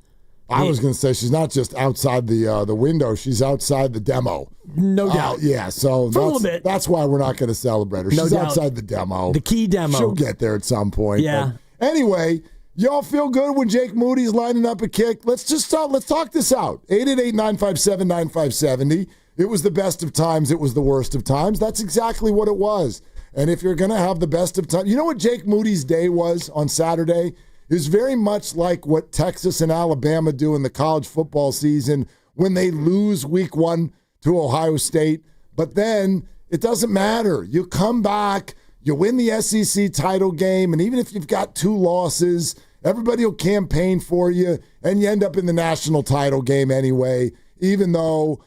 I was going to say she's not just outside the window; she's outside the demo. No doubt. Yeah, so For a little bit. That's why we're not going to celebrate her. She's outside the demo. The key demo. She'll get there at some point. Yeah. But anyway, y'all feel good when Jake Moody's lining up a kick? Let's talk this out. 888-957-9570. It was the best of times. It was the worst of times. That's exactly what it was. And if you're going to have the best of times, you know what Jake Moody's day was on Saturday? Is very much like what Texas and Alabama do in the college football season when they lose week 1 to Ohio State. But then it doesn't matter. You come back, you win the SEC title game, and even if you've got 2 losses, everybody will campaign for you, and you end up in the national title game anyway, even though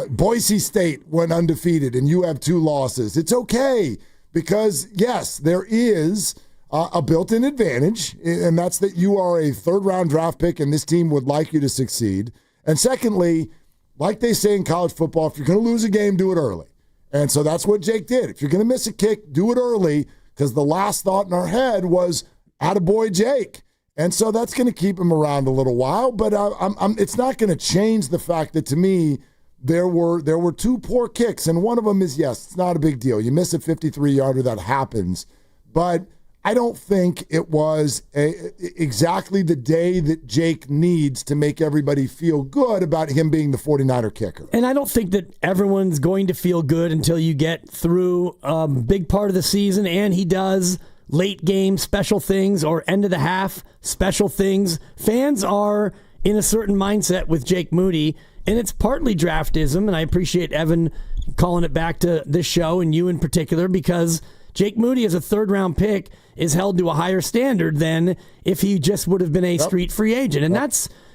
Boise State went undefeated and you have 2 losses. It's okay because, yes, there is a built-in advantage, and that's that you are a third-round draft pick and this team would like you to succeed. And secondly, like they say in college football, if you're going to lose a game, do it early. And so that's what Jake did. If you're going to miss a kick, do it early, because the last thought in our head was, attaboy Jake. And so that's going to keep him around a little while, but it's not going to change the fact that, to me, there were 2 poor kicks, and one of them is, yes, it's not a big deal. You miss a 53-yarder, that happens. But I don't think it was exactly the day that Jake needs to make everybody feel good about him being the 49er kicker. And I don't think that everyone's going to feel good until you get through a big part of the season, and he does late game special things or end of the half special things. Fans are in a certain mindset with Jake Moody, and it's partly draftism, and I appreciate Evan calling it back to this show, and you in particular, because Jake Moody as a third-round pick is held to a higher standard than if he just would have been a street free agent. And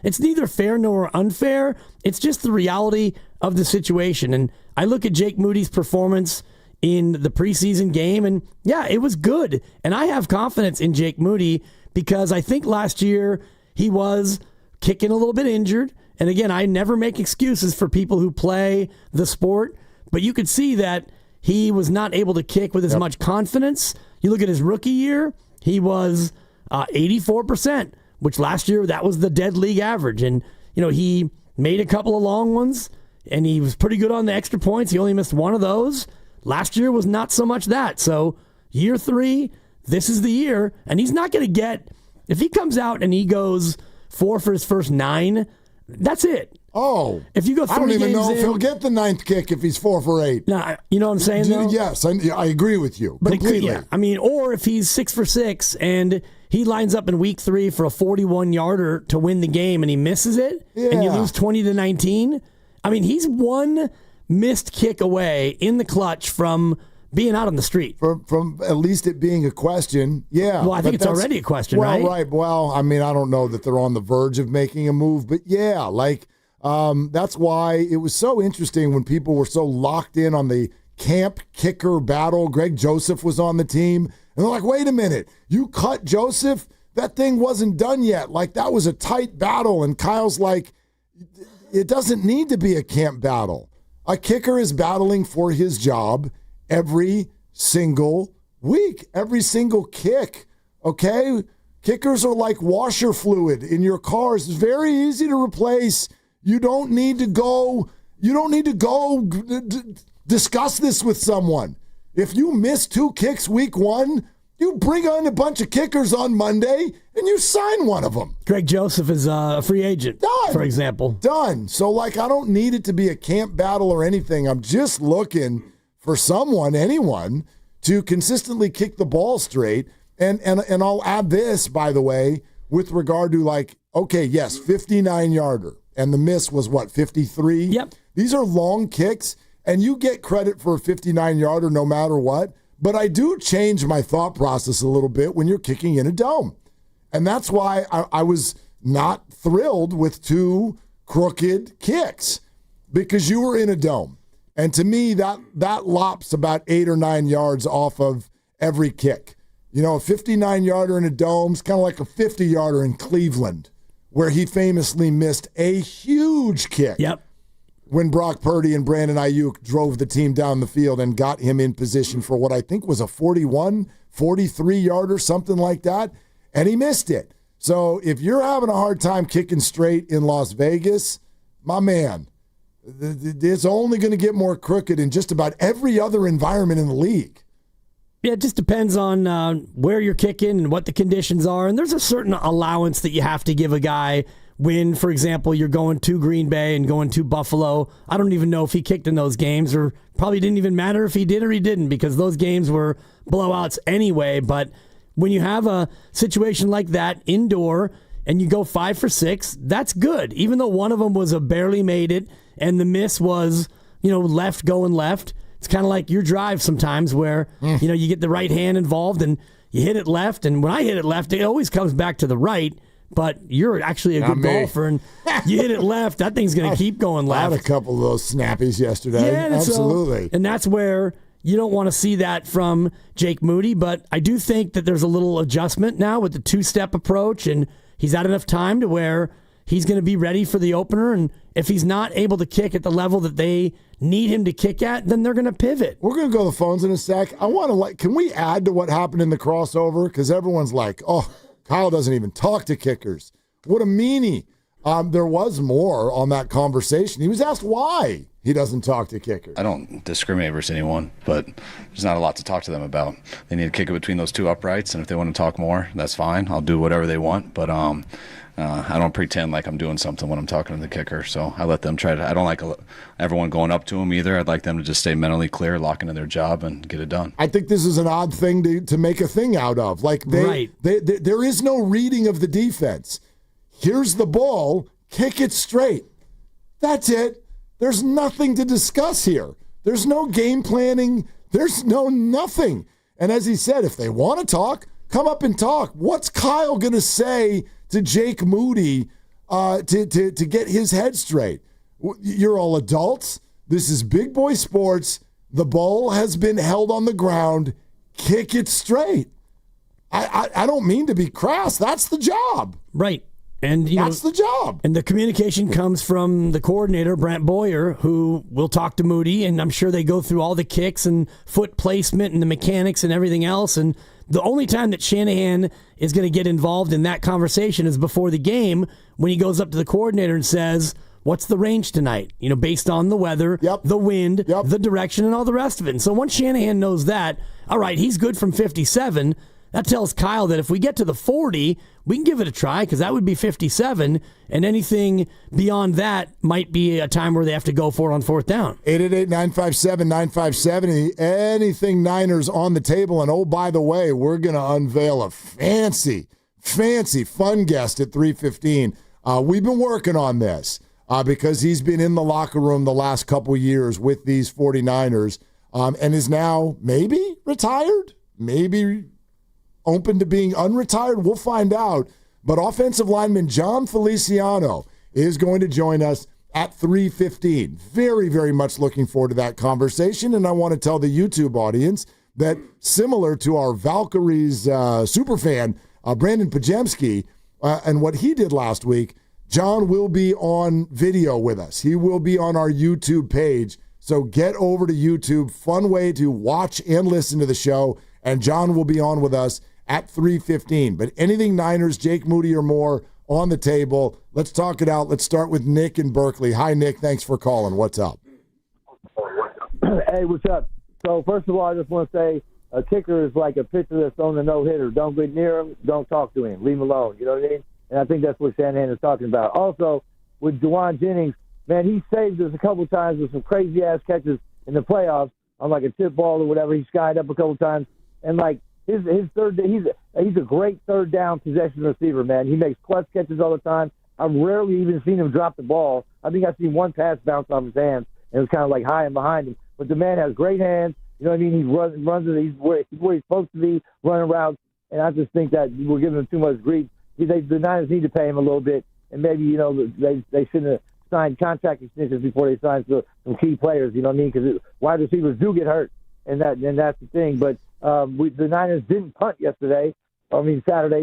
it's neither fair nor unfair. It's just the reality of the situation. And I look at Jake Moody's performance in the preseason game, and yeah, it was good. And I have confidence in Jake Moody because I think last year he was kicking a little bit injured. And again, I never make excuses for people who play the sport, but you could see that he was not able to kick with as much confidence. You look at his rookie year, he was 84%, which last year that was the dead league average. And, he made a couple of long ones, and he was pretty good on the extra points. He only missed one of those. Last year was not so much that. So year 3, this is the year. And he's not going to get, if he comes out and he goes 4 for his first 9, that's it. Oh, if you go 3 I don't even know if in, he'll get the 9th kick if he's 4 for 8. Nah, you know what I'm saying, though? Yes, I agree with you completely. Or if he's 6 for 6 and he lines up in week 3 for a 41-yarder to win the game and he misses it, and you lose 20-19. He's one missed kick away in the clutch from being out on the street. From at least it being a question, yeah. Well, I think it's already a question, right? Right. Well, I don't know that they're on the verge of making a move, but yeah, that's why it was so interesting when people were so locked in on the camp kicker battle. Greg Joseph was on the team, and they're like, wait a minute, you cut Joseph? That thing wasn't done yet. That was a tight battle, and Kyle's like, it doesn't need to be a camp battle. A kicker is battling for his job every single week, every single kick, okay? Kickers are like washer fluid in your cars. It's very easy to replace. You don't need to go discuss this with someone. If you miss 2 kicks week 1, you bring on a bunch of kickers on Monday and you sign one of them. Greg Joseph is a free agent, for example. Done. So, I don't need it to be a camp battle or anything. I'm just looking for anyone, to consistently kick the ball straight. And I'll add this, by the way, with regard to 59-yarder. And the miss was 53? Yep. These are long kicks, and you get credit for a 59-yarder no matter what. But I do change my thought process a little bit when you're kicking in a dome. And that's why I was not thrilled with 2 crooked kicks, because you were in a dome. And to me, that lops about 8 or 9 yards off of every kick. You know, a 59-yarder in a dome is kind of like a 50-yarder in Cleveland, where he famously missed a huge kick. Yep. When Brock Purdy and Brandon Ayuk drove the team down the field and got him in position for what I think was a 43-yarder, something like that, and he missed it. So if you're having a hard time kicking straight in Las Vegas, my man, it's only going to get more crooked in just about every other environment in the league. Yeah, it just depends on where you're kicking and what the conditions are. And there's a certain allowance that you have to give a guy when, for example, you're going to Green Bay and going to Buffalo. I don't even know if he kicked in those games, or probably didn't even matter if he did or he didn't, because those games were blowouts anyway. But when you have a situation like that indoor and you go 5 for 6, that's good. Even though one of them was a barely made it and the miss was, left going left. It's kind of like your drive sometimes where, you get the right hand involved and you hit it left. And when I hit it left, it always comes back to the right. But you're actually a good golfer, and you hit it left, that thing's going to keep going left. I had a couple of those snappies yesterday. Yeah, absolutely. And that's where you don't want to see that from Jake Moody. But I do think that there's a little adjustment now with the two-step approach, and he's had enough time to where he's going to be ready for the opener. And if he's not able to kick at the level that they need him to kick at, then they're going to pivot. We're going to go to the phones in a sec. I want to can we add to what happened in the crossover? Because everyone's like, oh, Kyle doesn't even talk to kickers. What a meanie. There was more on that conversation. He was asked why he doesn't talk to kickers. I don't discriminate versus anyone, but there's not a lot to talk to them about. They need to kick it between those two uprights, and if they want to talk more, that's fine. I'll do whatever they want, but I don't pretend like I'm doing something when I'm talking to the kicker, so I let them try to. I don't like everyone going up to them either. I'd like them to just stay mentally clear, lock into their job, and get it done. I think this is an odd thing to make a thing out of. Like there is no reading of the defense. Here's the ball, kick it straight. That's it. There's nothing to discuss here. There's no game planning. There's no nothing. And as he said, if they want to talk, come up and talk. What's Kyle going to say to Jake Moody to get his head straight? You're all adults. This is big boy sports. The ball has been held on the ground. Kick it straight. I don't mean to be crass. That's the job. Right. And that's the job. And the communication comes from the coordinator, Brent Boyer, who will talk to Moody, and I'm sure they go through all the kicks and foot placement and the mechanics and everything else. And the only time that Shanahan is going to get involved in that conversation is before the game, when he goes up to the coordinator and says, what's the range tonight? Based on the weather, the wind, the direction, and all the rest of it. And so once Shanahan knows that, all right, he's good from 57, that tells Kyle that if we get to the 40, we can give it a try, because that would be 57, and anything beyond that might be a time where they have to go for it on fourth down. 888-957-957. Anything Niners on the table. And, oh, by the way, we're going to unveil a fancy, fun guest at 3:15. We've been working on this because he's been in the locker room the last couple years with these 49ers and is now maybe retired, maybe open to being unretired. We'll find out. But offensive lineman John Feliciano is going to join us at 3:15. Very, very much looking forward to that conversation. And I want to tell the YouTube audience that similar to our Valkyries superfan, Brandon Pajemski, and what he did last week, John will be on video with us. He will be on our YouTube page. So get over to YouTube. Fun way to watch and listen to the show. And John will be on with us at 3:15. But anything Niners, Jake Moody or more on the table. Let's talk it out. Let's start with Nick in Berkeley. Hi, Nick. Thanks for calling. What's up? Hey, what's up? So, first of all, I just want to say a kicker is like a pitcher that's on the no-hitter. Don't get near him. Don't talk to him. Leave him alone. You know what I mean? And I think that's what Shanahan is talking about. Also, with Juwan Jennings, man, he saved us a couple times with some crazy-ass catches in the playoffs on like a tip ball or whatever. He skied up a couple times. And, like, his third, he's a great third down possession receiver, man. He makes clutch catches all the time. I've rarely even seen him drop the ball. I think I've seen one pass bounce off his hands, and it was kind of like high and behind him. But the man has great hands. You know what I mean? He runs it. He's where he's supposed to be, running routes. And I just think that we're giving him too much grief. The Niners need to pay him a little bit, and maybe, you know, they shouldn't have sign contract extensions before they sign some key players. You know what I mean? Because wide receivers do get hurt, and that's the thing. But the Niners didn't punt Saturday,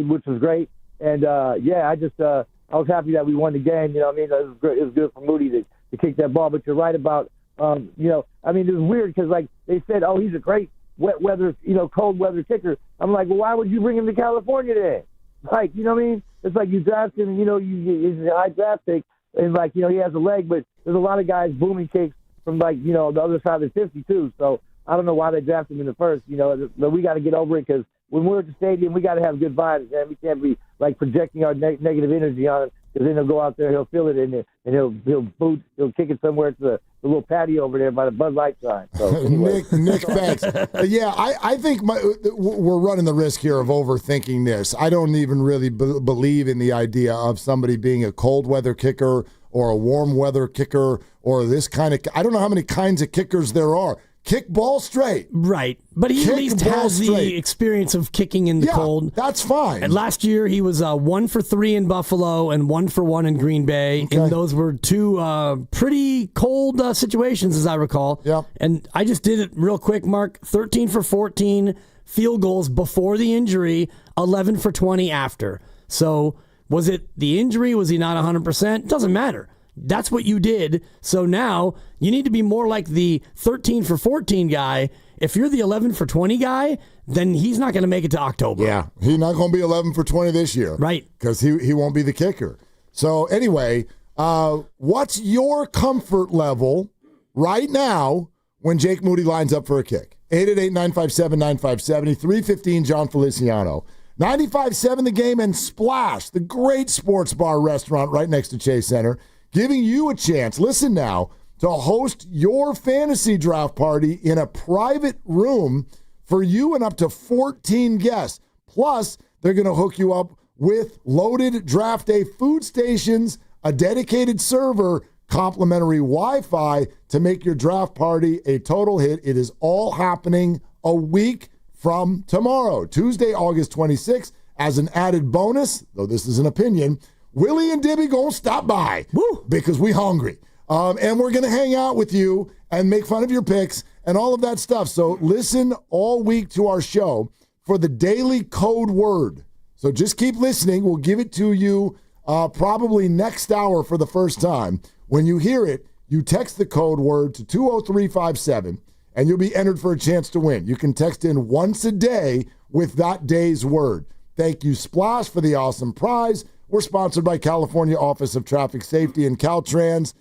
which was great. And I was happy that we won the game. You know what I mean? It was great. It was good for Moody to kick that ball. But you're right about it was weird because like they said, oh, he's a great wet weather, cold weather kicker. I'm like, well, why would you bring him to California then? Like, you know what I mean? It's like you draft him, and he's a high draft pick, and like he has a leg, but there's a lot of guys booming kicks from like the other side of the 50 too. So I don't know why they drafted him in the first. But we got to get over it because when we're at the stadium, we got to have good vibes, man. We can't be like projecting our negative energy on him because then he'll go out there, he'll feel it in there, and he'll kick it somewhere to the little patio over there by the Bud Light sign. So, anyway. Nick, thanks. I think we're running the risk here of overthinking this. I don't even really believe in the idea of somebody being a cold weather kicker or a warm weather kicker or this kind of. I don't know how many kinds of kickers there are. Kick ball straight. Right. But he at least has the experience of kicking in the cold. That's fine. And last year he was 1 for 3 in Buffalo and 1 for 1 in Green Bay. Okay. And those were two pretty cold situations, as I recall. Yeah. And I just did it real quick, Mark. 13 for 14 field goals before the injury, 11 for 20 after. So was it the injury? Was he not 100%? Doesn't matter. That's what you did. So now you need to be more like the 13 for 14 guy. If you're the 11 for 20 guy, then he's not going to make it to October. Yeah, he's not going to be 11 for 20 this year. Right. Because he won't be the kicker. So anyway, what's your comfort level right now when Jake Moody lines up for a kick? 888-957-9570, 315 John Feliciano. 95.7 The Game and Splash, the great sports bar restaurant right next to Chase Center, giving you a chance, listen now, to host your fantasy draft party in a private room for you and up to 14 guests. Plus, they're going to hook you up with loaded draft day food stations, a dedicated server, complimentary Wi-Fi to make your draft party a total hit. It is all happening a week from tomorrow, Tuesday, August 26th. As an added bonus, though this is an opinion, Willie and Dibby gonna stop by because we hungry. And we're gonna hang out with you and make fun of your picks and all of that stuff. So listen all week to our show for the daily code word. So just keep listening. We'll give it to you probably next hour for the first time. When you hear it, you text the code word to 20357 and you'll be entered for a chance to win. You can text in once a day with that day's word. Thank you, Splash, for the awesome prize. We're sponsored by California Office of Traffic Safety and Caltrans.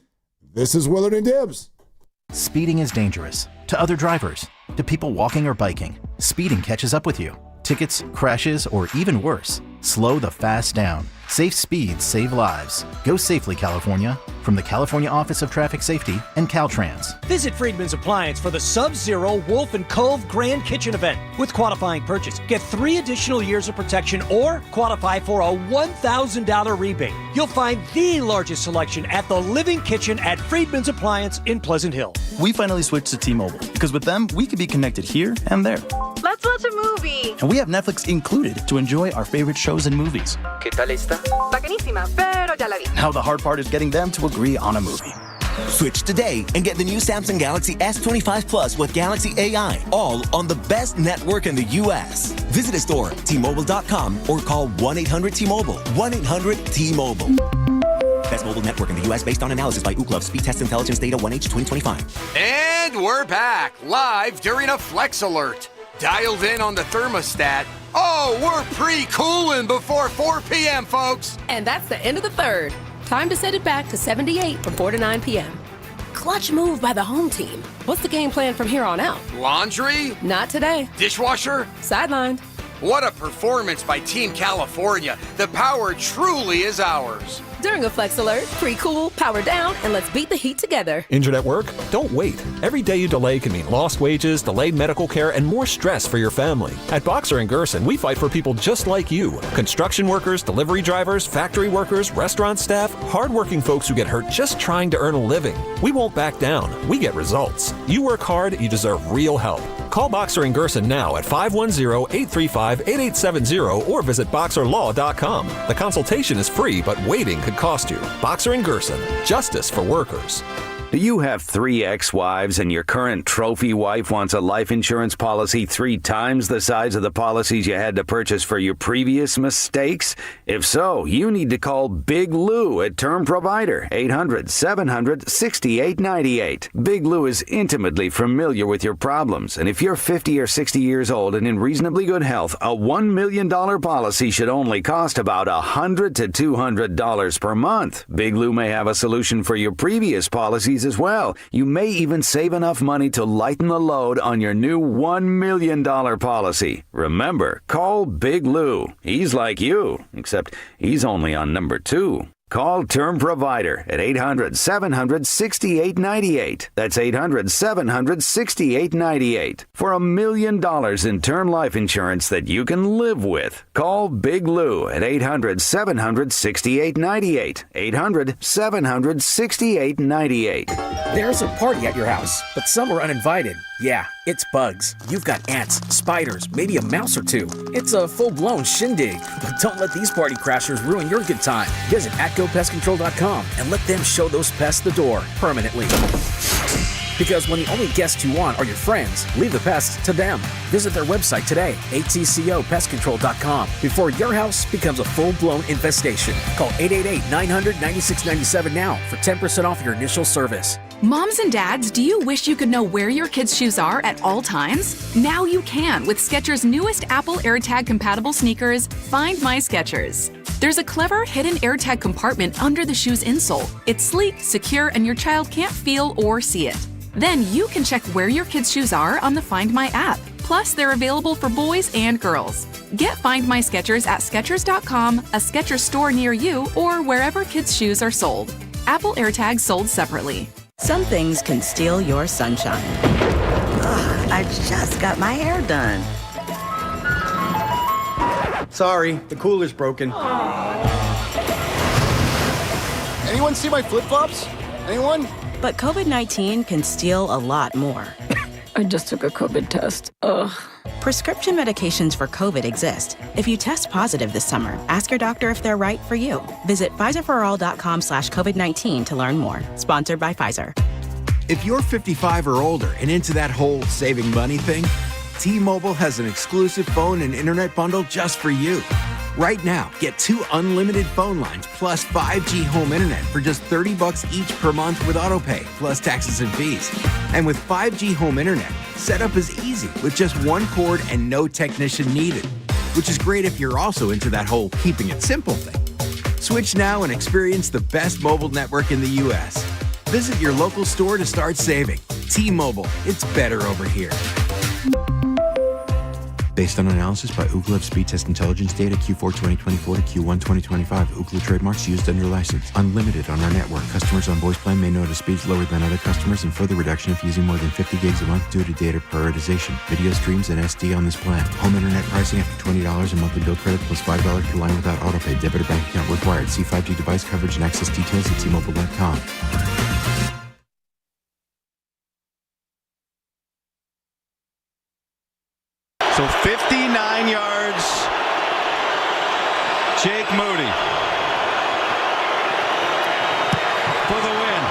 This is Willard and Dibs. Speeding is dangerous. To other drivers, to people walking or biking, speeding catches up with you. Tickets, crashes, or even worse, slow the fast down. Safe speeds save lives. Go safely, California. From the California Office of Traffic Safety and Caltrans. Visit Friedman's Appliance for the Sub-Zero Wolf and Cove Grand Kitchen event. With qualifying purchase, get 3 additional years of protection or qualify for a $1,000 rebate. You'll find the largest selection at the Living Kitchen at Friedman's Appliance in Pleasant Hill. We finally switched to T-Mobile because with them, we can be connected here and there. Let's watch a movie. And we have Netflix included to enjoy our favorite shows and movies. ¿Qué tal esta? Bacanísima, pero ya la vi. Now the hard part is getting them to agree on a movie. Switch today and get the new Samsung Galaxy S25 Plus with Galaxy AI, all on the best network in the U.S. Visit a store, T-Mobile.com, or call 1-800-T-Mobile. 1-800-T-Mobile. Best mobile network in the U.S. based on analysis by Ookla Speed Test Intelligence Data 1H 2025. And we're back, live during a Flex Alert. Dialed in on the thermostat. Oh, we're pre-cooling before 4 p.m., folks. And that's the end of the third. Time to set it back to 78 from 4 to 9 p.m. Clutch move by the home team. What's the game plan from here on out? Laundry? Not today. Dishwasher? Sidelined. What a performance by Team California. The power truly is ours. During a Flex Alert, pre-cool, power down, and let's beat the heat together. Injured at work? Don't wait. Every day you delay can mean lost wages, delayed medical care, and more stress for your family. At Boxer & Gerson, we fight for people just like you. Construction workers, delivery drivers, factory workers, restaurant staff, hardworking folks who get hurt just trying to earn a living. We won't back down. We get results. You work hard, you deserve real help. Call Boxer and Gerson now at 510-835-8870 or visit BoxerLaw.com. The consultation is free, but waiting could cost you. Boxer and Gerson, justice for workers. Do you have 3 ex-wives and your current trophy wife wants a life insurance policy 3 times the size of the policies you had to purchase for your previous mistakes? If so, you need to call Big Lou at Term Provider, 800-700-6898. Big Lou is intimately familiar with your problems, and if you're 50 or 60 years old and in reasonably good health, a $1 million policy should only cost about $100 to $200 per month. Big Lou may have a solution for your previous policies as well. You may even save enough money to lighten the load on your new $1 million policy. Remember, call Big Lou. He's like you, except he's only on number 2. Call Term Provider at 800-700-6898. That's 800-700-6898. For $1 million in term life insurance that you can live with. Call Big Lou at 800-700-6898. 800-700-6898. There's a party at your house, but some are uninvited. Yeah, it's bugs. You've got ants, spiders, maybe a mouse or 2. It's a full-blown shindig. But don't let these party crashers ruin your good time. Visit atgopestcontrol.com and let them show those pests the door permanently. Because when the only guests you want are your friends, leave the pests to them. Visit their website today, atcopestcontrol.com, before your house becomes a full-blown infestation. Call 888-900-9697 now for 10% off your initial service. Moms and dads, do you wish you could know where your kids' shoes are at all times? Now you can with Skechers' newest Apple AirTag compatible sneakers, Find My Skechers. There's a clever hidden AirTag compartment under the shoe's insole. It's sleek, secure, and your child can't feel or see it. Then you can check where your kids' shoes are on the Find My app. Plus, they're available for boys and girls. Get Find My Skechers at Skechers.com, a Skechers store near you, or wherever kids' shoes are sold. Apple AirTags sold separately. Some things can steal your sunshine. Ugh, I just got my hair done. Sorry, the cooler's broken. Anyone see my flip-flops? Anyone? But COVID-19 can steal a lot more. I just took a COVID test. Ugh. Prescription medications for COVID exist. If you test positive this summer, ask your doctor if they're right for you. Visit PfizerForAll.com/COVID-19 to learn more. Sponsored by Pfizer. If you're 55 or older and into that whole saving money thing, T-Mobile has an exclusive phone and internet bundle just for you. Right now, get 2 unlimited phone lines plus 5G home internet for just $30 each per month with autopay, plus taxes and fees. And with 5G home internet, setup is easy with just 1 cord and no technician needed, which is great if you're also into that whole keeping it simple thing. Switch now and experience the best mobile network in the U.S. Visit your local store to start saving. T-Mobile, it's better over here. Based on analysis by Ookla of speed test intelligence data Q4 2024 to Q1 2025. Ookla trademarks used under license. Unlimited on our network. Customers on voice plan may notice speeds lower than other customers and further reduction if using more than 50 gigs a month due to data prioritization. Video streams and SD on this plan. Home internet pricing after $20 a monthly bill credit plus $5 per line without autopay. Debit or bank account required. See 5G device coverage and access details at T-Mobile.com. So 59 yards, Jake Moody for the win.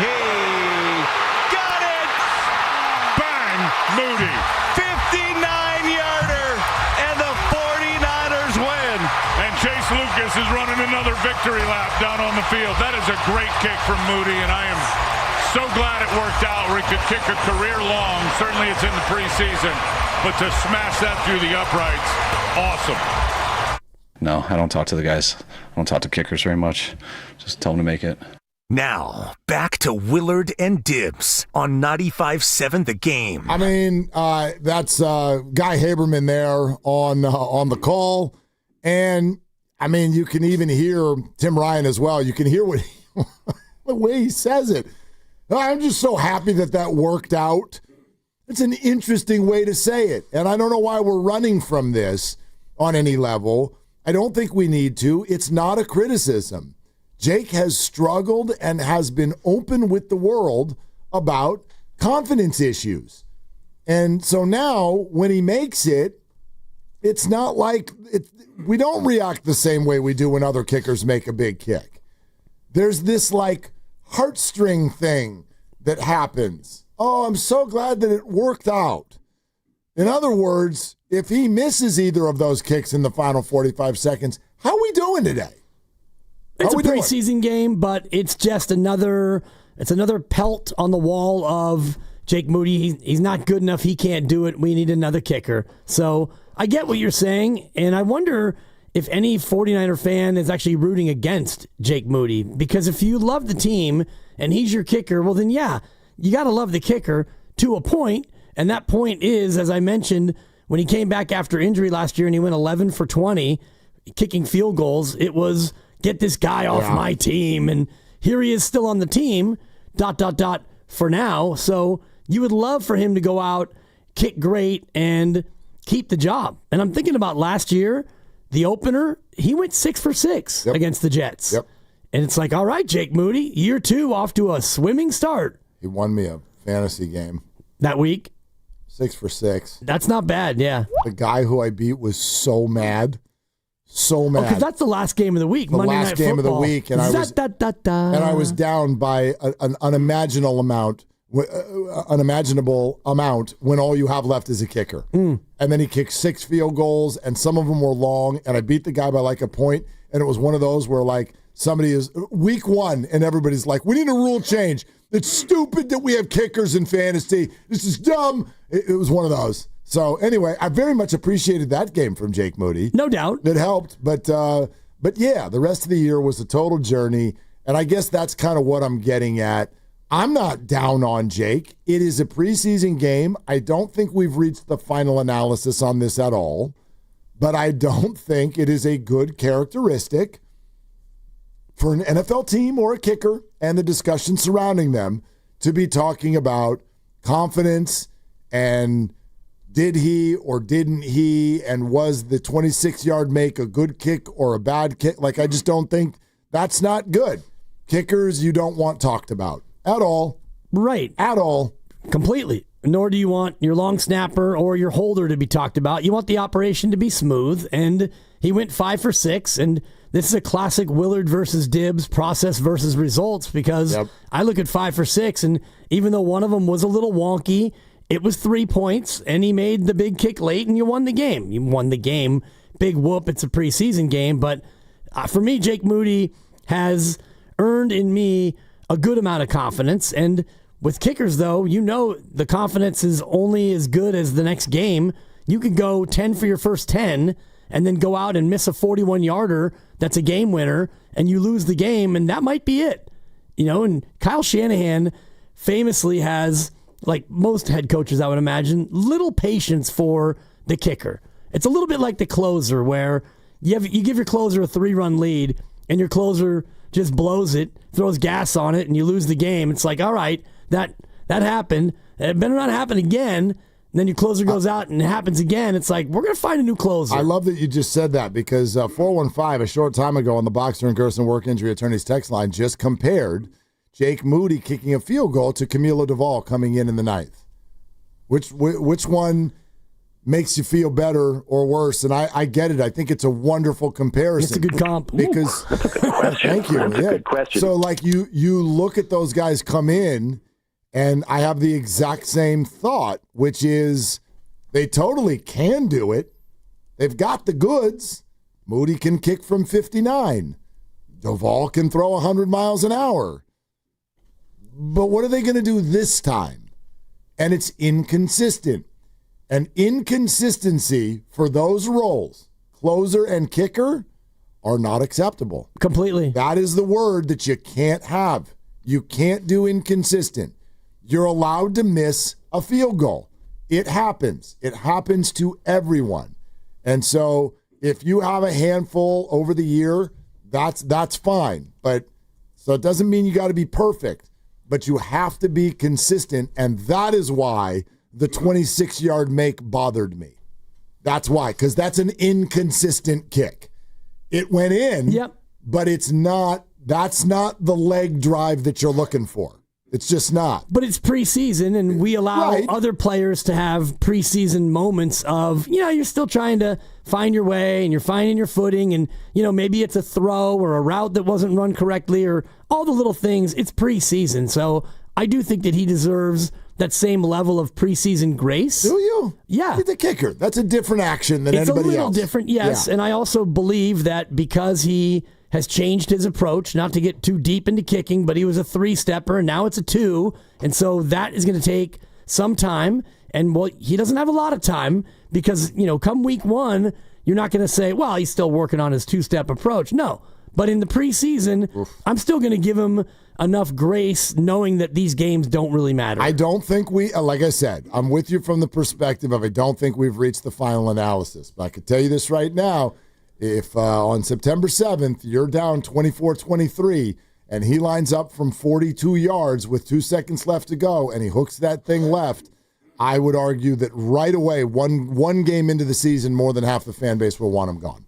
He got it! Bang! Moody, 59-yarder, and the 49ers win. And Chase Lucas is running another victory lap down on the field. That is a great kick from Moody, and I am so glad it worked out where he could kick a career long. Certainly it's in the preseason, but to smash that through the uprights, awesome. No, I don't talk to the guys. I don't talk to kickers very much. Just tell them to make it. Now, back to Willard and Dibs on 95.7 The Game. I mean, that's Guy Haberman there on the call. And, I mean, you can even hear Tim Ryan as well. You can hear what the way he says it. I'm just so happy that worked out. It's an interesting way to say it. And I don't know why we're running from this on any level. I don't think we need to. It's not a criticism. Jake has struggled and has been open with the world about confidence issues. And so now when he makes it, it's not like we don't react the same way we do when other kickers make a big kick. There's this like heartstring thing that happens. Oh, I'm so glad that it worked out. In other words, if he misses either of those kicks in the final 45 seconds, how are we doing today? It's a preseason game, but it's just another pelt on the wall of Jake Moody. He's not good enough. He can't do it. We need another kicker. So I get what you're saying, and I wonder if any 49er fan is actually rooting against Jake Moody. Because if you love the team and he's your kicker, well then yeah, you got to love the kicker to a point. And that point is, as I mentioned, when he came back after injury last year and he went 11 for 20, kicking field goals, it was get this guy off my team. And here he is still on the team, ... for now. So you would love for him to go out, kick great, and keep the job. And I'm thinking about last year, the opener, he went 6 for 6 against the Jets. Yep. And it's like, all right, Jake Moody, year 2 off to a swimming start. He won me a fantasy game. That week? 6 for 6. That's not bad, yeah. The guy who I beat was so mad. So mad. Because that's the last game of the week, Monday Night Football. The last game of the week. And I was down by an unimaginable amount when all you have left is a kicker. And then he kicked 6 field goals, and some of them were long, and I beat the guy by like a point, and it was one of those where like somebody is week 1, and everybody's like, we need a rule change. It's stupid that we have kickers in fantasy. This is dumb. It was one of those. So anyway, I very much appreciated that game from Jake Moody. No doubt. It helped. But yeah, the rest of the year was a total journey. And I guess that's kind of what I'm getting at. I'm not down on Jake. It is a preseason game. I don't think we've reached the final analysis on this at all. But I don't think it is a good characteristic for an NFL team or a kicker and the discussion surrounding them to be talking about confidence and did he or didn't he, and was the 26-yard make a good kick or a bad kick? Like, I just don't think that's not good. Kickers you don't want talked about at all. Right. At all. Completely. Nor do you want your long snapper or your holder to be talked about. You want the operation to be smooth, and he went 5 for 6, and this is a classic Willard versus Dibs, process versus results, because I look at 5 for 6, and even though one of them was a little wonky, it was 3 points, and he made the big kick late, and you won the game. You won the game. Big whoop. It's a preseason game. But for me, Jake Moody has earned in me a good amount of confidence. And with kickers, though, you know the confidence is only as good as the next game. You could go 10 for your first 10 and then go out and miss a 41-yarder that's a game winner, and you lose the game, and that might be it. You know, and Kyle Shanahan famously has, like most head coaches, I would imagine, little patience for the kicker. It's a little bit like the closer, where you give your closer a 3-run lead, and your closer just blows it, throws gas on it, and you lose the game. It's like, all right, that happened. It better not happen again. And then your closer goes out and it happens again. It's like, we're going to find a new closer. I love that you just said that, because 415, a short time ago on the Boxer and Gerson Work Injury Attorneys text line, just compared Jake Moody kicking a field goal to Camilo Duvall coming in the 9th. Which one makes you feel better or worse? And I get it. I think it's a wonderful comparison. It's a good comp. Because That's a good question. Thank you. That's a good question. So like you look at those guys come in, and I have the exact same thought, which is they totally can do it. They've got the goods. Moody can kick from 59. Duvall can throw 100 miles an hour. But what are they going to do this time? And it's inconsistent. And inconsistency for those roles, closer and kicker, are not acceptable. Completely. That is the word that you can't have. You can't do inconsistent. You're allowed to miss a field goal. It happens. It happens to everyone. And so if you have a handful over the year, that's fine. But so it doesn't mean you got to be perfect, but you have to be consistent. And that is why the 26-yard make bothered me. That's why, because that's an inconsistent kick. It went in, but that's not the leg drive that you're looking for. It's just not. But it's preseason, and we allow other players to have preseason moments of, you're still trying to find your way and you're finding your footing, and, maybe it's a throw or a route that wasn't run correctly or all the little things. It's preseason. So I do think that he deserves that same level of preseason grace. Do you? Yeah. He's the kicker. That's a different action than anybody else. It's a little different, yes. Yeah. And I also believe that because he has changed his approach, not to get too deep into kicking, but he was a 3-stepper, and now it's a 2. And so that is going to take some time. And, he doesn't have a lot of time because, come week 1, you're not going to say, well, he's still working on his 2-step approach. No. But in the preseason, I'm still going to give him enough grace knowing that these games don't really matter. I don't think like I said, I'm with you from the perspective of I don't think we've reached the final analysis. But I can tell you this right now. If on September 7th, you're down 24-23 and he lines up from 42 yards with 2 seconds left to go and he hooks that thing left, I would argue that right away, one game into the season, more than half the fan base will want him gone.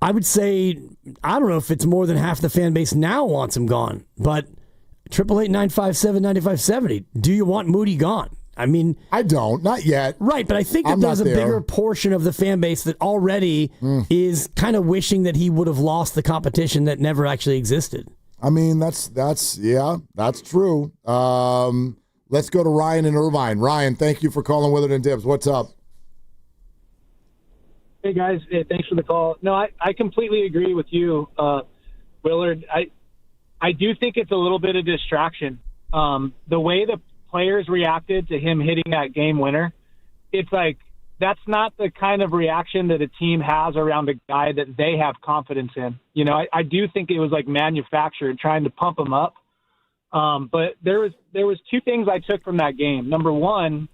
I would say, I don't know if it's more than half the fan base now wants him gone, but 888-957-9570, do you want Moody gone? I mean, I don't, not yet. Right, but I think that there's a bigger portion of the fan base that already is kind of wishing that he would have lost the competition that never actually existed. I mean, that's true. Let's go to Ryan in Irvine. Ryan, thank you for calling Willard and Dibs. What's up? Hey, guys. Hey, thanks for the call. No, I completely agree with you, Willard. I do think it's a little bit of distraction. The way the players reacted to him hitting that game winner, it's like that's not the kind of reaction that a team has around a guy that they have confidence in. I do think it was like manufactured, trying to pump him up. But there was 2 things I took from that game. Number 1,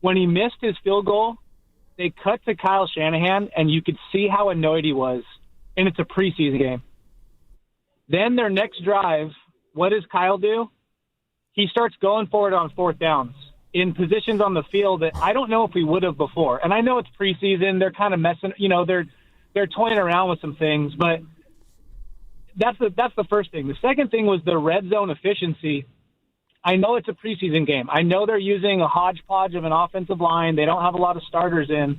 when he missed his field goal, they cut to Kyle Shanahan, and you could see how annoyed he was. And it's a preseason game. Then their next drive, what does Kyle do? He starts going for it on 4th downs in positions on the field that I don't know if we would have before. And I know it's preseason. They're kind of messing, they're toying around with some things, but that's the first thing. The second thing was the red zone efficiency. I know it's a preseason game. I know they're using a hodgepodge of an offensive line. They don't have a lot of starters in,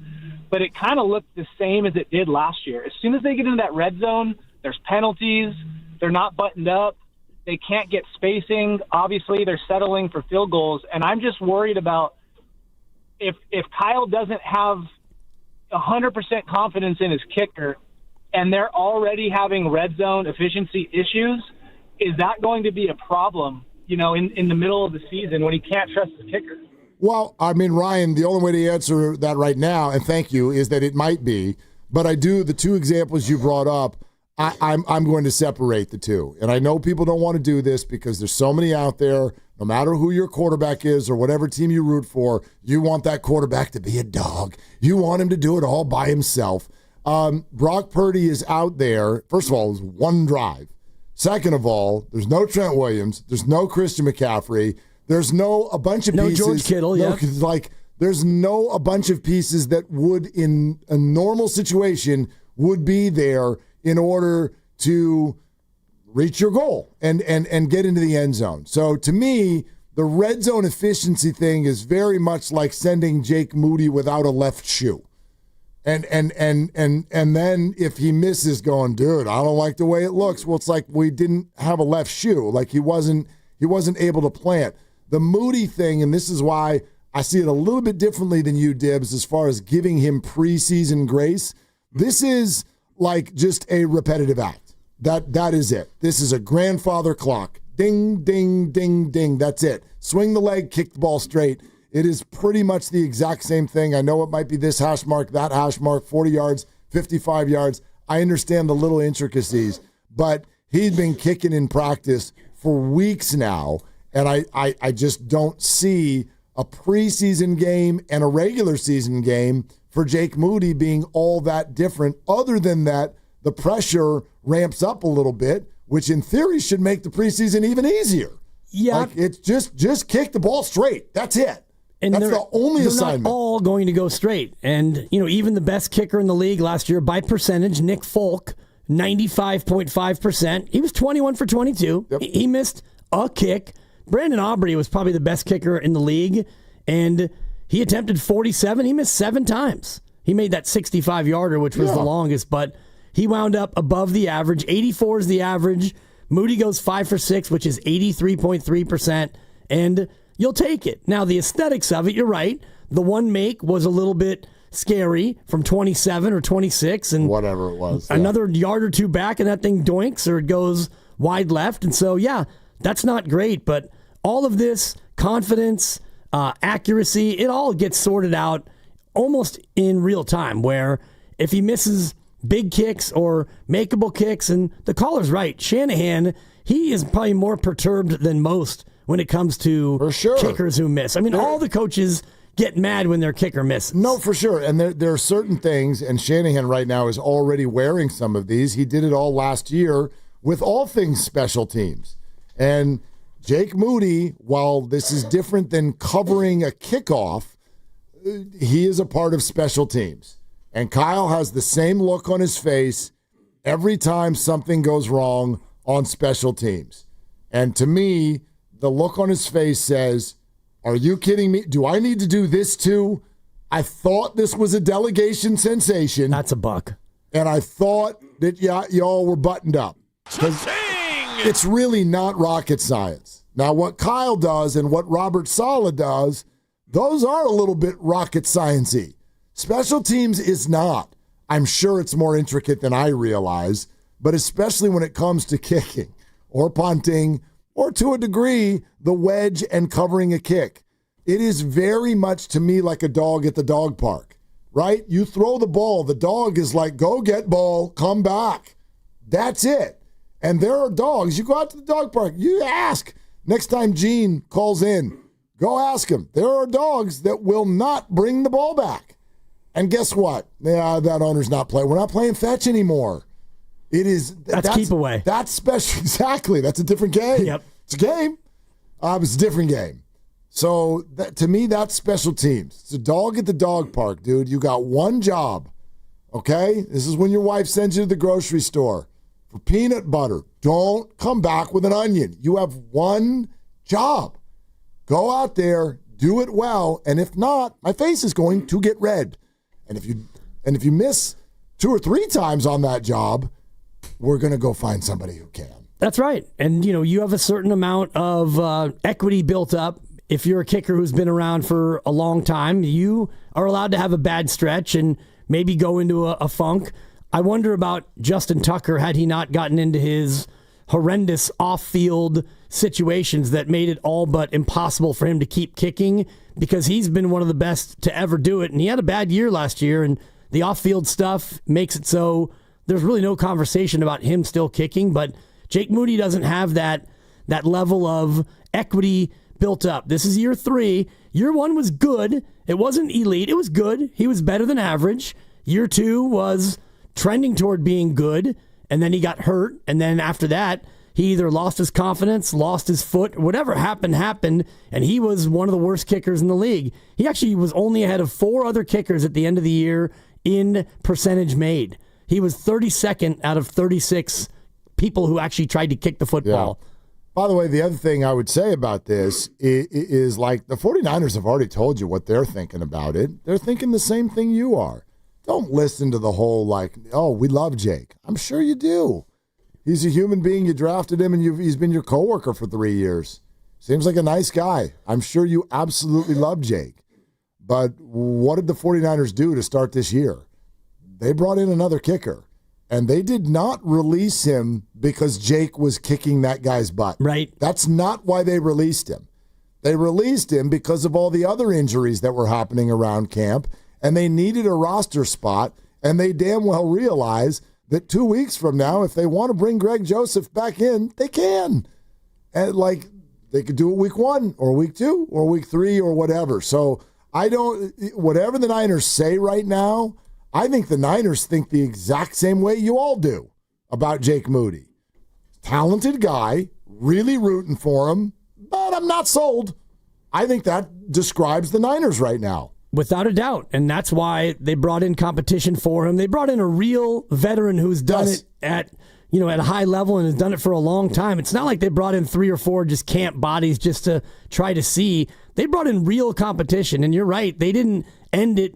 but it kind of looked the same as it did last year. As soon as they get into that red zone, there's penalties. They're not buttoned up. They can't get spacing. Obviously, they're settling for field goals. And I'm just worried about if Kyle doesn't have 100% confidence in his kicker and they're already having red zone efficiency issues, is that going to be a problem, in the middle of the season when he can't trust his kicker? Well, I mean, Ryan, the only way to answer that right now, and thank you, is that it might be. But the 2 examples you brought up, I'm going to separate the 2. And I know people don't want to do this because there's so many out there, no matter who your quarterback is or whatever team you root for, you want that quarterback to be a dog. You want him to do it all by himself. Brock Purdy is out there. First of all, it was 1 drive. Second of all, there's no Trent Williams. There's no Christian McCaffrey. There's a bunch of pieces. No George Kittle, yeah. There's a bunch of pieces that would, in a normal situation, would be there in order to reach your goal and get into the end zone. So to me, the red zone efficiency thing is very much like sending Jake Moody without a left shoe. And then if he misses going, dude, I don't like the way it looks. Well, it's like we didn't have a left shoe. Like he wasn't able to plant. The Moody thing, and this is why I see it a little bit differently than you, Dibs, as far as giving him preseason grace. This is like just a repetitive act. That is it. This is a grandfather clock. Ding, ding, ding, ding. That's it. Swing the leg, kick the ball straight. It is pretty much the exact same thing. I know it might be this hash mark, that hash mark, 40 yards, 55 yards. I understand the little intricacies, but he's been kicking in practice for weeks now, and I just don't see a preseason game and a regular season game for Jake Moody being all that different. Other than that, the pressure ramps up a little bit, which in theory should make the preseason even easier. Yeah. Like it's just kick the ball straight. That's it. And that's the only assignment. They're not all going to go straight. And, even the best kicker in the league last year by percentage, Nick Folk, 95.5%. He was 21 for 22. Yep. He missed a kick Brandon Aubrey was probably the best kicker in the league, and he attempted 47. He missed 7 times. He made that 65-yarder, which was the longest, but he wound up above the average. 84 is the average. Moody goes 5 for 6, which is 83.3%, and you'll take it. Now, the aesthetics of it, you're right. The one make was a little bit scary from 27 or 26, and whatever it was. Another yard or two back, and that thing doinks, or it goes wide left. And so, that's not great, but all of this confidence, accuracy, it all gets sorted out almost in real time, where if he misses big kicks or makeable kicks, and the caller's right, Shanahan, he is probably more perturbed than most when it comes to kickers who miss. I mean, all the coaches get mad when their kicker misses. No, for sure. And there are certain things, and Shanahan right now is already wearing some of these. He did it all last year with all things special teams. And Jake Moody, while this is different than covering a kickoff, he is a part of special teams. And Kyle has the same look on his face every time something goes wrong on special teams. And to me, the look on his face says, are you kidding me? Do I need to do this too? I thought this was a delegation sensation. That's a buck. And I thought that y'all were buttoned up. It's really not rocket science. Now, what Kyle does and what Robert Saleh does, those are a little bit rocket science-y. Special teams is not. I'm sure it's more intricate than I realize, but especially when it comes to kicking or punting or to a degree, the wedge and covering a kick. It is very much to me like a dog at the dog park, right? You throw the ball, the dog is like, go get ball, come back. That's it. And there are dogs. You go out to the dog park, you ask. Next time Gene calls in, go ask him. There are dogs that will not bring the ball back. And guess what? Yeah, that owner's not playing. We're not playing fetch anymore. It is that's keep away. That's special. Exactly. That's a different game. Yep. It's a game. It's a different game. So to me, that's special teams. It's a dog at the dog park, dude. You got one job. Okay? This is when your wife sends you to the grocery store for peanut butter. Don't come back with an onion. You have one job. Go out there, do it well, and if not, my face is going to get red. And if you miss 2 or 3 times on that job, we're going to go find somebody who can. That's right. And, you have a certain amount of equity built up. If you're a kicker who's been around for a long time, you are allowed to have a bad stretch and maybe go into a funk. I wonder about Justin Tucker had he not gotten into his horrendous off-field situations that made it all but impossible for him to keep kicking, because he's been one of the best to ever do it. And he had a bad year last year, and the off-field stuff makes it so there's really no conversation about him still kicking. But Jake Moody doesn't have that level of equity built up. This is year 3. Year 1 was good. It wasn't elite. It was good. He was better than average. Year 2 was trending toward being good, and then he got hurt. And then after that, he either lost his confidence, lost his foot, whatever happened, and he was one of the worst kickers in the league. He actually was only ahead of 4 other kickers at the end of the year in percentage made. He was 32nd out of 36 people who actually tried to kick the football. Yeah. By the way, the other thing I would say about this is like the 49ers have already told you what they're thinking about it. They're thinking the same thing you are. Don't listen to the whole we love Jake. I'm sure you do. He's a human being. You drafted him, and he's been your coworker for 3 years. Seems like a nice guy. I'm sure you absolutely love Jake. But what did the 49ers do to start this year? They brought in another kicker, and they did not release him because Jake was kicking that guy's butt. Right. That's not why they released him. They released him because of all the other injuries that were happening around camp, and they needed a roster spot, and they damn well realize that 2 weeks from now, if they want to bring Greg Joseph back in, they can. And they could do it week 1 or week 2 or week 3 or whatever. So whatever the Niners say right now, I think the Niners think the exact same way you all do about Jake Moody. Talented guy, really rooting for him, but I'm not sold. I think that describes the Niners right now. Without a doubt. And that's why they brought in competition for him. They brought in a real veteran who's done it at at a high level and has done it for a long time. It's not like they brought in 3 or 4 just camp bodies just to try to see. They brought in real competition, and you're right. They didn't end it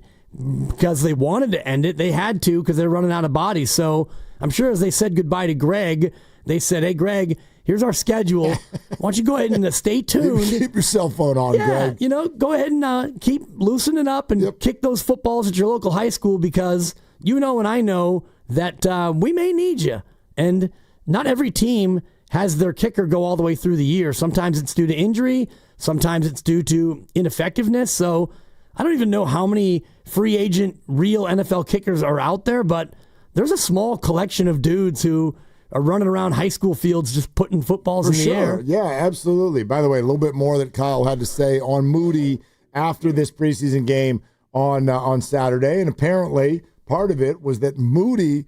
because they wanted to end it. They had to because they're running out of bodies. So I'm sure as they said goodbye to Greg, they said, hey, Greg, here's our schedule. Why don't you go ahead and stay tuned. Keep your cell phone on, Greg. Go ahead and keep loosening up and kick those footballs at your local high school because and I know that we may need you. And not every team has their kicker go all the way through the year. Sometimes it's due to injury. Sometimes it's due to ineffectiveness. So I don't even know how many free agent real NFL kickers are out there, but there's a small collection of dudes who are running around high school fields just putting footballs in the air. Yeah, absolutely. By the way, a little bit more that Kyle had to say on Moody after this preseason game on Saturday. And apparently part of it was that Moody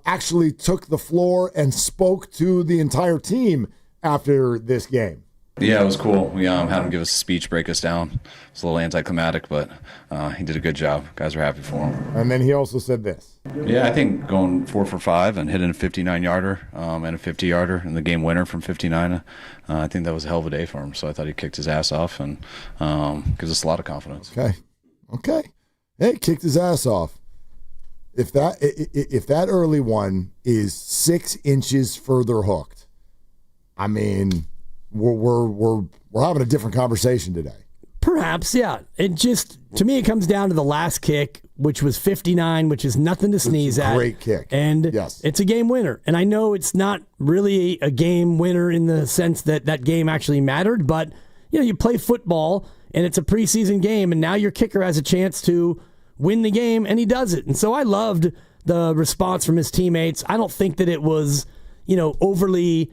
actually took the floor and spoke to the entire team after this game. Yeah, it was cool. We had him give us a speech, break us down. It's a little anticlimactic, but he did a good job. Guys are happy for him. And then he also said this. Yeah, I think going 4 for 5 and hitting a 59-yarder and a 50-yarder and the game winner from 59, I think that was a hell of a day for him. So I thought he kicked his ass off and gives us a lot of confidence. Okay. Hey, kicked his ass off. If that early one is 6 inches further hooked, I mean, we're having a different conversation today. Perhaps, yeah. It just, to me, it comes down to the last kick, which was 59, which is nothing to sneeze at. Great kick. And it's a game winner. And I know it's not really a game winner in the sense that that game actually mattered, but you play football and it's a preseason game, and now your kicker has a chance to win the game, and he does it. And so I loved the response from his teammates. I don't think that it was, overly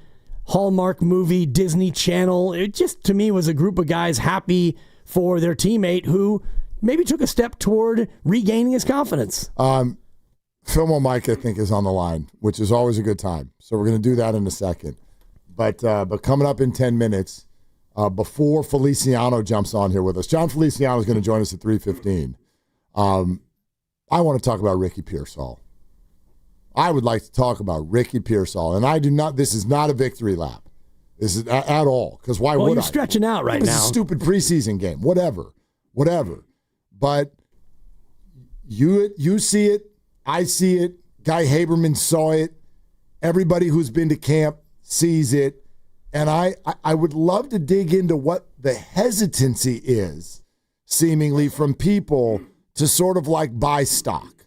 Hallmark movie, Disney Channel. It just, to me, was a group of guys happy for their teammate who maybe took a step toward regaining his confidence. Filmo Mike, I think, is on the line, which is always a good time. So we're going to do that in a second. But coming up in 10 minutes, before Feliciano jumps on here with us, John Feliciano is going to join us at 3:15. I want to talk about Ricky Pearsall. I would like to talk about Ricky Pearsall, and I do not. This is not a victory lap. This is at all, because why would I? You're stretching out right now. It's a stupid preseason game. Whatever. But you see it. I see it. Guy Haberman saw it. Everybody who's been to camp sees it. And I would love to dig into what the hesitancy is, seemingly, from people to sort of like buy stock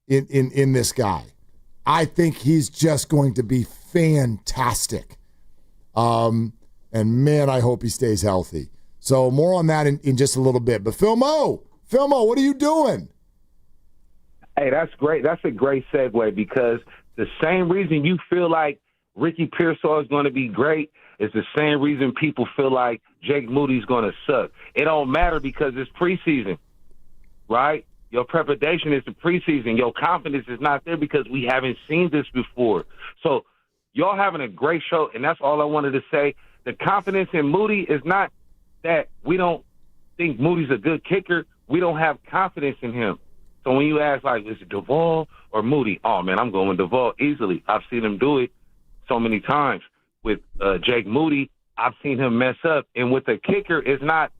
in this guy. I think he's just going to be fantastic. And man, I hope he stays healthy. So more on that in just a little bit. But Philmo, what are you doing? Hey, that's great. That's a great segue, because the same reason you feel like Ricky Pearsall is going to be great is the same reason people feel like Jake Moody's going to suck. It don't matter because it's preseason, right? Your preparation is the preseason. Your confidence is not there because we haven't seen this before. So y'all having a great show, and that's all I wanted to say. The confidence in Moody is not that we don't think Moody's a good kicker. We don't have confidence in him. So when you ask, like, is it Duvall or Moody? Oh, man, I'm going Duvall easily. I've seen him do it so many times. With Jake Moody, I've seen him mess up. And with a kicker, it's not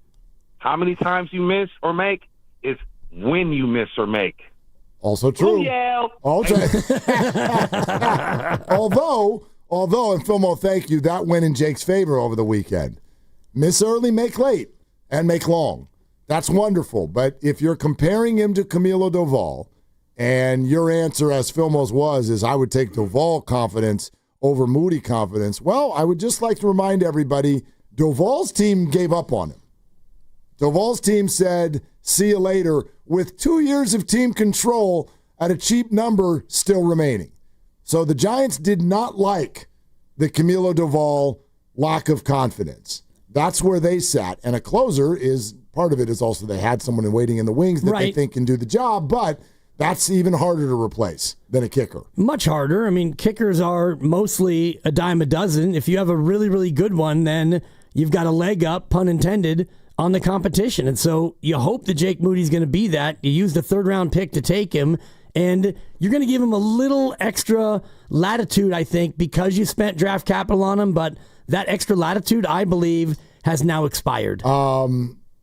how many times you miss or make, it's when you miss or make. Also true. Ooh, yeah. Although, and Philmo, thank you, that went in Jake's favor over the weekend. Miss early, make late, and make long. That's wonderful. But if you're comparing him to Camilo Duvall, and your answer, as Philmo's was, is I would take Duvall confidence over Moody confidence, well, I would just like to remind everybody, Duvall's team gave up on him. Duvall's team said, see you later, with 2 years of team control at a cheap number still remaining. So the Giants did not like the Camilo Duvall lack of confidence. That's where they sat. And a closer is, part of it is also they had someone waiting in the wings that they think can do the job, but that's even harder to replace than a kicker. Much harder. I mean, kickers are mostly a dime a dozen. If you have a really, really good one, then you've got a leg up, pun intended, on the competition. And so you hope that Jake Moody's going to be that. You used a third-round pick to take him, And you're going to give him a little extra latitude, I think, because you spent draft capital on him. But that extra latitude, I believe, has now expired.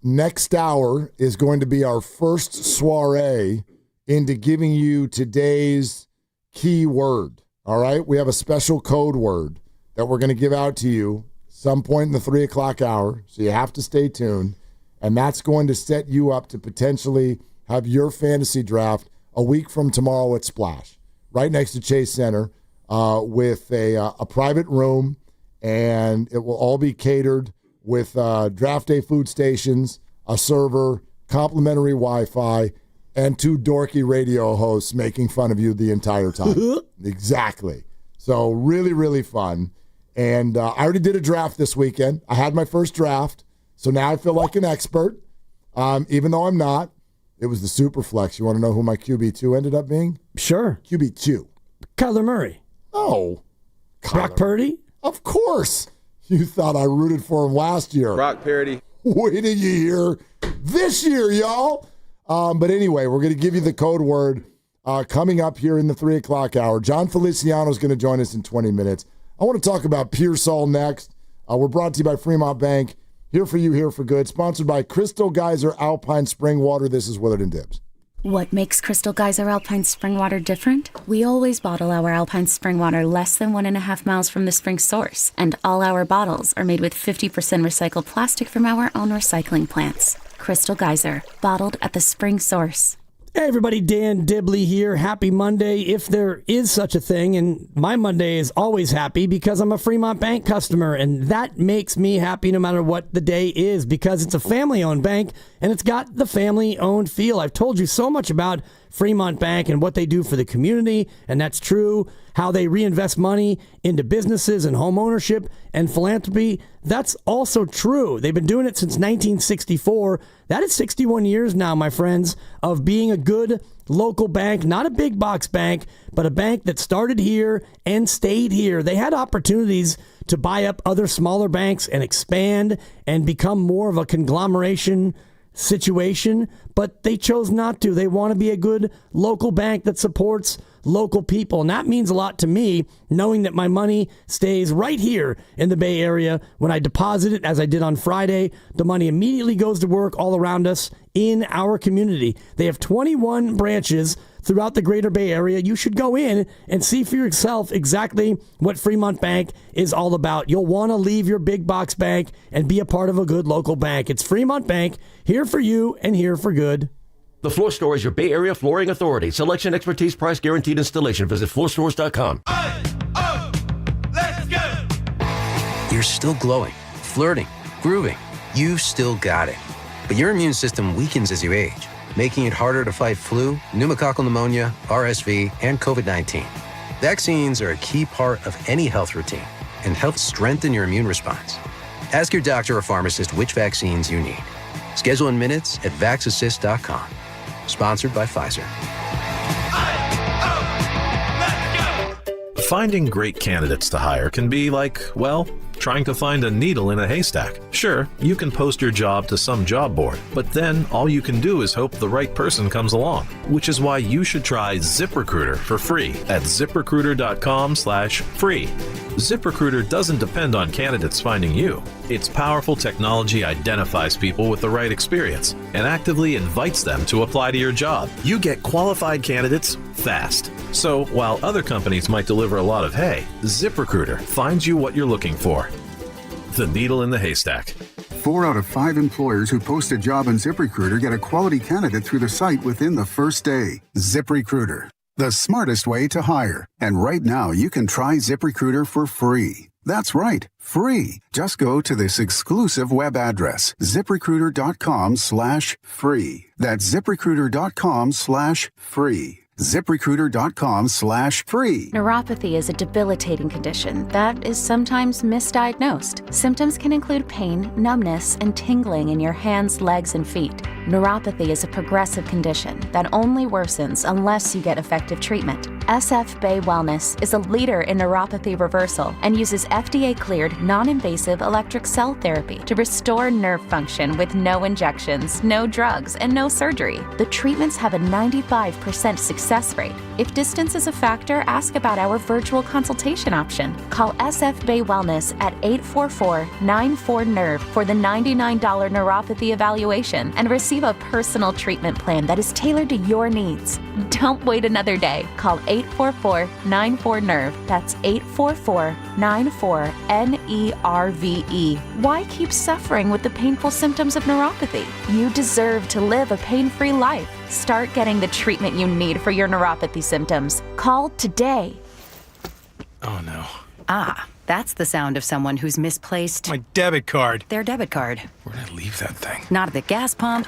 Next hour is going to be our first soiree into giving you today's key word. All right? We have a special code word that we're going to give out to you some point in the 3 o'clock hour. So you have to stay tuned. And that's going to set you up to potentially have your fantasy draft a week from tomorrow at Splash, right next to Chase Center, with a private room, and it will all be catered with draft day food stations, a server, complimentary Wi-Fi, and 2 dorky radio hosts making fun of you the entire time. Exactly. So really, really fun. And I already did a draft this weekend. I had my first draft, so now I feel like an expert, even though I'm not. It was the super flex. You want to know who my QB2 ended up being? Sure. QB2. Kyler Murray. Oh. Brock Purdy? Of course. You thought I rooted for him last year. Brock Purdy. Wait till you hear this year, y'all. But anyway, we're going to give you the code word coming up here in the 3 o'clock hour. John Feliciano is going to join us in 20 minutes. I want to talk about Pearsall next. We're brought to you by Fremont Bank. Here for you, here for good. Sponsored by Crystal Geyser Alpine Spring Water. This is Willard and Dibs. What makes Crystal Geyser Alpine Spring Water different? We always bottle our Alpine Spring Water less than 1.5 miles from the spring source, and all our bottles are made with 50% recycled plastic from our own recycling plants. Crystal Geyser, bottled at the spring source. Hey everybody, Dan Dibley here. Happy Monday, if there is such a thing. And my Monday is always happy because I'm a Fremont Bank customer. And that makes me happy no matter what the day is, because it's a family-owned bank and it's got the family-owned feel. I've told you so much about Fremont Bank and what they do for the community, and that's true. How they reinvest money into businesses and home ownership and philanthropy, that's also true. They've been doing it since 1964. That is 61 years now, my friends, of being a good local bank, not a big box bank, but a bank that started here and stayed here. They had opportunities to buy up other smaller banks and expand and become more of a conglomeration situation, but they chose not to. They want to be a good local bank that supports local people. And that means a lot to me, knowing that my money stays right here in the Bay Area. When I deposit it, as I did on Friday, the money immediately goes to work all around us in our community. They have 21 branches throughout the greater Bay Area. You should go in and see for yourself exactly what Fremont Bank is all about. You'll want to leave your big box bank and be a part of a good local bank. It's Fremont Bank, here for you and here for good. The Floor Store is your Bay Area flooring authority. Selection, expertise, price, guaranteed installation. Visit floorstores.com. Let's go! You're still glowing, flirting, grooving. You've still got it. But your immune system weakens as you age, making it harder to fight flu, pneumococcal pneumonia, RSV, and COVID-19. Vaccines are a key part of any health routine and help strengthen your immune response. Ask your doctor or pharmacist which vaccines you need. Schedule in minutes at vaxassist.com. Sponsored by Pfizer. Finding great candidates to hire can be like, well, trying to find a needle in a haystack. Sure, you can post your job to some job board, but then all you can do is hope the right person comes along, which is why you should try ZipRecruiter for free at ZipRecruiter.com/free. ZipRecruiter doesn't depend on candidates finding you. Its powerful technology identifies people with the right experience and actively invites them to apply to your job. You get qualified candidates fast. So while other companies might deliver a lot of hay, ZipRecruiter finds you what you're looking for. The needle in the haystack. 4 out of 5 employers who post a job on ZipRecruiter get a quality candidate through the site within the first day. ZipRecruiter, the smartest way to hire. And right now, you can try ZipRecruiter for free. That's right, free. Just go to this exclusive web address, ZipRecruiter.com/free. That's ZipRecruiter.com/free. ZipRecruiter.com/free. Neuropathy is a debilitating condition that is sometimes misdiagnosed. Symptoms can include pain, numbness, and tingling in your hands, legs, and feet. Neuropathy is a progressive condition that only worsens unless you get effective treatment. SF Bay Wellness is a leader in neuropathy reversal and uses FDA-cleared, non-invasive electric cell therapy to restore nerve function with no injections, no drugs, and no surgery. The treatments have a 95% success rate. If distance is a factor, ask about our virtual consultation option. Call SF Bay Wellness at 844-94-NERVE for the $99 neuropathy evaluation and receive a personal treatment plan that is tailored to your needs. Don't wait another day. Call 844-94-NERVE. That's 844-94-NERVE. Why keep suffering with the painful symptoms of neuropathy? You deserve to live a pain-free life. Start getting the treatment you need for your neuropathy symptoms. Call today. Oh, no. Ah, that's the sound of someone who's misplaced my debit card. Their debit card. Where'd I leave that thing? Not at the gas pump,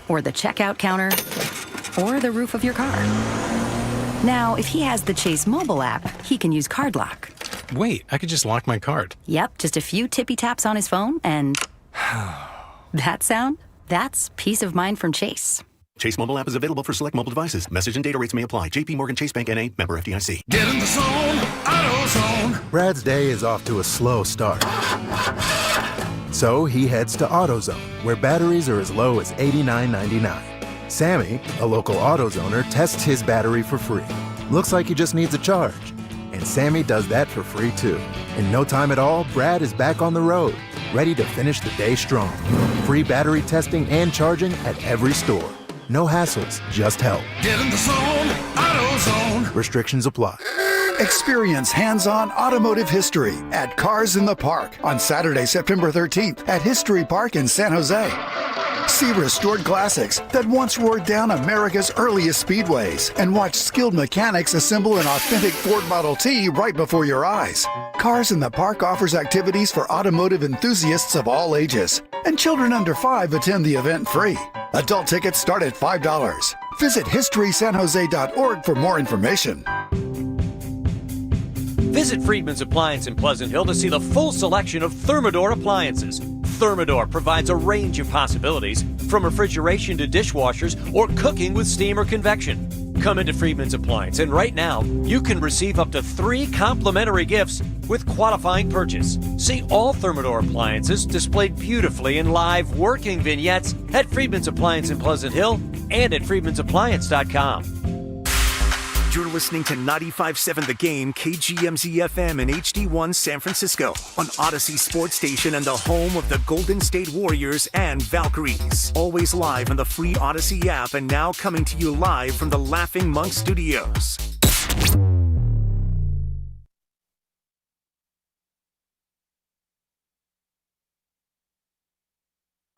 or the checkout counter, or the roof of your car. Now, if he has the Chase mobile app, he can use Card Lock. Wait, I could just lock my card. Yep, just a few tippy taps on his phone, and that sound? That's peace of mind from Chase. Chase mobile app is available for select mobile devices. Message and data rates may apply. JP Morgan Chase Bank N.A. member FDIC. Get in the zone, AutoZone. Brad's day is off to a slow start. So he heads to AutoZone, where batteries are as low as $89.99. Sammy, a local AutoZoner, tests his battery for free. Looks like he just needs a charge. And Sammy does that for free too. In no time at all, Brad is back on the road, ready to finish the day strong. Free battery testing and charging at every store. No hassles, just help. Get in the zone, AutoZone. Restrictions apply. Experience hands-on automotive history at Cars in the Park on Saturday, September 13th at History Park in San Jose. See restored classics that once roared down America's earliest speedways and watch skilled mechanics assemble an authentic Ford Model T right before your eyes. Cars in the Park offers activities for automotive enthusiasts of all ages, and children under 5 attend the event free. Adult tickets start at $5. Visit historysanjose.org for more information. Visit Friedman's Appliance in Pleasant Hill to see the full selection of Thermador appliances. Thermador provides a range of possibilities, from refrigeration to dishwashers or cooking with steam or convection. Come into Friedman's Appliance, and right now, you can receive up to 3 complimentary gifts with qualifying purchase. See all Thermador appliances displayed beautifully in live working vignettes at Friedman's Appliance in Pleasant Hill and at friedmansappliance.com. You're listening to 95.7 The Game, KGMZ-FM and HD1 San Francisco on Odyssey Sports Station and the home of the Golden State Warriors and Valkyries. Always live on the free Odyssey app and now coming to you live from the Laughing Monk Studios.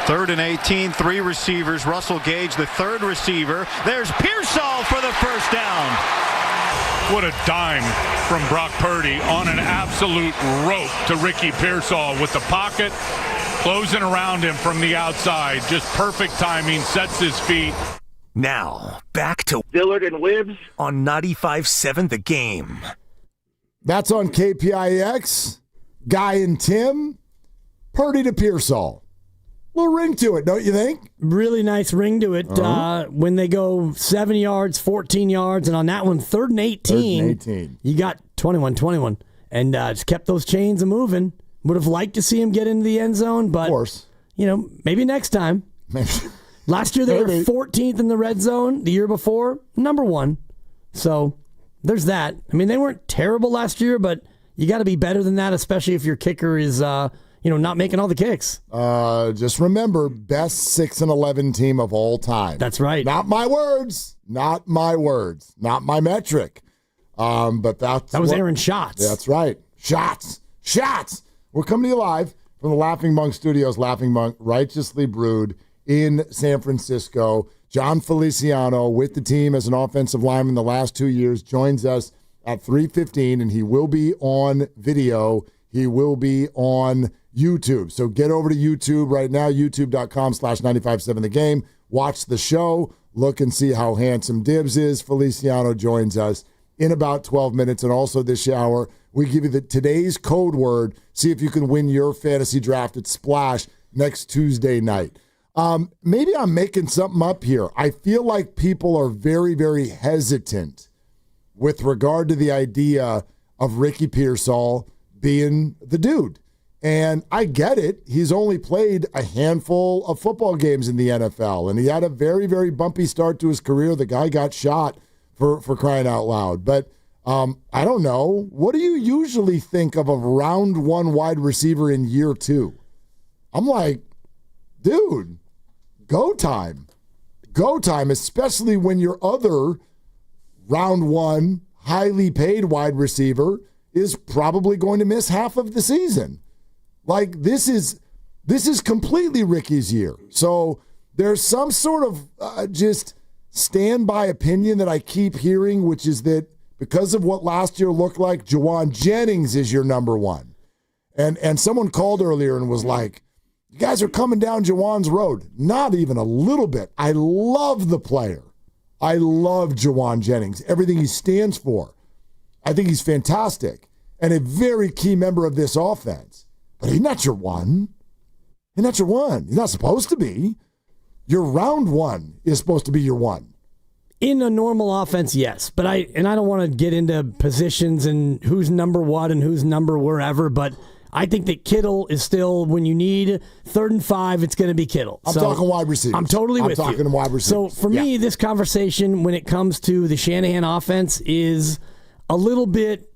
Third and 18, 3 receivers. Russell Gage, the third receiver. There's Pearsall for the first down. What a dime from Brock Purdy on an absolute rope to Ricky Pearsall with the pocket closing around him from the outside. Just perfect timing, sets his feet. Now, back to Willard and Dibs on 95.7 The Game. That's on KPIX. Guy and Tim. Purdy to Pearsall. Little ring to it, don't you think? Really nice ring to it. When they go 7 yards, 14 yards, and on that one, 3rd and 18. You got 21, and just kept those chains moving. Would have liked to see him get into the end zone, but, of course, maybe next time. Last year, they were 14th in the red zone. The year before, number 1. So there's that. I mean, they weren't terrible last year, but you got to be better than that, especially if your kicker is not making all the kicks. Just remember, best 6-11 team of all time. That's right. Not my words. Not my words. Not my metric. But that was Aaron Schatz. That's right. Shots. We're coming to you live from the Laughing Monk Studios. Laughing Monk, righteously brewed in San Francisco. John Feliciano with the team as an offensive lineman the last 2 years joins us at 3:15, and he will be on video. He will be on YouTube. So get over to YouTube right now, youtube.com/957 The Game. Watch the show. Look and see how handsome Dibs is. Feliciano joins us in about 12 minutes. And also this hour, we give you today's code word. See if you can win your fantasy draft at Splash next Tuesday night. Maybe I'm making something up here. I feel like people are very, very hesitant with regard to the idea of Ricky Pearsall being the dude. And I get it. He's only played a handful of football games in the NFL, and he had a very, very bumpy start to his career. The guy got shot for crying out loud. But I don't know. What do you usually think of a round one wide receiver in year two? I'm like, dude, go time. Go time, especially when your other round one highly paid wide receiver is probably going to miss half of the season. Like, this is completely Ricky's year. So there's some sort of just standby opinion that I keep hearing, which is that because of what last year looked like, Juwan Jennings is your number one. And someone called earlier and was like, you guys are coming down Juwan's road. Not even a little bit. I love the player. I love Juwan Jennings, everything he stands for. I think he's fantastic and a very key member of this offense. But he's not your one. He's not your one. He's not supposed to be. Your round one is supposed to be your one. In a normal offense, yes. But I don't want to get into positions and who's number what and who's number wherever, but I think that Kittle is still, when you need 3rd and 5, it's going to be Kittle. I'm talking wide receivers. I'm totally with you. I'm talking wide receivers. So for me, this conversation, when it comes to the Shanahan offense, is a little bit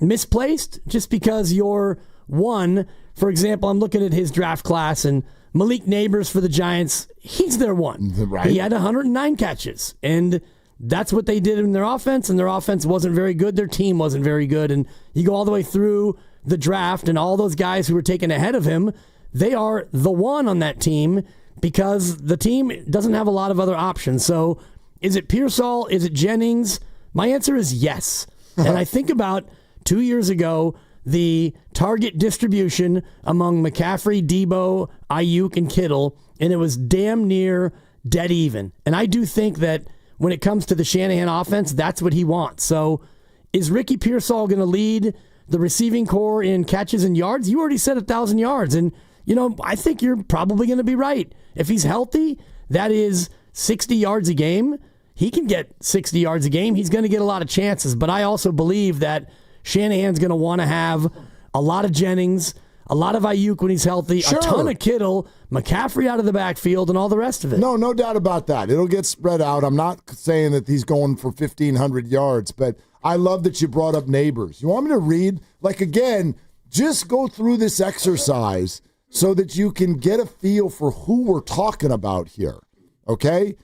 misplaced just because you're one. For example, I'm looking at his draft class, and Malik Neighbors for the Giants, he's their one. Right. He had 109 catches, and that's what they did in their offense, and their offense wasn't very good. Their team wasn't very good, and you go all the way through the draft, and all those guys who were taken ahead of him, they are the one on that team because the team doesn't have a lot of other options. So is it Pearsall? Is it Jennings? My answer is yes. And I think about 2 years ago, the target distribution among McCaffrey, Debo, Ayuk, and Kittle, and it was damn near dead even. And I do think that when it comes to the Shanahan offense, that's what he wants. So is Ricky Pearsall going to lead the receiving core in catches and yards? You already said 1,000 yards, and I think you're probably going to be right. If he's healthy, that is 60 yards a game. He can get 60 yards a game. He's going to get a lot of chances, but I also believe that Shanahan's going to want to have a lot of Jennings, a lot of Ayuk when he's healthy, Sure. a ton of Kittle, McCaffrey out of the backfield, and all the rest of it. No doubt about that. It'll get spread out. I'm not saying that he's going for 1,500 yards, but I love that you brought up Neighbors. You want me to read? Again, just go through this exercise so that you can get a feel for who we're talking about here, okay?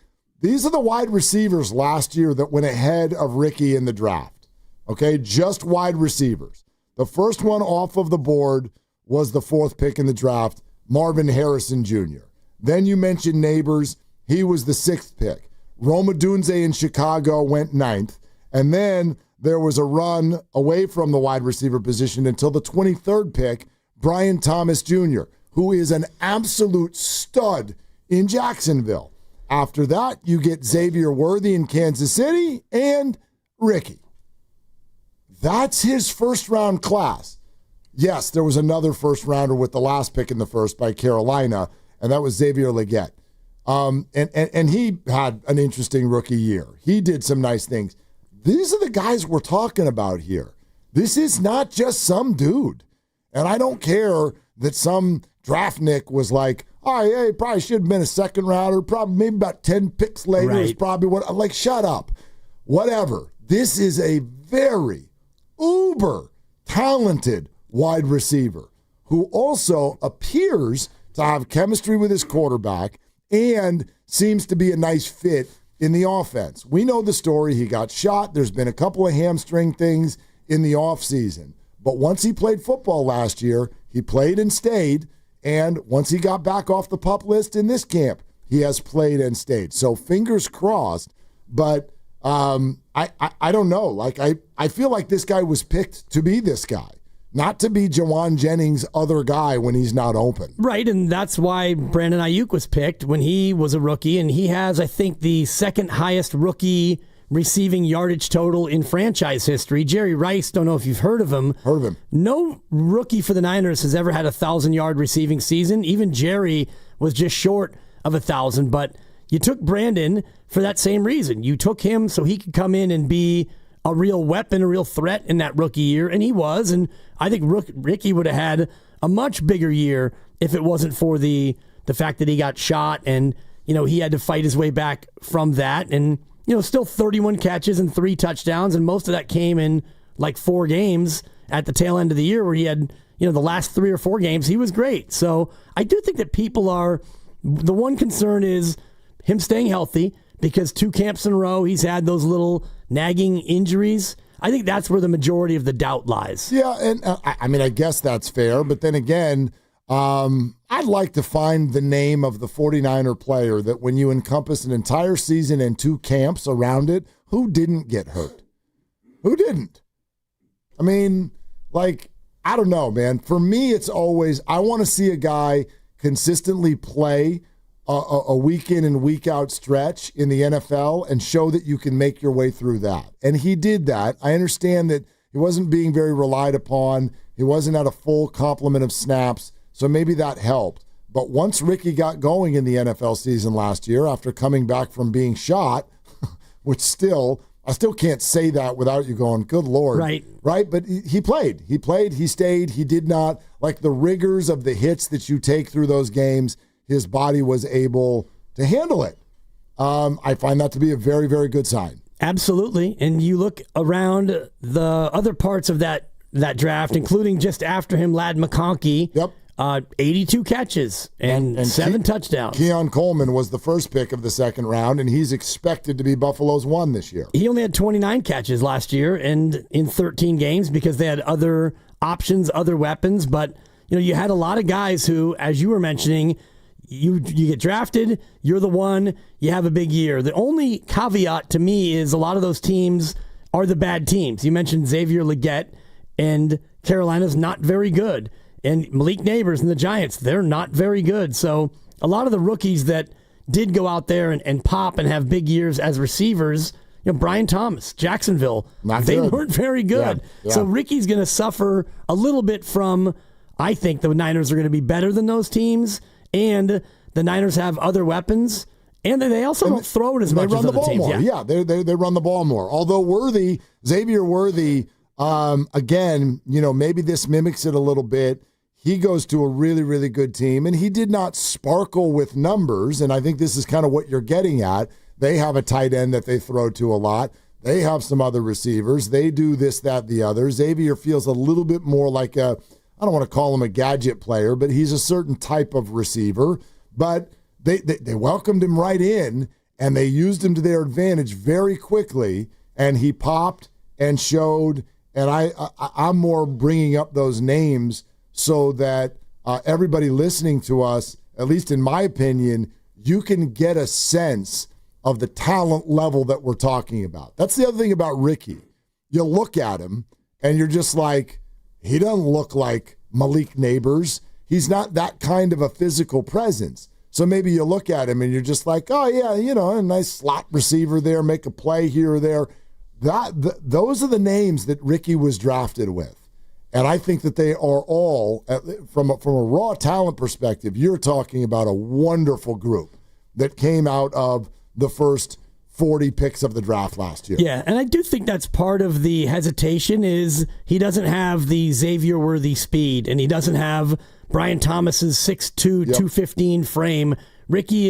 These are the wide receivers last year that went ahead of Ricky in the draft, okay? Just wide receivers. The first one off of the board was the 4th pick in the draft, Marvin Harrison Jr. Then you mentioned Neighbors. He was the 6th pick. Rome Odunze in Chicago went 9th. And then there was a run away from the wide receiver position until the 23rd pick, Brian Thomas Jr., who is an absolute stud in Jacksonville. After that, you get Xavier Worthy in Kansas City and Ricky. That's his first-round class. Yes, there was another first-rounder with the last pick in the first by Carolina, and that was Xavier Legette. And he had an interesting rookie year. He did some nice things. These are the guys we're talking about here. This is not just some dude. And I don't care that some draftnik was like, oh, yeah, he probably should have been a second rounder, probably maybe about 10 picks later is probably what. I'm like, shut up. Whatever. This is a very uber talented wide receiver who also appears to have chemistry with his quarterback and seems to be a nice fit in the offense. We know the story. He got shot. There's been a couple of hamstring things in the offseason. But once he played football last year, he played and stayed. And once he got back off the PUP list in this camp, he has played and stayed. So fingers crossed. But I don't know. I feel like this guy was picked to be this guy, not to be Juwan Jennings' other guy when he's not open. Right, and that's why Brandon Ayuk was picked when he was a rookie, and he has, I think, the second highest rookie receiving yardage total in franchise history. Jerry Rice, don't know if you've heard of him. Heard of him. No rookie for the Niners has ever had a 1,000-yard receiving season. Even Jerry was just short of 1,000, but you took Brandon for that same reason. You took him so he could come in and be a real weapon, a real threat in that rookie year, and he was. And I think Ricky would have had a much bigger year if it wasn't for the fact that he got shot and, he had to fight his way back from that. And, still 31 catches and 3 touchdowns, and most of that came in like 4 games at the tail end of the year where he had, the last 3 or 4 games, he was great. So I do think that the one concern is him staying healthy, because 2 camps in a row, he's had those little nagging injuries. I think that's where the majority of the doubt lies. Yeah, and I guess that's fair. But then again, I'd like to find the name of the 49er player that when you encompass an entire season and 2 camps around it, who didn't get hurt? Who didn't? I don't know, man. For me, it's always, I want to see a guy consistently play a week in and week out stretch in the NFL and show that you can make your way through that. And he did that. I understand that he wasn't being very relied upon. He wasn't at a full complement of snaps, so maybe that helped. But once Ricky got going in the NFL season last year after coming back from being shot, which I still can't say that without you going, good Lord. Right? But he played. He stayed. He did not, like the rigors of the hits that you take through those games, his body was able to handle it. I find that to be a very, very good sign. Absolutely. And you look around the other parts of that draft, including just after him, Ladd McConkey. Yep. 82 catches and 7 touchdowns. Keon Coleman was the first pick of the second round, and he's expected to be Buffalo's 1 this year. He only had 29 catches last year and in 13 games because they had other options, other weapons. But you had a lot of guys who, as you were mentioning, you get drafted, you're the one, you have a big year. The only caveat to me is a lot of those teams are the bad teams. You mentioned Xavier Legette, and Carolina's not very good. And Malik Neighbors and the Giants, they're not very good. So a lot of the rookies that did go out there and pop and have big years as receivers, Brian Thomas, Jacksonville, they weren't very good. Yeah. So Ricky's going to suffer a little bit from, I think the Niners are going to be better than those teams, and the Niners have other weapons, and they also don't throw it as much as other teams. Yeah, they run the ball more. Although Xavier Worthy, again, maybe this mimics it a little bit. He goes to a really, really good team, and he did not sparkle with numbers, and I think this is kind of what you're getting at. They have a tight end that they throw to a lot. They have some other receivers. They do this, that, the other. Xavier feels a little bit more like I don't want to call him a gadget player, but he's a certain type of receiver. But they welcomed him right in, and they used him to their advantage very quickly, and he popped and showed. And I'm more bringing up those names so that everybody listening to us, at least in my opinion, you can get a sense of the talent level that we're talking about. That's the other thing about Ricky. You look at him, and you're just like, he doesn't look like Malik Neighbors. He's not that kind of a physical presence. So maybe you look at him, and you're just like, oh, yeah, a nice slot receiver there, make a play here or there. Those are the names that Ricky was drafted with. And I think that they are all, from a raw talent perspective, you're talking about a wonderful group that came out of the first 40 picks of the draft last year. Yeah, and I do think that's part of the hesitation is he doesn't have the Xavier Worthy speed, and he doesn't have Brian Thomas's 6'2", 215 frame. Ricky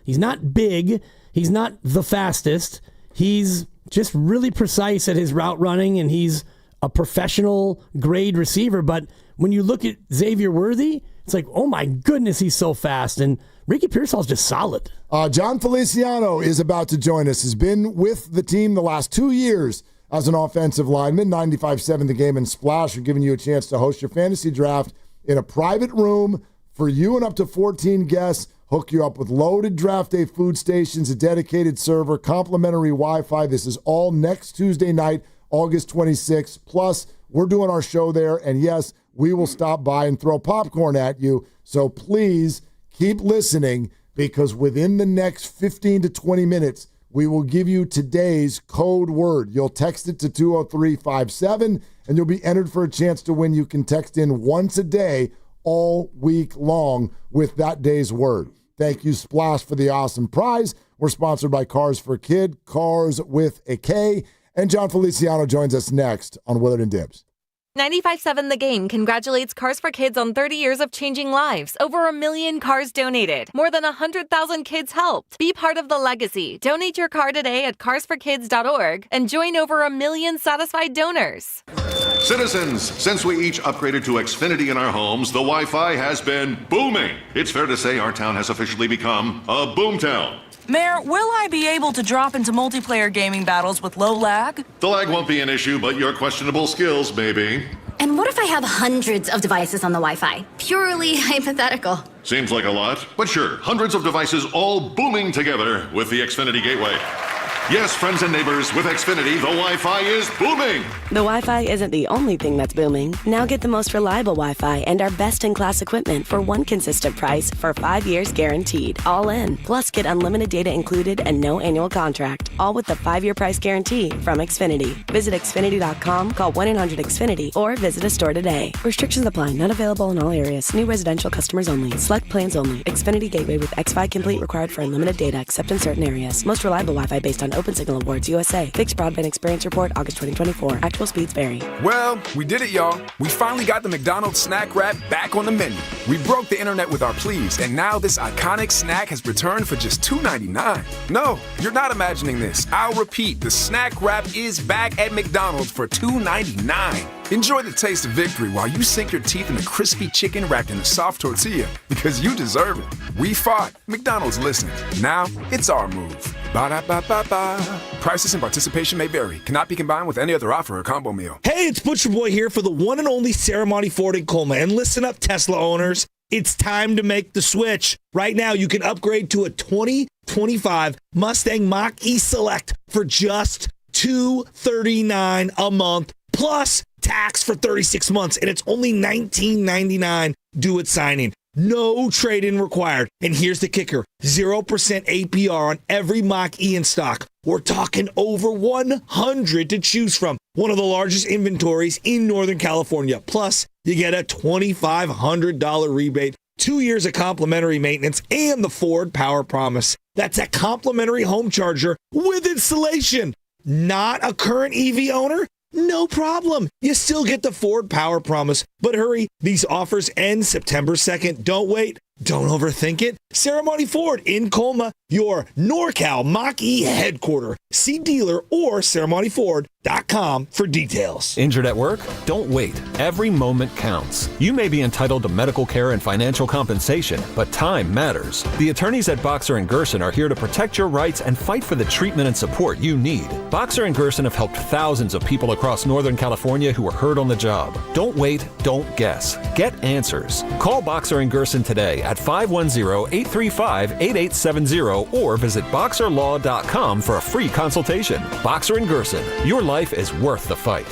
he's not big, he's not the fastest, he's just really precise at his route running, and he's a professional grade receiver. But when you look at Xavier Worthy, it's like, oh my goodness, he's so fast. And Ricky Pearsall's just solid. John Feliciano is about to join us. He's been with the team the last 2 years as an offensive lineman. 95.7 The Game and Splash are giving you a chance to host your fantasy draft in a private room for you and up to 14 guests. Hook you up with loaded draft day food stations, a dedicated server, complimentary Wi-Fi. This is all next Tuesday night, August 26th. Plus, we're doing our show there, and yes, we will stop by and throw popcorn at you. So please keep listening, because within the next 15 to 20 minutes, we will give you today's code word. You'll text it to 20357, and you'll be entered for a chance to win. You can text in once a day all week long with that day's word. Thank you, Splash, for the awesome prize. We're sponsored by Cars for Kid, Cars with a K. And John Feliciano joins us next on Willard and Dibs. 95.7 The Game congratulates Cars for Kids on 30 years of changing lives. Over 1 million cars donated. More than 100,000 kids helped. Be part of the legacy. Donate your car today at carsforkids.org and join over 1 million satisfied donors. Citizens, since we each upgraded to Xfinity in our homes, the Wi-Fi has been booming. It's fair to say our town has officially become a boomtown. Mayor, will I be able to drop into multiplayer gaming battles with low lag? The lag won't be an issue, but your questionable skills may be. And what if I have hundreds of devices on the Wi-Fi? Purely hypothetical. Seems like a lot, but sure, hundreds of devices all booming together with the Xfinity Gateway. Yes, friends and neighbors, with Xfinity, the Wi-Fi is booming. The Wi-Fi isn't the only thing that's booming. Now get the most reliable Wi-Fi and our best-in-class equipment for one consistent price for 5 years guaranteed. All in. Plus, get unlimited data included and no annual contract. All with the 5-year price guarantee from Xfinity. Visit Xfinity.com, call 1-800-XFINITY, or visit a store today. Restrictions apply. Not available in all areas. New residential customers only. Select plans only. Xfinity Gateway with Xfi Complete required for unlimited data except in certain areas. Most reliable Wi-Fi based on Open Signal Awards USA. Fixed Broadband Experience Report, August 2024. Actual speeds vary. Well, we did it, y'all. We finally got the McDonald's snack wrap back on the menu. We broke the internet with our pleas, and now this iconic snack has returned for just $2.99. No, you're not imagining this. I'll repeat, the snack wrap is back at McDonald's for $2.99. Enjoy the taste of victory while you sink your teeth in the crispy chicken wrapped in a soft tortilla, because you deserve it. We fought. McDonald's listened. Now, it's our move. Ba-da-ba-ba-ba. Prices and participation may vary. Cannot be combined with any other offer or combo meal. Hey, it's Butcher Boy here for the one and only Ceremony Ford in Colma. And listen up, Tesla owners. It's time to make the switch. Right now, you can upgrade to a 2025 Mustang Mach-E Select for just $239 a month, plus tax for 36 months. And it's only $19.99 due at signing. No trade-in required. And here's the kicker. 0% APR on every Mach-E in stock. We're talking over 100 to choose from. One of the largest inventories in Northern California. Plus, you get a $2,500 rebate, 2 years of complimentary maintenance, and the Ford Power Promise. That's a complimentary home charger with installation. Not a current EV owner? No problem. You still get the Ford Power Promise. But hurry, these offers end September 2nd. Don't wait. Don't overthink it. Ceremony Ford in Colma, your NorCal Mach-E headquarter. See dealer or ceremonyford.com for details. Injured at work? Don't wait. Every moment counts. You may be entitled to medical care and financial compensation, but time matters. The attorneys at Boxer & Gerson are here to protect your rights and fight for the treatment and support you need. Boxer & Gerson have helped thousands of people across Northern California who were hurt on the job. Don't wait. Don't guess. Get answers. Call Boxer & Gerson today at 510-835-8870 or visit boxerlaw.com for a free consultation. Boxer & Gerson, your life is worth the fight.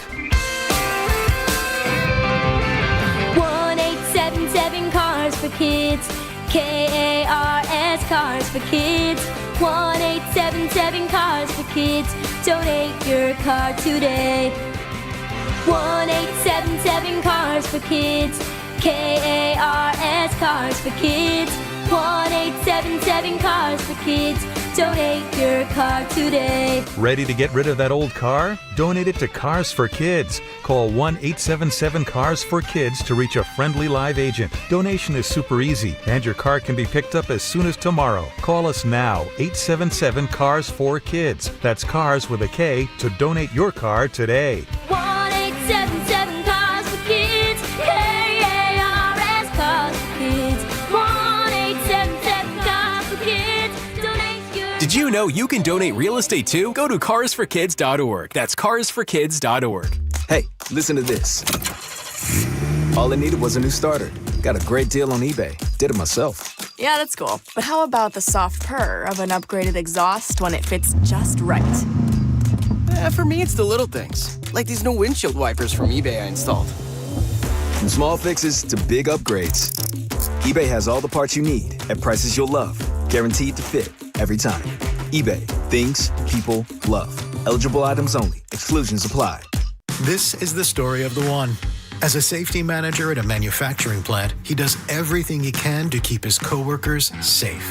1-877 Cars for Kids. KARS Cars for Kids. 1-877 Cars for Kids. Donate your car today. 1-877 Cars for Kids. KARS Cars for Kids. 1-877 Cars for Kids. Donate your car today. Ready to get rid of that old car? Donate it to Cars for Kids. Call 1-877-CARS-FOR-KIDS to reach a friendly live agent. Donation is super easy, and your car can be picked up as soon as tomorrow. Call us now, 877-CARS-FOR-KIDS. That's cars with a K to donate your car today. 1-877 Cars for Kids. KARS Cars for Kids. 1-877 Cars for Kids. Donate your. Did you know you can donate real estate too? Go to carsforkids.org. That's carsforkids.org. Hey, listen to this. All I needed was a new starter. Got a great deal on eBay. Did it myself. Yeah, that's cool. But how about the soft purr of an upgraded exhaust when it fits just right? For me, it's the little things. Like these new windshield wipers from eBay I installed. From small fixes to big upgrades, eBay has all the parts you need at prices you'll love. Guaranteed to fit every time. eBay. Things people love. Eligible items only. Exclusions apply. This is the story of the one. As a safety manager at a manufacturing plant, he does everything he can to keep his coworkers safe.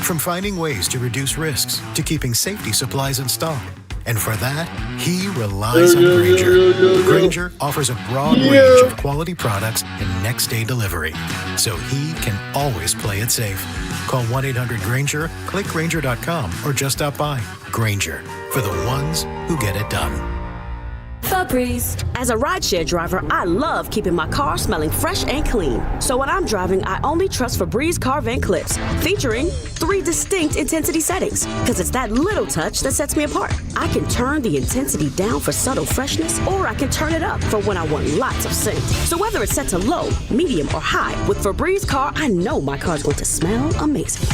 From finding ways to reduce risks to keeping safety supplies in stock. And for that, he relies on Grainger. Grainger offers a broad range of quality products and next-day delivery, so he can always play it safe. Call 1-800-GRAINGER, click Grainger.com, or just stop by. Grainger, for the ones who get it done. Febreze. As a rideshare driver, I love keeping my car smelling fresh and clean. So when I'm driving, I only trust Febreze car vent clips, featuring 3 distinct intensity settings, because it's that little touch that sets me apart. I can turn the intensity down for subtle freshness, or I can turn it up for when I want lots of scent. So whether it's set to low, medium, or high, with Febreze car, I know my car's going to smell amazing.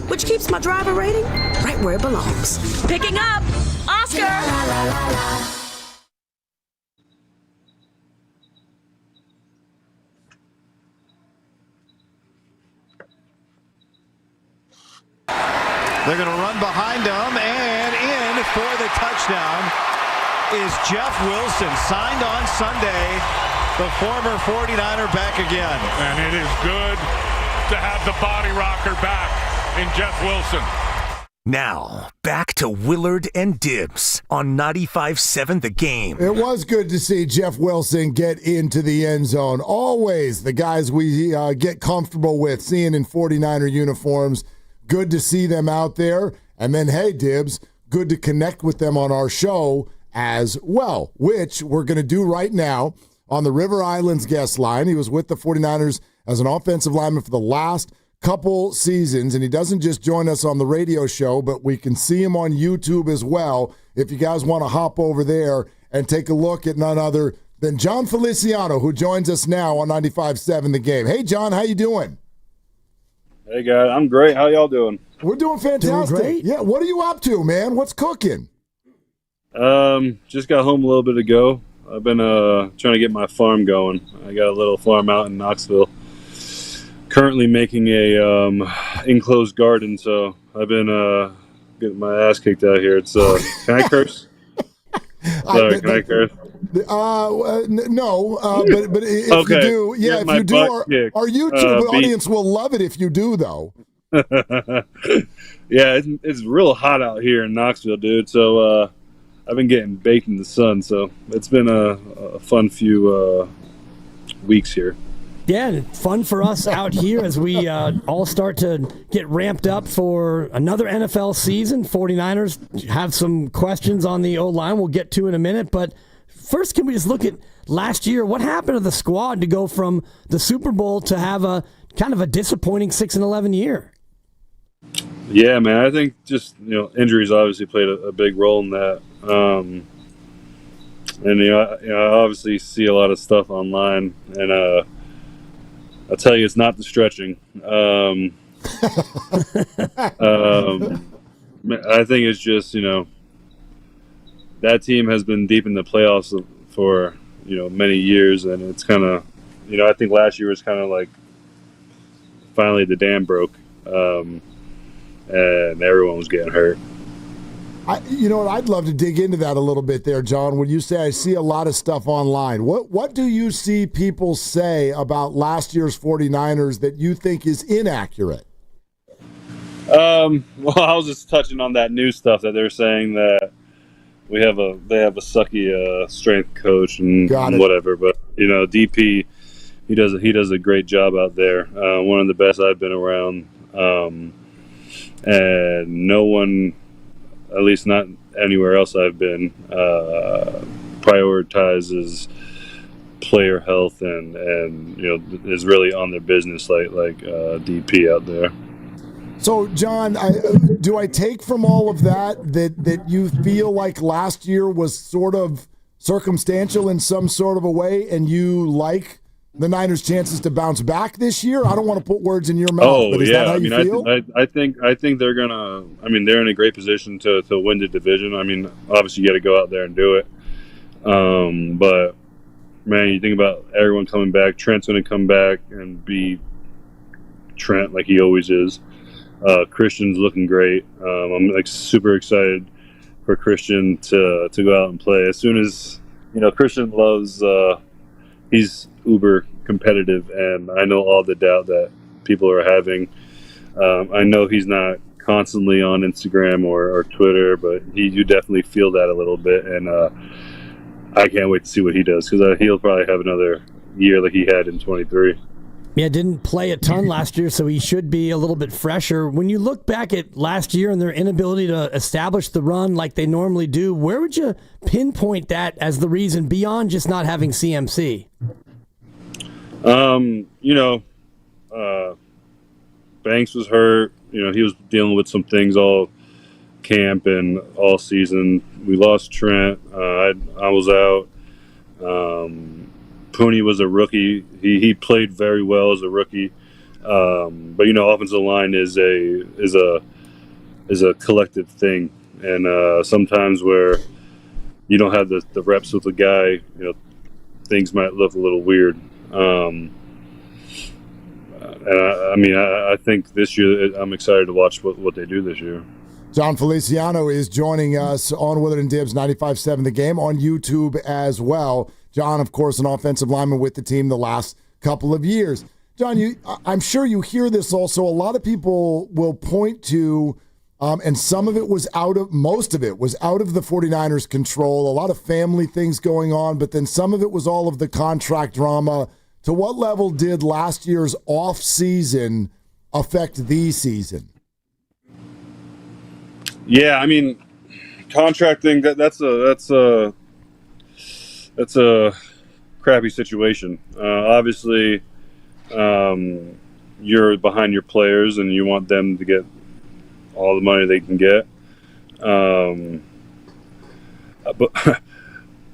Which keeps my driver rating right where it belongs. Picking up Oscar! They're going to run behind him, and in for the touchdown is Jeff Wilson, signed on Sunday, the former 49er back again. And it is good to have the body rocker back in Jeff Wilson. Now, back to Willard and Dibs on 95.7 The Game. It was good to see Jeff Wilson get into the end zone. Always the guys we get comfortable with seeing in 49er uniforms. Good to see them out there. And then, hey, Dibs, good to connect with them on our show as well, which we're going to do right now on the River Islands guest line. He was with the 49ers as an offensive lineman for the last couple seasons, and he doesn't just join us on the radio show, but we can see him on YouTube as well if you guys want to hop over there and take a look at none other than John Feliciano, who joins us now on 95.7 The Game. Hey, John, how you doing? Hey, guys. I'm great. How y'all doing? We're doing fantastic. Doing great. Yeah, what are you up to, man? What's cooking? Just got home a little bit ago. I've been trying to get my farm going. I got a little farm out in Knoxville. Currently making a enclosed garden, so I've been getting my ass kicked out here. It's can I curse? Sorry, can I curse? No, but if okay. you do, yeah, if you do, our YouTube audience will love it if you do, though. Yeah, it's real hot out here in Knoxville, dude. So I've been getting baked in the sun, so it's been a fun few weeks here. Yeah, and fun for us out here as we all start to get ramped up for another NFL season. 49ers have some questions on the O-line we'll get to in a minute. But first, can we just look at last year? What happened to the squad to go from the Super Bowl to have a kind of a disappointing 6-11 year? Yeah, man, I think just, injuries obviously played a big role in that. And, I obviously see a lot of stuff online, and I'll tell you, it's not the stretching. I think it's just, that team has been deep in the playoffs for, many years. And it's kind of, I think last year was kind of like finally the dam broke and everyone was getting hurt. I'd love to dig into that a little bit there, John. When you say I see a lot of stuff online, what do you see people say about last year's 49ers that you think is inaccurate? Well, I was just touching on that new stuff that they're saying that they have a sucky strength coach and whatever. But DP, he does a great job out there. One of the best I've been around, and no one, at least not anywhere else I've been, prioritizes player health and is really on their business like DP out there. So, John, do I take from all of that you feel like last year was sort of circumstantial in some sort of a way, and you like the Niners' chances to bounce back this year? I don't want to put words in your mouth, but is that how you feel? I think they're gonna. They're in a great position to win the division. Obviously you got to go out there and do it. But man, you think about everyone coming back. Trent's gonna come back and be Trent like he always is. Christian's looking great. I'm super excited for Christian to go out and play. As soon as Christian loves. He's uber competitive, and I know all the doubt that people are having. I know he's not constantly on Instagram or Twitter, but you definitely feel that a little bit, and I can't wait to see what he does, because he'll probably have another year like he had in 23. Yeah, didn't play a ton last year, so he should be a little bit fresher. When you look back at last year and their inability to establish the run like they normally do, where would you pinpoint that as the reason beyond just not having CMC? Banks was hurt. He was dealing with some things all camp and all season. We lost Trent. I was out. Pooney was a rookie. He played very well as a rookie. But offensive line is a collective thing, and sometimes where you don't have the reps with the guy, things might look a little weird. I think this year I'm excited to watch what they do this year. John Feliciano is joining us on Willard Dibs 95.7 The Game on YouTube as well. John, of course, an offensive lineman with the team the last couple of years. John, I'm sure you hear this also. A lot of people will point to, and most of it was out of the 49ers' control, a lot of family things going on, but then some of it was all of the contract drama. To what level did last year's off season affect the season? Yeah, contracting that's a crappy situation. Obviously, you're behind your players and you want them to get all the money they can get. But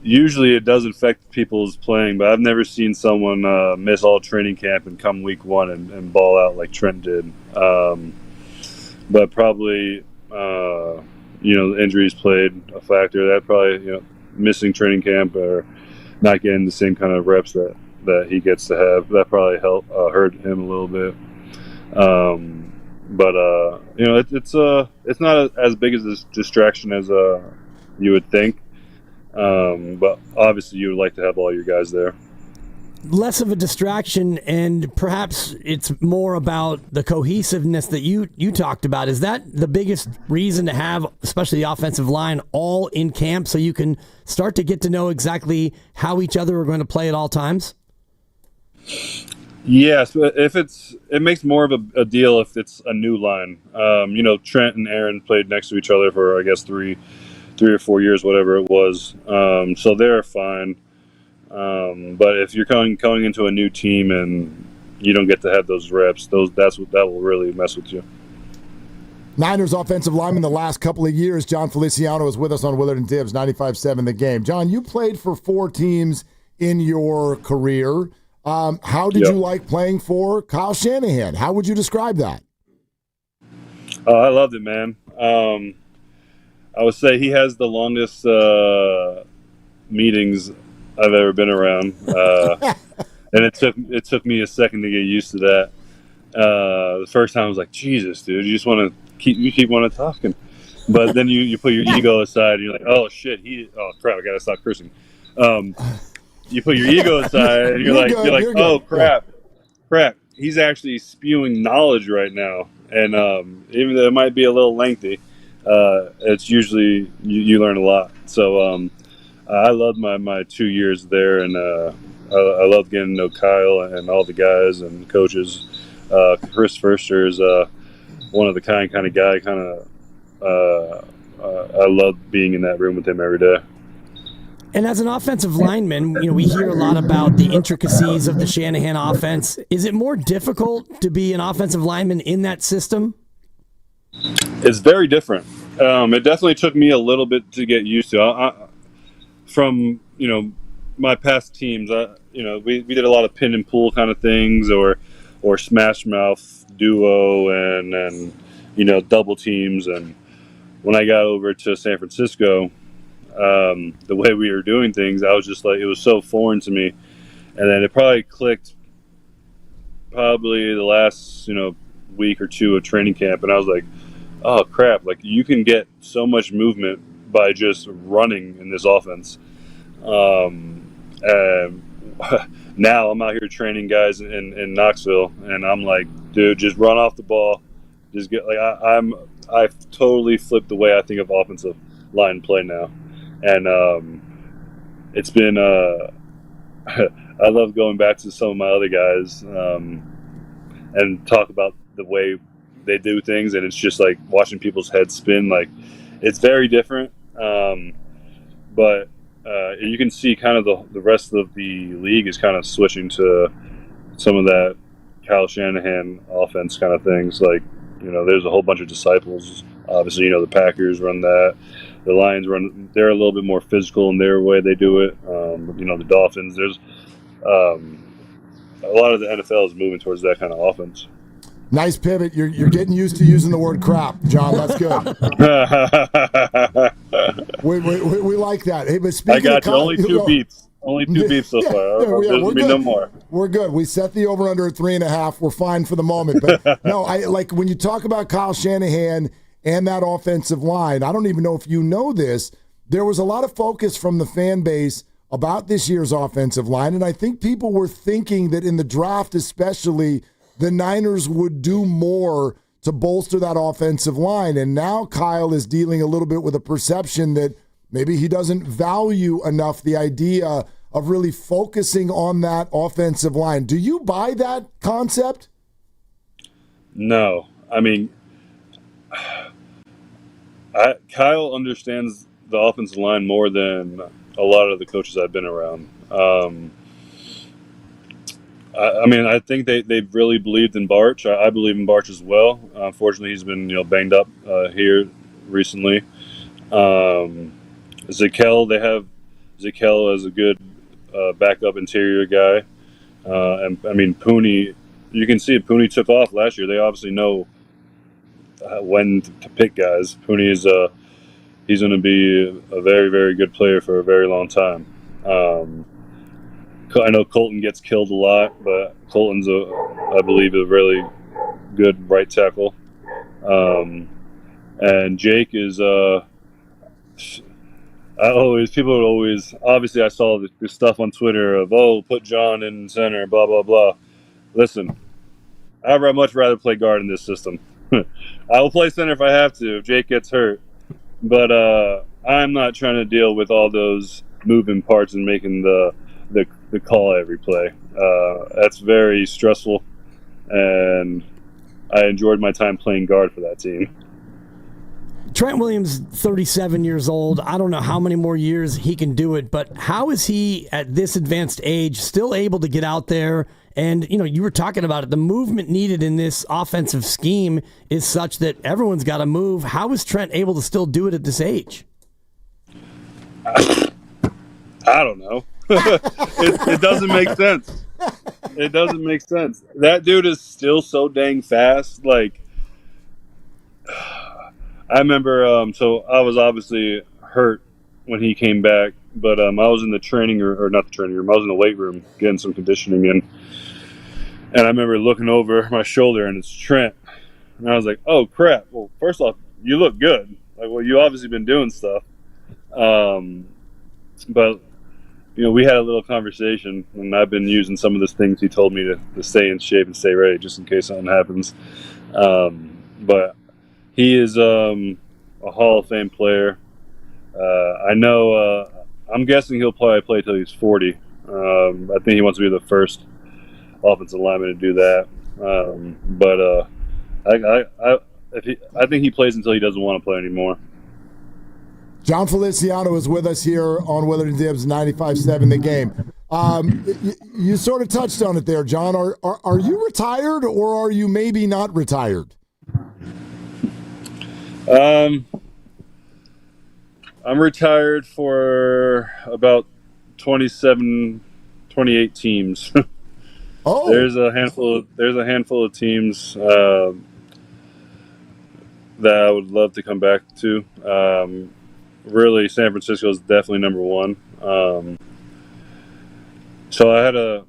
usually it does affect people's playing, but I've never seen someone miss all training camp and come week one and ball out like Trent did. But probably, the injuries played a factor. That probably, missing training camp or not getting the same kind of reps that he gets to have, that probably hurt him a little bit. It's not as big as a distraction as you would think. But obviously you would like to have all your guys there. Less of a distraction, and perhaps it's more about the cohesiveness that you talked about. Is that the biggest reason to have, especially the offensive line, all in camp so you can start to get to know exactly how each other are going to play at all times? Yes, it makes more of a deal if it's a new line. Trent and Aaron played next to each other for, I guess, three or 4 years, whatever it was. So they're fine. But if you're going into a new team and you don't get to have those reps, that will really mess with you. Niners offensive lineman the last couple of years, John Feliciano, is with us on Willard and Dibs 95.7 The Game. John, you played for 4 teams in your career. How did you like playing for Kyle Shanahan? How would you describe that? I loved it, man. I would say he has the longest meetings I've ever been around, and it took me a second to get used to that. The first time I was like, Jesus, dude, you just want to keep talking, but then you put your ego aside, and you're like, oh shit, crap, I gotta stop cursing. You put your ego aside, and you're like, oh crap, he's actually spewing knowledge right now, and even though it might be a little lengthy, it's usually you learn a lot. So I loved my 2 years there, and I loved getting to know Kyle and all the guys and coaches. Chris Furster is one of the kind of guy. I love being in that room with him every day. And as an offensive lineman, we hear a lot about the intricacies of the Shanahan offense. Is it more difficult to be an offensive lineman in that system? It's very different. It definitely took me a little bit to get used to. From my past teams, we did a lot of pin and pull kind of things, or smash mouth duo, and double teams. And when I got over to San Francisco, the way we were doing things, I was just like, it was so foreign to me. And then it probably clicked the last week or two of training camp, and I was like, oh crap, like you can get so much movement by just running in this offense. And now I'm out here training guys in Knoxville, and I'm like, dude, just run off the ball. Just get I've totally flipped the way I think of offensive line play now, and it's been. I love going back to some of my other guys and talk about the way they do things, and it's just like watching people's heads spin. Like, it's very different, but you can see kind of the rest of the league is kind of switching to some of that Kyle Shanahan offense kind of things. Like, there's a whole bunch of disciples. Obviously, the Packers run that. The Lions they're a little bit more physical in their way they do it. The Dolphins, there's a lot of the NFL is moving towards that kind of offense. Nice pivot. You're getting used to using the word crap, John. That's good. we like that. Hey, but speaking I got of you. Only two beeps. Only 2 beeps so far. There's going to be no more. We're good. We set the over-under at 3.5. We're fine for the moment. But, no, I like when you talk about Kyle Shanahan and that offensive line, I don't even know if you know this, there was a lot of focus from the fan base about this year's offensive line, and I think people were thinking that in the draft especially, the Niners would do more to bolster that offensive line. And now Kyle is dealing a little bit with a perception that maybe he doesn't value enough the idea of really focusing on that offensive line. Do you buy that concept? No. I mean, Kyle understands the offensive line more than a lot of the coaches I've been around. I think they've really believed in Barch. I believe in Barch as well. Unfortunately, he's been banged up here recently. They have Zakel as a good backup interior guy. And Pooney, you can see Pooney took off last year. They obviously know when to pick guys. Pooney is he's going to be a very, very good player for a very long time. I know Colton gets killed a lot, but Colton's I believe, a really good right tackle. And Jake is people would always, obviously I saw the stuff on Twitter of, put John in center, blah, blah, blah. Listen, I'd much rather play guard in this system. I will play center if I have to, if Jake gets hurt. But I'm not trying to deal with all those moving parts and making the call every play. That's very stressful, and I enjoyed my time playing guard for that team. Trent Williams, 37 years old. I don't know how many more years he can do it, but how is he at this advanced age still able to get out there? And, you were talking about it. The movement needed in this offensive scheme is such that everyone's got to move. How is Trent able to still do it at this age? I don't know. It doesn't make sense. It doesn't make sense. That dude is still so dang fast. Like, I remember, so I was obviously hurt when he came back, but I was in the training or not the training room. I was in the weight room getting some conditioning in, and I remember looking over my shoulder, and it's Trent, and I was like, "Oh crap!" Well, first off, you look good. Like, well, you obviously been doing stuff, but we had a little conversation, and I've been using some of the things he told me to stay in shape and stay ready just in case something happens. But he is a Hall of Fame player. I know. I'm guessing he'll probably play till he's 40. I think he wants to be the first offensive lineman to do that. I think he plays until he doesn't want to play anymore. John Feliciano is with us here on Willard Dibs 95.7 The Game. You sort of touched on it there, John. Are you retired, or are you maybe not retired? I'm retired for about 28 teams. Oh, there's a handful of teams that I would love to come back to. Really, San Francisco is definitely number one. So I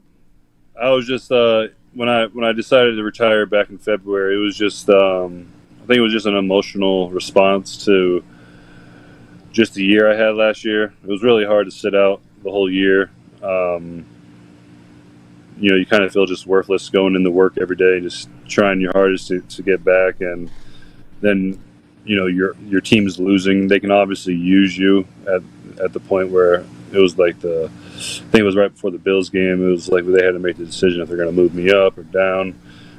was just when I decided to retire back in February, it was just I think it was just an emotional response to just the year I had last year. It was really hard to sit out the whole year. You kind of feel just worthless going into work every day, just trying your hardest to get back. And then your team's losing, they can obviously use you at the point where it was like I think it was right before the Bills game. It was like they had to make the decision if they're going to move me up or down.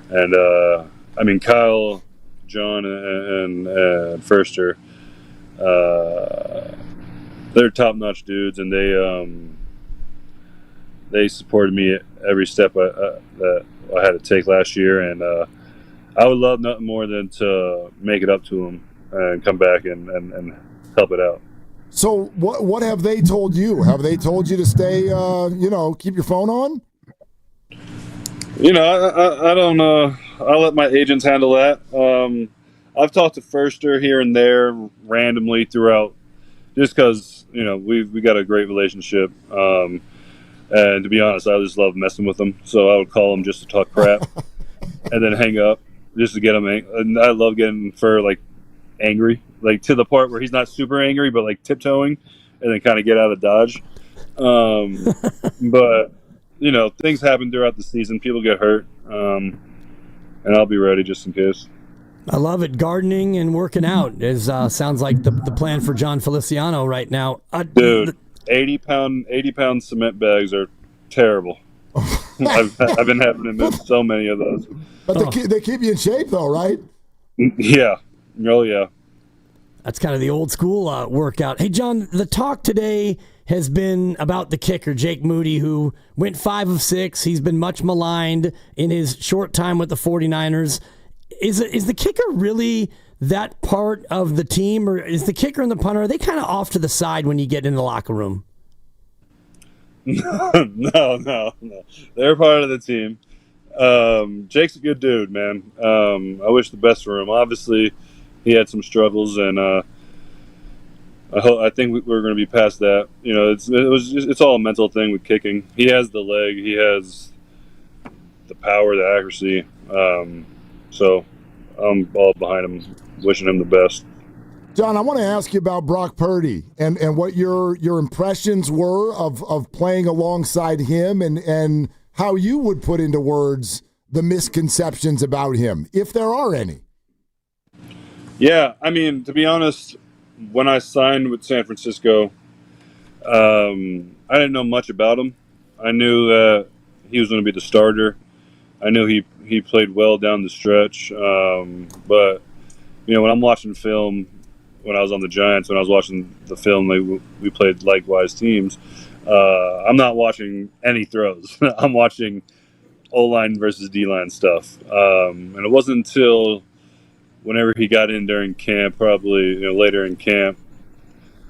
And I mean, Kyle, John, and Firster, they're top-notch dudes, and they supported me every step that I had to take last year, and I would love nothing more than to make it up to them and come back and help it out. So what have they told you? Have they told you to stay, keep your phone on? I don't know. I'll let my agents handle that. I've talked to Firster here and there randomly throughout, just because, we got a great relationship. And to be honest, I just love messing with him. So I would call him just to talk crap and then hang up just to get him. And I love getting Fur, angry, to the part where he's not super angry, but tiptoeing and then kind of get out of Dodge. But, things happen throughout the season. People get hurt. And I'll be ready just in case. I love it. Gardening and working out sounds like the plan for John Feliciano right now. Dude, 80-pound cement bags are terrible. I've been having to move so many of those. But they keep you in shape, though, right? Yeah. Oh, yeah. That's kind of the old school workout. Hey, John, the talk today has been about the kicker, Jake Moody, who went 5 of 6. He's been much maligned in his short time with the 49ers. Is the kicker really that part of the team, or is the kicker and the punter, are they kind of off to the side when you get in the locker room? No. They're part of the team. Jake's a good dude, man. I wish the best for him. Obviously, he had some struggles, and I think we're going to be past that. It's all a mental thing with kicking. He has the leg, he has the power, the accuracy. So I'm all behind him, wishing him the best. John, I want to ask you about Brock Purdy and what your impressions were of playing alongside him and how you would put into words the misconceptions about him, if there are any. Yeah, I mean, to be honest, when I signed with San Francisco, I didn't know much about him. I knew that he was going to be the starter. I knew he played well down the stretch. But, when I'm watching film, when I was on the Giants, when I was watching the film, we played likewise teams. I'm not watching any throws. I'm watching O-line versus D-line stuff. And it wasn't until whenever he got in during camp, probably later in camp,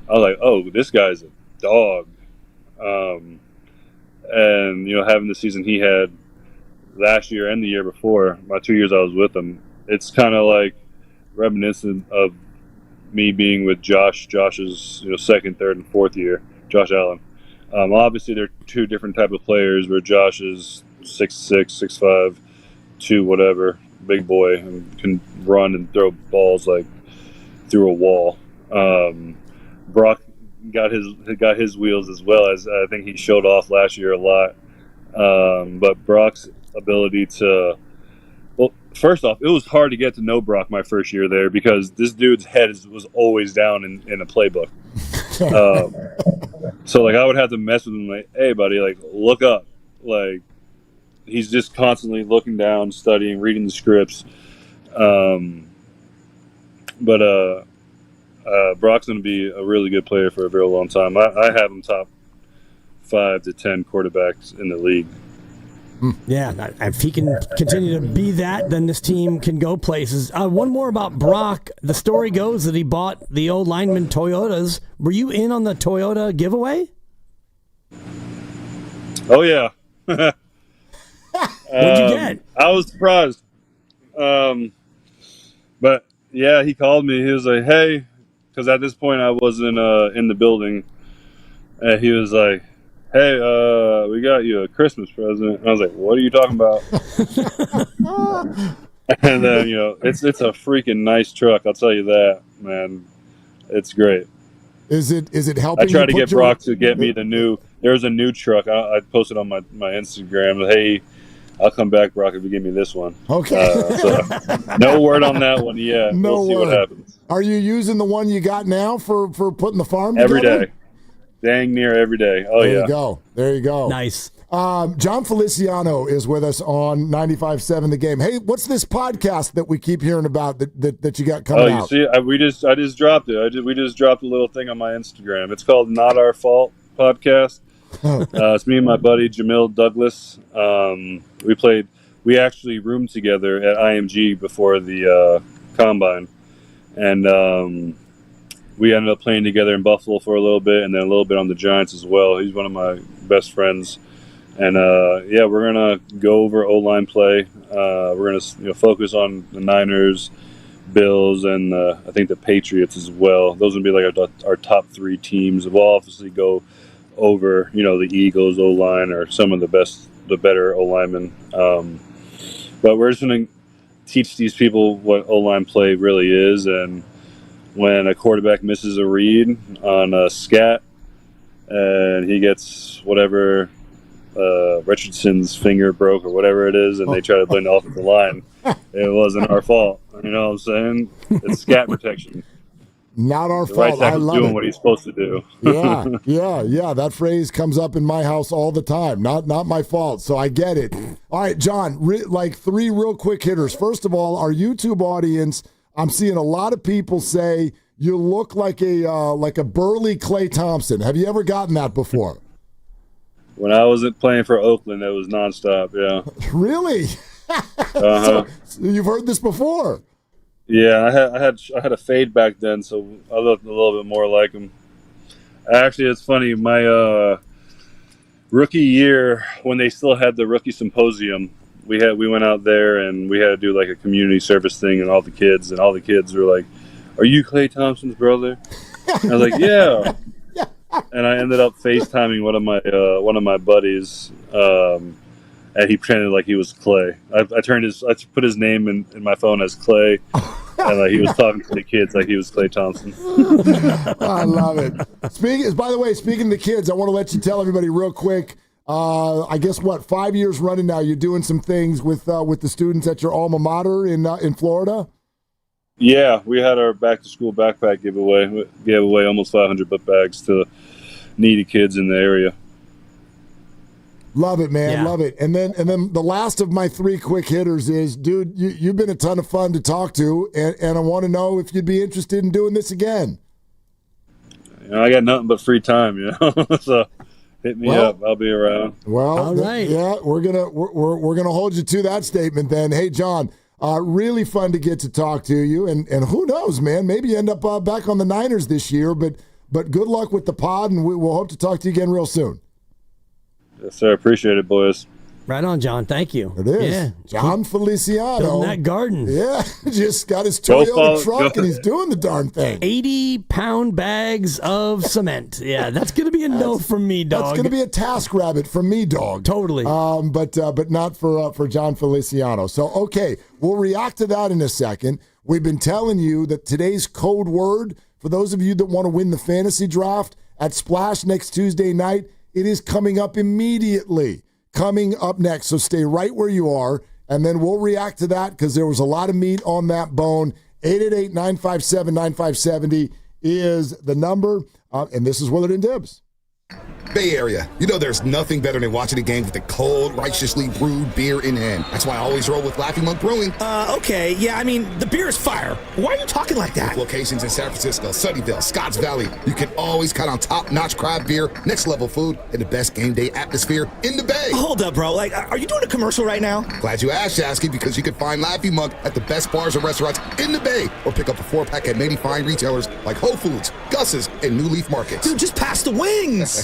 I was like, oh, this guy's a dog. And, having the season he had last year and the year before, my 2 years I was with him, it's kind of like reminiscent of me being with Josh's second, third, and fourth year, Josh Allen. Obviously, they're two different type of players, where Josh is 6'6", 6'5", 2 whatever, big boy, and can run and throw balls through a wall. Brock got his wheels as well, as I think he showed off last year a lot. But Brock's ability to, well, first off, it was hard to get to know Brock my first year there, because this dude's head was always down in a playbook. So I would have to mess with him, hey buddy, look up. He's just constantly looking down, studying, reading the scripts. But Brock's going to be a really good player for a very long time. I have him top 5 to 10 quarterbacks in the league. Yeah, if he can continue to be that, then this team can go places. One more about Brock. The story goes that he bought the old lineman Toyotas. Were you in on the Toyota giveaway? Oh, yeah. What'd you get? I was surprised. But, yeah, he called me. He was like, hey, because at this point I wasn't in the building. And he was like, hey, we got you a Christmas present. And I was like, what are you talking about? And then, it's a freaking nice truck. I'll tell you that, man. It's great. Is it helping? I tried to get Brock to get me there's a new truck. I posted on my Instagram, hey, I'll come back, Brock, if you give me this one. Okay. So no word on that one yet. No we'll see word. what happens. Are you using the one you got now for putting the farm Every together? day. Dang near every day. Oh, there yeah. you go. There you go. Nice. John Feliciano is with us on 95.7 The Game. Hey, what's this podcast that we keep hearing about that you got coming out? Oh, you see, I just dropped it. We just dropped a little thing on my Instagram. It's called Not Our Fault Podcast. It's me and my buddy Jamil Douglas. We actually roomed together at IMG before the combine, and we ended up playing together in Buffalo for a little bit, and then a little bit on the Giants as well. He's one of my best friends, and we're gonna go over O-line play. We're gonna focus on the Niners, Bills, and I think the Patriots as well. Those would be like our top 3 teams. We'll obviously go over the Eagles O-line or some of the better O-linemen. But we're just going to teach these people what O-line play really is, and when a quarterback misses a read on a scat and he gets whatever Richardson's finger broke or whatever it is, and they try to blame the offensive line, it wasn't our fault. You know what I'm saying? It's scat protection. Not our the fault. Right tackle's I love doing it. what he's supposed to do. Yeah. That phrase comes up in my house all the time. Not my fault. So I get it. All right, John. 3 real quick hitters. First of all, our YouTube audience. I'm seeing a lot of people say you look like a burly Klay Thompson. Have you ever gotten that before? When I wasn't playing for Oakland, it was nonstop. Yeah. Really? So you've heard this before. Yeah, I had a fade back then, so I looked a little bit more like him. Actually, it's funny. My rookie year, when they still had the rookie symposium, we went out there and we had to do like a community service thing, and all the kids were like, "Are you Klay Thompson's brother?" And I was like, "Yeah." And I ended up FaceTiming one of my buddies. And he pretended like he was Clay. I put his name in my phone as Clay, and he was talking to the kids like he was Klay Thompson. I love it. By the way, speaking of the kids, I want to let you tell everybody real quick. I guess 5 years running now, you're doing some things with the students at your alma mater in Florida. Yeah, we had our back to school backpack giveaway. We gave away almost 500 book bags to needy kids in the area. Love it, man. Yeah. Love it. And then the last of my 3 quick hitters is, dude, you've been a ton of fun to talk to, and I want to know if you'd be interested in doing this again. I got nothing but free time, so hit me up. I'll be around. Well, all right. Yeah, we're gonna hold you to that statement then. Hey, John, really fun to get to talk to you, and who knows, man, maybe you end up back on the Niners this year, but good luck with the pod, and we'll hope to talk to you again real soon. Yes, sir. Appreciate it, boys. Right on, John. Thank you. It is. Yeah. John Feliciano. Building that garden. Yeah, just got his Toyota truck and he's doing the darn thing. 80-pound bags of cement. Yeah, that's going to be a no from me, dog. That's going to be a task rabbit from me, dog. Totally. But not for John Feliciano. So, okay, we'll react to that in a second. We've been telling you that today's code word, for those of you that want to win the fantasy draft at Splash next Tuesday night, it is coming up immediately. Coming up next. So stay right where you are, and then we'll react to that because there was a lot of meat on that bone. 888-957-9570 is the number, and this is Willard Dibs. Bay Area, you know there's nothing better than watching a game with a cold, righteously brewed beer in hand. That's why I always roll with Laughing Monk Brewing. Okay, yeah, I mean, the beer is fire. Why are you talking like that? With locations in San Francisco, Sunnyvale, Scotts Valley, you can always count on top-notch craft beer, next-level food, and the best game day atmosphere in the Bay. Hold up, bro. Are you doing a commercial right now? Glad you asked, Shasky, because you can find Laughing Monk at the best bars and restaurants in the Bay, or pick up a 4-pack at many fine retailers like Whole Foods, Gus's, and New Leaf Markets. Dude, just pass the wings.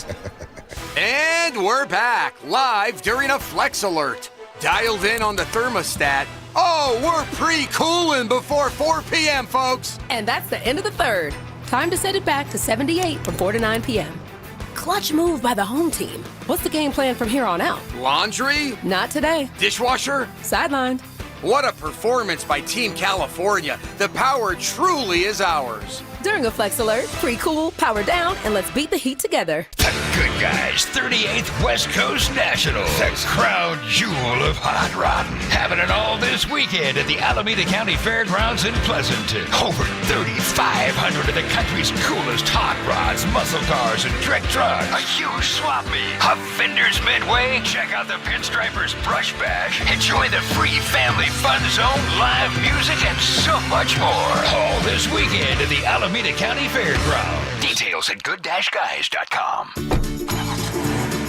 And we're back, live during a Flex Alert. Dialed in on the thermostat. Oh, we're pre-cooling before 4 p.m., folks. And that's the end of the third. Time to set it back to 78 from 4 to 9 p.m. Clutch move by the home team. What's the game plan from here on out? Laundry? Not today. Dishwasher? Sidelined. What a performance by Team California. The power truly is ours. During a Flex Alert, pre-cool, power down, and let's beat the heat together. Good Guys 38th West Coast Nationals, the crown jewel of hot rodding. Happening all this weekend at the Alameda County Fairgrounds in Pleasanton. Over 3,500 of the country's coolest hot rods, muscle cars, and trick trucks. A huge swap meet, a vendor's midway. Check out the Pinstripers Brush Bash. Enjoy the free family fun zone, live music, and so much more. All this weekend at the Alameda County Fairgrounds. Details at good-guys.com.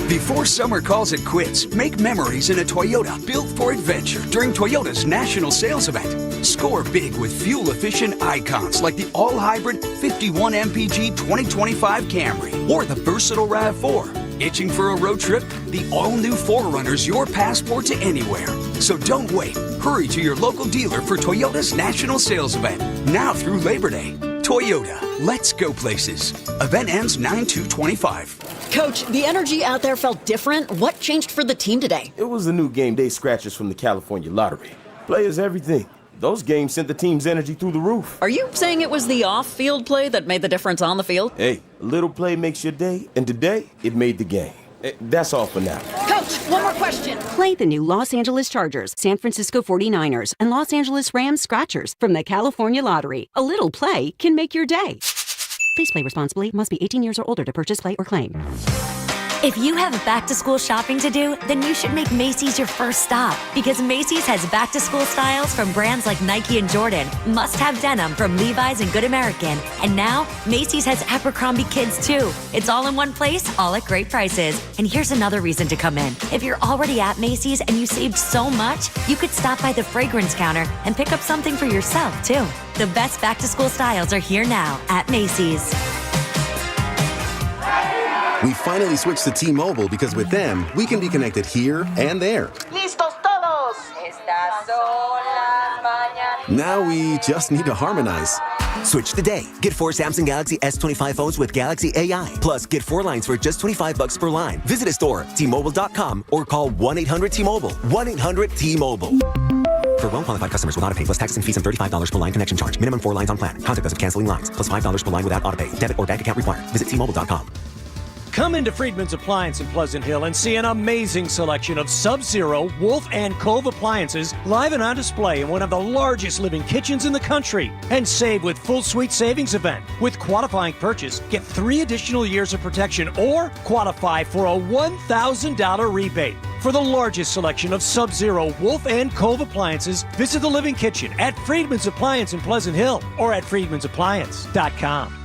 Before summer calls it quits, make memories in a Toyota built for adventure during Toyota's national sales event. Score big with fuel-efficient icons like the all-hybrid 51 MPG 2025 Camry or the versatile RAV4. Itching for a road trip? The all-new 4Runner's your passport to anywhere. So don't wait. Hurry to your local dealer for Toyota's national sales event, now through Labor Day. Toyota, let's go places. Event ends 9/2/25. Coach, the energy out there felt different. What changed for the team today? It was the new game day scratchers from the California Lottery. Players, everything. Those games sent the team's energy through the roof. Are you saying it was the off-field play that made the difference on the field? Hey, a little play makes your day, and today, it made the game. That's all for now. Coach, one more question. Play the new Los Angeles Chargers, San Francisco 49ers, and Los Angeles Rams Scratchers from the California Lottery. A little play can make your day. Please play responsibly. Must be 18 years or older to purchase, play, or claim. If you have back-to-school shopping to do, then you should make Macy's your first stop. Because Macy's has back-to-school styles from brands like Nike and Jordan, must-have denim from Levi's and Good American, and now Macy's has Abercrombie Kids too. It's all in one place, all at great prices. And here's another reason to come in. If you're already at Macy's and you saved so much, you could stop by the fragrance counter and pick up something for yourself too. The best back-to-school styles are here now at Macy's. We finally switched to T-Mobile because with them, we can be connected here and there. ¡Listos todos! Estas son las mañanas. Now we just need to harmonize. Switch today. Get 4 Samsung Galaxy S25 phones with Galaxy AI. Plus, get 4 lines for just $25 per line. Visit a store, T-Mobile.com, or call 1-800-T-Mobile. 1-800-T-Mobile. For well-qualified customers with autopay plus taxes and fees and $35 per line connection charge. Minimum 4 lines on plan. Contact us if canceling lines. Plus $5 per line without autopay. Debit or bank account required. Visit T-Mobile.com. Come into Friedman's Appliance in Pleasant Hill and see an amazing selection of Sub-Zero, Wolf, and Cove appliances live and on display in one of the largest living kitchens in the country. And save with Full Suite Savings Event. With qualifying purchase, get 3 additional years of protection or qualify for a $1,000 rebate. For the largest selection of Sub-Zero, Wolf, and Cove appliances, visit the Living Kitchen at Friedman's Appliance in Pleasant Hill or at friedmansappliance.com.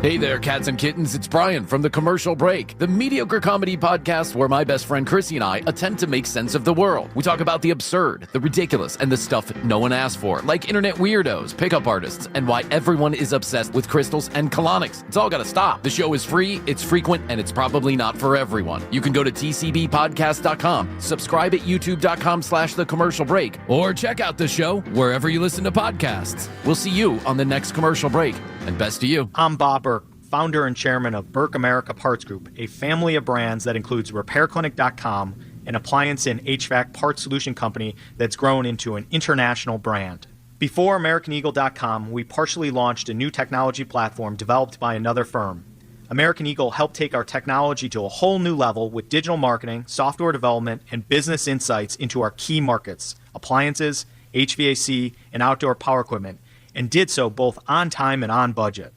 Hey there, cats and kittens. It's Brian from The Commercial Break, the mediocre comedy podcast where my best friend Chrissy and I attempt to make sense of the world. We talk about the absurd, the ridiculous, and the stuff no one asked for, like internet weirdos, pickup artists, and why everyone is obsessed with crystals and colonics. It's all gotta stop. The show is free, it's frequent, and it's probably not for everyone. You can go to tcbpodcast.com, subscribe at youtube.com/The Commercial Break, or check out the show wherever you listen to podcasts. We'll see you on the next Commercial Break, and best to you. I'm Bob Burke, founder and chairman of Burke America Parts Group, a family of brands that includes RepairClinic.com, an appliance and HVAC parts solution company that's grown into an international brand. Before AmericanEagle.com, we partially launched a new technology platform developed by another firm. American Eagle helped take our technology to a whole new level with digital marketing, software development, and business insights into our key markets, appliances, HVAC, and outdoor power equipment, and did so both on time and on budget.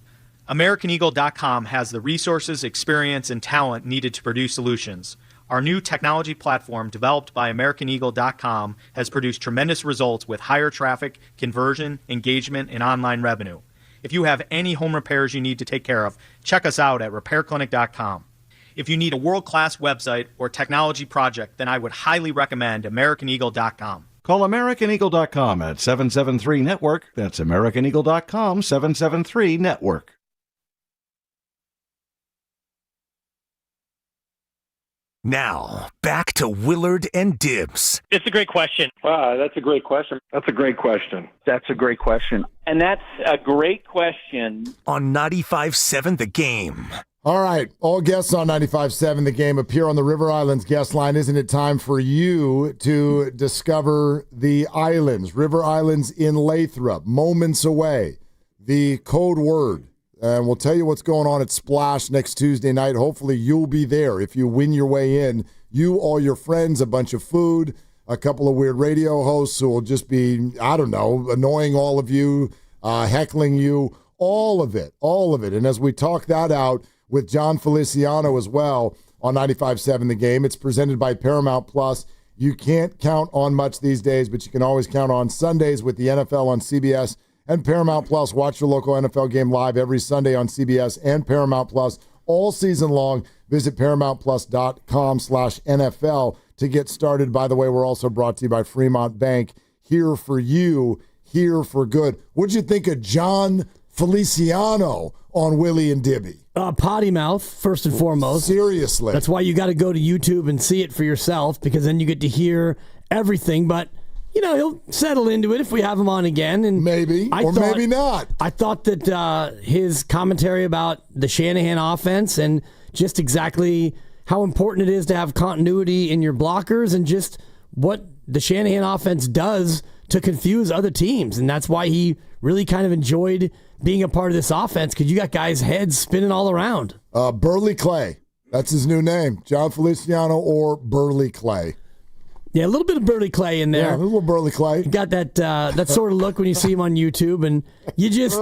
AmericanEagle.com has the resources, experience, and talent needed to produce solutions. Our new technology platform, developed by AmericanEagle.com, has produced tremendous results with higher traffic, conversion, engagement, and online revenue. If you have any home repairs you need to take care of, check us out at RepairClinic.com. If you need a world-class website or technology project, then I would highly recommend AmericanEagle.com. Call AmericanEagle.com at 773-NETWORK. That's AmericanEagle.com, 773-NETWORK. Now, back to Willard and Dibs. It's a great question. Wow, that's a great question. That's a great question. That's a great question. And that's a great question. On 95.7 The Game. All right, all guests on 95.7 The Game appear on the River Islands guest line. Isn't it time for you to discover the islands? River Islands in Lathrop, moments away. The code word And we'll tell you what's going on at Splash next Tuesday night. Hopefully you'll be there. If you win your way in, you, all your friends, a bunch of food, a couple of weird radio hosts who will just be, I don't know, annoying all of you, heckling you, all of it. And as we talk that out with John Feliciano as well on 95.7 The Game, it's presented by Paramount Plus. You can't count on much these days, but you can always count on Sundays with the NFL on CBS and Paramount Plus. Watch your local NFL game live every Sunday on CBS and Paramount Plus all season long. Visit ParamountPlus.com/NFL to get started. By the way, we're also brought to you by Fremont Bank. Here for you, here for good. What'd you think of John Feliciano on Willie and Dibby? Potty mouth, first and foremost. Seriously. That's why you got to go to YouTube and see it for yourself, because then you get to hear everything. But, he'll settle into it if we have him on again. And maybe, maybe not. I thought that his commentary about the Shanahan offense and just exactly how important it is to have continuity in your blockers and just what the Shanahan offense does to confuse other teams. And that's why he really kind of enjoyed being a part of this offense, because you got guys' heads spinning all around. Burley Clay. That's his new name. John Feliciano or Burley Clay. Yeah, a little bit of Burley Clay in there. Yeah, a little Burley Clay. You got that sort of look when you see him on YouTube, and you just,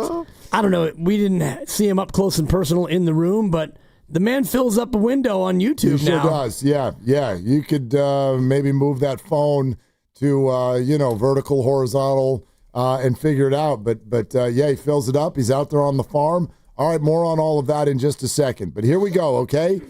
I don't know, we didn't see him up close and personal in the room, but the man fills up a window on YouTube now. He sure does, yeah. You could maybe move that phone to, vertical, horizontal, and figure it out. But he fills it up. He's out there on the farm. All right, more on all of that in just a second. But here we go, okay?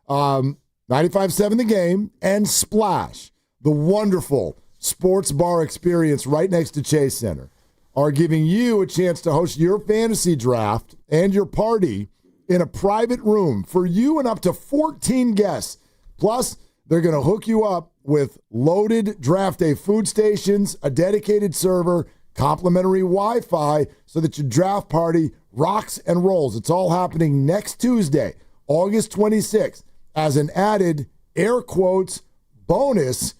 95.7 The Game and Splash, the wonderful sports bar experience right next to Chase Center, are giving you a chance to host your fantasy draft and your party in a private room for you and up to 14 guests. Plus, they're going to hook you up with loaded draft day food stations, a dedicated server, complimentary Wi-Fi, so that your draft party rocks and rolls. It's all happening next Tuesday, August 26th. As an added, air quotes, bonus,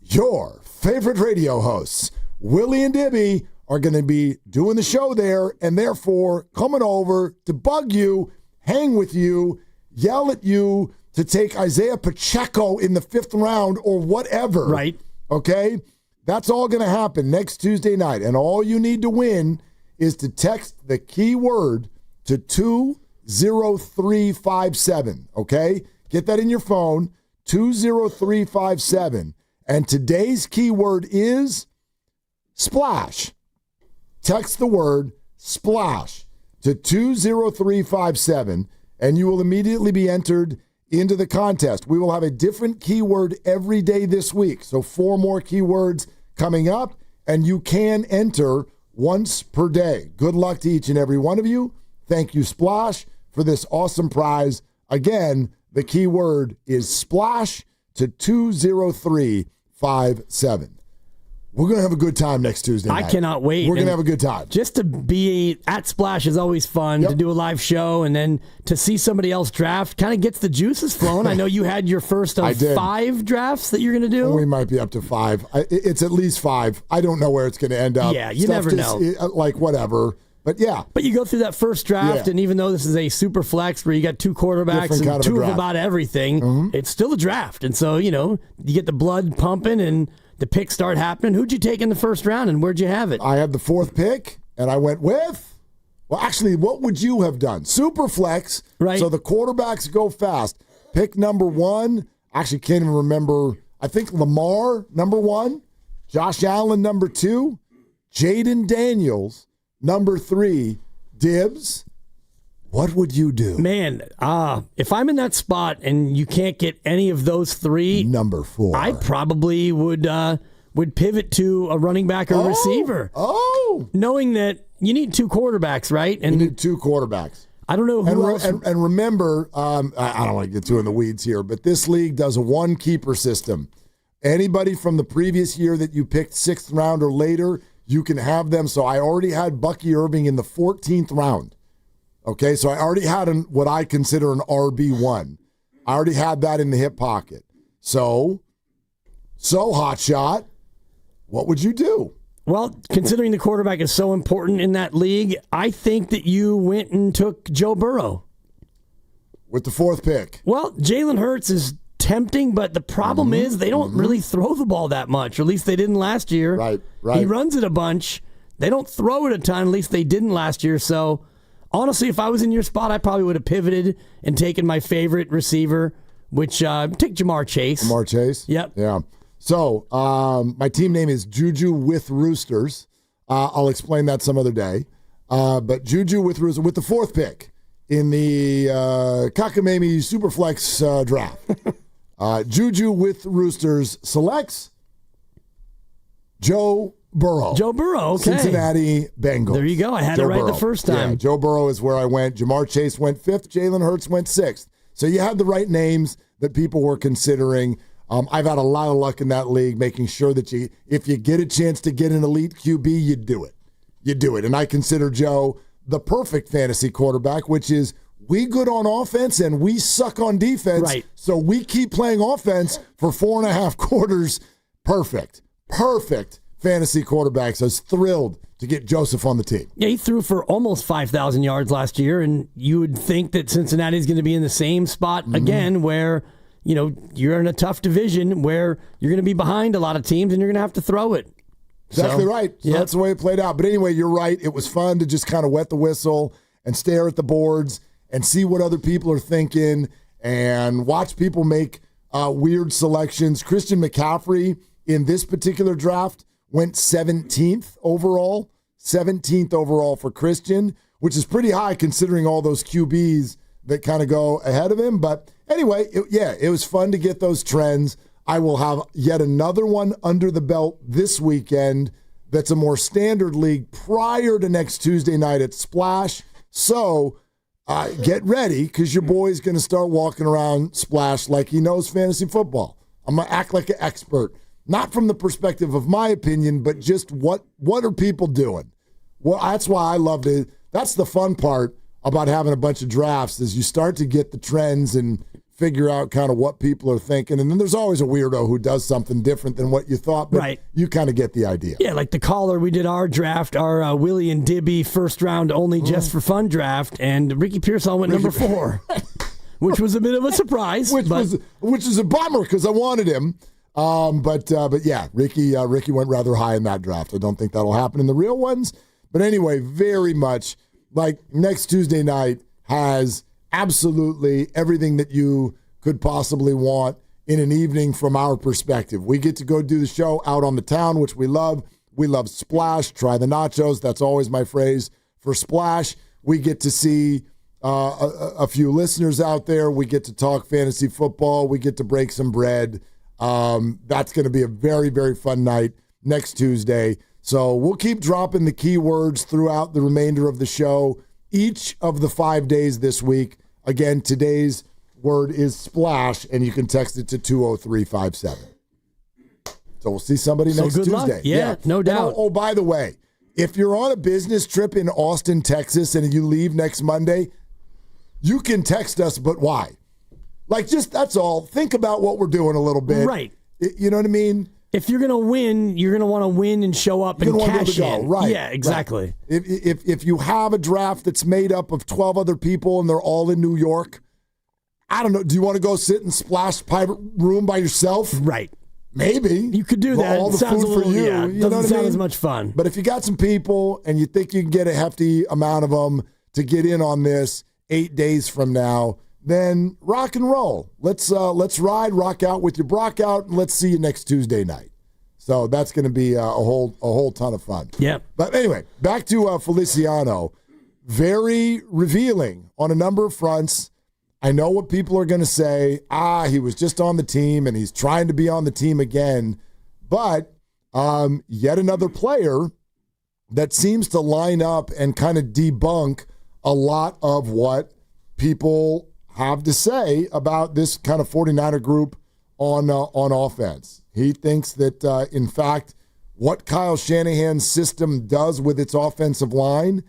your favorite radio hosts, Willie and Dibby, are going to be doing the show there, and therefore coming over to bug you, hang with you, yell at you to take Isaiah Pacheco in the 5th round or whatever. Right. Okay? That's all going to happen next Tuesday night. And all you need to win is to text the keyword to 20357. Okay? Get that in your phone, 20357. And today's keyword is splash. Text the word splash to 20357, and you will immediately be entered into the contest. We will have a different keyword every day this week. So 4 more keywords coming up, and you can enter once per day. Good luck to each and every one of you. Thank you, Splash, for this awesome prize. Again, the keyword is splash to 20357. We're going to have a good time next Tuesday night. I cannot wait. We're going to have a good time. Just to be at Splash is always fun, to do a live show, and then to see somebody else draft kind of gets the juices flowing. I know you had your first of 5 drafts that you're going to do. We might be up to 5. It's at least 5. I don't know where it's going to end up. Yeah, you never know. Whatever. But yeah. But you go through that first draft, and even though this is a super flex where you got 2 quarterbacks and 2 of about everything, it's still a draft. And so, you get the blood pumping and the picks start happening. Who'd you take in the first round, and where'd you have it? I had the 4th pick, and I went with, well, actually, what would you have done? Super flex. Right. So the quarterbacks go fast. Pick number 1, actually can't even remember. I think Lamar, number 1. Josh Allen, number 2. Jaden Daniels, number 3. Dibs. What would you do? Man, if I'm in that spot and you can't get any of those 3, number 4, I probably would pivot to a running back or receiver. Knowing that you need 2 quarterbacks, right? And you need 2 quarterbacks. I don't know who else. And remember, I don't want to get too in the weeds here, but this league does a 1-keeper system. Anybody from the previous year that you picked 6th round or later, you can have them. So I already had Bucky Irving in the 14th round. Okay, so I already had what I consider an RB1. I already had that in the hip pocket. So hot shot, what would you do? Well, considering the quarterback is so important in that league, I think that you went and took Joe Burrow. With the 4th pick. Well, Jalen Hurts is tempting, but the problem is they don't really throw the ball that much, or at least they didn't last year. Right. He runs it a bunch. They don't throw it a ton, at least they didn't last year. So, honestly, if I was in your spot, I probably would have pivoted and taken my favorite receiver, which take Jamar Chase. Jamar Chase? Yep. Yeah. So, my team name is Juju with Roosters. I'll explain that some other day. But Juju with Roosters with the 4th pick in the Cockamamie Superflex draft. Juju with Roosters selects Joe Burrow. Joe Burrow, okay. Cincinnati Bengals. There you go. I had it right the first time. Yeah, Joe Burrow is where I went. Jamar Chase went 5th. Jalen Hurts went 6th. So you had the right names that people were considering. I've had a lot of luck in that league, making sure that if you get a chance to get an elite QB, you do it. You do it. And I consider Joe the perfect fantasy quarterback, which is we good on offense and we suck on defense. Right. So we keep playing offense for 4.5 quarters. Perfect fantasy quarterback. So I was thrilled to get Joseph on the team. Yeah, he threw for almost 5,000 yards last year, and you would think that Cincinnati is going to be in the same spot again where – you're in a tough division where you're going to be behind a lot of teams and you're going to have to throw it. Exactly right. So that's the way it played out. But anyway, you're right. It was fun to just kind of wet the whistle and stare at the boards and see what other people are thinking and watch people make weird selections. Christian McCaffrey in this particular draft went 17th overall. 17th overall for Christian, which is pretty high considering all those QBs that kind of go ahead of him. But anyway, it was fun to get those trends. I will have yet another one under the belt this weekend that's a more standard league prior to next Tuesday night at Splash. So get ready because your boy's going to start walking around Splash like he knows fantasy football. I'm going to act like an expert, not from the perspective of my opinion, but just what are people doing? Well, that's why I loved it. That's the fun part about having a bunch of drafts is you start to get the trends and figure out kind of what people are thinking. And then there's always a weirdo who does something different than what you thought, but you kind of get the idea. Yeah, like the caller, we did our draft, our Willie and Dibby first round only just for fun draft, and Ricky Pearsall went number 4, which was a bit of a surprise. Which is a bummer because I wanted him. But yeah, Ricky went rather high in that draft. I don't think that'll happen in the real ones. But anyway, very much like next Tuesday night has absolutely everything that you could possibly want in an evening from our perspective. We get to go do the show out on the town, which we love. We love Splash. Try the nachos. That's always my phrase for Splash. We get to see a few listeners out there. We get to talk fantasy football. We get to break some bread. That's going to be a very, very fun night next Tuesday. So we'll keep dropping the keywords throughout the remainder of the show each of the 5 days this week. Again, today's word is Splash, and you can text it to 20357. So we'll see somebody next good Tuesday. Luck. Yeah, no doubt. Oh, by the way, if you're on a business trip in Austin, Texas, and you leave next Monday, you can text us, but why? Like, just that's all. Think about what we're doing a little bit. Right. You know what I mean? If you're going to win, you're going to want to win and show up and cash in. Right. Yeah, exactly. Right. If you have a draft that's made up of 12 other people and they're all in New York, I don't know. Do you want to go sit in Splash private room by yourself? Right. Maybe. You could do that. All the sounds food a little, for you. Yeah, you doesn't know what sound I mean? as much fun. But if you got some people and you think you can get a hefty amount of them to get in on this 8 days from now, then rock and roll. Let's ride, rock out with your Brock out, and let's see you next Tuesday night. So that's going to be a whole ton of fun. Yeah. But anyway, back to Feliciano. Very revealing on a number of fronts. I know what people are going to say. He was just on the team and he's trying to be on the team again. But yet another player that seems to line up and kind of debunk a lot of what people have to say about this kind of 49er group on offense. He thinks that, in fact, what Kyle Shanahan's system does with its offensive line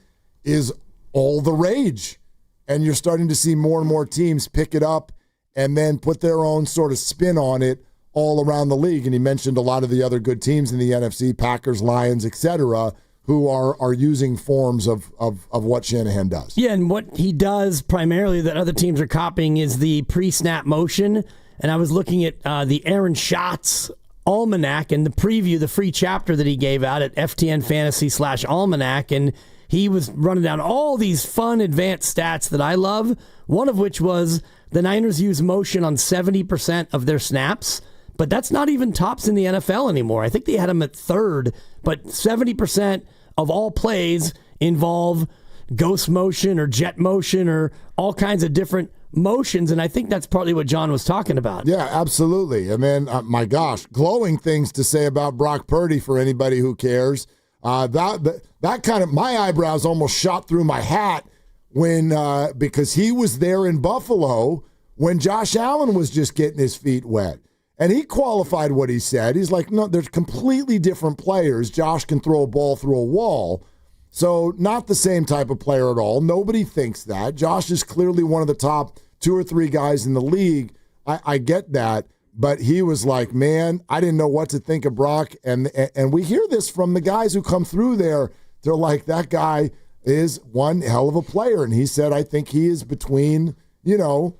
is all the rage. And you're starting to see more and more teams pick it up and then put their own sort of spin on it all around the league. And he mentioned a lot of the other good teams in the NFC, Packers, Lions, etc., who are using forms of what Shanahan does. Yeah, and what he does primarily that other teams are copying is the pre-snap motion. And I was looking at the Aaron Schatz Almanac and the preview, the free chapter that he gave out at FTN Fantasy/Almanac, and he was running down all these fun advanced stats that I love, one of which was the Niners use motion on 70% of their snaps, but that's not even tops in the NFL anymore. I think they had him at third, but 70% of all plays involve ghost motion or jet motion or all kinds of different motions, and I think that's partly what John was talking about. Yeah, absolutely. And then, my gosh, glowing things to say about Brock Purdy for anybody who cares. That kind of, my eyebrows almost shot through my hat when because he was there in Buffalo when Josh Allen was just getting his feet wet. And he qualified what he said. He's like, no, there's completely different players. Josh can throw a ball through a wall. So not the same type of player at all. Nobody thinks that. Josh is clearly one of the top 2 or 3 guys in the league. I get that. But he was like, man, I didn't know what to think of Brock. And we hear this from the guys who come through there. They're like, that guy is one hell of a player. And he said, I think he is between, 5th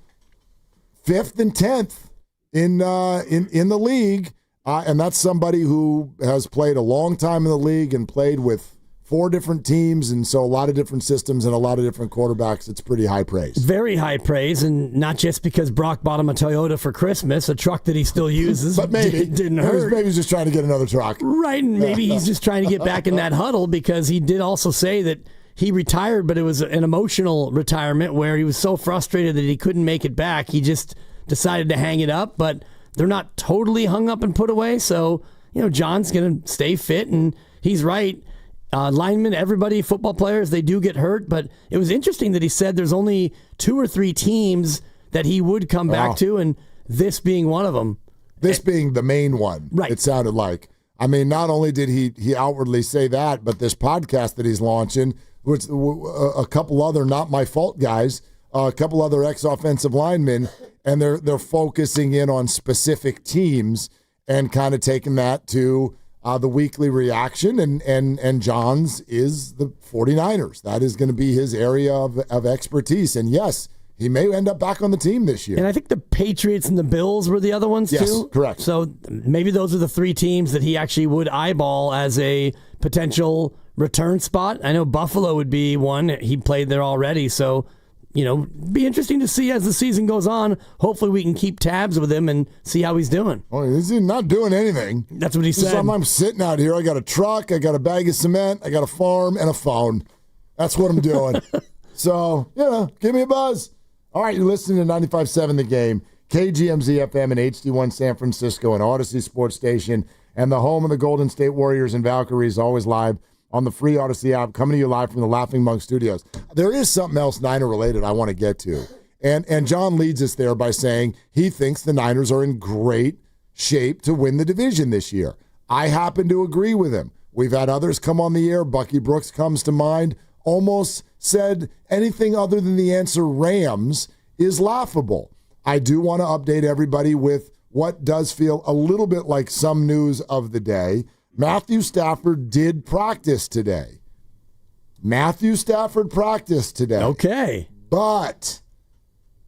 and 10th in the league. And that's somebody who has played a long time in the league and played with 4 different teams, and so a lot of different systems and a lot of different quarterbacks. It's pretty high praise. Very high praise, and not just because Brock bought him a Toyota for Christmas, a truck that he still uses. But maybe didn't hurt. Maybe he's just trying to get another truck. Right, and maybe he's just trying to get back in that huddle, because he did also say that he retired, but it was an emotional retirement where he was so frustrated that he couldn't make it back. He just decided to hang it up, but they're not totally hung up and put away. So, John's going to stay fit, and he's right. Linemen, everybody, football players, they do get hurt, but it was interesting that he said there's only 2 or 3 teams that he would come back to, and this being one of them. This being the main one, right? It sounded like. I mean, not only did he outwardly say that, but this podcast that he's launching, which a couple other not my fault guys, a couple other ex-offensive linemen, and they're focusing in on specific teams and kind of taking that to the weekly reaction, and John's is the 49ers. That is going to be his area of expertise. And yes, he may end up back on the team this year. And I think the Patriots and the Bills were the other ones too. Yes, correct. So maybe those are the 3 teams that he actually would eyeball as a potential return spot. I know Buffalo would be one. He played there already, so be interesting to see as the season goes on. Hopefully we can keep tabs with him and see how he's doing. Oh, he's not doing anything. That's what he said. I'm sitting out here. I got a truck, I got a bag of cement, I got a farm, and a phone. That's what I'm doing. So, give me a buzz. All right, you're listening to 95.7 The Game, KGMZ FM and HD1 San Francisco and Odyssey Sports Station, and the home of the Golden State Warriors and Valkyries, always live on the free Odyssey app, coming to you live from the Laughing Monk Studios. There is something else Niner-related I want to get to. And John leads us there by saying he thinks the Niners are in great shape to win the division this year. I happen to agree with him. We've had others come on the air. Bucky Brooks comes to mind. Almost said anything other than the answer Rams is laughable. I do want to update everybody with what does feel a little bit like some news of the day. Matthew Stafford did practice today. Okay. But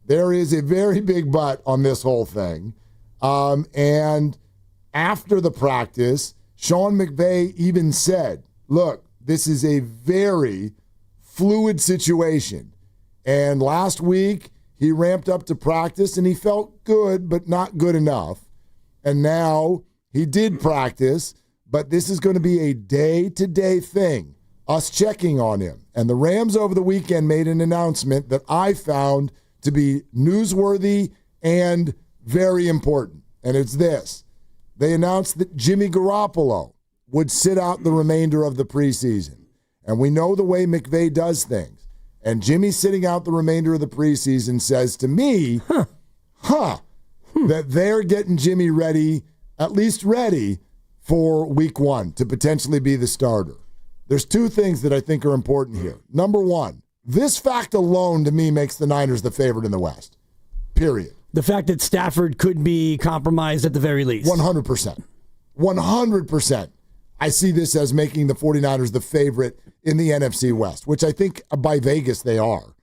there is a very big but on this whole thing. And after the practice, Sean McVay even said, look, this is a very fluid situation. And last week, he ramped up to practice, and he felt good, but not good enough. And now he did practice, but this is going to be a day-to-day thing, us checking on him. And the Rams over the weekend made an announcement that I found to be newsworthy and very important. And it's this. They announced that Jimmy Garoppolo would sit out the remainder of the preseason. And we know the way McVay does things. And Jimmy sitting out the remainder of the preseason says to me, that they're getting Jimmy ready, at least ready, for week 1 to potentially be the starter. There's 2 things that I think are important here. Number 1, this fact alone to me makes the Niners the favorite in the West. Period. The fact that Stafford could be compromised at the very least. 100%. 100%. I see this as making the 49ers the favorite in the NFC West, which I think by Vegas they are,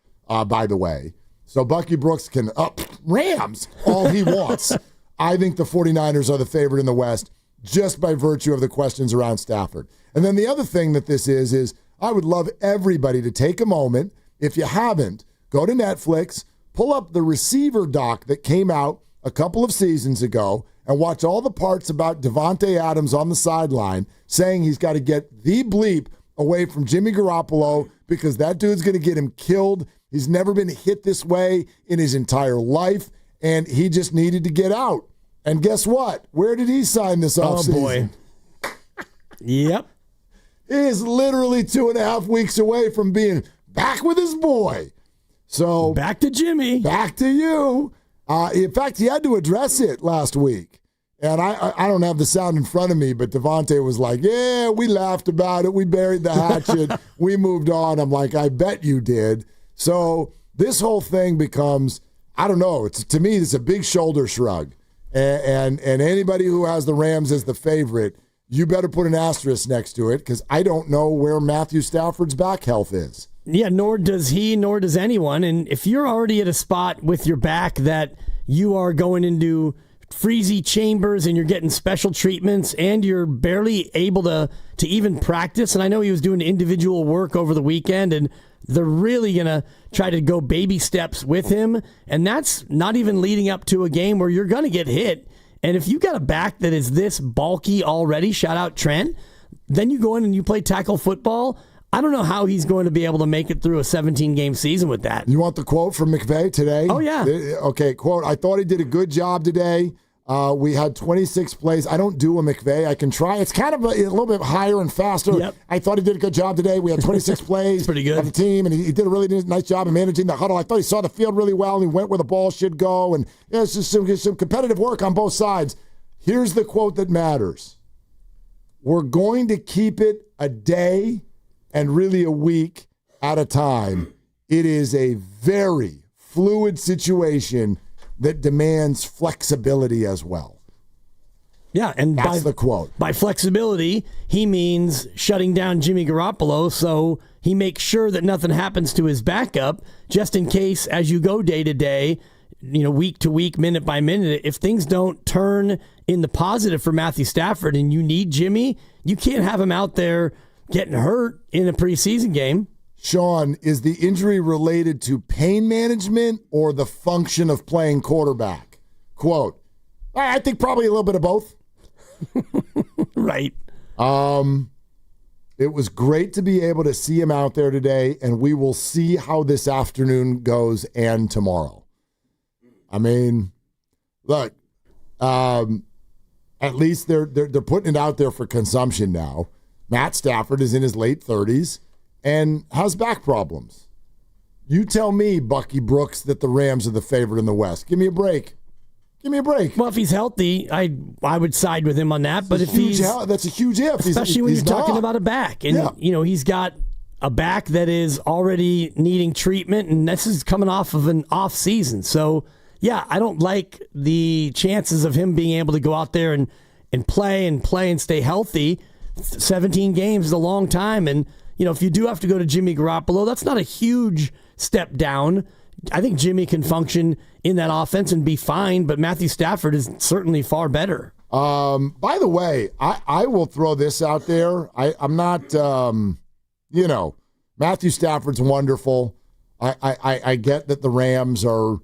by the way. So Bucky Brooks can up Rams all he wants. I think the 49ers are the favorite in the West just by virtue of the questions around Stafford. And then the other thing that this is I would love everybody to take a moment. If you haven't, go to Netflix, pull up the receiver doc that came out a couple of seasons ago and watch all the parts about Devontae Adams on the sideline saying he's got to get the bleep away from Jimmy Garoppolo because that dude's going to get him killed. He's never been hit this way in his entire life, and he just needed to get out. And guess what? Where did he sign this offseason? Oh, boy. Yep. He is literally 2.5 weeks away from being back with his boy. So back to Jimmy. Back to you. In fact, he had to address it last week. And I don't have the sound in front of me, but Devontae was like, yeah, we laughed about it. We buried the hatchet. We moved on. I'm like, I bet you did. So this whole thing becomes, I don't know, to me, it's a big shoulder shrug. And anybody who has the Rams as the favorite, you better put an asterisk next to it because I don't know where Matthew Stafford's back health is. Yeah, nor does he, nor does anyone. And if you're already at a spot with your back that you are going into freezy chambers and you're getting special treatments and you're barely able to even practice, and I know he was doing individual work over the weekend, and they're really going to try to go baby steps with him, and that's not even leading up to a game where you're going to get hit. And if you got a back that is this bulky already, shout out Trent, then you go in and you play tackle football. I don't know how he's going to be able to make it through a 17-game season with that. You want the quote from McVay today? Oh, yeah. Okay, quote, I thought he did a good job today. We had 26 plays. I don't do a McVay. I can try. It's kind of a little bit higher and faster. Yep. I thought he did a good job today. We had 26 plays. Pretty good. Of the team, and he did a really nice job of managing the huddle. I thought he saw the field really well, and he went where the ball should go. And yeah, it's just some competitive work on both sides. Here's the quote that matters. We're going to keep it a day and really a week at a time. It is a very fluid situation that demands flexibility as well. Yeah, and that's the quote. By flexibility, he means shutting down Jimmy Garoppolo so he makes sure that nothing happens to his backup just in case as you go day to day, week to week, minute by minute, if things don't turn in the positive for Matthew Stafford and you need Jimmy, you can't have him out there getting hurt in a preseason game. Sean, is the injury related to pain management or the function of playing quarterback? Quote, I think probably a little bit of both. Right. It was great to be able to see him out there today, and we will see how this afternoon goes and tomorrow. I mean, look, at least they're putting it out there for consumption now. Matt Stafford is in his late 30s and has back problems. You tell me, Bucky Brooks, that the Rams are the favorite in the West. Give me a break. Give me a break. Well, if he's healthy, I would side with him on that. But if he's that's a huge if. Especially when you're talking about a back, and he's got a back that is already needing treatment, and this is coming off of an off season. So yeah, I don't like the chances of him being able to go out there and play and stay healthy. 17 games is a long time, and if you do have to go to Jimmy Garoppolo, that's not a huge step down. I think Jimmy can function in that offense and be fine, but Matthew Stafford is certainly far better. By the way, I will throw this out there. I'm not, Matthew Stafford's wonderful. I get that the Rams are,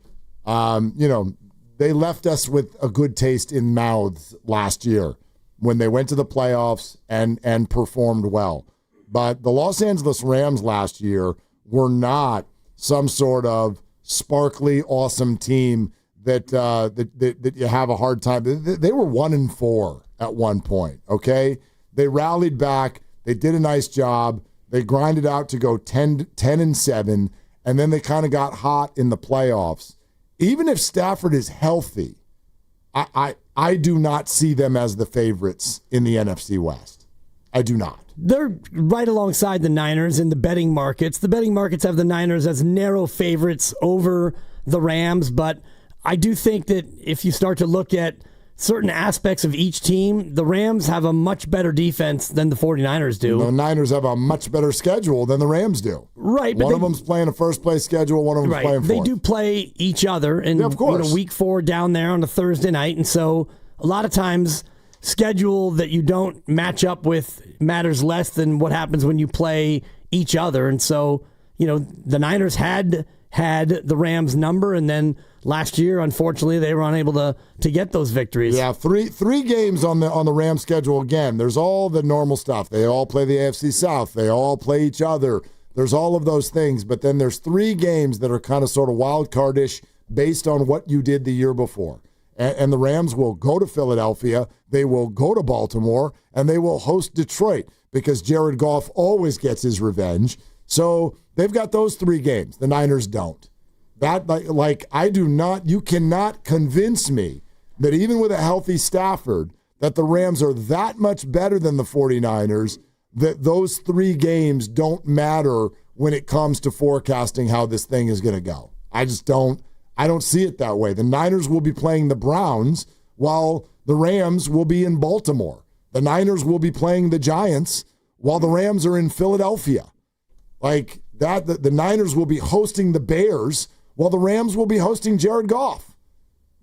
they left us with a good taste in mouths last year when they went to the playoffs and performed well. But the Los Angeles Rams last year were not some sort of sparkly, awesome team that you have a hard time. They were 1-4 at one point, okay? They rallied back. They did a nice job. They grinded out to go 10-7, and then they kind of got hot in the playoffs. Even if Stafford is healthy, I do not see them as the favorites in the NFC West. I do not. They're right alongside the Niners in the betting markets. The betting markets have the Niners as narrow favorites over the Rams, but I do think that if you start to look at certain aspects of each team, the Rams have a much better defense than the 49ers do. The Niners have a much better schedule than the Rams do. Right. One of them's playing a first-place schedule, one of them's playing fourth. They do play each other, and of course. week 4 down there on a Thursday night, and so a lot of times schedule that you don't match up with matters less than what happens when you play each other. And so, the Niners had the Rams number, and then last year, unfortunately, they were unable to get those victories. Yeah, three games on the Rams schedule again. There's all the normal stuff. They all play the AFC South. They all play each other. There's all of those things. But then there's 3 games that are kind of sort of wild card-ish based on what you did the year before. And the Rams will go to Philadelphia. They will go to Baltimore. And they will host Detroit because Jared Goff always gets his revenge. So they've got those 3 games. The Niners don't. You cannot convince me that even with a healthy Stafford, that the Rams are that much better than the 49ers, that those 3 games don't matter when it comes to forecasting how this thing is going to go. I don't see it that way. The Niners will be playing the Browns while the Rams will be in Baltimore. The Niners will be playing the Giants while the Rams are in Philadelphia. The Niners will be hosting the Bears while the Rams will be hosting Jared Goff.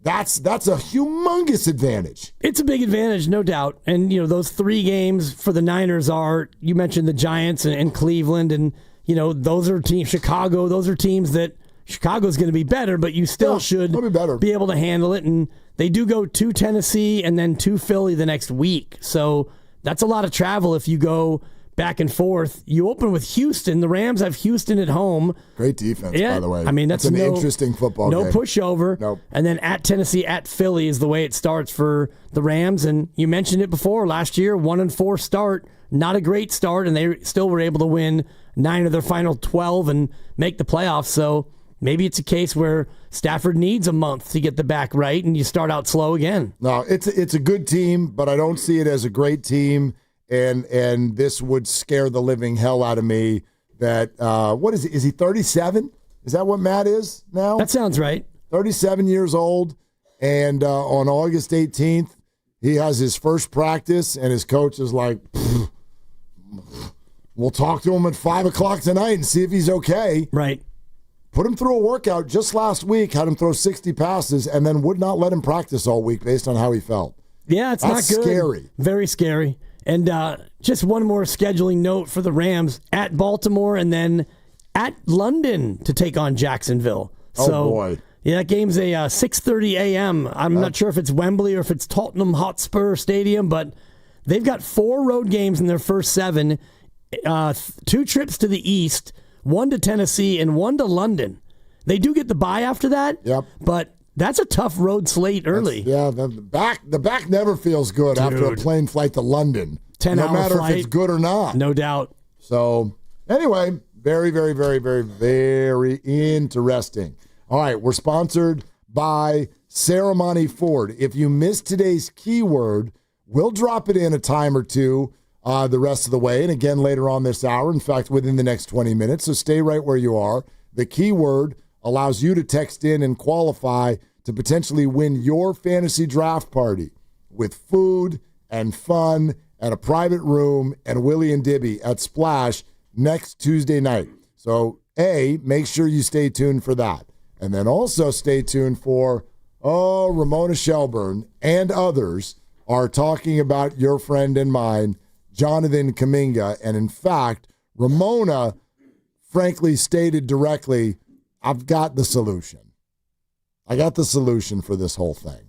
That's a humongous advantage. It's a big advantage, no doubt. And, those 3 games for the Niners are, you mentioned the Giants and Cleveland, and, those are teams, Chicago, those are teams that Chicago's going to be better, but you still should be able to handle it. And they do go to Tennessee and then to Philly the next week. So that's a lot of travel if you go back and forth. You open with Houston. The Rams have Houston at home. Great defense, by the way. I mean, that's an interesting football game. No pushover. Nope. And then at Tennessee, at Philly is the way it starts for the Rams. And you mentioned it before, last year, 1-4 start. Not a great start, and they still were able to win 9 of their final 12 and make the playoffs. So maybe it's a case where Stafford needs a month to get the back right, and you start out slow again. No, it's a good team, but I don't see it as a great team. And this would scare the living hell out of me that, what is he? Is he 37? Is that what Matt is now? That sounds right. 37 years old. And on August 18th, he has his first practice, and his coach is like, we'll talk to him at 5 o'clock tonight and see if he's okay. Right. Put him through a workout just last week, had him throw 60 passes, and then would not let him practice all week based on how he felt. Yeah, That's not good. Scary. Very scary. And just one more scheduling note for the Rams, at Baltimore and then at London to take on Jacksonville. Oh, boy. Yeah, that game's a 6:30 a.m. I'm not sure if it's Wembley or if it's Tottenham Hotspur Stadium, but they've got 4 road games in their first 7, 2 trips to the East, 1 to Tennessee, and 1 to London. They do get the bye after that, but that's a tough road slate early. The back never feels good after a plane flight to London. 10-hour no matter flight. if it's good or not. No doubt. So, anyway, very, very, very, very, very interesting. All right, we're sponsored by Ceremony Ford. If you missed today's keyword, we'll drop it in a time or two the rest of the way, and again later on this hour, in fact, within the next 20 minutes, so stay right where you are. The keyword allows you to text in and qualify to potentially win your fantasy draft party with food and fun and a private room and Willie and Dibby at Splash next Tuesday night. So, make sure you stay tuned for that. And then also stay tuned for, Ramona Shelburne and others are talking about your friend and mine, Jonathan Kaminga. And in fact, Ramona frankly stated directly, I've got the solution. I got the solution for this whole thing.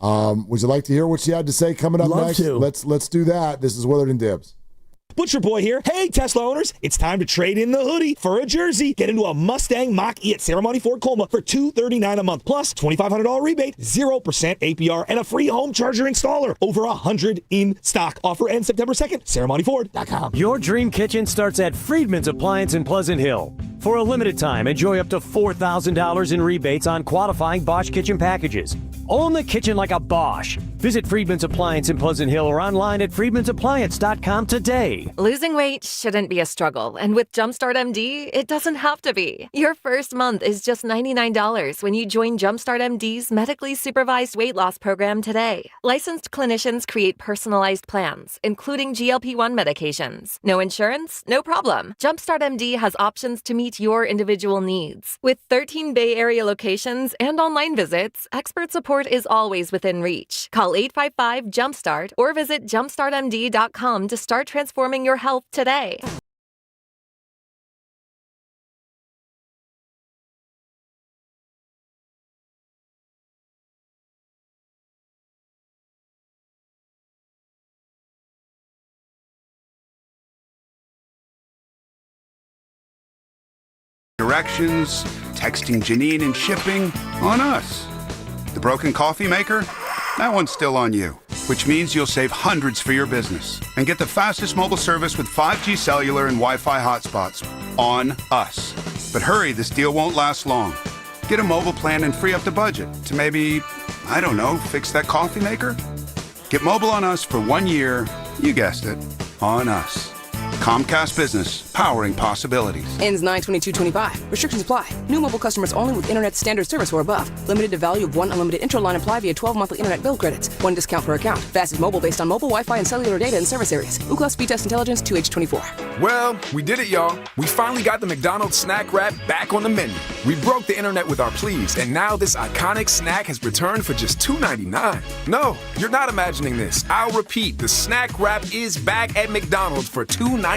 Would you like to hear what she had to say coming up next? To. Let's do that. This is Willard and Dibs. Butcher Boy here. Hey, Tesla owners, it's time to trade in the hoodie for a jersey. Get into a Mustang Mach-E at Ceremony Ford Colma for $239 a month, plus $2,500 rebate, 0% APR, and a free home charger installer. Over 100 in stock. Offer ends September 2nd. CeremonyFord.com. Your dream kitchen starts at Friedman's Appliance in Pleasant Hill. For a limited time, enjoy up to $4,000 in rebates on qualifying Bosch kitchen packages. Own the kitchen like a Bosch. Visit Friedman's Appliance in Pleasant Hill or online at friedmansappliance.com today. Losing weight shouldn't be a struggle, and with Jumpstart MD, it doesn't have to be. Your first month is just $99 when you join Jumpstart MD's medically supervised weight loss program today. Licensed clinicians create personalized plans, including GLP-1 medications. No insurance? No problem. Jumpstart MD has options to meet your individual needs. With 13 Bay Area locations and online visits, expert support is always within reach. Call 855-JUMPSTART or visit jumpstartmd.com to start transforming your health today. Directions, texting Janine and shipping, on us. The broken coffee maker? That one's still on you, which means you'll save hundreds for your business and get the fastest mobile service with 5G cellular and Wi-Fi hotspots on us. But hurry, this deal won't last long. Get a mobile plan and free up the budget to maybe, I don't know, fix that coffee maker? Get mobile on us for 1 year, you guessed it, on us. Comcast Business, powering possibilities. Ends 9/22/25. Restrictions apply. New mobile customers only with internet standard service or above. Limited to value of 1 unlimited intra-line apply via 12 monthly internet bill credits. 1 discount per account. Fastest mobile based on mobile Wi-Fi and cellular data in service areas. Ookla Speed Test Intelligence 2H24. Well, we did it, y'all. We finally got the McDonald's snack wrap back on the menu. We broke the internet with our pleas, and now this iconic snack has returned for just $2.99. No, you're not imagining this. I'll repeat, the snack wrap is back at McDonald's for $2.99.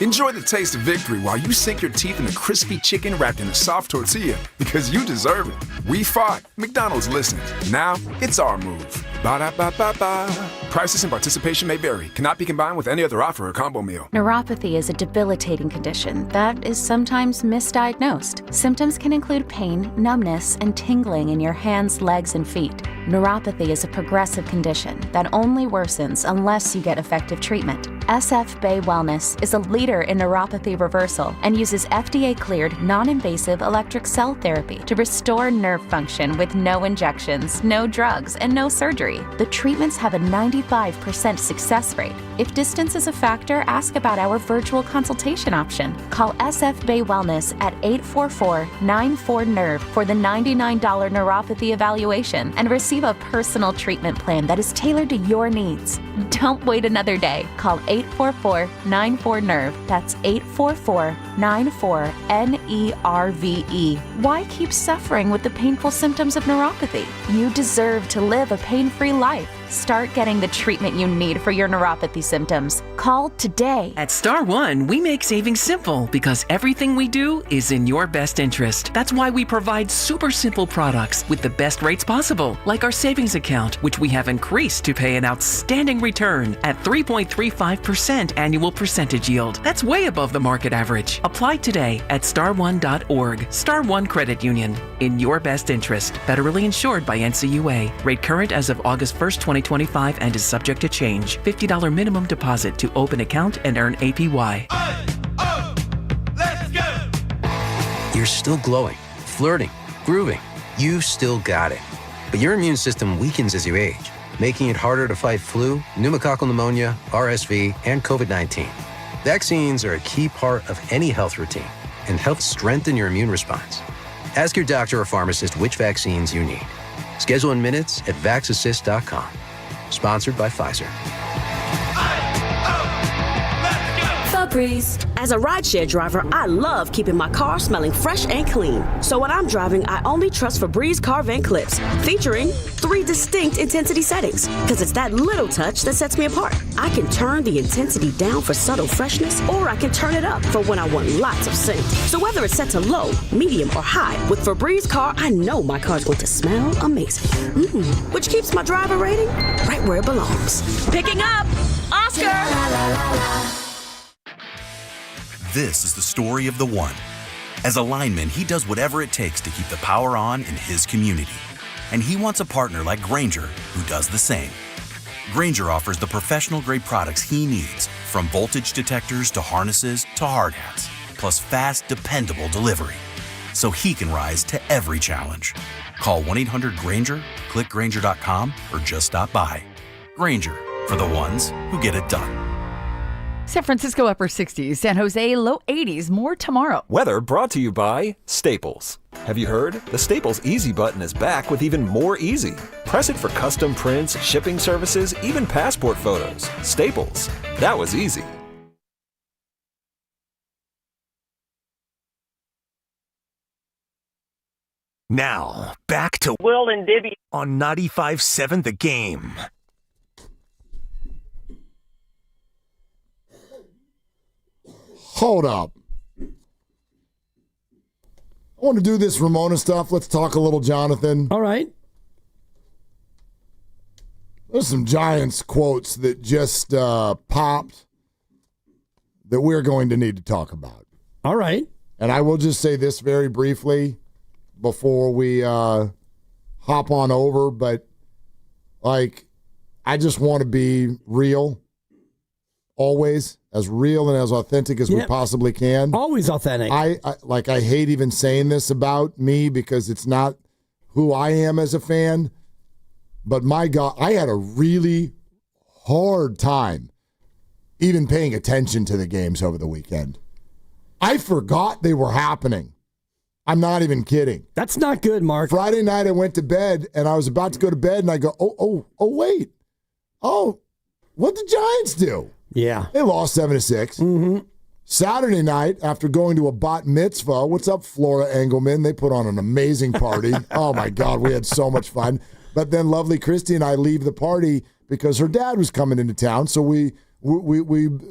Enjoy the taste of victory while you sink your teeth in a crispy chicken wrapped in a soft tortilla, because you deserve it. We fought. McDonald's listened. Now, it's our move. Ba-da-ba-ba-ba. Prices and participation may vary. Cannot be combined with any other offer or combo meal. Neuropathy is a debilitating condition that is sometimes misdiagnosed. Symptoms can include pain, numbness, and tingling in your hands, legs, and feet. Neuropathy is a progressive condition that only worsens unless you get effective treatment. SF Bay Wellness is a leader in neuropathy reversal and uses FDA-cleared, non-invasive electric cell therapy to restore nerve function with no injections, no drugs, and no surgery. The treatments have a 95% success rate. If distance is a factor, ask about our virtual consultation option. Call SF Bay Wellness at 844-94-NERVE for the $99 neuropathy evaluation and receive a personal treatment plan that is tailored to your needs. Don't wait another day. Call 844-94-NERVE. That's 844-94-NERVE. Why keep suffering with the painful symptoms of neuropathy? You deserve to live a pain-free life. Start getting the treatment you need for your neuropathy symptoms. Call today. At Star One, we make saving simple because everything we do is in your best interest. That's why we provide super simple products with the best rates possible, like our savings account, which we have increased to pay an outstanding return at 3.35% annual percentage yield. That's way above the market average. Apply today at starone.org. Star One Credit Union. In your best interest. Federally insured by NCUA. Rate current as of August 1st, 2025 and is subject to change. $50 minimum deposit to open account and earn APY. Let's go! You're still glowing, flirting, grooving. You still got it. But your immune system weakens as you age, making it harder to fight flu, pneumococcal pneumonia, RSV, and COVID-19. Vaccines are a key part of any health routine and help strengthen your immune response. Ask your doctor or pharmacist which vaccines you need. Schedule in minutes at vaxassist.com. Sponsored by Pfizer. Febreze. As a rideshare driver, I love keeping my car smelling fresh and clean. So when I'm driving, I only trust Febreze car vent clips, featuring 3 distinct intensity settings, because it's that little touch that sets me apart. I can turn the intensity down for subtle freshness, or I can turn it up for when I want lots of scent. So whether it's set to low, medium, or high, with Febreze car, I know my car's going to smell amazing. Which keeps my driver rating right where it belongs. Picking up Oscar! This is the story of the one. As a lineman, he does whatever it takes to keep the power on in his community. And he wants a partner like Grainger who does the same. Grainger offers the professional-grade products he needs, from voltage detectors to harnesses to hard hats, plus fast, dependable delivery, so he can rise to every challenge. Call 1-800-GRANGER, click Grainger.com, or just stop by. Grainger, for the ones who get it done. San Francisco upper 60s, San Jose low 80s, more tomorrow. Weather brought to you by Staples. Have you heard? The Staples Easy button is back with even more easy. Press it for custom prints, shipping services, even passport photos. Staples. That was easy. Now, back to Willard Dibs on 95.7 The Game. Hold up. I want to do this Ramona stuff. Let's talk a little Jonathan. All right. There's some Giants quotes that just popped that we're going to need to talk about. All right. And I will just say this very briefly before we hop on over, but like, I just want to be real, always as real and as authentic as we possibly can. Always authentic. I hate even saying this about me because it's not who I am as a fan, but my God, I had a really hard time even paying attention to the games over the weekend. I forgot they were happening. I'm not even kidding. That's not good, Mark. Friday night I went to bed, and I was about to go to bed, and I go, wait. Oh, what'd the Giants do? Yeah. They lost 7-6. Mm-hmm. Saturday night, after going to a bat mitzvah, what's up, Flora Engelman? They put on an amazing party. Oh, my God, we had so much fun. But then lovely Christy and I leave the party because her dad was coming into town, so we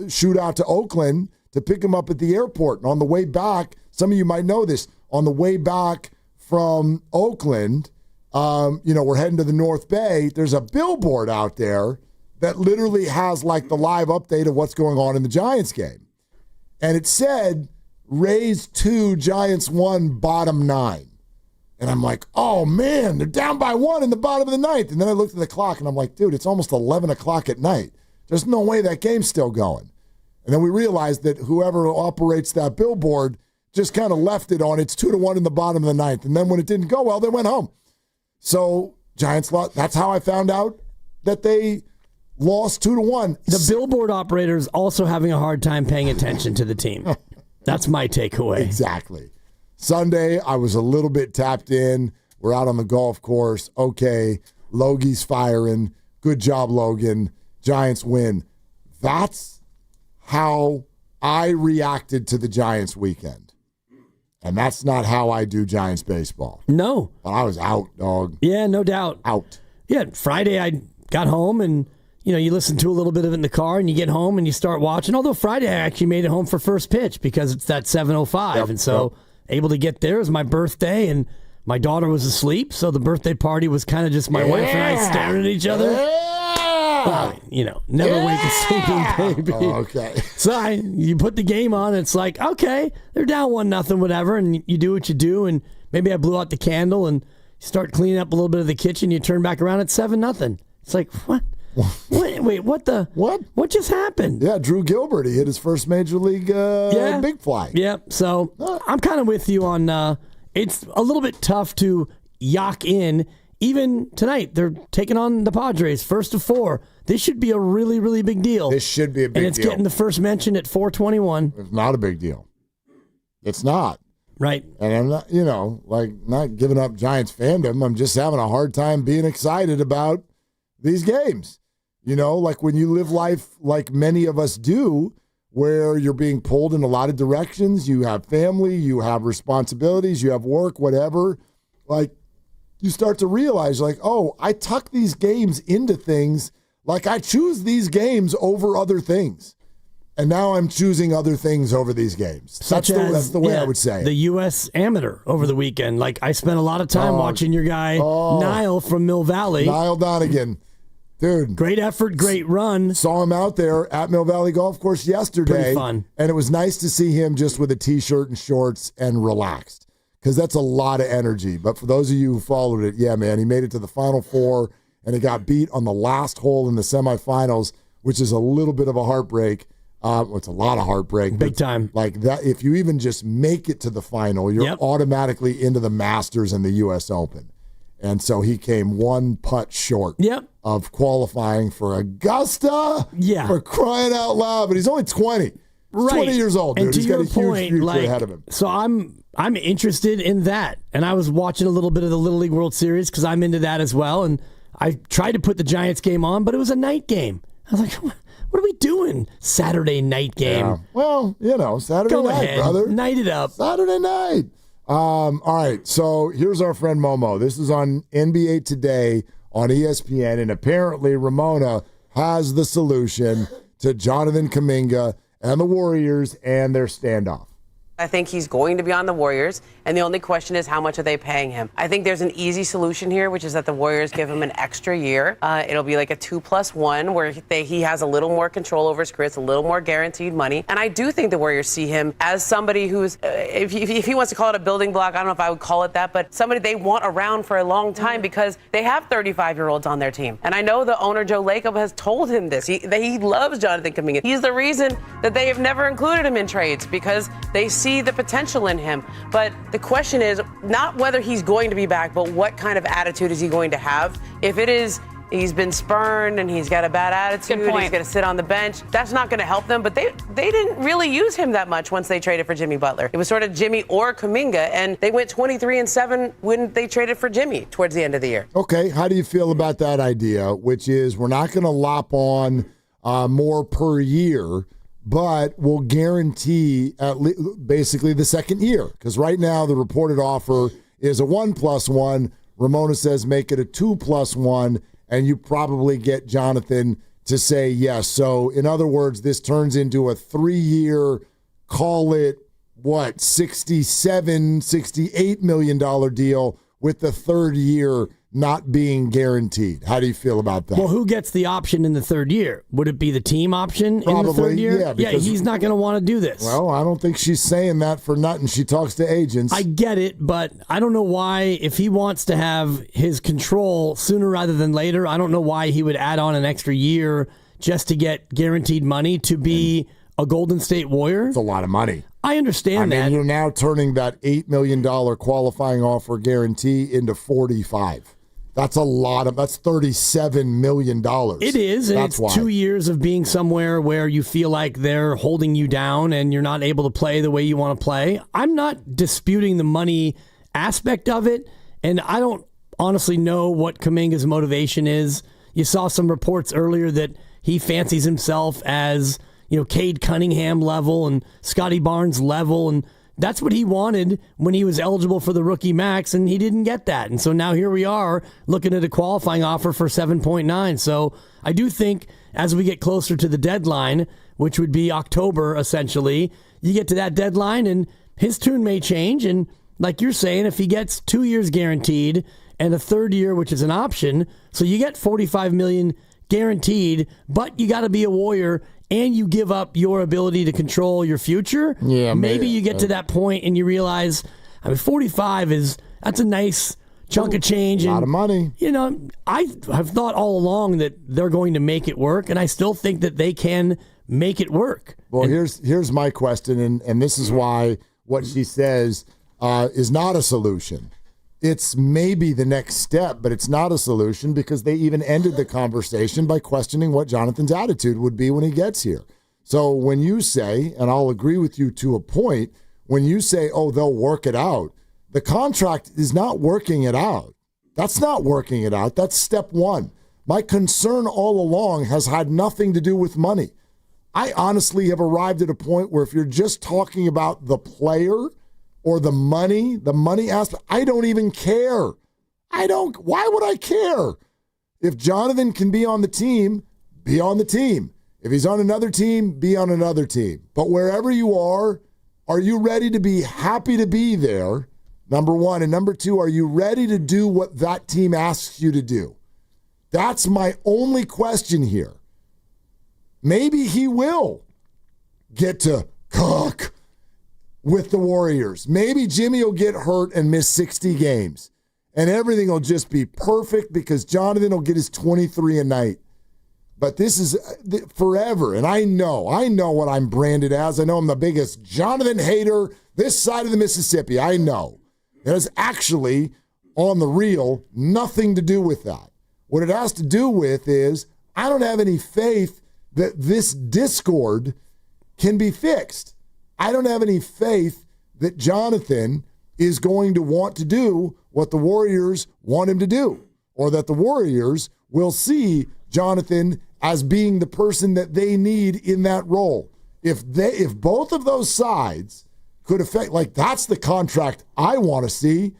shoot out to Oakland to pick him up at the airport. And on the way back, some of you might know this, on the way back from Oakland, we're heading to the North Bay. There's a billboard out there that literally has like the live update of what's going on in the Giants game. And it said, Rays 2, Giants 1, bottom 9. And I'm like, oh, man, they're down by 1 in the bottom of the ninth. And then I looked at the clock, and I'm like, dude, it's almost 11 o'clock at night. There's no way that game's still going. And then we realized that whoever operates that billboard just kind of left it on. It's 2-1 in the bottom of the ninth. And then when it didn't go well, they went home. So Giants lost. That's how I found out that they lost 2-1. The billboard operator is also having a hard time paying attention to the team. That's my takeaway. Exactly. Sunday, I was a little bit tapped in. We're out on the golf course. Okay, Logie's firing. Good job, Logan. Giants win. That's how I reacted to the Giants weekend. And that's not how I do Giants baseball. No. I was out, dog. Yeah, no doubt. Out. Yeah, Friday I got home and, you listen to a little bit of it in the car and you get home and you start watching. Although Friday I actually made it home for first pitch because it's that 7:05. Yep, and so able to get there. It was my birthday and my daughter was asleep. So the birthday party was kind of just my wife and I staring at each other. Never wake a sleeping baby. Oh, okay. So you put the game on, and it's like, okay, they're down 1-0, whatever, and you do what you do, and maybe I blew out the candle and start cleaning up a little bit of the kitchen. You turn back around at 7-0. It's like, what? Wait, what the? What? What just happened? Yeah, Drew Gilbert. He hit his first major league big fly. Yeah, so I'm kind of with you on it's a little bit tough to yak in. Even tonight, they're taking on the Padres, first of 4. This should be a really, really big deal. This should be a big deal. And it's getting the first mention at 4:21. It's not a big deal. It's not. Right. And I'm not, not giving up Giants fandom. I'm just having a hard time being excited about these games. Like when you live life like many of us do, where you're being pulled in a lot of directions. You have family, you have responsibilities, you have work, whatever. Like, you start to realize, I tuck these games into things. Like, I choose these games over other things. And now I'm choosing other things over these games. That's the way I would say it. The U.S. Amateur over the weekend. Like, I spent a lot of time watching your guy, Niall from Mill Valley. Niall Donegan. Dude. Great effort, great run. Saw him out there at Mill Valley Golf Course yesterday. Pretty fun. And it was nice to see him just with a T-shirt and shorts and relaxed. Because that's a lot of energy. But for those of you who followed it, yeah, man, he made it to the Final Four, and he got beat on the last hole in the semifinals, which is a little bit of a heartbreak. It's a lot of heartbreak. Big time. Like that, if you even just make it to the final, you're automatically into the Masters and the U.S. Open. And so he came one putt short of qualifying for Augusta. Yeah. For crying out loud. But he's only 20. He's 20 years old, dude. And to He's got your a huge point, future like, ahead of him. So I'm interested in that. And I was watching a little bit of the Little League World Series because I'm into that as well. And I tried to put the Giants game on, but it was a night game. I was like, what are we doing? Saturday night game. Yeah. Well, Saturday Go night, ahead. brother. Night it up. Saturday night. All right, so here's our friend Momo. This is on NBA Today on ESPN, and apparently Ramona has the solution to Jonathan Kaminga and the Warriors and their standoff. I think he's going to be on the Warriors, and the only question is how much are they paying him? I think there's an easy solution here, which is that the Warriors give him an extra year. It'll be like a 2+1 where he has a little more control over his career, it's a little more guaranteed money. And I do think the Warriors see him as somebody who's, if he wants to call it a building block, I don't know if I would call it that, but somebody they want around for a long time because they have 35-year-olds on their team. And I know the owner, Joe Lacob, has told him this. That he loves Jonathan Kaminga. He's the reason that they have never included him in trades because they see the potential in him. But the question is not whether he's going to be back, but what kind of attitude is he going to have? If it is he's been spurned and he's got a bad attitude, he's going to sit on the bench, that's not going to help them. But they didn't really use him that much once they traded for Jimmy Butler. It was sort of Jimmy or Kaminga, and they went 23-7 when they traded for Jimmy towards the end of the year. Okay, how do you feel about that idea, which is we're not going to lop on more per year, but we'll guarantee basically the second year? Because right now the reported offer is a 1+1. Ramona says make it a 2+1, and you probably get Jonathan to say yes. So in other words, this turns into a 3-year, call it, $67, $68 million deal with the third year not being guaranteed. How do you feel about that? Well, who gets the option in the third year? Would it be the team option in the third year? Yeah, he's not going to want to do this. Well, I don't think she's saying that for nothing. She talks to agents. I get it, but I don't know why, if he wants to have his control sooner rather than later, I don't know why he would add on an extra year just to get guaranteed money to be a Golden State Warrior. It's a lot of money. I understand that. You're now turning that $8 million qualifying offer guarantee into $45. That's a lot that's $37 million. It is, and that's it's 2 years of being somewhere where you feel like they're holding you down and you're not able to play the way you want to play. I'm not disputing the money aspect of it, and I don't honestly know what Kaminga's motivation is. You saw some reports earlier that he fancies himself as, Cade Cunningham level and Scotty Barnes level, and that's what he wanted when he was eligible for the rookie max, and he didn't get that. And so now here we are looking at a qualifying offer for 7.9. So I do think as we get closer to the deadline, which would be October essentially, you get to that deadline and his tune may change. And like you're saying, if he gets 2 years guaranteed and a third year, which is an option, so you get $45 million guaranteed, but you got to be a Warrior and you give up your ability to control your future. Yeah, maybe you get to that point and you realize, 45 that's a nice chunk of change. A lot of money. I have thought all along that they're going to make it work, and I still think that they can make it work. Well, here's my question, and this is why what she says is not a solution. It's maybe the next step, but it's not a solution because they even ended the conversation by questioning what Jonathan's attitude would be when he gets here. So when you say, and I'll agree with you to a point, when you say, they'll work it out, the contract is not working it out. That's not working it out. That's step one. My concern all along has had nothing to do with money. I honestly have arrived at a point where if you're just talking about the player or the money aspect, I don't even care. Why would I care? If Jonathan can be on the team, be on the team. If he's on another team, be on another team. But wherever you are you ready to be happy to be there? Number one. And number two, are you ready to do what that team asks you to do? That's my only question here. Maybe he will get to cook with the Warriors. Maybe Jimmy will get hurt and miss 60 games. And everything will just be perfect because Jonathan will get his 23 a night. But this is forever. And I know what I'm branded as. I know I'm the biggest Jonathan hater this side of the Mississippi. I know. There's actually on the real, nothing to do with that. What it has to do with is I don't have any faith that this discord can be fixed. I don't have any faith that Jonathan is going to want to do what the Warriors want him to do, or that the Warriors will see Jonathan as being the person that they need in that role. If both of those sides could affect, like, that's the contract I want to see.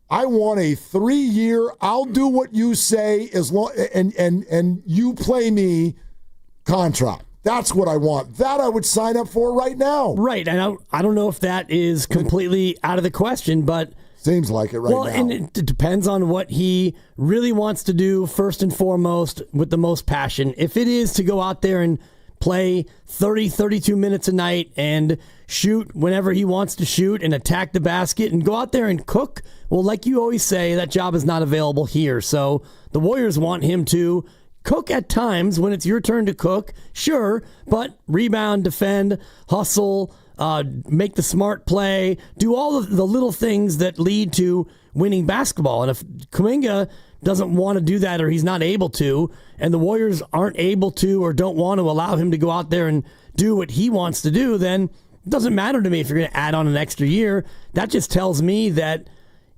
I want a 3-year, I'll do what you say as long and you play me contract. That's what I want. That I would sign up for right now. Right, and I don't know if that is completely out of the question, but seems like it right now. Well, and it depends on what he really wants to do first and foremost with the most passion. If it is to go out there and play 30, 32 minutes a night and shoot whenever he wants to shoot and attack the basket and go out there and cook, well, like you always say, that job is not available here. So the Warriors want him to cook at times when it's your turn to cook, sure, but rebound, defend, hustle, make the smart play, do all of the little things that lead to winning basketball. And if Kaminga doesn't want to do that, or he's not able to, and the Warriors aren't able to or don't want to allow him to go out there and do what he wants to do, then it doesn't matter to me if you're going to add on an extra year. That just tells me that,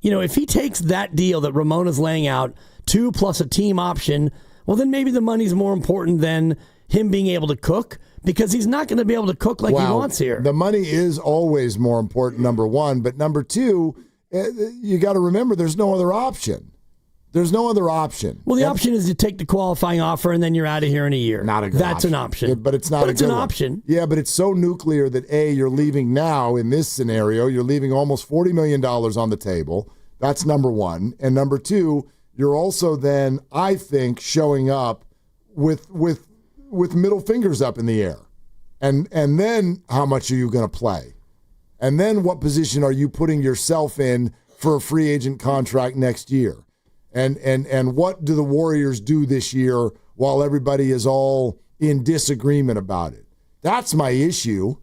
if he takes that deal that Ramona's laying out, 2 plus a team option, well, then maybe the money's more important than him being able to cook, because he's not going to be able to cook like he wants here. The money is always more important, number one. But number two, you got to remember there's no other option. There's no other option. Well, the option is to take the qualifying offer and then you're out of here in a year. Not a good That's option. an option. But it's not a good an one. option. Yeah, but it's so nuclear that, A, you're leaving now in this scenario. You're leaving almost $40 million on the table. That's number one. And number two, you're also then, I think, showing up with middle fingers up in the air. And then how much are you going to play? And then what position are you putting yourself in for a free agent contract next year? And what do the Warriors do this year while everybody is all in disagreement about it? That's my issue.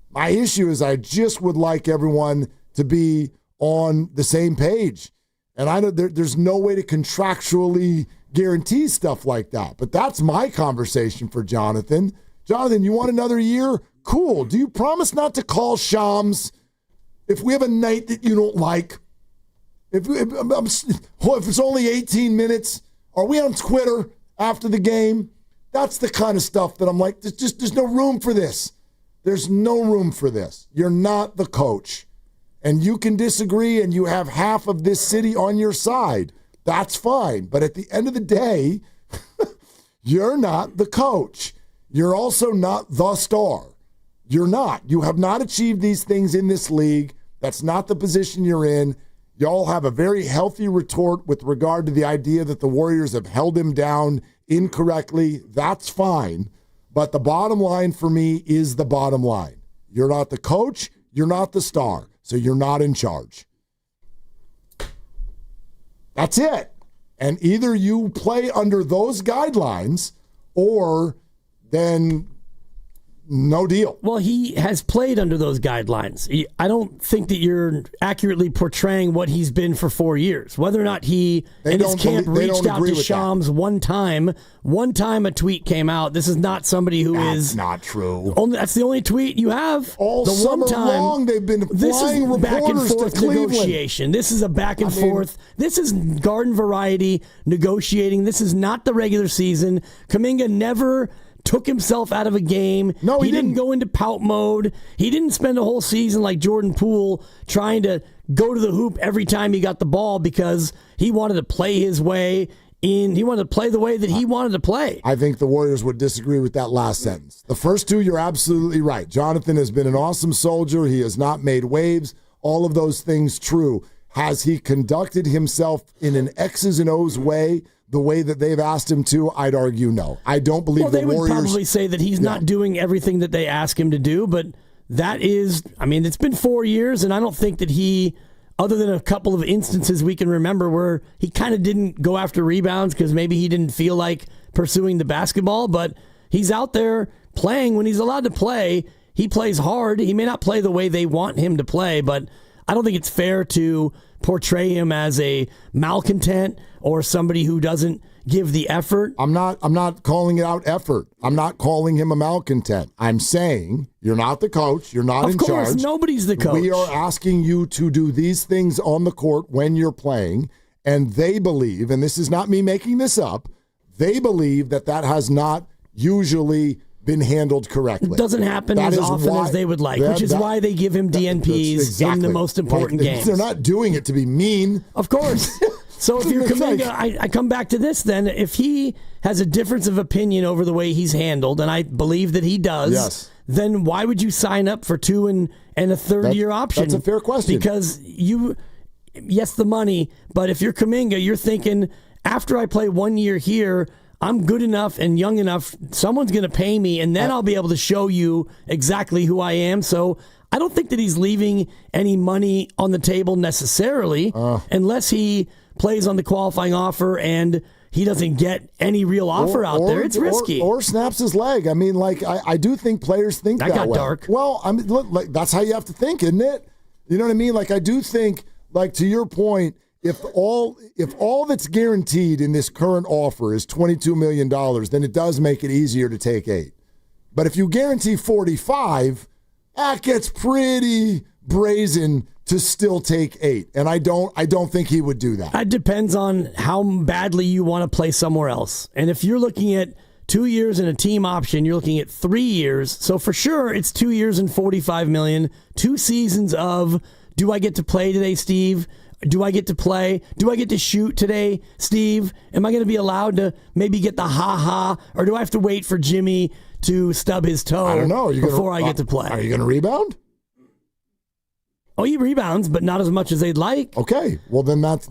My issue is I just would like everyone to be on the same page. And I know there's no way to contractually guarantee stuff like that. But that's my conversation for Jonathan. Jonathan, you want another year? Cool. Do you promise not to call Shams if we have a night that you don't like? If it's only 18 minutes, are we on Twitter after the game? That's the kind of stuff that I'm like, there's no room for this. There's no room for this. You're not the coach. And you can disagree and you have half of this city on your side. That's fine. But at the end of the day, you're not the coach. You're also not the star. You're not. You have not achieved these things in this league. That's not the position you're in. Y'all have a very healthy retort with regard to the idea that the Warriors have held him down incorrectly. That's fine. But the bottom line for me is the bottom line. You're not the coach. You're not the star. So you're not in charge. That's it. And either you play under those guidelines or then no deal. Well, he has played under those guidelines. I don't think that you're accurately portraying what he's been for 4 years. Whether or not he and his camp reached out to Shams one time a tweet came out. This is not somebody who is... That's not true. That's the only tweet you have. All the summer one time, long they've been flying reporters back and forth to Cleveland. negotiation. This is a back and forth. This is garden variety negotiating. This is not the regular season. Kaminga never took himself out of a game. No, he didn't go into pout mode. He didn't spend a whole season like Jordan Poole trying to go to the hoop every time he got the ball because he wanted to play his way in. He wanted to play the way that he wanted to play. I think the Warriors would disagree with that last sentence. The first two, you're absolutely right. Jonathan has been an awesome soldier. He has not made waves. All of those things true. Has he conducted himself in an X's and O's way, the way that they've asked him to? I'd argue no. I don't believe the Warriors... Well, they would probably say that he's not doing everything that they ask him to do, but that is... I mean, it's been 4 years, and I don't think that he, other than a couple of instances we can remember where he kind of didn't go after rebounds because maybe he didn't feel like pursuing the basketball, but he's out there playing when he's allowed to play. He plays hard. He may not play the way they want him to play, but I don't think it's fair to portray him as a malcontent or somebody who doesn't give the effort. I'm not calling it out effort. I'm not calling him a malcontent. I'm saying you're not the coach. You're not in charge. Of course, nobody's the coach. We are asking you to do these things on the court when you're playing, and they believe, and this is not me making this up, they believe that has not usually been handled correctly. It doesn't happen as often as they would like, which is why they give him DNPs in the most important games. They're not doing it to be mean. Of course. So if you're Kaminga, I come back to this then. If he has a difference of opinion over the way he's handled, and I believe that he does, then why would you sign up for 2 and a third-year option? That's a fair question. Because yes, the money, but if you're Kaminga, you're thinking, after I play 1 year here, I'm good enough and young enough, someone's going to pay me, and then I'll be able to show you exactly who I am. So I don't think that he's leaving any money on the table necessarily, unless he plays on the qualifying offer and he doesn't get any real offer out there. It's risky. Or snaps his leg. I mean, I do think players think that got way. Dark. Well, I mean, look, that's how you have to think, isn't it? You know what I mean? I do think, to your point, if all that's guaranteed in this current offer is $22 million, then it does make it easier to take 8. But if you guarantee 45, that gets pretty brazen to still take 8. And I don't think he would do that. It depends on how badly you want to play somewhere else. And if you're looking at 2 years and a team option, you're looking at 3 years. So for sure, it's 2 years and $45 million, 2 seasons of, do I get to play today, Steve? Do I get to play? Do I get to shoot today, Steve? Am I going to be allowed to maybe get the ha-ha? Or do I have to wait for Jimmy to stub his toe I don't know. before I get to play? Are you going to rebound? Oh, he rebounds, but not as much as they'd like. Okay. Well, then that's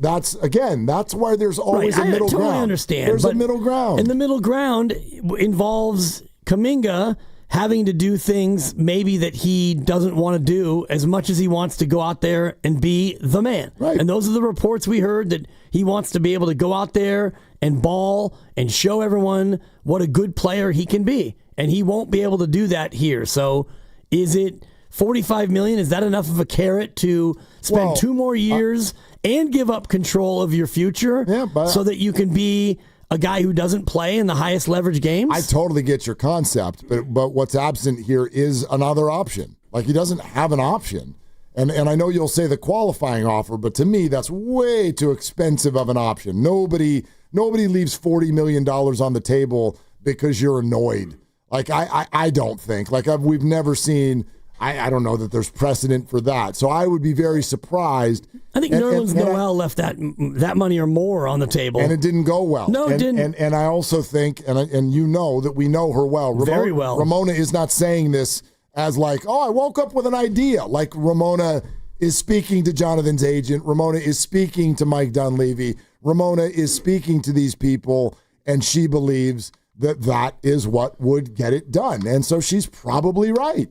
why there's always a middle ground. I totally understand. There's a middle ground. And the middle ground involves Kaminga having to do things maybe that he doesn't want to do as much as he wants to go out there and be the man. Right. And those are the reports we heard, that he wants to be able to go out there and ball and show everyone what a good player he can be. And he won't be able to do that here. So is it $45 million? Is that enough of a carrot to spend 2 more years and give up control of your future so that you can be a guy who doesn't play in the highest leverage games? I totally get your concept, but what's absent here is another option. He doesn't have an option. And I know you'll say the qualifying offer, but to me, that's way too expensive of an option. Nobody leaves $40 million on the table because you're annoyed. I don't think. We've never seen... I don't know that there's precedent for that. So I would be very surprised. I think Nerlens Noel left that money or more on the table. And it didn't go well. No, it didn't. And I also think, and you know that we know her well. Very well. Ramona is not saying this as I woke up with an idea. Ramona is speaking to Jonathan's agent. Ramona is speaking to Mike Dunleavy. Ramona is speaking to these people, and she believes that is what would get it done. And so she's probably right.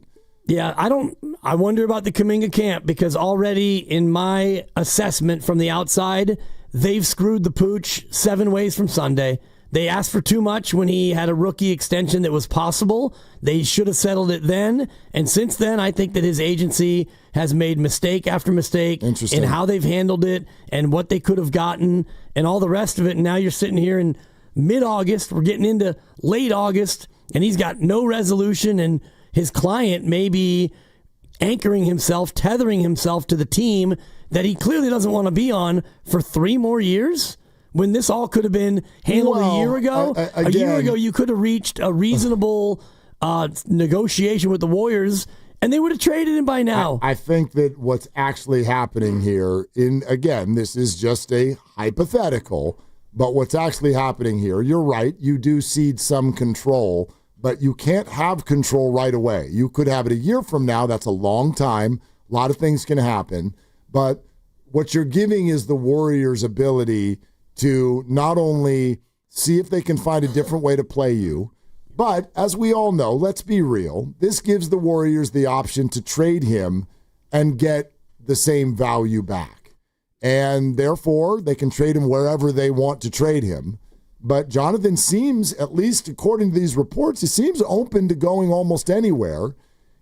Yeah, I wonder about the Kaminga camp, because already in my assessment from the outside, they've screwed the pooch 7 ways from Sunday. They asked for too much when he had a rookie extension that was possible. They should have settled it then. And since then, I think that his agency has made mistake after mistake in how they've handled it and what they could have gotten and all the rest of it. And now you're sitting here in mid-August. We're getting into late August, and he's got no resolution, and his client may be anchoring himself, tethering himself to the team that he clearly doesn't want to be on for 3 more years, when this all could have been handled a year ago. A year ago, you could have reached a reasonable negotiation with the Warriors, and they would have traded him by now. I think that what's actually happening here, again, this is just a hypothetical, but what's actually happening here, you're right, you do cede some control, but you can't have control right away. You could have it a year from now. That's a long time. A lot of things can happen. But what you're giving is the Warriors' ability to not only see if they can find a different way to play you, but as we all know, let's be real, this gives the Warriors the option to trade him and get the same value back. And therefore, they can trade him wherever they want to trade him. But Jonathan seems, at least according to these reports, he seems open to going almost anywhere.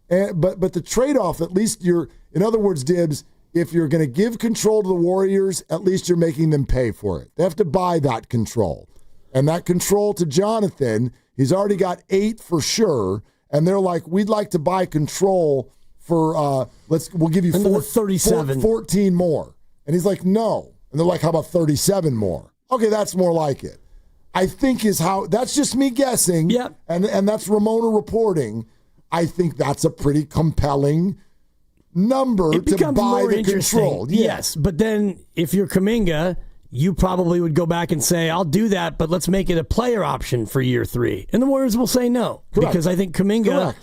But the trade-off, at least in other words, Dibs, if you're going to give control to the Warriors, at least you're making them pay for it. They have to buy that control. And that control to Jonathan, he's already got 8 for sure. And they're like, we'd like to buy control for, we'll give you 37. 14 more. And he's like, no. And they're like, how about 37 more? Okay, that's more like it. I think that's just me guessing. Yep. And that's Ramona reporting. I think that's a pretty compelling number to buy the control. Yes, but then if you're Kaminga, you probably would go back and say, I'll do that, but let's make it a player option for year 3. And the Warriors will say no. Correct. Because I think Kaminga,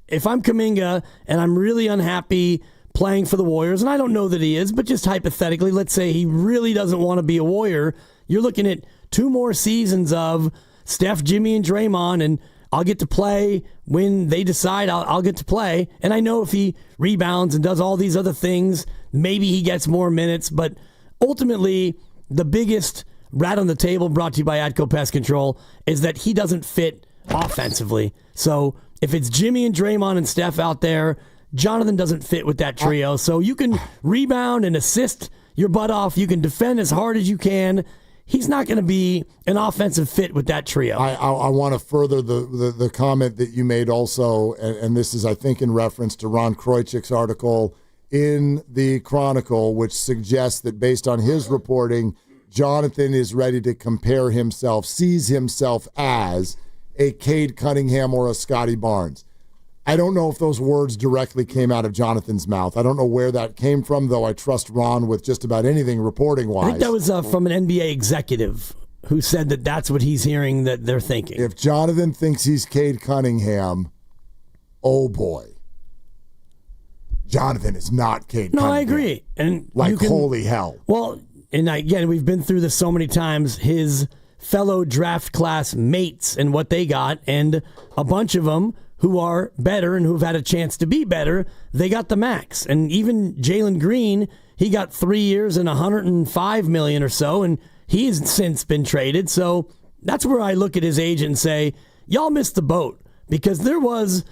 if I'm Kaminga and I'm really unhappy playing for the Warriors, and I don't know that he is, but just hypothetically, let's say he really doesn't want to be a Warrior, you're looking at 2 more seasons of Steph, Jimmy, and Draymond, and I'll get to play when they decide I'll get to play. And I know if he rebounds and does all these other things, maybe he gets more minutes. But ultimately, the biggest rat on the table brought to you by Atco Pest Control is that he doesn't fit offensively. So if it's Jimmy and Draymond and Steph out there, Jonathan doesn't fit with that trio. So you can rebound and assist your butt off. You can defend as hard as you can. He's not going to be an offensive fit with that trio. I want to further the comment that you made also, and this is, I think, in reference to Ron Kroichik's article in the Chronicle, which suggests that based on his reporting, Jonathan is ready to compare himself, sees himself as a Cade Cunningham or a Scotty Barnes. I don't know if those words directly came out of Jonathan's mouth. I don't know where that came from, though I trust Ron with just about anything reporting-wise. I think that was from an NBA executive who said that that's what he's hearing that they're thinking. If Jonathan thinks he's Cade Cunningham, oh boy. Jonathan is not Cade Cunningham. No, I agree. And holy hell. Well, and again, we've been through this so many times. His fellow draft class mates and what they got, and a bunch of them who are better and who've had a chance to be better, they got the max. And even Jalen Green, he got 3 years and $105 million or so, and he's since been traded. So that's where I look at his agent and say, y'all missed the boat, because there was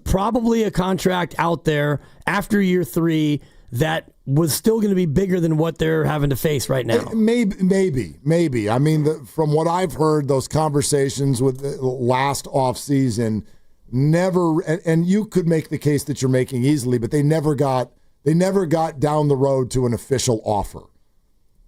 probably a contract out there after year 3 that was still going to be bigger than what they're having to face right now. Maybe. I mean, from what I've heard, those conversations with the last offseason never, and you could make the case that you're making easily, but they never got down the road to an official offer.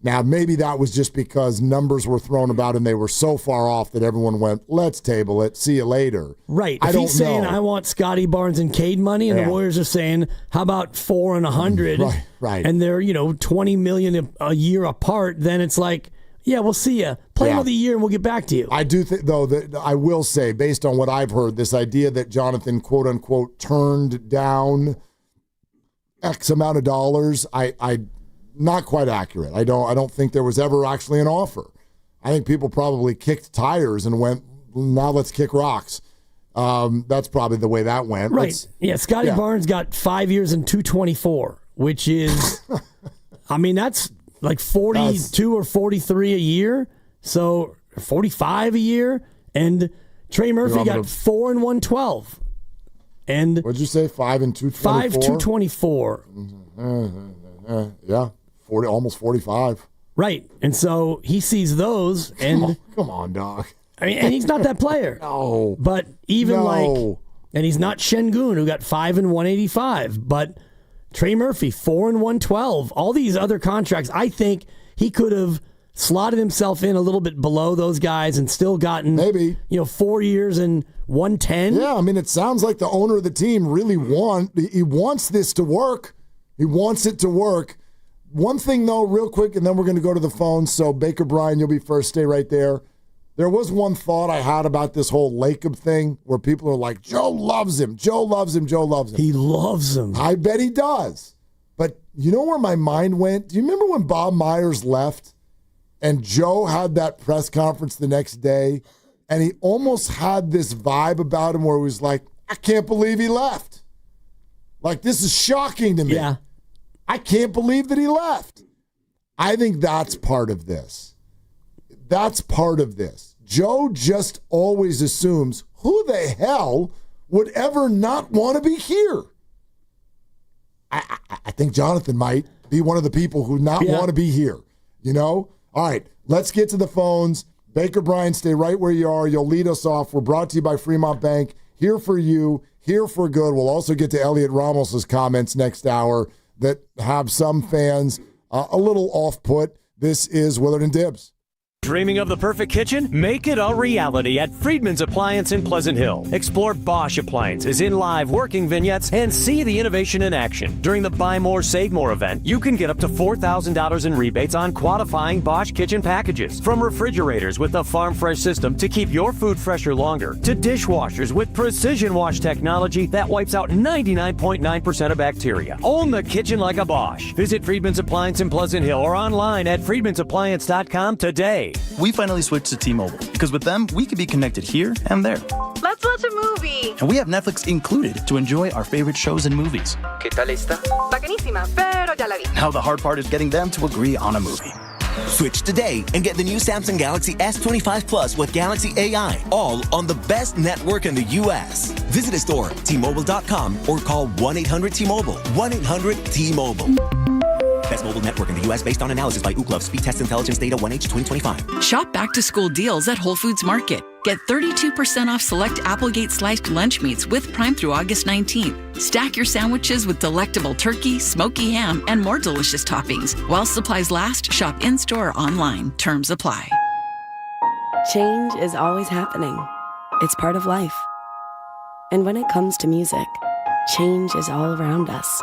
Now, maybe that was just because numbers were thrown about and they were so far off that everyone went, let's table it, see you later. Right. If he's saying, I want Scotty Barnes and Cade money, and the Warriors are saying, how about 4 and 100? Right. And they're, $20 million a year apart, then it's like, yeah, we'll see you. Play another year and we'll get back to you. I do think, though, that I will say, based on what I've heard, this idea that Jonathan, quote unquote, turned down X amount of dollars, I not quite accurate. I don't think there was ever actually an offer. I think people probably kicked tires and went, now let's kick rocks. That's probably the way that went. Right. Scotty Barnes got 5 years and $224, which is, I mean, that's like 42 or 43 a year. So 45 a year. And Trey Murphy got 4 and 112. And what'd you say? 5 and 224? 224. Yeah. Almost 45. Right. And so he sees those and come on, dog. I mean, and he's not that player. No. But even and he's not Şengün, who got 5 and 185, but Trey Murphy, 4 and 112. All these other contracts, I think he could have slotted himself in a little bit below those guys and still gotten 4 years and 110. Yeah, I mean, it sounds like the owner of the team really wants this to work. He wants it to work. One thing, though, real quick, and then we're going to go to the phone. So, Baker Bryan, you'll be first. Stay right there. There was one thought I had about this whole Lacob thing where people are like, Joe loves him. Joe loves him. Joe loves him. He loves him. I bet he does. But you know where my mind went? Do you remember when Bob Myers left and Joe had that press conference the next day and he almost had this vibe about him where he was like, I can't believe he left. Like, this is shocking to me. Yeah. I can't believe that he left. I think that's part of this. That's part of this. Joe just always assumes, who the hell would ever not want to be here? I think Jonathan might be one of the people who want to be here. All right, let's get to the phones. Baker Bryan, stay right where you are. You'll lead us off. We're brought to you by Fremont Bank. Here for you, here for good. We'll also get to Elliot Ramos's comments next hour that have some fans a little off-put. This is Willard and Dibs. Dreaming of the perfect kitchen? Make it a reality at Friedman's Appliance in Pleasant Hill. Explore Bosch appliances in live working vignettes and see the innovation in action. During the Buy More, Save More event, you can get up to $4,000 in rebates on qualifying Bosch kitchen packages. From refrigerators with the Farm Fresh system to keep your food fresher longer, to dishwashers with precision wash technology that wipes out 99.9% of bacteria. Own the kitchen like a Bosch. Visit Friedman's Appliance in Pleasant Hill or online at friedmansappliance.com today. We finally switched to T-Mobile because with them, we can be connected here and there. Let's watch a movie. And we have Netflix included to enjoy our favorite shows and movies. ¿Qué tal está? Bacanísima, pero ya la vi. Now the hard part is getting them to agree on a movie. Switch today and get the new Samsung Galaxy S25 Plus with Galaxy AI, all on the best network in the U.S. Visit a store, T-Mobile.com, or call 1-800-T-Mobile. 1-800-T-Mobile. Best mobile network in the U.S. based on analysis by Ookla. Speed Test Intelligence Data 1H 2025. Shop back-to-school deals at Whole Foods Market. Get 32% off select Applegate sliced lunch meats with Prime through August 19th. Stack your sandwiches with delectable turkey, smoky ham, and more delicious toppings. While supplies last, shop in-store or online. Terms apply. Change is always happening. It's part of life. And when it comes to music, change is all around us.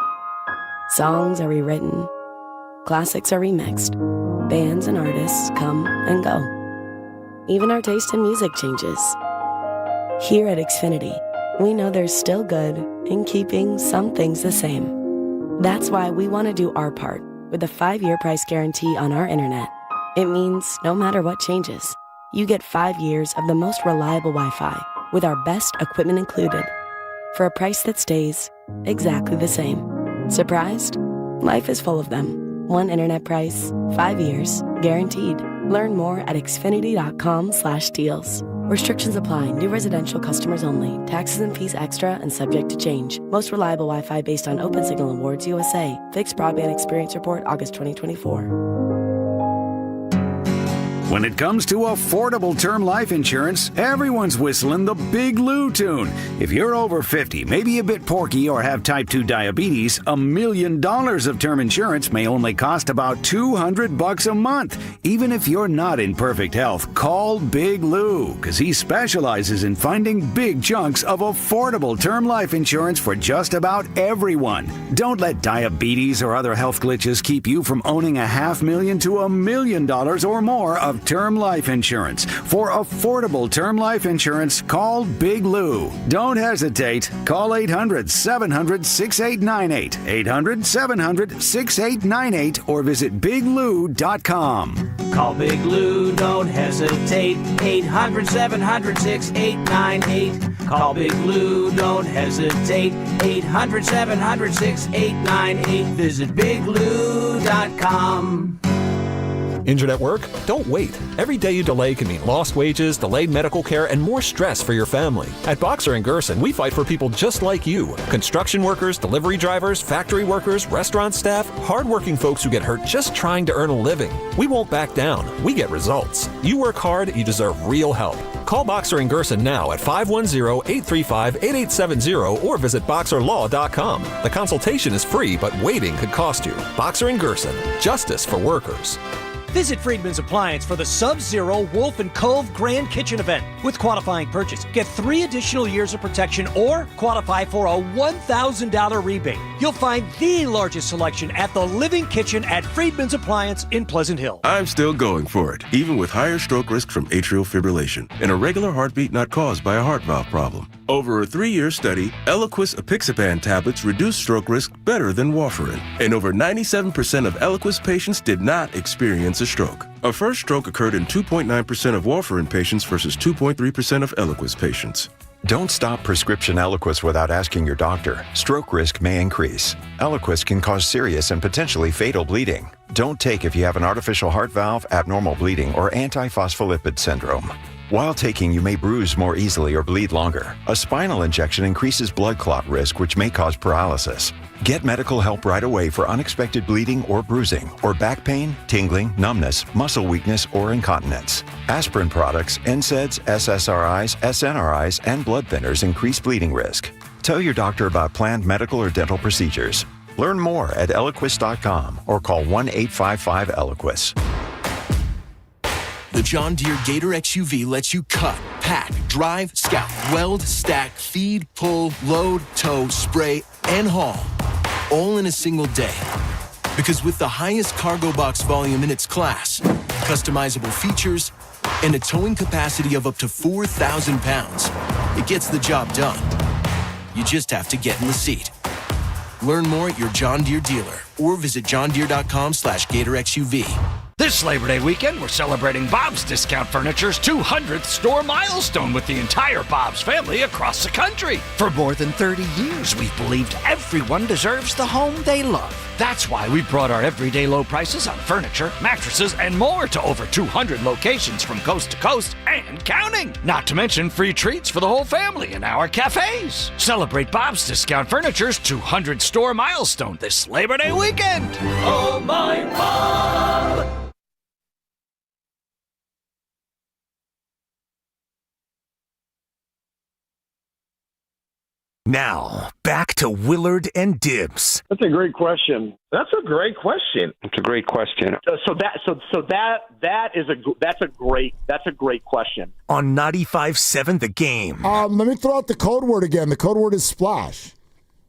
Songs are rewritten. Classics are remixed. Bands and artists come and go. Even our taste in music changes. Here at Xfinity, we know there's still good in keeping some things the same. That's why we want to do our part with a 5-year price guarantee on our internet. It means no matter what changes, you get 5 years of the most reliable Wi-Fi with our best equipment included for a price that stays exactly the same. Surprised? Life is full of them. One internet price, 5 years, guaranteed. Learn more at xfinity.com/deals. Restrictions apply. New residential customers only. Taxes and fees extra and subject to change. Most reliable Wi-Fi based on OpenSignal Awards USA. Fixed Broadband Experience Report, August 2024. When it comes to affordable term life insurance, everyone's whistling the Big Lou tune. If you're over 50, maybe a bit porky, or have type 2 diabetes, $1 million of term insurance may only cost about $200 a month. Even if you're not in perfect health, call Big Lou, because he specializes in finding big chunks of affordable term life insurance for just about everyone. Don't let diabetes or other health glitches keep you from owning $500,000 to $1 million or more of term life insurance. For affordable term life insurance, call Big Lou. Don't hesitate. Call 800-700-6898, 800-700-6898, or visit biglou.com. Call Big Lou, don't hesitate, 800-700-6898. Call Big Lou, don't hesitate, 800-700-6898. Visit biglou.com. Injured at work? Don't wait. Every day you delay can mean lost wages, delayed medical care, and more stress for your family. At Boxer & Gerson, we fight for people just like you. Construction workers, delivery drivers, factory workers, restaurant staff, hardworking folks who get hurt just trying to earn a living. We won't back down. We get results. You work hard, you deserve real help. Call Boxer & Gerson now at 510-835-8870 or visit boxerlaw.com. The consultation is free, but waiting could cost you. Boxer & Gerson. Justice for workers. Visit Friedman's Appliance for the Sub-Zero Wolf and Cove Grand Kitchen event. With qualifying purchase, get 3 additional years of protection or qualify for a $1,000 rebate. You'll find the largest selection at the Living Kitchen at Friedman's Appliance in Pleasant Hill. I'm still going for it, even with higher stroke risk from atrial fibrillation, an irregular heartbeat not caused by a heart valve problem. Over a 3-year study, Eliquis apixaban tablets reduce stroke risk better than warfarin, and over 97% of Eliquis patients did not experience a stroke. A first stroke occurred in 2.9% of warfarin patients versus 2.3% of Eliquis patients. Don't stop prescription Eliquis without asking your doctor. Stroke risk may increase. Eliquis can cause serious and potentially fatal bleeding. Don't take if you have an artificial heart valve, abnormal bleeding, or antiphospholipid syndrome. While taking, you may bruise more easily or bleed longer. A spinal injection increases blood clot risk, which may cause paralysis. Get medical help right away for unexpected bleeding or bruising, or back pain, tingling, numbness, muscle weakness, or incontinence. Aspirin products, NSAIDs, SSRIs, SNRIs, and blood thinners increase bleeding risk. Tell your doctor about planned medical or dental procedures. Learn more at Eliquis.com or call 1-855-ELIQUIS. The John Deere Gator XUV lets you cut, pack, drive, scout, weld, stack, feed, pull, load, tow, spray, and haul, all in a single day. Because with the highest cargo box volume in its class, customizable features, and a towing capacity of up to 4,000 pounds, it gets the job done. You just have to get in the seat. Learn more at your John Deere dealer or visit johndeere.com/Gator XUV. This Labor Day weekend, we're celebrating Bob's Discount Furniture's 200th store milestone with the entire Bob's family across the country. For more than 30 years, we've believed everyone deserves the home they love. That's why we brought our everyday low prices on furniture, mattresses, and more to over 200 locations from coast to coast and counting. Not to mention free treats for the whole family in our cafes. Celebrate Bob's Discount Furniture's 200 store milestone this Labor Day weekend. Oh, my Bob! Now, back to Willard and Dibs. That's a great question. It's a great question. That's a great question. On 95.7 The Game. Let me throw out the code word again. The code word is splash.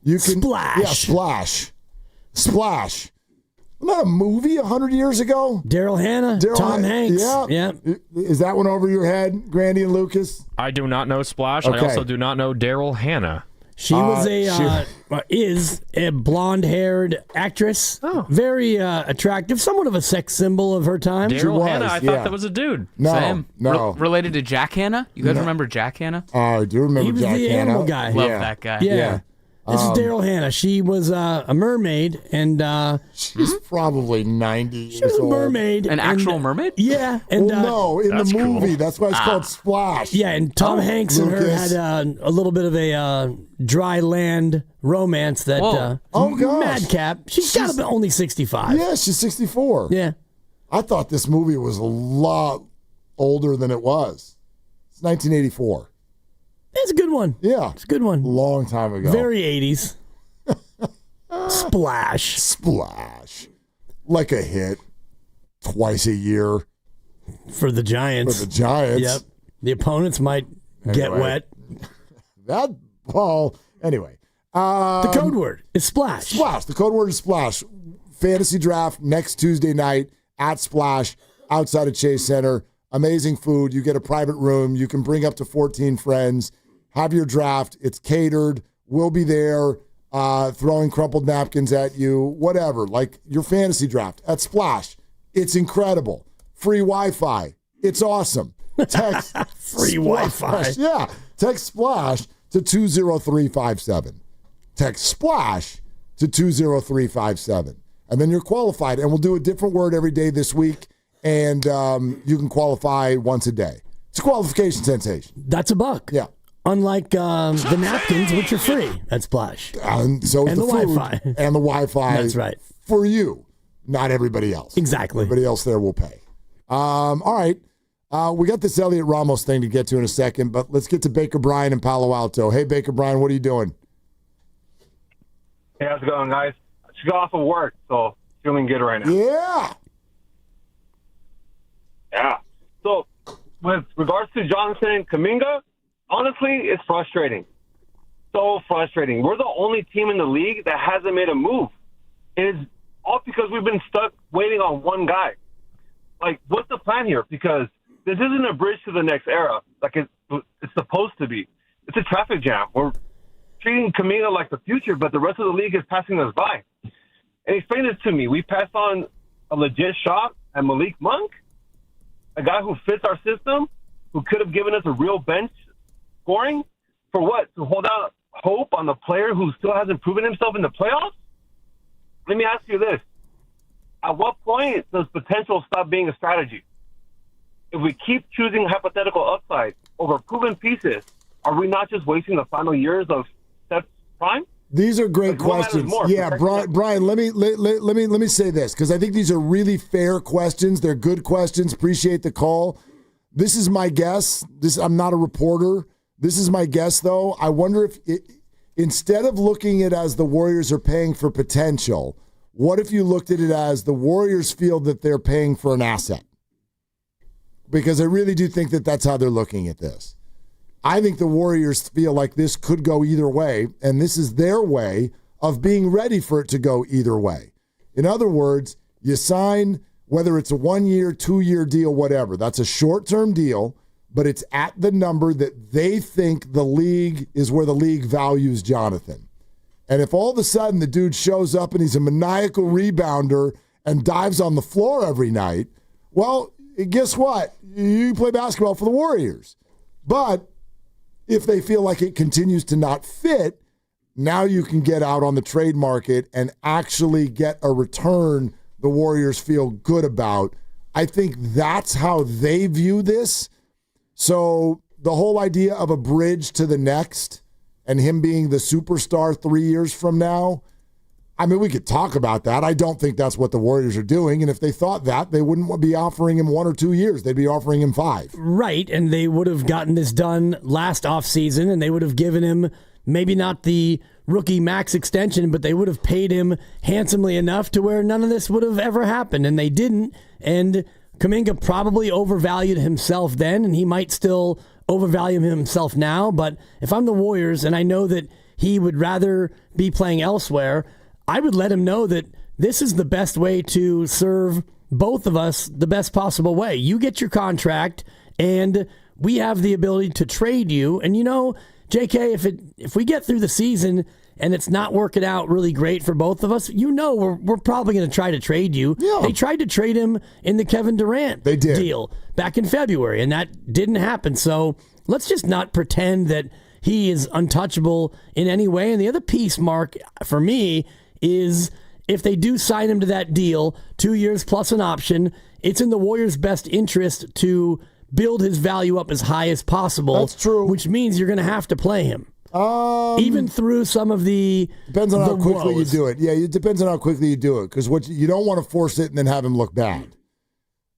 You can Splash. Yeah, splash. Splash. Wasn't that a movie 100 years ago? Daryl Hannah, Tom Hanks. Yeah. Is that one over your head, Grandy and Lucas? I do not know Splash. Okay. I also do not know Daryl Hannah. She was is a blonde-haired actress. Oh. Very attractive, somewhat of a sex symbol of her time. Daryl Hannah, I thought that was a dude. No, Sam, no. related to Jack Hanna? You guys remember Jack Hanna? I do remember He was Jack the Hanna. animal guy. Love that guy. Yeah. This is Daryl Hannah. She was a mermaid, and she's probably 90 she was a mermaid. An actual mermaid? Yeah. And, no, in the that's movie. cool. That's why it's called Splash. Yeah, and Tom Hanks and her Lucas. had a little bit of a dry land romance that Oh, gosh. madcap. She's got to be only 65. Yeah, she's 64. Yeah. I thought this movie was a lot older than it was. It's 1984. It's a good one. Yeah. It's a good one. Long time ago. Very 80s. Splash. Splash. Like a hit. Twice a year. For the Giants. For the Giants. Yep. The opponents might get wet. That ball. Anyway. The code word is splash. Splash. The code word is splash. Fantasy draft next Tuesday night at Splash outside of Chase Center. Amazing food. You get a private room. You can bring up to 14 friends. Have your draft. It's catered. We'll be there throwing crumpled napkins at you. Whatever. Like your fantasy draft at Splash. It's incredible. Free Wi-Fi. It's awesome. Text Free Splash. Wi-Fi. Yeah. Text Splash to 20357. Text Splash to 20357. And then you're qualified. And we'll do a different word every day this week. And you can qualify once a day. It's a qualification sensation. That's $1. Yeah. Unlike the napkins, which are free at Splash. And so is And the the food Wi-Fi. and the Wi-Fi. That's right. For you, not everybody else. Exactly. Everybody else there will pay. All right. We got this Elliot Ramos thing to get to in a second, but let's get to Baker Bryan in Palo Alto. Hey, Baker Bryan, what are you doing? Hey, how's it going, guys? I just got off of work, so feeling good right now. Yeah. Yeah. So, with regards to Johnson and Kaminga, honestly, it's frustrating. So frustrating. We're the only team in the league that hasn't made a move. It is all because we've been stuck waiting on one guy. Like, what's the plan here? Because this isn't a bridge to the next era like it's supposed to be. It's a traffic jam. We're treating Kaminga like the future, but the rest of the league is passing us by. And explain this to me. We passed on a legit shot at Malik Monk, a guy who fits our system, who could have given us a real bench scoring. For what? To hold out hope on the player who still hasn't proven himself in the playoffs? Let me ask you this. At what point does potential stop being a strategy? if we keep choosing hypothetical upside over proven pieces, are we not just wasting the final years of Steph's prime? These are great questions. Yeah, Brian, let me say this, because I think these are really fair questions. They're good questions. Appreciate the call. This is my guess. I'm not a reporter. This is my guess, though. I wonder if instead of looking at it as the Warriors are paying for potential, what if you looked at it as the Warriors feel that they're paying for an asset? Because I really do think that that's how they're looking at this. I think the Warriors feel like this could go either way, and this is their way of being ready for it to go either way. In other words, you sign, whether it's a 1-year, 2-year deal, whatever. That's a short-term deal, but it's at the number that they think the league is where the league values Jonathan. And if all of a sudden the dude shows up and he's a maniacal rebounder and dives on the floor every night, well, guess what? You play basketball for the Warriors. But if they feel like it continues to not fit, now you can get out on the trade market and actually get a return the Warriors feel good about. I think that's how they view this. So the whole idea of a bridge to the next and him being the superstar 3 years from now, I mean, we could talk about that. I don't think that's what the Warriors are doing. And if they thought that, they wouldn't be offering him 1 or 2 years. They'd be offering him 5. Right, and they would have gotten this done last offseason, and they would have given him maybe not the rookie max extension, but they would have paid him handsomely enough to where none of this would have ever happened, and they didn't. And Kaminga probably overvalued himself then, and he might still overvalue himself now. But if I'm the Warriors, and I know that he would rather be playing elsewhere, I would let him know that this is the best way to serve both of us the best possible way. You get your contract, and we have the ability to trade you. And, you know, JK, if we get through the season and it's not working out really great for both of us, you know we're probably going to try to trade you. Yeah. They tried to trade him in the Kevin Durant deal back in February, and that didn't happen. So let's just not pretend that he is untouchable in any way. And the other piece, Mark, for me, is if they do sign him to that deal, 2 years plus an option, it's in the Warriors' best interest to build his value up as high as possible. That's true. Which means you're going to have to play him. Even through some of the depends on how quickly you do it. Yeah, it depends on how quickly you do it, because you don't want to force it and then have him look bad.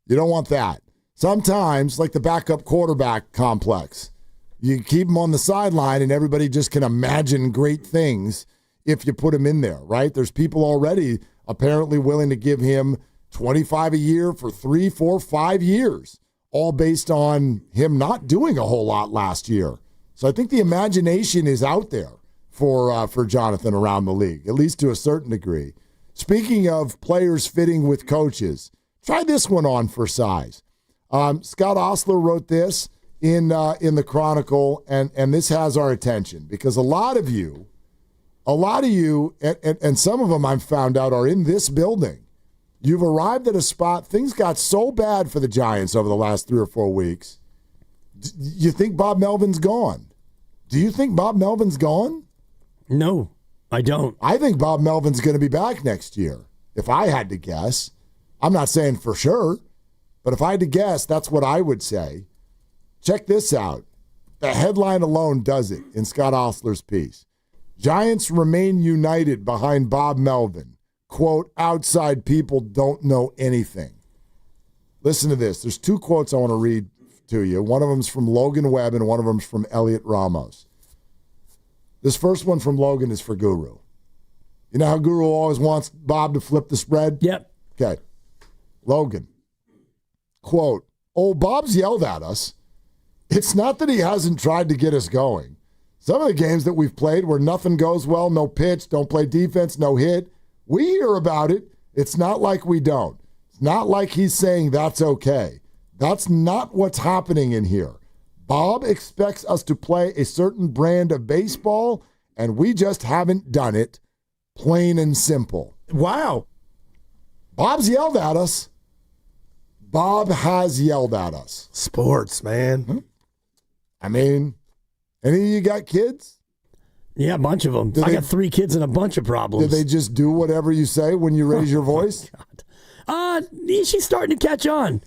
You don't want that. Sometimes, like the backup quarterback complex, you keep him on the sideline and everybody just can imagine great things if you put him in there, right? There's people already apparently willing to give him $25 a year for 3, 4, 5 years, all based on him not doing a whole lot last year. So I think the imagination is out there for Jonathan around the league, at least to a certain degree. Speaking of players fitting with coaches, try this one on for size. Scott Ostler wrote this in the Chronicle, and this has our attention because a lot of you, and some of them I've found out are in this building. You've arrived at a spot. Things got so bad for the Giants over the last 3 or 4 weeks. You think Bob Melvin's gone? Do you think Bob Melvin's gone? No, I don't. I think Bob Melvin's going to be back next year, if I had to guess. I'm not saying for sure, but if I had to guess, that's what I would say. Check this out. The headline alone does it in Scott Ostler's piece. Giants remain united behind Bob Melvin. Quote, outside people don't know anything. Listen to this. There's 2 quotes I want to read to you. One of them's from Logan Webb and one of them's from Elliot Ramos. This first one from Logan is for Guru. You know how Guru always wants Bob to flip the spread? Yep. Okay. Logan. Quote, oh, Bob's yelled at us. It's not that he hasn't tried to get us going. Some of the games that we've played where nothing goes well, no pitch, don't play defense, no hit, we hear about it. It's not like we don't. It's not like he's saying that's okay. That's not what's happening in here. Bob expects us to play a certain brand of baseball, and we just haven't done it, plain and simple. Wow. Bob's yelled at us. Bob has yelled at us. Sports, man. I mean, any of you got kids? Yeah, a bunch of them. I got 3 kids and a bunch of problems. Did they just do whatever you say when you raise your voice? God. She's starting to catch on.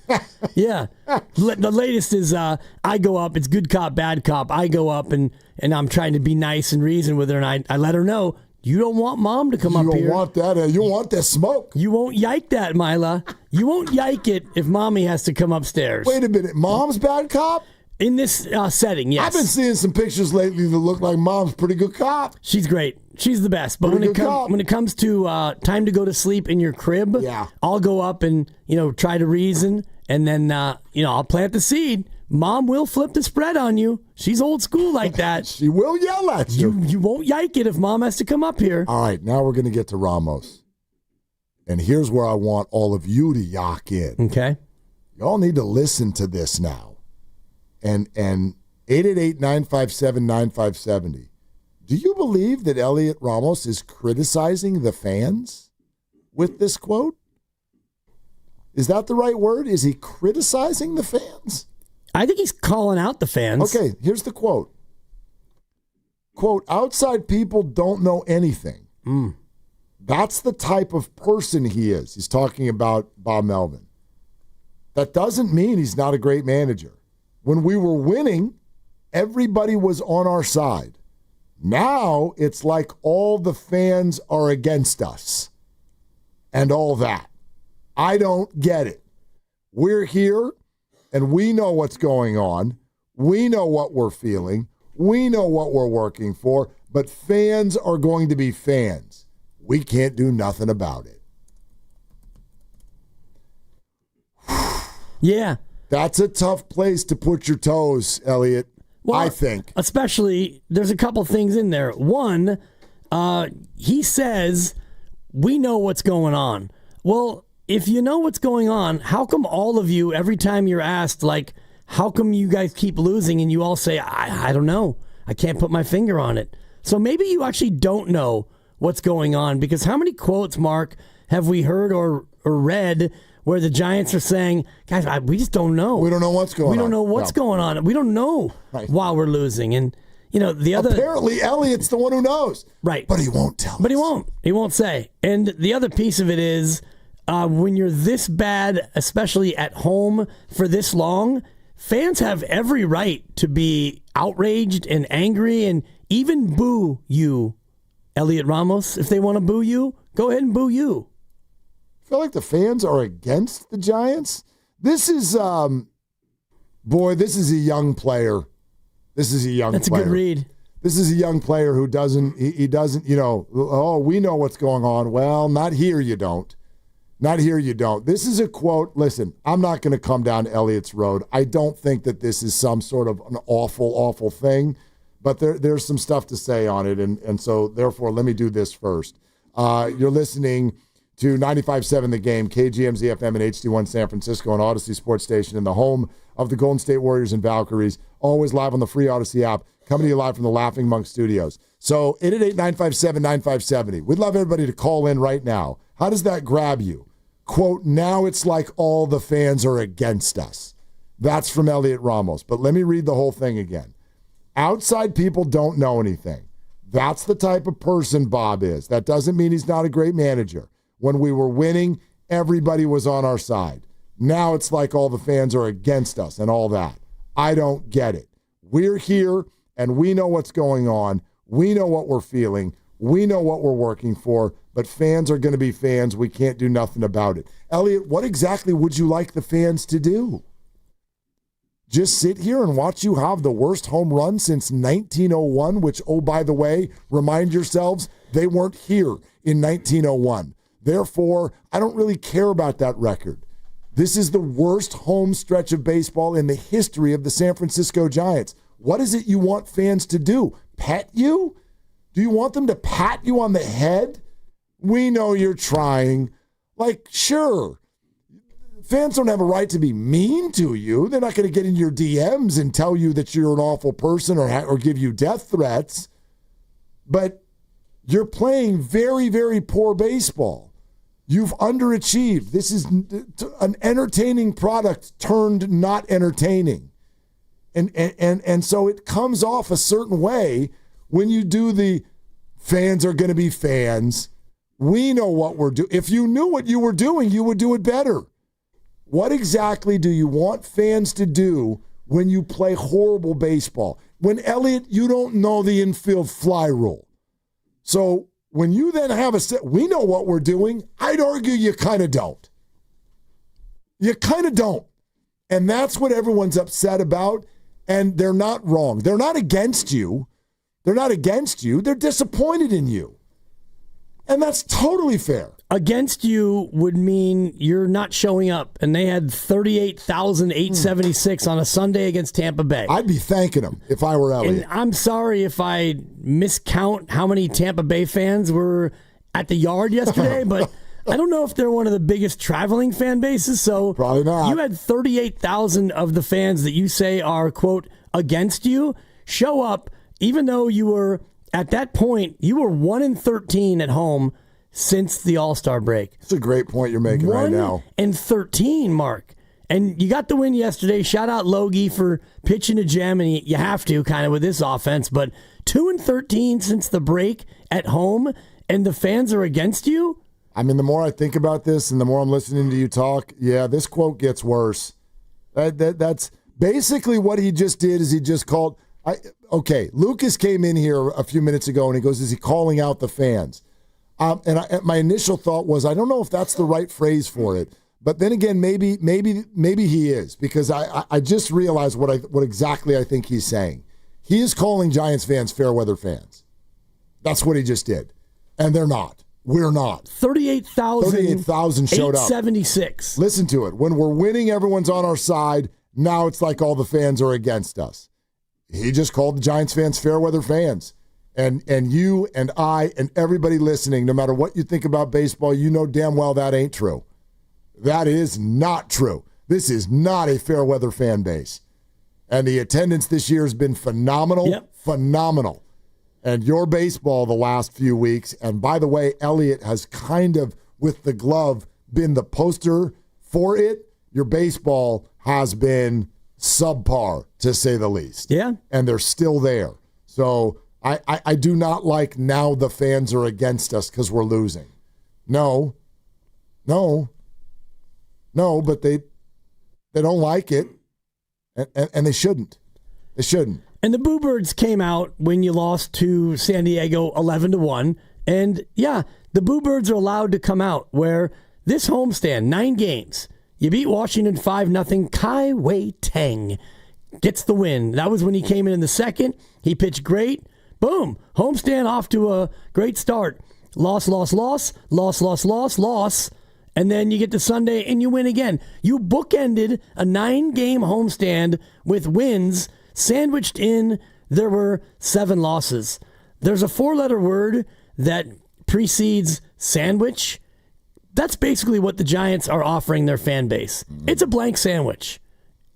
Yeah. The latest is I go up. It's good cop, bad cop. I go up and I'm trying to be nice and reason with her, and I let her know, you don't want Mom to come up here. You don't want that. You want that smoke. You won't yike that, Mila. You won't yike it if Mommy has to come upstairs. Wait a minute. Mom's bad cop? In this setting, yes. I've been seeing some pictures lately that look like Mom's pretty good cop. She's great. She's the best. But when it comes to time to go to sleep in your crib, I'll go up and try to reason, and then I'll plant the seed. Mom will flip the spread on you. She's old school like that. She will yell at you. You won't yike it if Mom has to come up here. All right, now we're going to get to Ramos. And here's where I want all of you to yak in. Okay. Y'all need to listen to this now. And 888-957-9570. Do you believe that Elliot Ramos is criticizing the fans with this quote? Is that the right word? Is he criticizing the fans? I think he's calling out the fans. Okay, here's the quote. Quote, outside people don't know anything. That's the type of person he is. He's talking about Bob Melvin. That doesn't mean he's not a great manager. When we were winning, everybody was on our side. Now it's like all the fans are against us and all that. I don't get it. We're here and we know what's going on. We know what we're feeling. We know what we're working for, but fans are going to be fans. We can't do nothing about it. Yeah. That's a tough place to put your toes, Elliot, I think. Especially, there's a couple things in there. One, he says, we know what's going on. Well, if you know what's going on, how come all of you, every time you're asked, like, how come you guys keep losing, and you all say, I don't know. I can't put my finger on it. So maybe you actually don't know what's going on, because how many quotes, Mark, have we heard or read where the Giants are saying, guys, we just don't know. We don't know what's going on. We don't know what's going on. We don't know why we're losing. And, the other... Apparently, Elliot's the one who knows. Right. But he won't tell us. But he won't. He won't say. And the other piece of it is, when you're this bad, especially at home for this long, fans have every right to be outraged and angry and even boo you, Elliot Ramos. If they want to boo you, go ahead and boo you. I feel like the fans are against the Giants. This is, this is a young player. That's a good read. This is a young player who doesn't, he doesn't, we know what's going on. Well, not here you don't. Not here you don't. This is a quote. Listen, I'm not going to come down Elliot's road. I don't think that this is some sort of an awful, awful thing, but there's some stuff to say on it. And so, therefore, let me do this first. You're listening to 95.7 The Game, KGMZ FM and HD1 San Francisco on Odyssey Sports Station in the home of the Golden State Warriors and Valkyries, always live on the free Odyssey app, coming to you live from the Laughing Monk Studios. So 888-957-9570. We'd love everybody to call in right now. How does that grab you? Quote, now it's like all the fans are against us. That's from Elliot Ramos. But let me read the whole thing again. Outside people don't know anything. That's the type of person Bob is. That doesn't mean he's not a great manager. When we were winning, everybody was on our side. Now it's like all the fans are against us and all that. I don't get it. We're here, and we know what's going on. We know what we're feeling. We know what we're working for, but fans are going to be fans. We can't do nothing about it. Elliot, what exactly would you like the fans to do? Just sit here and watch you have the worst home run since 1901, which, oh, by the way, remind yourselves, they weren't here in 1901. Therefore, I don't really care about that record. This is the worst home stretch of baseball in the history of the San Francisco Giants. What is it you want fans to do? Pet you? Do you want them to pat you on the head? We know you're trying. Like, sure. Fans don't have a right to be mean to you. They're not going to get in your DMs and tell you that you're an awful person or give you death threats. But you're playing very, very poor baseball. You've underachieved. This is an entertaining product turned not entertaining. And so it comes off a certain way when you do the fans are going to be fans. We know what we're doing. If you knew what you were doing, you would do it better. What exactly do you want fans to do when you play horrible baseball? When, Elliot, you don't know the infield fly rule. So when you then have we know what we're doing, I'd argue you kind of don't. You kind of don't. And that's what everyone's upset about, and they're not wrong. They're not against you. They're not against you. They're disappointed in you. And that's totally fair. Against you would mean you're not showing up, and they had 38,876 on a Sunday against Tampa Bay. I'd be thanking them if I were Elliot. And I'm sorry if I miscount how many Tampa Bay fans were at the Yard yesterday, but I don't know if they're one of the biggest traveling fan bases, so probably not. You had 38,000 of the fans that you say are, quote, against you, show up, even though you were... At that point, you were 1-13 at home since the All-Star break. That's a great point you're making right now. 1-13, Mark. And you got the win yesterday. Shout out Logie for pitching a gem, and you have to kind of with this offense. But 2-13 since the break at home, and the fans are against you? I mean, the more I think about this and the more I'm listening to you talk, yeah, this quote gets worse. That's basically what he just did is he just called... Okay, Lucas came in here a few minutes ago and he goes, is he calling out the fans? My initial thought was, I don't know if that's the right phrase for it. But then again, maybe he is, because I just realized what exactly I think he's saying. He is calling Giants fans fair weather fans. That's what he just did. And they're not. We're not. 38,000 showed up. 876. Listen to it. When we're winning, everyone's on our side. Now it's like all the fans are against us. He just called the Giants fans fair weather fans. And you and I and everybody listening, no matter what you think about baseball, you know damn well that ain't true. That is not true. This is not a fair weather fan base. And the attendance this year has been phenomenal. Yep. Phenomenal. And your baseball the last few weeks, and by the way, Elliot has kind of, with the glove, been the poster for it. Your baseball has been subpar, to say the least. Yeah. And they're still there. So I do not like now the fans are against us because we're losing. No, but they don't like it, and they shouldn't. They shouldn't. And the Boo Birds came out when you lost to San Diego 11-1. And yeah, the Boo Birds are allowed to come out, where this homestand, 9 games, you beat Washington 5-0. Kai Wei Teng gets the win. That was when he came in the second. He pitched great. Boom. Homestand off to a great start. Loss. And then you get to Sunday and you win again. You bookended a 9-game homestand with wins. Sandwiched in, there were 7 losses. There's a 4-letter word that precedes sandwich. That's basically what the Giants are offering their fan base. It's a blank sandwich,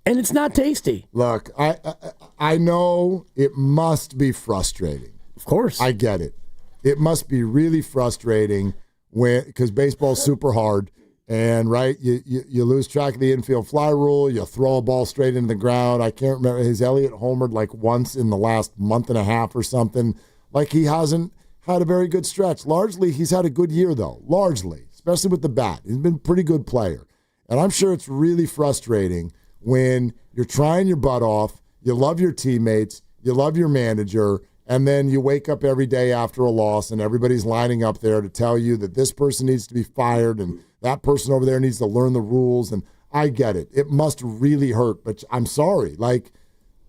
and it's not tasty. Look, I know it must be frustrating. Of course. I get it. It must be really frustrating because baseball's super hard. And, right, you lose track of the infield fly rule. You throw a ball straight into the ground. I can't remember. Has Elliott homered like once in the last month and a half or something? Like, he hasn't had a very good stretch. Largely, he's had a good year, though. Largely, especially with the bat. He's been a pretty good player. And I'm sure it's really frustrating when you're trying your butt off, you love your teammates, you love your manager, and then you wake up every day after a loss and everybody's lining up there to tell you that this person needs to be fired and that person over there needs to learn the rules. And I get it. It must really hurt, but I'm sorry. Like,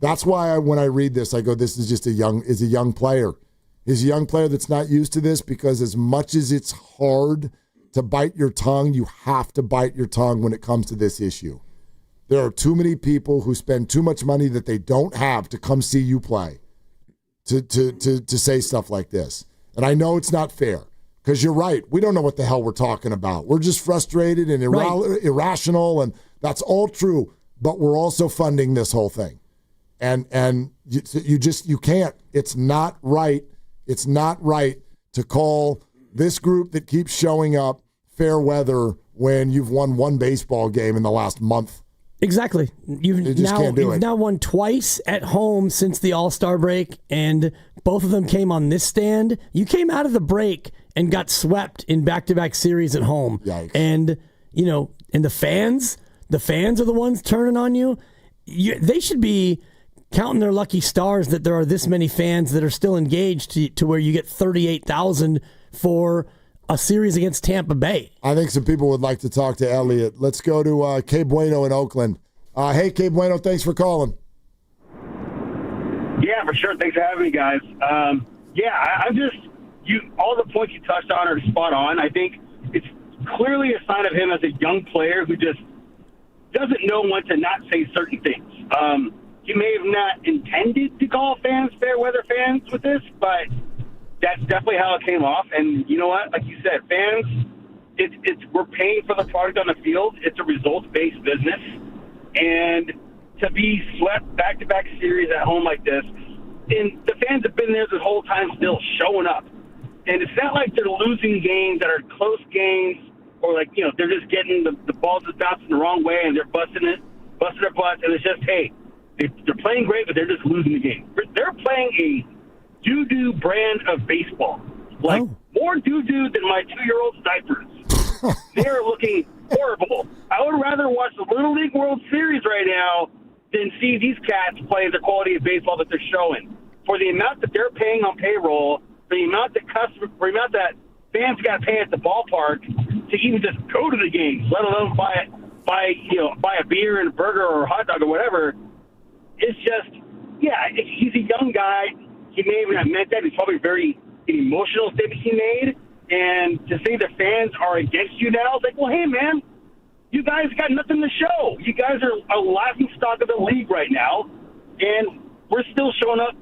that's why when I read this, I go, this is just a young player. He's a young player that's not used to this, because as much as it's hard to bite your tongue, you have to bite your tongue when it comes to this issue. There are too many people who spend too much money that they don't have to come see you play to say stuff like this. And I know it's not fair, because you're right. We don't know what the hell we're talking about. We're just frustrated and irrational, and that's all true. But we're also funding this whole thing. And you can't. It's not right. It's not right to call this group that keeps showing up fair weather when you've won one baseball game in the last month. Exactly. You've now won twice at home since the All-Star break, and both of them came on this stand. You came out of the break and got swept in back-to-back series at home. Yikes. And, and the fans are the ones turning on you. They should be counting their lucky stars that there are this many fans that are still engaged to where you get 38,000 for a series against Tampa Bay. I think some people would like to talk to Elliot. Let's go to Kay Bueno in Oakland. Hey, Kay Bueno, thanks for calling. Yeah, for sure. Thanks for having me, guys. I'm just all the points you touched on are spot on. I think it's clearly a sign of him as a young player who just doesn't know when to not say certain things. He may have not intended to call fans fair weather fans with this, but that's definitely how it came off. And you know what? Like you said, fans, we're paying for the product on the field. It's a results-based business. And to be swept back-to-back series at home like this, and the fans have been there this whole time still showing up. And it's not like they're losing games that are close games or they're just getting the balls just bouncing the wrong way and they're busting their butts. And it's just, hey, they're playing great, but they're just losing the game. They're playing a doo-doo brand of baseball. More doo-doo than my 2-year-old's diapers. They're looking horrible. I would rather watch the Little League World Series right now than see these cats play the quality of baseball that they're showing. For the amount that they're paying on payroll, for the amount that fans got to pay at the ballpark to even just go to the games, let alone buy a beer and a burger or a hot dog or whatever, it's just, he's a young guy. He may have not meant that. It's probably very emotional statement he made. And to say the fans are against you now, it's like, well, hey, man, you guys got nothing to show. You guys are a laughing stock of the league right now, and we're still showing up,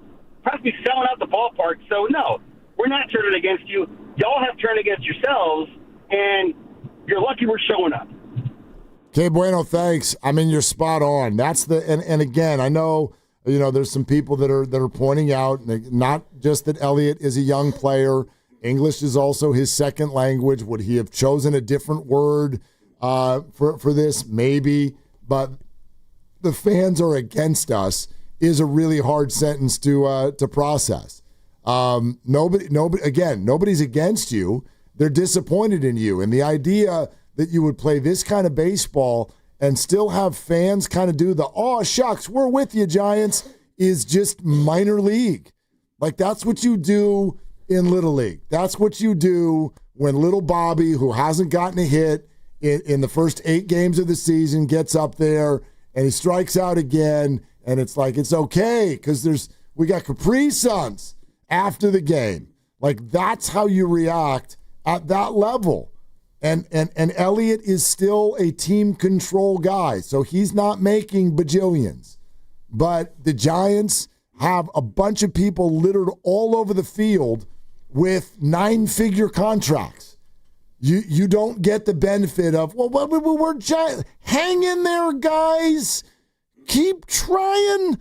practically selling out the ballpark. So, no, we're not turning against you. Y'all have turned against yourselves, and you're lucky we're showing up. Okay, Bueno, thanks. I mean, you're spot on. That's and again, I know, there's some people that are pointing out, not just that Elliot is a young player. English is also his second language. Would he have chosen a different word for this? Maybe. But the fans are against us is a really hard sentence to process. Nobody's against you. They're disappointed in you. And the idea that you would play this kind of baseball and still have fans kind of do the, oh, shucks, we're with you, Giants, is just minor league. Like, that's what you do in Little League. That's what you do when little Bobby, who hasn't gotten a hit in the first 8 games of the season, gets up there and he strikes out again, and it's like, it's okay because we got Capri Suns after the game. Like, that's how you react at that level. And Elliott is still a team control guy, so he's not making bajillions. But the Giants have a bunch of people littered all over the field with 9-figure contracts. You don't get the benefit of, we're Giants. Hang in there, guys. Keep trying.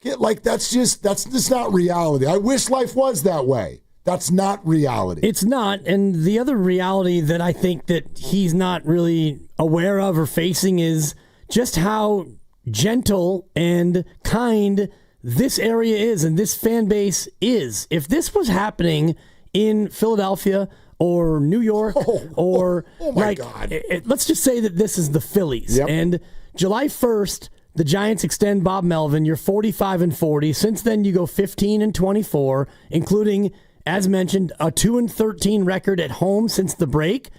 That's just not reality. I wish life was that way. That's not reality. It's not. And the other reality that I think that he's not really aware of or facing is just how gentle and kind this area is and this fan base is. If this was happening in Philadelphia or New York or God. Let's just say that this is the Phillies. Yep. And July 1st, the Giants extend Bob Melvin. You're 45-40. Since then, you go 15-24, including, as mentioned, a 2-13 record at home since the break.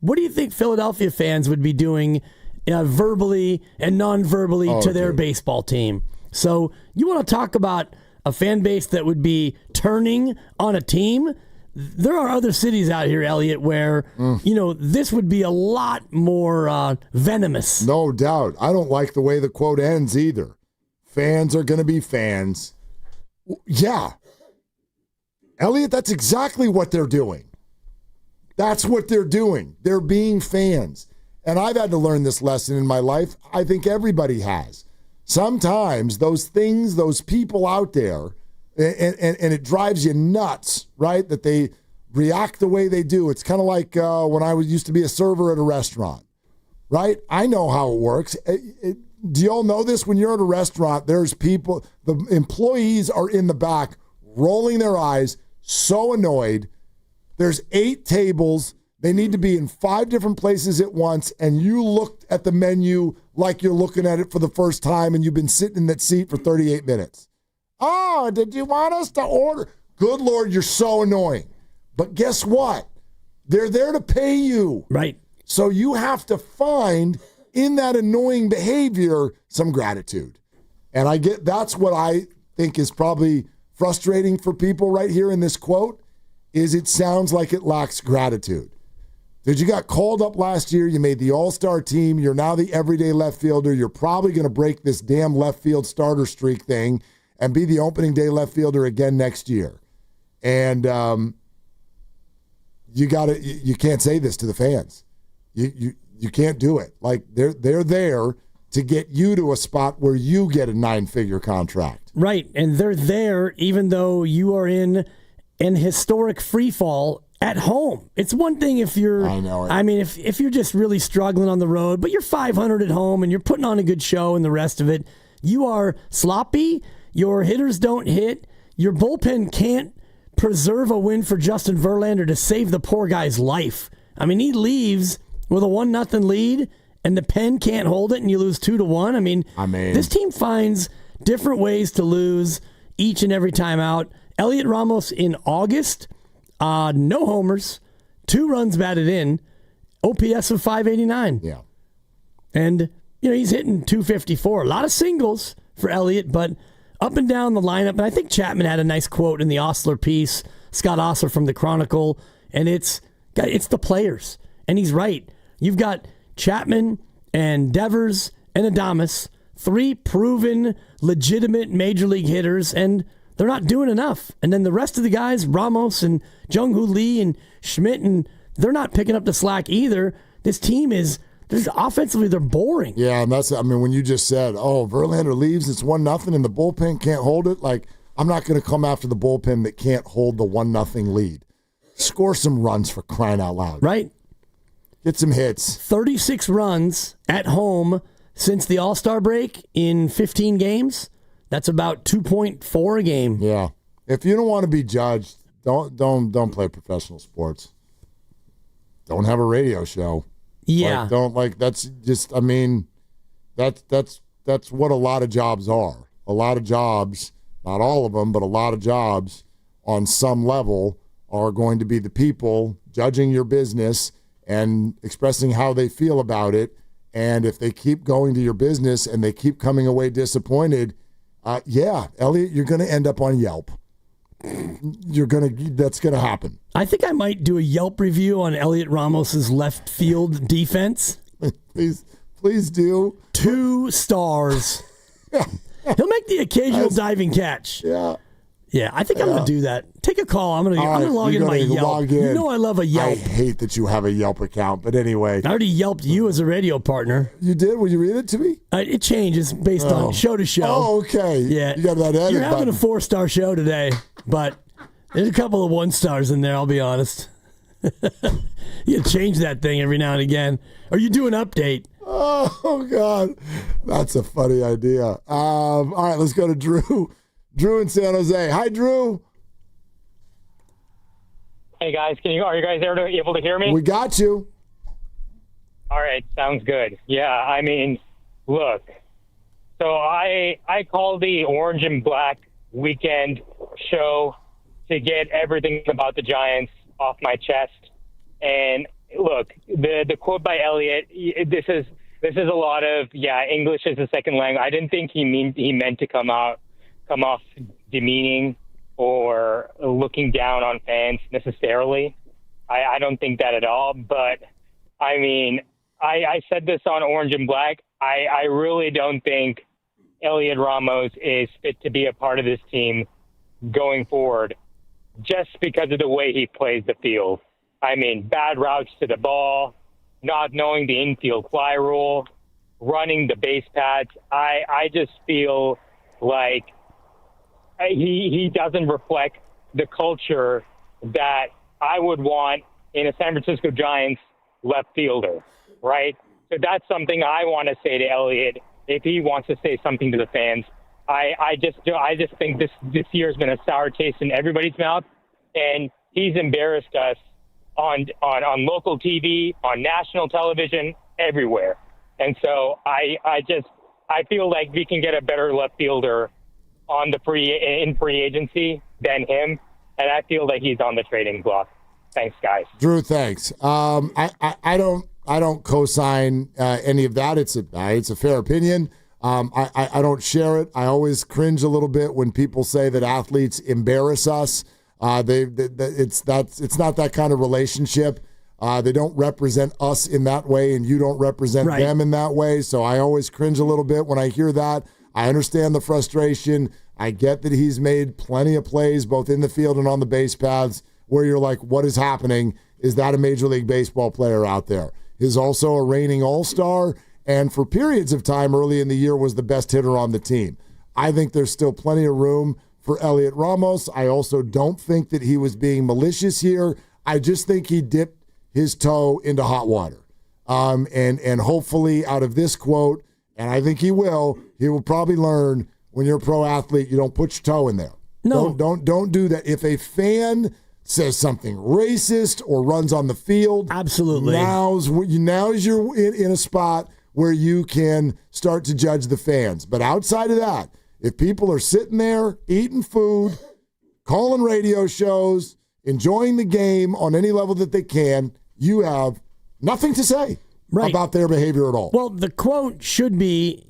What do you think Philadelphia fans would be doing verbally and non-verbally to their baseball team? So you want to talk about a fan base that would be turning on a team? There are other cities out here, Elliot, where, this would be a lot more venomous. No doubt. I don't like the way the quote ends either. Fans are going to be fans. Yeah. Elliot, that's exactly what they're doing. That's what they're doing. They're being fans. And I've had to learn this lesson in my life. I think everybody has. Sometimes those things, those people out there, and it drives you nuts, right, that they react the way they do. It's kind of like when I used to be a server at a restaurant, right? I know how it works. Do you all know this? When you're at a restaurant, there's people, the employees are in the back rolling their eyes, so annoyed, There's 8 tables. They need to be in 5 different places at once, and you looked at the menu like you're looking at it for the first time, and you've been sitting in that seat for 38 minutes. Oh, did you want us to order? Good Lord, you're so annoying. But guess what? They're there to pay you. Right. So you have to find in that annoying behavior some gratitude. And that's what I think is probably frustrating for people right here in this quote, is it sounds like it lacks gratitude. Because you got called up last year, you made the all-star team, you're now the everyday left fielder, you're probably going to break this damn left field starter streak thing and be the opening day left fielder again next year. And you can't say this to the fans. You can't do it. Like they're there to get you to a spot where you get a 9-figure contract. Right, and they're there even though you are in an historic free fall at home. It's one thing if you're, I know it. I mean, if you're just really struggling on the road, but you're 500 at home and you're putting on a good show and the rest of it, you are sloppy, your hitters don't hit, your bullpen can't preserve a win for Justin Verlander to save the poor guy's life. I mean, he leaves with a 1-0 lead and the pen can't hold it and you lose 2-1. I mean, this team finds different ways to lose each and every time out. Elliot Ramos in August, no homers, 2 runs batted in, OPS of 589. Yeah. And, he's hitting 254. A lot of singles for Elliot, but up and down the lineup. And I think Chapman had a nice quote in the Osler piece, Scott Osler from the Chronicle, and it's the players. And he's right. You've got Chapman and Devers and Adames, 3 proven, legitimate major league hitters, and they're not doing enough. And then the rest of the guys, Ramos and Jung-Hoo Lee and Schmidt, and they're not picking up the slack either. This team offensively, they're boring. Yeah, and when you just said, Verlander leaves, it's 1-0, and the bullpen can't hold it. Like, I'm not going to come after the bullpen that can't hold the 1-0 lead. Score some runs for crying out loud. Right. Get some hits. 36 runs at home since the All-Star break in 15 games. That's about 2.4 a game. Yeah. If you don't want to be judged, don't play professional sports. Don't have a radio show. Yeah. That's just, that's what a lot of jobs are. A lot of jobs, not all of them, but a lot of jobs on some level are going to be the people judging your business and expressing how they feel about it. And if they keep going to your business and they keep coming away disappointed, Elliot, you're going to end up on Yelp. That's going to happen. I think I might do a Yelp review on Elliot Ramos's left field defense. Please do. 2 stars. He'll make the occasional diving catch. Yeah, I think I'm going to do that. Take a call. I'm going to log into my Yelp. You know I love a Yelp. I hate that you have a Yelp account, but anyway. I already Yelped you as a radio partner. You did? Will you read it to me? It changes based on show to show. Oh, okay. Yeah. You got that edit You're having button. a 4-star show today, but there's a couple of 1-stars in there, I'll be honest. You change that thing every now and again. Or you do an update. Oh, God. That's a funny idea. All right, let's go to Drew. Drew in San Jose. Hi, Drew. Hey, guys. Are you guys able to hear me? We got you. All right. Sounds good. Yeah, look. So I call the Orange and Black weekend show to get everything about the Giants off my chest. And look, the quote by Elliott, this is a lot of, English is a second language. I didn't think he meant to come off demeaning or looking down on fans necessarily. I don't think that at all. But, I said this on Orange and Black. I really don't think Elliot Ramos is fit to be a part of this team going forward just because of the way he plays the field. Bad routes to the ball, not knowing the infield fly rule, running the base pads. I just feel like he doesn't reflect the culture that I would want in a San Francisco Giants left fielder, right? So that's something I want to say to Elliott if he wants to say something to the fans. I just think this year has been a sour taste in everybody's mouth, and he's embarrassed us on local TV, on national television, everywhere. And so I feel like we can get a better left fielder in free agency than him, and I feel like he's on the trading block. Thanks, guys. Drew, thanks. I don't co-sign any of that. It's a fair opinion. I don't share it. I always cringe a little bit when people say that athletes embarrass us. It's not that kind of relationship. They don't represent us in that way, and you don't represent them in that way. So I always cringe a little bit when I hear that. I understand the frustration. I get that he's made plenty of plays both in the field and on the base paths where you're like, what is happening? Is that a Major League Baseball player out there? He's also a reigning all-star, and for periods of time early in the year was the best hitter on the team. I think there's still plenty of room for Elliot Ramos. I also don't think that he was being malicious here. I just think he dipped his toe into hot water. And hopefully out of this quote, and I think he will probably learn when you're a pro athlete, you don't put your toe in there. No. Don't do that. If a fan says something racist or runs on the field, absolutely. Now is you're in a spot where you can start to judge the fans. But outside of that, if people are sitting there eating food, calling radio shows, enjoying the game on any level that they can, you have nothing to say about their behavior at all. Well, the quote should be,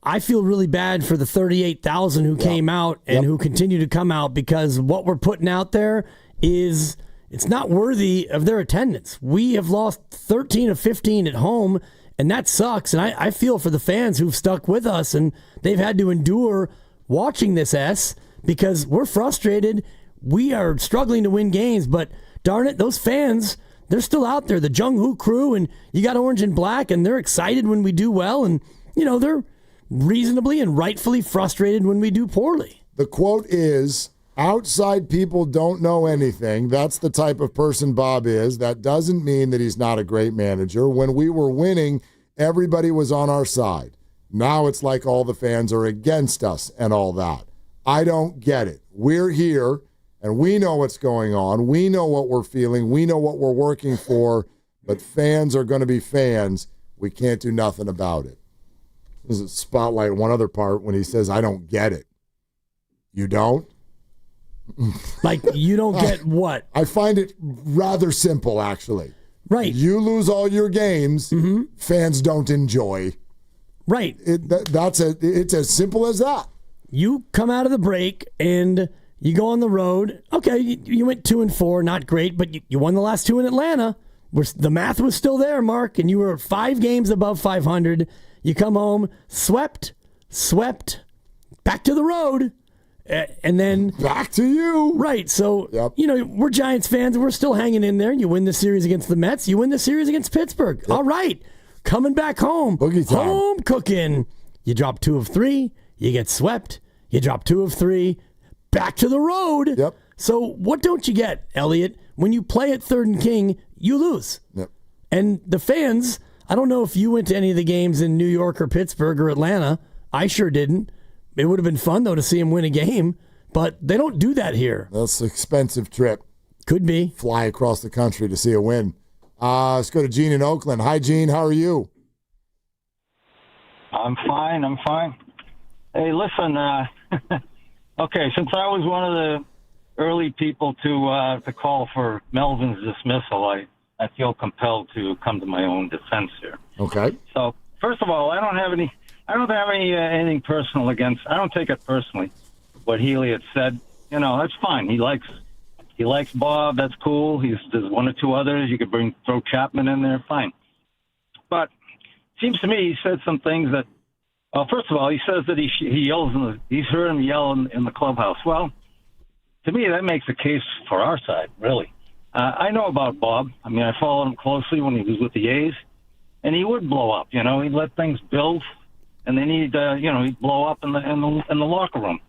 I feel really bad for the 38,000 who came out and who continue to come out, because what we're putting out there is it's not worthy of their attendance. We have lost 13 of 15 at home, and that sucks. And I feel for the fans who've stuck with us, and they've had to endure watching this because we're frustrated. We are struggling to win games, but darn it, those fans, they're still out there. The Jung Hoo crew, and you got Orange and Black, and they're excited when we do well, and they're reasonably and rightfully frustrated when we do poorly. The quote is, outside people don't know anything. That's the type of person Bob is. That doesn't mean that he's not a great manager. When we were winning, everybody was on our side. Now it's like all the fans are against us and all that. I don't get it. We're here, and we know what's going on. We know what we're feeling. We know what we're working for, but fans are going to be fans. We can't do nothing about it. This is spotlight one other part when he says, I don't get it. You don't? Like, you don't get what? I find it rather simple, actually. Right. You lose all your games, fans don't enjoy. Right. It's as simple as that. You come out of the break and you go on the road. Okay, you went 2-4, not great, but you won the last two in Atlanta. The math was still there, Mark, and you were 5 games above 500. You come home, swept, back to the road. And then back to you. Right. So, we're Giants fans and we're still hanging in there. You win the series against the Mets. You win the series against Pittsburgh. Yep. All right. Coming back home. Boogie time. Home cooking. You drop 2 of 3. You get swept. You drop 2 of 3. Back to the road. Yep. So what don't you get, Elliot? When you play at Third and King, you lose. Yep. And the fans, I don't know if you went to any of the games in New York or Pittsburgh or Atlanta. I sure didn't. It would have been fun, though, to see him win a game, but they don't do that here. That's an expensive trip. Could be. Fly across the country to see a win. Let's go to Gene in Oakland. Hi, Gene. How are you? I'm fine. Hey, listen, okay, since I was one of the early people to call for Melvin's dismissal, I feel compelled to come to my own defense here. Okay. So, first of all, I don't have anything personal against. I don't take it personally. What Healy had said, that's fine. He likes Bob. That's cool. There's 1 or 2 others. You could throw Chapman in there. Fine. But it seems to me he said some things that. Well, first of all, he says that he yells. He's heard him yell in the clubhouse. Well, to me, that makes a case for our side. Really, I know about Bob. I mean, I followed him closely when he was with the A's, and he would blow up. He'd let things build. And then he'd blow up in the locker room.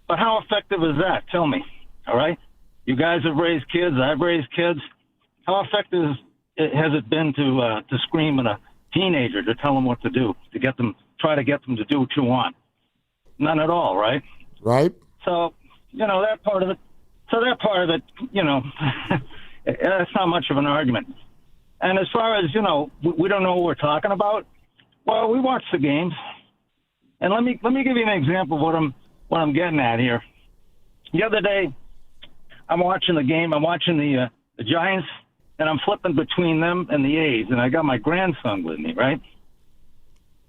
But how effective is that? Tell me. All right, you guys have raised kids. I've raised kids. How effective has it been to scream at a teenager to tell them what to do, try to get them to do what you want? None at all, right? Right. So that part of it, So that part of it, that's not much of an argument. And as far as, we don't know what we're talking about, well, we watch the games. And let me give you an example of what I'm getting at here. The other day, I'm watching the game. I'm watching the Giants, and I'm flipping between them and the A's. And I got my grandson with me, right?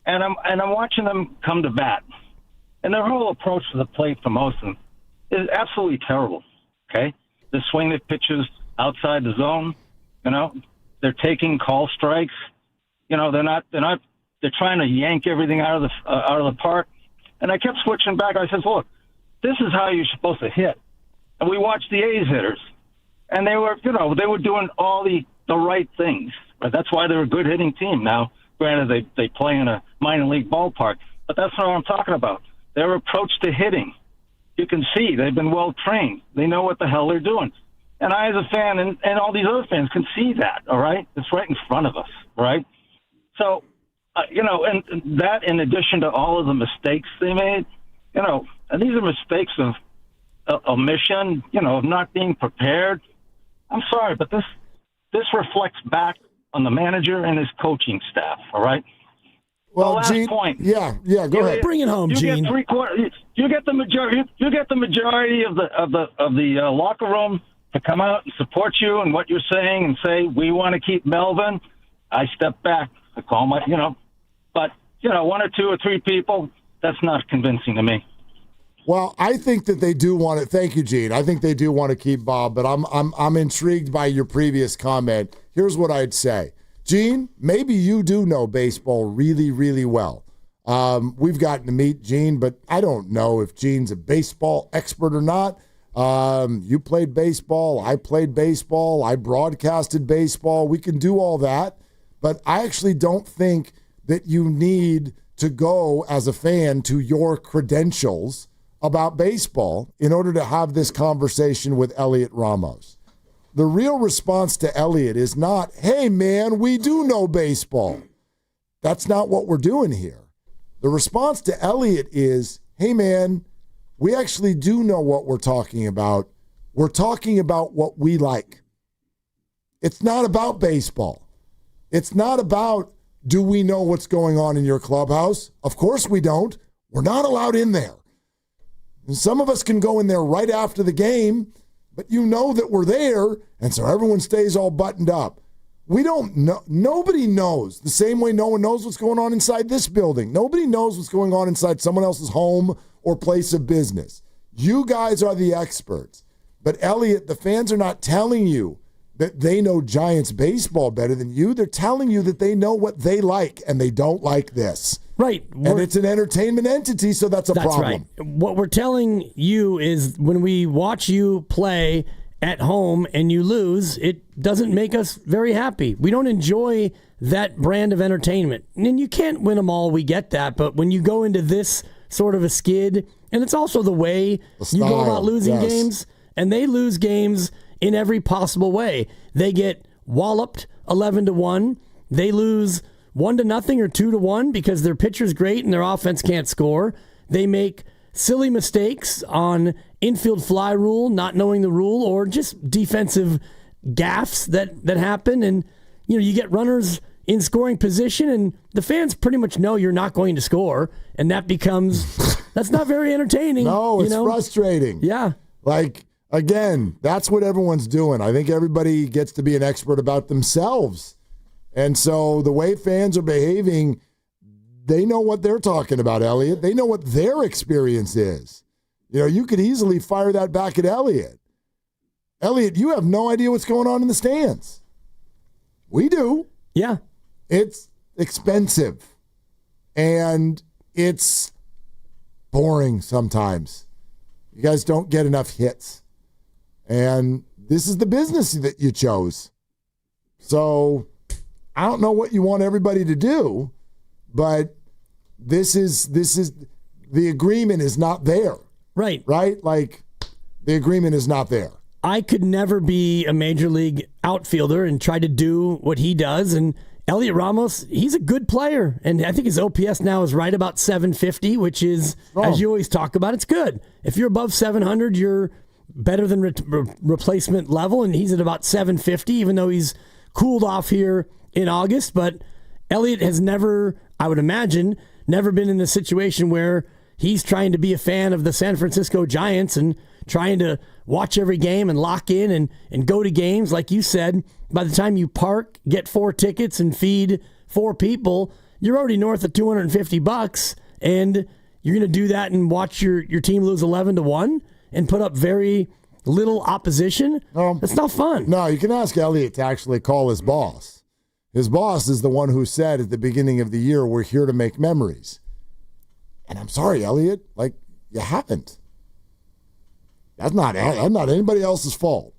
And I'm watching them come to bat. And their whole approach to the plate for most of them is absolutely terrible. Okay, they swing the pitches outside the zone. They're taking call strikes. They're trying to yank everything out of the park. And I kept switching back. I said, look, this is how you're supposed to hit. And we watched the A's hitters, and they were doing all the right things. But that's why they're a good hitting team. Now, granted, they play in a minor league ballpark, but that's not what I'm talking about. Their approach to hitting, you can see they've been well trained. They know what the hell they're doing. And I, as a fan, and all these other fans can see that, all right? It's right in front of us, right? So, and that in addition to all of the mistakes they made, and these are mistakes of omission, of not being prepared. I'm sorry, but this reflects back on the manager and his coaching staff, all right? Well, last Gene, point. Yeah, go ahead. Bring it home, Gene. You get the majority of the locker room to come out and support you and what you're saying and say, we want to keep Melvin. I step back. I call my, but, one or two or three people, that's not convincing to me. Well, I think that they do want to. Thank you, Gene. I think they do want to keep Bob, but I'm intrigued by your previous comment. Here's what I'd say. Gene, maybe you do know baseball really, really well. We've gotten to meet Gene, but I don't know if Gene's a baseball expert or not. You played baseball. I played baseball. I broadcasted baseball. We can do all that. But I actually don't think that you need to go as a fan to your credentials about baseball in order to have this conversation with Elliot Ramos. The real response to Elliot is not, hey, man, we do know baseball. That's not what we're doing here. The response to Elliot is, hey, man, we actually do know what we're talking about. We're talking about what we like. It's not about baseball. It's not about, do we know what's going on in your clubhouse? Of course we don't. We're not allowed in there. And some of us can go in there right after the game, but you know that we're there, and so everyone stays all buttoned up. We don't know. Nobody knows. The same way no one knows what's going on inside this building. Nobody knows what's going on inside someone else's home or place of business. You guys are the experts. But Elliot, the fans are not telling you that they know Giants baseball better than you. They're telling you that they know what they like, and they don't like this. Right. And it's an entertainment entity, so that's a problem. Right. What we're telling you is when we watch you play at home and you lose, it doesn't make us very happy. We don't enjoy that brand of entertainment. And you can't win them all, we get that. But when you go into this sort of a skid, and it's also the way you go about losing games, and they lose games in every possible way. They get walloped 11-1. They lose 1-0 or 2-1 because their pitcher's great and their offense can't score. They make silly mistakes on infield fly rule, not knowing the rule, or just defensive gaffes that happen. And you get runners in scoring position, and the fans pretty much know you're not going to score, and that becomes that's not very entertaining. No, it's frustrating. Yeah, Again, that's what everyone's doing. I think everybody gets to be an expert about themselves. And so the way fans are behaving, they know what they're talking about, Elliot. They know what their experience is. You could easily fire that back at Elliot. Elliot, you have no idea what's going on in the stands. We do. Yeah. It's expensive. And it's boring sometimes. You guys don't get enough hits. And this is the business that you chose. So I don't know what you want everybody to do, but this is the agreement is not there. Right. Right? Like the agreement is not there. I could never be a major league outfielder and try to do what he does. And Elliot Ramos, he's a good player. And I think his OPS now is right about 750, which is, as you always talk about, it's good. If you're above 700, you're better than replacement level, and he's at about 750, even though he's cooled off here in August. But Elliott has never, I would imagine, never been in the situation where he's trying to be a fan of the San Francisco Giants and trying to watch every game and lock in and go to games. Like you said, by the time you park, get 4 tickets, and feed 4 people, you're already north of $250, and you're going to do that and watch your team lose 11-1 and put up very little opposition. It's not fun. No, you can ask Elliott to actually call his boss. His boss is the one who said at the beginning of the year, we're here to make memories. And I'm sorry, Elliott, like, you haven't. That's not anybody else's fault.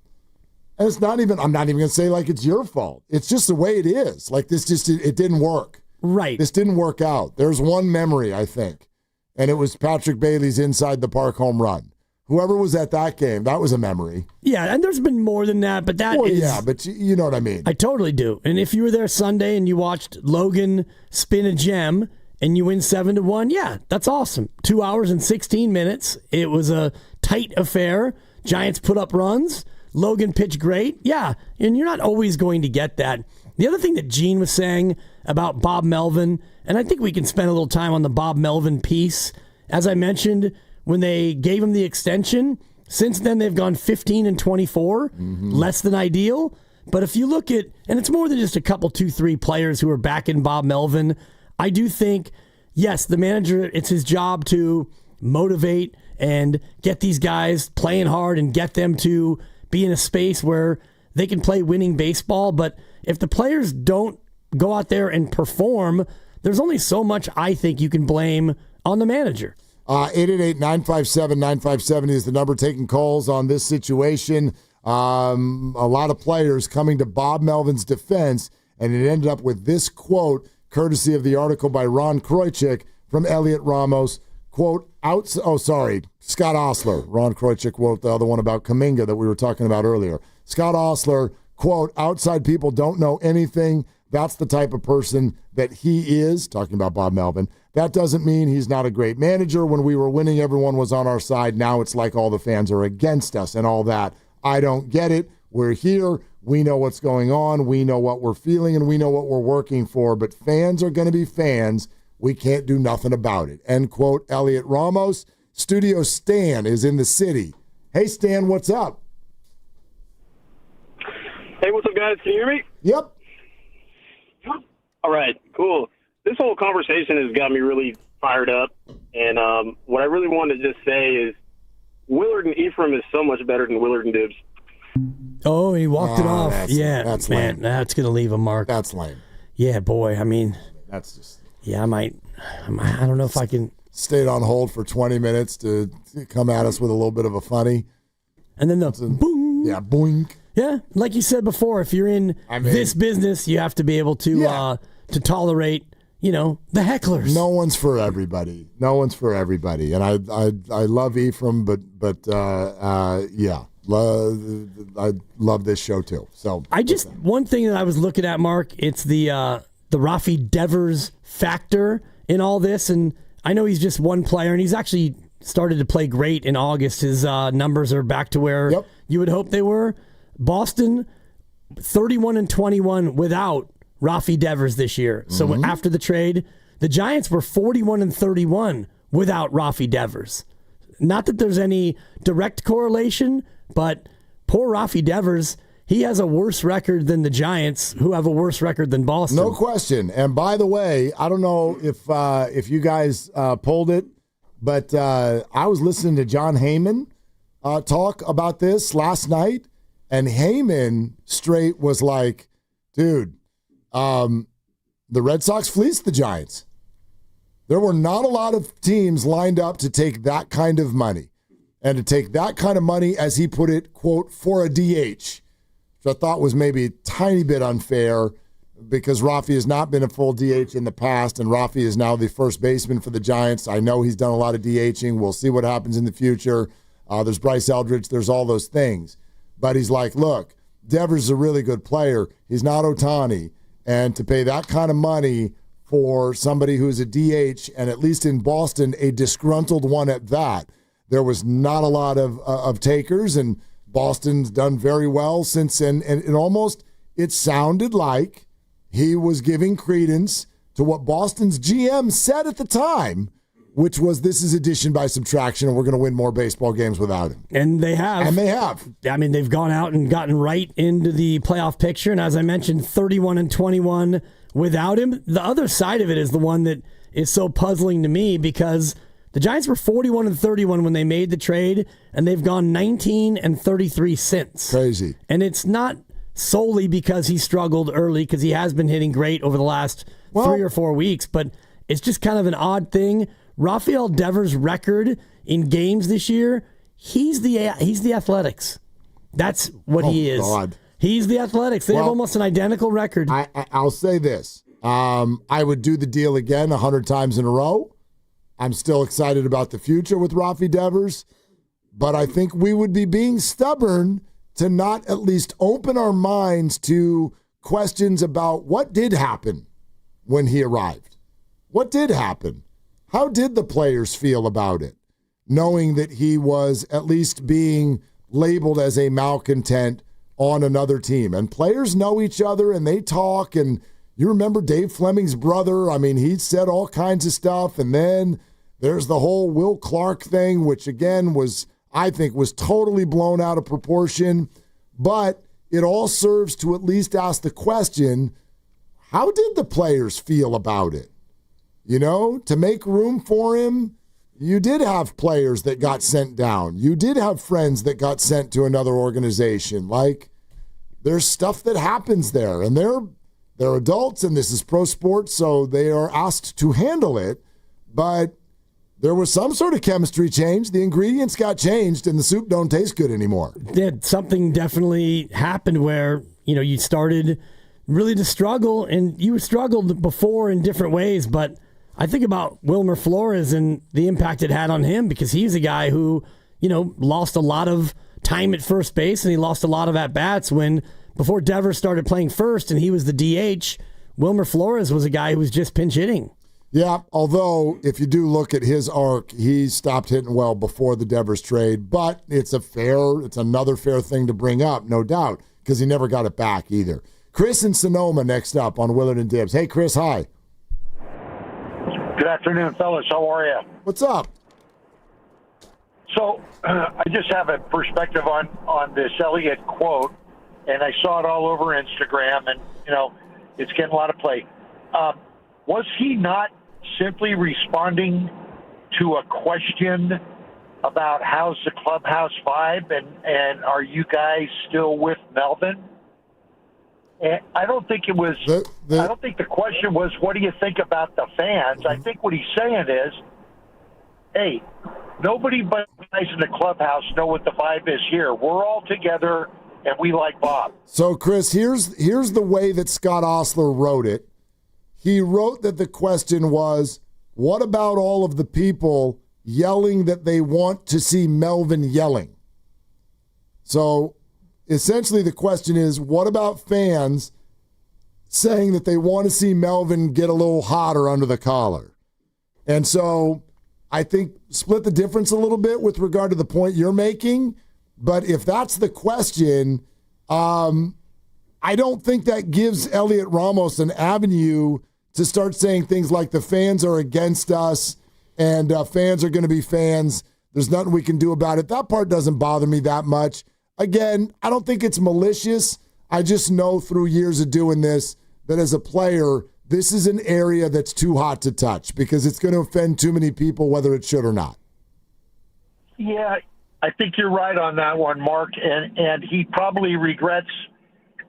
And it's not even, I'm not even going to say like it's your fault. It's just the way it is. Like it didn't work. Right. This didn't work out. There's one memory, I think, and it was Patrick Bailey's inside the park home run. Whoever was at that game, that was a memory. Yeah, and there's been more than that, but that is... Yeah, but you know what I mean. I totally do. And if you were there Sunday and you watched Logan spin a gem and you win 7-1, yeah, that's awesome. 2 hours and 16 minutes. It was a tight affair. Giants put up runs. Logan pitched great. Yeah, and you're not always going to get that. The other thing that Gene was saying about Bob Melvin, and I think we can spend a little time on the Bob Melvin piece. As I mentioned, when they gave him the extension, since then they've gone 15-24, less than ideal. But if you look at, and it's more than just a couple, 2-3 players who are backing Bob Melvin, I do think, yes, the manager, it's his job to motivate and get these guys playing hard and get them to be in a space where they can play winning baseball. But if the players don't go out there and perform, there's only so much I think you can blame on the manager. 888-957-9570 is the number taking calls on this situation. A lot of players coming to Bob Melvin's defense, and it ended up with this quote, courtesy of the article by Ron Kroichik from Elliot Ramos. Quote, Scott Osler. Ron Kroichik wrote the other one about Kaminga that we were talking about earlier. Scott Osler, quote, outside people don't know anything. That's the type of person that he is, talking about Bob Melvin. That doesn't mean he's not a great manager. When we were winning, everyone was on our side. Now it's like all the fans are against us and all that. I don't get it. We're here. We know what's going on. We know what we're feeling, and we know what we're working for. But fans are going to be fans. We can't do nothing about it. End quote, Elliot Ramos. Studio Stan is in the city. Hey, Stan, what's up? Hey, what's up, guys? Can you hear me? Yep. All right, cool. This whole conversation has got me really fired up. And what I really wanted to just say is Willard and Ephraim is so much better than Willard and Dibs. Oh, he walked it off. Yeah, that's man, lame. that's going to leave a mark. That's lame. Yeah, boy, I mean. That's just. Yeah, I don't know if I can. Stayed on hold for 20 minutes to come at us with a little bit of a funny. And then boom. Yeah, boink. Yeah, like you said before, if you're in this business, you have to be able to tolerate, the hecklers. No one's for everybody. And I love Ephraim, but yeah, I love this show too. So one thing that I was looking at, Mark, it's the Rafi Devers factor in all this, and I know he's just one player, and he's actually started to play great in August. His numbers are back to where you would hope they were. Boston, 31-21 without Rafi Devers this year. So after the trade, the Giants were 41-31 without Rafi Devers. Not that there's any direct correlation, but poor Rafi Devers, he has a worse record than the Giants, who have a worse record than Boston. No question. And by the way, I don't know if you guys pulled it, but I was listening to John Heyman talk about this last night, and Heyman straight was like, dude, the Red Sox fleeced the Giants. There were not a lot of teams lined up to take that kind of money, and to take that kind of money, as he put it, quote, for a DH, which I thought was maybe a tiny bit unfair because Rafi has not been a full DH in the past, and Rafi is now the first baseman for the Giants. I know he's done a lot of DHing. We'll see what happens in the future. There's Bryce Eldridge. There's all those things. But he's like, look, Devers is a really good player. He's not Ohtani. And to pay that kind of money for somebody who's a DH, and at least in Boston, a disgruntled one at that, there was not a lot of takers, and Boston's done very well since. And it sounded like he was giving credence to what Boston's GM said at the time, which was, this is addition by subtraction, and we're going to win more baseball games without him. And they have. I mean, they've gone out and gotten right into the playoff picture. And as I mentioned, 31-21 without him. The other side of it is the one that is so puzzling to me, because the Giants were 41-31 when they made the trade, and they've gone 19-33 since. Crazy. And it's not solely because he struggled early, because he has been hitting great over the last 3 or 4 weeks, but it's just kind of an odd thing. Rafael Devers' record in games this year, he's the Athletics. That's what he is. God. He's the Athletics. They have almost an identical record. I'll say this. I would do the deal again 100 times in a row. I'm still excited about the future with Rafi Devers, but I think we would be being stubborn to not at least open our minds to questions about what did happen when he arrived. What did happen? How did the players feel about it, knowing that he was at least being labeled as a malcontent on another team? And players know each other, and they talk, and you remember Dave Fleming's brother. I mean, he said all kinds of stuff, and then there's the whole Will Clark thing, which again I think was totally blown out of proportion, but it all serves to at least ask the question, how did the players feel about it? You know, to make room for him, you did have players that got sent down. You did have friends that got sent to another organization. Like, there's stuff that happens there, and they're adults, and this is pro sports, so they are asked to handle it. But there was some sort of chemistry change. The ingredients got changed, and the soup don't taste good anymore. Yeah, something definitely happened where, you started really to struggle, and you struggled before in different ways, but I think about Wilmer Flores and the impact it had on him, because he's a guy who, lost a lot of time at first base, and he lost a lot of at-bats before Devers started playing first and he was the DH. Wilmer Flores was a guy who was just pinch hitting. Yeah, although if you do look at his arc, he stopped hitting well before the Devers trade, but it's another fair thing to bring up, no doubt, because he never got it back either. Chris in Sonoma next up on Willard and Dibs. Hey, Chris, hi. Good afternoon, fellas. How are you? What's up? So I just have a perspective on this Elliott quote, and I saw it all over Instagram, and, it's getting a lot of play. Was he not simply responding to a question about how's the clubhouse vibe, and are you guys still with Melvin? And I don't think it was. I don't think the question was, "What do you think about the fans?" I think what he's saying is, "Hey, nobody but guys in the clubhouse know what the vibe is here. We're all together, and we like Bob." So, Chris, here's the way that Scott Osler wrote it. He wrote that the question was, "What about all of the people yelling that they want to see Melvin yelling?" So, essentially, the question is, what about fans saying that they want to see Melvin get a little hotter under the collar? And so I think split the difference a little bit with regard to the point you're making. But if that's the question, I don't think that gives Elliot Ramos an avenue to start saying things like the fans are against us and fans are going to be fans. There's nothing we can do about it. That part doesn't bother me that much. Again, I don't think it's malicious. I just know through years of doing this that as a player, this is an area that's too hot to touch because it's going to offend too many people, whether it should or not. Yeah, I think you're right on that one, Mark, and he probably regrets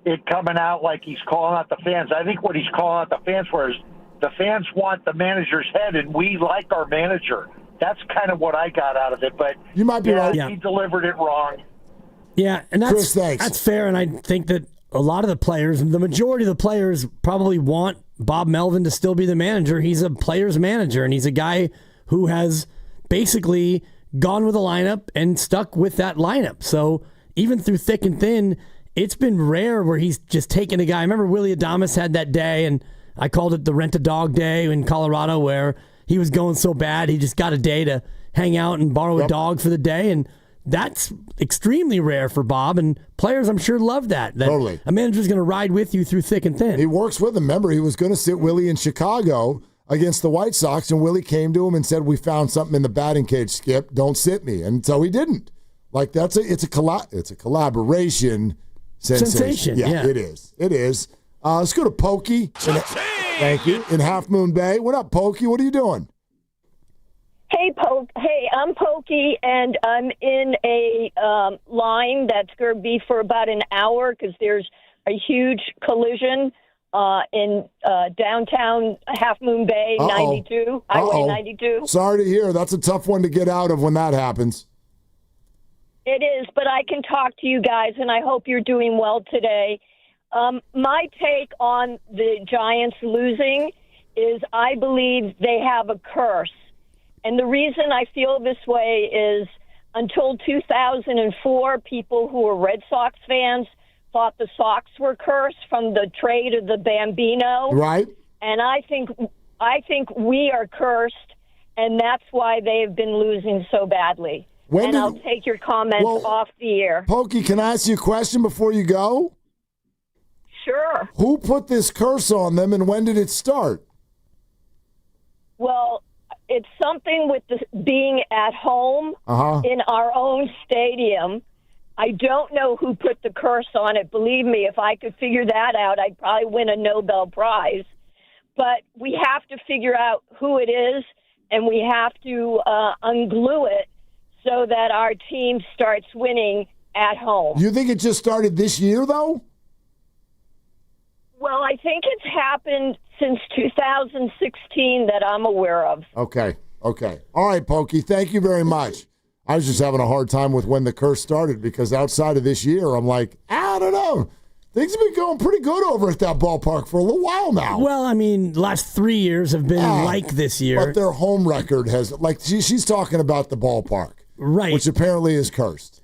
it coming out like he's calling out the fans. I think what he's calling out the fans for is the fans want the manager's head, and we like our manager. That's kind of what I got out of it. But you might be right. He delivered it wrong. Yeah, and Chris, thanks. That's fair, and I think that a lot of the players, the majority of the players, probably want Bob Melvin to still be the manager. He's a player's manager, and he's a guy who has basically gone with a lineup and stuck with that lineup. So even through thick and thin, it's been rare where he's just taken a guy. I remember Willie Adames had that day, and I called it the rent-a-dog day in Colorado, where he was going so bad he just got a day to hang out and borrow a dog for the day. And that's extremely rare for Bob. And players, I'm sure, love that. Totally. A manager's going to ride with you through thick and thin. He works with him. Remember, he was going to sit Willie in Chicago against the White Sox, and Willie came to him and said, we found something in the batting cage, Skip. Don't sit me. And so he didn't. Like, it's a collaboration sensation. Yeah, it is. It is. Let's go to Pokey. Thank you. In Half Moon Bay. What up, Pokey? What are you doing? Hey, I'm Pokey, and I'm in a line that's going to be for about an hour because there's a huge collision in downtown Half Moon Bay, 92, Highway 92. Sorry to hear. That's a tough one to get out of when that happens. It is, but I can talk to you guys, and I hope you're doing well today. My take on the Giants losing is I believe they have a curse. And the reason I feel this way is until 2004, people who were Red Sox fans thought the Sox were cursed from the trade of the Bambino. Right. And I think we are cursed, and that's why they've been losing so badly. I'll take your comments off the air. Pokey, can I ask you a question before you go? Sure. Who put this curse on them, and when did it start? Well, it's something with being at home in our own stadium. I don't know who put the curse on it. Believe me, if I could figure that out, I'd probably win a Nobel Prize. But we have to figure out who it is, and we have to unglue it so that our team starts winning at home. You think it just started this year, though? Well, I think it's happened since 2016 that I'm aware of. Okay. All right, Pokey, thank you very much. I was just having a hard time with when the curse started because outside of this year, I'm like, I don't know. Things have been going pretty good over at that ballpark for a little while now. Well, I mean, last 3 years have been like this year. But their home record has, like, she's talking about the ballpark. Right. Which apparently is cursed.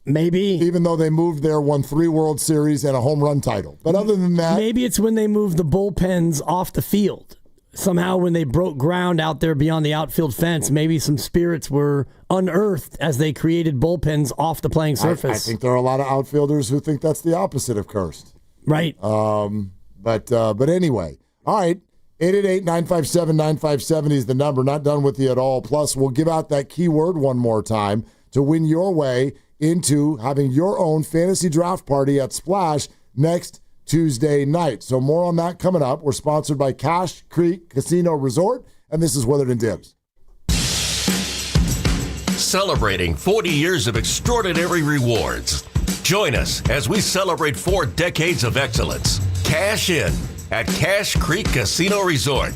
Maybe. Even though they moved there, won 3 World Series and a home run title. But other than that. Maybe it's when they moved the bullpens off the field. Somehow when they broke ground out there beyond the outfield fence, maybe some spirits were unearthed as they created bullpens off the playing surface. I think there are a lot of outfielders who think that's the opposite of cursed. Right. But anyway. All right. 888-957-9570 is the number. Not done with you at all. Plus, we'll give out that keyword one more time to win your way into having your own fantasy draft party at Splash next Tuesday night. So more on that coming up. We're sponsored by Cache Creek Casino Resort, and this is Willard Dibs. Celebrating 40 years of extraordinary rewards. Join us as we celebrate 4 decades of excellence. Cash in at Cache Creek Casino Resort.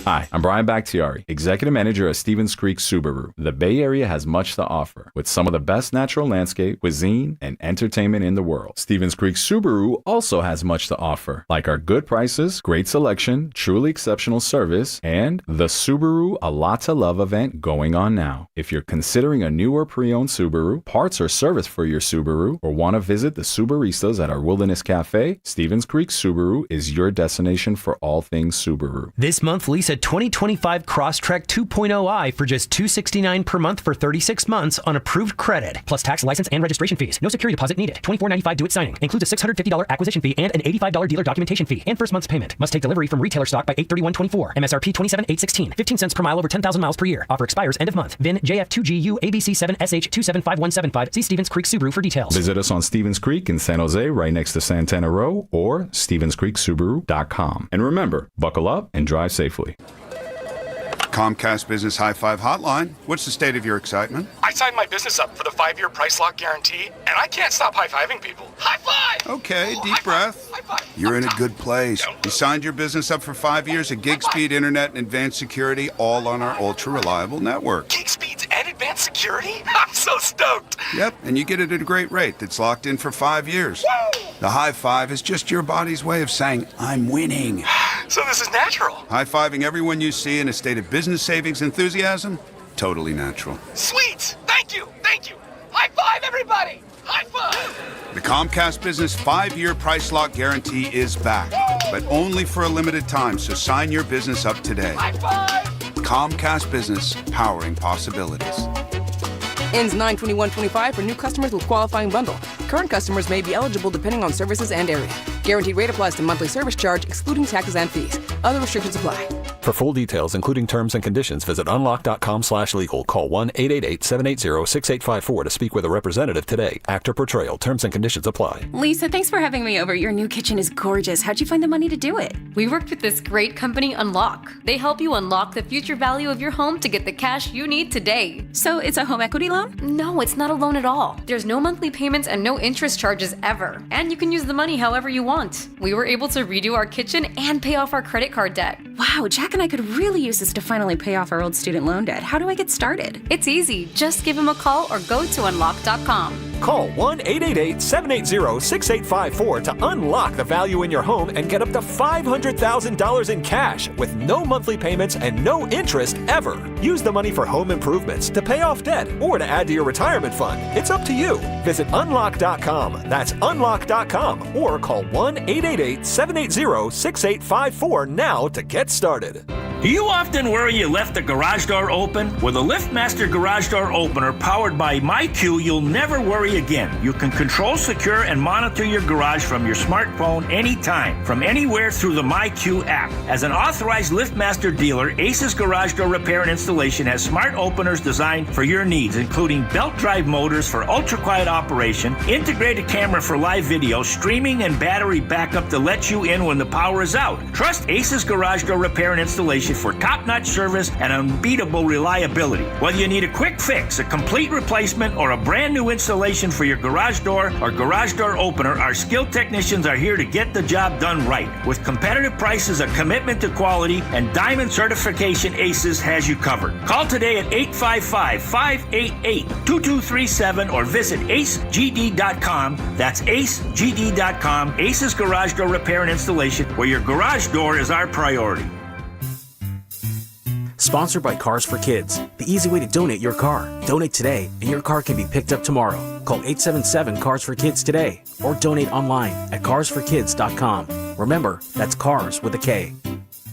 Hi, I'm Brian Bakhtiari, Executive Manager at Stevens Creek Subaru. The Bay Area has much to offer, with some of the best natural landscape, cuisine, and entertainment in the world. Stevens Creek Subaru also has much to offer, like our good prices, great selection, truly exceptional service, and the Subaru A Lot to Love event going on now. If you're considering a new or pre-owned Subaru, parts or service for your Subaru, or want to visit the Subaristas at our Wilderness Cafe, Stevens Creek Subaru is your destination for all things Subaru. This month, Lisa 2025 Crosstrek 2.0i for just $269 per month for 36 months on approved credit, plus tax, license, and registration fees. No security deposit needed. $24.95 do-it signing. Includes a $650 acquisition fee and an $85 dealer documentation fee and first month's payment. Must take delivery from retailer stock by 8/31/24. MSRP $27,816. 15 cents per mile over 10,000 miles per year. Offer expires end of month. VIN JF2GU ABC7SH 275175. See Stevens Creek Subaru for details. Visit us on Stevens Creek in San Jose, right next to Santana Row, or StevensCreekSubaru.com. And remember, buckle up and drive safely. Comcast Business High Five Hotline. What's the state of your excitement? I signed my business up for the 5-year price lock guarantee, and I can't stop high-fiving people. High five! Okay, deep breath. High five. You're in a good place. You signed your business up for 5 years of gig speed internet and advanced security, all on our ultra-reliable network. Gig speeds and advanced security? I'm so stoked. Yep, and you get it at a great rate that's locked in for 5 years. Woo! The high five is just your body's way of saying, I'm winning. So this is natural. High-fiving everyone you see in a state of business savings enthusiasm? Totally natural. Sweet! Thank you! Thank you! High five, everybody! High five! The Comcast Business 5-year price lock guarantee is back, but only for a limited time, so sign your business up today. High five! Comcast Business, powering possibilities. Ends 9/21/25 for new customers with qualifying bundle. Current customers may be eligible depending on services and area. Guaranteed rate applies to monthly service charge, excluding taxes and fees. Other restrictions apply. For full details, including terms and conditions, visit unlock.com/legal. Call 1-888-780-6854 to speak with a representative today. Actor portrayal. Terms and conditions apply. Lisa, thanks for having me over. Your new kitchen is gorgeous. How'd you find the money to do it? We worked with this great company, Unlock. They help you unlock the future value of your home to get the cash you need today. So it's a home equity loan? No, it's not a loan at all. There's no monthly payments and no interest charges ever. And you can use the money however you want. We were able to redo our kitchen and pay off our credit card debt. Wow, Jack and I could really use this to finally pay off our old student loan debt. How do I get started? It's easy. Just give him a call or go to unlock.com. Call 1-888-780-6854 to unlock the value in your home and get up to $500,000 in cash with no monthly payments and no interest ever. Use the money for home improvements, to pay off debt, or to add to your retirement fund. It's up to you. Visit unlock.com. That's unlock.com. Or call 1-888-780-6854 now to get started. Do you often worry you left the garage door open? With a LiftMaster garage door opener powered by MyQ, you'll never worry again. You can control, secure, and monitor your garage from your smartphone anytime, from anywhere through the MyQ app. As an authorized LiftMaster dealer, Ace's Garage Door Repair and Installation has smart openers designed for your needs, including belt drive motors for ultra-quiet operation, integrated camera for live video, streaming, and battery backup to let you in when the power is out. Trust Ace's Garage Door Repair and Installation for top-notch service and unbeatable reliability. Whether you need a quick fix, a complete replacement, or a brand new installation for your garage door or garage door opener, our skilled technicians are here to get the job done right. With competitive prices, a commitment to quality, and diamond certification, Aces has you covered. Call today at 855-588-2237 or visit acegd.com. That's acegd.com. Ace's Garage Door Repair and Installation, where your garage door is our priority. Sponsored by Cars for Kids, the easy way to donate your car. Donate today, and your car can be picked up tomorrow. Call 877-CARS-FOR-KIDS today, or donate online at carsforkids.com. Remember, that's cars with a K.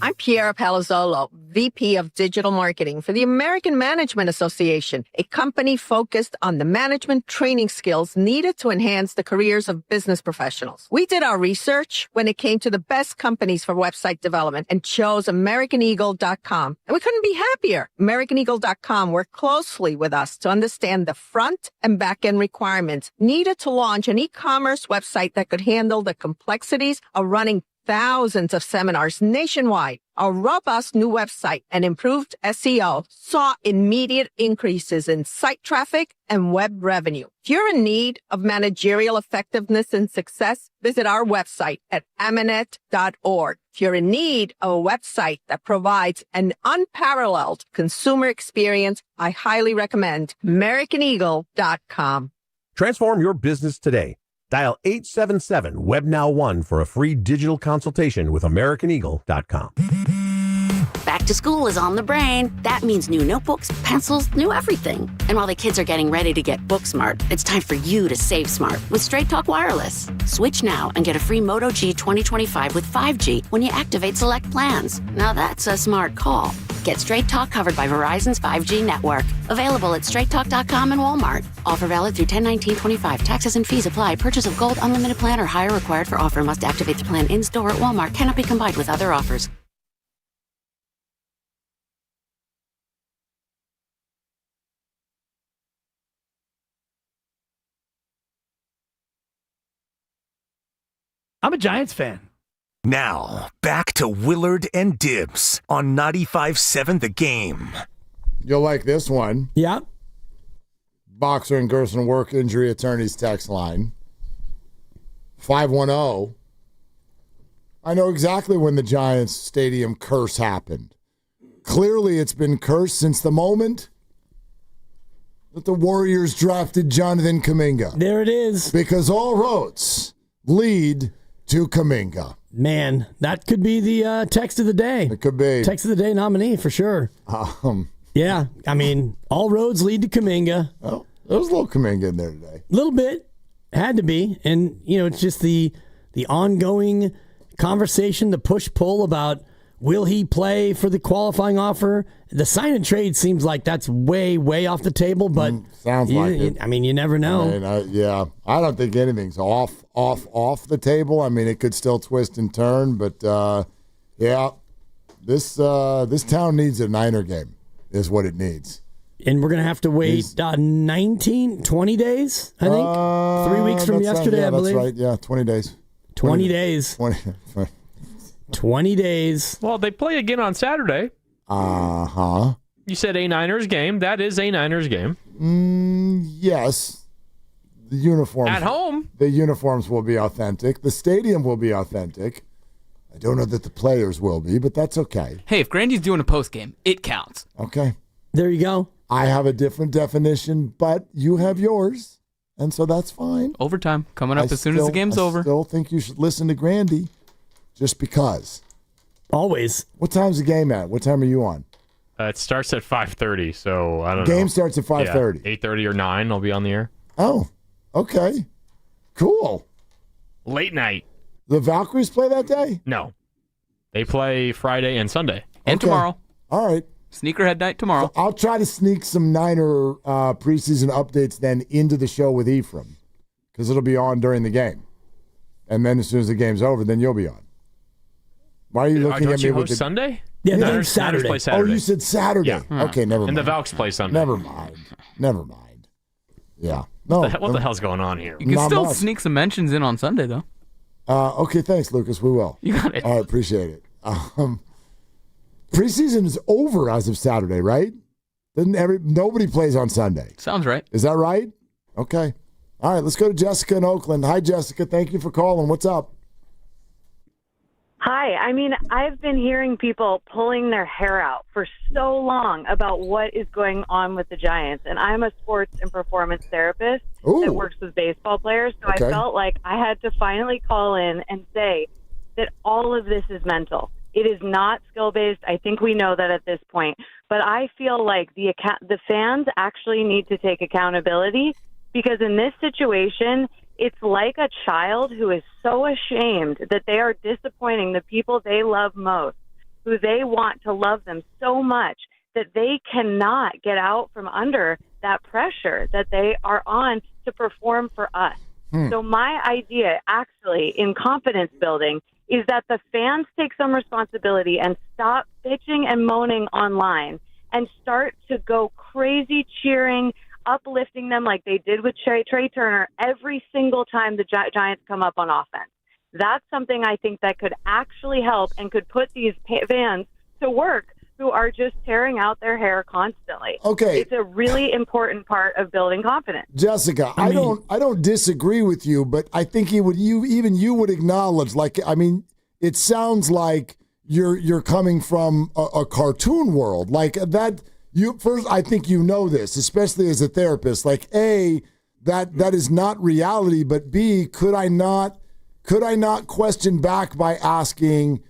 I'm Piera Palazzolo, VP of Digital Marketing for the American Management Association, a company focused on the management training skills needed to enhance the careers of business professionals. We did our research when it came to the best companies for website development and chose AmericanEagle.com. And we couldn't be happier. AmericanEagle.com worked closely with us to understand the front and back end requirements needed to launch an e-commerce website that could handle the complexities of running thousands of seminars nationwide. Our robust new website and improved SEO saw immediate increases in site traffic and web revenue. If you're in need of managerial effectiveness and success, visit our website at amanet.org. If you're in need of a website that provides an unparalleled consumer experience, I highly recommend AmericanEagle.com. Transform your business today. Dial 877-WebNow1 for a free digital consultation with AmericanEagle.com. Back to school is on the brain. That means new notebooks, pencils, new everything. And while the kids are getting ready to get book smart, it's time for you to save smart with Straight Talk Wireless. Switch now and get a free Moto G 2025 with 5G when you activate select plans. Now that's a smart call. Get Straight Talk covered by Verizon's 5G network. Available at straighttalk.com and Walmart. Offer valid through 10/19/25. Taxes and fees apply. Purchase of gold unlimited plan or higher required for offer. Must activate the plan in-store at Walmart. Cannot be combined with other offers. I'm a Giants fan. Now, back to Willard and Dibs on 95.7 The Game. You'll like this one. Yeah. Boxer and Gerson Work Injury Attorneys text line. 510. I know exactly when the Giants stadium curse happened. Clearly, it's been cursed since the moment that the Warriors drafted Jonathan Kaminga. There it is. Because all roads lead to Kaminga. Man, that could be the text of the day. It could be. Text of the day nominee for sure. Yeah, I mean, all roads lead to Kaminga. Oh, there was a little Kaminga in there today. A little bit. Had to be. And, you know, it's just the ongoing conversation, the push-pull about Will he play for the qualifying offer? The sign and trade seems like that's way, way off the table, but sounds like it. I mean, you never know. I don't think anything's off the table. I mean, it could still twist and turn, but this town needs a Niner game, is what it needs. And we're going to have to wait 20 days, I think. 3 weeks from yesterday, I believe. That's right. Yeah, 20 days. 20 days. 20 days. Well, they play again on Saturday. Uh-huh. You said a Niners game. That is a Niners game. Yes. The uniforms. At home. The uniforms will be authentic. The stadium will be authentic. I don't know that the players will be, but that's okay. Hey, if Grandy's doing a post game, it counts. Okay. There you go. I have a different definition, but you have yours, and so that's fine. Overtime coming up as soon as the game's over. I still think you should listen to Grandy, just because. Always. What time's the game at? What time are you on? It starts at 5:30, so I don't know. Game starts at 5:30. 8:30 or 9, I'll be on the air. Oh, okay. Cool. Late night. The Valkyries play that day? No. They play Friday and Sunday. And tomorrow. All right. Sneakerhead night tomorrow. So I'll try to sneak some Niner preseason updates then into the show with Ephraim, because it'll be on during the game. And then as soon as the game's over, then you'll be on. Why are you looking at me with the Sunday? Yeah, Niners Saturday. play Saturday. Oh, you said Saturday. Yeah. Okay, never mind. And the Valks play Sunday. Never mind. Yeah. No. What the hell's going on here? You can still sneak some mentions in on Sunday, though. Okay, thanks, Lucas. We will. You got it. All right, appreciate it. Preseason is over as of Saturday, right? Nobody plays on Sunday. Sounds right. Is that right? Okay. All right, let's go to Jessica in Oakland. Hi, Jessica. Thank you for calling. What's up? Hi. I mean, I've been hearing people pulling their hair out for so long about what is going on with the Giants, and I'm a sports and performance therapist that works with baseball players, so Okay. I felt like I had to finally call in and say that all of this is mental. It is not skill-based. I think we know that at this point. But I feel like the fans actually need to take accountability, because in this situation, it's like a child who is so ashamed that they are disappointing the people they love most, who they want to love them so much that they cannot get out from under that pressure that they are on to perform for us. So my idea, actually, in confidence building, is that the fans take some responsibility and stop bitching and moaning online and start to go crazy cheering, uplifting them like they did with Trey Turner every single time the Giants come up on offense. That's something I think that could actually help and could put these fans to work who are just tearing out their hair constantly. Okay. It's a really important part of building confidence. Jessica, I don't disagree with you, but I think you would acknowledge, like, I mean, it sounds like you're coming from a cartoon world. Like that first, I think you know this, especially as a therapist. Like, A, that is not reality, but B, could I not question back by asking,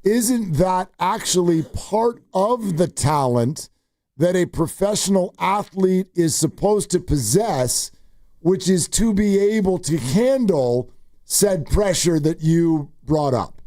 isn't that actually part of the talent that a professional athlete is supposed to possess, which is to be able to handle said pressure that you brought up?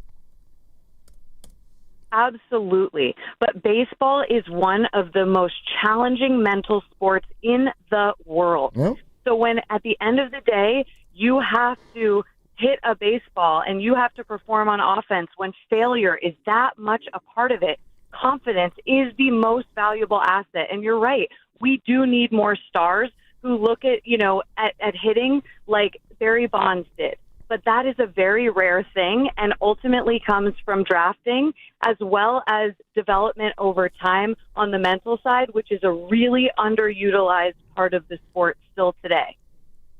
Absolutely. But baseball is one of the most challenging mental sports in the world. Yep. So when at the end of the day, you have to hit a baseball and you have to perform on offense, when failure is that much a part of it, confidence is the most valuable asset. And you're right. We do need more stars who look at hitting like Barry Bonds did. But that is a very rare thing and ultimately comes from drafting as well as development over time on the mental side, which is a really underutilized part of the sport still today.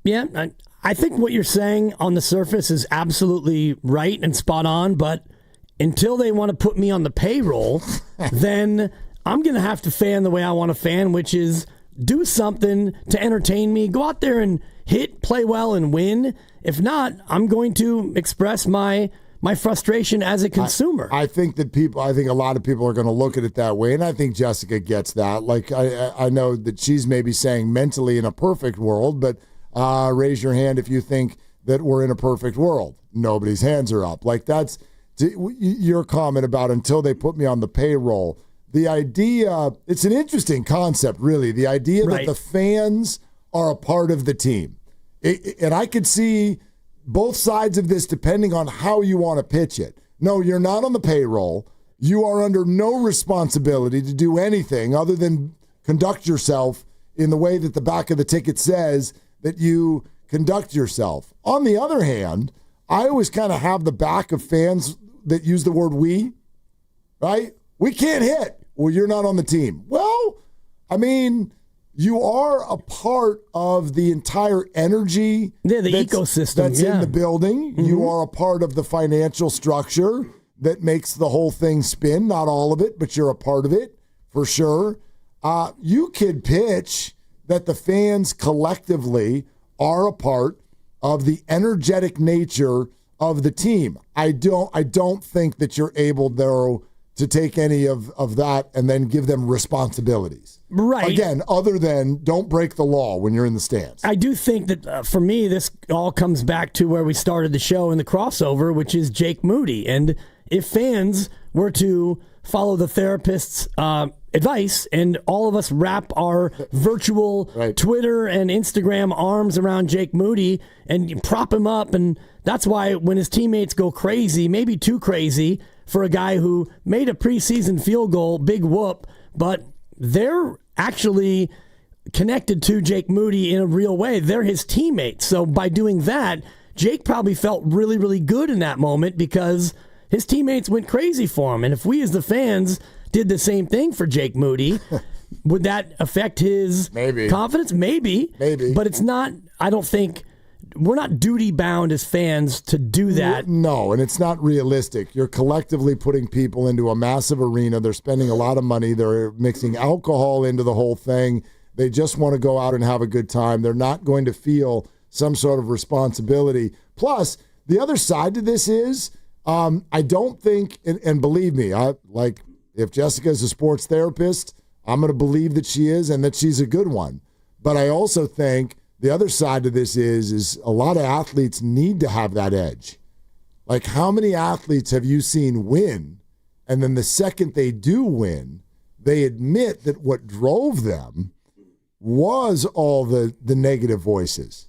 Yeah, I think what you're saying on the surface is absolutely right and spot on, but until they want to put me on the payroll, then I'm going to have to fan the way I want to fan, which is do something to entertain me. Go out there and hit, play well, and win. If not, I'm going to express my frustration as a consumer. I think a lot of people are going to look at it that way, and I think Jessica gets that. Like, I know that she's maybe saying mentally in a perfect world, but raise your hand if you think that we're in a perfect world. Nobody's hands are up. Like, that's to your comment about until they put me on the payroll, the idea, it's an interesting concept, really. The idea that the fans are a part of the team. And I could see both sides of this depending on how you want to pitch it. No, you're not on the payroll. You are under no responsibility to do anything other than conduct yourself in the way that the back of the ticket says that you conduct yourself. On the other hand, I always kind of have the back of fans that use the word we, right? We can't hit. Well, you're not on the team. Well, I mean, you are a part of the entire energy. Yeah, the ecosystem that's in the building. Mm-hmm. You are a part of the financial structure that makes the whole thing spin. Not all of it, but you're a part of it for sure. You could pitch that the fans collectively are a part of the energetic nature of the team. I don't think that you're able, though, to take any of that and then give them responsibilities. Right. Again, other than don't break the law when you're in the stands. I do think that for me, this all comes back to where we started the show in the crossover, which is Jake Moody. And if fans were to follow the therapist's advice and all of us wrap our virtual Twitter and Instagram arms around Jake Moody and prop him up, and that's why when his teammates go crazy, maybe too crazy for a guy who made a preseason field goal, big whoop, but they're actually connected to Jake Moody in a real way. They're his teammates. So by doing that, Jake probably felt really, really good in that moment because his teammates went crazy for him. And if we as the fans did the same thing for Jake Moody, would that affect his confidence? Maybe. But it's not, I don't think, we're not duty-bound as fans to do that. No, and it's not realistic. You're collectively putting people into a massive arena. They're spending a lot of money. They're mixing alcohol into the whole thing. They just want to go out and have a good time. They're not going to feel some sort of responsibility. Plus, the other side to this is, I don't think, and believe me, if Jessica is a sports therapist, I'm going to believe that she is and that she's a good one. But I also think the other side to this is a lot of athletes need to have that edge. Like, how many athletes have you seen win, and then the second they do win, they admit that what drove them was all the negative voices.